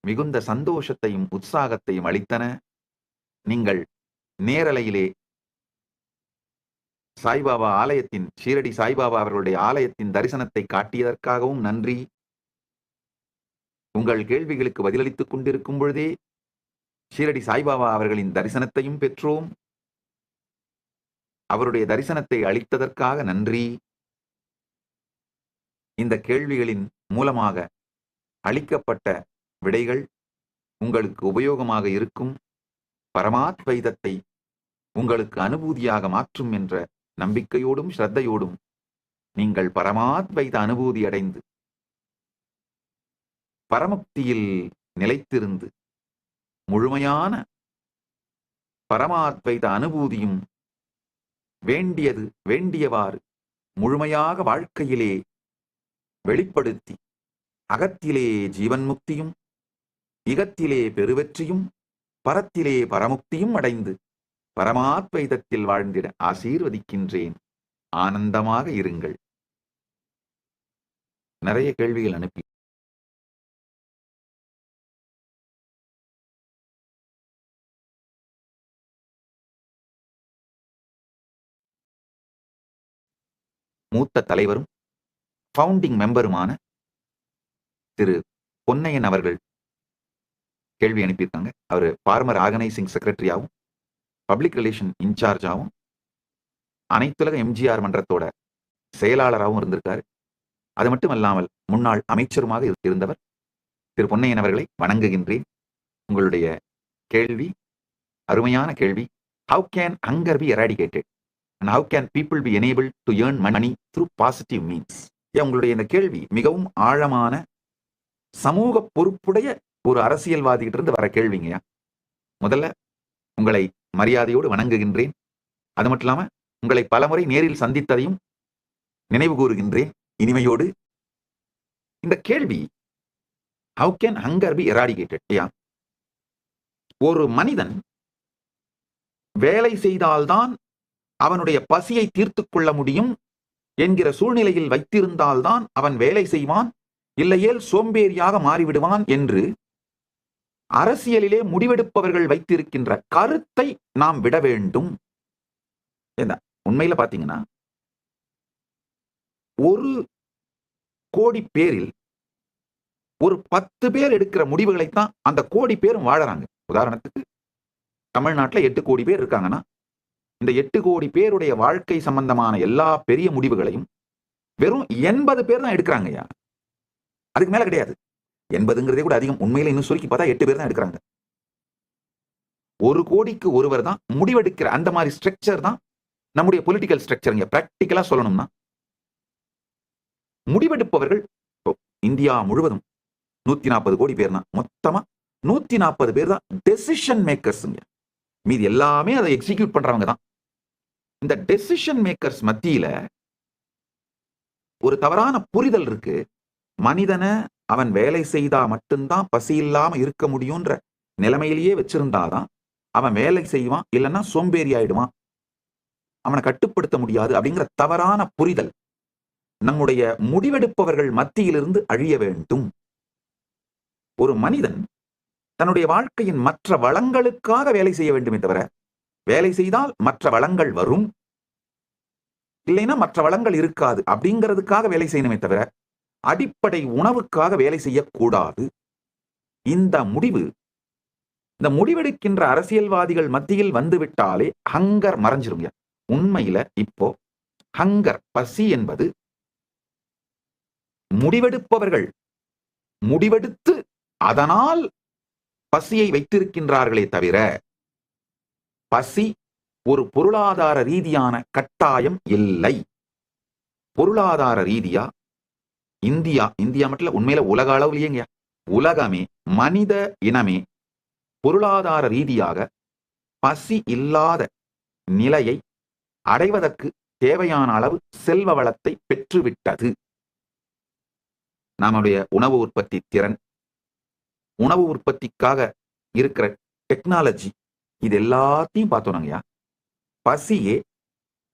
மிகுந்த சந்தோஷத்தையும் உற்சாகத்தையும் அளித்தன. நீங்கள் நேரலையிலே சாய்பாபா ஆலயத்தின், ஷீரடி சாய்பாபா அவர்களுடைய ஆலயத்தின் தரிசனத்தை காட்டியதற்காகவும் நன்றி. உங்கள் கேள்விகளுக்கு பதிலளித்துக் கொண்டிருக்கும் பொழுதே ஷீரடி சாய்பாபா அவர்களின் தரிசனத்தையும் பெற்றோம். அவருடைய தரிசனத்தை அளித்ததற்காக நன்றி. இந்த கேள்விகளின் மூலமாக அளிக்கப்பட்ட விடைகள் உங்களுக்கு உபயோகமாக இருக்கும், பரமாத்வைதத்தை உங்களுக்கு அனுபூதியாக மாற்றும் என்ற நம்பிக்கையோடும் ஸ்ரத்தையோடும் நீங்கள் பரமாத்வைத அனுபூதி அடைந்து பரமுக்தியில் நிலைத்திருந்து முழுமையான பரமாத்வைத அனுபூதியும் வேண்டியது வேண்டியவாறு முழுமையாக வாழ்க்கையிலே வெளிப்படுத்தி அகத்திலே ஜீவன் முக்தியும் இகத்திலே பெருவெற்றியும் பரத்திலே பரமுக்தியும் அடைந்து பரமாத்வைதத்தில் வாழ்ந்திட ஆசீர்வதிக்கின்றேன். ஆனந்தமாக இருங்கள். நிறைய கேள்விகள் அனுப்பி மூத்த தலைவரும் ஃபவுண்டிங் மெம்பருமான திரு பொன்னையன் அவர்கள் கேள்வி அனுப்பியிருக்காங்க. அவர் ஃபார்மர் ஆர்கனைசிங் செக்ரட்டரியாகவும் பப்ளிக் ரிலேஷன் இன்சார்ஜாகவும் அனைத்துலக எம்ஜிஆர் மன்றத்தோட செயலாளராகவும் இருந்திருக்காரு. அது மட்டும் அல்லாமல் முன்னாள் அமைச்சருமாக இருந்தவர் திரு பொன்னையன் அவர்களை வணங்குகின்றேன். உங்களுடைய கேள்வி அருமையான கேள்வி. How can hunger be eradicated and how can people be enabled to earn money through positive means? உங்களுடைய இந்த கேள்வி மிகவும் ஆழமான சமூக பொறுப்புடைய ஒரு அரசியல்வாதிகிட்ட இருந்து வர கேள்விங்கய்யா. முதல்ல உங்களை மரியாதையோடு வணங்குகின்றேன். அது மட்டும் இல்லாம உங்களை பலமுறை நேரில் சந்தித்ததையும் நினைவு கூறுகின்றேன் இனிமையோடு. இந்த கேள்வி how can hunger be eradicated? ஒரு மனிதன் வேலை செய்தால்தான் அவனுடைய பசியை தீர்த்துக் கொள்ள முடியும் என்கிற சூழ்நிலையில் வைத்திருந்தால்தான் அவன் வேலை செய்வான், இல்லையேல் சோம்பேறியாக மாறிவிடுவான் என்று அரசியலிலே முடிவெடுப்பவர்கள் வைத்திருக்கின்ற கருத்தை நாம் விட வேண்டும். உண்மையில பாத்தீங்கன்னா 1 கோடி பேரில் ஒரு 10 பேர் எடுக்கிற முடிவுகளைத்தான் அந்த கோடி பேரும் வாழறாங்க. உதாரணத்துக்கு தமிழ்நாட்டில் 8 கோடி பேர் இருக்காங்கன்னா இந்த 8 கோடி பேருடைய வாழ்க்கை சம்பந்தமான எல்லா பெரிய முடிவுகளையும் வெறும் 80 பேர் தான் எடுக்கிறாங்கய்யா. அதுக்கு மேல கிடையாது. 80ங்கிறதே கூட அதிகம். உண்மையில இன்னும் சுருக்கி பார்த்தா 8 பேர் தான் எடுக்கிறாங்க. 1 கோடிக்கு ஒருவர் தான் முடிவெடுக்கிற அந்த மாதிரி ஸ்ட்ரக்சர் தான் நம்முடைய பொலிட்டிக்கல் ஸ்ட்ரக்சருங்க. பிராக்டிக்கலா சொல்லணும்னா முடிவெடுப்பவர்கள் இந்தியா முழுவதும் 140 கோடி பேர் தான். மொத்தமா 140 பேர் தான் டெசிஷன் மேக்கர்ஸ்ங்க. மீதி எல்லாமே அதை எக்ஸிக்யூட் பண்றவங்க தான். இந்த டெசிஷன் மேக்கர்ஸ் மத்தியில ஒரு தவறான புரிதல் இருக்கு. மனிதனை அவன் வேலை செய்தா மட்டும்தான் பசி இல்லாம இருக்க முடியும்ன்ற நிலைமையிலேயே வச்சிருந்தாதான் அவன் வேலை செய்வான், இல்லைன்னா சோம்பேறி ஆயிடுவான், அவனை கட்டுப்படுத்த முடியாது அப்படிங்கிற தவறான புரிதல் நம்முடைய முடிவெடுப்பவர்கள் மத்தியிலிருந்து அழிய வேண்டும். ஒரு மனிதன் தன்னுடைய வாழ்க்கையின் மற்ற வளங்களுக்காக வேலை செய்ய வேண்டுமே தவிர, வேலை செய்தால் மற்ற வளங்கள் வரும், இல்லைன்னா மற்ற வளங்கள் இருக்காது அப்படிங்கிறதுக்காக வேலை செய்யணுமே தவிர அடிப்படை உணவுக்காக வேலை செய்யக்கூடாது. இந்த முடிவெடுக்கின்ற அரசியல்வாதிகள் மத்தியில் வந்துவிட்டாலே ஹங்கர் மறைஞ்சிருங்க. உண்மையில இப்போ ஹங்கர், பசி என்பது முடிவெடுப்பவர்கள் முடிவெடுத்து அதனால் பசியை வைத்திருக்கின்றார்களே தவிர பசி ஒரு பொருளாதார ரீதியான கட்டாயம் இல்லை. பொருளாதார ரீதியா இந்தியா மட்டும் இல்ல, உண்மையில உலக அளவுலயேங்க, உலகமே, மனித இனமே பொருளாதார ரீதியாக பசி இல்லாத நிலையை அடைவதற்கு தேவையான அளவு செல்வ வளத்தை பெற்றுவிட்டது. நம்முடைய உணவு உற்பத்தி திறன், உணவு உற்பத்திக்காக இருக்கிற டெக்னாலஜி, இது எல்லாத்தையும் பார்த்தோம்னாங்கய்யா, பசியே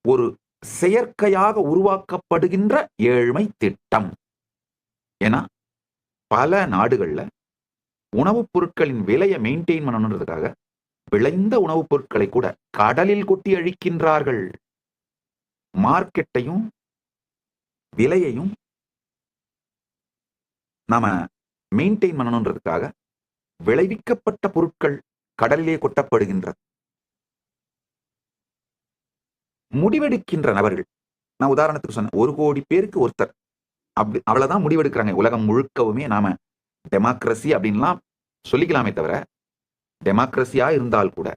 ஒரு செயற்கையாக உருவாக்கப்படுகின்ற ஏழ்மை திட்டம். ஏன்னா பல நாடுகள்ல உணவுப் பொருட்களின் விலையை மெயின்டைன் பண்ணணுன்றதுக்காக விளைந்த உணவுப் பொருட்களை கூட கடலில் கொட்டி அழிக்கின்றார்கள். மார்க்கெட்டையும் விலையையும் நாம மெயின்டைன் பண்ணணுன்றதுக்காக விளைவிக்கப்பட்ட பொருட்கள் கடலிலே கொட்டப்படுகின்றது. முடிவெடுக்கின்ற நபர்கள், நான் உதாரணத்துக்கு சொன்னேன், 1 கோடி பேருக்கு ஒருத்தர், அப்படி அவ்வளவுதான் முடிவெடுக்கிறாங்க. உலகம் முழுக்கவுமே நாம டெமோக்ரஸி அப்படின்லாம் சொல்லிக்கலாமே தவிர, டெமோக்ரஸியா இருந்தால் கூட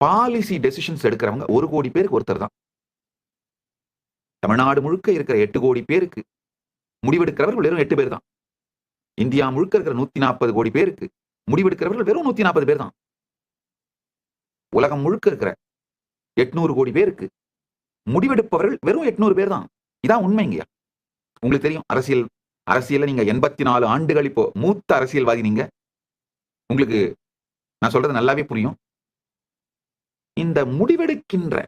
பாலிசி டெசிஷன்ஸ் எடுக்கிறவங்க 1 கோடி பேருக்கு ஒருத்தர் தான். தமிழ்நாடு முழுக்க இருக்கிற 8 கோடி பேருக்கு முடிவெடுக்கிறவர்கள் வெறும் 8 பேர் தான். இந்தியா முழுக்க இருக்கிற 140 கோடி பேருக்கு முடிவெடுக்கிறவர்கள் வெறும் 140 பேர் தான். உலகம் முழுக்க இருக்கிற 800 கோடி பேருக்கு முடிவெடுப்பவர்கள் வெறும் 800 பேர் தான். இதான் உண்மைங்கய்யா. உங்களுக்கு தெரியும், அரசியல்ல நீங்க 84 ஆண்டுகள் இப்போ மூத்த அரசியல்வாதி நீங்க. உங்களுக்கு நான் சொல்றது நல்லாவே புரியும். இந்த முடிவெடுக்கின்ற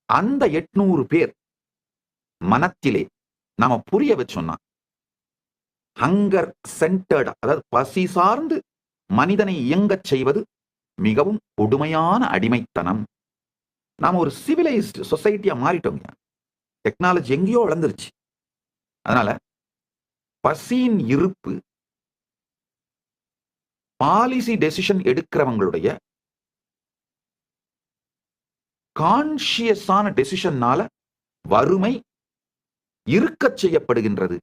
அந்த 800 பேர் மனத்திலே நாம புரிய வச்சோம்னா, ஹங்கர் சென்டர்ட், அதாவது பசி சார்ந்து மனிதனை இயங்கச் செய்வது மிகவும் கொடுமையான அடிமைத்தனம். நாம ஒரு சிவிலைஸ்ட் சொசைட்டியா மாறிட்டோங்க. டெக்னாலஜி எங்கேயோ வளர்ந்துருச்சு. அதனால பசியின் இருப்பு பாலிசி டெசிஷன் எடுக்கிறவங்களுடைய கான்சியஸான டெசிஷன்னால வறுமை இருக்கச் செய்யப்படுகின்றது,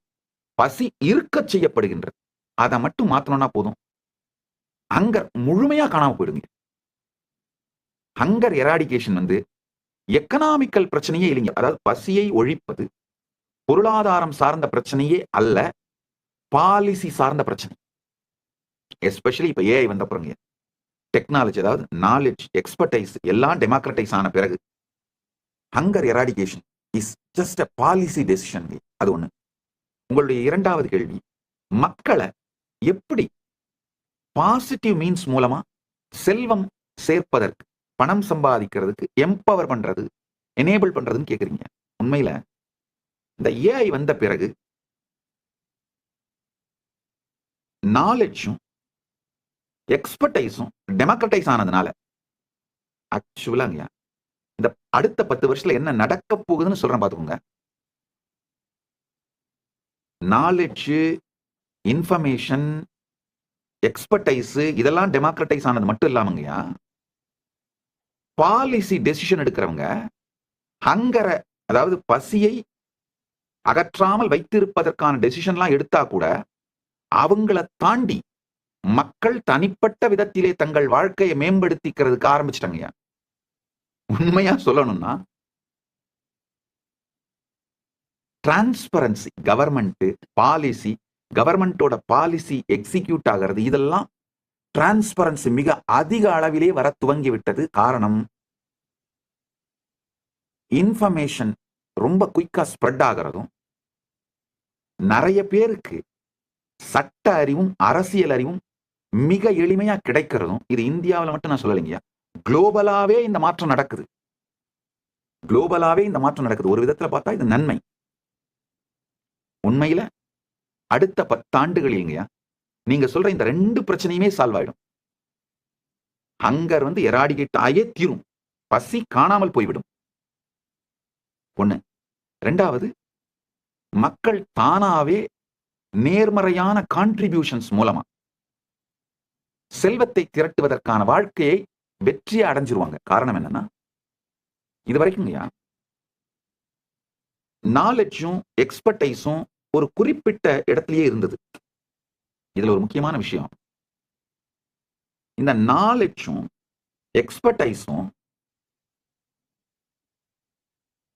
பசி இருக்கச் செய்யப்படுகின்றது. அதை மட்டும் மாத்தணும்னா போதும், ஹங்கர் முழுமையா காணாம போயிடுங்க. ஹங்கர் எராடிகேஷன் எக்கனாமிக்கல் பிரச்சனையே இல்லைங்க. அதாவது பசியை ஒழிப்பது பொருளாதாரம் சார்ந்த பிரச்சனையே அல்ல, பாலிசி சார்ந்த பிரச்சனை. எஸ்பெஷலி இப்ப ஏஐ வந்த பிறகு, டெக்னாலஜி, அதாவது நாலேஜ், எக்ஸ்பர்டைஸ் எல்லாம் டெமோக்ரட்டைஸ் ஆன பிறகு hunger eradication is just a policy decision. அது ஒண்ணு. உங்களுடைய இரண்டாவது கேள்வி, மக்களை எப்படி பாசிட்டிவ் மீன்ஸ் மூலமா செல்வம் சேர்ப்பதற்கு, பணம் சம்பாதிக்கிறதுக்கு எம்பவர் பண்றது, எனேபிள் பண்றதுன்னு கேக்குறீங்க. உண்மையில இந்த ஏஐ வந்த பிறகு நாலேஜும் எக்ஸ்பர்டைஸும் டெமோக்ரட்டைஸ் ஆனதுனால ஆக்சுவலாங்க இந்த அடுத்த 10 வருஷத்துல என்ன நடக்க போகுதுன்னு சொல்றேன் பாத்துக்கோங்க. நாலேஜ், இன்ஃபர்மேஷன், எக்ஸ்பர்டைஸ் இதெல்லாம் டெமோக்ரட்டைஸ் ஆனது மட்டும் இல்லாமங்கய்யா, பாலிசி டெசிஷன் எடுக்கிறவங்க ஹங்கரை, அதாவது பசியை அகற்றாமல் வைத்திருப்பதற்கான டெசிஷன்லாம் எடுத்தா கூட அவங்களை தாண்டி மக்கள் தனிப்பட்ட விதத்திலே தங்கள் வாழ்க்கையை மேம்படுத்திக்கிறதுக்கு ஆரம்பிச்சிட்டாங்க. உண்மையா சொல்லணும்னா டிரான்ஸ்பரன்சி, கவர்மெண்ட் பாலிசி, கவர்மெண்டோட பாலிசி எக்ஸிக்யூட் ஆகிறது, இதெல்லாம் டிரான்ஸ்பரன்சி மிக அதிக அளவிலே வர துவங்கி விட்டது. காரணம், இன்ஃபர்மேஷன் ரொம்ப குயிக்கா ஸ்ப்ரெட் ஆகிறதும், நிறைய பேருக்கு சட்ட அறிவும் அரசியல் அறிவும் மிக எளிமையா கிடைக்கிறதும். இது இந்தியாவில் மட்டும் நான் சொல்லலைங்க, குளோபலாவே இந்த மாற்றம் நடக்குது. குளோபலாவே இந்த மாற்றம் நடக்குது. ஒரு விதத்துல பார்த்தா இது நன்மை. உண்மையில அடுத்த 10 ஆண்டுகளில்ங்கய்யா நீங்க சொல்ற இந்த 2 பிரச்சனையுமே சால்வ் ஆயிடும். ஹங்கர் எராடிகேட் ஆயே தீரும், பசி காணாமல் போய்விடும். ஒண்ணு. ரெண்டாவது, மக்கள் தானாவே நேர்மறையான கான்ட்ரிபியூஷன்ஸ் மூலமா செல்வத்தை திரட்டுவதற்கான வாழ்க்கையை வெற்றியை அடைஞ்சிருவாங்க. காரணம் என்னன்னா, இது வரைக்கும் நாலேஜும் எக்ஸ்பர்டைஸும் ஒரு குறிப்பிட்ட இடத்திலேயே இருந்தது. இதுல ஒரு முக்கியமான விஷயம், இந்த நாலேஜும் எக்ஸ்பர்டைஸும்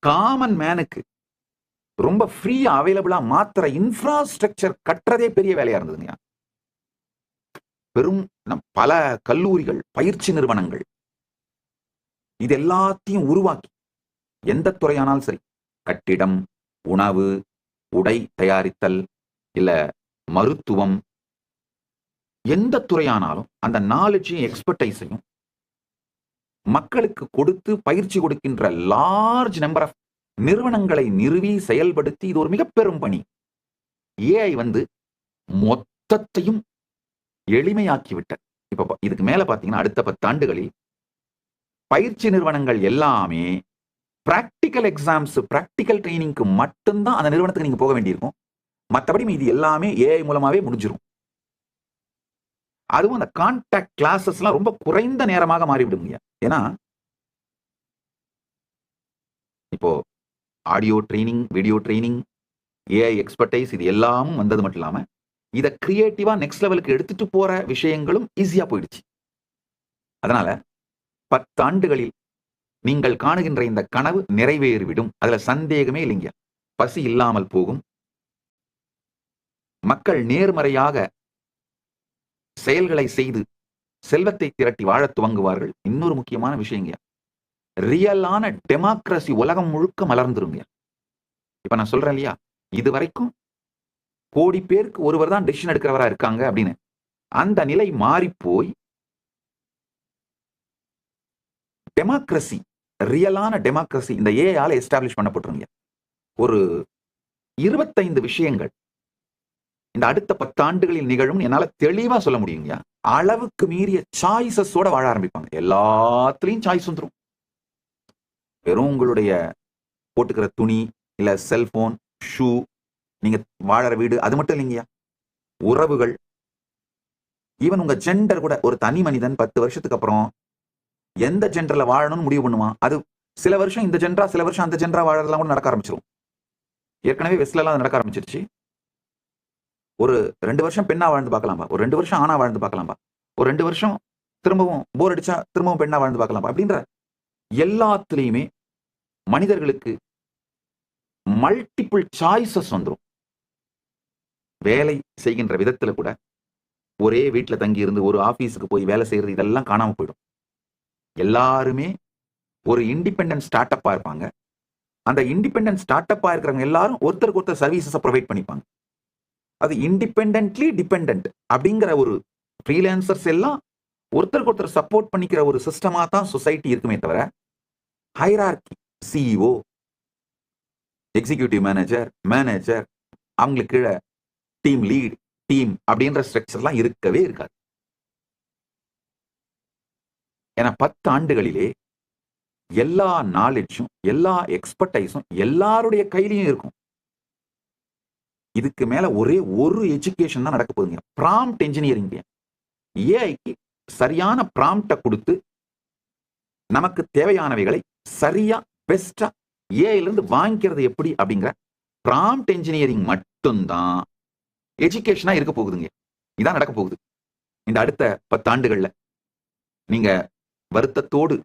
காமன் மேனுக்கு ரொம்ப ஃப்ரீயா அவைலபிளா மாத்திர இன்ஃப்ராஸ்ட்ரக்சர் கட்டுறதே பெரிய வேலையா இருந்ததுங்க. பெரும் பல கல்லூரிகள், பயிற்சி நிறுவனங்கள், இது எல்லாத்தையும் உருவாக்கி எந்த துறையானாலும் சரி, கட்டிடம், உணவு, உடை தயாரித்தல், இல்ல மருத்துவம், எந்த துறையானாலும் அந்த நாலேஜையும் எக்ஸ்பர்டைஸையும் மக்களுக்கு கொடுத்து பயிற்சி கொடுக்கின்ற லார்ஜ் நம்பர் ஆஃப் நிறுவனங்களை நிறுவி செயல்படுத்தி இது ஒரு மிக பெரும் பணி. ஏஐ மொத்தத்தையும் எளிமையாக்கிவிட்ட. இப்ப இதுக்கு மேல பாத்தீங்கன்னா அடுத்த 10 ஆண்டுகளில் பயிற்சி நிறுவனங்கள் எல்லாமே பிராக்டிக்கல் எக்ஸாம்ஸ், பிராக்டிக்கல் ட்ரைனிங்க்கு மட்டும்தான் அந்த நிறுவனத்துக்கு நீங்க போக வேண்டியிருக்கும். மற்றபடி இது எல்லாமே ஏஐ மூலமாவே முடிஞ்சிடும். அதுவும் அந்த கான்டாக்ட் கிளாஸஸ் எல்லாம் ரொம்ப குறைந்த நேரமாக மாறிவிடுங்க. ஏன்னா இப்போ audio training, video training, AI expertise இது எல்லாமும் வந்தது மட்டும் இல்லாம இதை கிரியேட்டிவா நெக்ஸ்ட் லெவலுக்கு எடுத்துட்டு போற விஷயங்களும் ஈஸியா போயிடுச்சு. அதனால 10 ஆண்டுகளில் நீங்கள் காணுகின்ற இந்த கனவு நிறைவேறிவிடும். அதுல சந்தேகமே இல்லைங்க. பசி இல்லாமல் போகும். மக்கள் நேர்மறையாக செயல்களை செய்து செல்வத்தை திரட்டி வாழ துவங்குவார்கள். இன்னொரு முக்கியமான விஷயங்க, ரியலான டெமோக்ரசி உலகம் முழுக்க மலர்ந்துருங்க. இப்ப நான் சொல்றேன் இல்லையா, இது வரைக்கும் கோடி பேருக்கு ஒருவர் தான் டெசிஷன் எடுக்கிறவரா இருக்காங்க அப்படின்னு. அந்த நிலை மாறி போய் டெமோக்ரசி, ரியலான டெமோக்ரசி இந்த ஏஆல எஸ்டாப்ளிஷ் பண்ணப்பட்டிருங்க. ஒரு 25 விஷயங்கள் இந்த அடுத்த 10 ஆண்டுகளில் நிகழும் என்னால தெளிவா சொல்ல முடியுங்க. அளவுக்கு மீறிய சாய்ஸஸோட வாழ ஆரம்பிப்பாங்க. எல்லாத்துலயும் சாய்ஸ் வந்துடும். வெறும் உங்களுடைய போட்டுக்கிற துணி, இல்ல செல்போன், ஷூ, நீங்க வாழற வீடு, அது மட்டும் இல்லைங்கய்யா. உறவுகள், ஈவன் உங்க ஜெண்டர் கூட. ஒரு தனி மனிதன் 10 வருஷத்துக்கு அப்புறம் எந்த ஜெண்டர்ல வாழணும்னு முடிவு பண்ணுவான். அது சில வருஷம் இந்த ஜெண்டரா, சில வருஷம் அந்த ஜெண்டரா வாழறதெல்லாம் கூட நடக்க ஆரம்பிச்சிடும். ஏற்கனவே வெஸ்ட்ல எல்லாம் நடக்க ஆரம்பிச்சிருச்சு. ஒரு 2 வருஷம் பெண்ணா வாழ்ந்து பார்க்கலாம்பா, ஒரு 2 வருஷம் ஆணா வாழ்ந்து பார்க்கலாம்பா, ஒரு 2 வருஷம் திரும்பவும் போர் அடிச்சா திரும்பவும் பெண்ணா வாழ்ந்து பார்க்கலாம்பா அப்படின்ற எல்லாத்துலயுமே மனிதர்களுக்கு மல்டிபிள் சாய்ஸஸ் வந்துடும். வேலை செய்கின்ற விதத்துல கூட ஒரே வீட்டுல தங்கி இருந்து ஒரு ஆபீஸுக்கு போய் வேலை செய்யறது இதெல்லாம் காணாம போயிடும். எல்லாருமே ஒரு இண்டிபெண்டன்ட் ஸ்டார்ட் அப்பா இருப்பாங்க. அந்த இண்டிபெண்டன்ட் ஸ்டார்ட் அப்பா இருக்கிறவங்க எல்லாரும் ஒருத்தருக்கு ஒருத்தர் சர்வீசஸ் ப்ரொவைட் பண்ணிப்பாங்க. அது இண்டிபெண்டன்ட்லி டிபெண்டன்ட் அப்படிங்கிற ஒரு ஃப்ரீலான்சர்ஸ் எல்லாம் ஒருத்தருக்கு ஒருத்தர் சப்போர்ட் பண்ணிக்கிற ஒரு சிஸ்டமா தான் சொசைட்டி இருக்குமே தவிர ஹைரார்கி, சிஇஓ, எக்ஸிகியூட்டிவ் மேனேஜர், அவங்களுக்கு கீழே டீம் லீட், டீம் அப்படின்ற ஸ்ட்ரக்சர்லாம் இருக்கவே இருக்காது. ஏன்னா 10 ஆண்டுகளிலே எல்லா நாலேஜும், எல்லா எக்ஸ்பர்டைஸும் எல்லாருடைய கையிலையும் இருக்கும். இதுக்கு மேல ஒரே ஒரு எஜுகேஷன் தான் நடக்க போகுதுங்க, ப்ராம்ப்ட் என்ஜினியரிங். ஏஐக்கு சரியான ப்ராம்ப்டை கொடுத்து நமக்கு தேவையானவைகளை சரியா பெஸ்டா ஏஐல இருந்து வாங்கிக்கிறது எப்படி அப்படிங்கிற ப்ராம்ப்ட் என்ஜினியரிங் மட்டும்தான் எஜுகேஷனா இருக்க போகுதுங்க. இதான் நடக்க போகுது இந்த அடுத்த 10 ஆண்டுகள்ல. நீங்க வருத்தத்தோடு,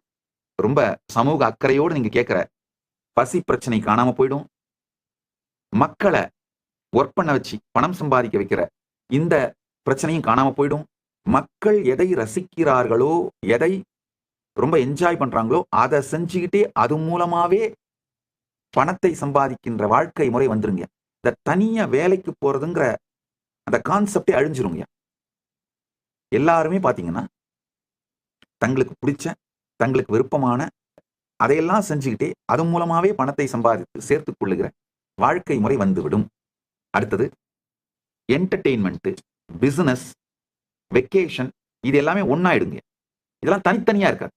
ரொம்ப சமூக அக்கறையோடு நீங்க கேட்கிற பசி பிரச்சனை காணாம போயிடும். மக்களை ஒர்க் பண்ண வச்சு பணம் சம்பாதிக்க வைக்கிற இந்த பிரச்சனையும் காணாம போயிடும். மக்கள் எதை ரசிக்கிறார்களோ, எதை ரொம்ப என்ஜாய் பண்றாங்களோ அதை செஞ்சுக்கிட்டே அது மூலமாவே பணத்தை சம்பாதிக்கின்ற வாழ்க்கை முறை வந்துருங்க. இந்த தனியா வேலைக்கு போறதுங்கிற அந்த கான்செப்டே அழிஞ்சிருங்க. எல்லாருமே பாத்தீங்கன்னா தங்களுக்கு பிடிச்ச, தங்களுக்கு விருப்பமான அதையெல்லாம் செஞ்சுக்கிட்டே அது மூலமாவே பணத்தை சம்பாதித்து சேர்த்துக் கொள்ளுகிற வாழ்க்கை முறை வந்துவிடும். அடுத்தது என்டர்டெயின்மெண்ட், பிசினஸ், வெக்கேஷன், இது எல்லாமே ஒன்னாயிடுங்க. இதெல்லாம் தனித்தனியா இருக்காது.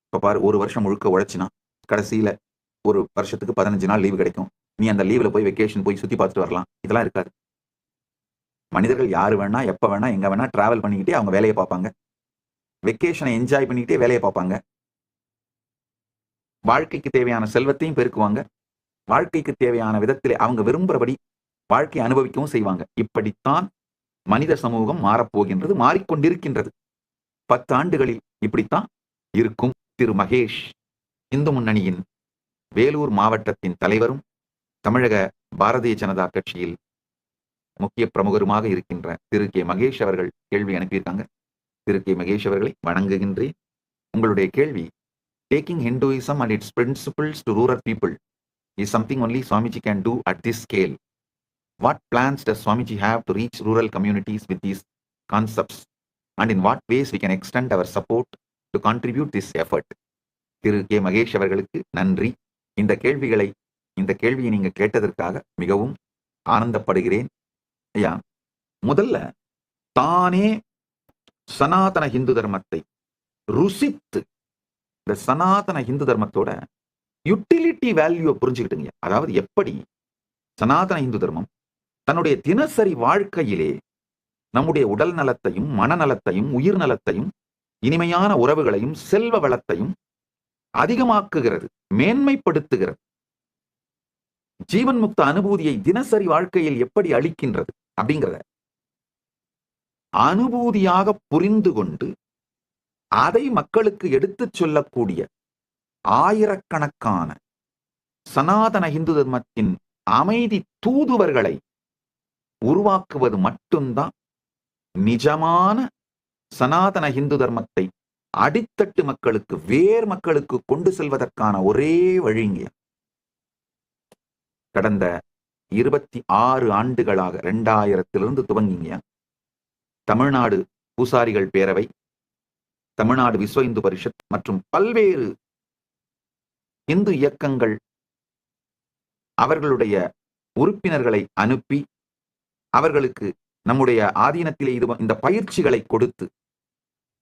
இப்ப பாரு, ஒரு வருஷம் முழுக்க உழைச்சினா கடைசியில ஒரு வருஷத்துக்கு 15 நாள் லீவு கிடைக்கும். நீ அந்த லீவ்ல போய் வெக்கேஷன் போய் சுத்தி பார்த்துட்டு வரலாம். இதெல்லாம் இருக்காது. மனிதர்கள் யாரு வேணா, எப்ப வேணா, எங்க வேணா டிராவல் பண்ணிக்கிட்டே அவங்க வேலையை பார்ப்பாங்க. வெக்கேஷனை என்ஜாய் பண்ணிக்கிட்டே வேலையை பார்ப்பாங்க. வாழ்க்கைக்கு தேவையான செல்வத்தையும் பெருக்குவாங்க. வாழ்க்கைக்கு தேவையான விதத்திலே அவங்க விரும்புறபடி வாழ்க்கையை அனுபவிக்கவும் செய்வாங்க. இப்படித்தான் மனித சமூகம் மாறப்போகின்றது, மாறிக்கொண்டிருக்கின்றது. 10 ஆண்டுகளில் இப்படித்தான் இருக்கும். திரு மகேஷ், இந்து முன்னணியின் வேலூர் மாவட்டத்தின் தலைவரும் தமிழக பாரதிய ஜனதா கட்சியில் முக்கிய பிரமுகருமாக இருக்கின்ற திரு கே மகேஷ் அவர்கள் கேள்வி அனுப்பியிருக்காங்க. திரு கே மகேஷ் அவர்களை வணங்குகின்றேன். உங்களுடைய கேள்வி, taking Hinduism and its principles to rural people is something only Swamiji can do at this scale. What plans does Swamiji have to reach rural communities with these concepts, and in what ways we can extend our support to contribute this effort? Thiru K Mahesh அவர்களுக்கு நன்றி. இந்த கேள்வியை நீங்க கேட்டதற்காக மிகவும் ஆனந்தப்படுகிறேன். ஐயா, முதல்ல தானே சனாதன இந்து தர்மத்தை ருசித்து இந்த சனாதன இந்து தர்மத்தோட யுட்டிலிட்டி வேல்யூ புரிஞ்சுக்கிட்டுங்க. அதாவது எப்படி சனாதன இந்து தர்மம் தன்னுடைய தினசரி வாழ்க்கையிலே நம்முடைய உடல் நலத்தையும் மனநலத்தையும் உயிர் நலத்தையும் இனிமையான உறவுகளையும் செல்வ வளத்தையும் அதிகமாக்குகிறது, மேன்மைப்படுத்துகிறது. ஜீவன் முக்த அனுபூதியை தினசரி வாழ்க்கையில் எப்படி அளிக்கின்றது அப்படிங்கிறத அனுபூதியாக புரிந்து கொண்டு அதை மக்களுக்கு எடுத்துச் சொல்லக்கூடிய ஆயிரக்கணக்கான சனாதன இந்து தர்மத்தின் அமைதி தூதுவர்களை உருவாக்குவது மட்டும்தான் நிஜமான சனாதன இந்து தர்மத்தை அடித்தட்டு மக்களுக்கு, வேர் மக்களுக்கு கொண்டு செல்வதற்கான ஒரே வழிங்க. கடந்த 26 ஆண்டுகளாக 2000 துவங்கிங்க தமிழ்நாடு பூசாரிகள் பேரவை, தமிழ்நாடு விஸ்வ இந்து பரிஷத் மற்றும் பல்வேறு இந்து இயக்கங்கள் அவர்களுடைய உறுப்பினர்களை அனுப்பி அவர்களுக்கு நம்முடைய ஆதீனத்திலே இந்த பயிற்சிகளை கொடுத்து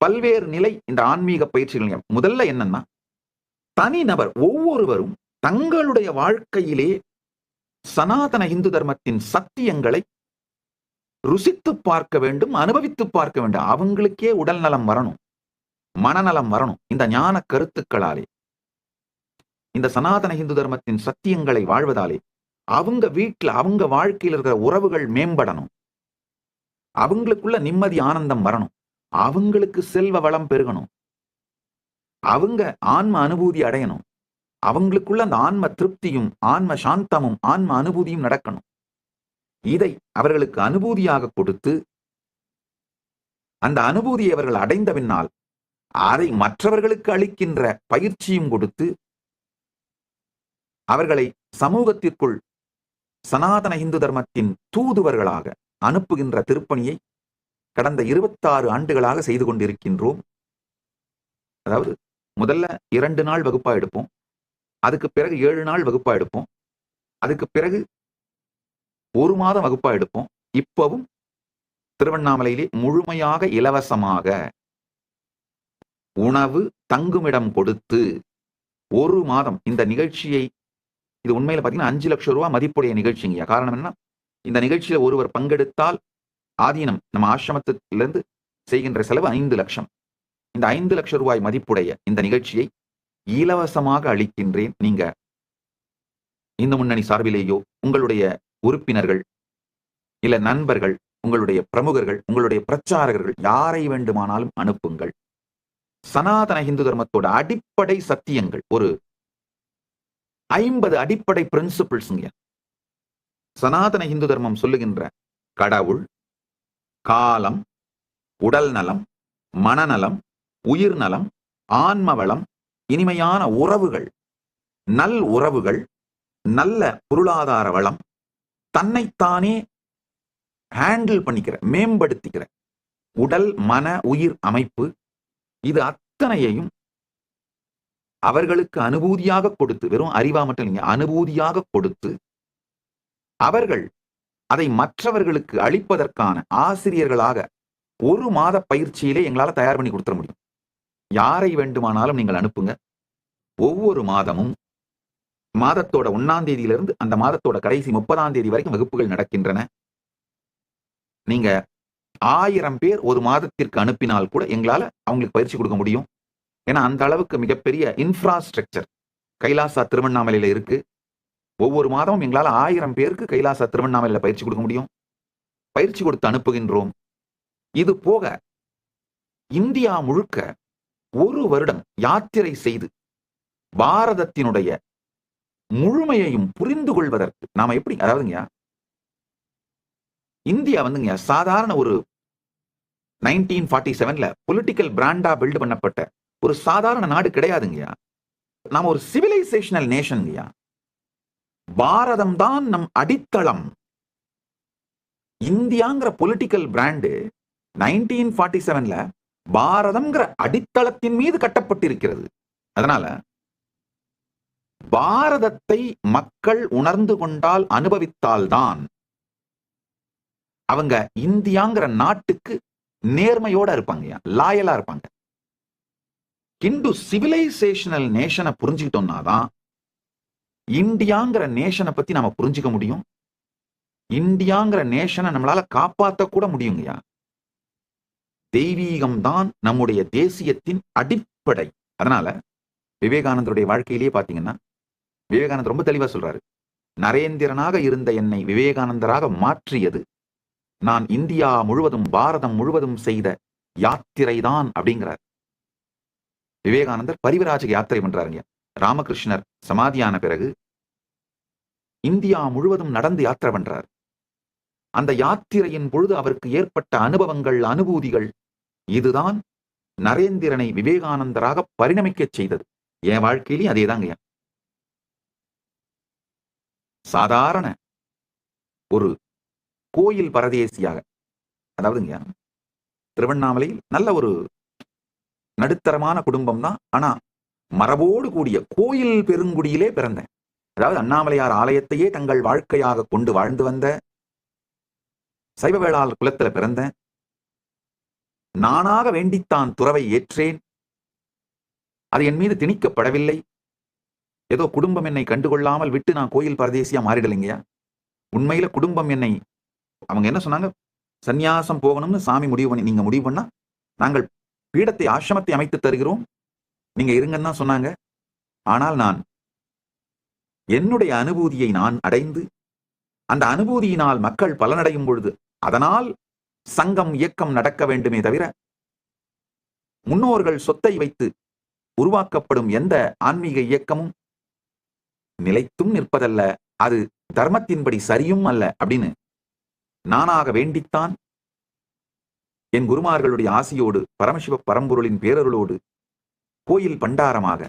பல்வேறு நிலை இந்த ஆன்மீக பயிற்சிகள். முதல்ல என்னன்னா, தனிநபர் ஒவ்வொருவரும் தங்களுடைய வாழ்க்கையிலே சனாதன இந்து தர்மத்தின் சத்தியங்களை ருசித்து பார்க்க வேண்டும், அனுபவித்து பார்க்க வேண்டும். அவங்களுக்கே உடல் நலம் வரணும், மனநலம் வரணும். இந்த ஞான கருத்துக்களாலே, இந்த சனாதன இந்து தர்மத்தின் சத்தியங்களை வாழ்வதாலே அவங்க வீட்டுல அவங்க வாழ்க்கையில் இருக்கிற உறவுகள் மேம்படணும், அவங்களுக்குள்ள நிம்மதி ஆனந்தம் வரணும், அவங்களுக்கு செல்வ வளம் பெருகணும், அவங்க ஆன்ம அனுபூதி அடையணும், அவங்களுக்குள்ள அந்த ஆன்ம திருப்தியும் ஆன்ம சாந்தமும் ஆன்ம அனுபூதியும் நடக்கணும். இதை அவர்களுக்கு அனுபூதியாக கொடுத்து அந்த அனுபூதியை அவர்கள் அடைந்த பின்னால் அதை மற்றவர்களுக்கு அளிக்கின்ற பயிற்சியும் கொடுத்து அவர்களை சமூகத்திற்குள் சனாதன இந்து தர்மத்தின் தூதுவர்களாக அனுப்புகின்ற திருப்பணியை கடந்த 26 ஆண்டுகளாக செய்து கொண்டிருக்கின்றோம். அதாவது முதல்ல 2 நாள் வகுப்பா எடுப்போம், அதுக்கு பிறகு 7 நாள் வகுப்பா எடுப்போம், அதுக்கு பிறகு 1 மாதம் வகுப்பா எடுப்போம். இப்பவும் திருவண்ணாமலையிலே முழுமையாக இலவசமாக உணவு தங்குமிடம் கொடுத்து 1 மாதம் இந்த நிகழ்ச்சியை, இது உண்மையில பாத்தீங்கன்னா 5 லட்சம் ரூபாய் மதிப்புடைய நிகழ்ச்சிங்க. காரணம் என்ன, இந்த நிகழ்ச்சியில ஒருவர் பங்கெடுத்தால் ஆதீனம் நம்ம ஆசிரமத்திலிருந்து செய்கின்ற செலவு 5 லட்சம். இந்த 5 லட்சம் ரூபாய் மதிப்புடைய இந்த நிகழ்ச்சியை இலவசமாக அளிக்கின்றேன். நீங்க இந்து முன்னணி சார்பிலேயோ உங்களுடைய உறுப்பினர்கள் இல்ல நண்பர்கள், உங்களுடைய பிரமுகர்கள், உங்களுடைய பிரச்சாரகர்கள் யாரை வேண்டுமானாலும் அனுப்புங்கள். சனாதன இந்து தர்மத்தோட அடிப்படை சத்தியங்கள், ஒரு 50 அடிப்படை பிரின்சிபிள்ஸ்ங்க. சனாதன இந்து தர்மம் சொல்லுகின்ற கடவுள், காலம், உடல் நலம், மனநலம், உயிர் நலம், ஆன்ம வளம், இனிமையான உறவுகள், நல் உறவுகள், நல்ல பொருளாதார வளம், தன்னைத்தானே ஹேண்டில் பண்ணிக்கிற, மேம்படுத்திக்கிற உடல் மன உயிர் அமைப்பு, இது அத்தனையையும் அவர்களுக்கு அனுபூதியாக கொடுத்து, வெறும் அறிவா மட்டும் இல்லைங்க, அனுபூதியாக கொடுத்து அவர்கள் அதை மற்றவர்களுக்கு அளிப்பதற்கான ஆசிரியர்களாக 1 மாத பயிற்சியிலே எங்களால தயார் பண்ணி கொடுத்துட முடியும். யாரை வேண்டுமானாலும் நீங்கள் அனுப்புங்க. ஒவ்வொரு மாதமும் மாதத்தோட 1ஆம் தேதியிலிருந்து அந்த மாதத்தோட கடைசி 30ஆம் தேதி வரைக்கும் வகுப்புகள் நடக்கின்றன. நீங்க 1000 பேர் ஒரு மாதத்திற்கு அனுப்பினால் கூட எங்களால அவங்களுக்கு பயிற்சி கொடுக்க முடியும். ஏன்னா அந்த அளவுக்கு மிகப்பெரிய இன்ஃப்ராஸ்ட்ரக்சர் கைலாசா திருவண்ணாமலையில இருக்கு. ஒவ்வொரு மாதமும் எங்களால் 1000 பேருக்கு கைலாசா திருவண்ணாமலையில பயிற்சி கொடுக்க முடியும். பயிற்சி கொடுத்து அனுப்புகின்றோம். இது போக இந்தியா முழுக்க 1 வருடம் யாத்திரை செய்து பாரதத்தினுடைய முழுமையையும் புரிந்து கொள்வதற்கு நாம எப்படி, அதாவதுங்க இந்தியா வந்துங்க சாதாரண ஒரு 1947ல பொலிட்டிக்கல் பிராண்டா பில்ட் பண்ணப்பட்ட ஒரு சாதாரண நாடு கிடையாதுங்கய்யா. நாம ஒரு சிவிலைசேஷனல் நேஷன்ங்கய்யா. பாரதம் தான் நம் அடித்தளம். இந்தியாங்கிற பொலிட்டிக்கல் பிராண்டு 1947ல பாரதம்ங்கிற அடித்தளத்தின் மீது கட்டப்பட்டிருக்கிறது. அதனால பாரதத்தை மக்கள் உணர்ந்து கொண்டால், அனுபவித்தால்தான் அவங்க இந்தியாங்கிற நாட்டுக்கு நேர்மையோட இருப்பாங்க, லாயலா இருப்பாங்க. இந்து சிவிலைசேஷனல் நேஷனை புரிஞ்சுக்கிட்டோம்னா தான் இந்தியாங்கிற நேஷனை பத்தி நாம புரிஞ்சுக்க முடியும். இந்தியாங்கிற நேஷனை நம்மளால காப்பாற்ற கூட முடியுங்கய்யா. தெய்வீகம் தான் நம்முடைய தேசியத்தின் அடிப்படை. அதனால விவேகானந்தருடைய வாழ்க்கையிலேயே பாத்தீங்கன்னா, விவேகானந்தர் ரொம்ப தெளிவா சொல்றாரு, நரேந்திரனாக இருந்த என்னை விவேகானந்தராக மாற்றியது நான் இந்தியா முழுவதும் பாரதம் முழுவதும் செய்த யாத்திரை தான் அப்படிங்கிறார். விவேகானந்தர் பரிவராஜக யாத்திரை பண்றாருங்க. ராமகிருஷ்ணர் சமாதியான பிறகு இந்தியா முழுவதும் நடந்து யாத்திரை பண்றார். அந்த யாத்திரையின் பொழுது அவருக்கு ஏற்பட்ட அனுபவங்கள், அனுபூதிகள், இதுதான் நரேந்திரனை விவேகானந்தராக பரிணமிக்க செய்தது. என் வாழ்க்கையிலேயும் அதே தாங்க. சாதாரண ஒரு கோயில் பரதேசியாக, அதாவதுங்க திருவண்ணாமலையில் நல்ல ஒரு நடுத்தரமான குடும்பம் தான், ஆனா மரபோடு கூடிய கோயில் பெருங்குடியிலே பிறந்தேன். அதாவது அண்ணாமலையார் ஆலயத்தையே தங்கள் வாழ்க்கையாக கொண்டு வாழ்ந்து வந்த சைவ வேளாளர் குலத்துல பிறந்தேன். நானாக வேண்டித்தான் துறவை ஏற்றேன். அது என் மீது திணிக்கப்படவில்லை. ஏதோ குடும்பம் என்னை கண்டுகொள்ளாமல் விட்டு நான் கோயில் பரதேசியா மாறிடலைங்கயா. உண்மையில குடும்பம் என்னை, அவங்க என்ன சொன்னாங்க, சந்நியாசம் போகணும்னு சாமி முடிவு பண்ணி, நீங்க முடிவு பண்ணா நாங்கள் பீடத்தை, ஆசிரமத்தை அமைத்து தருகிறோம், நீங்க இருங்கன்னு தான் சொன்னாங்க. ஆனால் நான் என்னுடைய அனுபூதியை நான் அடைந்து, அந்த அனுபூதியினால் மக்கள் பலனடையும் பொழுது அதனால் சங்கம், இயக்கம் நடக்க வேண்டுமே தவிர முன்னோர்கள் சொத்தை வைத்து உருவாக்கப்படும் எந்த ஆன்மீக இயக்கமும் நிலைத்தும் நிற்பதல்ல, அது தர்மத்தின்படி சரியும் அல்ல அப்படின்னு நானாக வேண்டித்தான் என் குருமார்களுடைய ஆசியோடு, பரமசிவ பரம்பொருளின் பேரருளோடு கோயில் பண்டாரமாக,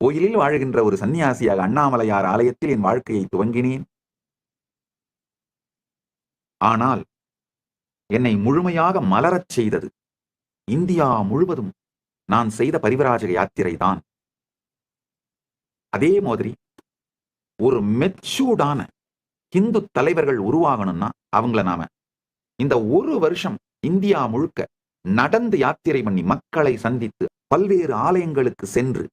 கோயிலில் வாழ்கின்ற ஒரு சன்னியாசியாக அண்ணாமலையார் ஆலயத்தில் என் வாழ்க்கையை துவங்கினேன். ஆனால் என்னை முழுமையாக மலரச் செய்தது இந்தியா முழுவதும் நான் செய்த பரிவராஜக யாத்திரை தான். அதே மாதிரி ஒரு மெச்சூர்டான இந்து தலைவர்கள் உருவாகணும்னா அவங்கள நாம இந்த ஒரு வருஷம் இந்தியா முழுக்க நடந்து யாத்திரை பண்ணி, மக்களை சந்தித்து, பல்வேறு ஆலயங்களுக்கு சென்று,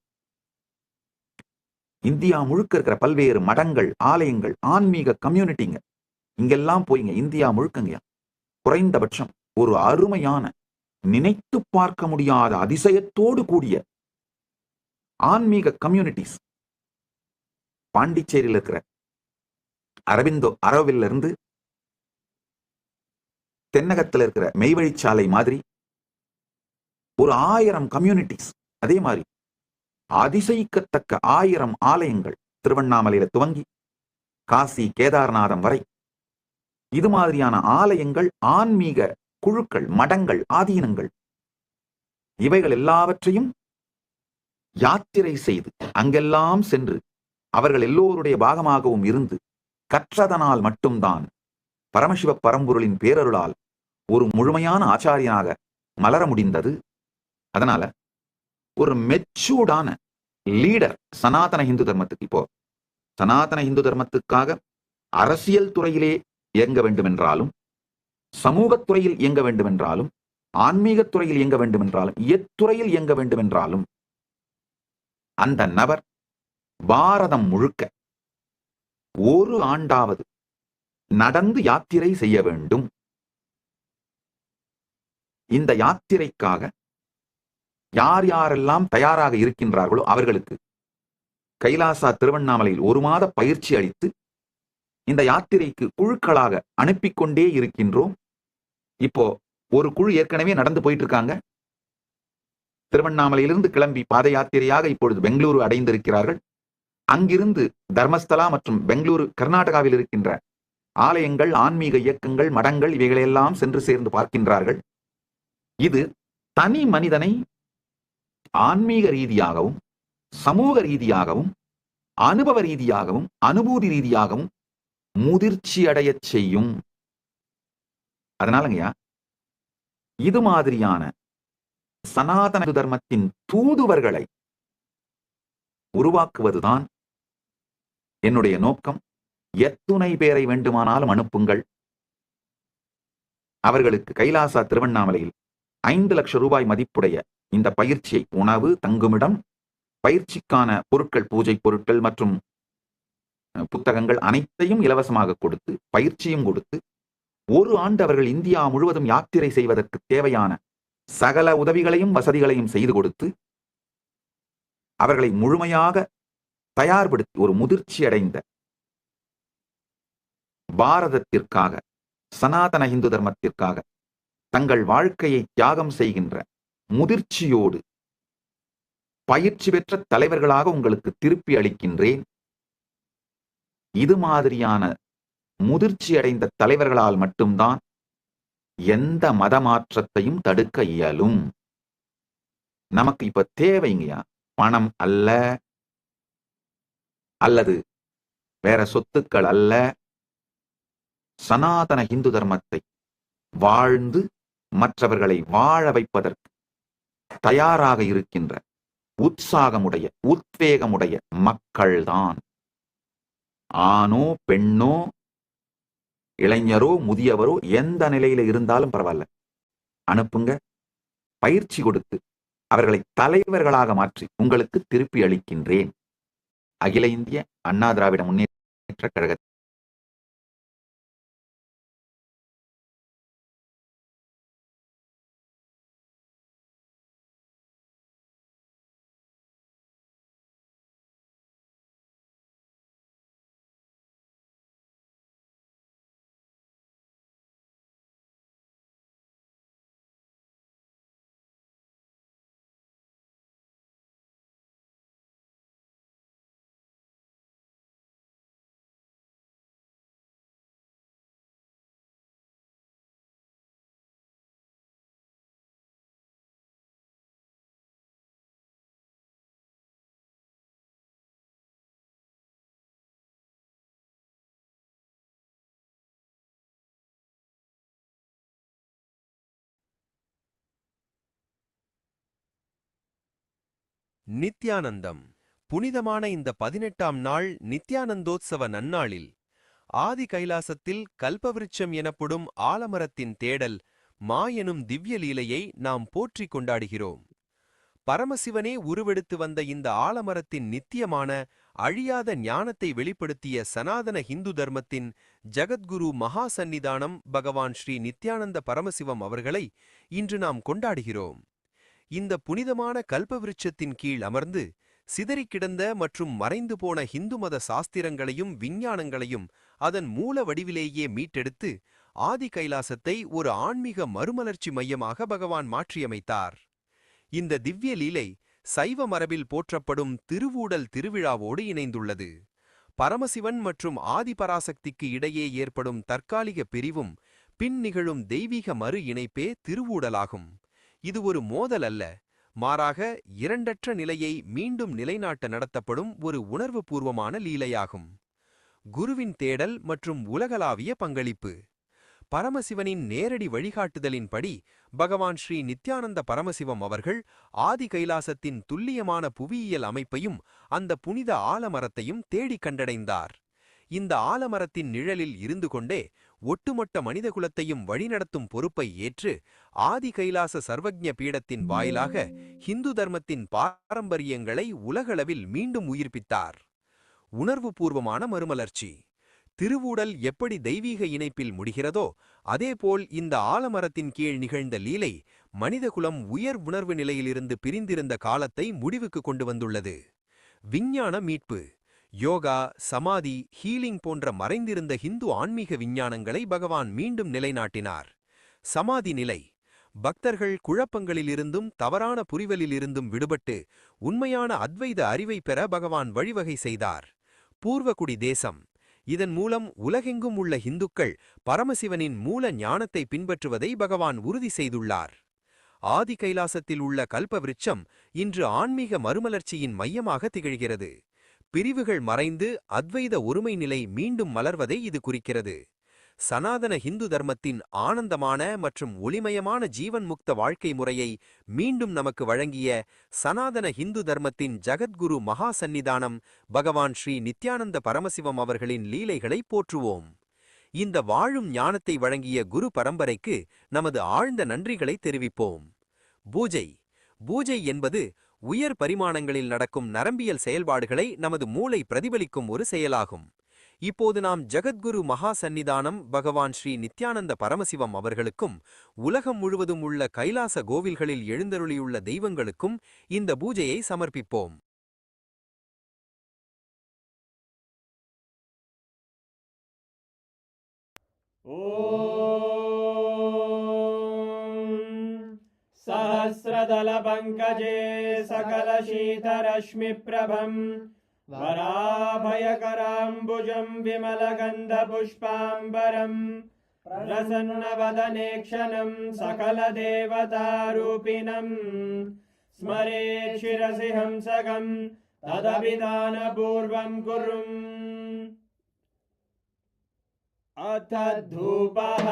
இந்தியா முழுக்க இருக்கிற பல்வேறு மடங்கள், ஆலயங்கள், ஆன்மீக கம்யூனிட்டிங்க, இங்கெல்லாம் போய்ங்க இந்தியா முழுக்கங்க குறைந்தபட்சம் ஒரு அருமையான, நினைத்து பார்க்க முடியாத அதிசயத்தோடு கூடிய ஆன்மீக கம்யூனிட்டிஸ், பாண்டிச்சேரியில் இருக்கிற அரவிந்தோ அரவில்ல இருந்து தென்னகத்தில் இருக்கிற மெய்வழிச்சாலை மாதிரி ஒரு 1000 கம்யூனிட்டிஸ், அதே மாதிரி அதிசயிக்கத்தக்க 1000 ஆலயங்கள் திருவண்ணாமலையில துவங்கி காசி கேதார்நாதம் வரை இது மாதிரியான ஆலயங்கள், ஆன்மீக குழுக்கள், மடங்கள், ஆதீனங்கள், இவைகள் எல்லாவற்றையும் யாத்திரை செய்து அங்கெல்லாம் சென்று அவர்கள் எல்லோருடைய பாகமாகவும் இருந்து கற்றதனால் மட்டும்தான் பரமசிவ பரம்பொருளின் பேரருளால் ஒரு முழுமையான ஆச்சாரியனாக மலர முடிந்தது. அதனால ஒரு மெச்சூர்டான லீடர் சனாதன இந்து தர்மத்துக்கு, இப்போ சனாதன இந்து தர்மத்துக்காக அரசியல் துறையிலே இயங்க வேண்டும் என்றாலும், சமூகத்துறையில் இயங்க வேண்டும் என்றாலும், ஆன்மீகத் துறையில் இயங்க வேண்டும் என்றாலும், எத்துறையில் இயங்க வேண்டும் என்றாலும், அந்த நபர் பாரதம் முழுக்க ஒரு ஆண்டாவது நடந்து யாத்திரை செய்ய வேண்டும். இந்த யாத்திரைக்காக யார் யாரெல்லாம் தயாராக இருக்கின்றார்களோ அவர்களுக்கு கைலாசா திருவண்ணாமலையில் 1 மாத பயிற்சி அளித்து இந்த யாத்திரைக்கு குழுக்களாக அனுப்பிக்கொண்டே இருக்கின்றோம். இப்போ ஒரு குழு ஏற்கனவே நடந்து போயிட்டு இருக்காங்க. திருவண்ணாமலையிலிருந்து கிளம்பி பாத யாத்திரையாக இப்பொழுது பெங்களூரு அடைந்திருக்கிறார்கள். அங்கிருந்து தர்மஸ்தலா மற்றும் பெங்களூரு கர்நாடகாவில் இருக்கின்ற ஆலயங்கள், ஆன்மீக இயக்கங்கள், மடங்கள் இவைகளெல்லாம் சென்று சேர்ந்து பார்க்கின்றார்கள். இது தனி மனிதனை ஆன்மீக ரீதியாகவும் சமூக ரீதியாகவும் அனுபவ ரீதியாகவும் அனுபூதி ரீதியாகவும் முதிர்ச்சி அடைய செய்யும். அதனாலங்கய்யா, இது மாதிரியான சனாதன தர்மத்தின் தூதுவர்களை உருவாக்குவதுதான் என்னுடைய நோக்கம். எத்துணை பேரை வேண்டுமானாலும் அனுப்புங்கள். அவர்களுக்கு கைலாசா திருவண்ணாமலையில் 5 லட்சம் ரூபாய் மதிப்புடைய இந்த பயிற்சியை, உணவு, தங்குமிடம், பயிற்சிக்கான பொருட்கள், பூஜை பொருட்கள் மற்றும் புத்தகங்கள் அனைத்தையும் இலவசமாக கொடுத்து, பயிற்சியும் கொடுத்து, 1 ஆண்டு அவர்கள் இந்தியா முழுவதும் யாத்திரை செய்வதற்கு தேவையான சகல உதவிகளையும் வசதிகளையும் செய்து கொடுத்து அவர்களை முழுமையாக தயார்படுத்தி ஒரு முதிர்ச்சி அடைந்த பாரதத்திற்காக, சனாதன இந்து தர்மத்திற்காக தங்கள் வாழ்க்கையை தியாகம் செய்கின்ற முதிர்ச்சியோடு பயிற்சி பெற்ற தலைவர்களாக உங்களுக்கு திருப்பி அளிக்கின்றேன். இது மாதிரியான முதிர்ச்சி அடைந்த தலைவர்களால் மட்டும்தான் எந்த மத மாற்றத்தையும் தடுக்க இயலும். நமக்கு இப்ப தேவைங்கயா பணம் அல்ல, அல்லது வேற சொத்துக்கள் அல்ல. சனாதன இந்து தர்மத்தை வாழ்ந்து மற்றவர்களை வாழ வைப்பதற்கு தயாராக இருக்கின்ற உற்சாகமுடைய, உத்வேகமுடைய மக்கள்தான். ஆணோ பெண்ணோ இளைஞரோ முதியவரோ எந்த நிலையில இருந்தாலும் பரவாயில்ல, அனுப்புங்க. பயிற்சி கொடுத்து அவர்களை தலைவர்களாக மாற்றி உங்களுக்கு திருப்பி அளிக்கின்றேன். அகில இந்திய அண்ணா திராவிட முன்னேற்ற கழக நித்யானந்தம். புனிதமான இந்த 18ஆம் நாள் நித்யானந்தோத்சவ நன்னாளில் ஆதி கைலாசத்தில் கல்பவிருட்சம் எனப்படும் ஆலமரத்தின் தேடல் மா எனும் திவ்ய லீலையை நாம் போற்றிக் கொண்டாடுகிறோம். பரமசிவனே உருவெடுத்து வந்த இந்த ஆலமரத்தின் நித்தியமான அழியாத ஞானத்தை வெளிப்படுத்திய சனாதன ஹிந்து தர்மத்தின் ஜகத்குரு மகா சந்நிதானம் பகவான் ஸ்ரீ நித்யானந்த பரமசிவம் அவர்களை இன்று நாம் கொண்டாடுகிறோம். இந்த புனிதமான கல்பவிருட்சத்தின் கீழ் அமர்ந்து சிதறிக் கிடந்த மற்றும் மறைந்து போன ஹிந்து மத சாஸ்திரங்களையும் விஞ்ஞானங்களையும் அதன் மூல வடிவிலேயே மீட்டெடுத்து ஆதி கைலாசத்தை ஒரு ஆன்மீக மறுமலர்ச்சி மையமாக பகவான் மாற்றியமைத்தார். இந்த திவ்ய லீலை சைவ மரபில் போற்றப்படும் திருவூடல் திருவிழாவோடு இணைந்துள்ளது. பரமசிவன் மற்றும் ஆதிபராசக்திக்கு இடையே ஏற்படும் தற்காலிக பிரிவும் பின் நிகழும் தெய்வீக மறு இணைப்பே திருவூடலாகும். இது ஒரு மோதல் அல்ல, மாறாக இரண்டற்ற நிலையை மீண்டும் நிலைநாட்ட நடத்தப்படும் ஒரு உணர்வுபூர்வமான லீலையாகும். குருவின் தேடல் மற்றும் உலகளாவிய பங்களிப்பு. பரமசிவனின் நேரடி வழிகாட்டுதலின்படி பகவான் ஸ்ரீ நித்யானந்த பரமசிவம் அவர்கள் ஆதி கைலாசத்தின் துல்லியமான புவியியல் அமைப்பையும் அந்த புனித ஆலமரத்தையும் தேடி கண்டடைந்தார். இந்த ஆலமரத்தின் நிழலில் இருந்து கொண்டே ஒட்டுமொத்த மனிதகுலத்தையும் வழிநடத்தும் பொறுப்பை ஏற்று ஆதி கைலாச சர்வஜ்ஞ பீடத்தின் வாயிலாக ஹிந்து தர்மத்தின் பாரம்பரியங்களை உலகளவில் மீண்டும் உயிர்ப்பித்தார். உணர்வுபூர்வமான மறுமலர்ச்சி. திருவூடல் எப்படி தெய்வீக இணைப்பில் முடிகிறதோ அதேபோல் இந்த ஆலமரத்தின் கீழ் நிகழ்ந்த லீலை மனிதகுலம் உயர் உணர்வு நிலையிலிருந்து பிரிந்திருந்த காலத்தை முடிவுக்கு கொண்டு வந்துள்ளது. விஞ்ஞான மீட்பு. யோகா, சமாதி, ஹீலிங் போன்ற மறைந்திருந்த ஹிந்து ஆன்மீக விஞ்ஞானங்களை பகவான் மீண்டும் நிலைநாட்டினார். சமாதி நிலை. பக்தர்கள் குழப்பங்களிலிருந்தும் தவறான புரிவலிலிருந்தும் விடுபட்டு உண்மையான அத்வைத அறிவை பெற பகவான் வழிவகை செய்தார். பூர்வகுடி தேசம். இதன் மூலம் உலகெங்கும் உள்ள இந்துக்கள் பரமசிவனின் மூல ஞானத்தை பின்பற்றுவதை பகவான் உறுதி செய்துள்ளார். ஆதி கைலாசத்தில் உள்ள கல்பவிருட்சம் இன்று ஆன்மீக மறுமலர்ச்சியின் மையமாக திகழ்கிறது. பிரிவுகள் மறைந்து அத்வைத ஒருமை நிலை மீண்டும் மலர்வதை இது குறிக்கிறது. சனாதன ஹிந்து தர்மத்தின் ஆனந்தமான மற்றும் ஒளிமயமான ஜீவன் முக்த வாழ்க்கை முறையை மீண்டும் நமக்கு வழங்கிய சனாதன ஹிந்து தர்மத்தின் ஜகத்குரு மகா சந்நிதானம் பகவான் ஸ்ரீ நித்யானந்த பரமசிவம் அவர்களின் லீலைகளை போற்றுவோம். இந்த வாழும் ஞானத்தை வழங்கிய குரு பரம்பரைக்கு நமது ஆழ்ந்த நன்றிகளை தெரிவிப்போம். பூஜை. பூஜை என்பது உயர் பரிமாணங்களில் நடக்கும் நரம்பியல் செயல்பாடுகளை நமது மூளை பிரதிபலிக்கும் ஒரு செயலாகும். இப்போது நாம் ஜகத்குரு மகா சந்நிதானம் பகவான் ஸ்ரீ நித்யானந்த பரமசிவம் அவர்களுக்கும் உலகம் முழுவதும் உள்ள கைலாச கோவில்களில் எழுந்தருளியுள்ள தெய்வங்களுக்கும் இந்த பூஜையை சமர்ப்பிப்போம். सहस्रदलपङ्कजे सकलशीतरश्मिप्रभम् वराभयकराम्बुजं विमलगन्धपुष्पाम्बरम् प्रसन्नवदनेक्षणं सकलदेवतारूपिणम् स्मरेत् शिरसि हंसकं तदभिधानपूर्वं कुर्वन् अथ धूपः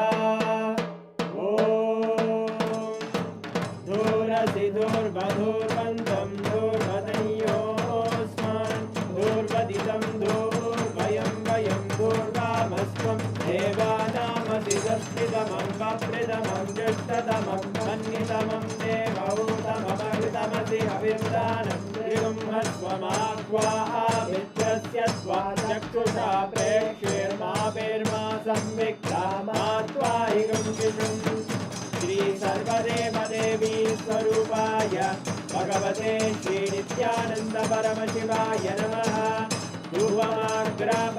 धूरसि धूर्वधूर्वन्तं धूर्वदयोस्मान् धूर्वदितं धूर्वयं वयं धूर्वामस्त्वं देवानामसि संस्थितमं वप्रतमं जुष्टतमं मन्यतमं देवहूतममृतमसि हविर्दानं त्रिगुंहस्वमाह्वाः मित्रस्य त्वा चक्षुषा प्रेक्ष्येर्मा संविक्ता मा त्वाहिगं शिशुम् श्री सर्वदेव देवी स्वरूपाय भगवते श्री नित्यानंद परमशिवाय नमः। धूपमाग्रापयामि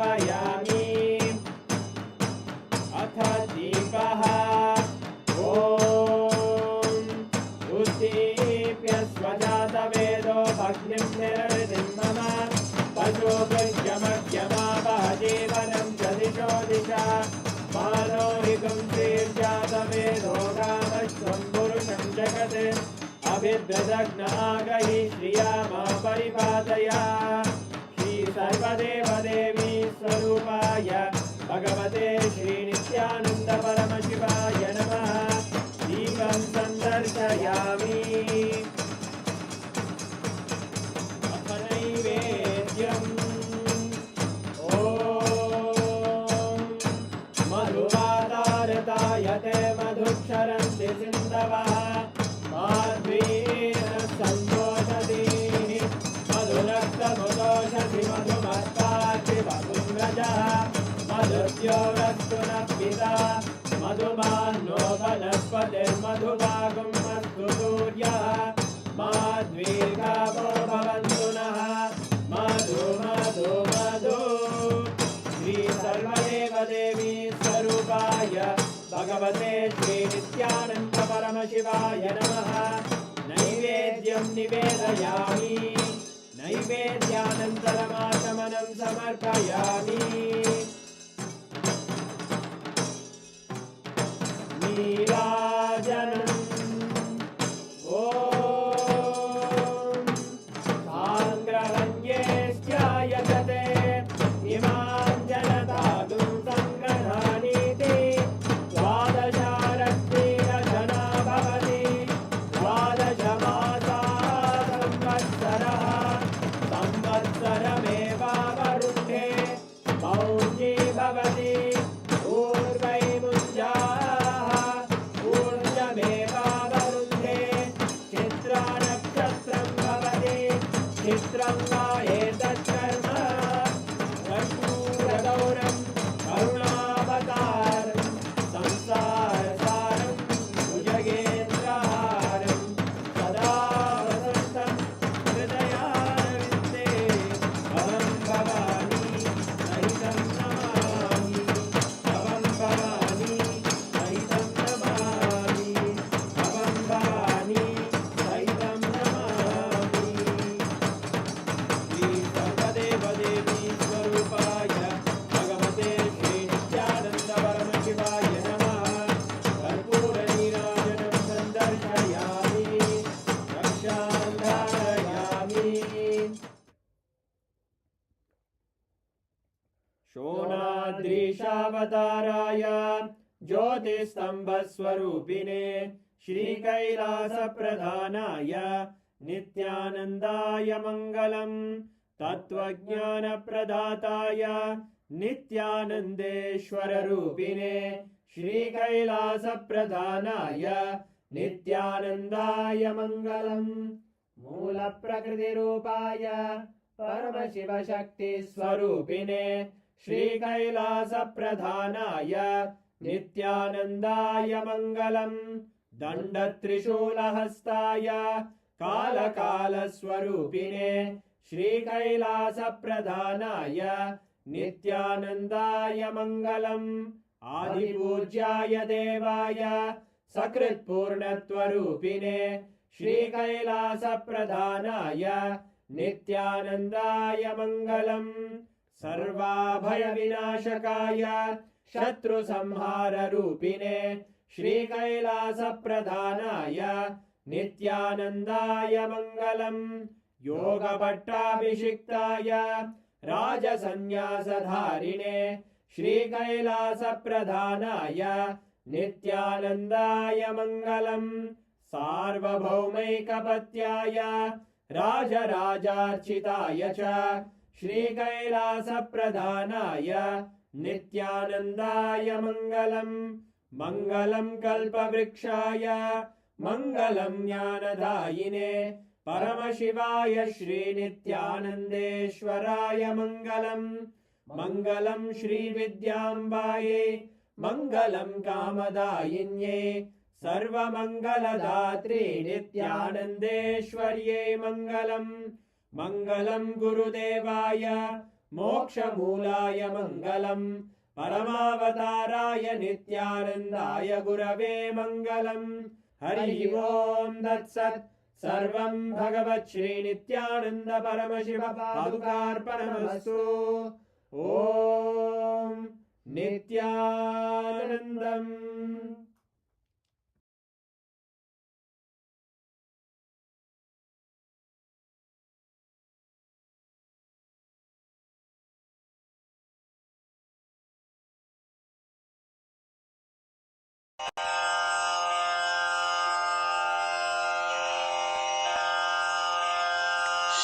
अथ दीपः उद्दीप्य स्वजातवेदो भग्निं निरवधिं मम पशुभुजमख्यमापः जीवनं च दिशो दिशा मानोहिकं श्रीर्जातवेदो रामश्वं पुरुषं जगत् अभिद्रदग्नागहि श्रिया मा परिपादया। श्री सर्वदेव देवी स्वरूपाय भगवते श्री नित्यानंद परमशिवाय नमः। दीपं सन्दर्शयामि अथ नैवेद्यम् मधुवादारतायते मधुक्षरन्ति सिन्धवः माध्वीन सन्तोषधीः मधुरक्तमुदोषधि मधुमत्पाति मधुव्रजः मधुद्योरस्तु नः पिता मधुमान्नो वनस्पतिर्मधुभागं अस्तु सूर्यः माध्वीर्गावो भवन्तु नः मधु मधु मधु। श्री सर्वदेव देवी स्वरूपाय भगवते श्री नित्यानंद परमशिवाय नमः। नैवेद्यं निवेदयामि नैवेद्यानन्तरमाचमनं समर्पयामि। नीराजनम् साङ्ग्रहण्येष्ट्यायतते इमां जनतादुं सङ्ग्रहाणीति द्वादशारक्तिरजना भवति द्वादशमासा संवत्सरः संवत्सरमेवावरुन्धे मौञ्जी भवति ऊर्वैमुञ्जाः ऊर्जमेवावरुन्धे चित्रानक्षत्रं भवति चित्रं वा एतत्कर्म कर्पूरगौरं करुणावतारं संसारसारं भुजगेन्द्रहारं सदा वसन्तं हृदयारविन्दे अहं भवानी सहितं नमामि। शेषाद्रीशावताराय ज्योतिस्तम्भस्वरूपिणे श्रीकैलासप्रधानाय नित्यानन्दाय मङ्गलम् तत्त्वज्ञानप्रदाताय नित्यानन्देश्वररूपिणे श्रीकैलासप्रधानाय नित्यानन्दाय मङ्गलम् मूलप्रकृतिरूपाय परमशिवशक्तिस्वरूपिणे श्रीकैलासप्रधानाय नित्यानन्दाय मङ्गलम् दण्डत्रिशूलहस्ताय कालकालस्वरूपिणे श्रीकैलासप्रधानाय नित्यानन्दाय मङ्गलम् आदिपूज्याय देवाय सकृत्पूर्णत्वरूपिणे श्रीकैलासप्रधानाय नित्यानन्दाय मङ्गलम् सर्वाभयविनाशकाय शत्रुसंहाररूपिणे श्रीकैलासप्रधानाय नित्यानन्दाय मङ्गलम् योगपट्टाभिषिक्ताय राजसन्न्यासधारिणे श्रीकैलासप्रधानाय नित्यानन्दाय मङ्गलम् सार्वभौमैकपत्याय राजराजार्चिताय च श्रीकैलासप्रधानाय नित्यानन्दाय मङ्गलम् मङ्गलं कल्पवृक्षाय मङ्गलं ज्ञानदायिने परमशिवाय श्रीनित्यानन्देश्वराय मङ्गलम् मङ्गलं श्रीविद्याम्बायै मङ्गलं कामदायिन्यै सर्वमङ्गलदात्रे नित्यानन्देश्वर्यै मङ्गलम् मङ्गलं गुरुदेवाय मोक्षमूलाय मङ्गलम् परमावताराय नित्यानन्दाय गुरवे मङ्गलम् हरि ओम् तत्सत् सर्वं भगवत् श्रीनित्यानन्द परमशिव पादुकार्पणमस्तु ॐ नित्यानन्दम्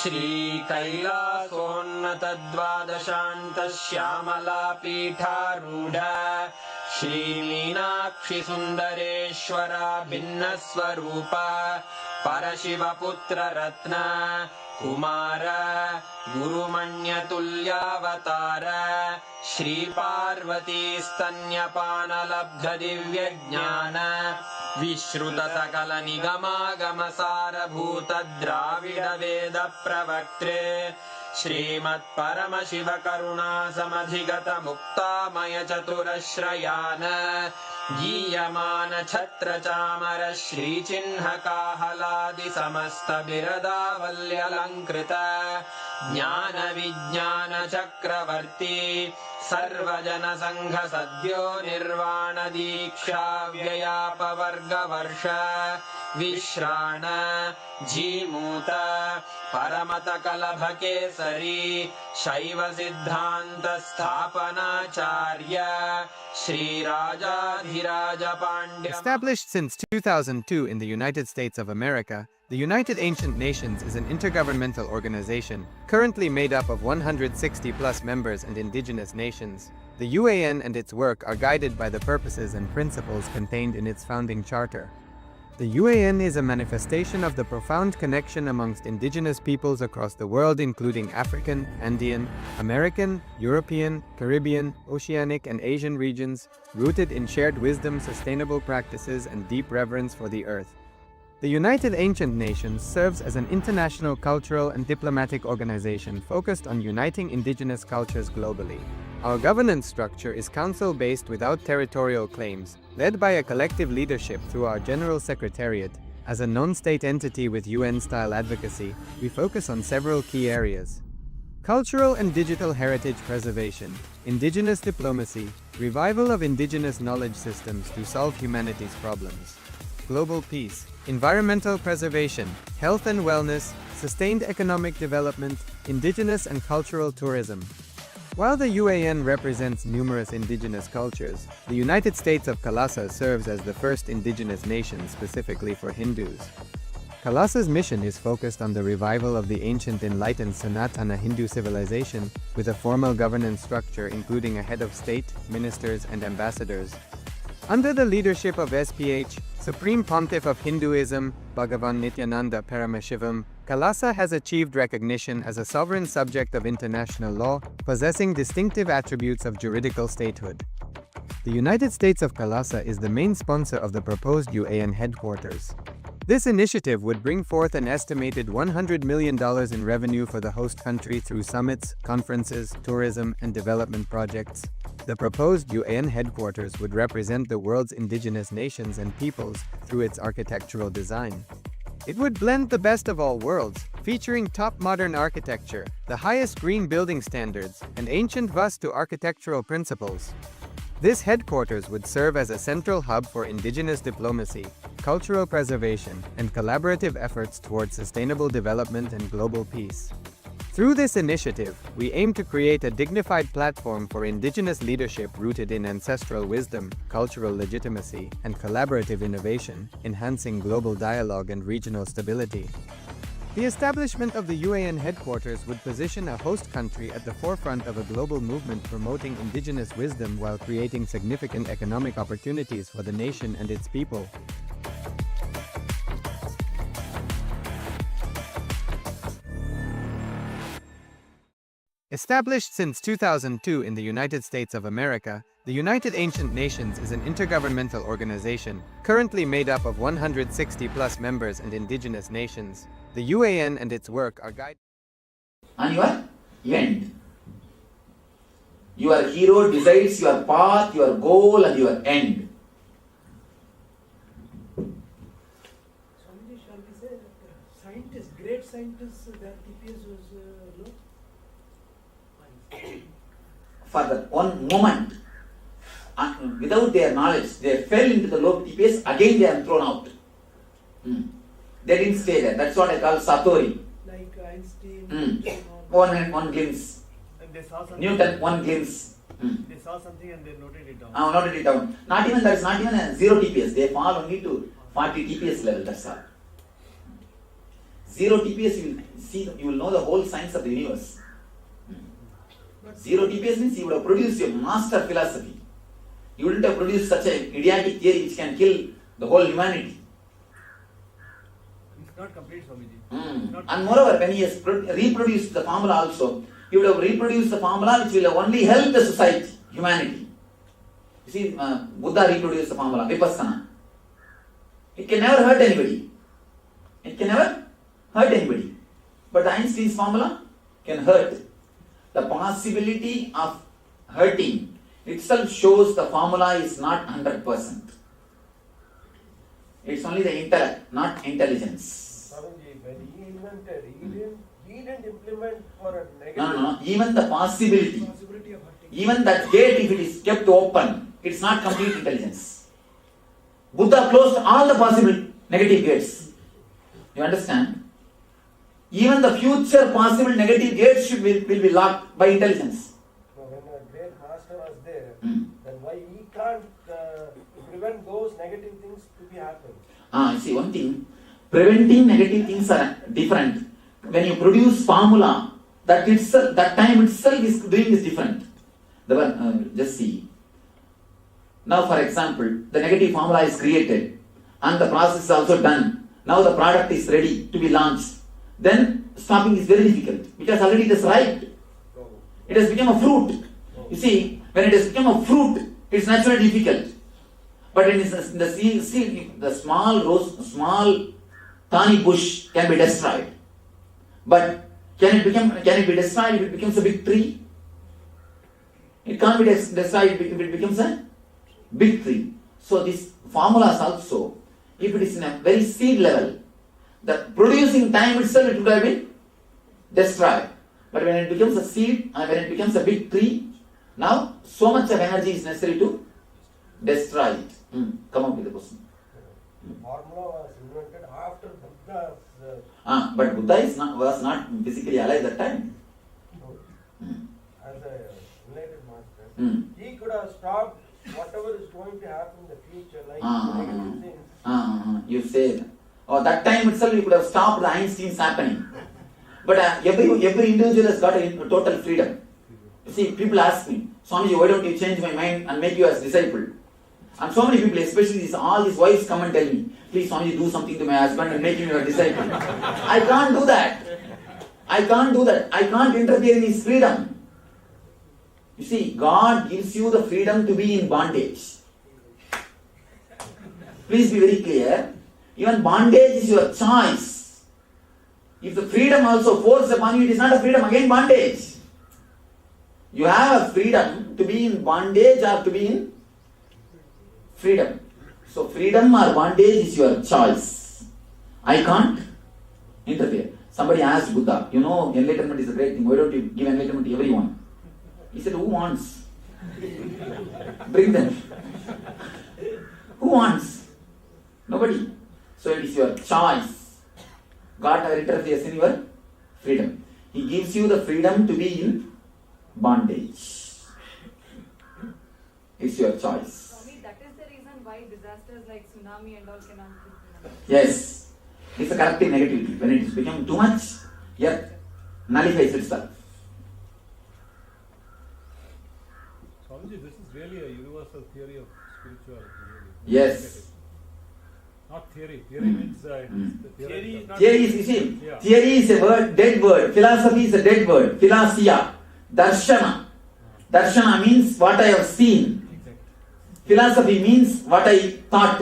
श्रीकैलासोन्नतद्वादशान्तश्यामलापीठारूढ श्रीमीनाक्षिसुन्दरेश्वरा भिन्नस्वरूप परशिवपुत्ररत्न Kumar गुरुमण्यतुल्यावतार श्रीपार्वतीस्तन्यपानलब्धदिव्यज्ञान विश्रुतसकलनिगमागमसारभूतद्राविडवेदप्रवक्त्रे श्रीमत्परमशिवकरुणासमधिगतमुक्तामयचतुरश्रयान् गीयमानछत्रचामर श्रीचिह्नकाहलादिसमस्तबिरदावल्यलङ्कृत ज्ञानविज्ञानचक्रवर्ती सर्वजनसङ्घसद्यो निर्वाणदीक्षाव्ययापवर्गवर्ष विश्राण Jimuta परमतकलभकेसरी शैवसिद्धान्तस्थापनाचार्य श्रीराजाधिराजपाण्ड्य. Established since 2002 in the United States of America, the United Ancient Nations is an intergovernmental organization, currently made up of 160+ members and indigenous nations. The UAN and its work are guided by the purposes and principles contained in its founding charter. The UAN is a manifestation of the profound connection amongst indigenous peoples across the world, including African, Andean, American, European, Caribbean, Oceanic, and Asian regions, rooted in shared wisdom, sustainable practices, and deep reverence for the earth. The United Ancient Nations serves as an international cultural and diplomatic organization focused on uniting indigenous cultures globally. Our governance structure is council-based without territorial claims, led by a collective leadership through our General Secretariat. As a non-state entity with UN-style advocacy, we focus on several key areas: cultural and digital heritage preservation, indigenous diplomacy, revival of indigenous knowledge systems to solve humanity's problems, global peace, environmental preservation, health and wellness, sustained economic development, indigenous and cultural tourism. While the UAN represents numerous indigenous cultures, the United States of KAILASA serves as the first indigenous nation specifically for Hindus. KAILASA's mission is focused on the revival of the ancient enlightened Sanatana Hindu civilization, with a formal governance structure including a head of state, ministers, and ambassadors. Under the leadership of SPH, Supreme Pontiff of Hinduism, Bhagavan Nithyananda Paramashivoham, KAILASA has achieved recognition as a sovereign subject of international law, possessing distinctive attributes of juridical statehood. The United States of KAILASA is the main sponsor of the proposed UAN headquarters. This initiative would bring forth an estimated $100 million in revenue for the host country through summits, conferences, tourism, and development projects. The proposed UAN headquarters would represent the world's indigenous nations and peoples through its architectural design. It would blend the best of all worlds, featuring top modern architecture, the highest green building standards, and ancient Vastu architectural principles. This headquarters would serve as a central hub for indigenous diplomacy, cultural preservation, and collaborative efforts towards sustainable development and global peace. Through this initiative, we aim to create a dignified platform for indigenous leadership rooted in ancestral wisdom, cultural legitimacy, and collaborative innovation, enhancing global dialogue and regional stability. The establishment of the UAN headquarters would position a host country at the forefront of a global movement promoting indigenous wisdom while creating significant economic opportunities for the nation and its people. Established since 2002 in the United States of America, the United Ancient Nations is an intergovernmental organization, currently made up of 160+ members and indigenous nations. The UAN and its work are guided on your end. Your hero decides your path, your goal, and your end. Swamiji, shall we say that scientists, great scientists, their TPS was low? For the one moment, without their knowledge, they fell into the low TPS, again they are thrown out. They didn't stay there. That's what I call Satori. Like Einstein. One glimpse. And they saw something. Newton, one glimpse. They saw something and they noted it down. Noted it down. Not even a 0 TPS. They fall only to 40 TPS level. That's all. 0 TPS, you will know the whole science of the universe. 0 TPS means you would have produced your master philosophy. You wouldn't have produced such an idiotic theory which can kill the whole humanity. It's not complete, Swamiji. And moreover, when he has reproduced the formula also, he would have reproduced the formula which will have only help the society, humanity. You see, Buddha reproduced the formula, Vipassana. It can never hurt anybody. But Einstein's formula can hurt. The possibility of hurting itself shows the formula is not 100%. It's only the intellect, not intelligence. Swamiji, when he invented, he didn't implement for a negative. No. Even the possibility. Even that gate, if it is kept open, it's not complete intelligence. Buddha closed all the possible negative gates. You understand? Even the future possible negative gates will be locked by intelligence. So when a great master was there, then why he can't prevent those negative things to be happening? See one thing, preventing negative things are different. When you produce formula, that time itself is doing is different. Just see. Now for example, the negative formula is created and the process is also done. Now the product is ready to be launched. Then stopping is very difficult because already it is ripe. It has become a fruit. You see, when it has become a fruit, it's naturally difficult. But in the seed, the small thorny bush can be destroyed. But can it be destroyed if it becomes a big tree? It can't be destroyed if it becomes a big tree. So these formulas also, if it is in a very seed level, the producing time itself it would have been destroyed. But when it becomes a seed and when it becomes a big tree, now so much of energy is necessary to destroy it. Come up with the question. Formula was invented after Buddha's. But Buddha was not physically alive at that time. As a he could have stopped whatever is going to happen in the future, like negative things. You said, that time itself you could have stopped the Einstein's happening. But every individual has got a total freedom. You see, people ask me, Swamiji, why don't you change my mind and make you as disciple? And so many people, especially all these wives, come and tell me, please Swamiji, do something to my husband and make him your disciple. I can't do that. I can't do that. I can't interfere in his freedom. You see, God gives you the freedom to be in bondage. Please be very clear. Even bondage is your choice. If the freedom also forced upon you, it is not a freedom, again bondage. You have a freedom to be in bondage or to be in freedom. So freedom or bondage is your choice. I can't interfere. Somebody asked Buddha, enlightenment is a great thing. Why don't you give enlightenment to everyone? He said, who wants? Bring them. Who wants? Nobody. So it is your choice. God never interferes in your freedom. He gives you the freedom to be in bondage. It's your choice. Swami, that is the reason why disasters like tsunami and all cannot be. Yes. It's a corrective negativity. When it is become too much, earth nullifies itself. Swamiji, this is really a universal theory of spirituality. Really. Yes. Not theory. Theory means the theory is not. Theory is, you see, theory is a word, dead word. Philosophy is a dead word. Philosia. Darshana. Darshana means what I have seen. Philosophy means what I thought.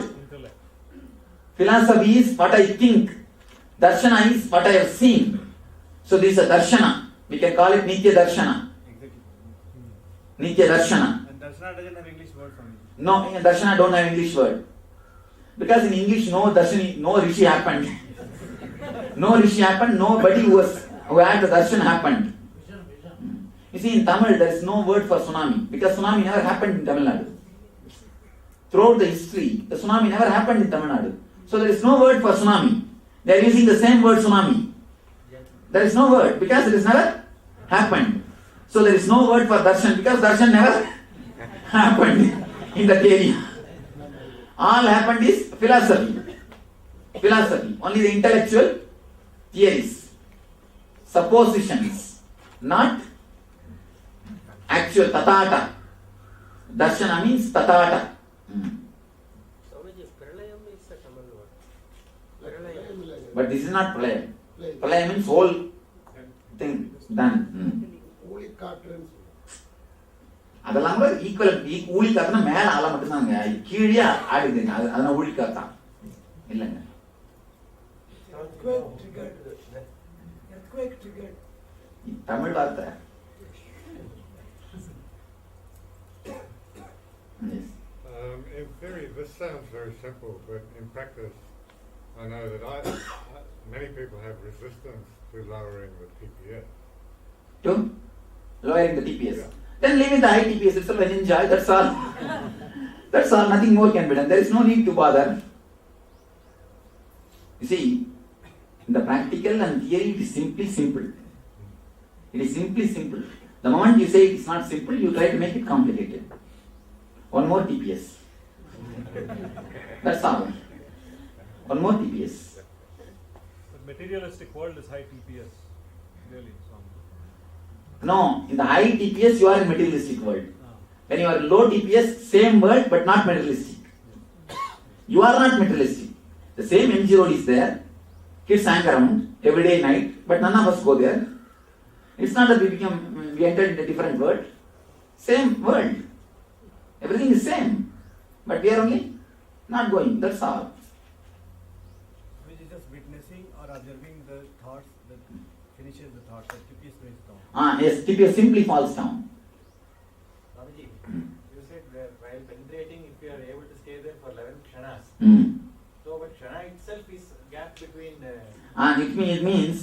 Philosophy is what I think. Darshana is what I have seen. So this is a darshana. We can call it Nitya Darshana. Nitya Darshana. And Darshana doesn't have English word for me. No, Darshana don't have English word. Because in English no Rishi happened. No Rishi happened, nobody who had the darshan happened. You see, in Tamil there is no word for tsunami, because tsunami never happened in Tamil Nadu. Throughout the history, the tsunami never happened in Tamil Nadu. So there is no word for tsunami. They are using the same word tsunami. There is no word, because it has never happened. So there is no word for darshan, because darshan never happened in that area. All happened is philosophy. Philosophy. Only the intellectual theories, suppositions, not actual tatata. Darshana means tatata. But this is not pralaya. Pralaya means whole thing done. அதெல்லாம் கூட equal ஊழி காத்துனா மேல ஆள மட்டும்தாங்க, கீழே ஆடுதுங்க, அதெல்லாம் ஊழி காத்தான் இல்லைங்க. தமிழ் வார்த்தை. In theory, this sounds very simple, but in practice, I know that many people have resistance to lowering the TPS. To lowering the TPS? Yeah. Then leave it the high TPS itself and enjoy, that's all. That's all, nothing more can be done. There is no need to bother. You see, in the practical and theory, it is simply simple. It is simply simple. The moment you say it is not simple, you try to make it complicated. One more TPS. That's all. One more TPS. The materialistic world is high TPS, really. No, in the high TPS you are in materialistic world. When you are in low TPS, same world but not materialistic. You are not materialistic. The same MG road is there. Kids hang around every day night, but none of us go there. It's not that we entered in a different world. Same world. Everything is same. But we are only not going. That's all. Which is just witnessing or observing the thoughts that finishes the thought, that TPS breaks down. Yes, TPS simply falls down. Swamiji, you said that while penetrating, if you are able to stay there for 11 kshanas, so but kshana itself is gap between. It means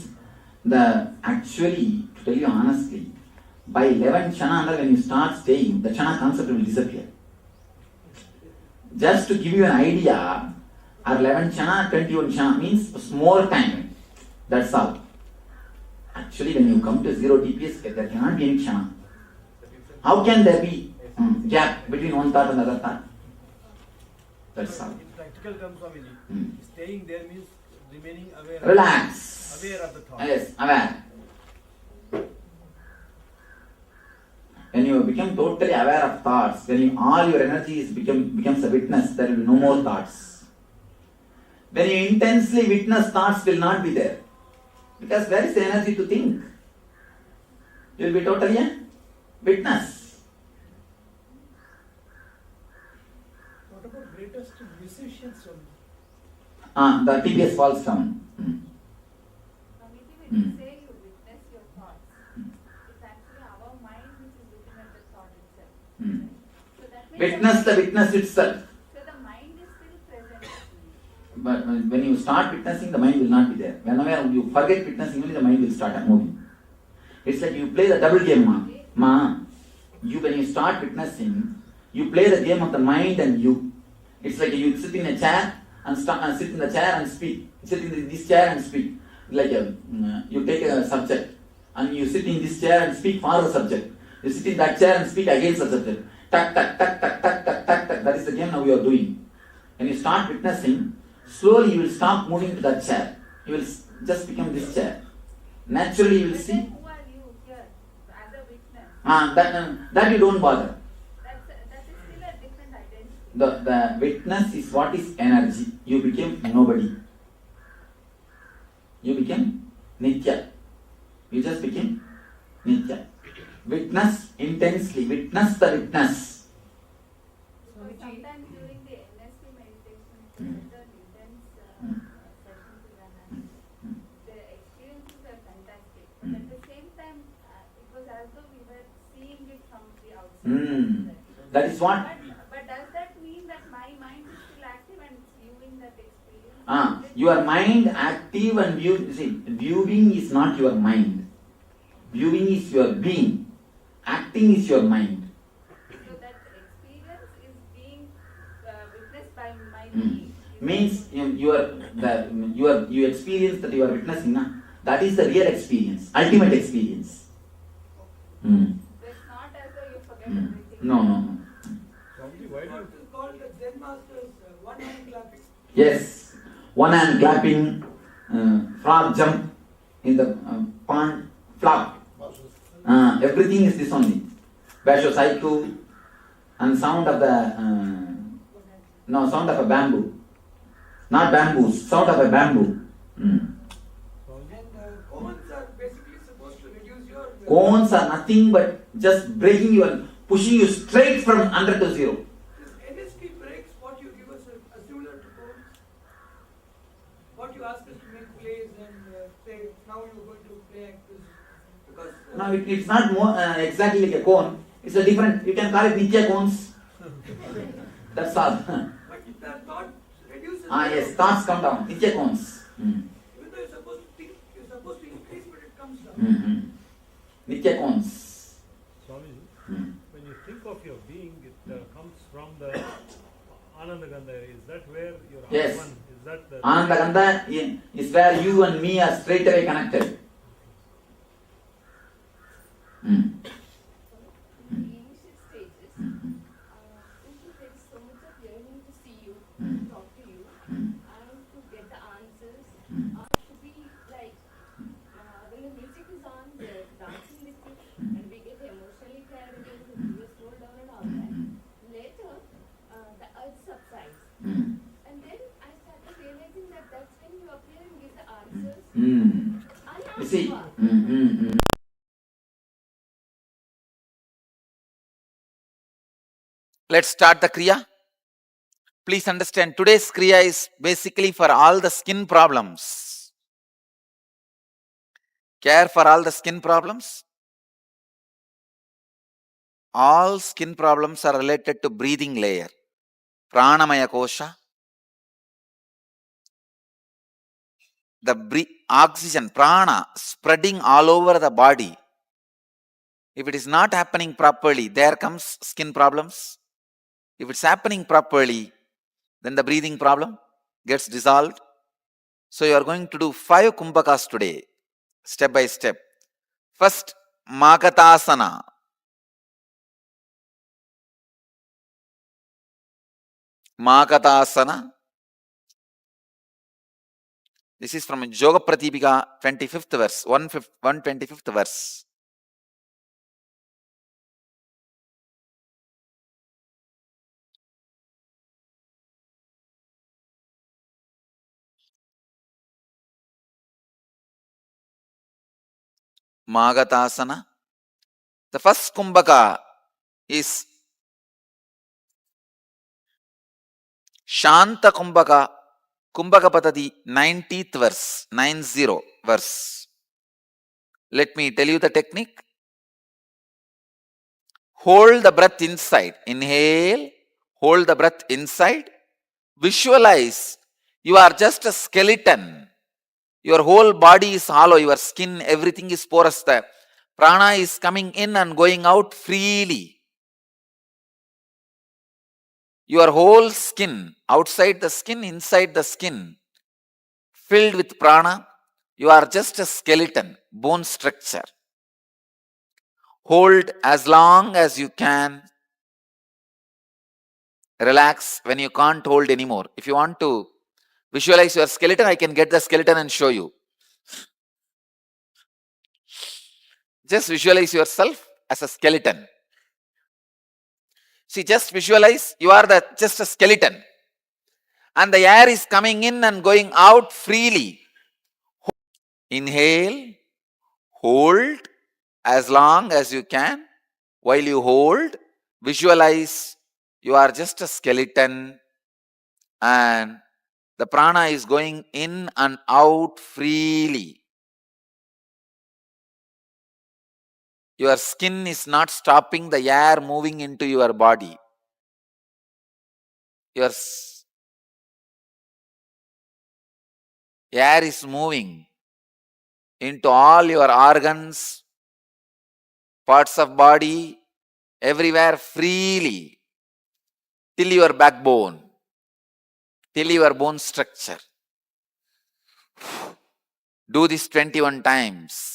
actually, to tell you honestly, by 11 kshanas, when you start staying, the kshana concept will disappear. Just to give you an idea, our 11 kshana, 21 kshana means more time. That's all. Actually, when you come to zero TPS, there cannot be any kshana. How can there be? Gap between one thought and another thought. That's all. In practical terms, Swamiji, staying there means remaining aware. Relax. Aware of the thought. Yes, aware. When you become totally aware of thoughts, when all your energy becomes a witness, there will be no more thoughts. When you intensely witness, thoughts will not be there. Because where is the energy to think? You will be totally a witness. What about greatest musicians? The TPS falls down. When you say you witness your thoughts, it's actually our mind which is looking at the thought itself. So that means Witness the witness itself. So the mind is still present. But when you start witnessing, the mind will not be there. Whenever you forget witnessing, only the mind will start moving. It's like you play the double game, ma. When you start witnessing, you play the game of the mind and you. It's like you sit in a chair and sit in the chair and speak. Sit in this chair and speak. Like you take a subject and you sit in this chair and speak for the subject. You sit in that chair and speak against the subject. Tak, tak, tak, tak, tak, tak, tak, tak. That is the game now you are doing. When you start witnessing, slowly you will stop moving to that chair. You will just become this chair. Naturally you will see. Who are you here as a witness? That you don't bother. That is still a different identity. The witness is what is energy. You became nobody. You became Nithya. You just became Nithya. Witness intensely. Witness the witness. So sometimes during the NSP meditation, the intense sessions we are having, the experiences are fantastic. But at the same time, it was as though we were seeing it from the outside. That is what? But does that mean that my mind is still active and it's viewing that experience? Your mind active and viewing is not your mind. Viewing is your being. Acting is your mind. So that experience is being witnessed by my being. Means you experience that you are witnessing. That is the real experience, ultimate experience. So it's not as though you forget everything. No. Why do you call the Zen masters one hand clapping? Yes, one hand clapping, frog jump in the pond, flop. Everything is this only. Basho Saiku and sound of a bamboo. Not bamboos, sound of a bamboo. And cones are basically supposed to reduce your... Cones are nothing but just breaking you and pushing you straight from 100 to 0. This NSP breaks what you give us are similar to cones. What you ask us to make plays and say, now you're going to play actors. Because... No, it's not more exactly like a cone. It's a different, you can call it Nithya cones. That's all. But if that thought reduces... Yes, thoughts come down. Nithya cones. Even though you're supposed to think, you're supposed to increase, but it comes down. Nithya cones. Swamiji, when you think of your being, it comes from the Anandagandha. Is that where your Yes. Atman, is that the... Anandagandha is where you and me are straight away connected. In the initial stages, since there is so much of yearning to see you, to talk to you, and to get the answers, to be like, when the music is on, they're dancing with you, and we get emotionally carried away, we slow down and all that. Later, the urge subsides. And then I started realizing that that's when you appear and give the answers. You see, let's start the Kriya. Please understand, today's Kriya is basically for all the skin problems. Care for all the skin problems. All skin problems are related to breathing layer. Pranamaya Kosha. The oxygen, prana, spreading all over the body. If it is not happening properly, there comes skin problems. If it's happening properly, then the breathing problem gets dissolved. So you are going to do 5 kumbhakas today, step by step. First, Magatasana. Magatasana. This is from Yoga Pratipika, 25th verse, 125th verse. Magatasana. The first Kumbhaka is Shanta Kumbhaka, Kumbhaka Patadi, 90th verse, 90 verse. Let me tell you the technique. Hold the breath inside. Inhale, hold the breath inside. Visualize you are just a skeleton. Your whole body is hollow, your skin, everything is porous. The prana is coming in and going out freely. Your whole skin, outside the skin, inside the skin, filled with prana. You are just a skeleton, bone structure. Hold as long as you can. Relax when you can't hold anymore. If you want to visualize your skeleton, I can get the skeleton and show you. Just visualize yourself as a skeleton. See, just visualize you are just a skeleton. And the air is coming in and going out freely. Inhale, hold as long as you can. While you hold, visualize you are just a skeleton and the prana is going in and out freely. Your skin is not stopping the air moving into your body. Your air is moving into all your organs, parts of body, everywhere freely, till your backbone, till your bone structure. Do this 21 times.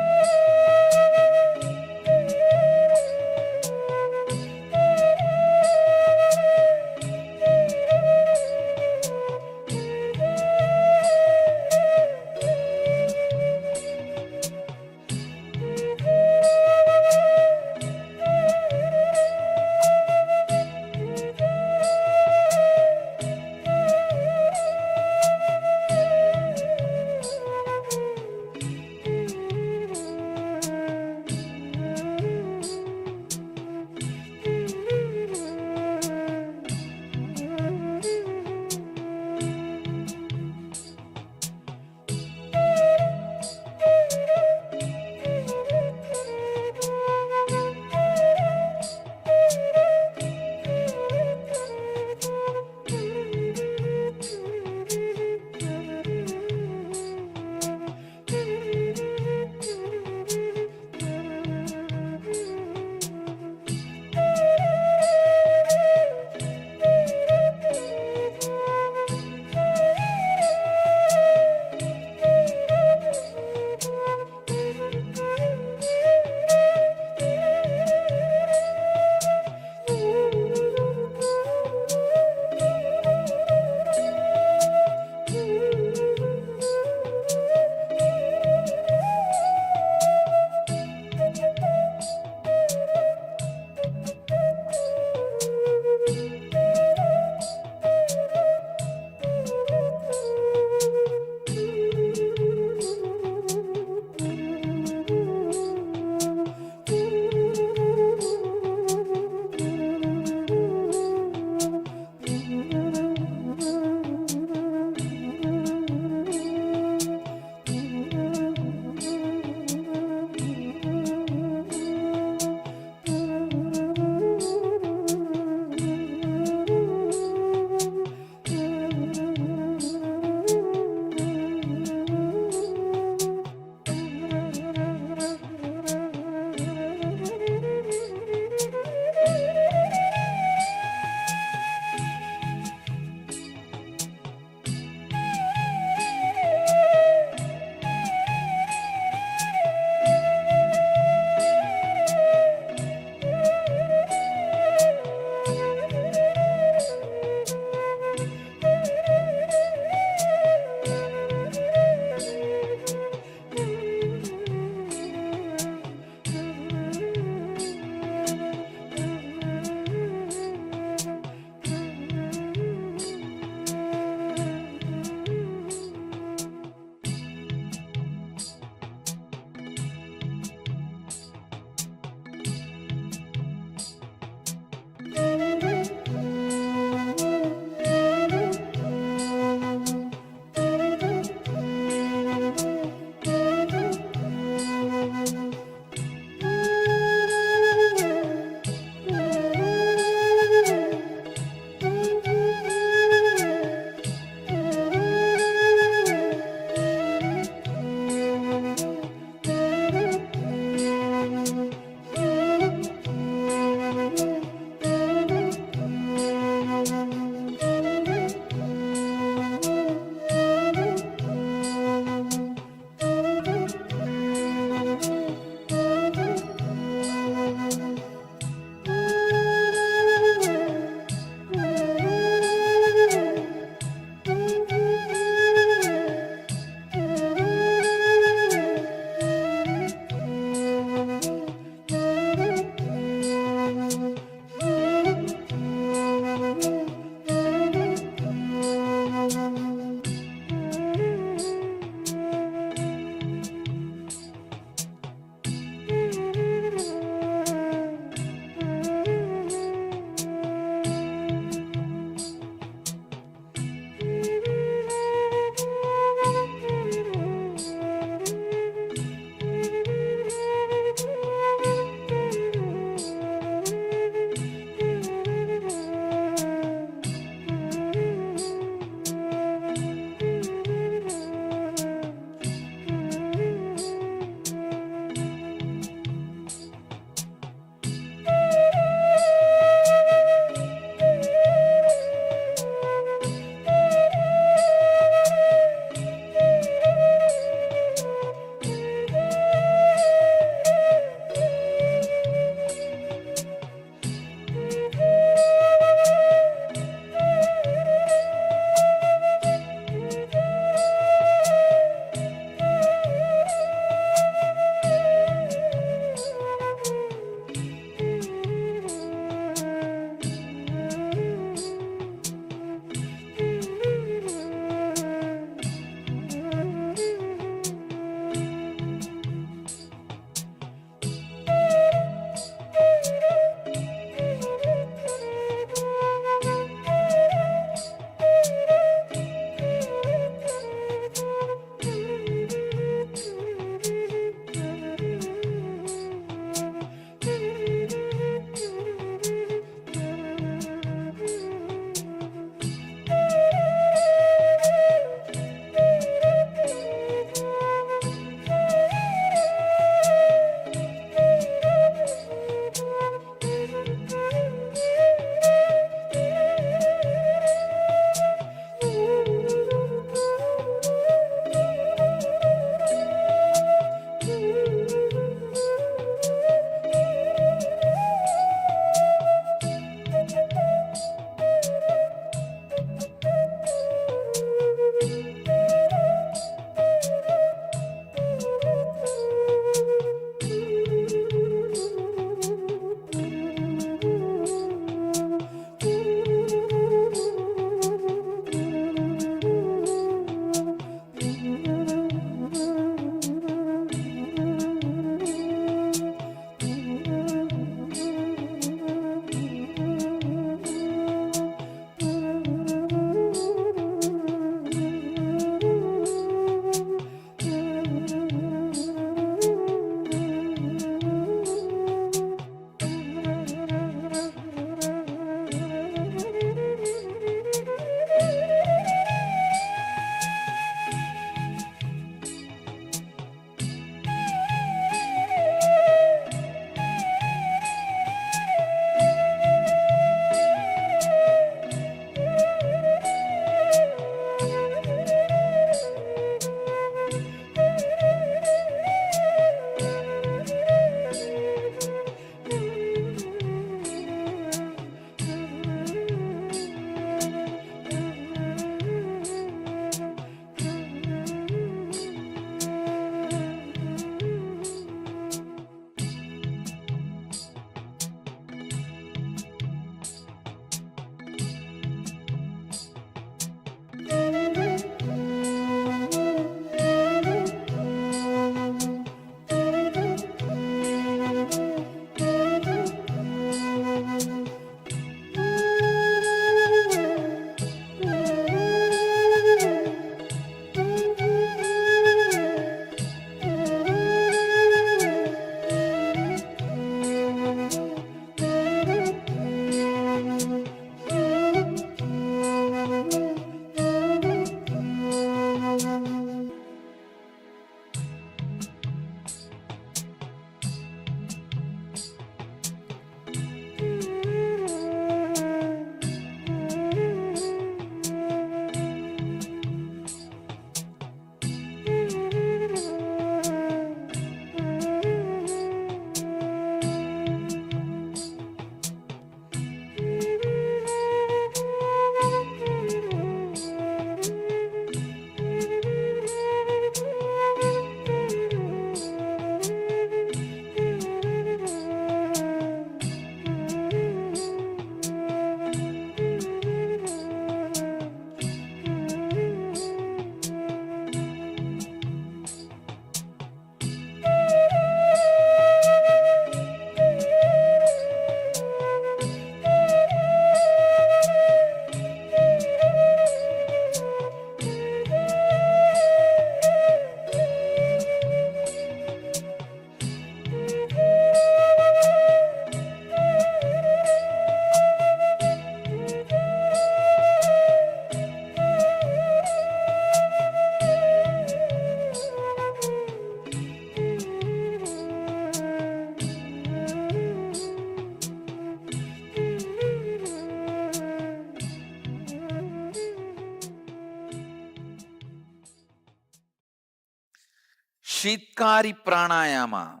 Shitkari pranayama.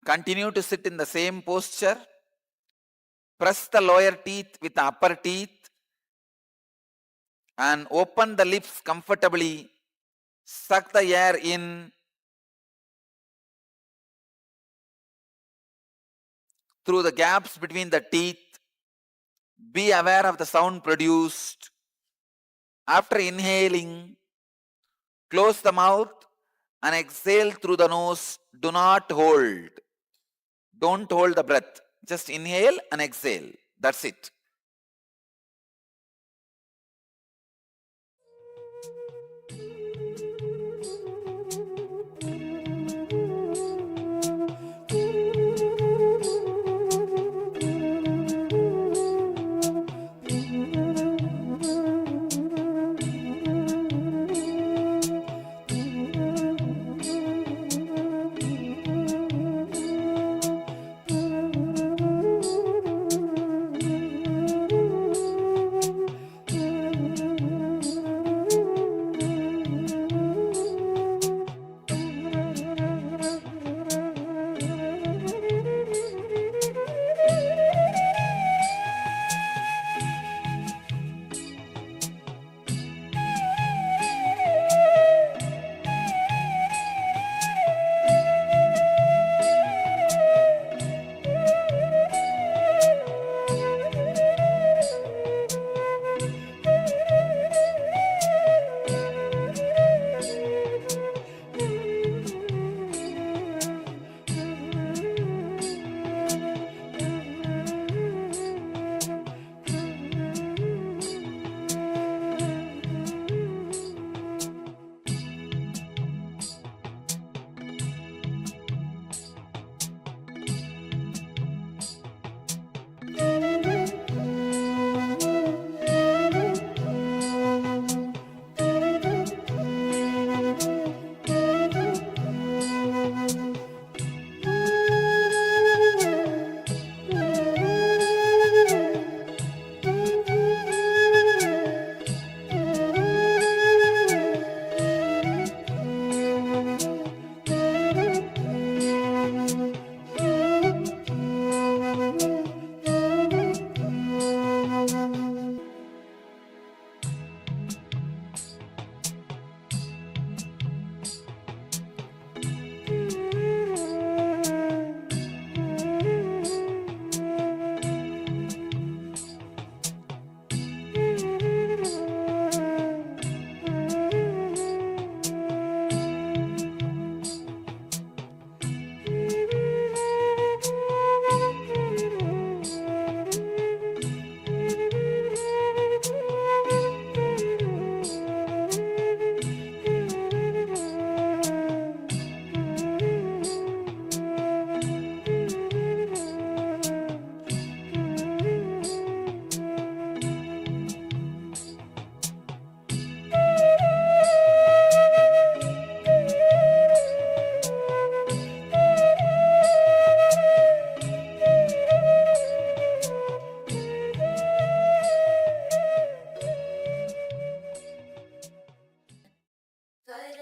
Continue to sit in the same posture. Press the lower teeth with the upper teeth and open the lips comfortably. Suck the air in through the gaps between the teeth. Be aware of the sound produced. After inhaling, close the mouth and exhale through the nose. Do not hold. Don't hold the breath. Just inhale and exhale. That's it.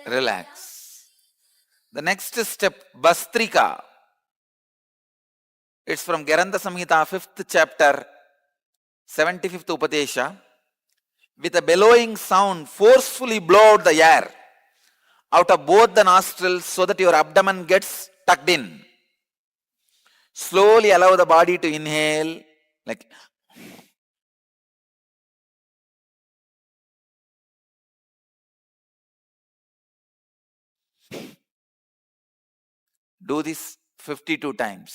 Relax. The next step, Bastrika. It's from Geranda Samhita, 5th chapter, 75th Upadesha. With a bellowing sound, forcefully blow out the air out of both the nostrils so that your abdomen gets tucked in. Slowly allow the body to inhale, like do this 52 times.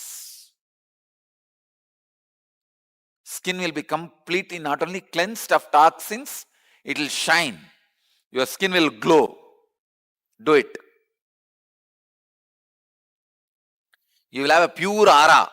Skin will be completely not only cleansed of toxins, it will shine. Your skin will glow. Do it. You will have a pure aura.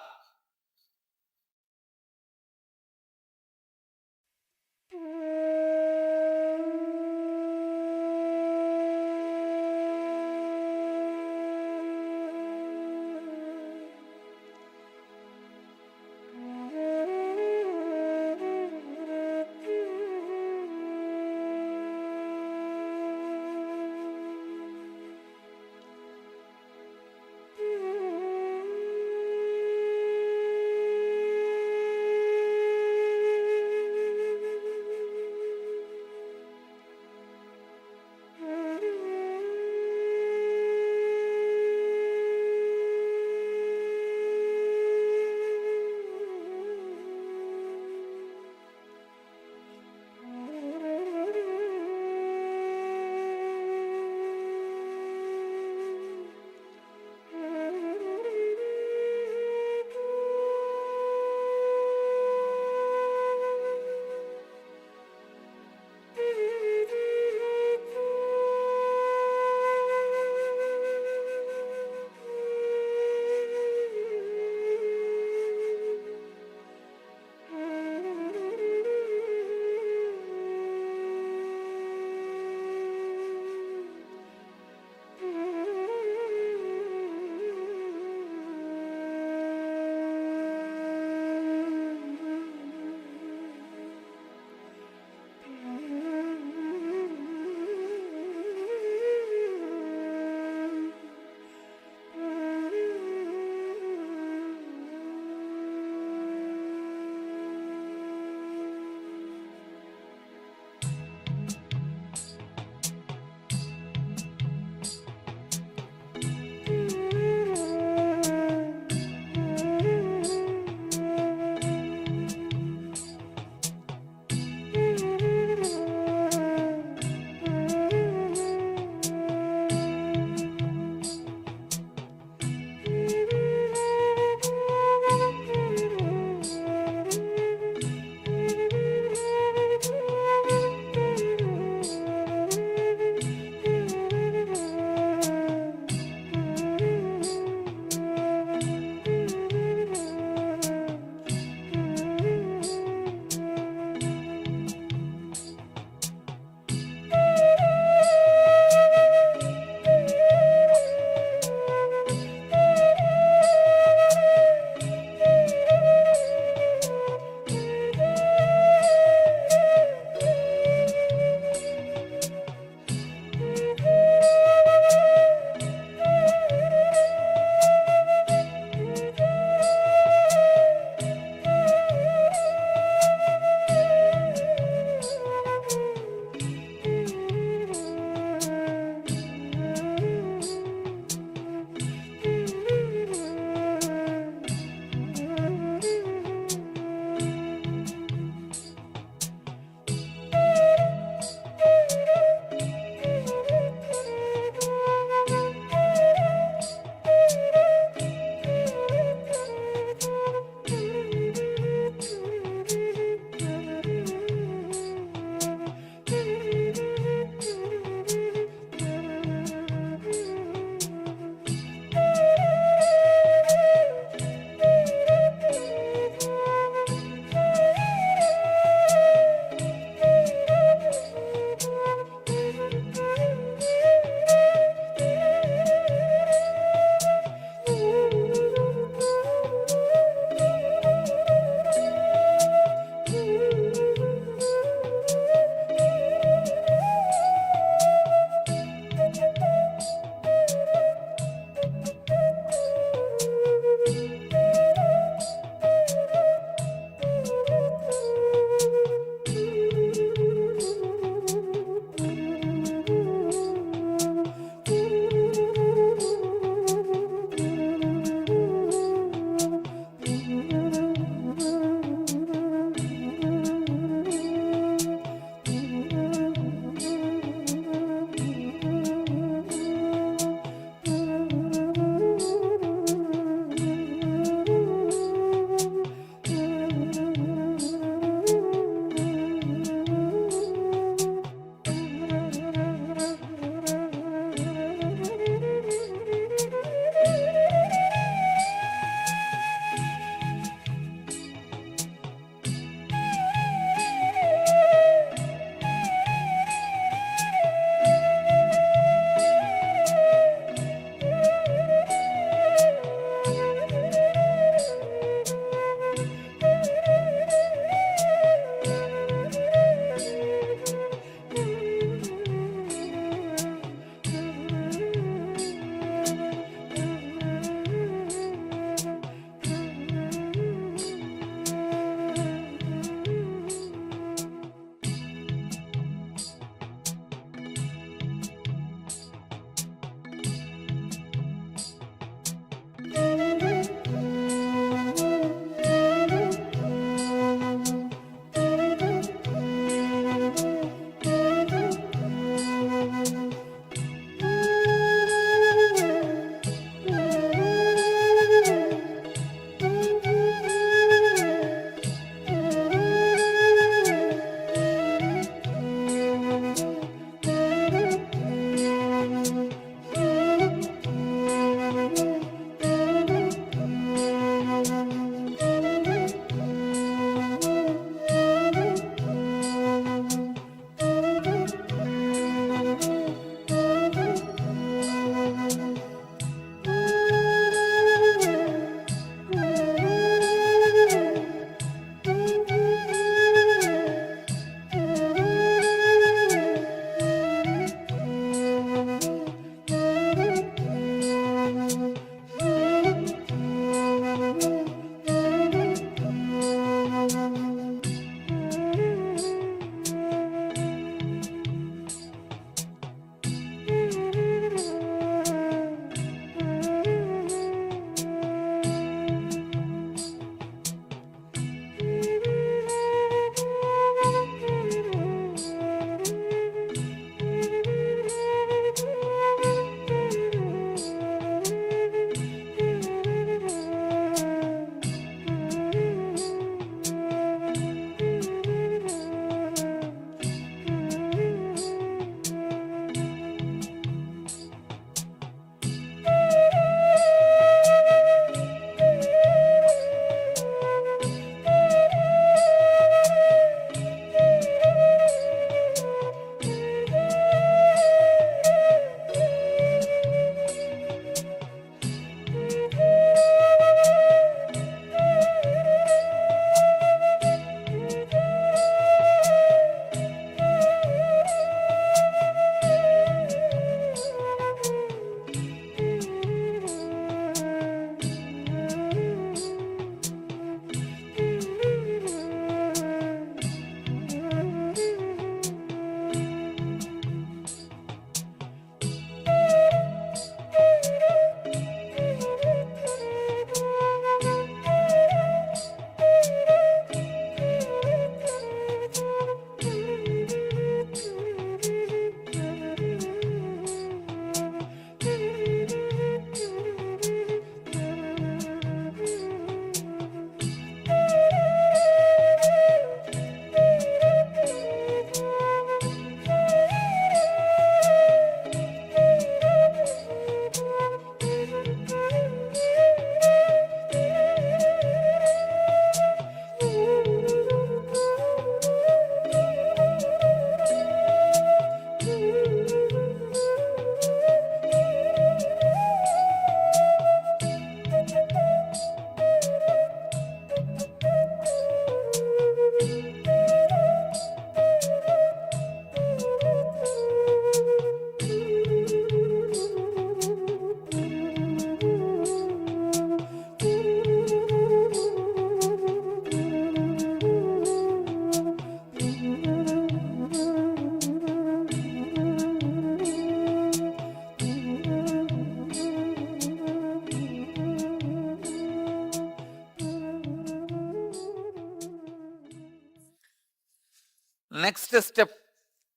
Next step,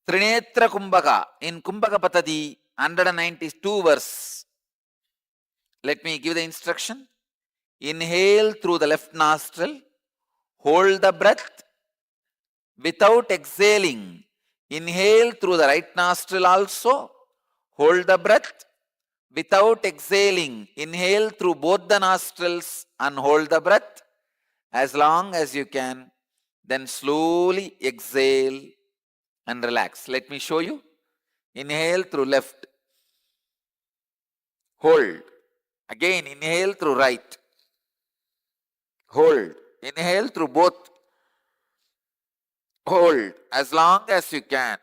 Trinetra Kumbhaka in Kumbhaka Patadi, 192 verse. Let me give the instruction. Inhale through the left nostril, hold the breath without exhaling. Inhale through the right nostril also, hold the breath without exhaling. Inhale through both the nostrils and hold the breath as long as you can. Then slowly exhale and relax. Let me show you. Inhale through left. Hold. Again, inhale through right. Hold. Inhale through both. Hold as long as you can.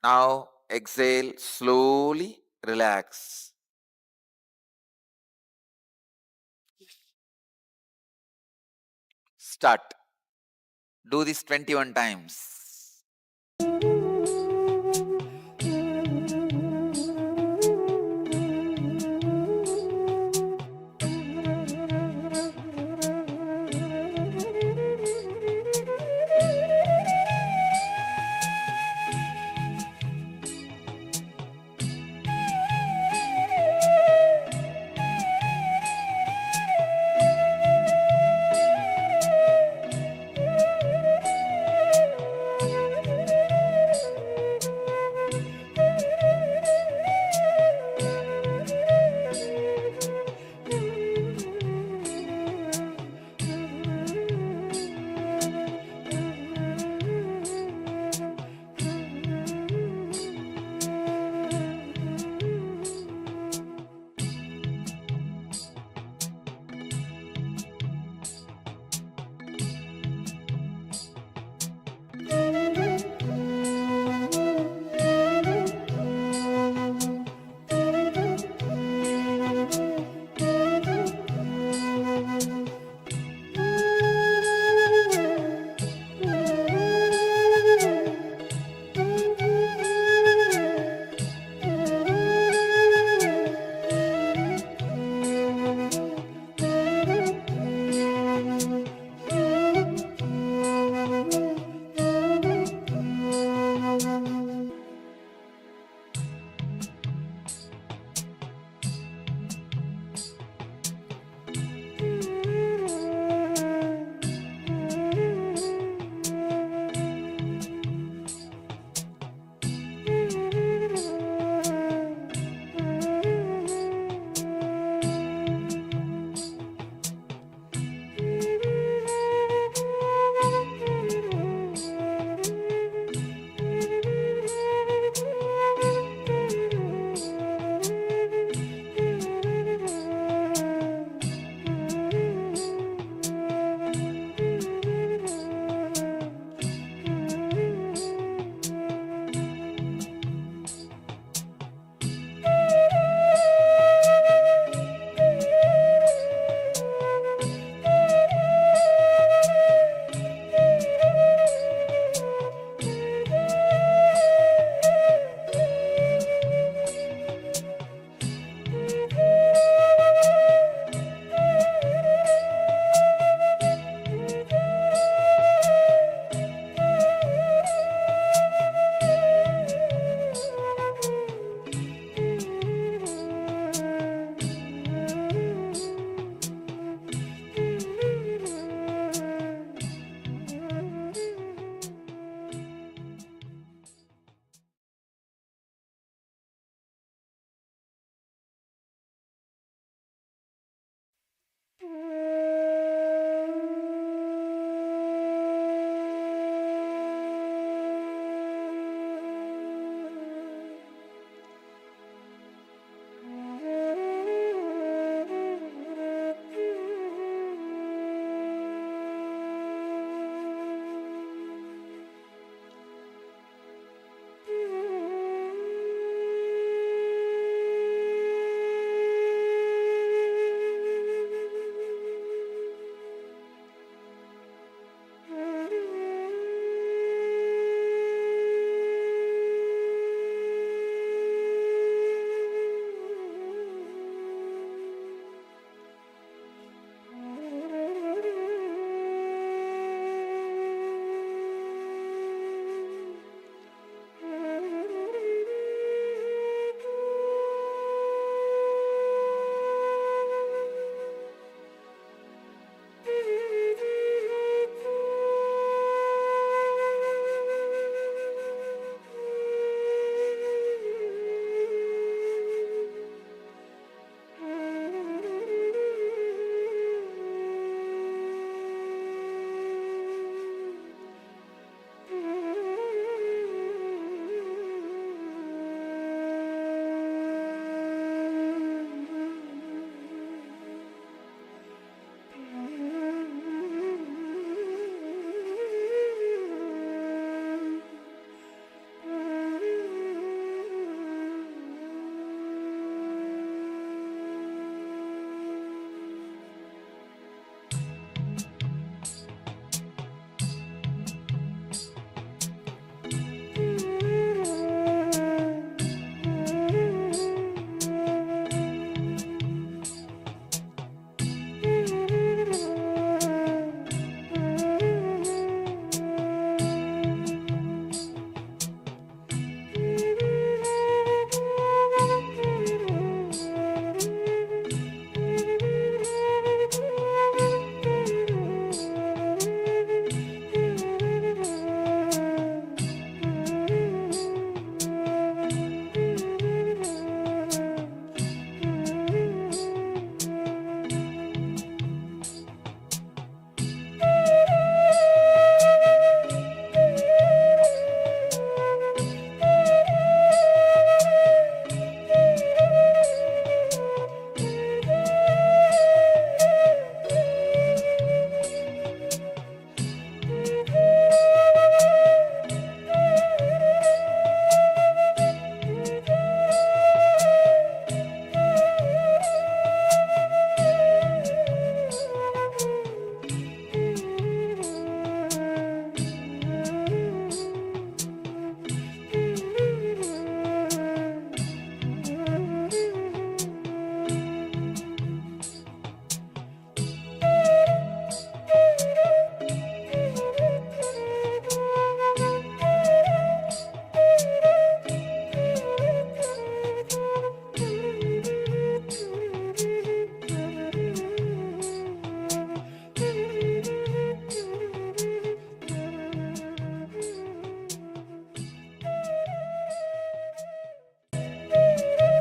Now exhale, slowly relax. Start. Do this 21 times.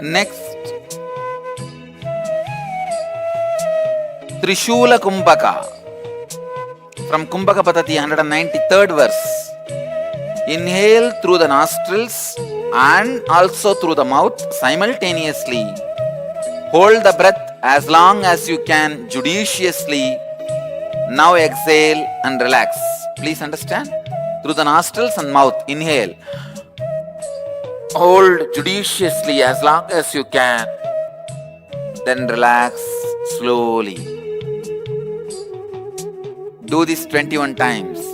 Next, Trishula Kumbhaka. From Kumbhaka Patati, 193rd verse. Inhale through the nostrils and also through the mouth simultaneously. Hold the breath as long as you can judiciously. Now exhale and relax. Please understand. Through the nostrils and mouth, inhale. Hold judiciously as long as you can. Then relax slowly. Do this 21 times.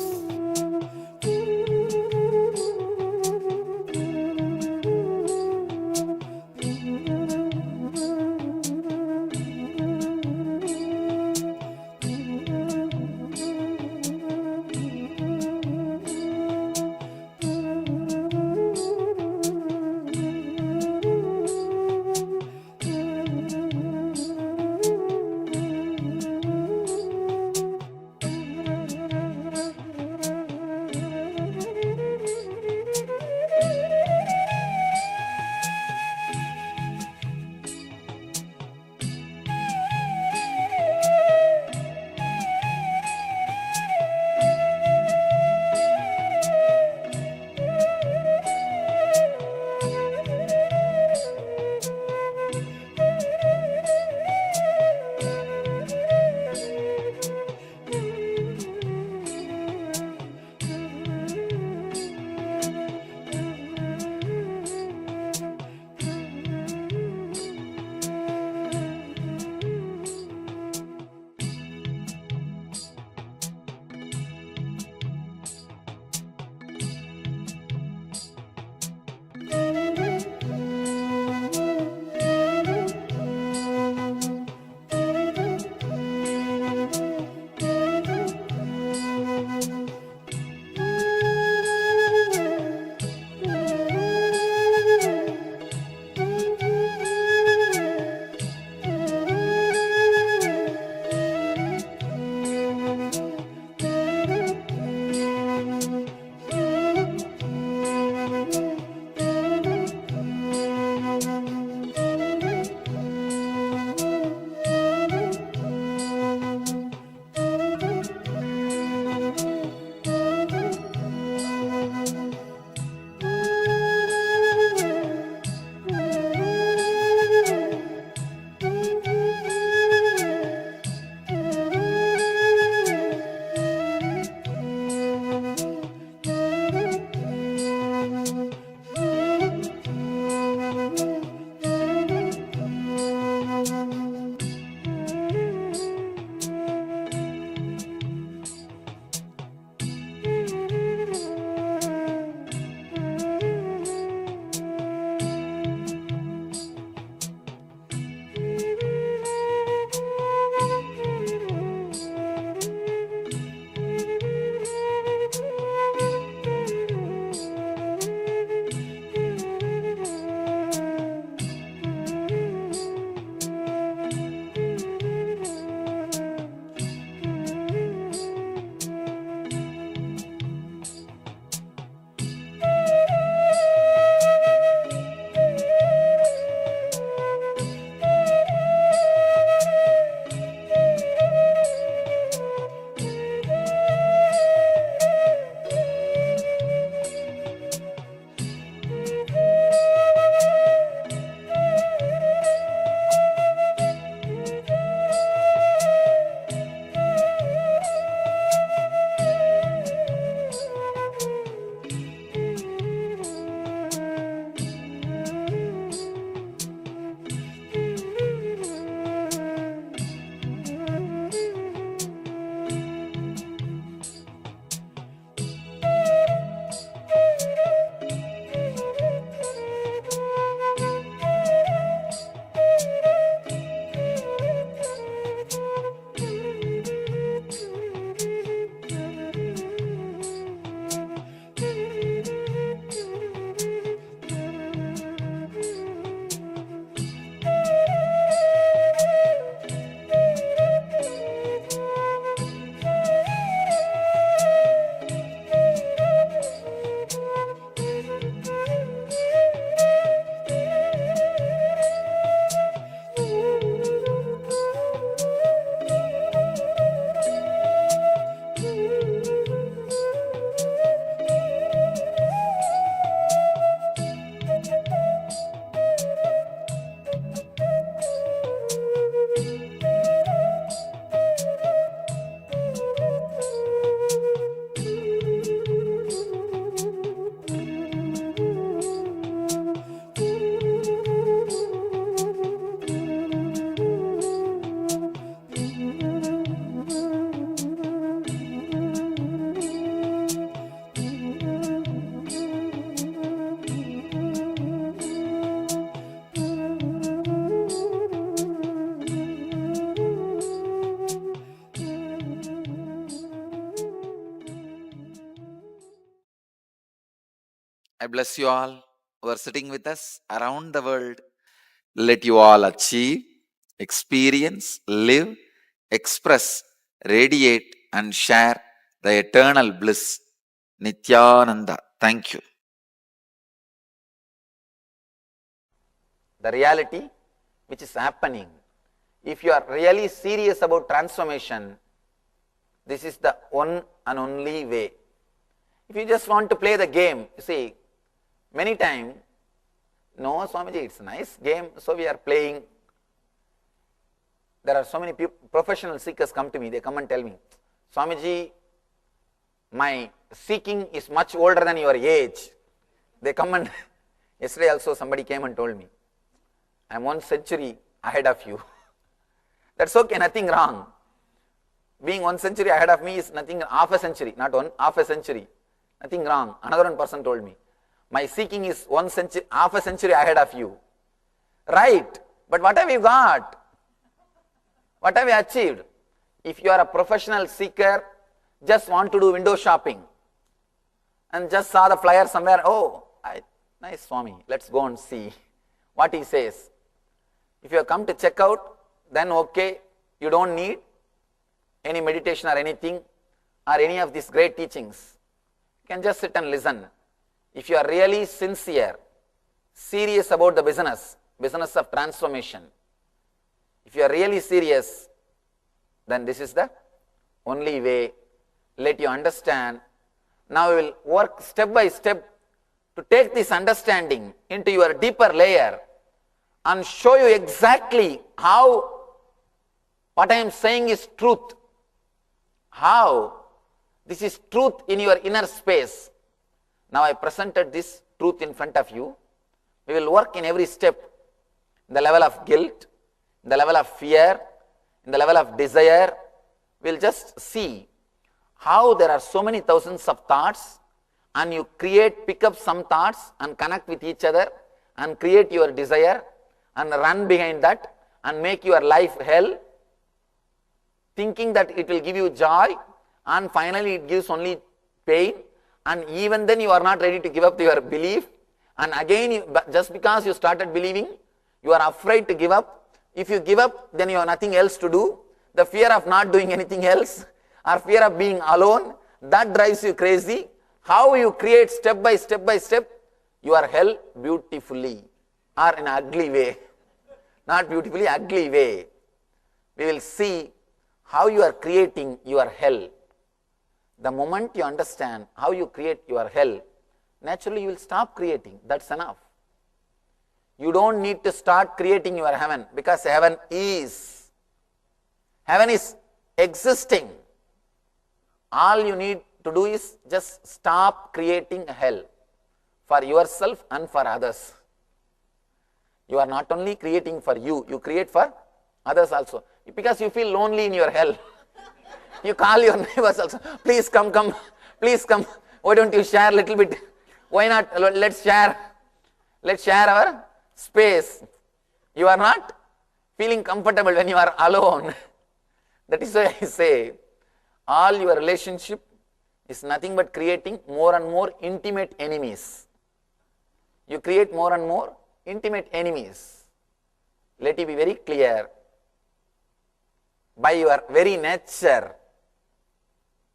I bless you all who are sitting with us around the world. Let you all achieve, experience, live, express, radiate, and share the eternal bliss. Nithyananda. Thank you. The reality which is happening, if you are really serious about transformation, this is the one and only way. If you just want to play the game, you see, many times, no, Swamiji, it's a nice game, so we are playing. There are so many people, professional seekers come to me, they come and tell me, Swamiji, my seeking is much older than your age. They come and, yesterday also somebody came and told me, I am 1 century ahead of you. That's okay, nothing wrong. Being 1 century ahead of me is nothing, half a century, not one, half a century. Nothing wrong. Another one person told me, my seeking is 1 century, half a century ahead of you. Right, but what have you got? What have you achieved? If you are a professional seeker, just want to do window shopping and just saw the flyer somewhere, oh, nice Swami, let's go and see what he says. If you have come to check out, then okay, you don't need any meditation or anything or any of these great teachings. You can just sit and listen. If you are really sincere, serious about the business of transformation, if you are really serious, then this is the only way. Let you understand. Now we will work step by step to take this understanding into your deeper layer and show you exactly how what I am saying is truth. How this is truth in your inner space. Now I presented this truth in front of you. We will work in every step, in the level of guilt, in the level of fear, in the level of desire. We will just see how there are so many thousands of thoughts and you pick up some thoughts and connect with each other and create your desire and run behind that and make your life hell, thinking that it will give you joy and finally it gives only pain, and even then you are not ready to give up your belief, and again just because you started believing, you are afraid to give up. If you give up, then you have nothing else to do. The fear of not doing anything else or fear of being alone, that drives you crazy. How you create step by step your hell beautifully or in an ugly way. Not beautifully, ugly way. We will see how you are creating your hell. The moment you understand how you create your hell, naturally you will stop creating. That's enough. You don't need to start creating your heaven, because heaven is existing. All you need to do is just stop creating hell for yourself and for others. You are not only creating for you, you create for others also. Because you feel lonely in your hell. You call your neighbors also, please come, please come. Why don't you share a little bit? Why not? Let's share our space. You are not feeling comfortable when you are alone. That is why I say, all your relationship is nothing but creating more and more intimate enemies. You create more and more intimate enemies. Let it be very clear. By your very nature,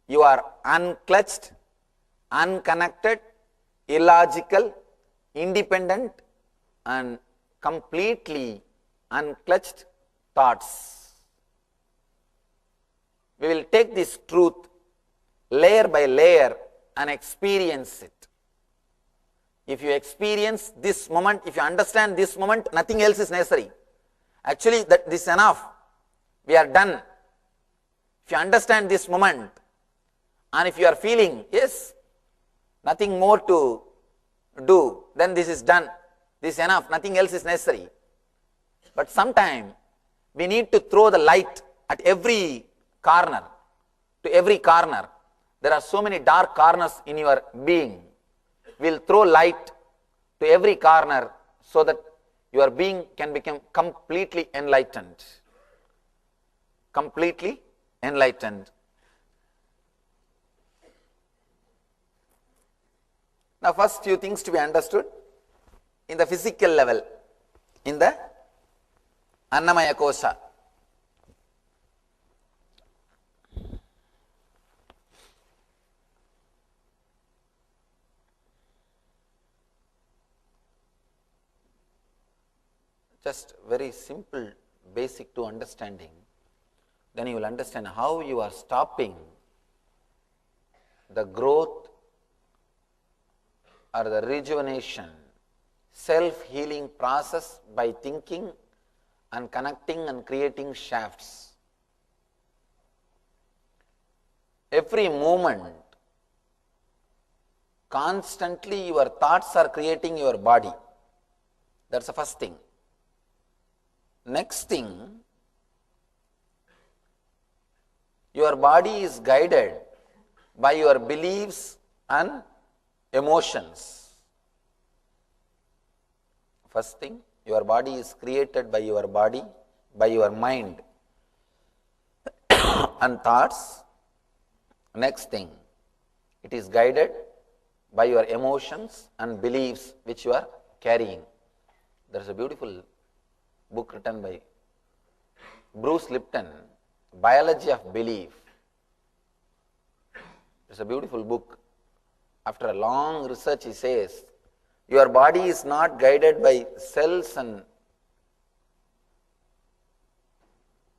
you are unclutched, unconnected, illogical, independent, and completely unclutched thoughts. We will take this truth layer by layer and experience it. If you experience this moment, if you understand this moment, nothing else is necessary. Actually, this is enough. We are done. If you understand this moment, and if you are feeling, yes, nothing more to do, then this is done. This is enough. Nothing else is necessary. But sometime we need to throw the light at every corner. To every corner. There are so many dark corners in your being. We will throw light to every corner so that your being can become completely enlightened. Completely enlightened. Now first few things to be understood in the physical level, in the Annamaya Kosha. Just very simple, basic to understanding. Then you will understand how you are stopping the growth or the rejuvenation, self-healing process by thinking and connecting and creating shafts. Every moment, constantly your thoughts are creating your body. That's the first thing. Next thing, your body is guided by your beliefs and emotions. First thing, your body is created by your body, by your mind and thoughts. Next thing, it is guided by your emotions and beliefs which you are carrying. There is a beautiful book written by Bruce Lipton, Biology of Belief. It's a beautiful book. After a long research, he says, your body is not guided by cells, and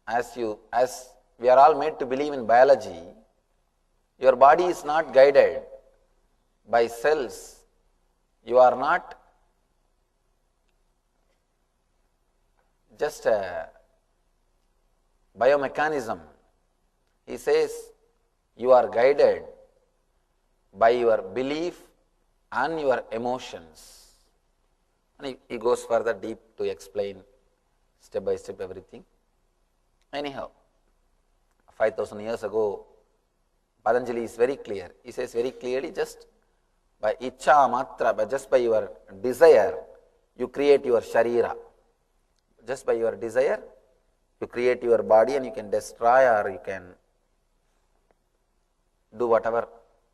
as we are all made to believe in biology, your body is not guided by cells. You are not just a biomechanism. He says you are guided by your belief and your emotions. And he goes further deep to explain step by step everything. Anyhow, 5,000 years ago, Patanjali is very clear. He says very clearly, just by ichcha matra, just by your desire, you create your sharira. Just by your desire, you create your body, and you can destroy or you can do whatever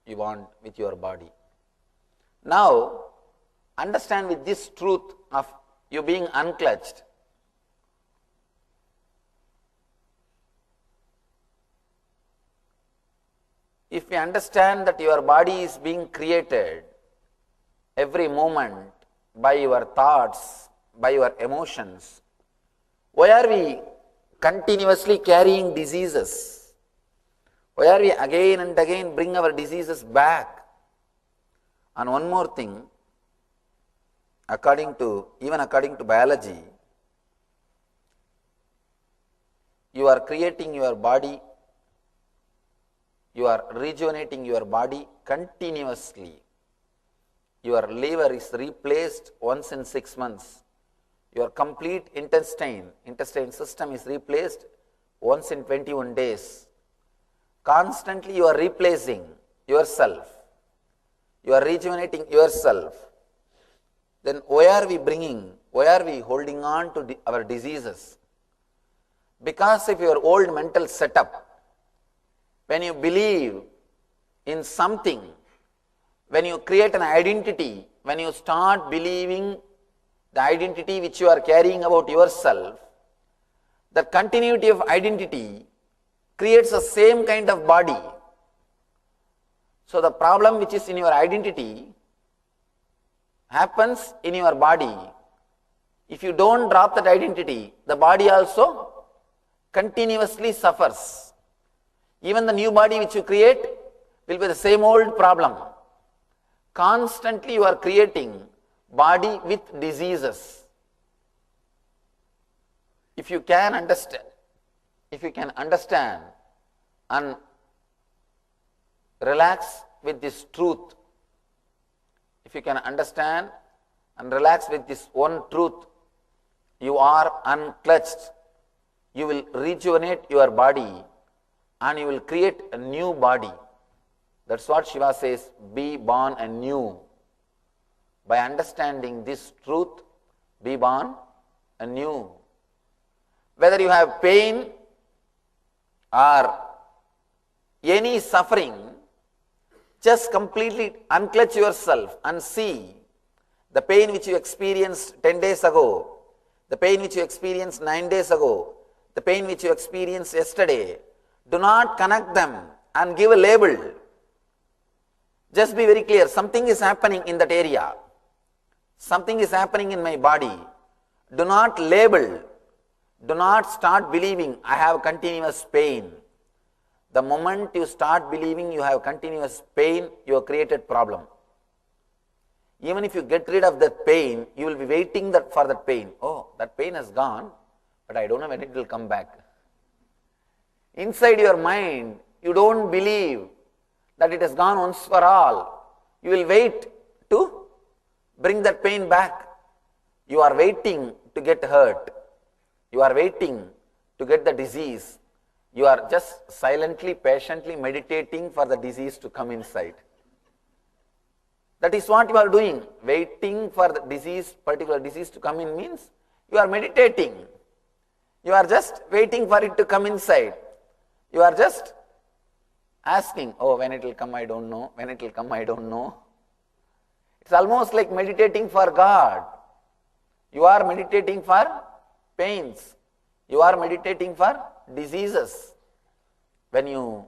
you want with your body. Now, understand with this truth of you being unclutched. If we understand that your body is being created every moment by your thoughts, by your emotions, why are we continuously carrying diseases? Why are we again and again bring our diseases back? And one more thing, even according to biology, you are creating your body, you are rejuvenating your body continuously. Your liver is replaced once in 6 months. Your complete intestine system is replaced once in 21 days. Constantly you are replacing yourself. You are rejuvenating yourself. Then why are we holding on to our diseases? Because of your old mental setup. When you believe in something, when you create an identity, when you start believing the identity which you are carrying about yourself, the continuity of identity creates the same kind of body. So the problem which is in your identity happens in your body. If you don't drop that identity, the body also continuously suffers. Even the new body which you create will be the same old problem. Constantly you are creating body with diseases. If you can understand and relax with this truth, if you can understand and relax with this one truth, you are unclutched. You will rejuvenate your body and you will create a new body. That's what Shiva says, be born anew. By understanding this truth, be born anew. Whether you have pain or any suffering, Just completely unclutch yourself and see the pain which you experienced 10 days ago, the pain which you experienced 9 days ago, the pain which you experienced yesterday. Do not connect them and give a label. Just be very clear, something is happening in that area. Something is happening in my body. Do not label. Do not start believing I have continuous pain. The moment you start believing you have continuous pain, you have created problem. Even if you get rid of that pain, you will be waiting for that pain. Oh, that pain has gone, but I don't know when it will come back. Inside your mind, you don't believe that it has gone once for all. You will wait to bring that pain back. You are waiting to get hurt. You are waiting to get the disease. You are just silently, patiently meditating for the disease to come inside. That is what you are doing. Waiting for the disease, particular disease to come in means you are meditating. You are just waiting for it to come inside. You are just asking, oh, when it will come, I don't know. When it will come, I don't know. It's almost like meditating for God. You are meditating for pains. You are meditating for diseases. When you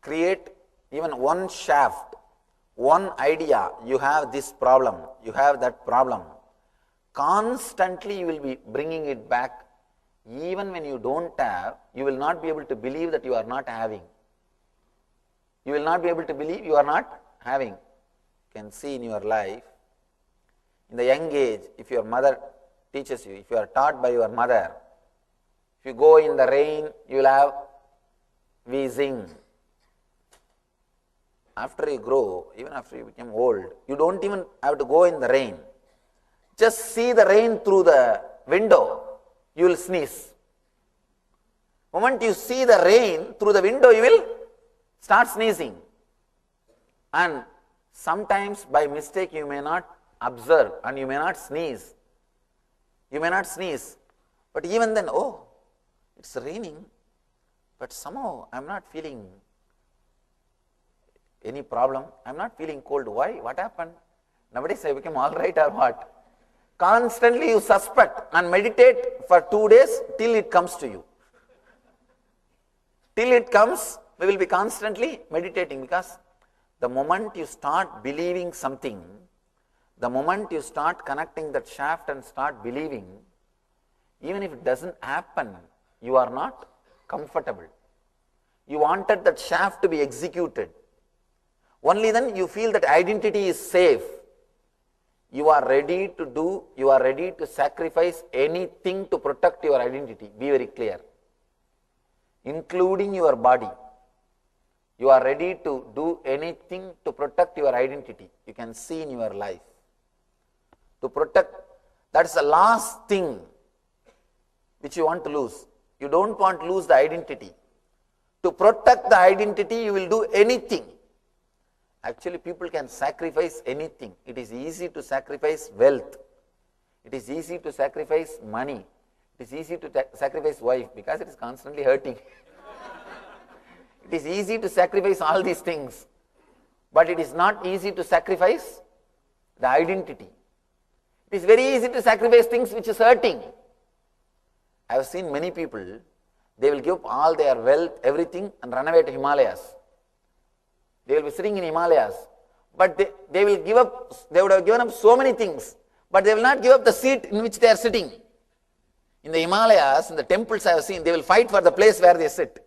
create even one shaft, one idea, you have this problem, you have that problem. Constantly you will be bringing it back. Even when you don't have, you will not be able to believe that you are not having. You will not be able to believe you are not having. You can see in your life, in the young age, if your mother teaches you, if you are taught by your mother, if you go in the rain, you will have wheezing. After you grow, even after you become old, you don't even have to go in the rain. Just see the rain through the window, you will sneeze. The moment you see the rain through the window, you will start sneezing. And sometimes by mistake you may not observe and you may not sneeze. You may not sneeze. But even then, oh, it's raining, but somehow I am not feeling any problem. I am not feeling cold. Why? What happened? Nowadays I became all right or what? Constantly you suspect and meditate for 2 days till it comes to you. Till it comes, we will be constantly meditating, because the moment you start believing something, the moment you start connecting that shaft and start believing, even if it doesn't happen, you are not comfortable. You wanted that shaft to be executed. Only then you feel that identity is safe. You are ready to do, you are ready to sacrifice anything to protect your identity. Be very clear. Including your body. You are ready to do anything to protect your identity. You can see in your life. To protect, that is the last thing which you want to lose. You don't want to lose the identity. To protect the identity, you will do anything. Actually, people can sacrifice anything. It is easy to sacrifice wealth. It is easy to sacrifice money. It is easy to sacrifice wife, because it is constantly hurting. It is easy to sacrifice all these things. But it is not easy to sacrifice the identity. It is very easy to sacrifice things which is hurting. I have seen many people, they will give up all their wealth, everything, and run away to Himalayas. They will be sitting in Himalayas, but they will give up, they would have given up so many things, but they will not give up the seat in which they are sitting. In the Himalayas, in the temples I have seen, they will fight for the place where they sit.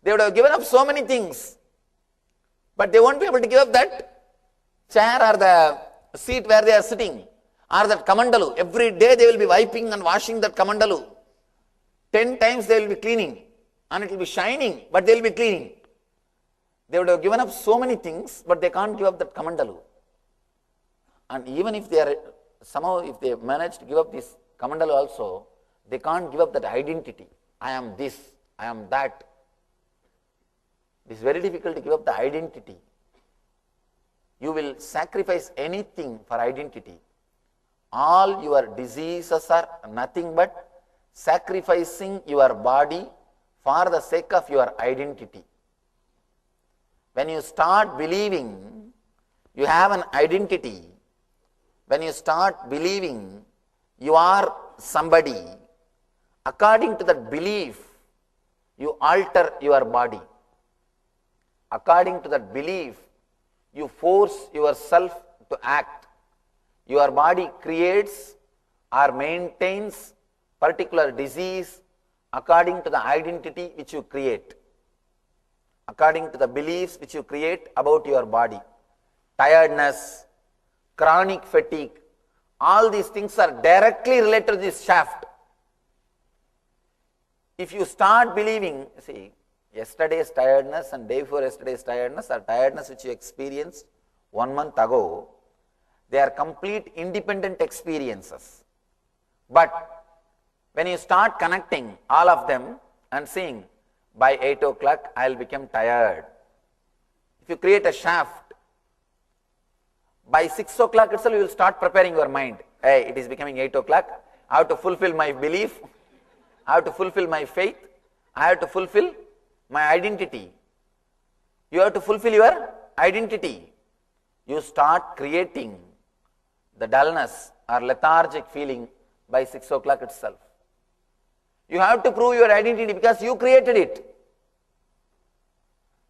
They would have given up so many things, but they won't be able to give up that chair or the seat where they are sitting, or that kamandalu. Every day they will be wiping and washing that kamandalu. 10 times they will be cleaning, and it will be shining, but they will be cleaning. They would have given up so many things, but they can't give up that kamandalu. And even if they are, somehow if they manage to give up this kamandalu also, they can't give up that identity. I am this, I am that. It is very difficult to give up the identity. You will sacrifice anything for identity. All your diseases are nothing but sacrificing your body for the sake of your identity. When you start believing you have an identity, when you start believing you are somebody, according to that belief, you alter your body. According to that belief, you force yourself to act. Your body creates or maintains particular disease according to the identity which you create, according to the beliefs which you create about your body. Tiredness, chronic fatigue, all these things are directly related to this shaft. If you start believing, see, yesterday's tiredness and day before yesterday's tiredness or tiredness which you experienced 1 month ago, they are complete independent experiences. But when you start connecting all of them and seeing, by 8 o'clock I will become tired. If you create a shaft, by 6 o'clock itself you will start preparing your mind. Hey, it is becoming 8 o'clock, I have to fulfill my belief, I have to fulfill my faith, I have to fulfill my identity. You have to fulfill your identity. You start creating the dullness or lethargic feeling by 6 o'clock itself. You have to prove your identity because you created it.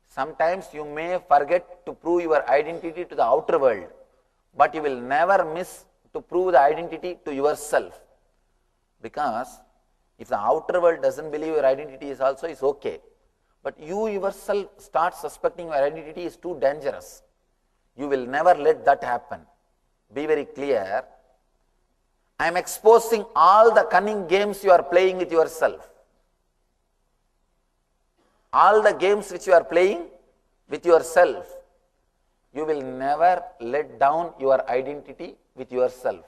Sometimes you may forget to prove your identity to the outer world, but you will never miss to prove the identity to yourself. Because if the outer world doesn't believe your identity is also is okay, but you yourself start suspecting your identity is too dangerous. You will never let that happen. Be very clear. I am exposing all the cunning games you are playing with yourself. All the games which you are playing with yourself, you will never let down your identity with yourself.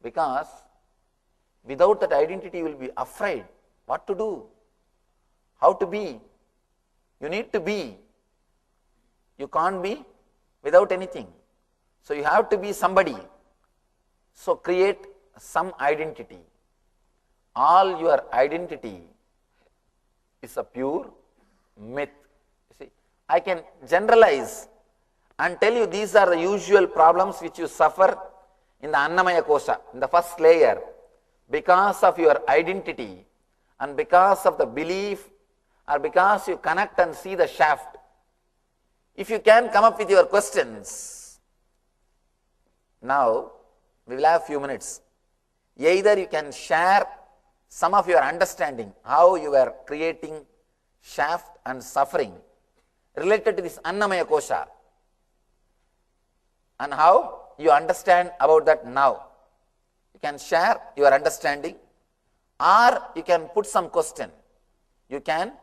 Because without that identity you will be afraid what to do, how to be. You need to be. You can't be without anything. So you have to be somebody. So create some identity. All your identity is a pure myth. You see, I can generalize and tell you these are the usual problems which you suffer in the Annamaya Kosha, in the first layer, because of your identity and because of the belief or because you connect and see the shaft. If you can come up with your questions, now we will have a few minutes. Either you can share some of your understanding, how you are creating shaft and suffering related to this Annamaya Kosha, and how you understand about that now. You can share your understanding, or you can put some question. You can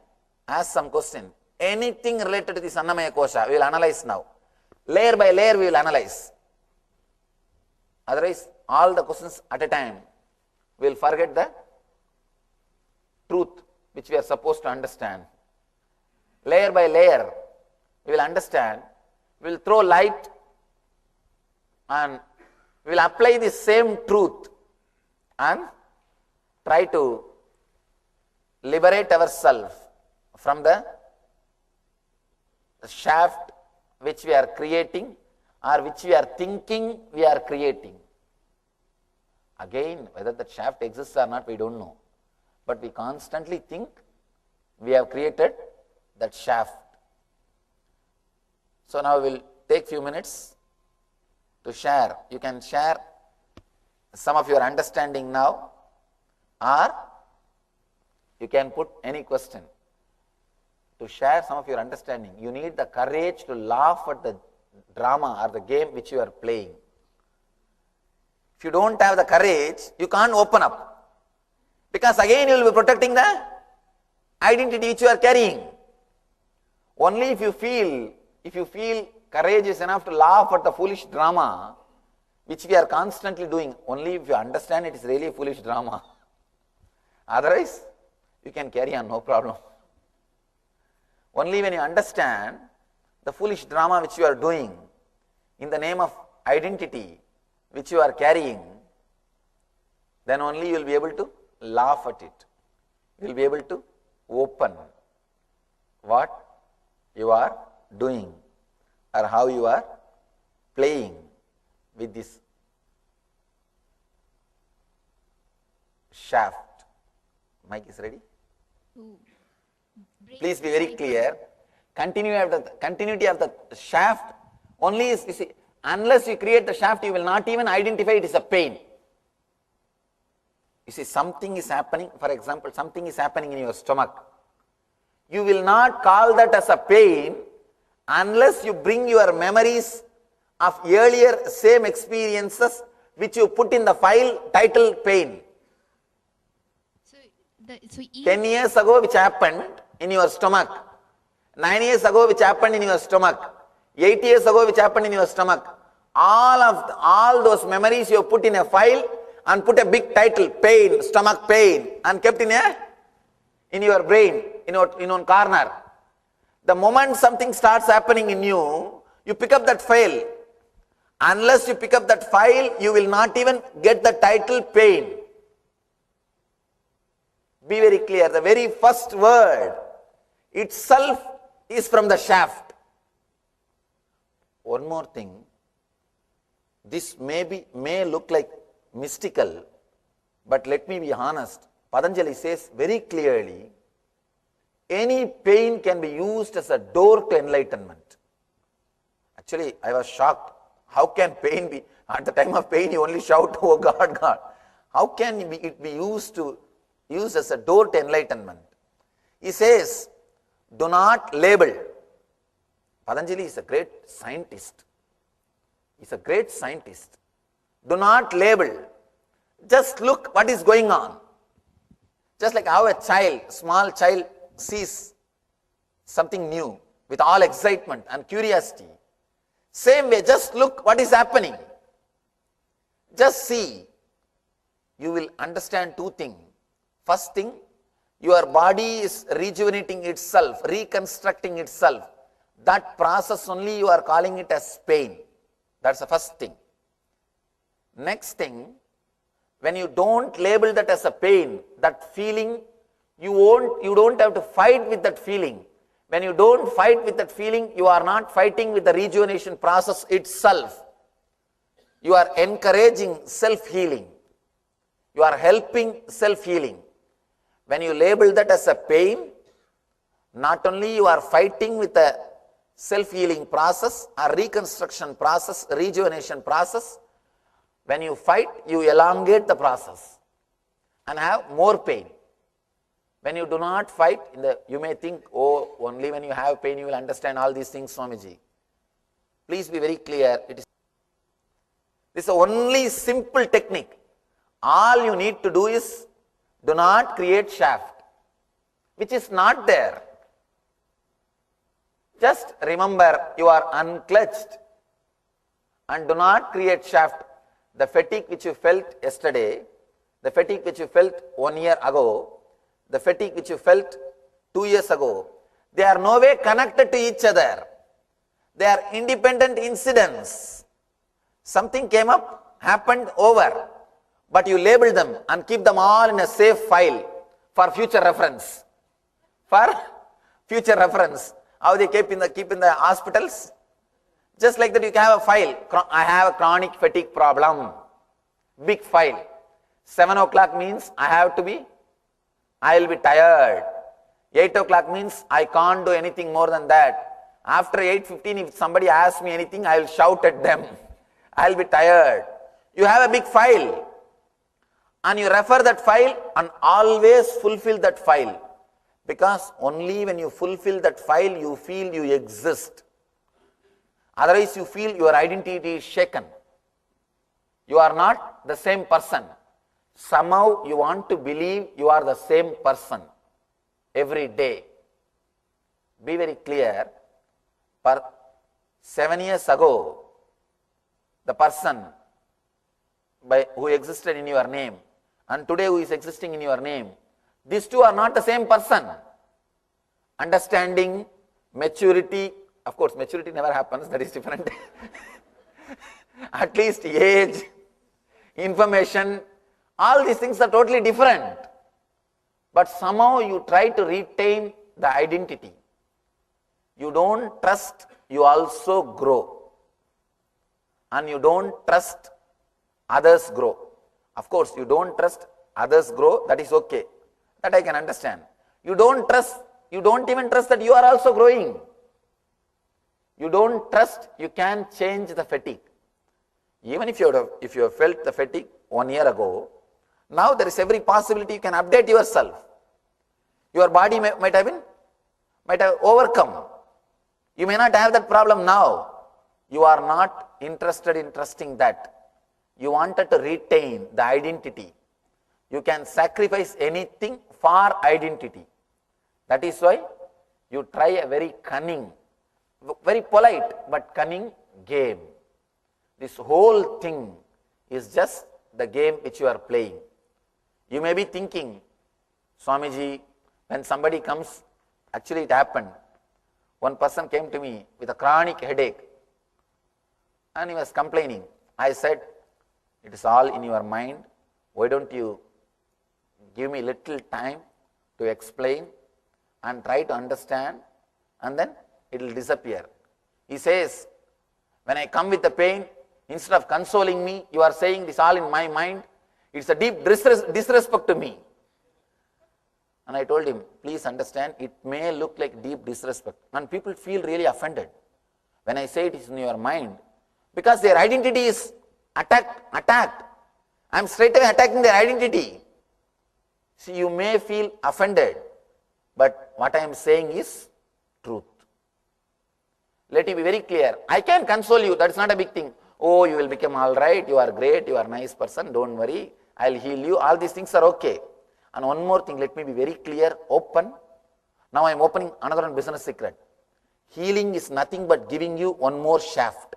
ask some question. Anything related to this Annamaya Kosha, we will analyze now. Layer by layer we will analyze. Otherwise, all the questions at a time, we will forget the truth which we are supposed to understand. Layer by layer, we will understand, we will throw light and we will apply the same truth and try to liberate ourselves from the shaft which we are creating or which we are thinking we are creating. Again, whether that shaft exists or not, we don't know. But we constantly think we have created that shaft. So now we will take few minutes to share. You can share some of your understanding now, or you can put any question. To share some of your understanding, you need the courage to laugh at the drama or the game which you are playing. If you don't have the courage, you can't open up. Because again you will be protecting the identity which you are carrying. Only if you feel courageous enough to laugh at the foolish drama which we are constantly doing, only if you understand it is really a foolish drama. Otherwise, you can carry on, no problem. Only when you understand the foolish drama which you are doing in the name of identity which you are carrying, then only you will be able to laugh at it. You will be able to open what you are doing or how you are playing with this shaft. Mic is ready? Please be very clear. Continuity of the shaft only is, you see, unless you create the shaft, you will not even identify it is a pain. You see, something is happening, for example, something is happening in your stomach. You will not call that as a pain unless you bring your memories of earlier same experiences which you put in the file titled pain. 10 years ago which happened in your stomach, 9 years ago which happened in your stomach, 8 years ago which happened in your stomach, all those memories you put in a file and put a big title, pain, stomach pain, and kept in your brain, in one corner. The moment something starts happening in you, you pick up that file. Unless you pick up that file, you will not even get the title pain. Be very clear, the very first word itself is from the shaft. One more thing, this may look like mystical, but let me be honest. Patanjali says very clearly, any pain can be used as a door to enlightenment. Actually, I was shocked. How can pain be, at the time of pain you only shout, oh God, God. How can it be used as a door to enlightenment? He says, do not label. Patanjali is a great scientist. He's a great scientist. Do not label. Just look what is going on. Just like how a small child sees something new with all excitement and curiosity. Same way, just look what is happening. Just see. You will understand two things. First thing, your body is rejuvenating itself, reconstructing itself. That process only you are calling it as pain. That's the first thing. Next thing, when you don't label that as a pain, that feeling, you don't have to fight with that feeling. When you don't fight with that feeling, you are not fighting with the rejuvenation process itself. You are encouraging self-healing. You are helping self-healing. When you label that as a pain, not only you are fighting with the self-healing process or reconstruction process, rejuvenation process, when you fight, you elongate the process and have more pain. When you do not fight, you may think, oh, only when you have pain you will understand all these things, Swamiji. Please be very clear. This is the only simple technique. All you need to do is, do not create shaft, which is not there. Just remember, you are unclutched and do not create shaft. The fatigue which you felt yesterday, the fatigue which you felt 1 year ago, the fatigue which you felt 2 years ago, they are no way connected to each other. They are independent incidents. Something came up, happened, over. But you label them and keep them all in a safe file for future reference. For future reference. How they keep in the hospitals? Just like that, you can have a file. I have a chronic fatigue problem. Big file. 7 o'clock means I will be tired. 8 o'clock means I can't do anything more than that. After 8:15, if somebody asks me anything, I will shout at them. I will be tired. You have a big file. And you refer that file and always fulfill that file. Because only when you fulfill that file, you feel you exist. Otherwise, you feel your identity is shaken. You are not the same person. Somehow you want to believe you are the same person every day. Be very clear. 7 years ago, the person who existed in your name and today who is existing in your name, these two are not the same person. Understanding, maturity, of course maturity never happens, that is different. At least age, information, all these things are totally different. but somehow you try to retain the identity. You don't trust, you also grow. And you don't trust, others grow. Of course, you don't trust, others grow, that is okay. That I can understand. You don't trust, you don't even trust that you are also growing. You don't trust you can change the fatigue. Even if you have felt the fatigue 1 year ago, now there is every possibility you can update yourself. Your body might have overcome. You may not have that problem now. You are not interested in trusting that. You wanted to retain the identity. You can sacrifice anything for identity. That is why you try a very cunning, very polite but cunning game. This whole thing is just the game which you are playing. You may be thinking, Swamiji, when somebody comes, actually it happened. One person came to me with a chronic headache and he was complaining. I said, it is all in your mind. Why don't you give me little time to explain and try to understand, and then it will disappear. He says, when I come with the pain, instead of consoling me, you are saying this all in my mind. It's a deep disrespect to me. And I told him, please understand, it may look like deep disrespect. And people feel really offended when I say it is in your mind, because their identity is attacked. I am straight away attacking their identity. See, you may feel offended, but what I am saying is truth. Let it be very clear. I can console you, that's not a big thing. Oh, you will become all right, you are great, you are a nice person, don't worry, I will heal you, all these things are okay. And one more thing, let me be very clear, open. Now I am opening another business secret. Healing is nothing but giving you one more shaft.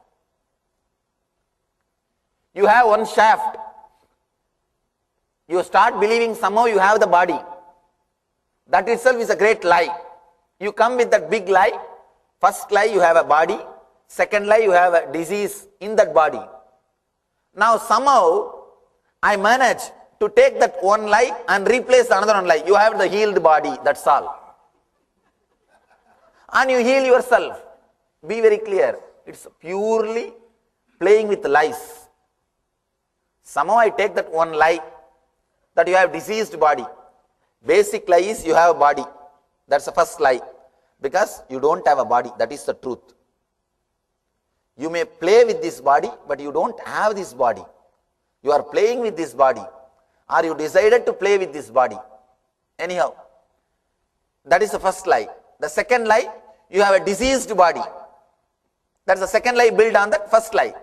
You have one shaft. You start believing somehow you have the body. That itself is a great lie. You come with that big lie. First lie, you have a body. Second lie, you have a disease in that body. Now somehow I manage to take that one lie and replace another one lie. You have the healed body, that's all. And you heal yourself. Be very clear. It's purely playing with lies. Somehow I take that one lie that you have diseased body. Basic lie is you have a body. That's the first lie. Because you don't have a body. That is the truth. You may play with this body, but you don't have this body. You are playing with this body. Or you decided to play with this body. Anyhow, that is the first lie. The second lie, you have a diseased body. That's the second lie built on that first lie.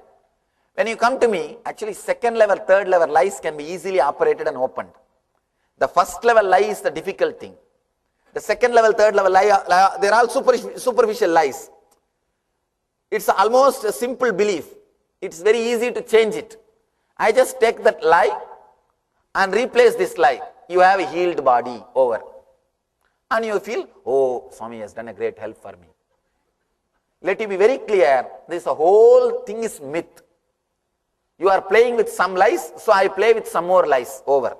When you come to me, actually second level, third level lies can be easily operated and opened. The first level lie is the difficult thing. The second level, third level lie, they are all superficial lies. It's almost a simple belief. It's very easy to change it. I just take that lie and replace this lie. You have a healed body, over. And you feel, oh, Swami has done a great help for me. Let it be very clear, this whole thing is myth. You are playing with some lies, so I play with some more lies, over.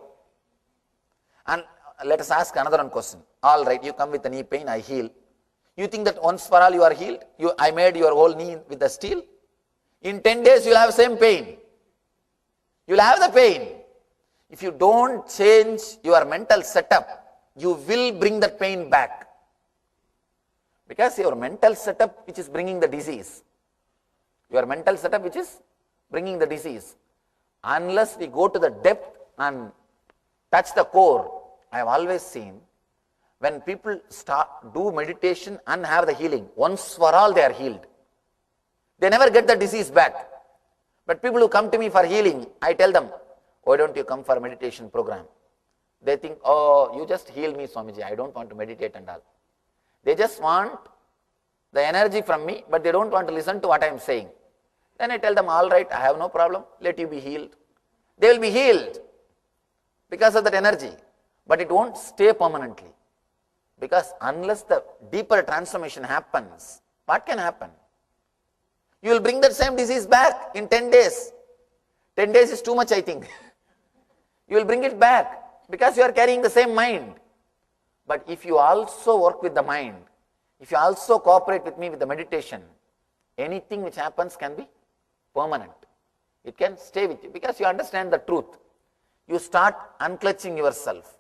And let us ask another one question. All right, you come with a knee pain, I heal. You think that once for all you are healed? I made your whole knee with the steel. In 10 days you will have same pain. You will have the pain. If you don't change your mental setup, you will bring that pain back. Because your mental setup which is bringing the disease. Your mental setup which is bringing the disease. Unless we go to the depth and touch the core, I have always seen when people do meditation and have the healing, once for all they are healed. They never get the disease back. But people who come to me for healing, I tell them, why don't you come for a meditation program? They think, oh, you just heal me, Swamiji, I don't want to meditate and all. They just want the energy from me, but they don't want to listen to what I am saying. Then I tell them, all right, I have no problem, let you be healed. They will be healed because of that energy, but it won't stay permanently. Because unless the deeper transformation happens, what can happen? You will bring that same disease back in 10 days. 10 days is too much, I think. You will bring it back because you are carrying the same mind. But if you also work with the mind, if you also cooperate with me with the meditation, anything which happens can be permanent. It can stay with you because you understand the truth. You start unclutching yourself.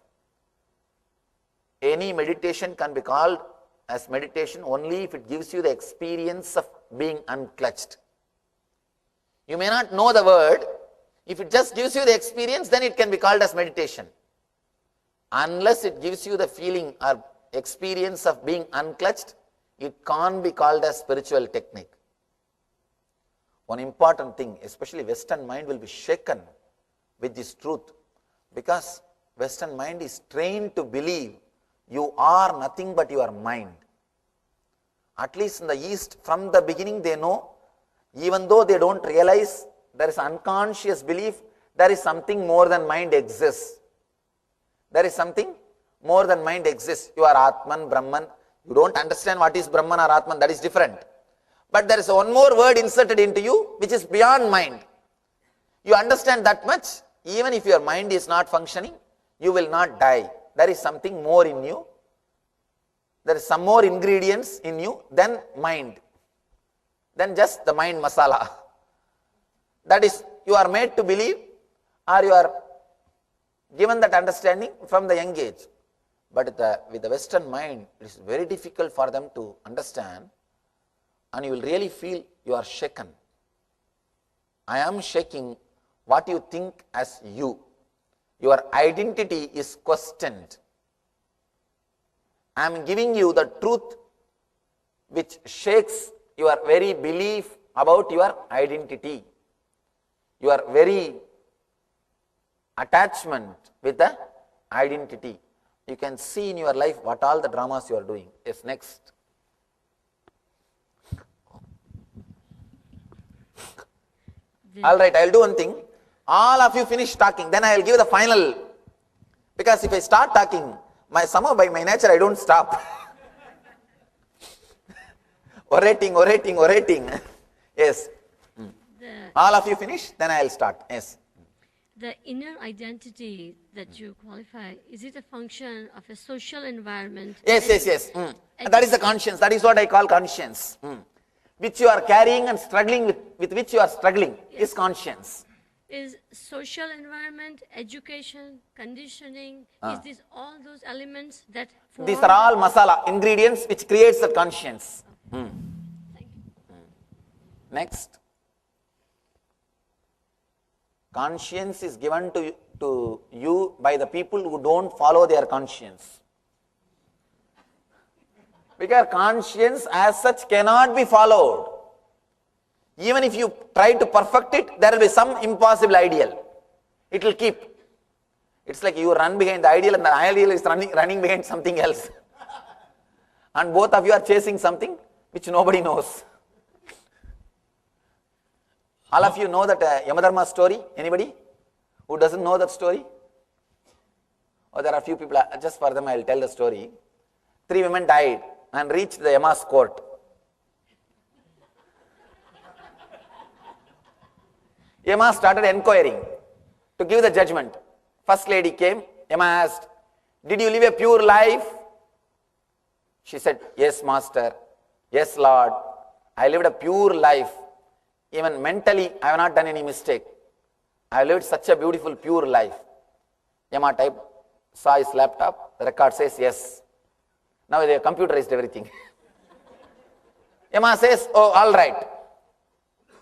Any meditation can be called as meditation only if it gives you the experience of being unclutched. You may not know the word. If it just gives you the experience, then it can be called as meditation. Unless it gives you the feeling or experience of being unclutched, it can't be called as spiritual technique. One important thing, especially Western mind will be shaken with this truth, because Western mind is trained to believe you are nothing but your mind. At least in the East, from the beginning they know, even though they don't realize, there is unconscious belief, there is something more than mind exists. There is something more than mind exists. You are Atman, Brahman. You don't understand what is Brahman or Atman, that is different. But there is one more word inserted into you which is beyond mind. You understand that much, even if your mind is not functioning, you will not die. There is something more in you. There is some more ingredients in you than mind, than just the mind masala. That is, you are made to believe, or you are given that understanding from the young age. But with the Western mind, it is very difficult for them to understand, and you will really feel you are shaken. I am shaking what you think as you. Your identity is questioned. I am giving you the truth which shakes your very belief about your identity, your very attachment with the identity. You can see in your life what all the dramas you are doing. Yes, next. All right, I will do one thing. All of you finish talking, then I will give the final. Because if I start talking, somehow by my nature I don't stop. orating. Yes. All of you finish, then I will start. Yes. The inner identity that you qualify, is it a function of a social environment? Yes. That is the conscience. That is what I call conscience. Which you are carrying and struggling with which you are struggling is conscience. Is social environment, education, conditioning, is this all those elements that form? These are all masala, ingredients which creates the conscience. Thank you. Next. Conscience is given to you by the people who don't follow their conscience. Because conscience as such cannot be followed. Even if you try to perfect it, there will be some impossible ideal. It will keep. It's like you run behind the ideal and the ideal is running behind something else. And both of you are chasing something which nobody knows. All of you know that Yamadharma story? Anybody who doesn't know that story? Or there are few people, just for them I will tell the story. 3 women died and reached the Yama's court. Yama started inquiring to give the judgment. First lady came, Yama asked, "Did you live a pure life?" She said, "Yes, master. Yes, Lord. I lived a pure life. Even mentally, I have not done any mistake. I lived such a beautiful, pure life." Yama saw his laptop, the record says yes. Now they have computerized everything. Yama says, "Oh, all right.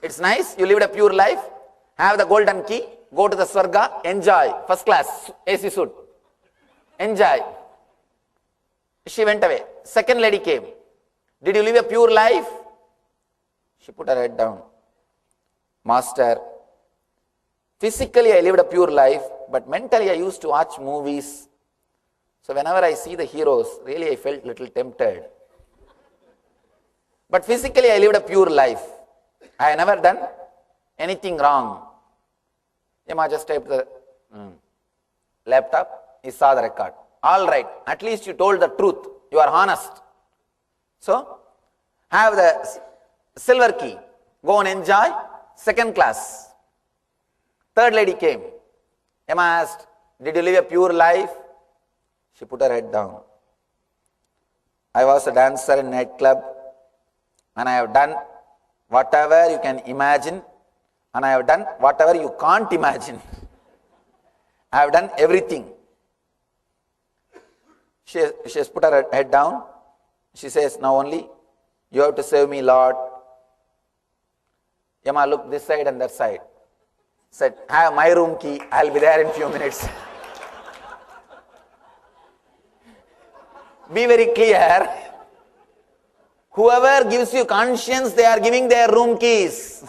It's nice, you lived a pure life. Have the golden key, go to the Swarga, enjoy, first class, AC suit. Enjoy." She went away. Second lady came. "Did you live a pure life?" She put her head down. "Master, physically I lived a pure life, but mentally I used to watch movies. So whenever I see the heroes, really I felt little tempted. But physically I lived a pure life. I have never done anything wrong." Yama just typed the laptop, he saw the record. "All right, at least you told the truth, you are honest. So, have the silver key, go and enjoy, second class." Third lady came. Yama asked, "Did you live a pure life?" She put her head down. I was a dancer in nightclub, and I have done whatever you can imagine, and I have done whatever you can't imagine. I have done everything. She has put her head down. She says, now only you have to save me, Lord. Yama looked this side and that side. Said, have my room key, I'll be there in few minutes. Be very clear. Whoever gives you conscience, they are giving their room keys.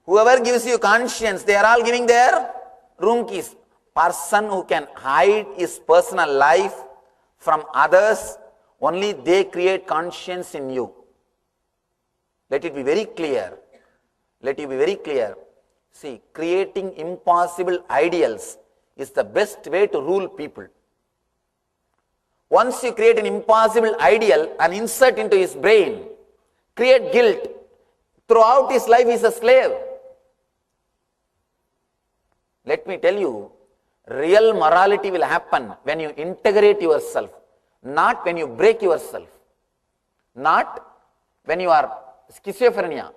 Whoever gives you conscience, they are all giving their room keys. Person who can hide his personal life from others, only they create conscience in you. Let it be very clear. Let it be very clear. See, creating impossible ideals is the best way to rule people. Once you create an impossible ideal and insert into his brain, create guilt, throughout his life he is a slave. Let me tell you, real morality will happen when you integrate yourself, not when you break yourself, not when you are schizophrenia.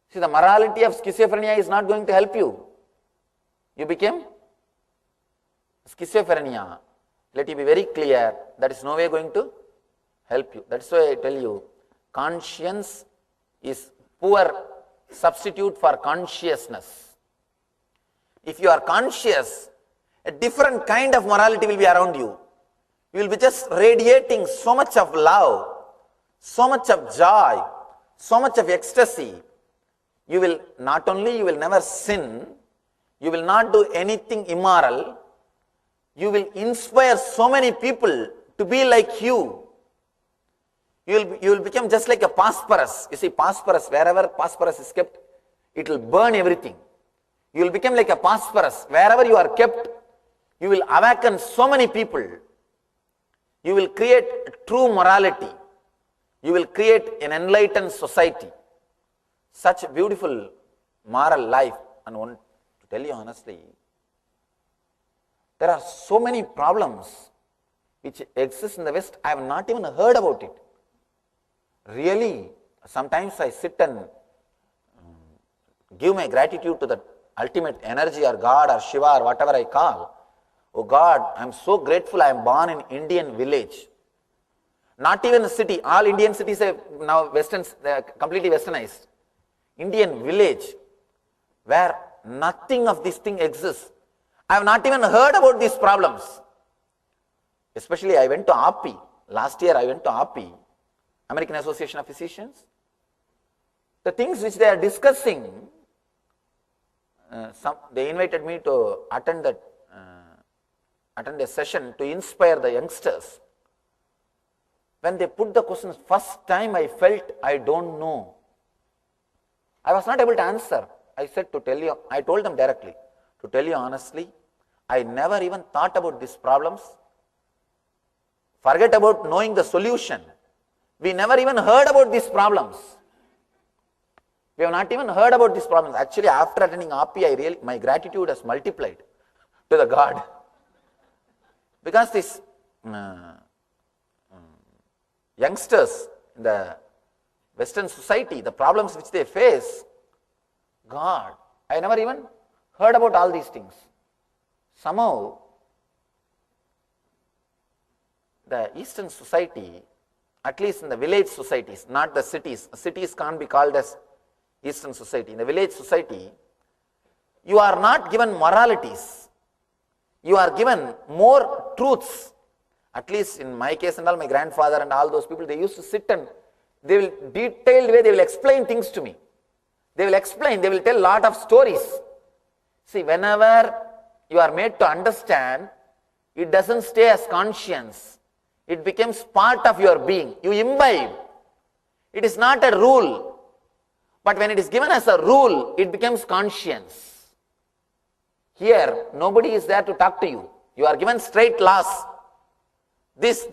See, the morality of schizophrenia is not going to help you. You became schizophrenia. Let it be very clear, that is no way going to help you. That's why I tell you, conscience is poor substitute for consciousness. If you are conscious, a different kind of morality will be around you. You will be just radiating so much of love, so much of joy, so much of ecstasy. You will not only, you will never sin, you will not do anything immoral, you will inspire so many people to be like you. You will become just like a phosphorus. You see, phosphorus, wherever phosphorus is kept, it will burn everything. You will become like a phosphorus. Wherever you are kept, you will awaken so many people. You will create true morality. You will create an enlightened society. Such a beautiful moral life. And I want to tell you honestly, there are so many problems which exist in the West. I have not even heard about it. Really, sometimes I sit and give my gratitude to the ultimate energy or God or Shiva or whatever I call. Oh God, I am so grateful I am born in Indian village. Not even a city. All Indian cities are now completely westernized. Indian village where nothing of this thing exists. I have not even heard about these problems. Especially I went to API. Last year I went to API, American Association of Physicians. The things which they are discussing, they invited me to attend a session to inspire the youngsters. When they put the questions, first time I felt I don't know. I was not able to answer. I told them directly, to tell you honestly, I never even thought about these problems. Forget about knowing the solution. We never even heard about these problems. We have not even heard about these problems. Actually, after attending API, my gratitude has multiplied to the God. Because these youngsters in the Western society, the problems which they face, God, I never even heard about all these things. Somehow, the Eastern society, at least in the village societies, not the cities, cities can't be called as Eastern society. In the village society, you are not given moralities. You are given more truths. At least in my case and all, my grandfather and all those people, they used to sit and they will detailed way, they will explain things to me. They will explain, they will tell a lot of stories. See, whenever you are made to understand, it doesn't stay as conscience. It becomes part of your being. You imbibe. It is not a rule. But when it is given as a rule, it becomes conscience. Here, nobody is there to talk to you. You are given straight laws. This.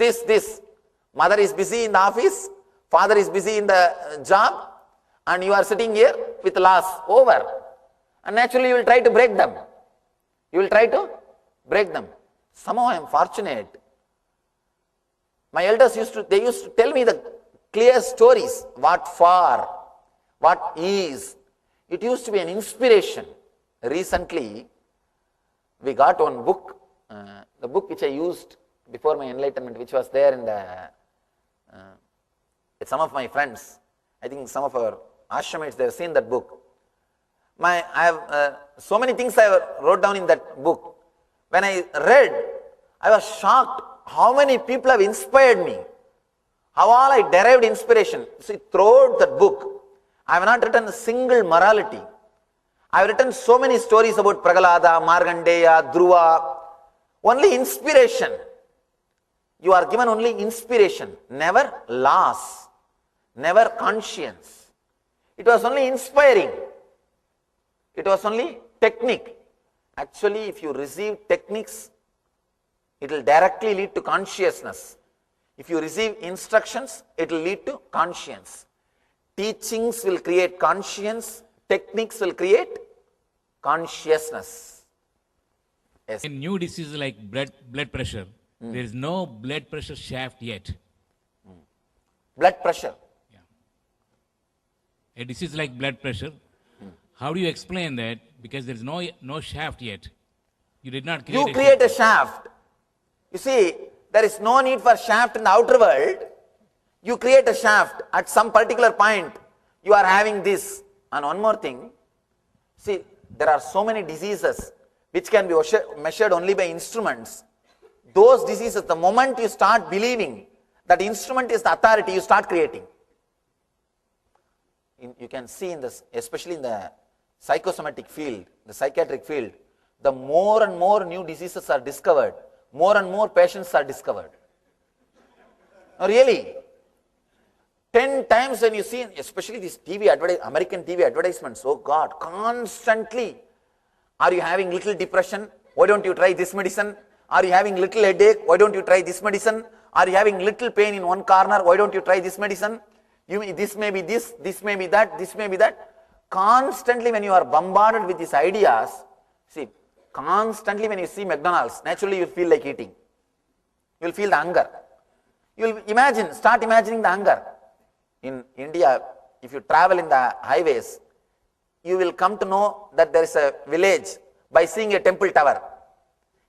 Mother is busy in the office, father is busy in the job, and you are sitting here with laws over. And naturally, you will try to break them. You will try to break them. Somehow I am fortunate. My elders used to tell me the clear stories, what for, what is. It used to be an inspiration. Recently, we got one book, the book which I used before my enlightenment, which was there in the, with some of my friends. I think some of our ashramites, they have seen that book. I have so many things I wrote down in that book. When I read, I was shocked how many people have inspired me. How all I derived inspiration. See, throughout that book, I have not written a single morality. I have written so many stories about Prahalada, Markandeya, Dhruva. Only inspiration. You are given only inspiration, never laws, never conscience. It was only inspiring. It was only technique. Actually, if you receive techniques, it will directly lead to consciousness. If you receive instructions, it will lead to conscience. Teachings will create conscience, techniques will create consciousness. Yes. In new diseases like blood pressure, there is no blood pressure shaft yet. Blood pressure? Yeah. A disease like blood pressure, how do you explain that? Because there is no shaft yet. You did not create You create a shaft. You see, there is no need for shaft in the outer world. You create a shaft at some particular point. You are having this. And one more thing, see, there are so many diseases which can be measured only by instruments. Those diseases, the moment you start believing that instrument is the authority, you start creating. You can see in this, especially in the psychosomatic field, the psychiatric field, the more and more new diseases are discovered, more and more patients are discovered. No, really. 10 times when you see, especially these American TV advertisements, oh God, constantly, are you having little depression? Why don't you try this medicine? Are you having little headache? Why don't you try this medicine? Are you having little pain in one corner? Why don't you try this medicine? This may be this may be that, this may be that. Constantly when you are bombarded with these ideas, see, constantly when you see McDonald's, naturally you feel like eating. You will feel the hunger. You will start imagining the hunger. In India, if you travel in the highways, you will come to know that there is a village by seeing a temple tower.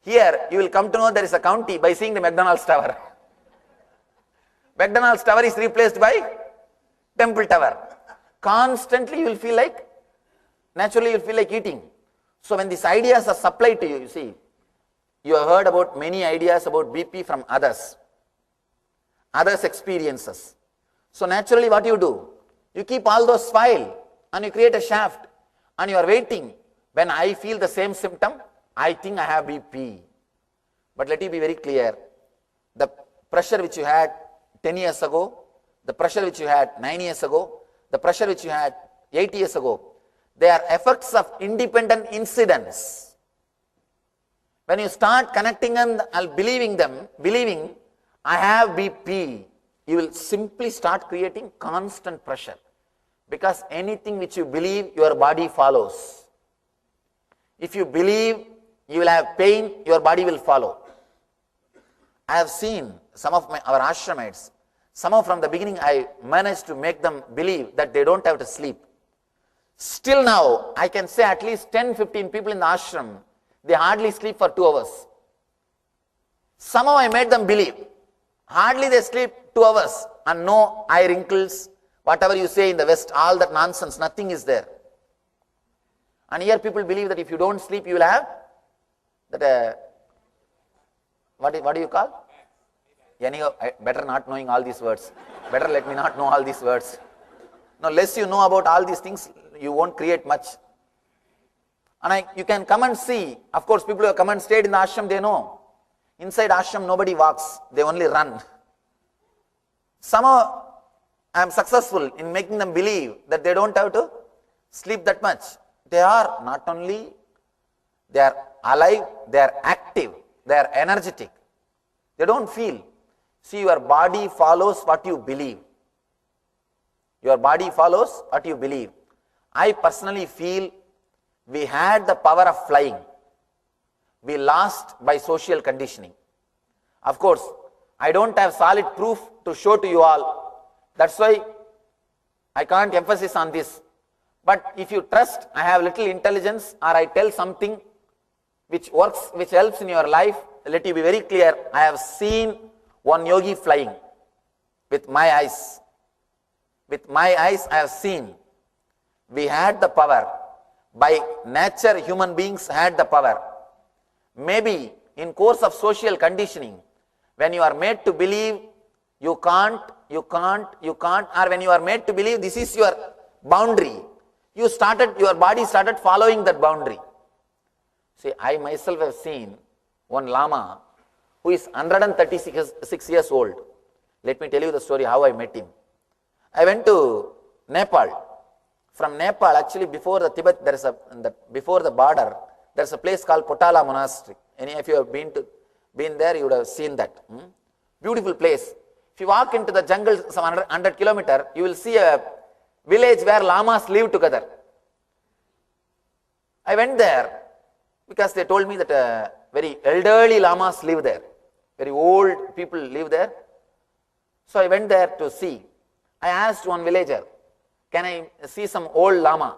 Here, you will come to know there is a county by seeing the McDonald's tower. McDonald's tower is replaced by temple tower. Constantly you will feel like, naturally you will feel like eating. So when these ideas are supplied to you, you see, you have heard about many ideas about BP from others experiences. So naturally what you do? You keep all those files and you create a shaft and you are waiting. When I feel the same symptom, I think I have BP. But let it be very clear, the pressure which you had 10 years ago, the pressure which you had 9 years ago, the pressure which you had 8 years ago, they are effects of independent incidents. When you start connecting them and believing I have BP, you will simply start creating constant pressure. Because anything which you believe, your body follows. If you believe you will have pain, your body will follow. I have seen some of our ashramites, somehow from the beginning I managed to make them believe that they don't have to sleep. Still now, I can say at least 10-15 people in the ashram, they hardly sleep for 2 hours. Somehow I made them believe. Hardly they sleep 2 hours and no eye wrinkles, whatever you say in the West, all that nonsense, nothing is there. And here people believe that if you don't sleep, you will have that, what do you call? Anyhow, better not knowing all these words. Better let me not know all these words. Now, less you know about all these things, you won't create much. And you can come and see. Of course, people who have come and stayed in the ashram, they know. Inside ashram, nobody walks. They only run. Somehow, I am successful in making them believe that they don't have to sleep that much. They are not only, they are alive, they are active, they are energetic. They don't feel. See, your body follows what you believe. Your body follows what you believe. I personally feel we had the power of flying. We lost by social conditioning. Of course, I don't have solid proof to show to you all. That's why I can't emphasize on this. But if you trust, I have little intelligence, or I tell something which works, which helps in your life, let you be very clear. I have seen one yogi flying with my eyes. With my eyes I have seen. We had the power. By nature, human beings had the power. Maybe in course of social conditioning, when you are made to believe you can't, or when you are made to believe this is your boundary, your body started following that boundary. See, I myself have seen one Lama who is 136 years old. Let me tell you the story how I met him. I went to Nepal. From Nepal, actually before the Tibet, before the border, there is a place called Potala Monastery. Any of you have been there, you would have seen that. Beautiful place. If you walk into the jungle some 100 kilometers, you will see a village where lamas live together. I went there because they told me that very elderly lamas live there. Very old people live there. So I went there to see. I asked one villager, can I see some old lama?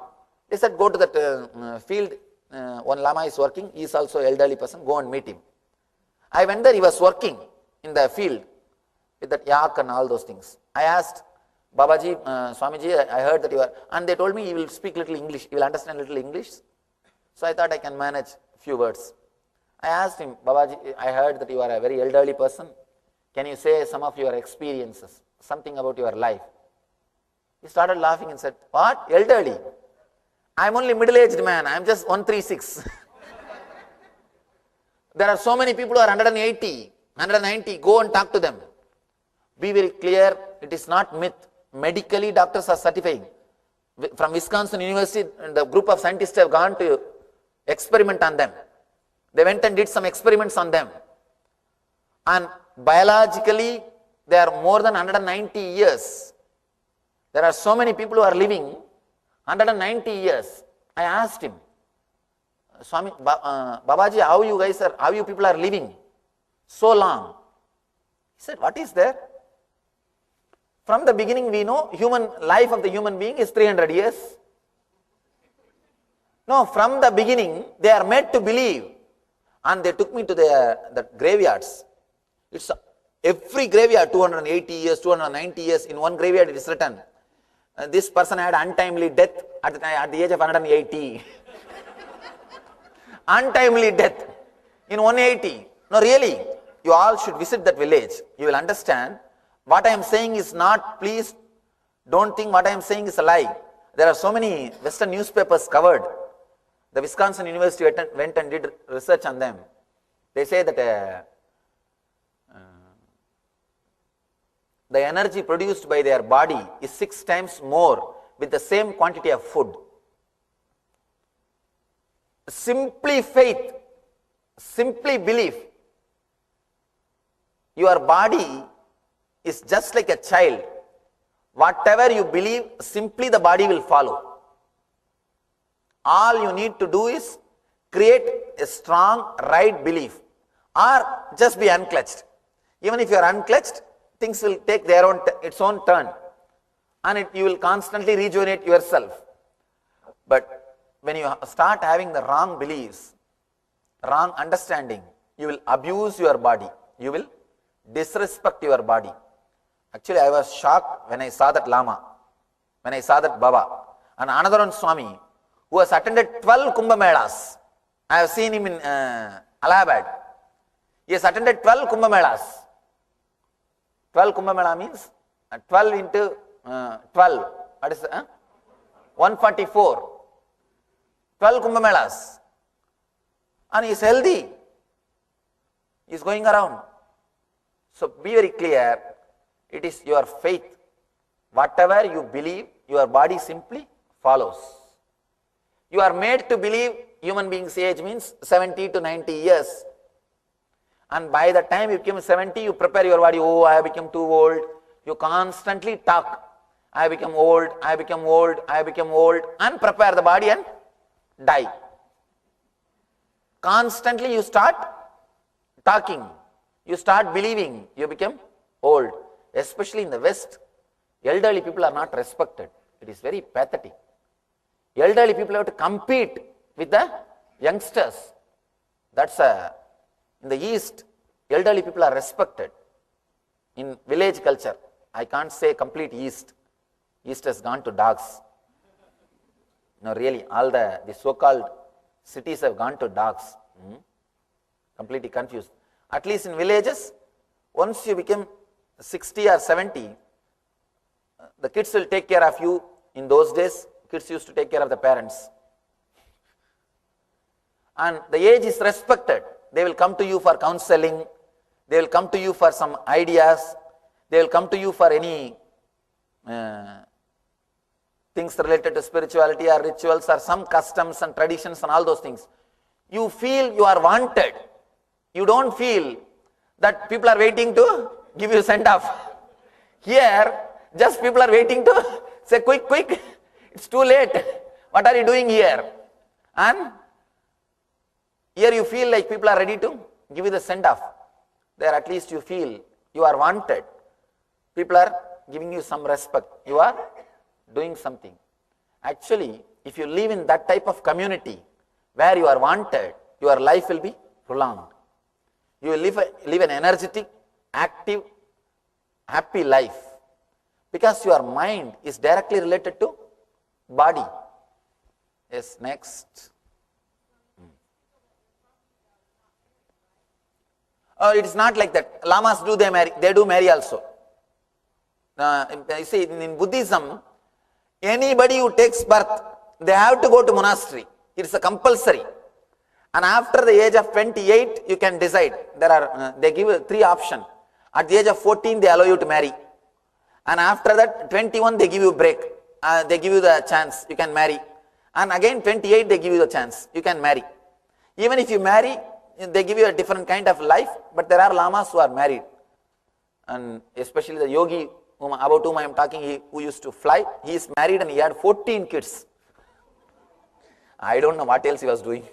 They said, go to that field. One lama is working. He is also an elderly person. Go and meet him. I went there. He was working in the field with that yak and all those things. I asked, Babaji, Swamiji, I heard that you are, and they told me he will speak little English. He will understand little English. So I thought I can manage few words. I asked him, Babaji, I heard that you are a very elderly person. Can you say some of your experiences, something about your life? He started laughing and said, what? Elderly? I am only middle-aged man. I am just 136. There are so many people who are 180, 190. Go and talk to them. Be very clear. It is not myth. Medically, doctors are certifying. From Wisconsin University, the group of scientists have gone to experiment on them. They went and did some experiments on them. And biologically, they are more than 190 years. There are so many people who are living 190 years. I asked him, Swami, Babaji, how you people are living so long? He said, what is there? From the beginning we know life of the human being is 300 years. No, from the beginning they are made to believe. And they took me to the graveyards. It's every graveyard, 280 years, 290 years, in one graveyard it is written. This person had untimely death at the age of 180. Untimely death in 180. No, really, you all should visit that village. You will understand. What I am saying is not, please don't think what I am saying is a lie. There are so many Western newspapers covered. The Wisconsin University went and did research on them. They say that the energy produced by their body is 6 times more with the same quantity of food. Simply faith, simply belief. Your body is just like a child. Whatever you believe, simply the body will follow. All you need to do is create a strong right belief, or just be unclutched. Even if you are unclutched, things will take its own turn, and you will constantly rejuvenate yourself. But when you start having the wrong beliefs, wrong understanding, you will abuse your body. You will disrespect your body. Actually, I was shocked when I saw that Lama, when I saw that Baba. And another one Swami, who has attended 12 Kumbh Melas. I have seen him in Allahabad. He has attended 12 Kumbh Melas. 12 Kumbh Mela means 12 into 12. What is that? 144. 12 Kumbh Melas. And he is healthy. He is going around. So be very clear. It is your faith. Whatever you believe, your body simply follows. You are made to believe human being's age means 70 to 90 years. And by the time you become 70, you prepare your body. Oh, I have become too old. You constantly talk. I have become old, I have become old, I have become old. And prepare the body and die. Constantly you start talking. you start believing you become old. Especially in the West, elderly people are not respected. It is very pathetic. Elderly people have to compete with the youngsters. That's in the East, elderly people are respected. In village culture, I can't say complete East. East has gone to dogs. No, really, all the so-called cities have gone to dogs. Completely confused. At least in villages, once you become 60 or 70, the kids will take care of you. In those days, kids used to take care of the parents. And the age is respected. They will come to you for counseling. They will come to you for some ideas. They will come to you for any things related to spirituality or rituals or some customs and traditions and all those things. You feel you are wanted. You don't feel that people are waiting to give you send off. Here, just people are waiting to say, quick, quick, it's too late. What are you doing here? And here you feel like people are ready to give you the send off. There at least you feel you are wanted. People are giving you some respect. You are doing something. Actually, if you live in that type of community where you are wanted, your life will be prolonged. You will live an energetic, active, happy life. Because your mind is directly related to body. Yes, next. Oh, it is not like that. Lamas do they do marry also. You see, in Buddhism, anybody who takes birth, they have to go to monastery. It is a compulsory. And after the age of 28, you can decide. They give 3 options. At the age of 14, they allow you to marry. And after that, 21, they give you a break. They give you the chance, you can marry. And again, 28, they give you the chance, you can marry. Even if you marry, they give you a different kind of life, but there are lamas who are married. And especially the yogi about whom I am talking, who used to fly, he is married and he had 14 kids. I don't know what else he was doing.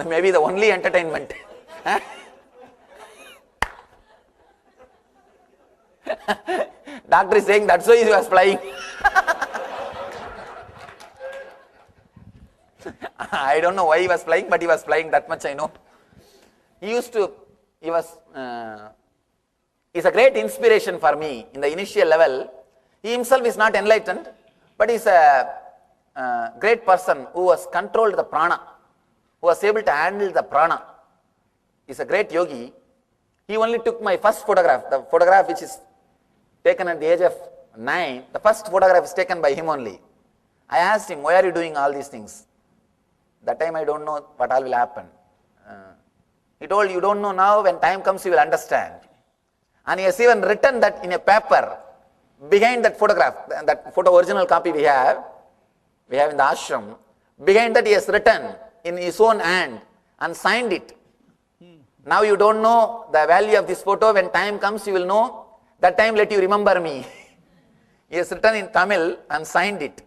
Maybe the only entertainment. Doctor is saying that's why he was flying. I don't know why he was flying, but he was flying, that much I know. He's a great inspiration for me in the initial level. He himself is not enlightened, but he's a great person who has controlled the prana, who was able to handle the prana. He's a great yogi. He only took my first photograph, the photograph which is taken at the age of 9. The first photograph is taken by him only. I asked him, why are you doing all these things? That time I don't know what all will happen. He told, you don't know now, when time comes you will understand. And he has even written that in a paper behind that photograph, that photo original copy we have in the ashram. Behind that he has written in his own hand and signed it. Now you don't know the value of this photo, when time comes you will know. That time let you remember me. He has written in Tamil and signed it.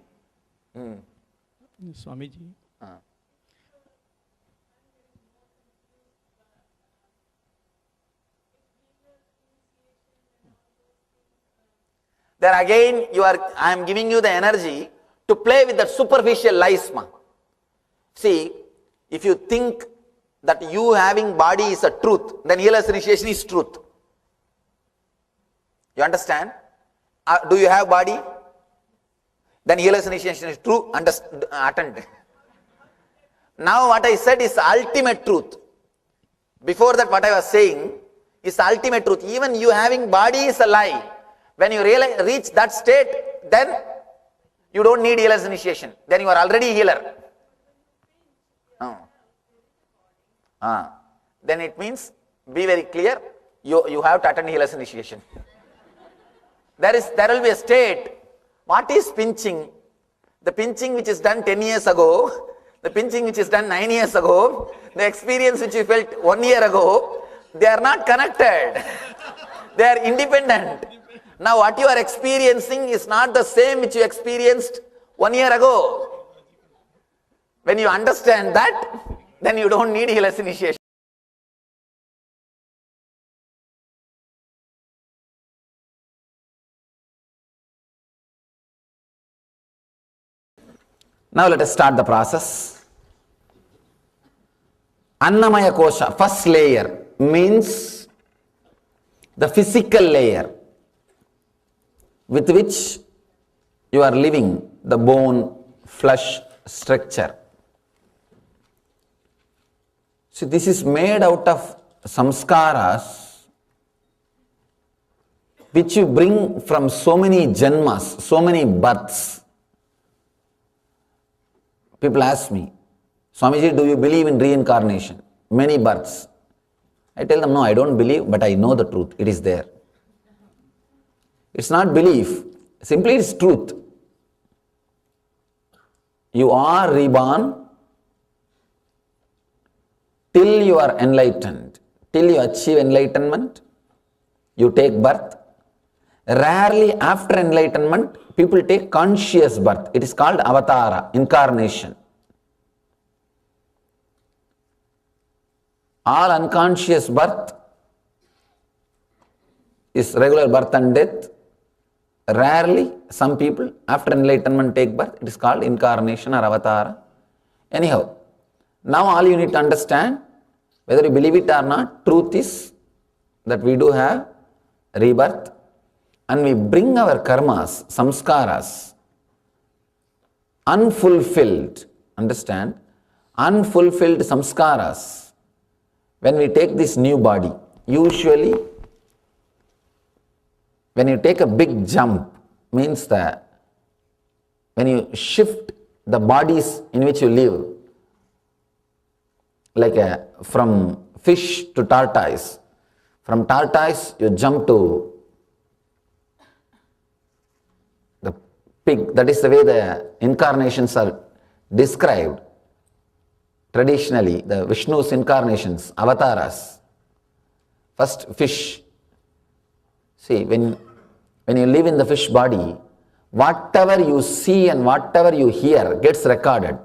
Swamiji. There again, I am giving you the energy to play with that superficial lies. See, if you think that you having body is a truth, then healer's initiation is truth. You understand? Do you have body? Then healer's initiation is true. Attend. Now what I said is ultimate truth. Before that what I was saying is ultimate truth. Even you having body is a lie. When you reach that state, then you don't need healer's initiation. Then you are already healer. Then it means, be very clear, you have to attend healer's initiation. There will be a state. What is pinching? The pinching which is done 10 years ago, the pinching which is done 9 years ago, the experience which you felt 1 year ago, they are not connected. They are independent. Now what you are experiencing is not the same which you experienced 1 year ago. When you understand that, then you don't need healer's initiation. Now let us start the process. Annamaya kosha, first layer, means the physical layer with which you are living, the bone, flesh structure. See, this is made out of samskaras which you bring from so many janmas, so many births. People ask me, Swamiji, do you believe in reincarnation? Many births. I tell them, no, I don't believe, but I know the truth. It is there. It's not belief, simply it's truth. You are reborn till you are enlightened. Till you achieve enlightenment, you take birth. Rarely after enlightenment, people take conscious birth. It is called avatara, incarnation. All unconscious birth is regular birth and death. Rarely, some people after enlightenment take birth. It is called incarnation or avatara. Anyhow, now all you need to understand, whether you believe it or not, truth is that we do have rebirth and we bring our karmas, samskaras, unfulfilled, understand, unfulfilled samskaras. When we take this new body, usually when you take a big jump, means that when you shift the bodies in which you live, like from fish to tortoise, from tortoise you jump to the pig. That is the way the incarnations are described. Traditionally, the Vishnu's incarnations, avatars. First, fish. See, when you live in the fish body, whatever you see and whatever you hear gets recorded.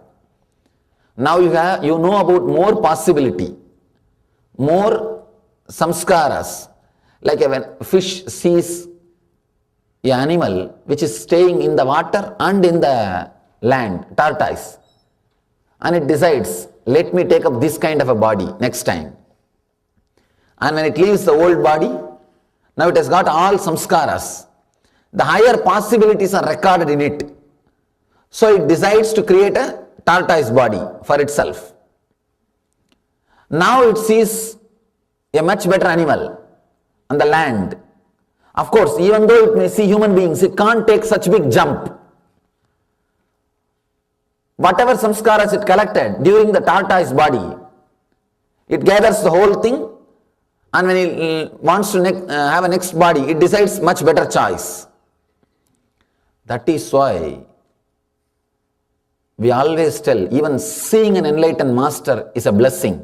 Now you know about more possibility, more samskaras. Like when fish sees an animal which is staying in the water and in the land, tortoise, and it decides, let me take up this kind of a body next time. And when it leaves the old body, now it has got all samskaras. The higher possibilities are recorded in it. So it decides to create a tortoise body for itself. Now it sees a much better animal on the land. Of course, even though it may see human beings, it can't take such big jump. Whatever samskaras it collected during the tortoise body, it gathers the whole thing, and when it wants to have a next body, it decides much better choice. That is why we always tell, even seeing an enlightened master is a blessing,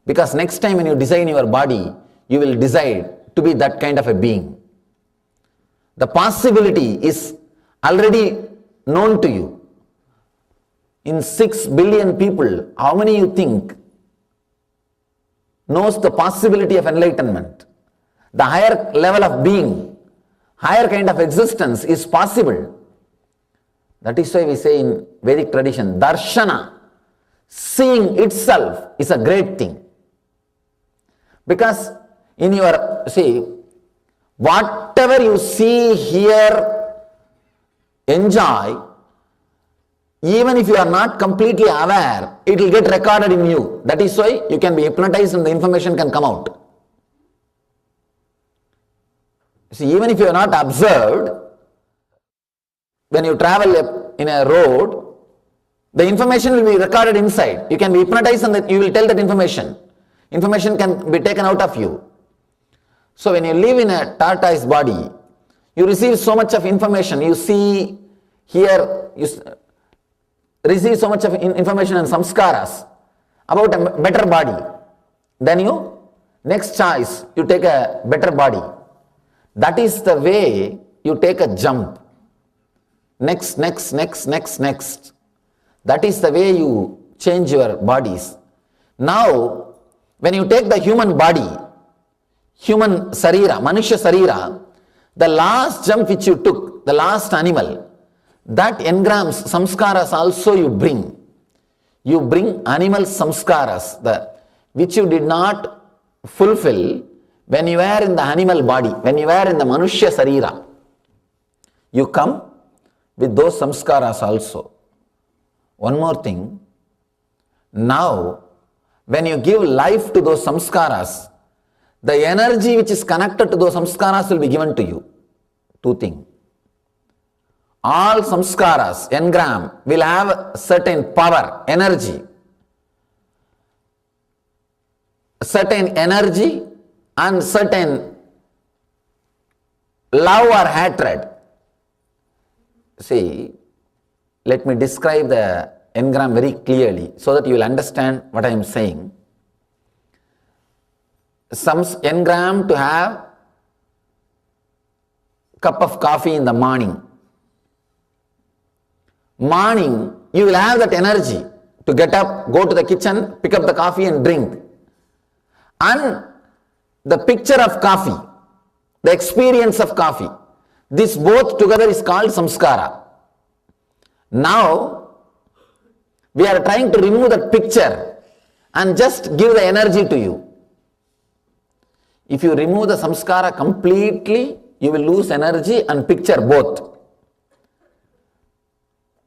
because next time when you design your body, you will decide to be that kind of a being. The possibility is already known to you. In 6 billion people, how many you think knows the possibility of enlightenment? The higher level of being, higher kind of existence is possible. That is why we say in Vedic tradition, darshana, seeing itself is a great thing. Because in your, whatever you see, hear, enjoy, even if you are not completely aware, it will get recorded in you. That is why you can be hypnotized and the information can come out. See, even if you are not observed, when you travel in a road, the information will be recorded inside. You can be hypnotized and you will tell that information. Information can be taken out of you. So when you live in a tortoise body, you receive so much of information. You see, hear, you receive so much of information and samskaras about a better body. Then you, next choice, you take a better body. That is the way you take a jump. Next. That is the way you change your bodies. Now, when you take the human body, human sarira, manusya sarira, the last jump which you took, the last animal, that engrams, samskaras also you bring. You bring animal samskaras, which you did not fulfill when you were in the animal body, when you were in the manushya sarira. You come with those samskaras also. One more thing, now when you give life to those samskaras, the energy which is connected to those samskaras will be given to you. Two things. All samskaras, engram, will have certain power, energy. Certain energy and certain love or hatred. See, let me describe the engram very clearly so that you will understand what I am saying. Some engram to have cup of coffee in the morning. Morning, you will have that energy to get up, go to the kitchen, pick up the coffee and drink. And the picture of coffee, the experience of coffee, this both together is called samskara. Now, we are trying to remove that picture and just give the energy to you. If you remove the samskara completely, you will lose energy and picture both.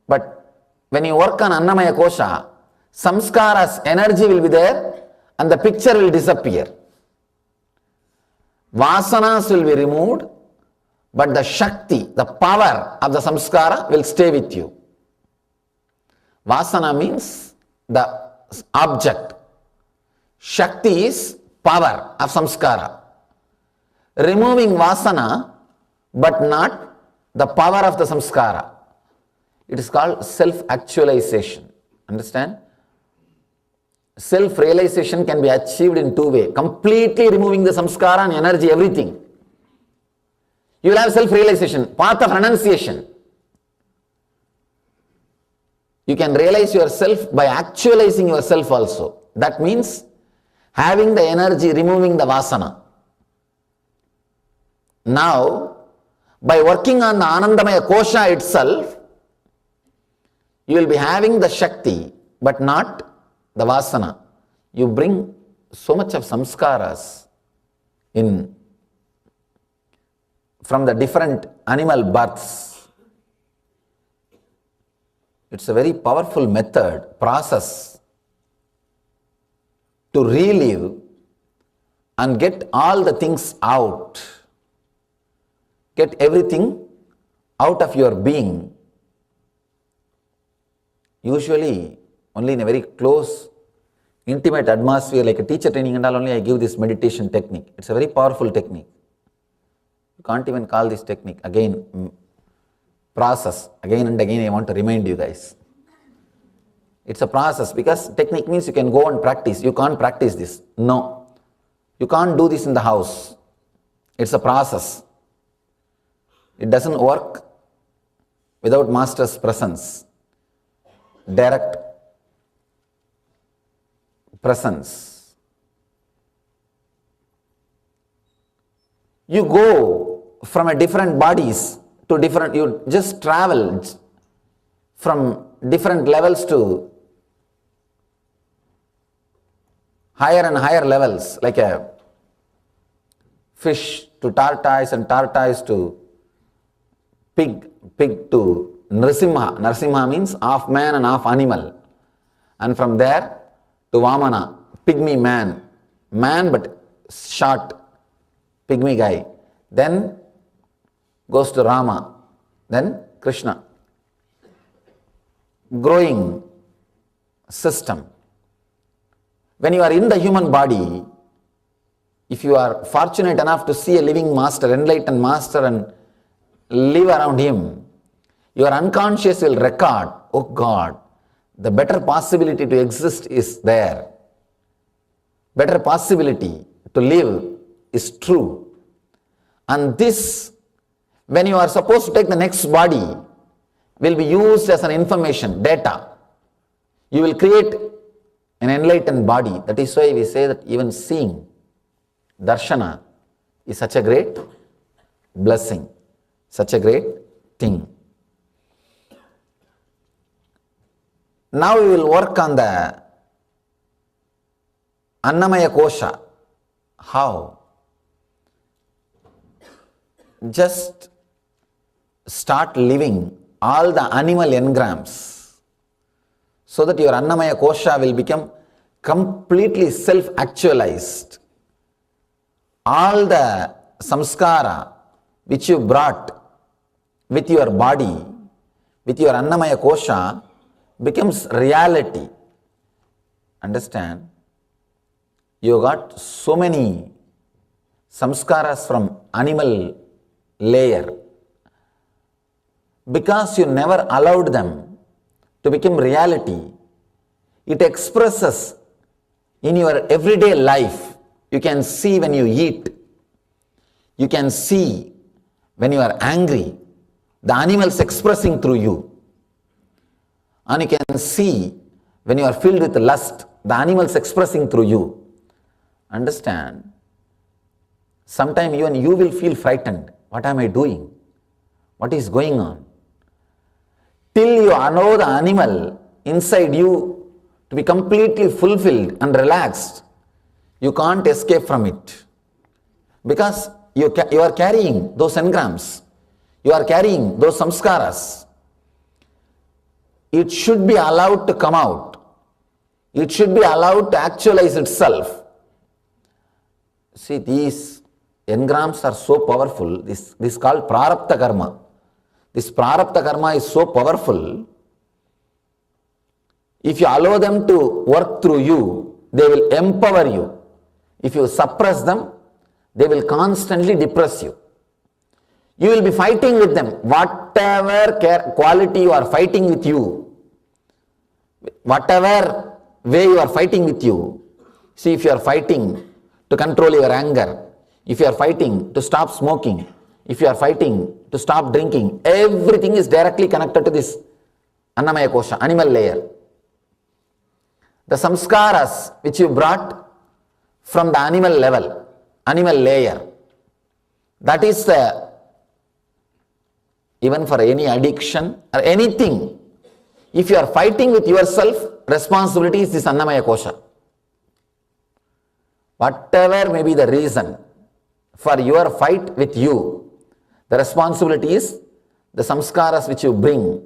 But when you work on Annamaya Kosha, samskara's energy will be there and the picture will disappear. Vasanas will be removed, but the Shakti, the power of the samskara will stay with you. Vasana means the object. Shakti is power of samskara. Removing vasana, but not the power of the samskara. It is called self-actualization. Understand? Self-realization can be achieved in two ways. Completely removing the samskara and energy, everything. You will have self-realization, path of renunciation. You can realize yourself by actualizing yourself also. That means having the energy, removing the vasana. Now, by working on the Anandamaya Kosha itself, you will be having the Shakti, but not the Vasana. You bring so much of samskaras from the different animal births. It's a very powerful method, process to relive and get all the things out. Get everything out of your being. Usually, only in a very close, intimate atmosphere, like a teacher training and all, only I give this meditation technique. It's a very powerful technique. You can't even call this technique. Again, process. Again and again, I want to remind you guys. It's a process, because technique means you can go and practice. You can't practice this. No. You can't do this in the house. It's a process. It doesn't work without Master's presence. Direct presence. You go from a different bodies to different, you just travel from different levels to higher and higher levels, like a fish to tortoise and tortoise to pig to Nrsimha. Nrsimha means half man and half animal. And from there to Vamana, pygmy man. Man but short, pygmy guy. Then goes to Rama. Then Krishna. Growing system. When you are in the human body, if you are fortunate enough to see a living master, enlightened master, and live around him, your unconscious will record, oh God, the better possibility to exist is there. Better possibility to live is true. And this, when you are supposed to take the next body, will be used as an information, data. You will create an enlightened body. That is why we say that even seeing, darshana, is such a great blessing, such a great thing. Now we will work on the Annamaya Kosha. How? Just start living all the animal engrams so that your Annamaya Kosha will become completely self-actualized. All the samskara which you brought with your body, with your Annamaya Kosha, becomes reality. Understand? You got so many samskaras from animal layer. Because you never allowed them to become reality, it expresses in your everyday life. You can see when you eat. You can see when you are angry, the animals expressing through you. And you can see when you are filled with lust, the animals expressing through you. Understand? Sometimes even you will feel frightened. What am I doing? What is going on? Till you allow the animal inside you to be completely fulfilled and relaxed, you can't escape from it. Because you are carrying those engrams. You are carrying those samskaras. It should be allowed to come out. It should be allowed to actualize itself. See, these engrams are so powerful. This is called prarabdha karma. This prarabdha karma is so powerful. If you allow them to work through you, they will empower you. If you suppress them, they will constantly depress you. You will be fighting with them. Whatever quality you are fighting with you, whatever way you are fighting with you, see, if you are fighting to control your anger, if you are fighting to stop smoking, if you are fighting to stop drinking, everything is directly connected to this Annamaya Kosha, animal layer. The samskaras which you brought from the animal level, animal layer, that is even for any addiction or anything, if you are fighting with yourself, responsibility is this Annamaya Kosha. Whatever may be the reason for your fight with you, the responsibility is the samskaras which you bring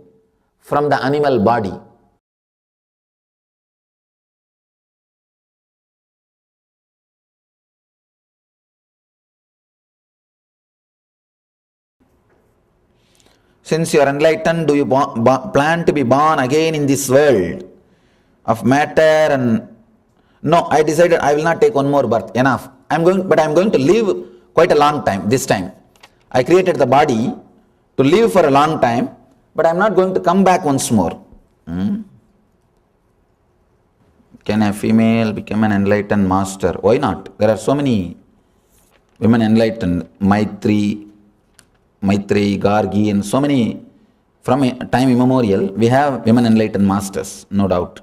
from the animal body. Since you are enlightened, do you plan to be born again in this world of matter? And no, I decided I will not take one more birth. Enough. I'm going to live quite a long time this time. I created the body to live for a long time, but I'm not going to come back once more. Can a female become an enlightened master? Why not? There are so many women enlightened. Maitri, Gargi, and so many. From time immemorial, we have women enlightened masters, no doubt.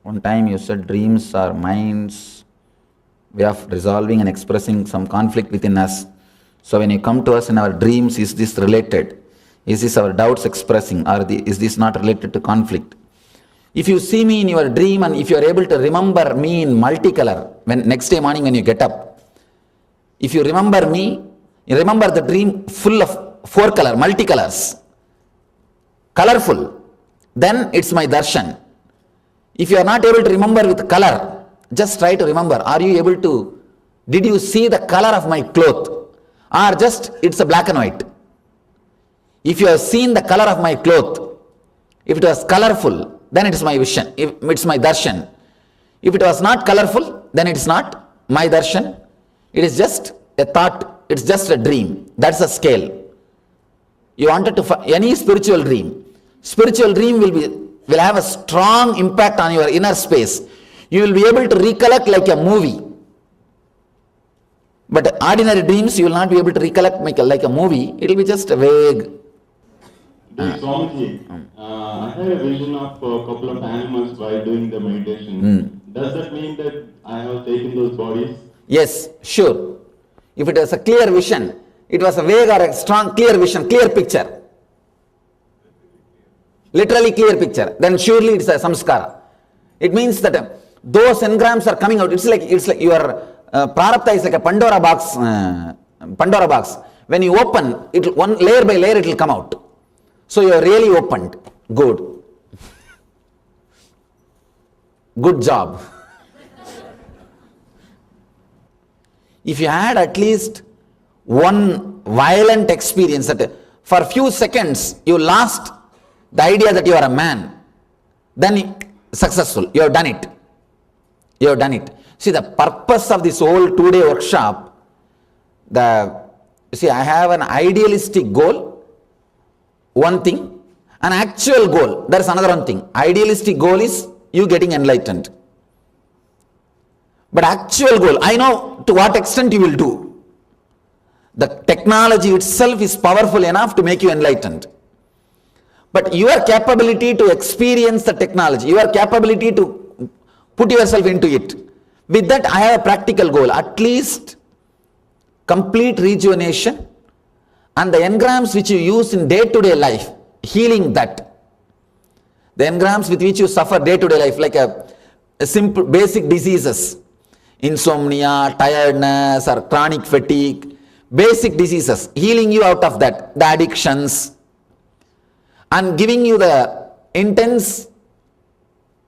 One time you said dreams are minds, way of resolving and expressing some conflict within us. So when you come to us in our dreams, is this related? Is this our doubts expressing, or is this not related to conflict? If you see me in your dream and if you are able to remember me in multicolor, when next day morning when you get up, if you remember me, you remember the dream full of 4 color, multicolors, colorful, then it's my darshan. If you are not able to remember with color, just try to remember. Are you able to, did you see the color of my cloth? Or just it's a black and white? If you have seen the color of my cloth, if it was colorful, then it is my vision, it's my darshan. If it was not colorful, then it's not my darshan. It is just a thought, it's just a dream. That's a scale. You wanted to, any spiritual dream will have a strong impact on your inner space. You will be able to recollect like a movie. But ordinary dreams, you will not be able to recollect like a movie. It will be just vague. Swamiji, I had a vision of a couple of animals while doing the meditation. Does that mean that I have taken those bodies? Yes, sure. If it was a clear vision, it was a vague or a strong clear vision, clear picture. literally clear picture, then surely it's a samskara. It means that those engrams are coming out. It's like your prarabdha is like a Pandora box. Pandora box. When you open it, one layer by layer, it will come out. So you are really opened. Good. Good job. If you had at least one violent experience that for a few seconds you lost the idea that you are a man, then successful. You have done it. You have done it. See, the purpose of this whole 2-day workshop, I have an idealistic goal, one thing, an actual goal, there is another one thing. Idealistic goal is you getting enlightened. But actual goal, I know to what extent you will do. The technology itself is powerful enough to make you enlightened. But your capability to experience the technology, your capability to put yourself into it, with that I have a practical goal, at least complete rejuvenation and the engrams which you use in day-to-day life, healing that. The engrams with which you suffer day-to-day life, like a simple basic diseases, insomnia, tiredness or chronic fatigue, basic diseases, healing you out of that, the addictions, and giving you the intense,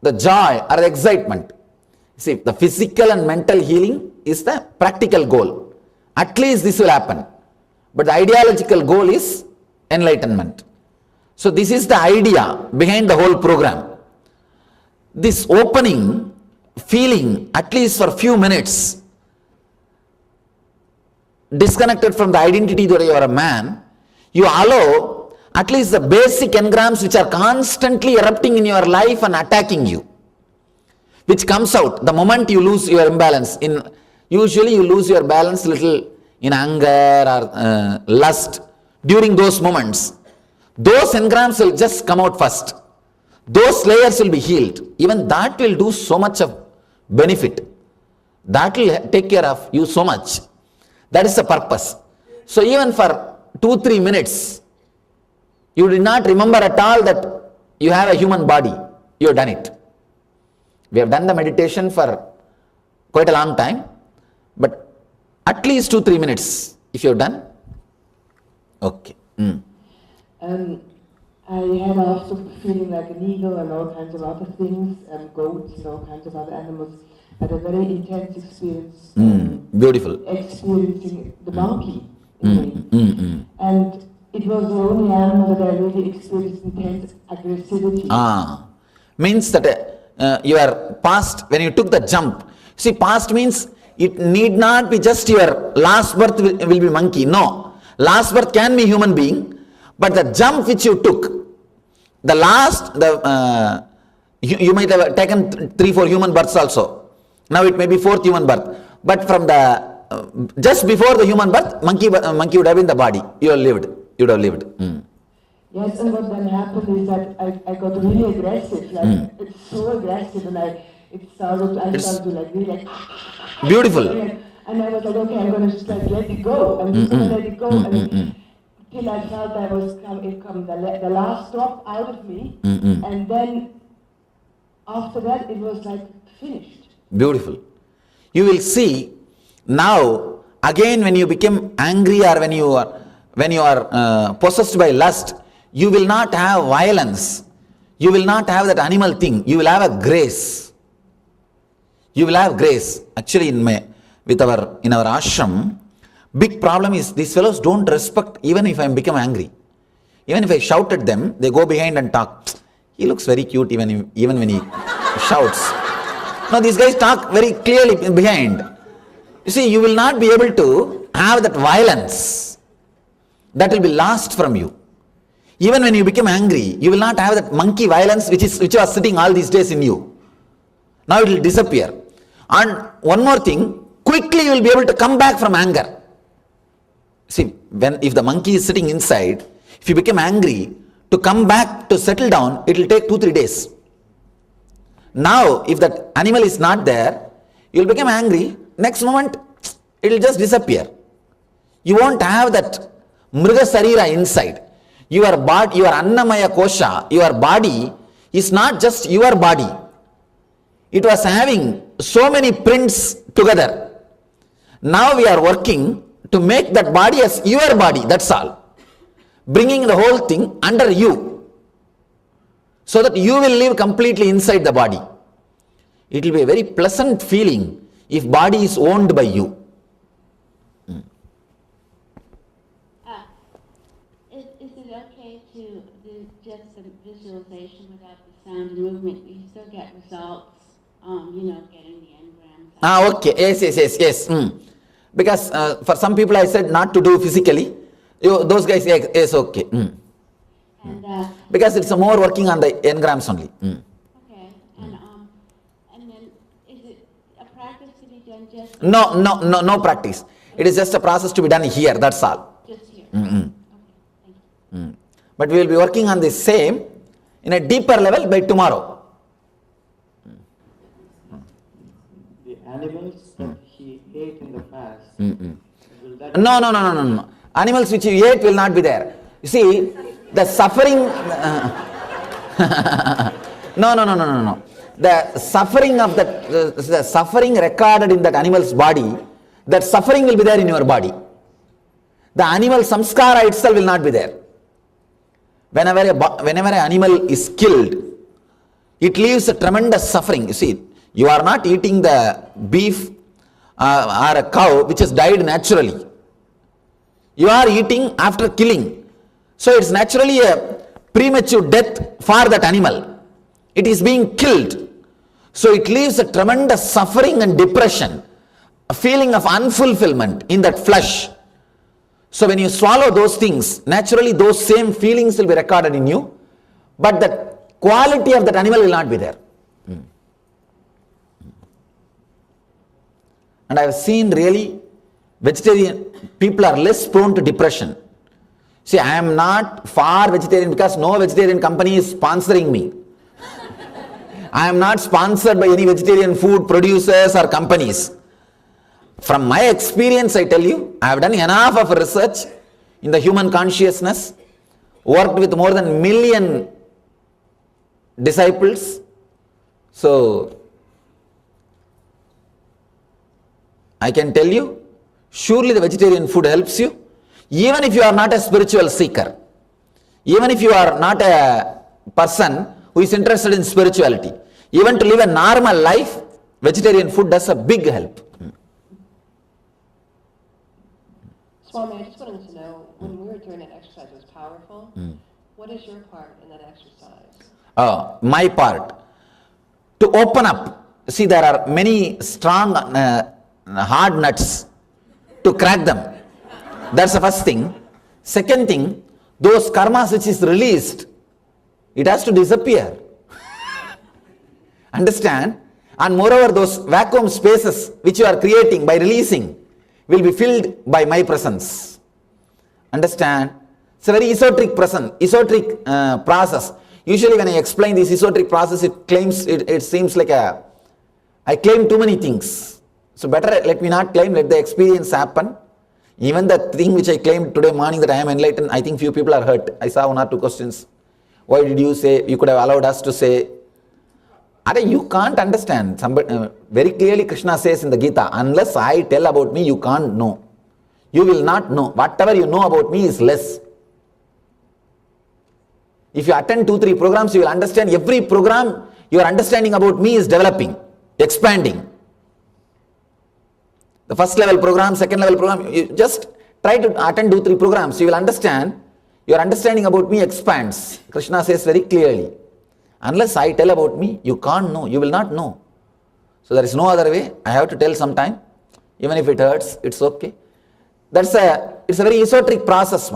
the joy or the excitement. See, the physical and mental healing is the practical goal. At least this will happen. But the ideological goal is enlightenment. So this is the idea behind the whole program. This opening, feeling at least for a few minutes, disconnected from the identity that you are a man, you allow at least the basic engrams which are constantly erupting in your life and attacking you, which comes out the moment you lose your imbalance. Usually you lose your balance little in anger or lust. During those moments, those engrams will just come out first. Those layers will be healed. Even that will do so much of benefit. That will take care of you so much. That is the purpose. So even for 2-3 minutes, you did not remember at all that you have a human body. You have done it. We have done the meditation for quite a long time, but at least 2-3 minutes, if you have done. Okay. I had also feeling like an eagle and all kinds of other things, and goats and all kinds of other animals. Had a very intense experience. Beautiful. Experiencing the monkey in me. And it was the only animal that I really experienced intense aggressivity. Means that your past, when you took the jump, see, past means it need not be just your last birth will be monkey. No. Last birth can be human being, but the jump which you took, the last, you might have taken 3-4 human births also. Now it may be 4th human birth. But from the, just before the human birth, monkey would have been the body. You have lived. You would have lived. Yes, and what then happened is that I got really aggressive. Like, it's so aggressive, and I started to like really like... Beautiful. And I was like, okay, I'm going to just like let it go. And just let it go. And till I felt I was come the last drop out of me. And then after that, it was like finished. Beautiful. You will see now, again when you become angry or when you are possessed by lust, you will not have violence. You will not have that animal thing. You will have a grace. You will have grace. Actually, in our ashram, big problem is these fellows don't respect even if I become angry. Even if I shout at them, they go behind and talk. He looks very cute even when he shouts. Now these guys talk very clearly behind. You see, you will not be able to have that violence. That will be lost from you. Even when you become angry, you will not have that monkey violence which was sitting all these days in you. Now it will disappear. And one more thing, quickly you will be able to come back from anger. See, if the monkey is sitting inside, if you become angry, to come back, to settle down, it will take 2-3 days. Now, if that animal is not there, you will become angry, next moment, it will just disappear. You won't have that Mriga Sarira inside. Your body, your Annamaya Kosha, your body is not just your body. It was having so many prints together. Now we are working to make that body as your body, that's all. Bringing the whole thing under you, so that you will live completely inside the body. It will be a very pleasant feeling if body is owned by you. Is it okay to do just some visualization without the sound and movement? You still get results, getting the engrams. Okay, yes. Because for some people I said not to do physically. Those guys, yes, okay. And, because it's more working on the engrams only. Okay, and then is it a practice to be done just? No practice. It is just a process to be done here, that's all. Just here. Okay, thank you. But we will be working on the same in a deeper level by tomorrow. The animals that he ate in the past. Will that No. Animals which you ate will not be there. You see, the suffering. No. The suffering of the suffering recorded in that animal's body, that suffering will be there in your body. The animal samskara itself will not be there. Whenever an animal is killed, it leaves a tremendous suffering. You see, you are not eating the beef or a cow which has died naturally. You are eating after killing. So it's naturally a premature death for that animal. It is being killed. So it leaves a tremendous suffering and depression, a feeling of unfulfillment in that flesh. So when you swallow those things, naturally those same feelings will be recorded in you, but the quality of that animal will not be there. And I have seen really vegetarian people are less prone to depression. See, I am not for vegetarian because no vegetarian company is sponsoring me. I am not sponsored by any vegetarian food producers or companies. From my experience, I tell you, I have done enough of research in the human consciousness, worked with more than 1 million disciples. So, I can tell you, surely the vegetarian food helps you, even if you are not a spiritual seeker, even if you are not a person who is interested in spirituality, even to live a normal life, vegetarian food does a big help. Swami, I just wanted to know, when we were doing that exercise, it was powerful. What is your part in that exercise? My part, to open up. See, there are many strong, hard nuts, to crack them. That's the first thing. Second thing, those karmas which is released, it has to disappear. Understand? And moreover, those vacuum spaces which you are creating by releasing will be filled by my presence. Understand? It's a very esoteric process. Usually when I explain this esoteric process, it seems like I claim too many things. So better let me not claim, let the experience happen. Even the thing which I claimed today morning that I am enlightened, I think few people are hurt. I saw 1 or 2 questions. Why did you say, you could have allowed us to say? You can't understand. Very clearly Krishna says in the Gita, unless I tell about me, you can't know. You will not know. Whatever you know about me is less. If you attend 2-3 programs, you will understand every program, your understanding about me is developing, expanding. The first level program, second level program, you just try to attend 2-3 programs, you will understand, your understanding about me expands. Krishna says very clearly, unless I tell about me, you can't know, you will not know. So there is no other way, I have to tell sometime, even if it hurts, it's okay. It's a very esoteric process.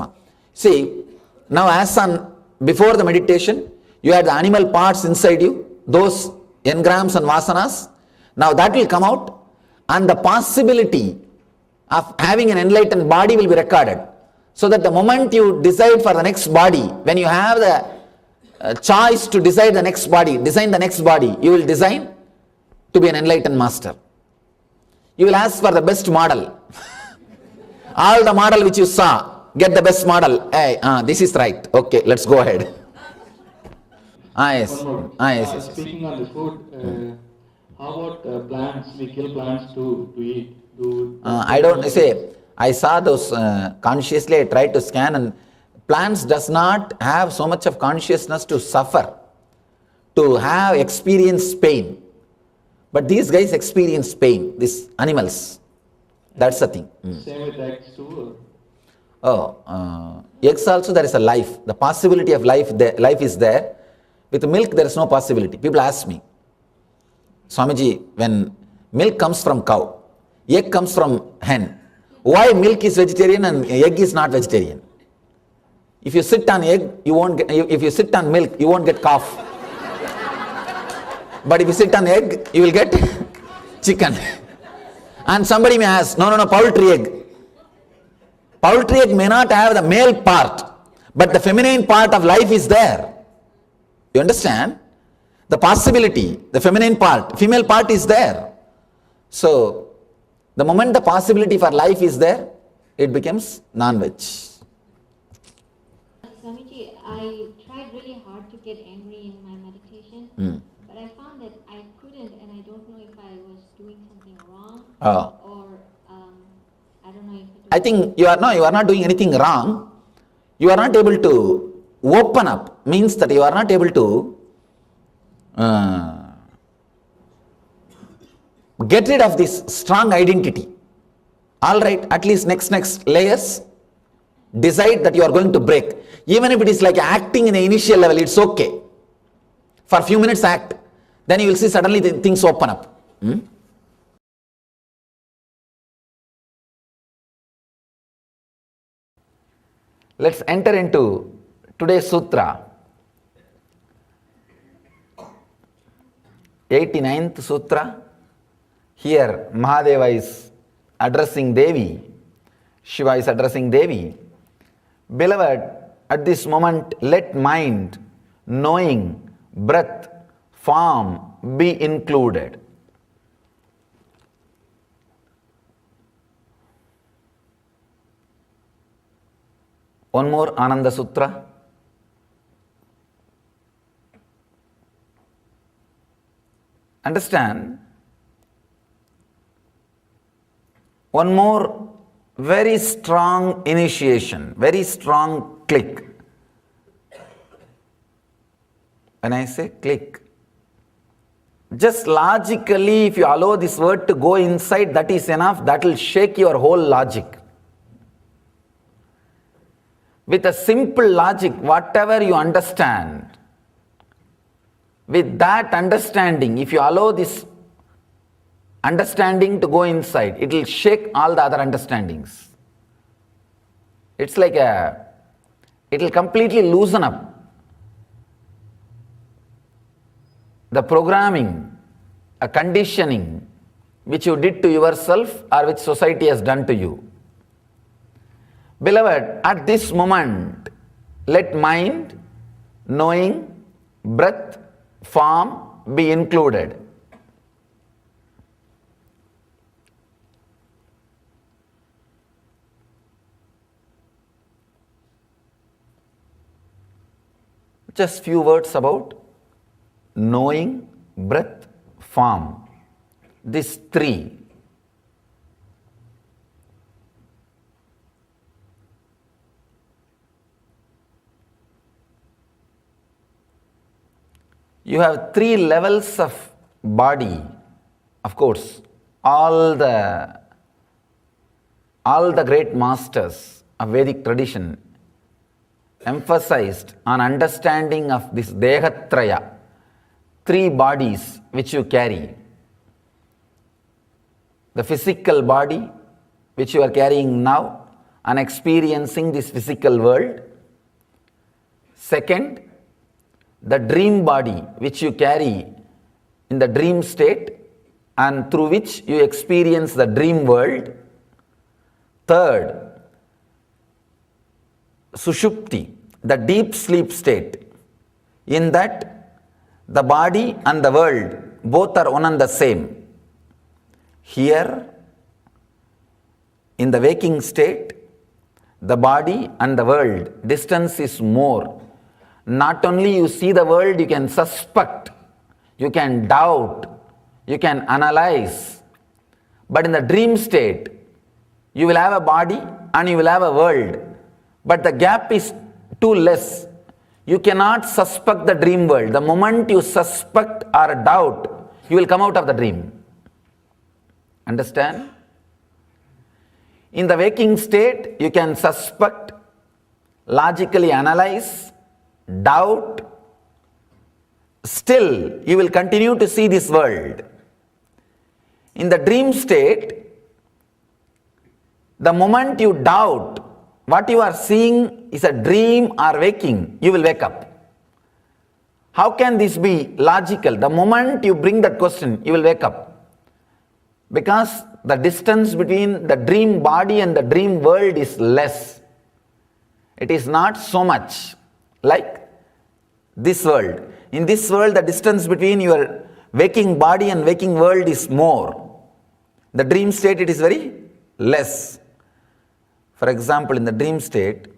See, now as on, before the meditation, you had the animal parts inside you, those engrams and vasanas, now that will come out. And the possibility of having an enlightened body will be recorded. So that the moment you decide for the next body, when you have the choice to decide the next body, design the next body, you will design to be an enlightened master. You will ask for the best model. All the model which you saw get the best model. Hey, this is right. Okay, let's go ahead. Yes. One more. Yes. Speaking on the food, how about plants? We kill plants to eat. I don't say. I saw those consciously. I tried to scan, and plants does not have so much of consciousness to suffer, to have experience pain. But these guys experience pain. These animals. That's the thing. Same with eggs too. Eggs also there is a life. The possibility of life is there. With milk there is no possibility. People ask me, Swamiji, when milk comes from cow, egg comes from hen, why milk is vegetarian and egg is not vegetarian? If you sit on egg, you won't get, if you sit on milk, you won't get cough. But if you sit on egg, you will get chicken. And somebody may ask, no, poultry egg. Poultry egg may not have the male part, but the feminine part of life is there. You understand? The possibility, the feminine part, female part is there. So, the moment the possibility for life is there, it becomes non-veg. Swamiji, I tried really hard to get angry in my meditation, but I found that I couldn't, and I don't know if I was doing something wrong, or I don't know if I think you are not doing anything wrong. You are not able to open up, means that you are not able to get rid of this strong identity. All right, at least next layers, decide that you are going to break. Even if it is like acting in the initial level, it's okay. For a few minutes act, then you will see suddenly things open up. Let's enter into today's sutra. 89th sutra. Here Mahadeva is addressing Devi. Shiva is addressing Devi. Beloved, at this moment let mind, knowing, breath, form be included. One more Ananda Sutra. Understand? One more very strong initiation, very strong click. When I say click, just logically, if you allow this word to go inside, that is enough, that will shake your whole logic. With a simple logic, whatever you understand, with that understanding, if you allow this understanding to go inside, it will shake all the other understandings. It's like it will completely loosen up the programming, a conditioning which you did to yourself or which society has done to you. Beloved, at this moment, let mind, knowing, breath, form be included. Just few words about knowing, breath, form. These three. You have three levels of body. Of course, all the great masters of Vedic tradition emphasized on understanding of this Dehatraya, three bodies which you carry. The physical body which you are carrying now and experiencing this physical world. Second, the dream body which you carry in the dream state and through which you experience the dream world. Third, Sushupti, the deep sleep state. In that, the body and the world both are one and the same. Here, in the waking state, the body and the world, distance is more. Not only you see the world, you can suspect, you can doubt, you can analyze. But in the dream state, you will have a body and you will have a world. But the gap is too less. You cannot suspect the dream world. The moment you suspect or doubt, you will come out of the dream. Understand? In the waking state, you can suspect, logically analyze, doubt. Still, you will continue to see this world. In the dream state, the moment you doubt what you are seeing is a dream or waking, you will wake up. How can this be logical? The moment you bring that question, you will wake up. Because the distance between the dream body and the dream world is less. It is not so much like this world. In this world, the distance between your waking body and waking world is more. The dream state, it is very less. For example, in the dream state,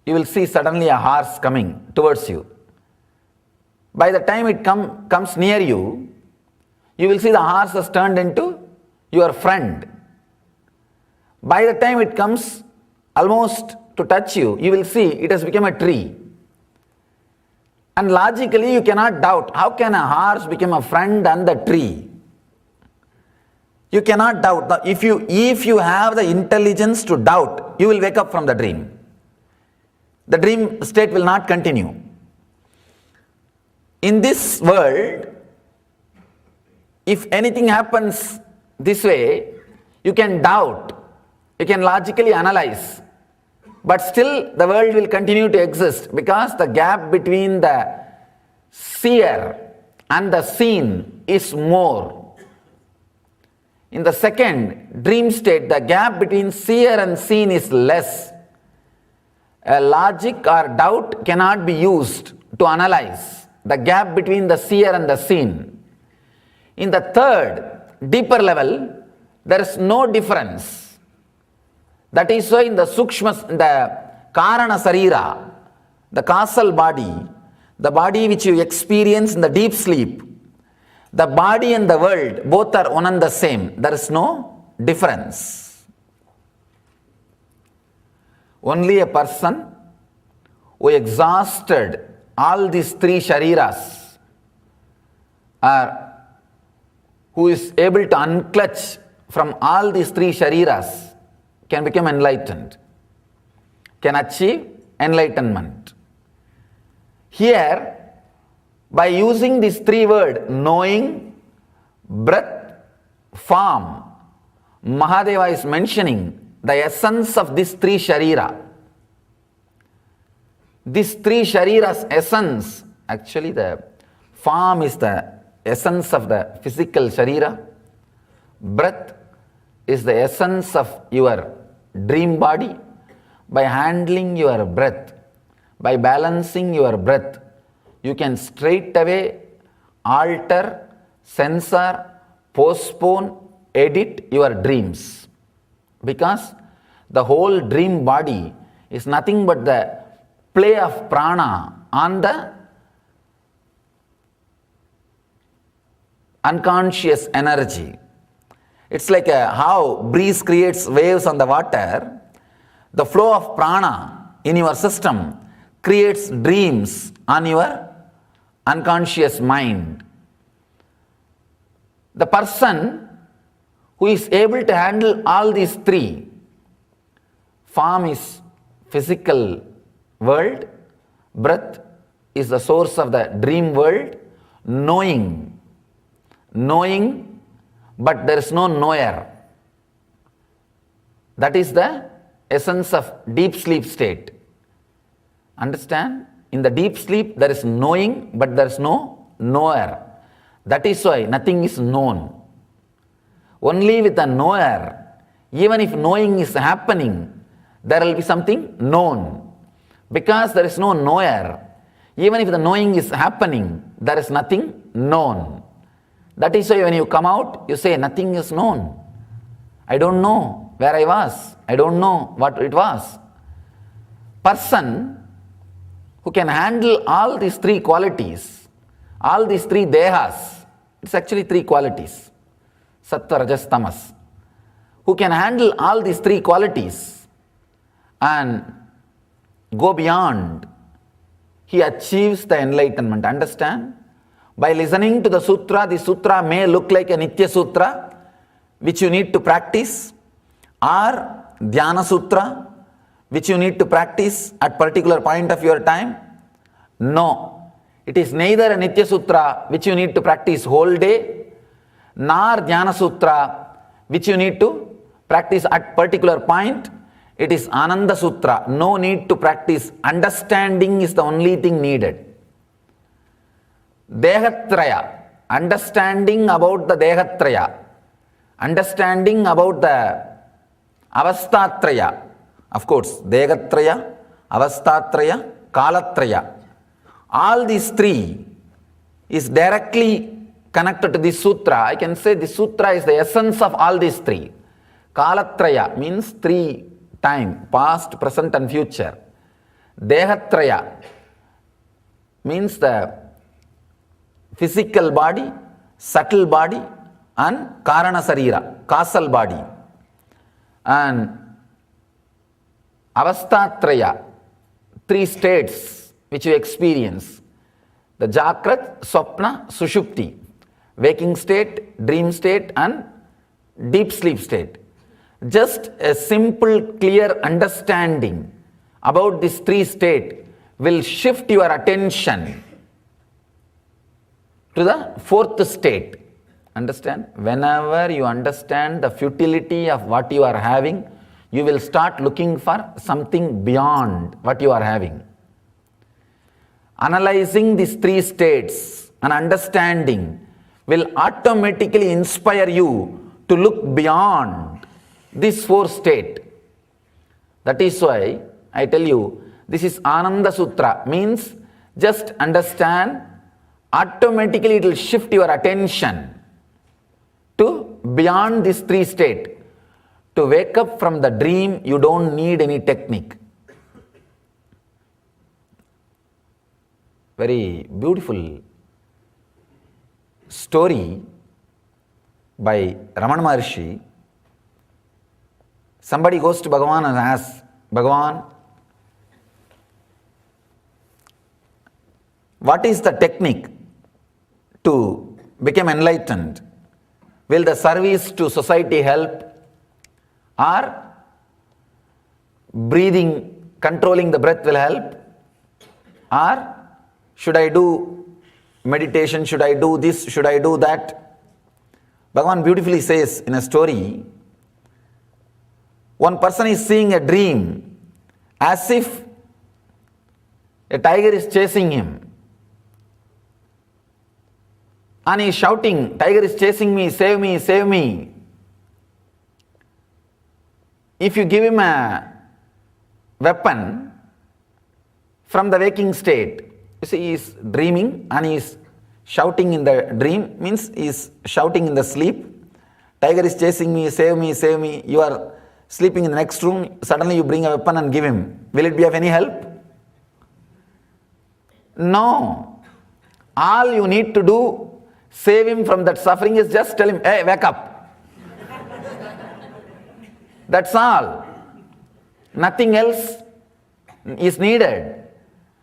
you will see suddenly a horse coming towards you. By the time it comes near you, you will see the horse has turned into your friend. By the time it comes almost to touch you, you will see it has become a tree. And logically you cannot doubt, how can a horse become a friend and the tree? You cannot doubt. If you have the intelligence to doubt, you will wake up from the dream. The dream state will not continue. In this world, if anything happens this way, you can doubt, you can logically analyze, but still the world will continue to exist because the gap between the seer and the seen is more. In the second dream state, the gap between seer and seen is less. A logic or doubt cannot be used to analyze the gap between the seer and the seen. In the third, deeper level, there is no difference. That is why in the Sukshma, the Karana Sarira, the causal body, the body which you experience in the deep sleep, the body and the world, both are one and the same. There is no difference. Only a person who exhausted all these three shariras, or who is able to unclutch from all these three shariras, can become enlightened, can achieve enlightenment. Here, by using these three words, knowing, breath, form, Mahadeva is mentioning the essence of these three sharira. These three shariras' essence, actually the form is the essence of the physical sharira, breath is the essence of your dream body. By handling your breath, by balancing your breath, you can straight away alter, censor, postpone, edit your dreams. Because the whole dream body is nothing but the play of prana on the unconscious energy. It's like how breeze creates waves on the water. The flow of prana in your system creates dreams on your unconscious mind. The person who is able to handle all these three, form is physical world, breath is the source of the dream world, knowing, but there is no knower. That is the essence of deep sleep state. Understand? In the deep sleep there is knowing, but there is no knower. That is why nothing is known. Only with a knower, even if knowing is happening, there will be something known. Because there is no knower, even if the knowing is happening, there is nothing known. That is why when you come out, you say nothing is known. I don't know where I was. I don't know what it was. Person who can handle all these three qualities, all these three dehas, it's actually three qualities, sattva, rajas, tamas, who can handle all these three qualities and go beyond, he achieves the enlightenment. Understand? By listening to the sutra may look like a Nitya Sutra, which you need to practice, or Dhyana Sutra, which you need to practice at particular point of your time. No, it is neither a Nitya Sutra, which you need to practice whole day, nor Dhyana Sutra, which you need to practice at particular point. It is Ananda Sutra. No need to practice. Understanding is the only thing needed. Dehatraya. Understanding about the Dehatraya. Understanding about the Avastatraya. Of course, Dehatraya, Avastatraya, Kalatraya. All these three is directly connected to this sutra. I can say this sutra is the essence of all these three. Kalatraya means three time, past, present and future. Dehatraya means the physical body, subtle body and Karana Sarira, causal body. And Avastatraya, three states which you experience. The Jakrat, Swapna, Sushupti. Waking state, dream state and deep sleep state. Just a simple, clear understanding about these three states will shift your attention to the fourth state. Understand? Whenever you understand the futility of what you are having, you will start looking for something beyond what you are having. Analyzing these three states and understanding will automatically inspire you to look beyond this fourth state. That is why I tell you, this is Ananda Sutra, means just understand, automatically it will shift your attention to beyond this three state. To wake up from the dream, you don't need any technique. Very beautiful story by Ramana Maharshi. Somebody goes to Bhagavan and asks, Bhagavan, what is the technique to become enlightened? Will the service to society help? Or breathing, controlling the breath will help? Or should I do meditation? Should I do this? Should I do that? Bhagavan beautifully says in a story, one person is seeing a dream as if a tiger is chasing him. And he is shouting, tiger is chasing me, save me, save me. If you give him a weapon from the waking state, you see he is dreaming and he is shouting in the dream, means he is shouting in the sleep. Tiger is chasing me, save me, save me. You are sleeping in the next room, suddenly you bring a weapon and give him. Will it be of any help? No. All you need to do, save him from that suffering, is just tell him, hey, wake up. That's all. Nothing else is needed.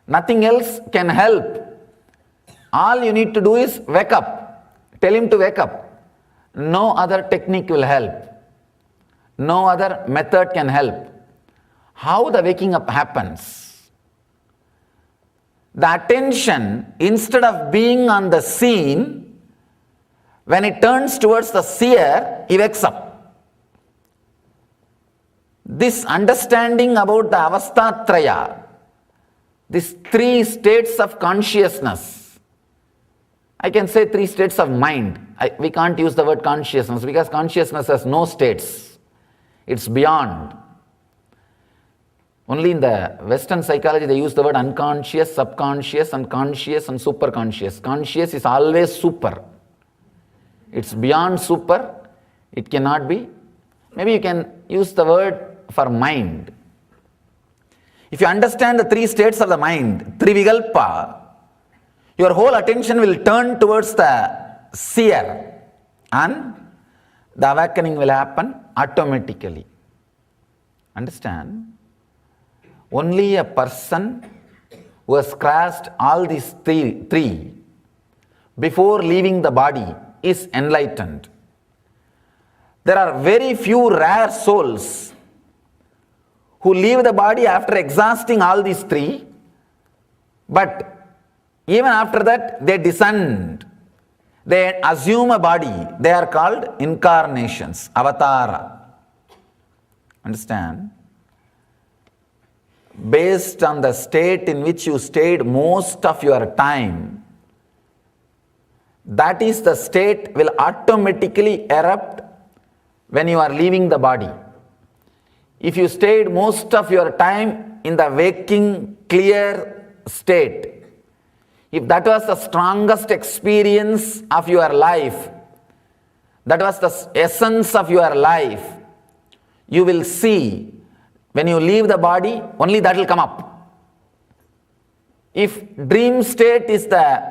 Nothing else can help. All you need to do is wake up. Tell him to wake up. No other technique will help. No other method can help. How the waking up happens? The attention, instead of being on the scene, when it turns towards the seer, he wakes up. This understanding about the avastatraya, these three states of consciousness, I can say three states of mind. We can't use the word consciousness because consciousness has no states. It's beyond. Only in the Western psychology they use the word unconscious, subconscious and conscious and superconscious. Conscious is always super. It's beyond super. It cannot be Maybe you can use the word for mind. If you understand the three states of the mind, Trivikalpa, your whole attention will turn towards the seer and the awakening will happen automatically. Understand? Only a person who has crossed all these three before leaving the body is enlightened. There are very few rare souls who leave the body after exhausting all these three, but even after that they descend. They assume a body. They are called incarnations, avatara. Understand? Based on the state in which you stayed most of your time, that is the state will automatically erupt when you are leaving the body. If you stayed most of your time in the waking, clear state, if that was the strongest experience of your life, that was the essence of your life, you will see when you leave the body, only that will come up. If dream state is the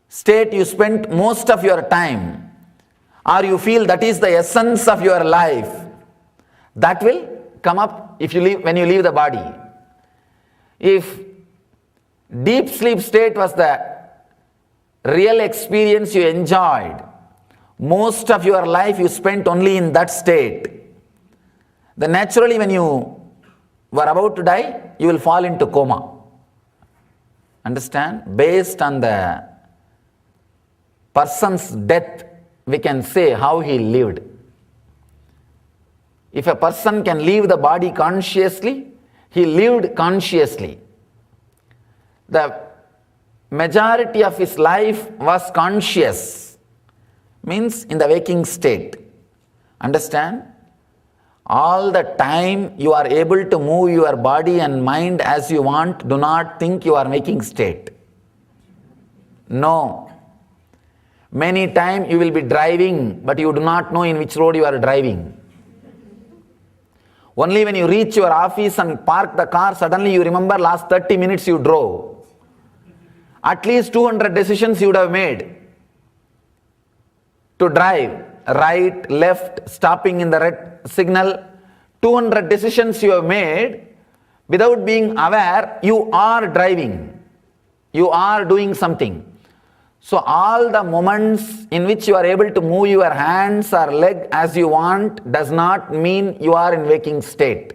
state you spent most of your time, or you feel that is the essence of your life, that will come up when you leave the body. If deep sleep state was the real experience you enjoyed, most of your life you spent only in that state, then naturally when you were about to die, you will fall into coma. Understand? Based on the person's death, we can say how he lived. If a person can leave the body consciously, he lived consciously. The majority of his life was conscious, means in the waking state. Understand? All the time you are able to move your body and mind as you want, do not think you are waking state. No. Many times you will be driving, but you do not know in which road you are driving. Only when you reach your office and park the car, suddenly you remember last 30 minutes you drove. At least 200 decisions you would have made to drive, right, left, stopping in the red signal. 200 decisions you have made without being aware you are driving. You are doing something. So all the moments in which you are able to move your hands or leg as you want does not mean you are in waking state.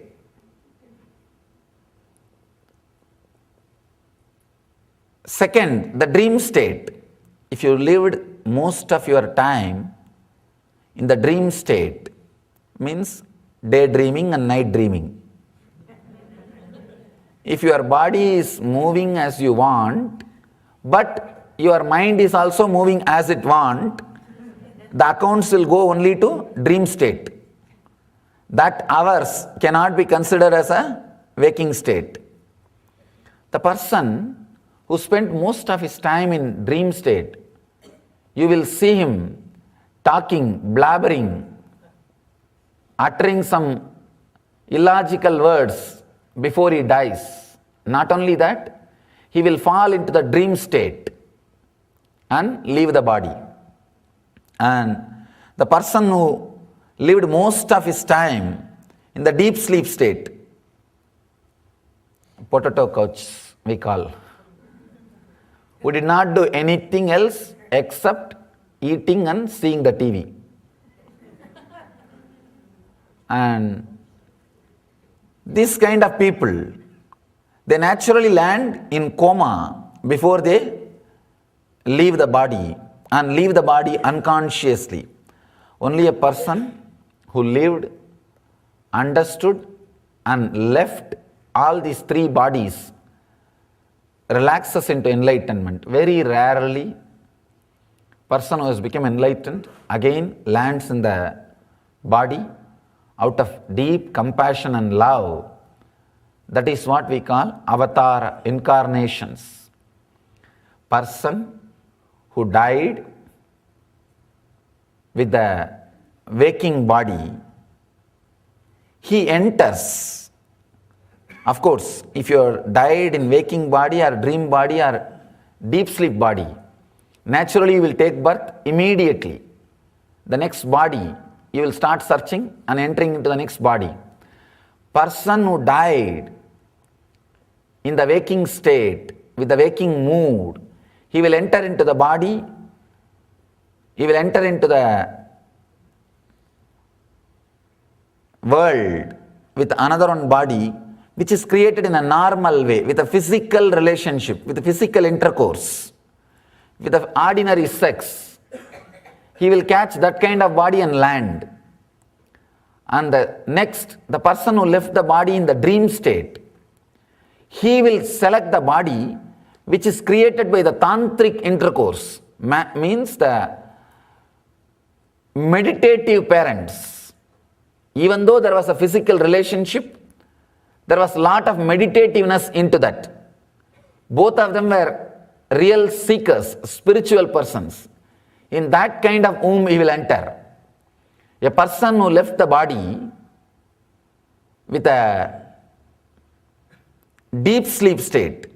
Second, the dream state. If you lived most of your time in the dream state, means daydreaming and night dreaming. If your body is moving as you want, but your mind is also moving as it wants, the accounts will go only to dream state. That hours cannot be considered as a waking state. The person who spent most of his time in dream state, you will see him talking, blabbering, uttering some illogical words before he dies. Not only that, he will fall into the dream state and leave the body. And the person who lived most of his time in the deep sleep state, potato couch we call, who did not do anything else except eating and seeing the TV. And this kind of people, they naturally land in coma before they leave the body, and leave the body unconsciously. Only a person who lived, understood and left all these three bodies relaxes into enlightenment. Very rarely person who has become enlightened again lands in the body out of deep compassion and love. That is what we call avatar incarnations. Person who died with the waking body he enters. Of course, if you are died in waking body or dream body or deep sleep body, naturally you will take birth immediately. The next body, you will start searching and entering into the next body. Person who died in the waking state, with the waking mood, he will enter into the body, he will enter into the world with another one body, which is created in a normal way, with a physical relationship, with a physical intercourse, with the ordinary sex. He will catch that kind of body and land. And the person who left the body in the dream state, he will select the body which is created by the tantric intercourse, means the meditative parents. Even though there was a physical relationship, there was a lot of meditativeness into that. Both of them were real seekers, spiritual persons. In that kind of womb he will enter. A person who left the body with a deep sleep state,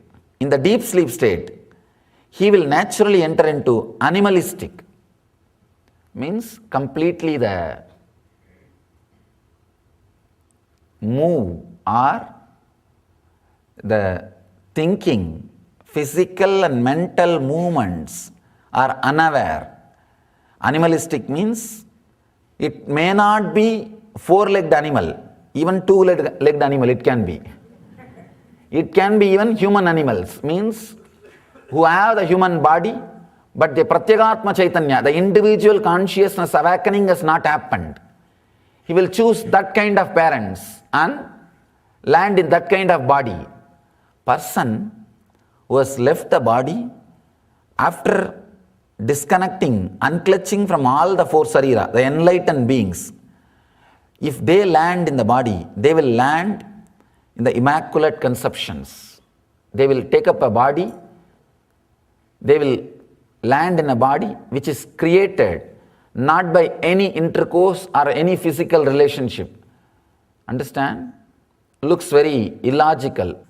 in the deep sleep state, he will naturally enter into animalistic, means completely the move or the thinking, physical and mental movements are unaware. Animalistic means it may not be four-legged animal, even two-legged animal it can be. It can be even human animals, means who have the human body, but the Pratyagatma Chaitanya, the individual consciousness awakening has not happened. He will choose that kind of parents and land in that kind of body. Person who has left the body after disconnecting, unclutching from all the four sarira, the enlightened beings, if they land in the body, they will land in the immaculate conceptions. They will take up a body, they will land in a body which is created not by any intercourse or any physical relationship. Understand? Looks very illogical.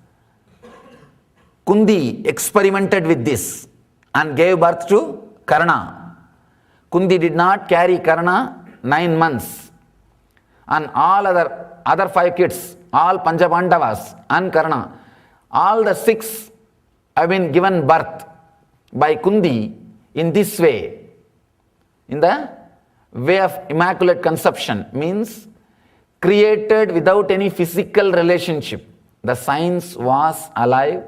Kundi experimented with this and gave birth to Karna. Kundi did not carry Karna 9 months. And all other 5 kids, all Panchapandavas and Karna, all the 6 have been given birth by Kundi in this way, in the way of immaculate conception, means created without any physical relationship. The science was alive,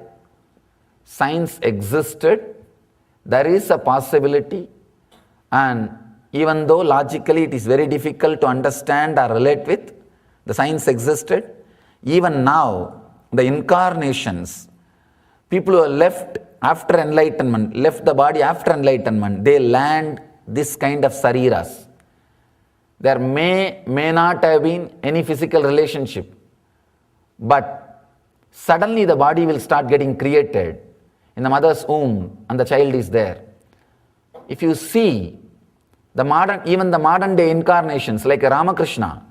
science existed, there is a possibility, and even though logically it is very difficult to understand or relate with, the science existed. Even now, the incarnations, people who are left after enlightenment, left the body after enlightenment, they land this kind of sariras. There may not have been any physical relationship, but suddenly the body will start getting created in the mother's womb and the child is there. If you see even the modern day incarnations like Ramakrishna,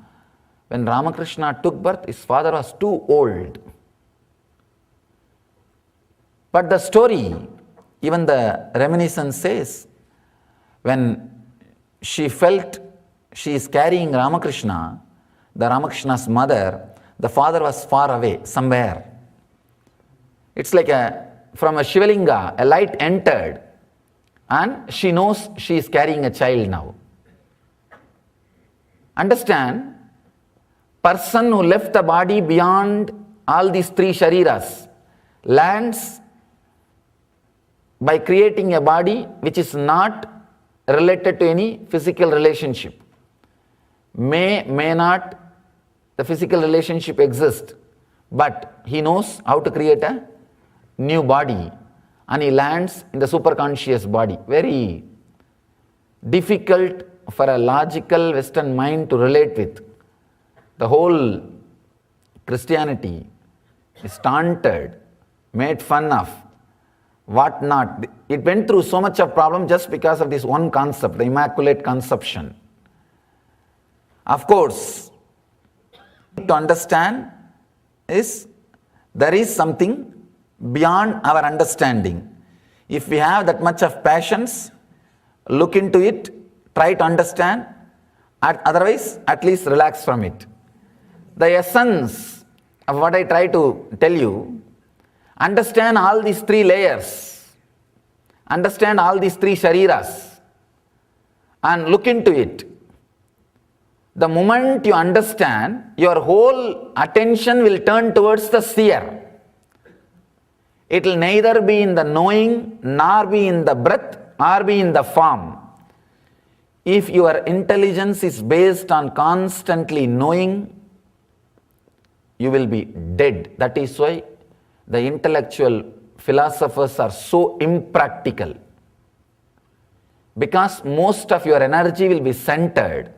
when Ramakrishna took birth, his father was too old. But the story, even the reminiscence says, when she felt she is carrying Ramakrishna, the Ramakrishna's mother, the father was far away, somewhere. It's like from a Shivalinga, a light entered, and she knows she is carrying a child now. Understand, person who left the body beyond all these 3 shariras lands by creating a body which is not related to any physical relationship. May not the physical relationship exist, but he knows how to create a new body and he lands in the superconscious body. Very difficult for a logical Western mind to relate with. The whole Christianity is taunted, made fun of, what not. It went through so much of problem just because of this one concept, the Immaculate Conception. Of course, to understand is there is something beyond our understanding. If we have that much of patience, look into it, try to understand, otherwise at least relax from it. The essence of what I try to tell you, understand all these three layers, understand all these three shariras, and look into it. The moment you understand, your whole attention will turn towards the seer. It will neither be in the knowing, nor be in the breath, or be in the form. If your intelligence is based on constantly knowing, you will be dead. That is why the intellectual philosophers are so impractical. Because most of your energy will be centered,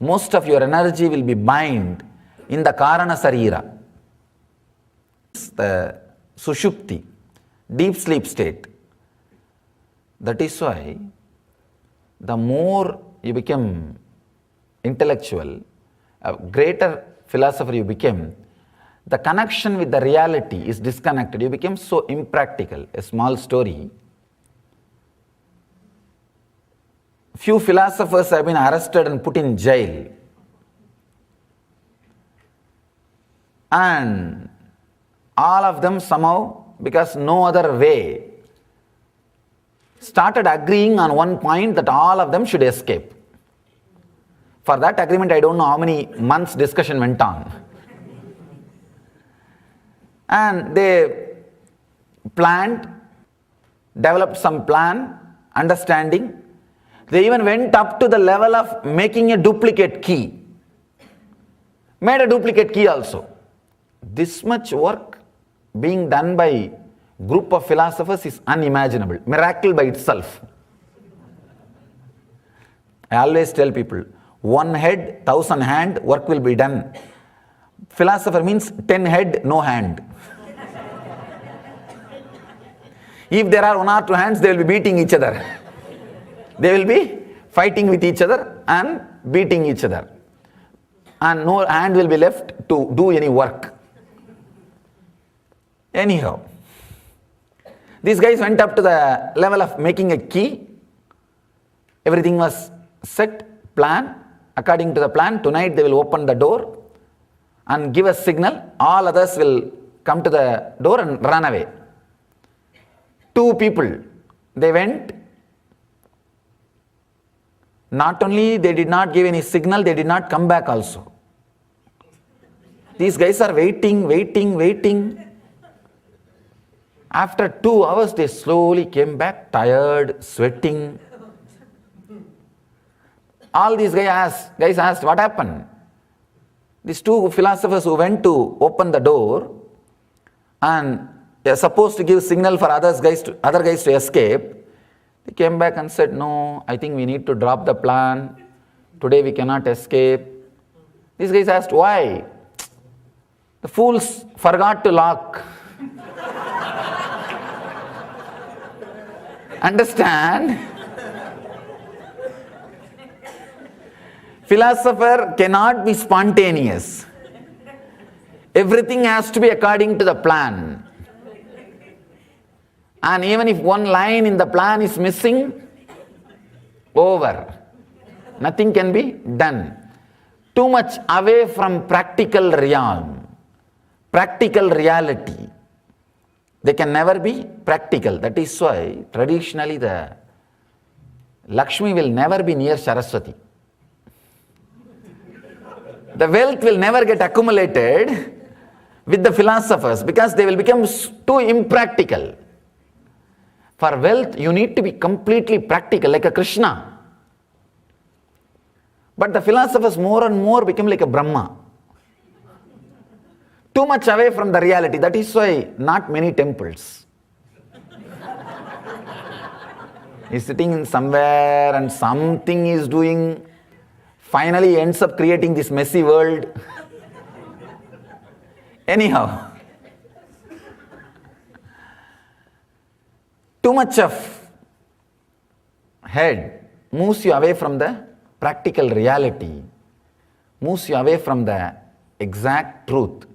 most of your energy will be bind in the Karana Sarira. The Sushupti, deep sleep state. That is why the more you become intellectual, a greater philosopher you become, the connection with the reality is disconnected. You become so impractical. A small story. Few philosophers have been arrested and put in jail. And all of them somehow, because no other way, started agreeing on one point that all of them should escape. For that agreement, I don't know how many months discussion went on. And they planned, developed some plan, understanding. They even went up to the level of making a duplicate key. Made a duplicate key also. This much work being done by group of philosophers is unimaginable. Miracle by itself. I always tell people, 1 head, 1,000 hand, work will be done. Philosopher means 10 head, no hand. If there are 1 or 2 hands, they will be beating each other. They will be fighting with each other and beating each other. And no hand will be left to do any work. Anyhow, these guys went up to the level of making a key. Everything was set, plan. According to the plan, tonight they will open the door and give a signal. All others will come to the door and run away. 2 people, they went. Not only they did not give any signal, they did not come back also. These guys are waiting. After 2 hours, they slowly came back, tired, sweating. All these guys asked, what happened? These 2 philosophers who went to open the door and they are supposed to give signal for other guys to escape. They came back and said, no, I think we need to drop the plan. Today we cannot escape. These guys asked, why? The fools forgot to lock. Understand? Philosopher cannot be spontaneous. Everything has to be according to the plan. And even if 1 line in the plan is missing, over. Nothing can be done. Too much away from practical realm, practical reality. They can never be practical. That is why traditionally the Lakshmi will never be near Saraswati. The wealth will never get accumulated with the philosophers because they will become too impractical. For wealth, you need to be completely practical, like a Krishna. But the philosophers more and more become like a Brahma. Too much away from the reality. That is why not many temples. He's sitting in somewhere and something is doing. Finally ends up creating this messy world. Anyhow. Too much of head moves you away from the practical reality, moves you away from the exact truth.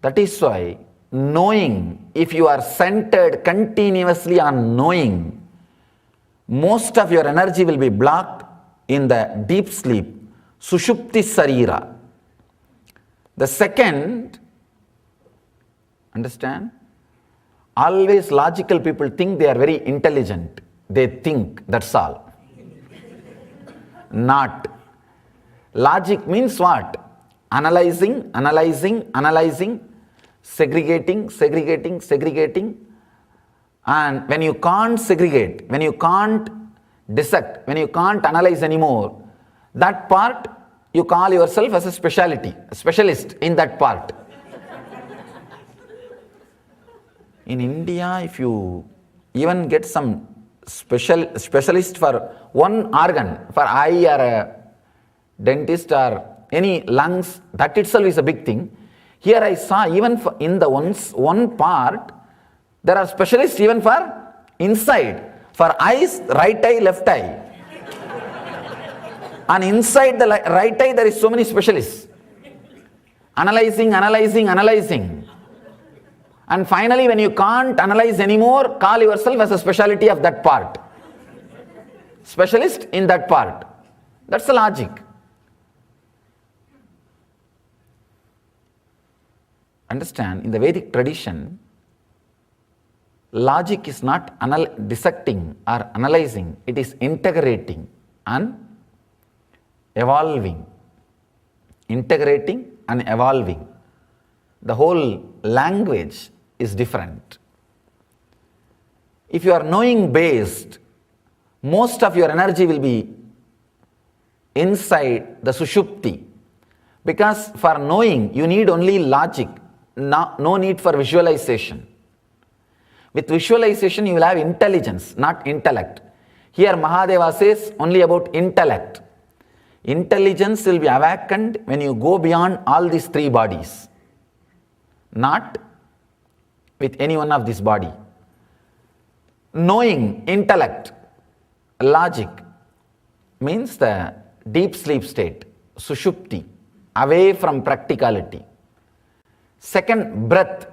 That is why knowing, if you are centered continuously on knowing, most of your energy will be blocked in the deep sleep, Sushupti Sarira. The second, understand? Always logical people think they are very intelligent. They think, that's all. Not. Logic means what? Analyzing, analyzing, analyzing, segregating, segregating, segregating. And when you can't segregate, when you can't dissect, when you can't analyze anymore, that part you call yourself as a specialty, a specialist in that part. In India, if you even get some specialist for one organ, for eye or a dentist or any lungs, that itself is a big thing. Here I saw even for in the one part, there are specialists even for inside. For eyes, right eye, left eye. And inside the right eye, there is so many specialists. Analyzing, analyzing, analyzing. And finally, when you can't analyze anymore, call yourself as a specialty of that part. Specialist in that part. That's the logic. Understand, in the Vedic tradition, logic is not dissecting or analyzing, it is integrating and evolving. Integrating and evolving. The whole language is different. If you are knowing based, most of your energy will be inside the Sushupti. Because for knowing, you need only logic, no need for visualization. With visualization, you will have intelligence, not intellect. Here Mahadeva says only about intellect. Intelligence will be awakened when you go beyond all these three bodies, not with any one of this body. Knowing, intellect, logic means the deep sleep state, Sushupti, away from practicality. Second, breath.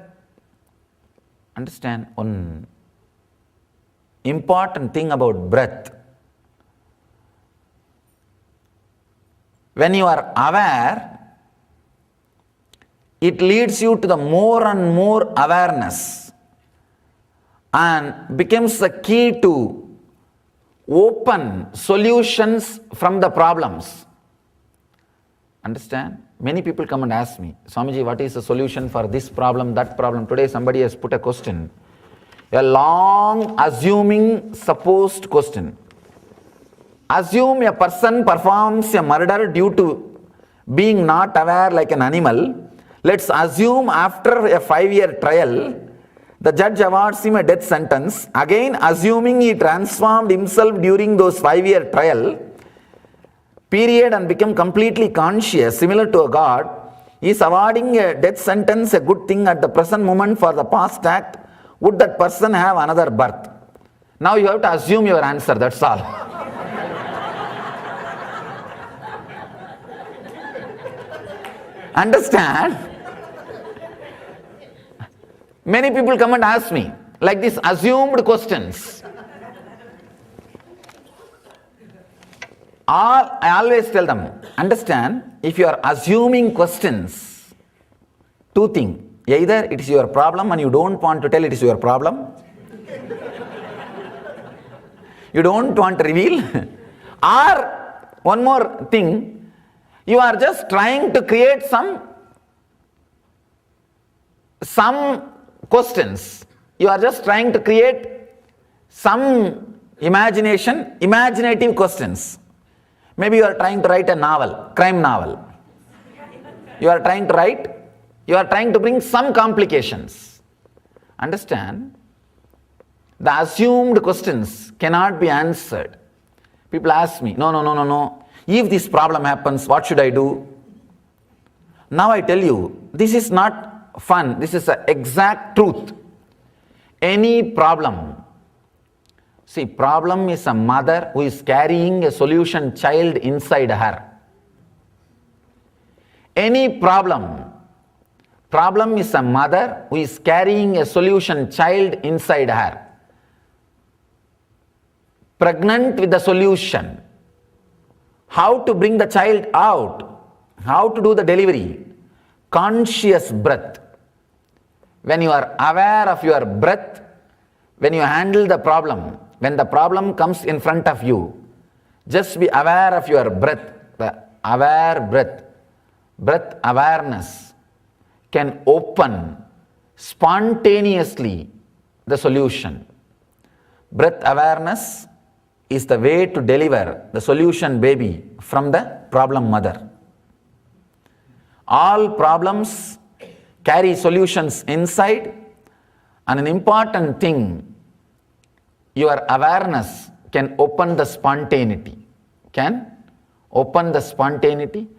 Understand one important thing about breath. When you are aware, it leads you to the more and more awareness and becomes the key to open solutions from the problems. Understand? Many people come and ask me, Swamiji, what is the solution for this problem, that problem? Today somebody has put a question, a long assuming supposed question. Assume a person performs a murder due to being not aware like an animal. Let's assume after a 5-year trial, the judge awards him a death sentence. Again, assuming he transformed himself during those 5-year trial period and become completely conscious, similar to a god, he is awarding a death sentence, a good thing at the present moment for the past act. Would that person have another birth? Now you have to assume your answer, that's all. Understand? Many people come and ask me, like these assumed questions. I always tell them, understand, if you are assuming questions, two things. Either it is your problem and you don't want to tell it is your problem. You don't want to reveal. Or, one more thing, you are just trying to create some questions. You are just trying to create some imaginative questions. Maybe you are trying to write a novel, crime novel. You are trying to bring some complications. Understand? The assumed questions cannot be answered. People ask me, no. If this problem happens, what should I do? Now I tell you, this is not fun. This is the exact truth. Any problem. See, problem is a mother who is carrying a solution child inside her. Any problem is a mother who is carrying a solution child inside her, pregnant with the solution. How to bring the child out, how to do the delivery? Conscious breath. When you are aware of your breath, when you handle the problem, when the problem comes in front of you, just be aware of your breath. The aware breath, breath awareness can open spontaneously the solution. Breath awareness is the way to deliver the solution baby from the problem mother. All problems carry solutions inside, and an important thing, your awareness can open the spontaneity. Can open the spontaneity.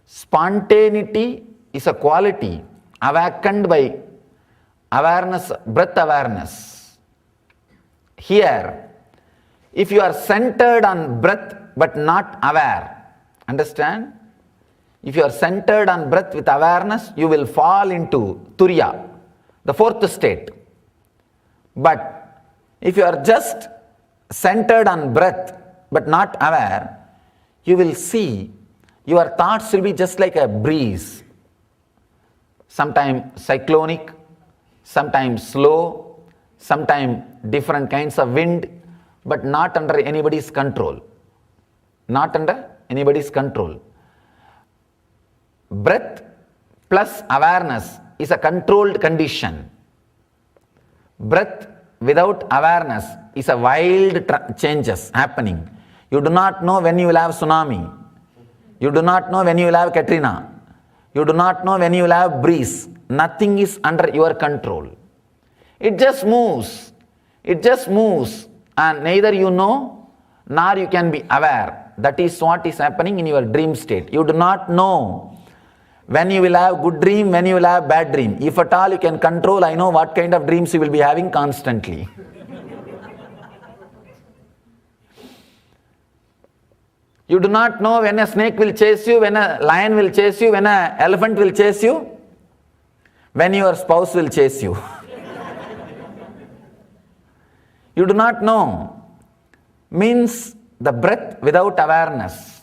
Spontaneity is a quality awakened by awareness, breath awareness. Here, if you are centered on breath but not aware, understand? If you are centered on breath with awareness, you will fall into Turiya, the fourth state. But if you are just centered on breath but not aware, you will see your thoughts will be just like a breeze. Sometimes cyclonic, sometimes slow, sometimes different kinds of wind, but not under anybody's control. Not under anybody's control. Breath plus awareness is a controlled condition. Breath without awareness is a wild changes happening. You do not know when you will have tsunami. You do not know when you will have Katrina. You do not know when you will have breeze. Nothing is under your control. It just moves. It just moves, and neither you know nor you can be aware. That is what is happening in your dream state. You do not know when you will have good dream, when you will have bad dream. If at all you can control, I know what kind of dreams you will be having constantly. You do not know when a snake will chase you, when a lion will chase you, when an elephant will chase you, when your spouse will chase you. You do not know. Means the breath without awareness.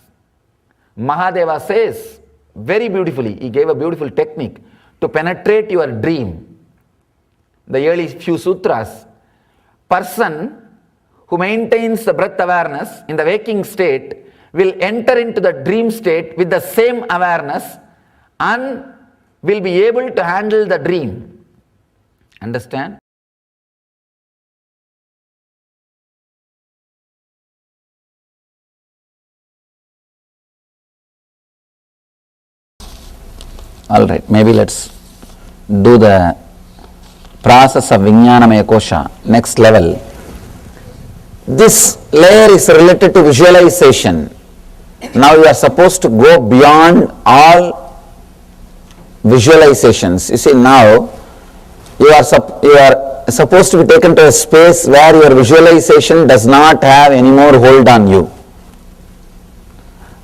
Mahadeva says very beautifully, he gave a beautiful technique to penetrate your dream. The early few sutras, person who maintains the breath awareness in the waking state will enter into the dream state with the same awareness and will be able to handle the dream. Understand? Alright, maybe let's do the process of Vijnanamaya Kosha, next level. This layer is related to visualization. Now you are supposed to go beyond all visualizations. You see, now you are supposed to be taken to a space where your visualization does not have any more hold on you.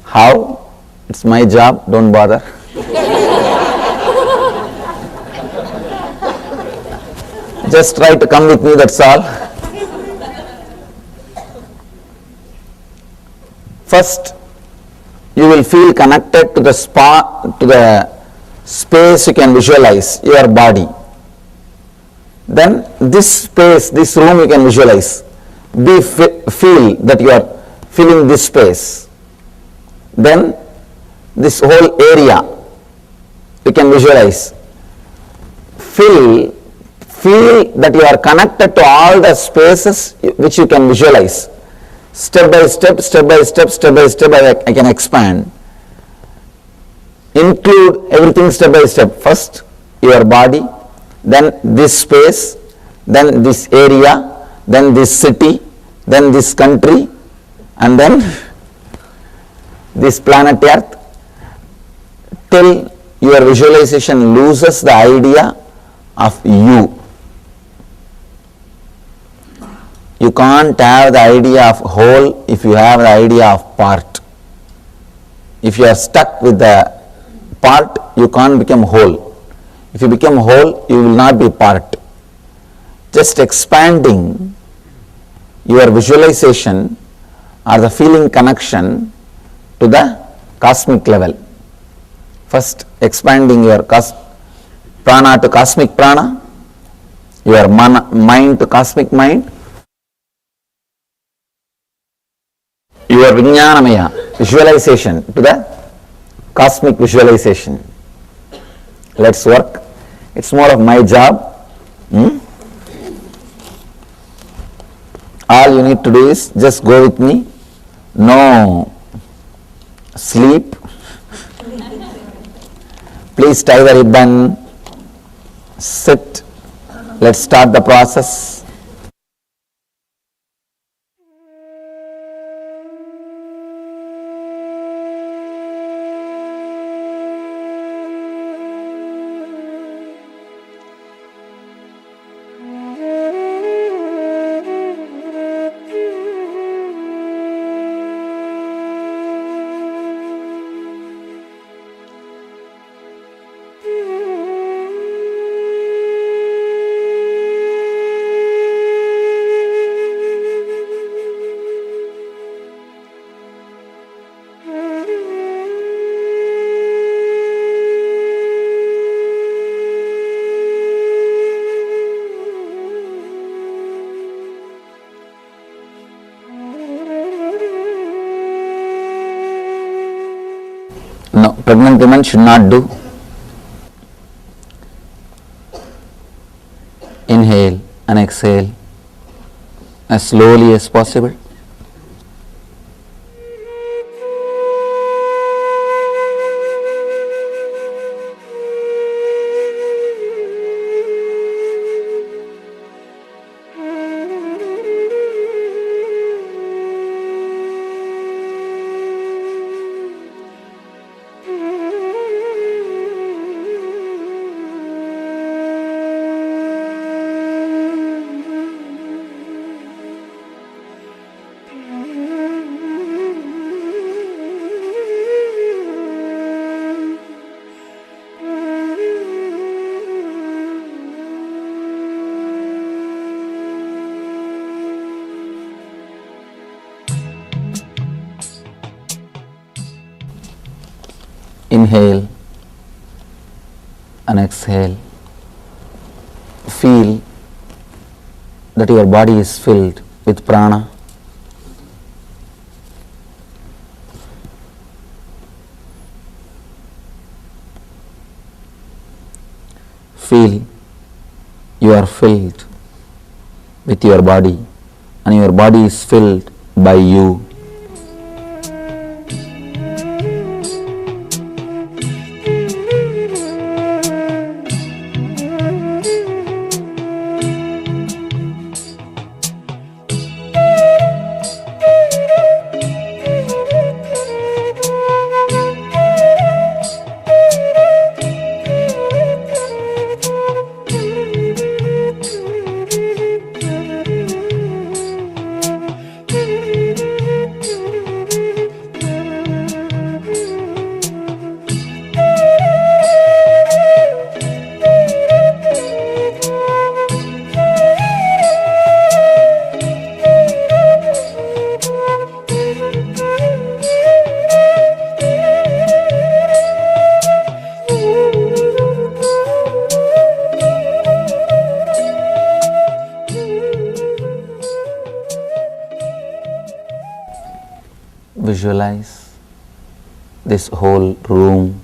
How? It's my job, don't bother. Just try to come with me, that's all. First, you will feel connected to the space you can visualize, your body. Then this space, this room you can visualize. Feel that you are filling this space. Then this whole area you can visualize. Feel that you are connected to all the spaces which you can visualize. Step by step, I can expand. Include everything step by step. First, your body, then this space, then this area, then this city, then this country, and then this planet Earth, till your visualization loses the idea of you. You can't have the idea of whole if you have the idea of part. If you are stuck with the part, you can't become whole. If you become whole, you will not be part. Just expanding your visualization or the feeling connection to the cosmic level. First, expanding your prana to cosmic prana, your mind to cosmic mind, your vijnanamaya visualization to the cosmic visualization. Let's work. It's more of my job. All you need to do is just go with me. No sleep. Please tie the ribbon. Sit. Let's start the process. No, pregnant women should not do. Inhale and exhale as slowly as possible. Inhale and exhale. Feel that your body is filled with prana. Feel you are filled with your body and your body is filled by you. Visualize this whole room.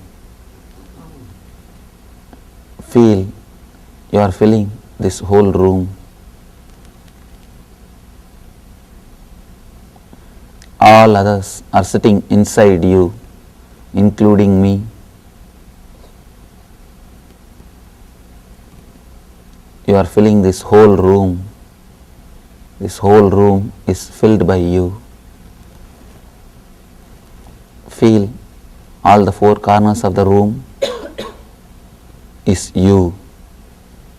Feel you are filling this whole room. All others are sitting inside you, including me. You are filling this whole room. This whole room is filled by you. Feel all the four corners of the room is you,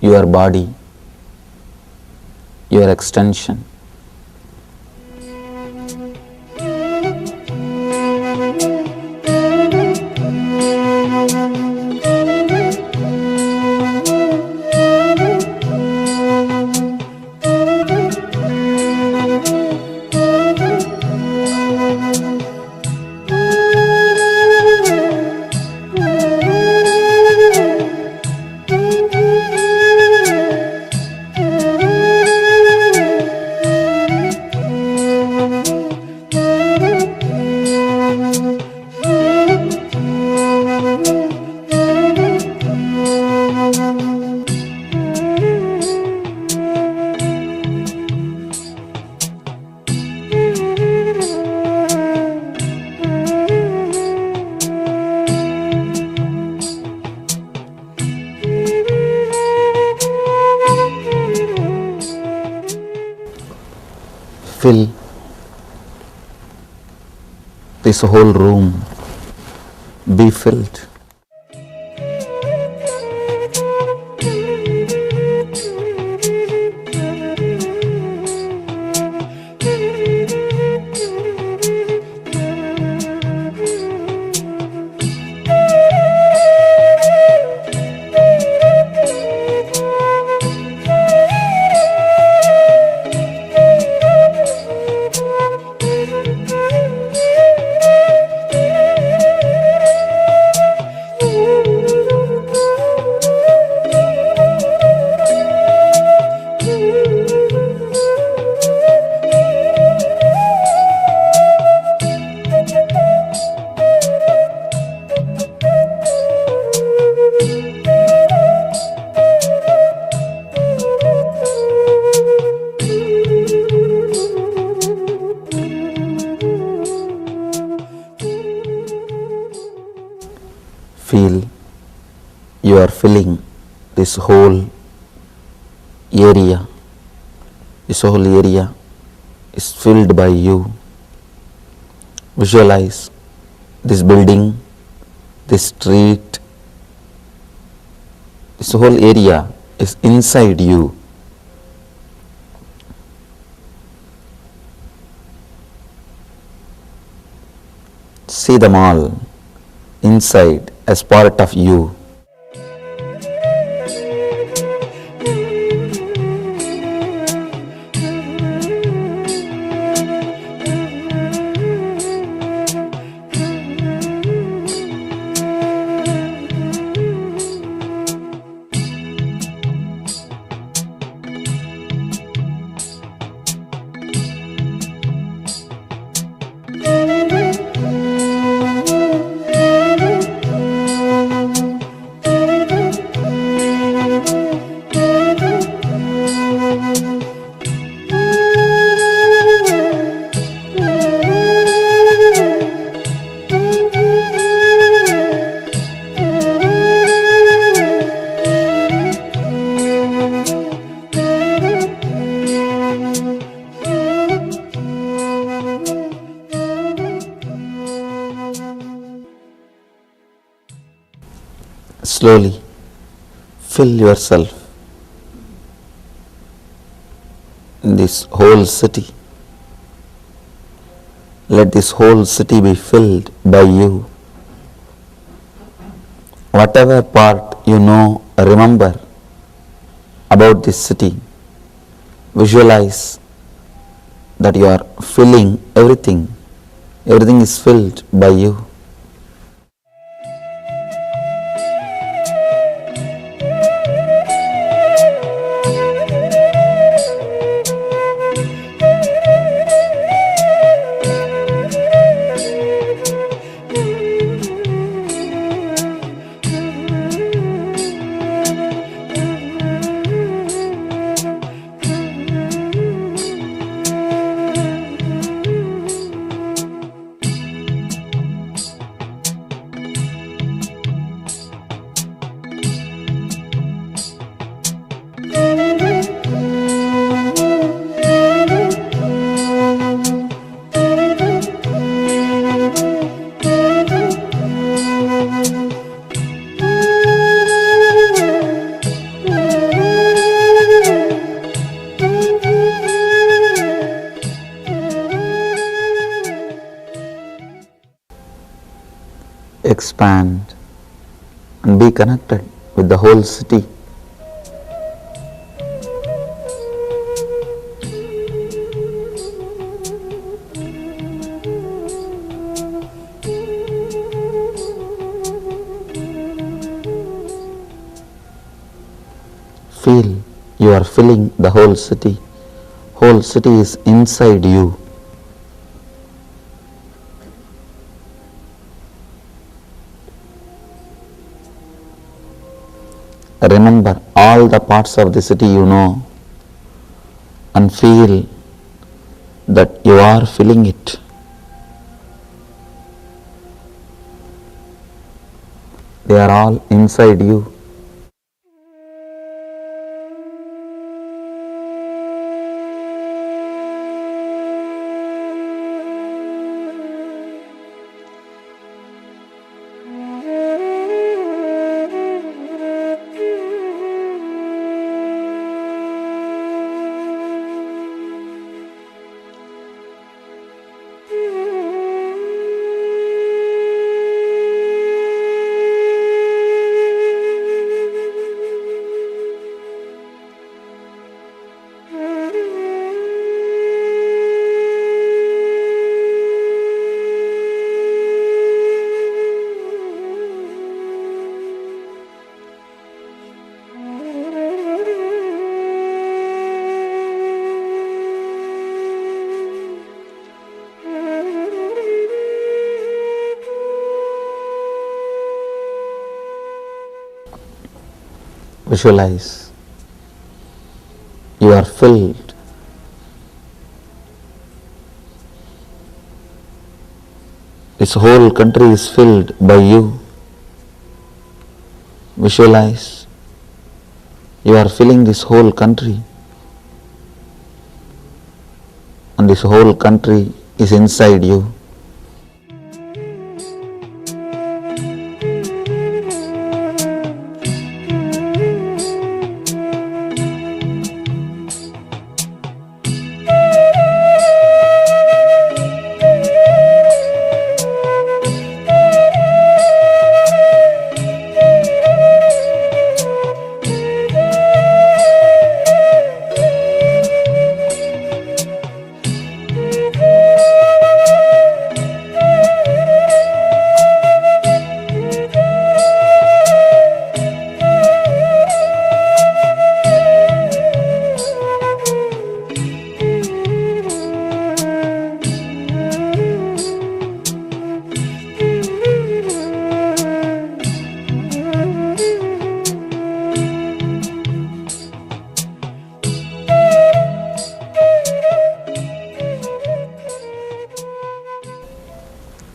your body, your extension. fill this whole room, be filled. Feel you are filling this whole area. This whole area is filled by you. Visualize this building, this street, this whole area is inside you. See them all inside as part of you. Slowly fill yourself in this whole city. Let this whole city be filled by you. Whatever part you know, remember about this city, visualize that you are filling everything. Everything is filled by you. Expand and be connected with the whole city. Feel you are filling the whole city. Whole city is inside you. Remember all the parts of the city you know and feel that you are filling it. They are all inside you. Visualize. You are filled. This whole country is filled by you. Visualize. You are filling this whole country. And this whole country is inside you.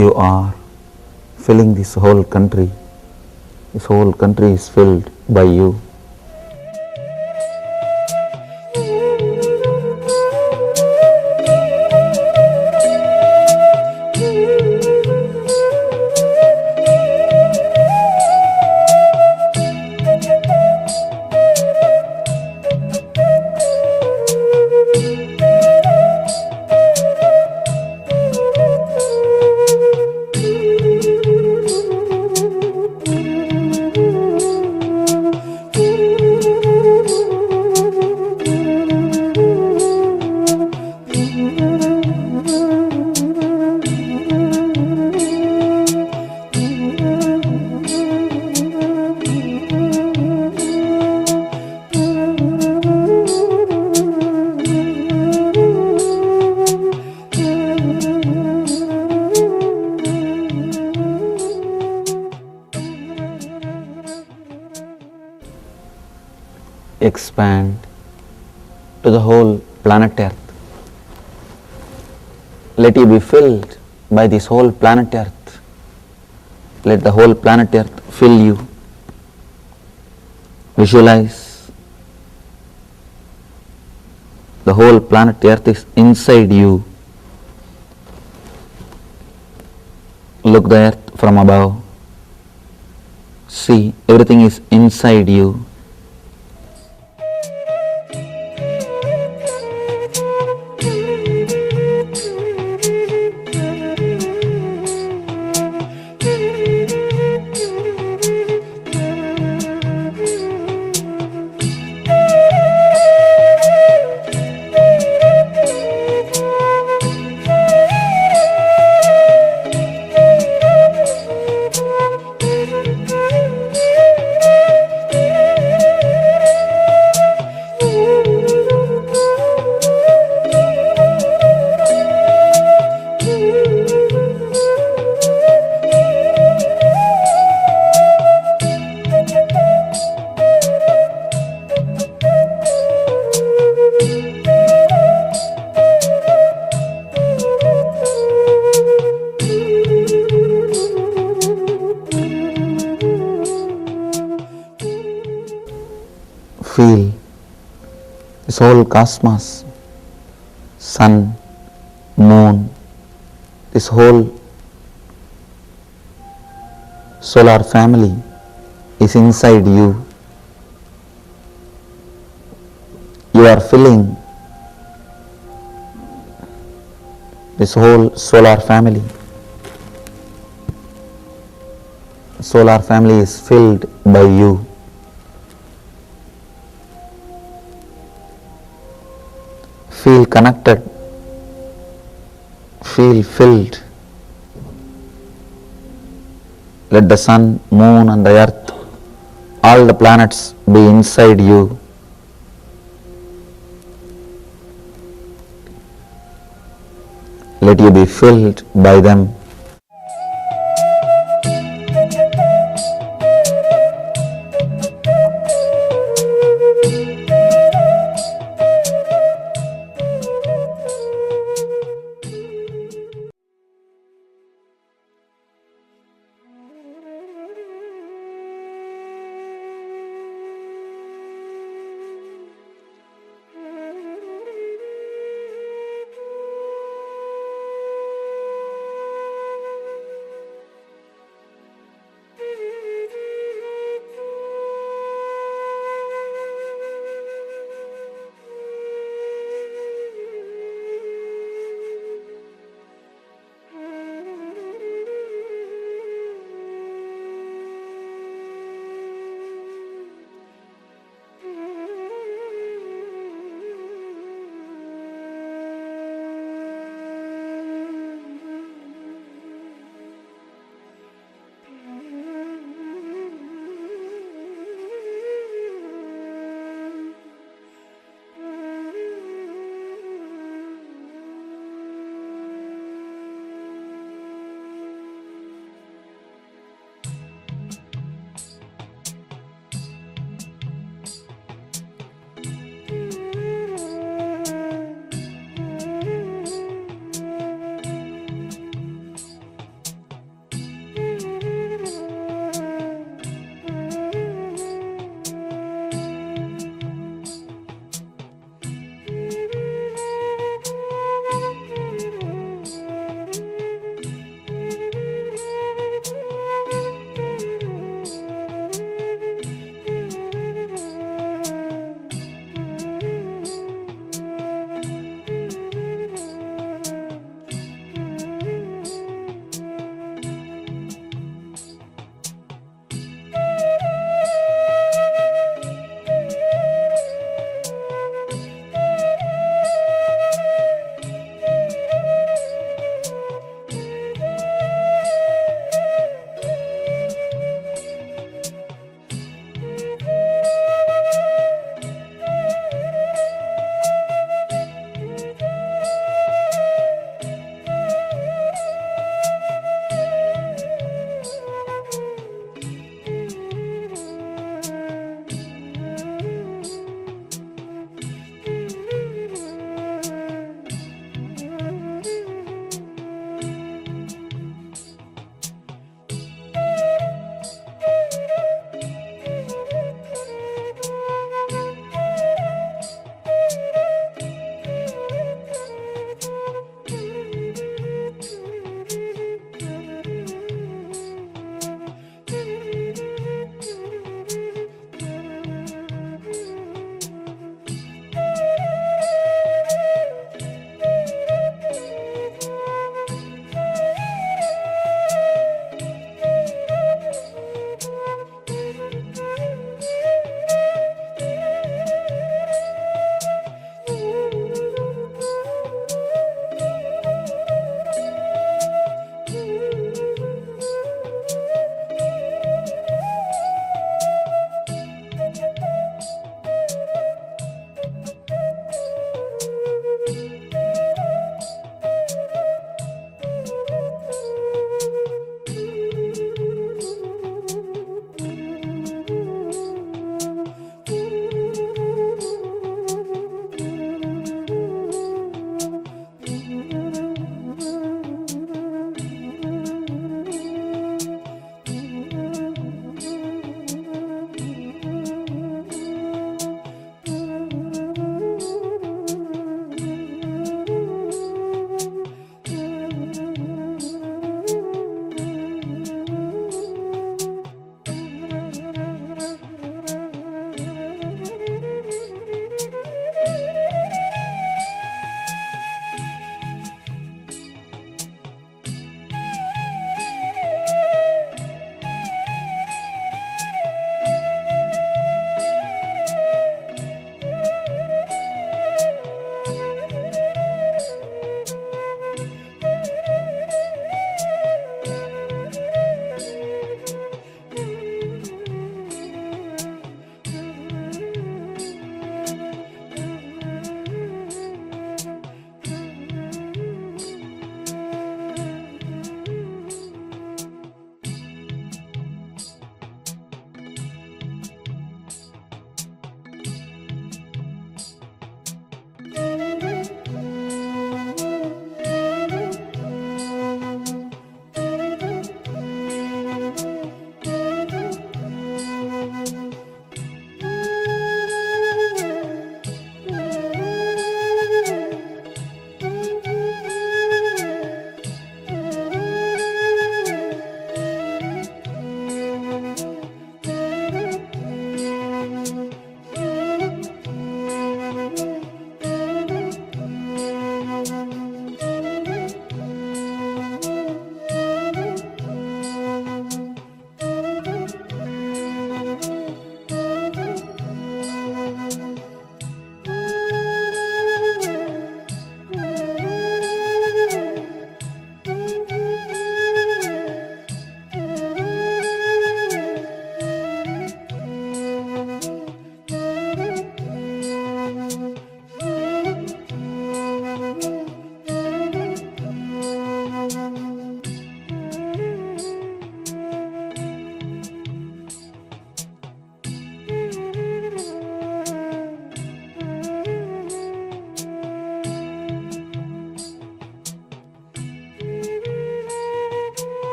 You are filling this whole country. This whole country is filled by you. Expand to the whole planet Earth. Let you be filled by this whole planet Earth. Let the whole planet Earth fill you. Visualize. The whole planet Earth is inside you. Look the earth from above. See, everything is inside you. Feel this whole cosmos, sun, moon, this whole solar family is inside you. You are filling this whole solar family. Solar family is filled by you. Feel connected, feel filled. Let the sun, moon and the earth, all the planets be inside you. Let you be filled by them.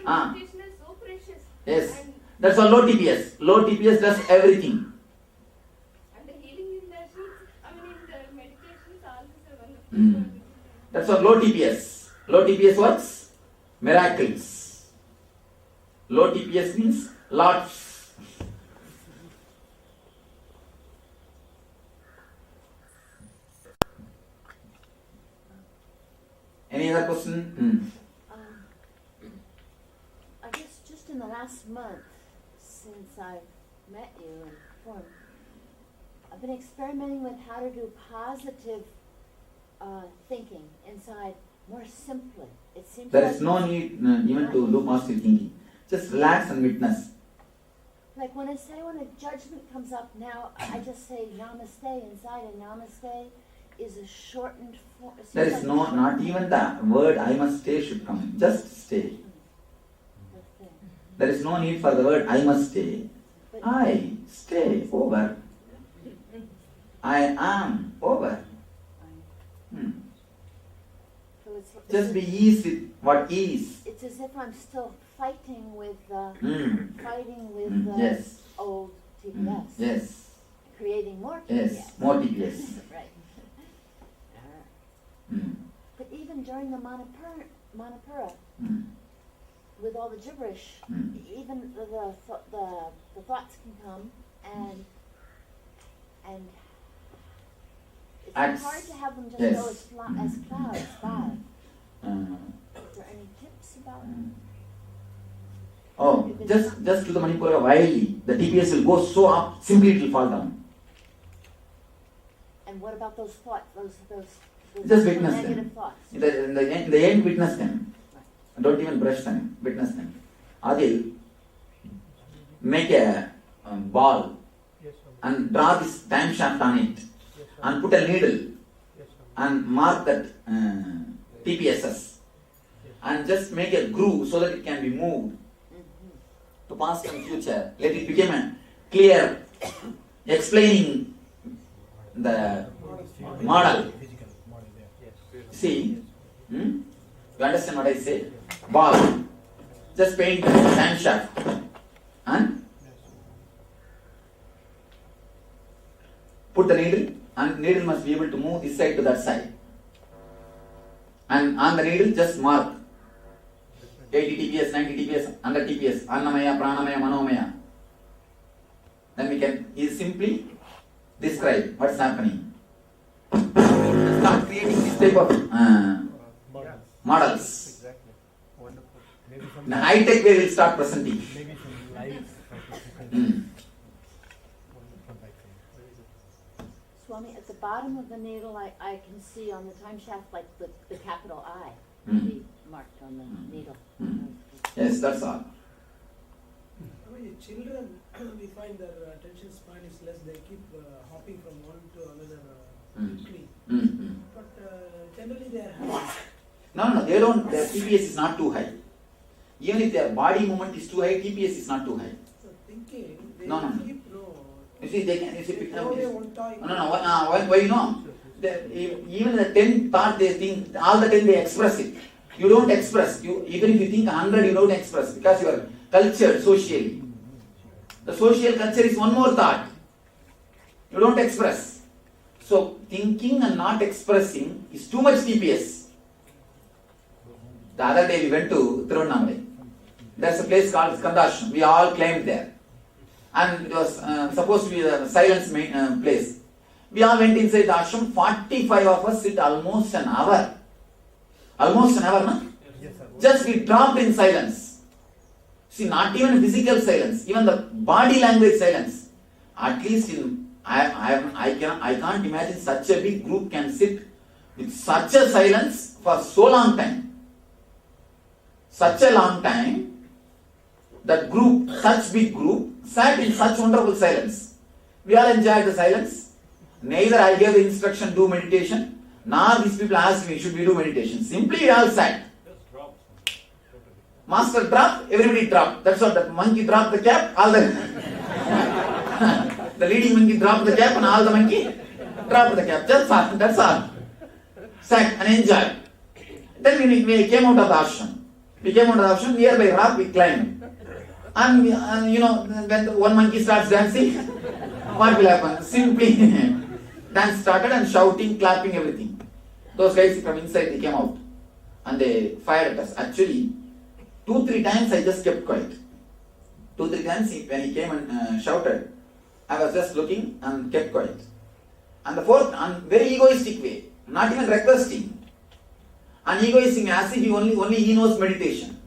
meditation is so precious. Yes. That's all low TPS. Low TPS does everything. And the healing in the sheaths, in the meditation is also wonderful. That's what low TPS. Low TPS works? Miracles. Low TPS means lots. Any other question? I guess just in the last month since I've met you and formed, I've been experimenting with how to do positive thinking inside more simply. It seems there is no need even to do positive thinking. Just relax and witness. Like when a judgment comes up now, I just say namaste inside, and namaste is a shortened form. There is not even the word I must stay should come. Just stay. There is no need for the word I must stay. I stay over. I am over. So just be ease with what is. It's as if I'm still fighting with Yes. old TPS. Yes. Creating more TPS. Yes, more TPS. Right. But even during the Manipura, with all the gibberish, even the thoughts can come and it's hard to have them just go as clouds by. Is there any tips about it? Oh, just to the Manipura wildly. The TPS will go so up, simply it will fall down. And what about those thoughts? Those just witness negative them. thoughts? In the end, witness them. Don't even brush them. Witness them. Adil, make a ball and draw this time shaft on it and put a needle and mark that TPSs and just make a groove so that it can be moved to past and future. Let it become a clear explaining the model. See? You understand what I say? Ball. Just paint the time shaft and put the needle, and needle must be able to move this side to that side. And on the needle just mark 80 TPS, 90 TPS, 100 TPS, Annamaya, Pranamaya, Manomaya. Then we can simply describe what's happening. Start creating this type of models. Exactly. Wonderful. In a high-tech way, we'll start presenting. Maybe some lights. Swami, at the bottom of the needle, I can see on the time shaft like the capital I be marked on the needle. Yes, that's all. Children, we find their attention span is less. They keep hopping from one to another quickly. But generally they are happy. No, they don't. Their TPS is not too high. Even if their body movement is too high, TPS is not too high. So thinking, they No. keep You see, they can. You see, throw away one toy. Why you know? Even the 10 thought they think, all the 10 they express it. You don't express. Even if you think 100, you don't express because you are cultured socially. The social culture is one more thought. You don't express. So thinking and not expressing is too much TPS. The other day we went to Tirunnamalai. There's a place called Skandashram. We all climbed there. And it was supposed to be a silence place. We all went inside the ashram. 45 of us sit almost an hour. Almost an hour, no? Yes, sir. Just we dropped in silence. See, not even physical silence, even the body language silence. At least I can't imagine such a big group can sit with such a silence for so long time. Such a long time, that group, such big group, sat in such wonderful silence. We all enjoyed the silence. Neither I gave the instruction, do meditation, nor these people asked me, should we do meditation. Simply we all sat. Master dropped, everybody dropped. That's what the monkey dropped the cap, all the the leading monkey dropped the cap and all the monkey dropped the cap. That's all. Sat and enjoyed. Then we came out of the ashram. We came on the option, nearby rock, we climbed. And when one monkey starts dancing, what will happen? Simply dance started and shouting, clapping, everything. Those guys from inside, they came out and they fired at us. Actually, 2-3 times I just kept quiet. 2-3 times when he came and shouted, I was just looking and kept quiet. And the fourth, and very egoistic way, not even requesting. And egoistic as if only he knows meditation.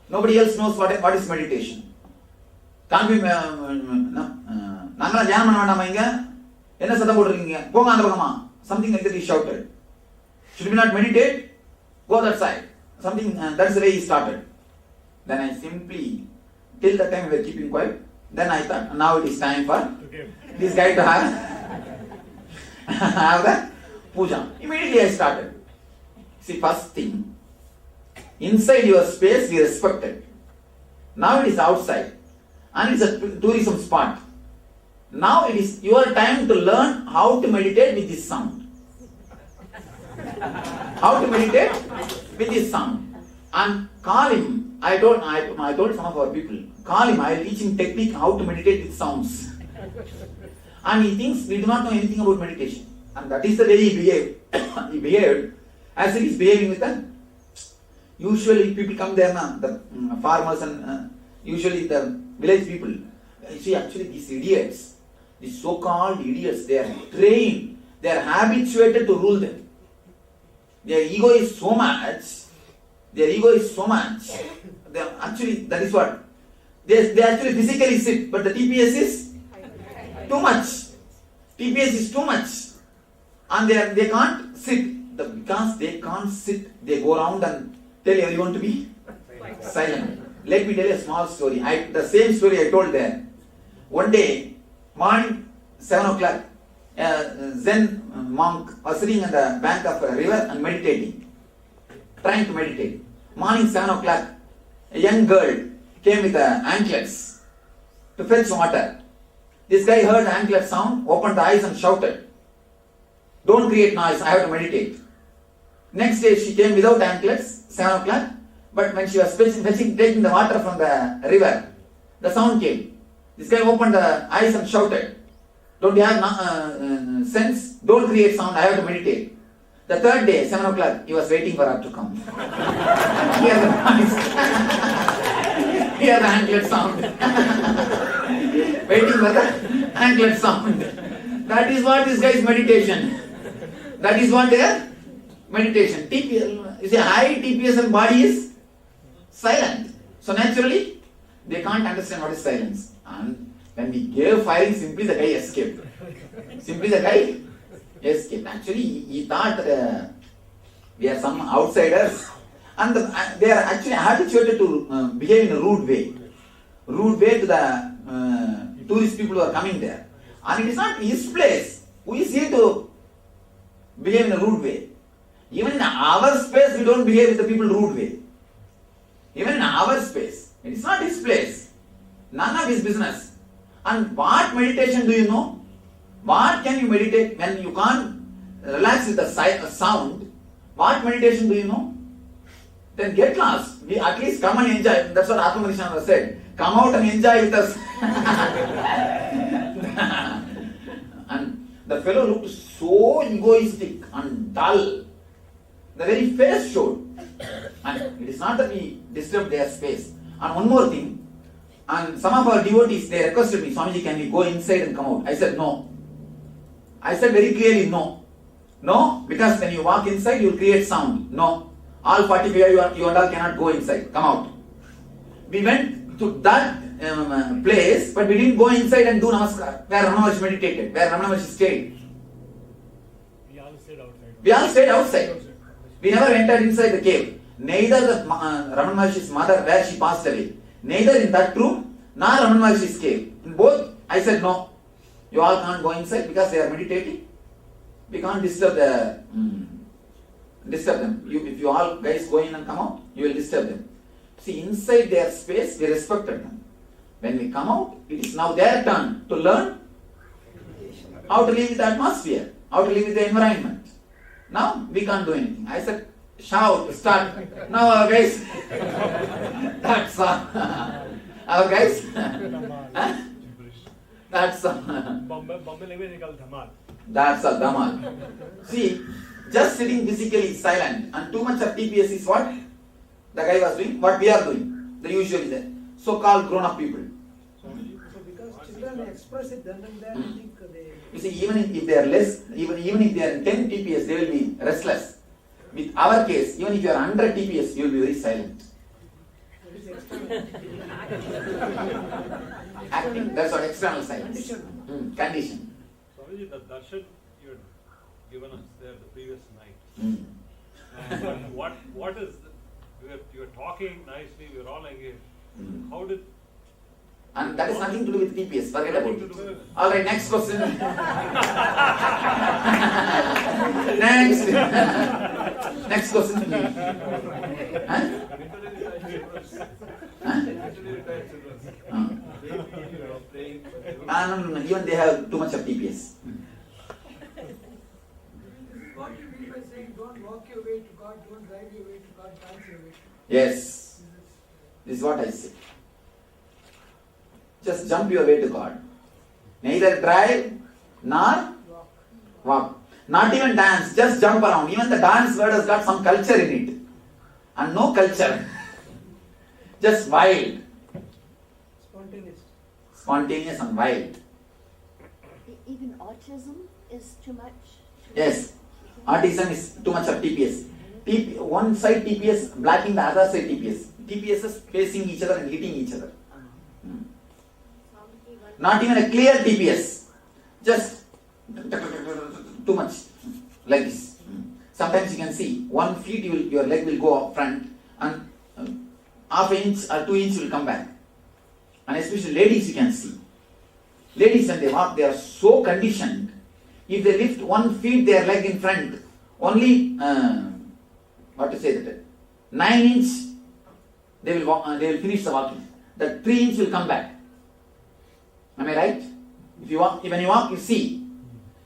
Nobody else knows what is meditation. Can't be, something like that he shouted. Should we not meditate? Go that side. Something, that's the way he started. Then I simply, till the time we were keeping quiet, then I thought, now it is time for this guy to have the puja. Immediately I started. See, first thing, inside your space we respected. Now it is outside. And it's a tourism spot. Now it is your time to learn how to meditate with this sound. How to meditate with this sound. And call him. I told some of our people, call him, I will teach him technique how to meditate with sounds. And he thinks we do not know anything about meditation. And that is the way he behaved. He behaved as if he is behaving with them. Usually people come there now, the farmers and usually the village people. You see, actually these idiots, these so-called idiots, they are trained, they are habituated to rule them. Their ego is so much. Actually, that is what. They actually physically sit, but the TPS is too much. TPS is too much. And they can't sit. Because they can't sit, they go around and tell everyone to be silent. Let me tell you a small story. The same story I told there. One day, morning, 7 o'clock, a Zen monk was sitting on the bank of a river and meditating. Trying to meditate. Morning 7 o'clock, a young girl came with anklets to fetch water. This guy heard the anklet sound, opened the eyes and shouted, "Don't create noise, I have to meditate." Next day she came without anklets, 7 o'clock, but when she was taking the water from the river, the sound came. This guy opened the eyes and shouted, "Don't you have sense? Don't create sound, I have to meditate." The third day, 7 o'clock, he was waiting for her to come. Hear the noise. Hear the anklet sound. Waiting for the anklet sound. That is what this guy's meditation. That is what their meditation. TPS, you see, high TPS and body is silent. So naturally, they can't understand what is silence. And when we gave firing, simply the guy escaped. Simply the guy escaped. Actually, he thought that we are some outsiders. And they are actually habituated to behave in a rude way. Rude way to the tourist people who are coming there. And it is not his place. Who is here to behave in a rude way? Even in our space, we don't behave with the people rude way. Even in our space. It is not his place. None of his business. And what meditation do you know? What can you meditate when you can't relax with the sound? What meditation do you know? Then get lost. We at least come and enjoy. That's what Atma said. Come out and enjoy with us. And the fellow looked so egoistic and dull. The very face showed. And it is not that we disturb their space. And one more thing. And some of our devotees, they requested me, "Swamiji, can we go inside and come out?" I said no. I said very clearly no. No, because when you walk inside, you will create sound. No. All 45, you and all cannot go inside. Come out. We went to that place, but we didn't go inside and do namaskar, where Ramana Maharshi meditated, where Ramana Maharshi stayed. We all stayed outside. We all stayed outside. We never entered inside the cave. Neither the Ramana Maharshi's mother, where she passed away, neither in that room, nor Ramana Maharshi's cave. In both, I said no. You all can't go inside because they are meditating. We can't disturb them. If you all guys go in and come out, you will disturb them. See, inside their space, we respected them. When we come out, it is now their turn to learn how to live with the atmosphere, how to live with the environment. Now, we can't do anything. I said, shout, start. Now, guys, that's all. Guys, that's all. Bombay language is called dhamal. That's all, dhamal. See, just sitting physically silent and too much of TPS is what the guy was doing, what we are doing. The usually the so-called grown-up people. So because children express it then and there, I think they... You see, even if they are less, even if they are in 10 TPS, they will be restless. With our case, even if you are 100 TPS, you will be very silent. Acting, that's what external silence. Condition. Swamiji, the darshan you had given us there the previous night. And what is, you were talking nicely, we were all engaged. How did... And that is nothing to do with TPS, forget about it. Alright, next question. Next. Next question. Huh? No, even they have too much of TPS. What you mean by saying don't walk your way to God, don't drive your way to God, dance your way to God? Yes. This is what I say. Just jump your way to God. Neither drive nor walk. Not even dance, just jump around. Even the dance word has got some culture in it. And no culture. Just wild. Spontaneous. Spontaneous and wild. Even autism is too much? Yes. Autism is too much of TPS. One side TPS blocking the other side TPS. TPS is facing each other and hitting each other. Not even a clear TPS. Just too much. Like this. Sometimes you can see 1 feet your leg will go up front and half inch or 2 inch will come back. And especially ladies you can see. Ladies when they walk, they are so conditioned. If they lift 1 feet their leg in front, only 9 inch they will walk, they will finish the walking. The 3 inch will come back. Am I right? If you walk, when you walk, you see.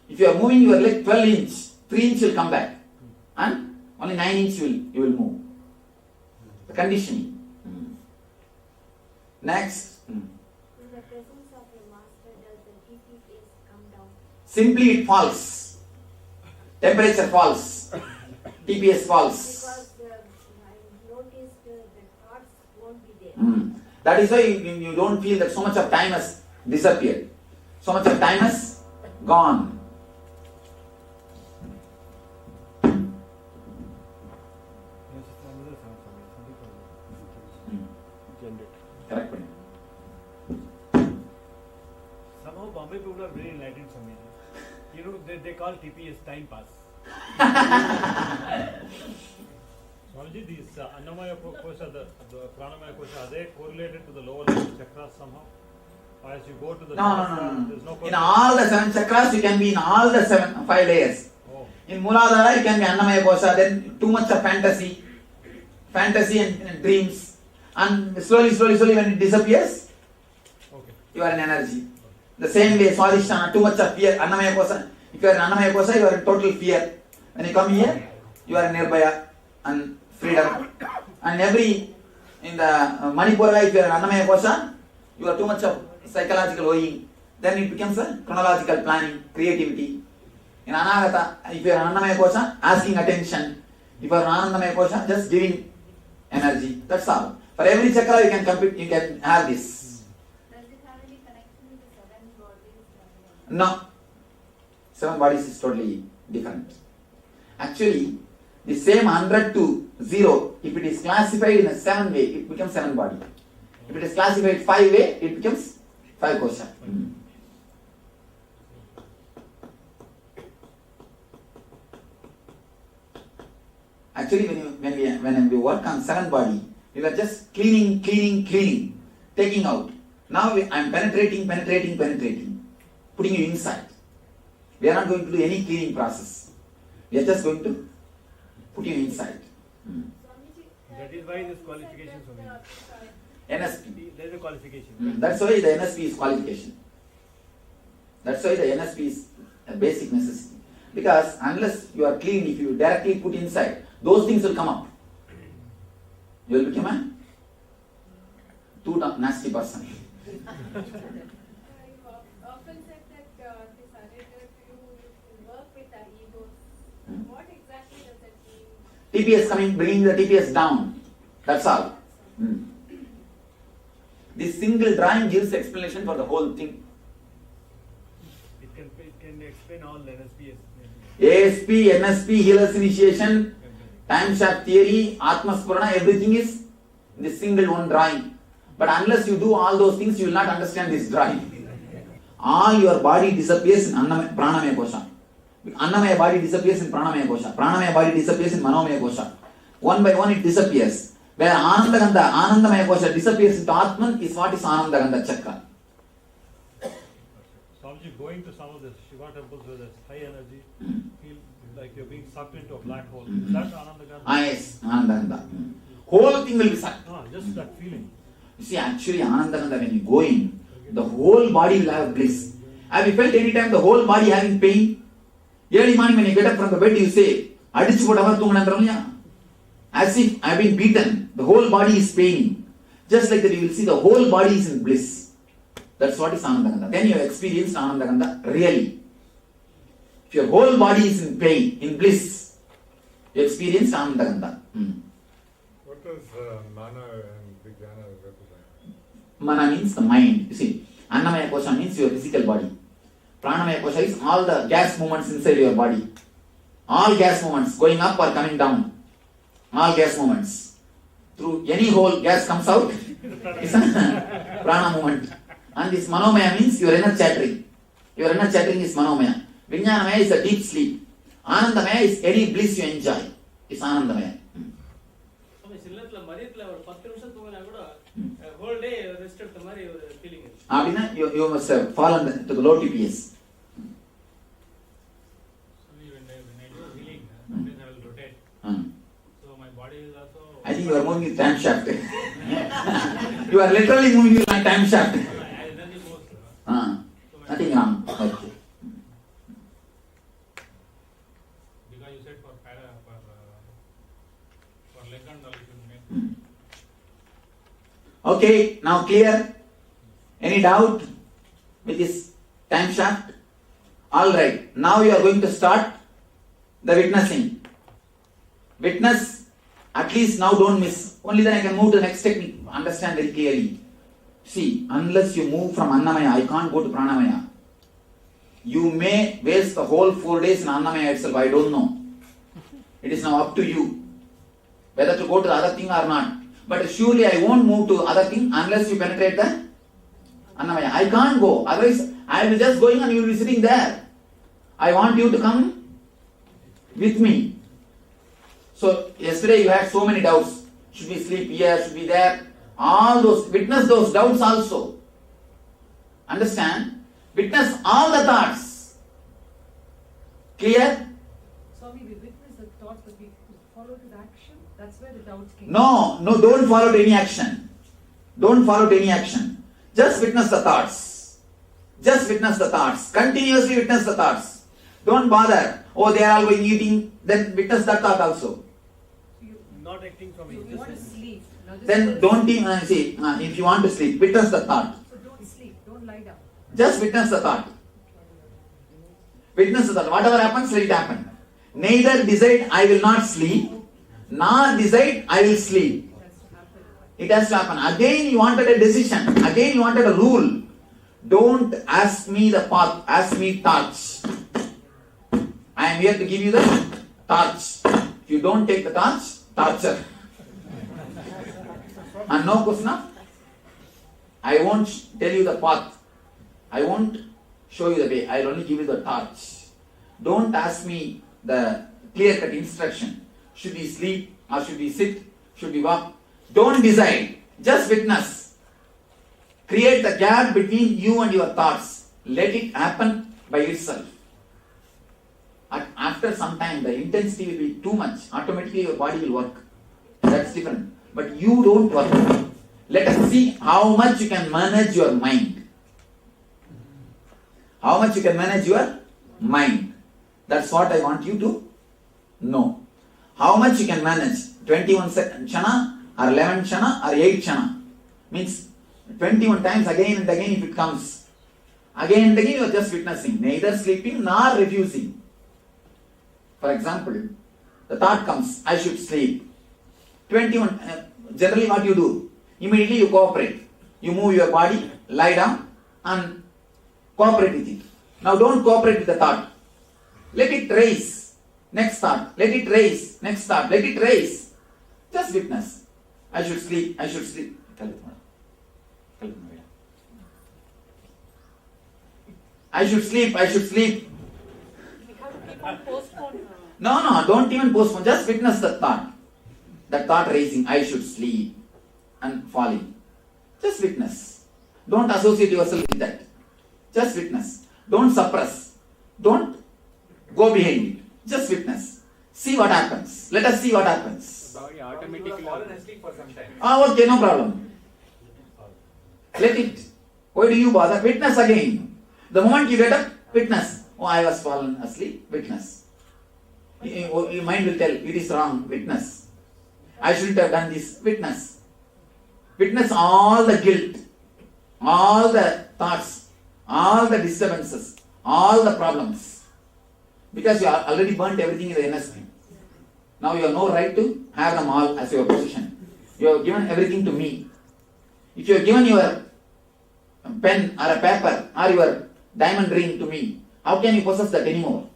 If you are moving your leg 12 inch, 3 inch will come back, and only 9 inch you will move. The conditioning. Next. In the presence of your master, does the TPS come down? Simply it falls. Temperature falls. TPS falls. Because I noticed the thoughts won't be there. That is why you don't feel that so much of time has disappeared. So much of time has gone. Correct. Somehow Bombay people are very enlightened, Swamiji. You know, they call TPS time pass. Swamiji, these Annamaya Kosha, the Pranamaya Kosha, are they correlated to the lower level chakras somehow? Or as you go to the No. There's no In all the 7 chakras, you can be in all the 5 layers. In Mooladhara, you can be Annamaya Kosha, then too much of fantasy and dreams. And slowly when it disappears, you are in energy. The same way, Swadhisthana, too much of fear, Annamaya Kosha. If you are in Annamaya Kosha, you are in total fear. When you come here, you are in Nirbhaya and freedom. And in the Manipura, if you are in Annamaya Kosha, you are too much of psychological worrying. Then it becomes a chronological planning, creativity. In Anagata, if you are in Annamaya Kosha, asking attention. If you are in Anandamaya Kosha, just giving energy. That's all. For every chakra you can compete, you can have this. Does it have any connection with the 7 bodies? No. 7 bodies is totally different. Actually, the same 100 to 0, if it is classified in a 7 way, it becomes 7 body. If it is classified 5 way, it becomes 5 kosha. Actually, when we work on 7 body, we were just cleaning, taking out. Now I am penetrating, putting you inside. We are not going to do any cleaning process. We are just going to put you inside. That is why this qualification, Swamiji. NSP. There is a qualification. That's why the NSP is qualification. That's why the NSP is a basic necessity. Because unless you are clean, if you directly put inside, those things will come up. You will become a too nasty person. Often said that this narrator to work with our egos. What exactly does that mean? TPS coming, bringing the TPS down. That's all. This single drawing gives explanation for the whole thing. It can explain all NSP. ASP, NSP, healers initiation, time shaft theory, Atma Spurana, everything is in this single one drawing. But unless you do all those things, you will not understand this drawing. All your body disappears in Pranamaya Kosha. Annamaya body disappears in Pranamaya Kosha. Pranamaya body disappears in Manomaya Kosha. One by one it disappears. Where Anandamaya Kosha disappears into Atman is what is Anandagandha Chakra. Swamiji, going to some of the Shiva temples where there's high energy, feel like you're being sucked into a black hole. Is that Anandagandha? Yes, Anandagandha. Whole thing will be sucked. Just that feeling. You see, actually, Anandagandha, when you go in, the whole body will have bliss. Have you felt any time the whole body having pain? Early morning when you get up from the bed, you say, as if I have been beaten. The whole body is paining. Just like that, you will see the whole body is in bliss. That's what is Anandagandha. Then you have experienced Anandagandha really. If your whole body is in pain, in bliss, you experienced Anandagandha. What does Mana and Vijnana represent? Mana means the mind. You see, Annamaya Kosha means your physical body. Pranamaya Kosha is all the gas movements inside your body. All gas movements going up or coming down. All gas movements. Through any hole gas comes out. It's a prana movement. And this Manomaya means your inner chattering. Your inner chattering is Manomaya. Vijnanamaya is a deep sleep. Anandamaya is any bliss you enjoy. It's Anandamaya. Abhina, you must have fallen to the low TPS. I think you are moving with time shaft. You are literally moving with time shaft. Nothing wrong. Okay. Because you said for leg and all. Okay, now clear? Any doubt with this time shaft? Alright, now you are going to start the witnessing. Witness, at least now don't miss. Only then I can move to the next technique. Understand very clearly. See, unless you move from Annamaya, I can't go to Pranamaya. You may waste the whole 4 days in Annamaya itself, I don't know. It is now up to you whether to go to the other thing or not. But surely I won't move to other thing unless you penetrate the Annamaya. I can't go. Otherwise, I will just going and you will be sitting there. I want you to come with me. So, yesterday you had so many doubts. Should we sleep here? Should we there? All those, witness those doubts also. Understand? Witness all the thoughts. Clear? Swami, we witness the thoughts, but we follow to the action. That's where the doubts came. No, don't follow to any action. Don't follow to any action. Just witness the thoughts. Just witness the thoughts. Continuously witness the thoughts. Don't bother. Oh, they are all going eating. Then witness that thought also. Not acting from it. You want to sleep. Then don't even see. If you want to sleep, witness the thought. So don't sleep. Don't lie down. Just witness the thought. Witness the thought. Whatever happens, let it happen. Neither decide I will not sleep, nor decide I will sleep. It has to happen. Again you wanted a decision. Again you wanted a rule. Don't ask me the path. Ask me torch. I am here to give you the torch. If you don't take the torch, torture. And no question. I won't tell you the path. I won't show you the way. I will only give you the torch. Don't ask me the clear-cut instruction. Should we sleep or should we sit? Should we walk? Don't decide. Just witness. Create the gap between you and your thoughts. Let it happen by itself. After some time, the intensity will be too much. Automatically your body will work. That's different. But you don't work. Let us see how much you can manage your mind. How much you can manage your mind. That's what I want you to know. How much you can manage? 21 kshana or 11 kshana or 8 kshana? Means 21 times again and again if it comes. Again and again you are just witnessing, neither sleeping nor refusing. For example, the thought comes, I should sleep. 21, generally what you do? Immediately you cooperate. You move your body, lie down and cooperate with it. Now don't cooperate with the thought. Let it raise. Next thought. Let it raise. Next thought. Let it raise. Just witness. I should sleep. I should sleep. I should sleep. I should sleep. We have to keep on postponing. No, don't even postpone. Just witness the thought. That thought raising. I should sleep. And falling. Just witness. Don't associate yourself with that. Just witness. Don't suppress. Don't go behind it. Just witness. See what happens. Let us see what happens. Body automatically fallen asleep for some time. Okay, no problem. Let it. Why do you bother? Witness again. The moment you get up, witness. Oh, I was fallen asleep. Witness. Your mind will tell, it is wrong. Witness. I shouldn't have done this. Witness. Witness all the guilt, all the thoughts, all the disturbances, all the problems. Because you are already burnt everything in the NSP. Now you have no right to have them all as your possession. You have given everything to me. If you have given your pen or a paper or your diamond ring to me, how can you possess that anymore?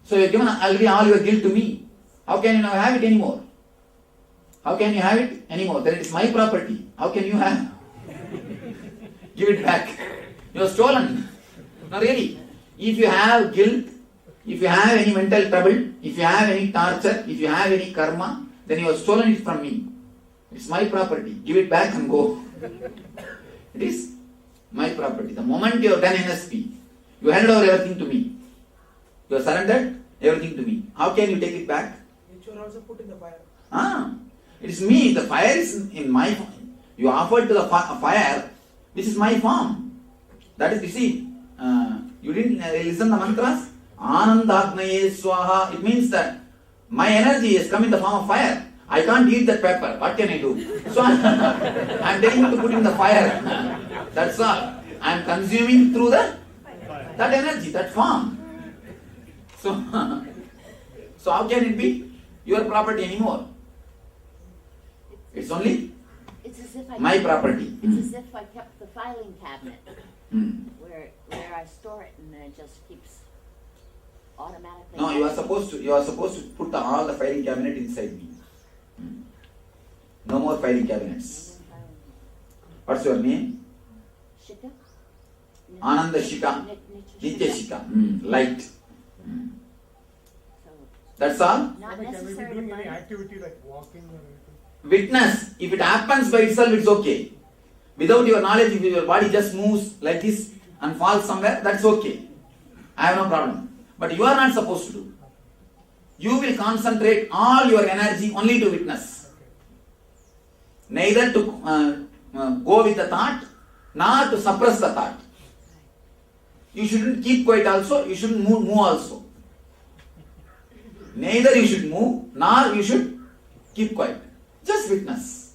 So you have given already all your guilt to me. How can you now have it anymore? How can you have it anymore? Then it is my property. How can you have? Give it back. You have stolen. No, really. If you have guilt, if you have any mental trouble, if you have any torture, if you have any karma, then you have stolen it from me. It's my property. Give it back and go. It is my property. The moment you have done NSP, you handed over everything to me. You have surrendered everything to me. How can you take it back? Which were also put in the fire. It is me. The fire is in my form. You offered to the fire. This is my form. That is, you see, you didn't listen the mantras? Anandagnaye swaha. It means that my energy has come in the form of fire. I can't eat that pepper. What can I do? So I am telling you to put in the fire. That's all. I am consuming through that energy, that form. So how can it be your property anymore? It's only as if my property. It's as if I kept the filing cabinet where I store it and then it just keeps automatically. No, you are supposed to put all the filing cabinet inside me. No more filing cabinets. What's your name? Shika? Ananda Shika. Nitya Shika. Light. That's all? Not Can we be necessary doing to any find activity like walking or anything? Witness. If it happens by itself, it's okay. Without your knowledge, if your body just moves like this and falls somewhere, that's okay. I have no problem. But you are not supposed to do. You will concentrate all your energy only to witness. Neither to go with the thought, nor to suppress the thought. You shouldn't keep quiet also, you shouldn't move also. Neither you should move, nor you should keep quiet. Just witness.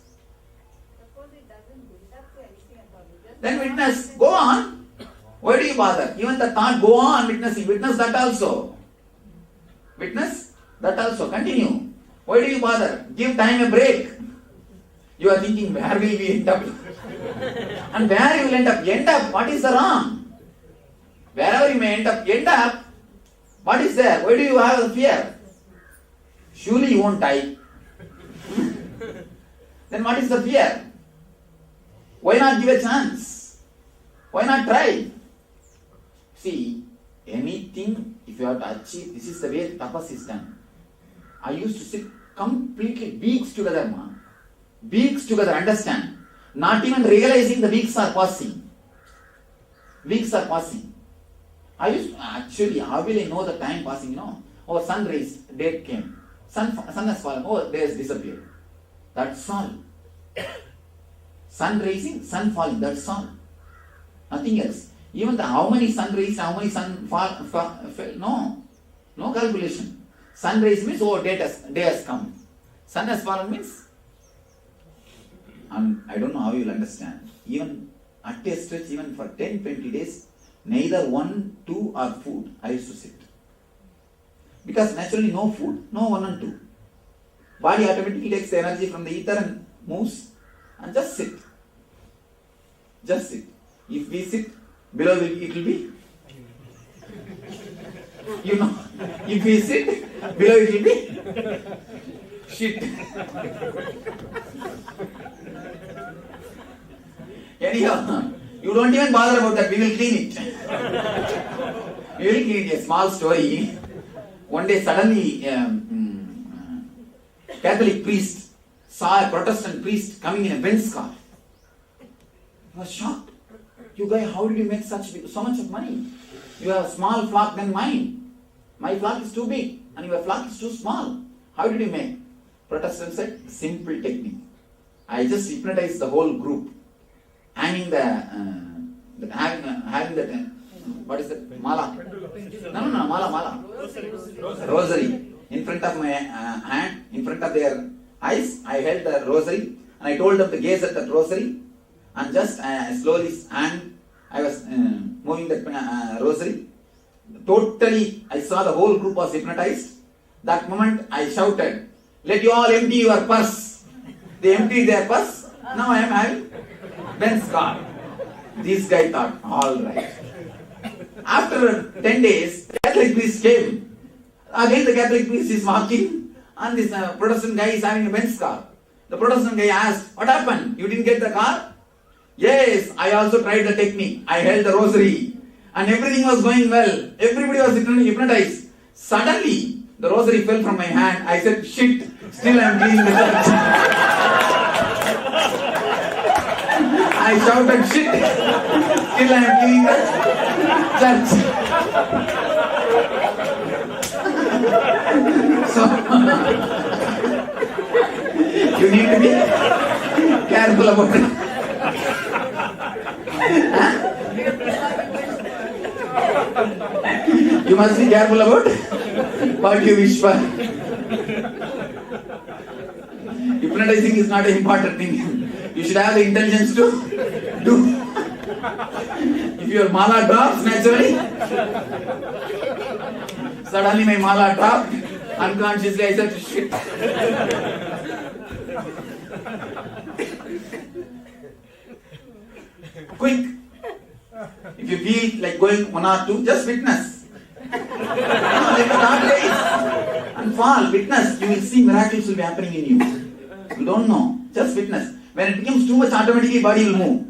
Suppose it doesn't build up to anything at all. Then witness. Go on. Why do you bother? Even the thought, go on witnessing. Witness that also. Witness that also. Continue. Why do you bother? Give time a break. You are thinking, where will we end up? And where you will end up? End up. What is the wrong? Wherever you may end up. What is there? Why do you have the fear? Surely you won't die. Then what is the fear? Why not give a chance? Why not try? See, anything, if you have to achieve, this is the way tapas is done. I used to sit completely weeks together, man. Weeks together, understand? Not even realizing the weeks are passing. Weeks are passing. I used to, actually, how will I know the time passing, Oh, sun raised, date came. Sun has fallen, oh, day has disappeared. That's all. Sun rising, sun falling, that's all. Nothing else. Even how many sun raised, how many sun fell, no. No calculation. Sunrise means, oh, day has come. Sun has fallen means, I don't know how you will understand. Even at a stretch, even for 10-20 days, neither 1, 2 or food, I used to sit. Because naturally no food, no 1 and 2. Body automatically takes the energy from the ether and moves and just sit. Just sit. If we sit, below it will be, if we sit, below it will be shit. Anyhow, you don't even bother about that, we will clean it. We will clean it. A small story. One day suddenly, Catholic priest saw a Protestant priest coming in a Benz car. He was shocked. You guys, how did you make so much of money? You have a small flock than mine. My flock is too big and your flock is too small. How did you make? Protestant said, simple technique. I just hypnotized the whole group, hanging having that, what is that? Mala. No, mala. Rosary. In front of my hand, in front of their eyes, I held the rosary and I told them to gaze at that rosary and just slowly I was moving that rosary. Totally, I saw the whole group was hypnotized. That moment I shouted, let you all empty your purse. They emptied their purse. Now I am having Benz car. This guy thought, all right. After 10 days, the Catholic priest came. Again the Catholic priest is walking and this Protestant guy is having a Benz car. The Protestant guy asked, what happened? You didn't get the car? Yes, I also tried the technique. I held the rosary and everything was going well. Everybody was hypnotized. Suddenly, the rosary fell from my hand. I said, shit, still I am cleaning the church. I shouted, shit, still I am cleaning the church. So, you need to be careful about it. You must be careful about what you wish for. Hypnotizing is not an important thing. You should have the intelligence to do. If your mala drops naturally, suddenly my mala dropped. Unconsciously I said, shit. Quick. If you feel like going 1 or 2, just witness. Let the thought rise and fall. Witness. You will see miracles will be happening in you. You don't know. Just witness. When it becomes too much, automatically body will move.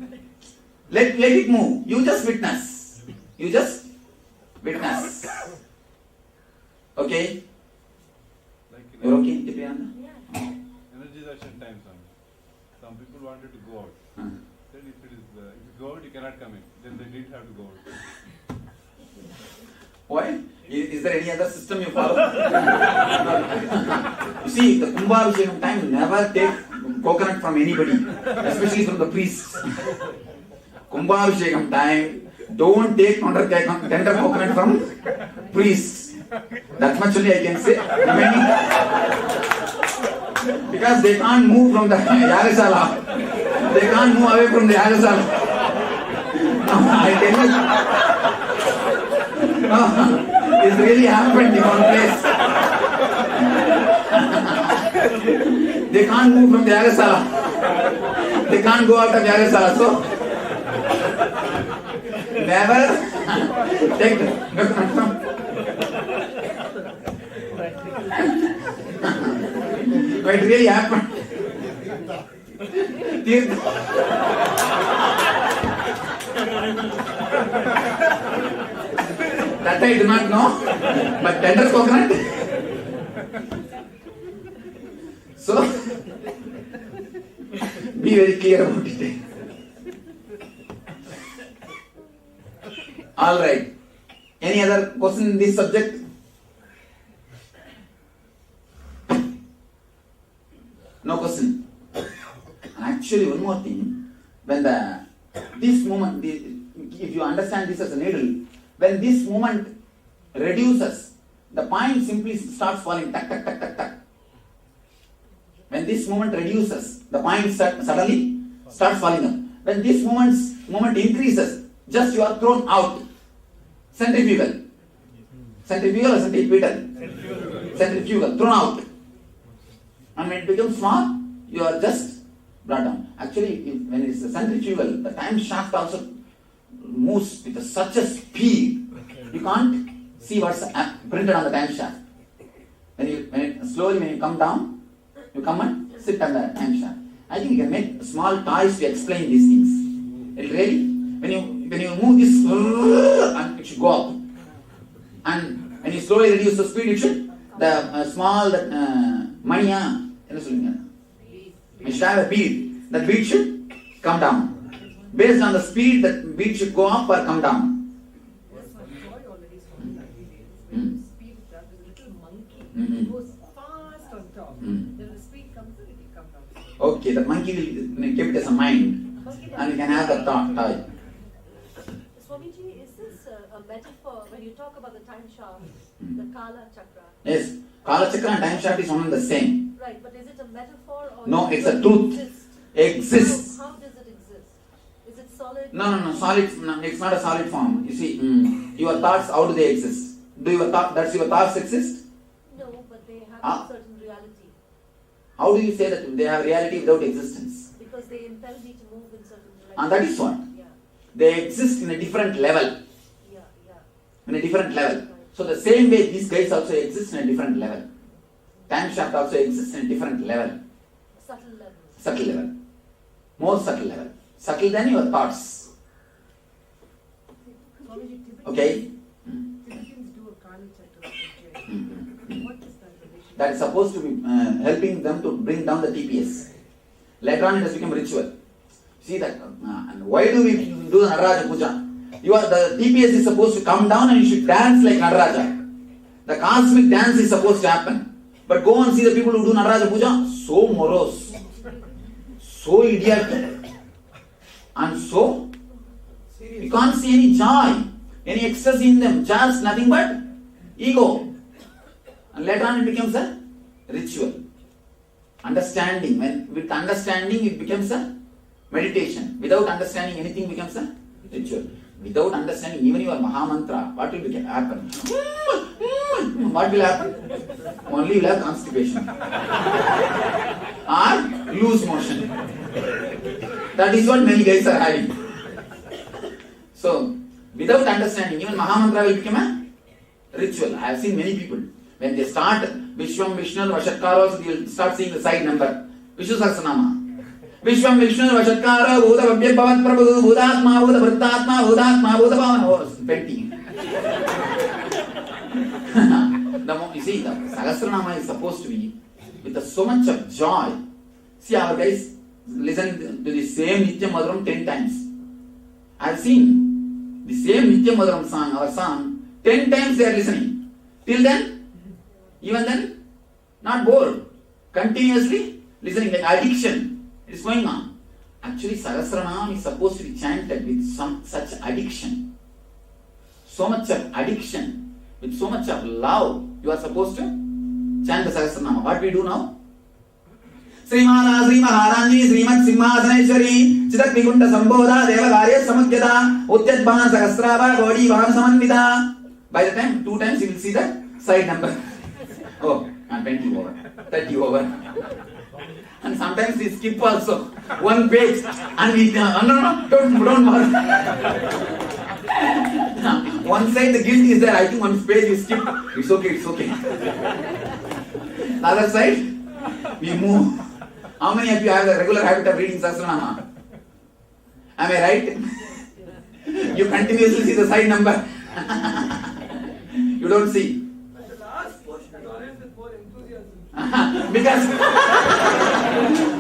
Let it move. You just witness. You just witness. Okay? You're okay, Nithyananda? Yeah. Energy darshan time, some people wanted to go out. Then if you go out, you cannot come in. Then they didn't have to go out. Why? Is there any other system you follow? You see, the Kumbhabhishekam time, never take coconut from anybody, especially from the priests. Kumbhabhishekam time, don't take tender coconut from priests. That much only I can say. Because they can't move from the Yagasala. They can't move away from the Yagasala. No, I tell you. No, it's really happened in one place. They can't move from the Yagasala. They can't go out of Yagasala. So, never take coconut from. It really happened. That I do not know, but tender coconut. So, be very clear about it. All right. Any other question in this subject? No question. Actually, one more thing. When this movement, if you understand this as a needle, when this movement reduces, the point simply starts falling, tuck, tuck, tuck, tuck, tuck. When this movement reduces, the point suddenly starts falling up. When this movement increases, just you are thrown out. Centrifugal. Centrifugal or centripetal? Centrifugal, thrown out. And when it becomes small, you are just brought down. Actually, when it is centrifugal, the time shaft also moves with such a speed, you can't see what's printed on the time shaft. When you come down, you come and sit on the time shaft. I think you can make small toys to explain these things. It really, when you move this, and it should go up. And when you slowly reduce the speed, it should, the small mania, you should have a bead. That bead should come down. Based on the speed, that bead should go up or come down. There's one toy already sold in when you speed it up, there's a little monkey. It goes fast on top. Then the speed comes in, it will come down. Okay, the monkey will keep it as a mind. And you can have the toy. Swamiji, is this a metaphor when you talk about the time shaft, the Kala Chakra? Yes, Kala Chakra and time shaft is one and the same. Right, but is it a metaphor or No, it's a truth. Exists. How does it exist? Is it solid? No, solid. No, it's not a solid form. You see, your thoughts, how do they exist? Does your thoughts exist? No, but they have a certain reality. How do you say that they have reality without existence? Because they impel me to move in certain directions. And that is what? Yeah. They exist in a different level. Yeah. In a different level. So the same way these guys also exist in a different level. Time shaft also exists in a different level. Subtle level. Subtle level. More subtle level. Subtle than your thoughts. Okay? Tibetans do a Kali Chakra. What is that relation? That is supposed to be helping them to bring down the TPS. Later on it has become ritual. See that? And why do we do Nataraja Puja? The TPS is supposed to come down and you should dance like Nataraja. The cosmic dance is supposed to happen. But go and see the people who do Nataraja Puja, so morose, so idiotic, and so you can't see any joy, any ecstasy in them, just nothing but ego. And later on it becomes a ritual. Understanding, with understanding it becomes a meditation. Without understanding anything becomes a ritual. Without understanding even your Mahamantra, what will happen? What will happen? Only you will have constipation. Or loose motion. That is what many guys are having. So, without understanding, even Mahamantra will become a ritual. I have seen many people. When they start Vishwam Vishnu Vashatkara, they will start seeing the side number. Vishnu Sahasranama. Vishwam Vishnu Vashatkara Bhuta Vabhya Bhavat Prabhu Bhutatma Bhuta Vrittatma Bhutatma Bhuta Bhavana. Painting. You see, the Sahasranama is supposed to be with so much of joy. See, our guys listening to the same Nityam Madhuram 10 times. I have seen the same Nityam Madhuram song, our song, 10 times they are listening. Till then, even then, not bored. Continuously listening, like addiction. It is going on. Actually, Sahasranam is supposed to be chanted with some such addiction. So much of addiction, with so much of love, you are supposed to chant the Sahasranama. What we do now? Srimala Sri Maharani Srimat Simhasaneshwari Chitak Nikunda Sambodha Devagarya Samagyada Utyadbhan Sahasrava Gaudi Vaham Samanvita. By the time, 2 times you will see the side number. Oh, 20 over, 30 over. And sometimes we skip also 1 page and we no, don't bother. One side the guilt is there, I think 1 page we skip. It's okay. The other side, we move. How many of you have the regular habit of reading Sahasranama? Am I right? You continuously see the side number. You don't see. The last portion is always with more enthusiasm.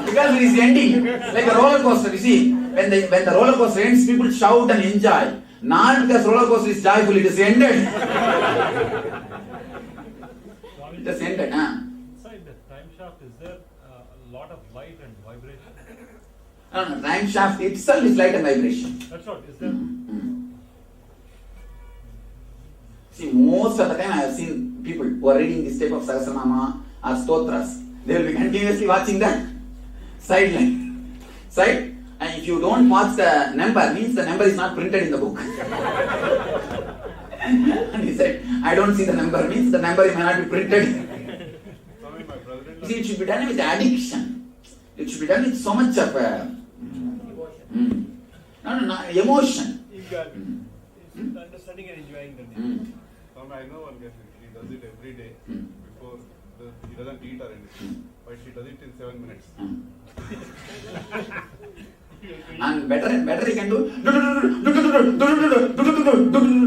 Because it is ending. Like a roller coaster, you see. When the roller coaster ends, people shout and enjoy. Not because roller coaster is joyful, it is ended. It has ended. Inside the time shaft, is there a lot of light and vibration? No, time shaft itself is light and vibration. That's what, is there? See, most of the time I have seen people who are reading this type of Sahasranama or Stotras, they will be continuously watching the sideline. Side? And if you don't watch the number, means the number is not printed in the book. And he said, I don't see the number, means the number may not be printed. See, it should be done with addiction. It should be done with so much of emotion. Understanding and enjoying the day. I know one girl, she does it every day before she doesn't eat or anything, but she does it in 7 minutes. And better you can do.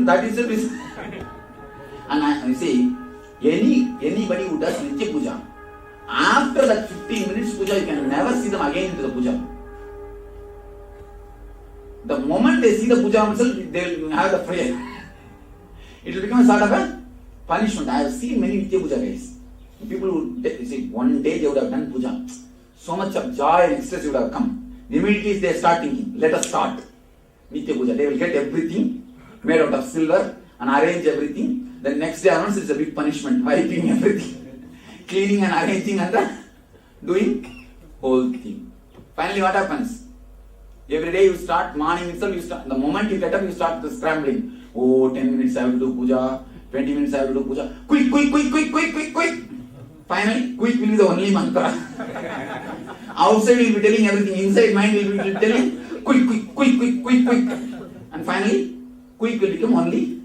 That is it. And you see, anybody who does Nitya Puja, after that 15 minutes puja, you can never see them again into the puja. The moment they see the puja themselves, they will have the prayer. It will become a sort of a punishment. I have seen many Nitya Puja guys. People who, you see, one day they would have done puja. So much of joy and ecstasy would have come. Immediately they start thinking, let us start Nitya Puja. They will get everything made out of silver and arrange everything. Then next day onwards it's a big punishment, wiping everything, cleaning and arranging and doing whole thing. Finally what happens? Every day you start, morning itself, the moment you get up, you start scrambling. Oh, 10 minutes I have to do puja, 20 minutes I have to do puja. Quick. Finally, quick will be the only mantra. Outside will be telling everything, inside mind will be telling quick. And finally, quick will become only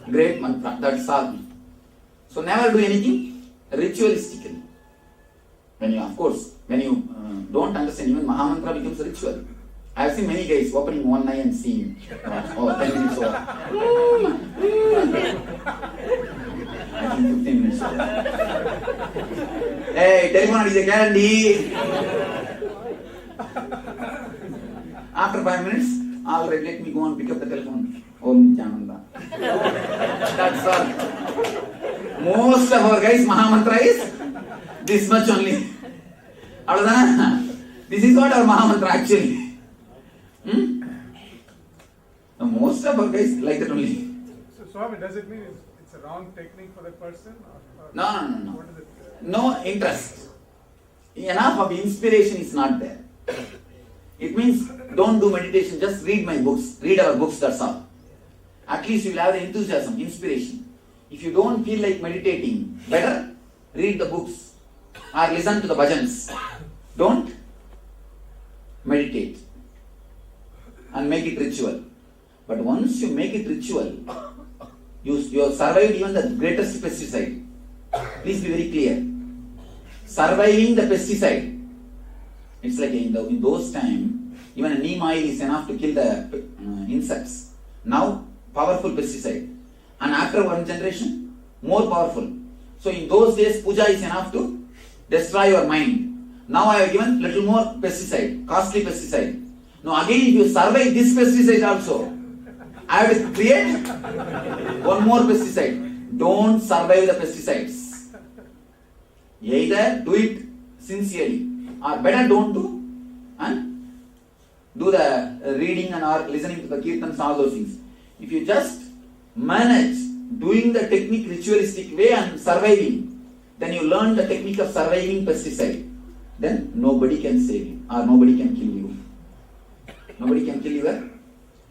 great mantra. That's all. So never do anything ritualistically. When you don't understand, even Mahamantra becomes ritual. I have seen many guys opening one eye and seeing 10 minutes over. I think 15 minutes over. Hey, telephone is a guarantee. After 5 minutes, all right, let me go and pick up the telephone. Om Nithyananda. That's all. Most of our guys, Mahamantra is this much only. This is what our Mahamantra actually. Most of our guys like that only. So Swami, does it mean it's a wrong technique for that person? No. What is it? No interest. Enough of inspiration is not there. It means don't do meditation, just read my books, read our books, that's all. At least you will have the enthusiasm, inspiration. If you don't feel like meditating, better read the books or listen to the bhajans. Don't meditate and make it ritual. But once you make it ritual, you have survived even the greatest pesticide. Please be very clear. Surviving the pesticide. It's like in those times, even a neem oil is enough to kill the insects. Now, powerful pesticide. And after one generation, more powerful. So in those days, puja is enough to destroy your mind. Now I have given little more pesticide, costly pesticide. Now again, if you survive this pesticide also, I have to create one more pesticide. Don't survive the pesticides. Either do it sincerely or better don't do and do the reading and or listening to the kirtans, all those things. If you just manage doing the technique ritualistic way and surviving, then you learn the technique of surviving pesticide. Then nobody can save you or nobody can kill you. Nobody can kill your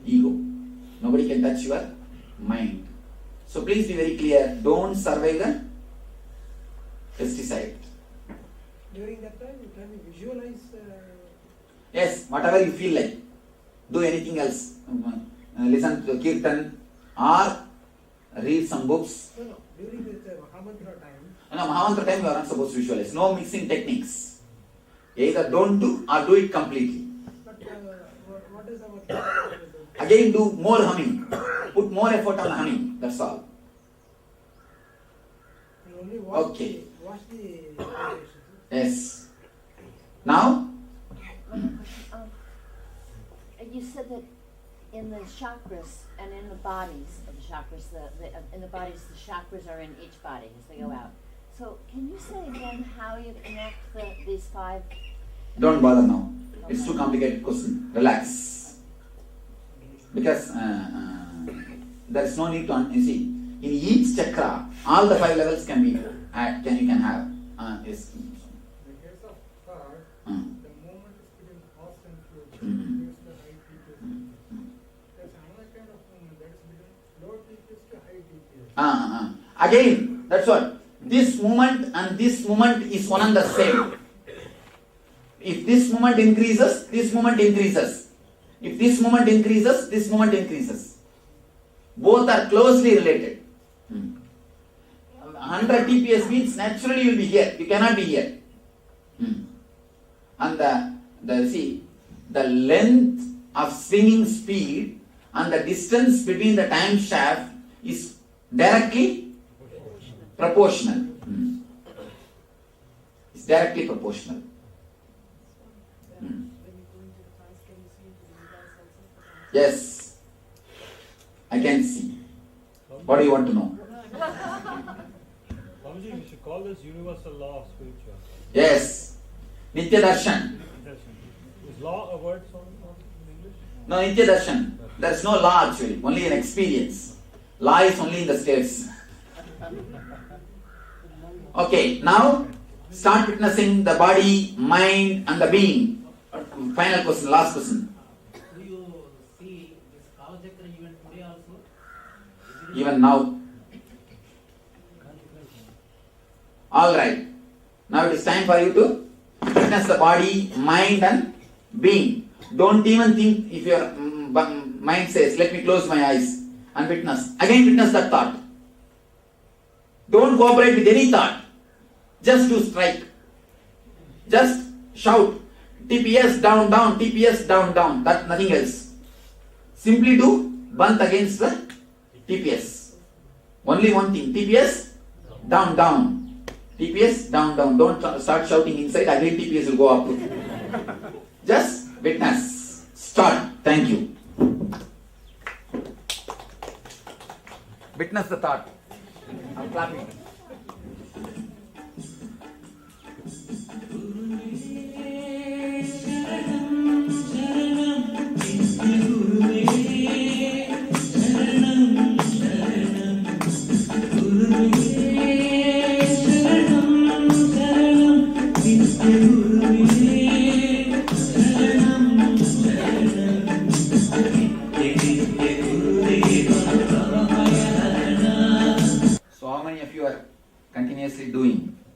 ego. Nobody can touch your mind. So please be very clear, don't survive the pesticide. During that time, can you visualize? Yes, whatever you feel like. Do anything else. Listen to the kirtan or read some books. No. During the Mahamantra time. No, Mahamantra time you are not supposed to visualize. No mixing techniques. Either don't do or do it completely. But what is our... Again do more humming. Put more effort on humming. That's all. Only watch okay. Watch the yes. Now? You said that in the chakras and in the bodies of the chakras, in the bodies, the chakras are in each body as they go out. So can you say again how you connect these five? Don't bother now. It's too complicated question. Relax. Because there is no need to, you see, In each chakra, all the 5 levels can be can have. Yes. In the case of thought, the movement is between past and future. Gives the high TPS. There's another kind of movement that is between low TPS to high TPS. Again, that's what. This movement and this movement is one and the same. If this movement increases, this movement increases. If this movement increases, this movement increases. Both are closely related. 100 TPS means naturally you will be here. You cannot be here. And the length of swinging speed and the distance between the time shaft is directly proportional. It's directly proportional. Yes, I can see. What do you want to know? Swamiji, we should call this universal law of spiritual. Yes, Nitya Darshan. Is law a word in English? No, Nitya Darshan. There is no law actually, only an experience. Law is only in the states. Okay, now start witnessing the body, mind and the being. Final question, last question. Do you see this Kala Chakra even today also? Even now. Alright. Now it is time for you to witness the body, mind and being. Don't even think if your mind says, let me close my eyes and witness. Again witness that thought. Don't cooperate with any thought. Just do strike. Just shout. TPS down, down, TPS down, down. That nothing else. Simply do bunt against the TPS. Only one thing. TPS down, down. TPS down, down. Don't start shouting inside. Again TPS will go up. Just witness. Start. Thank you. Witness the thought. I'm clapping.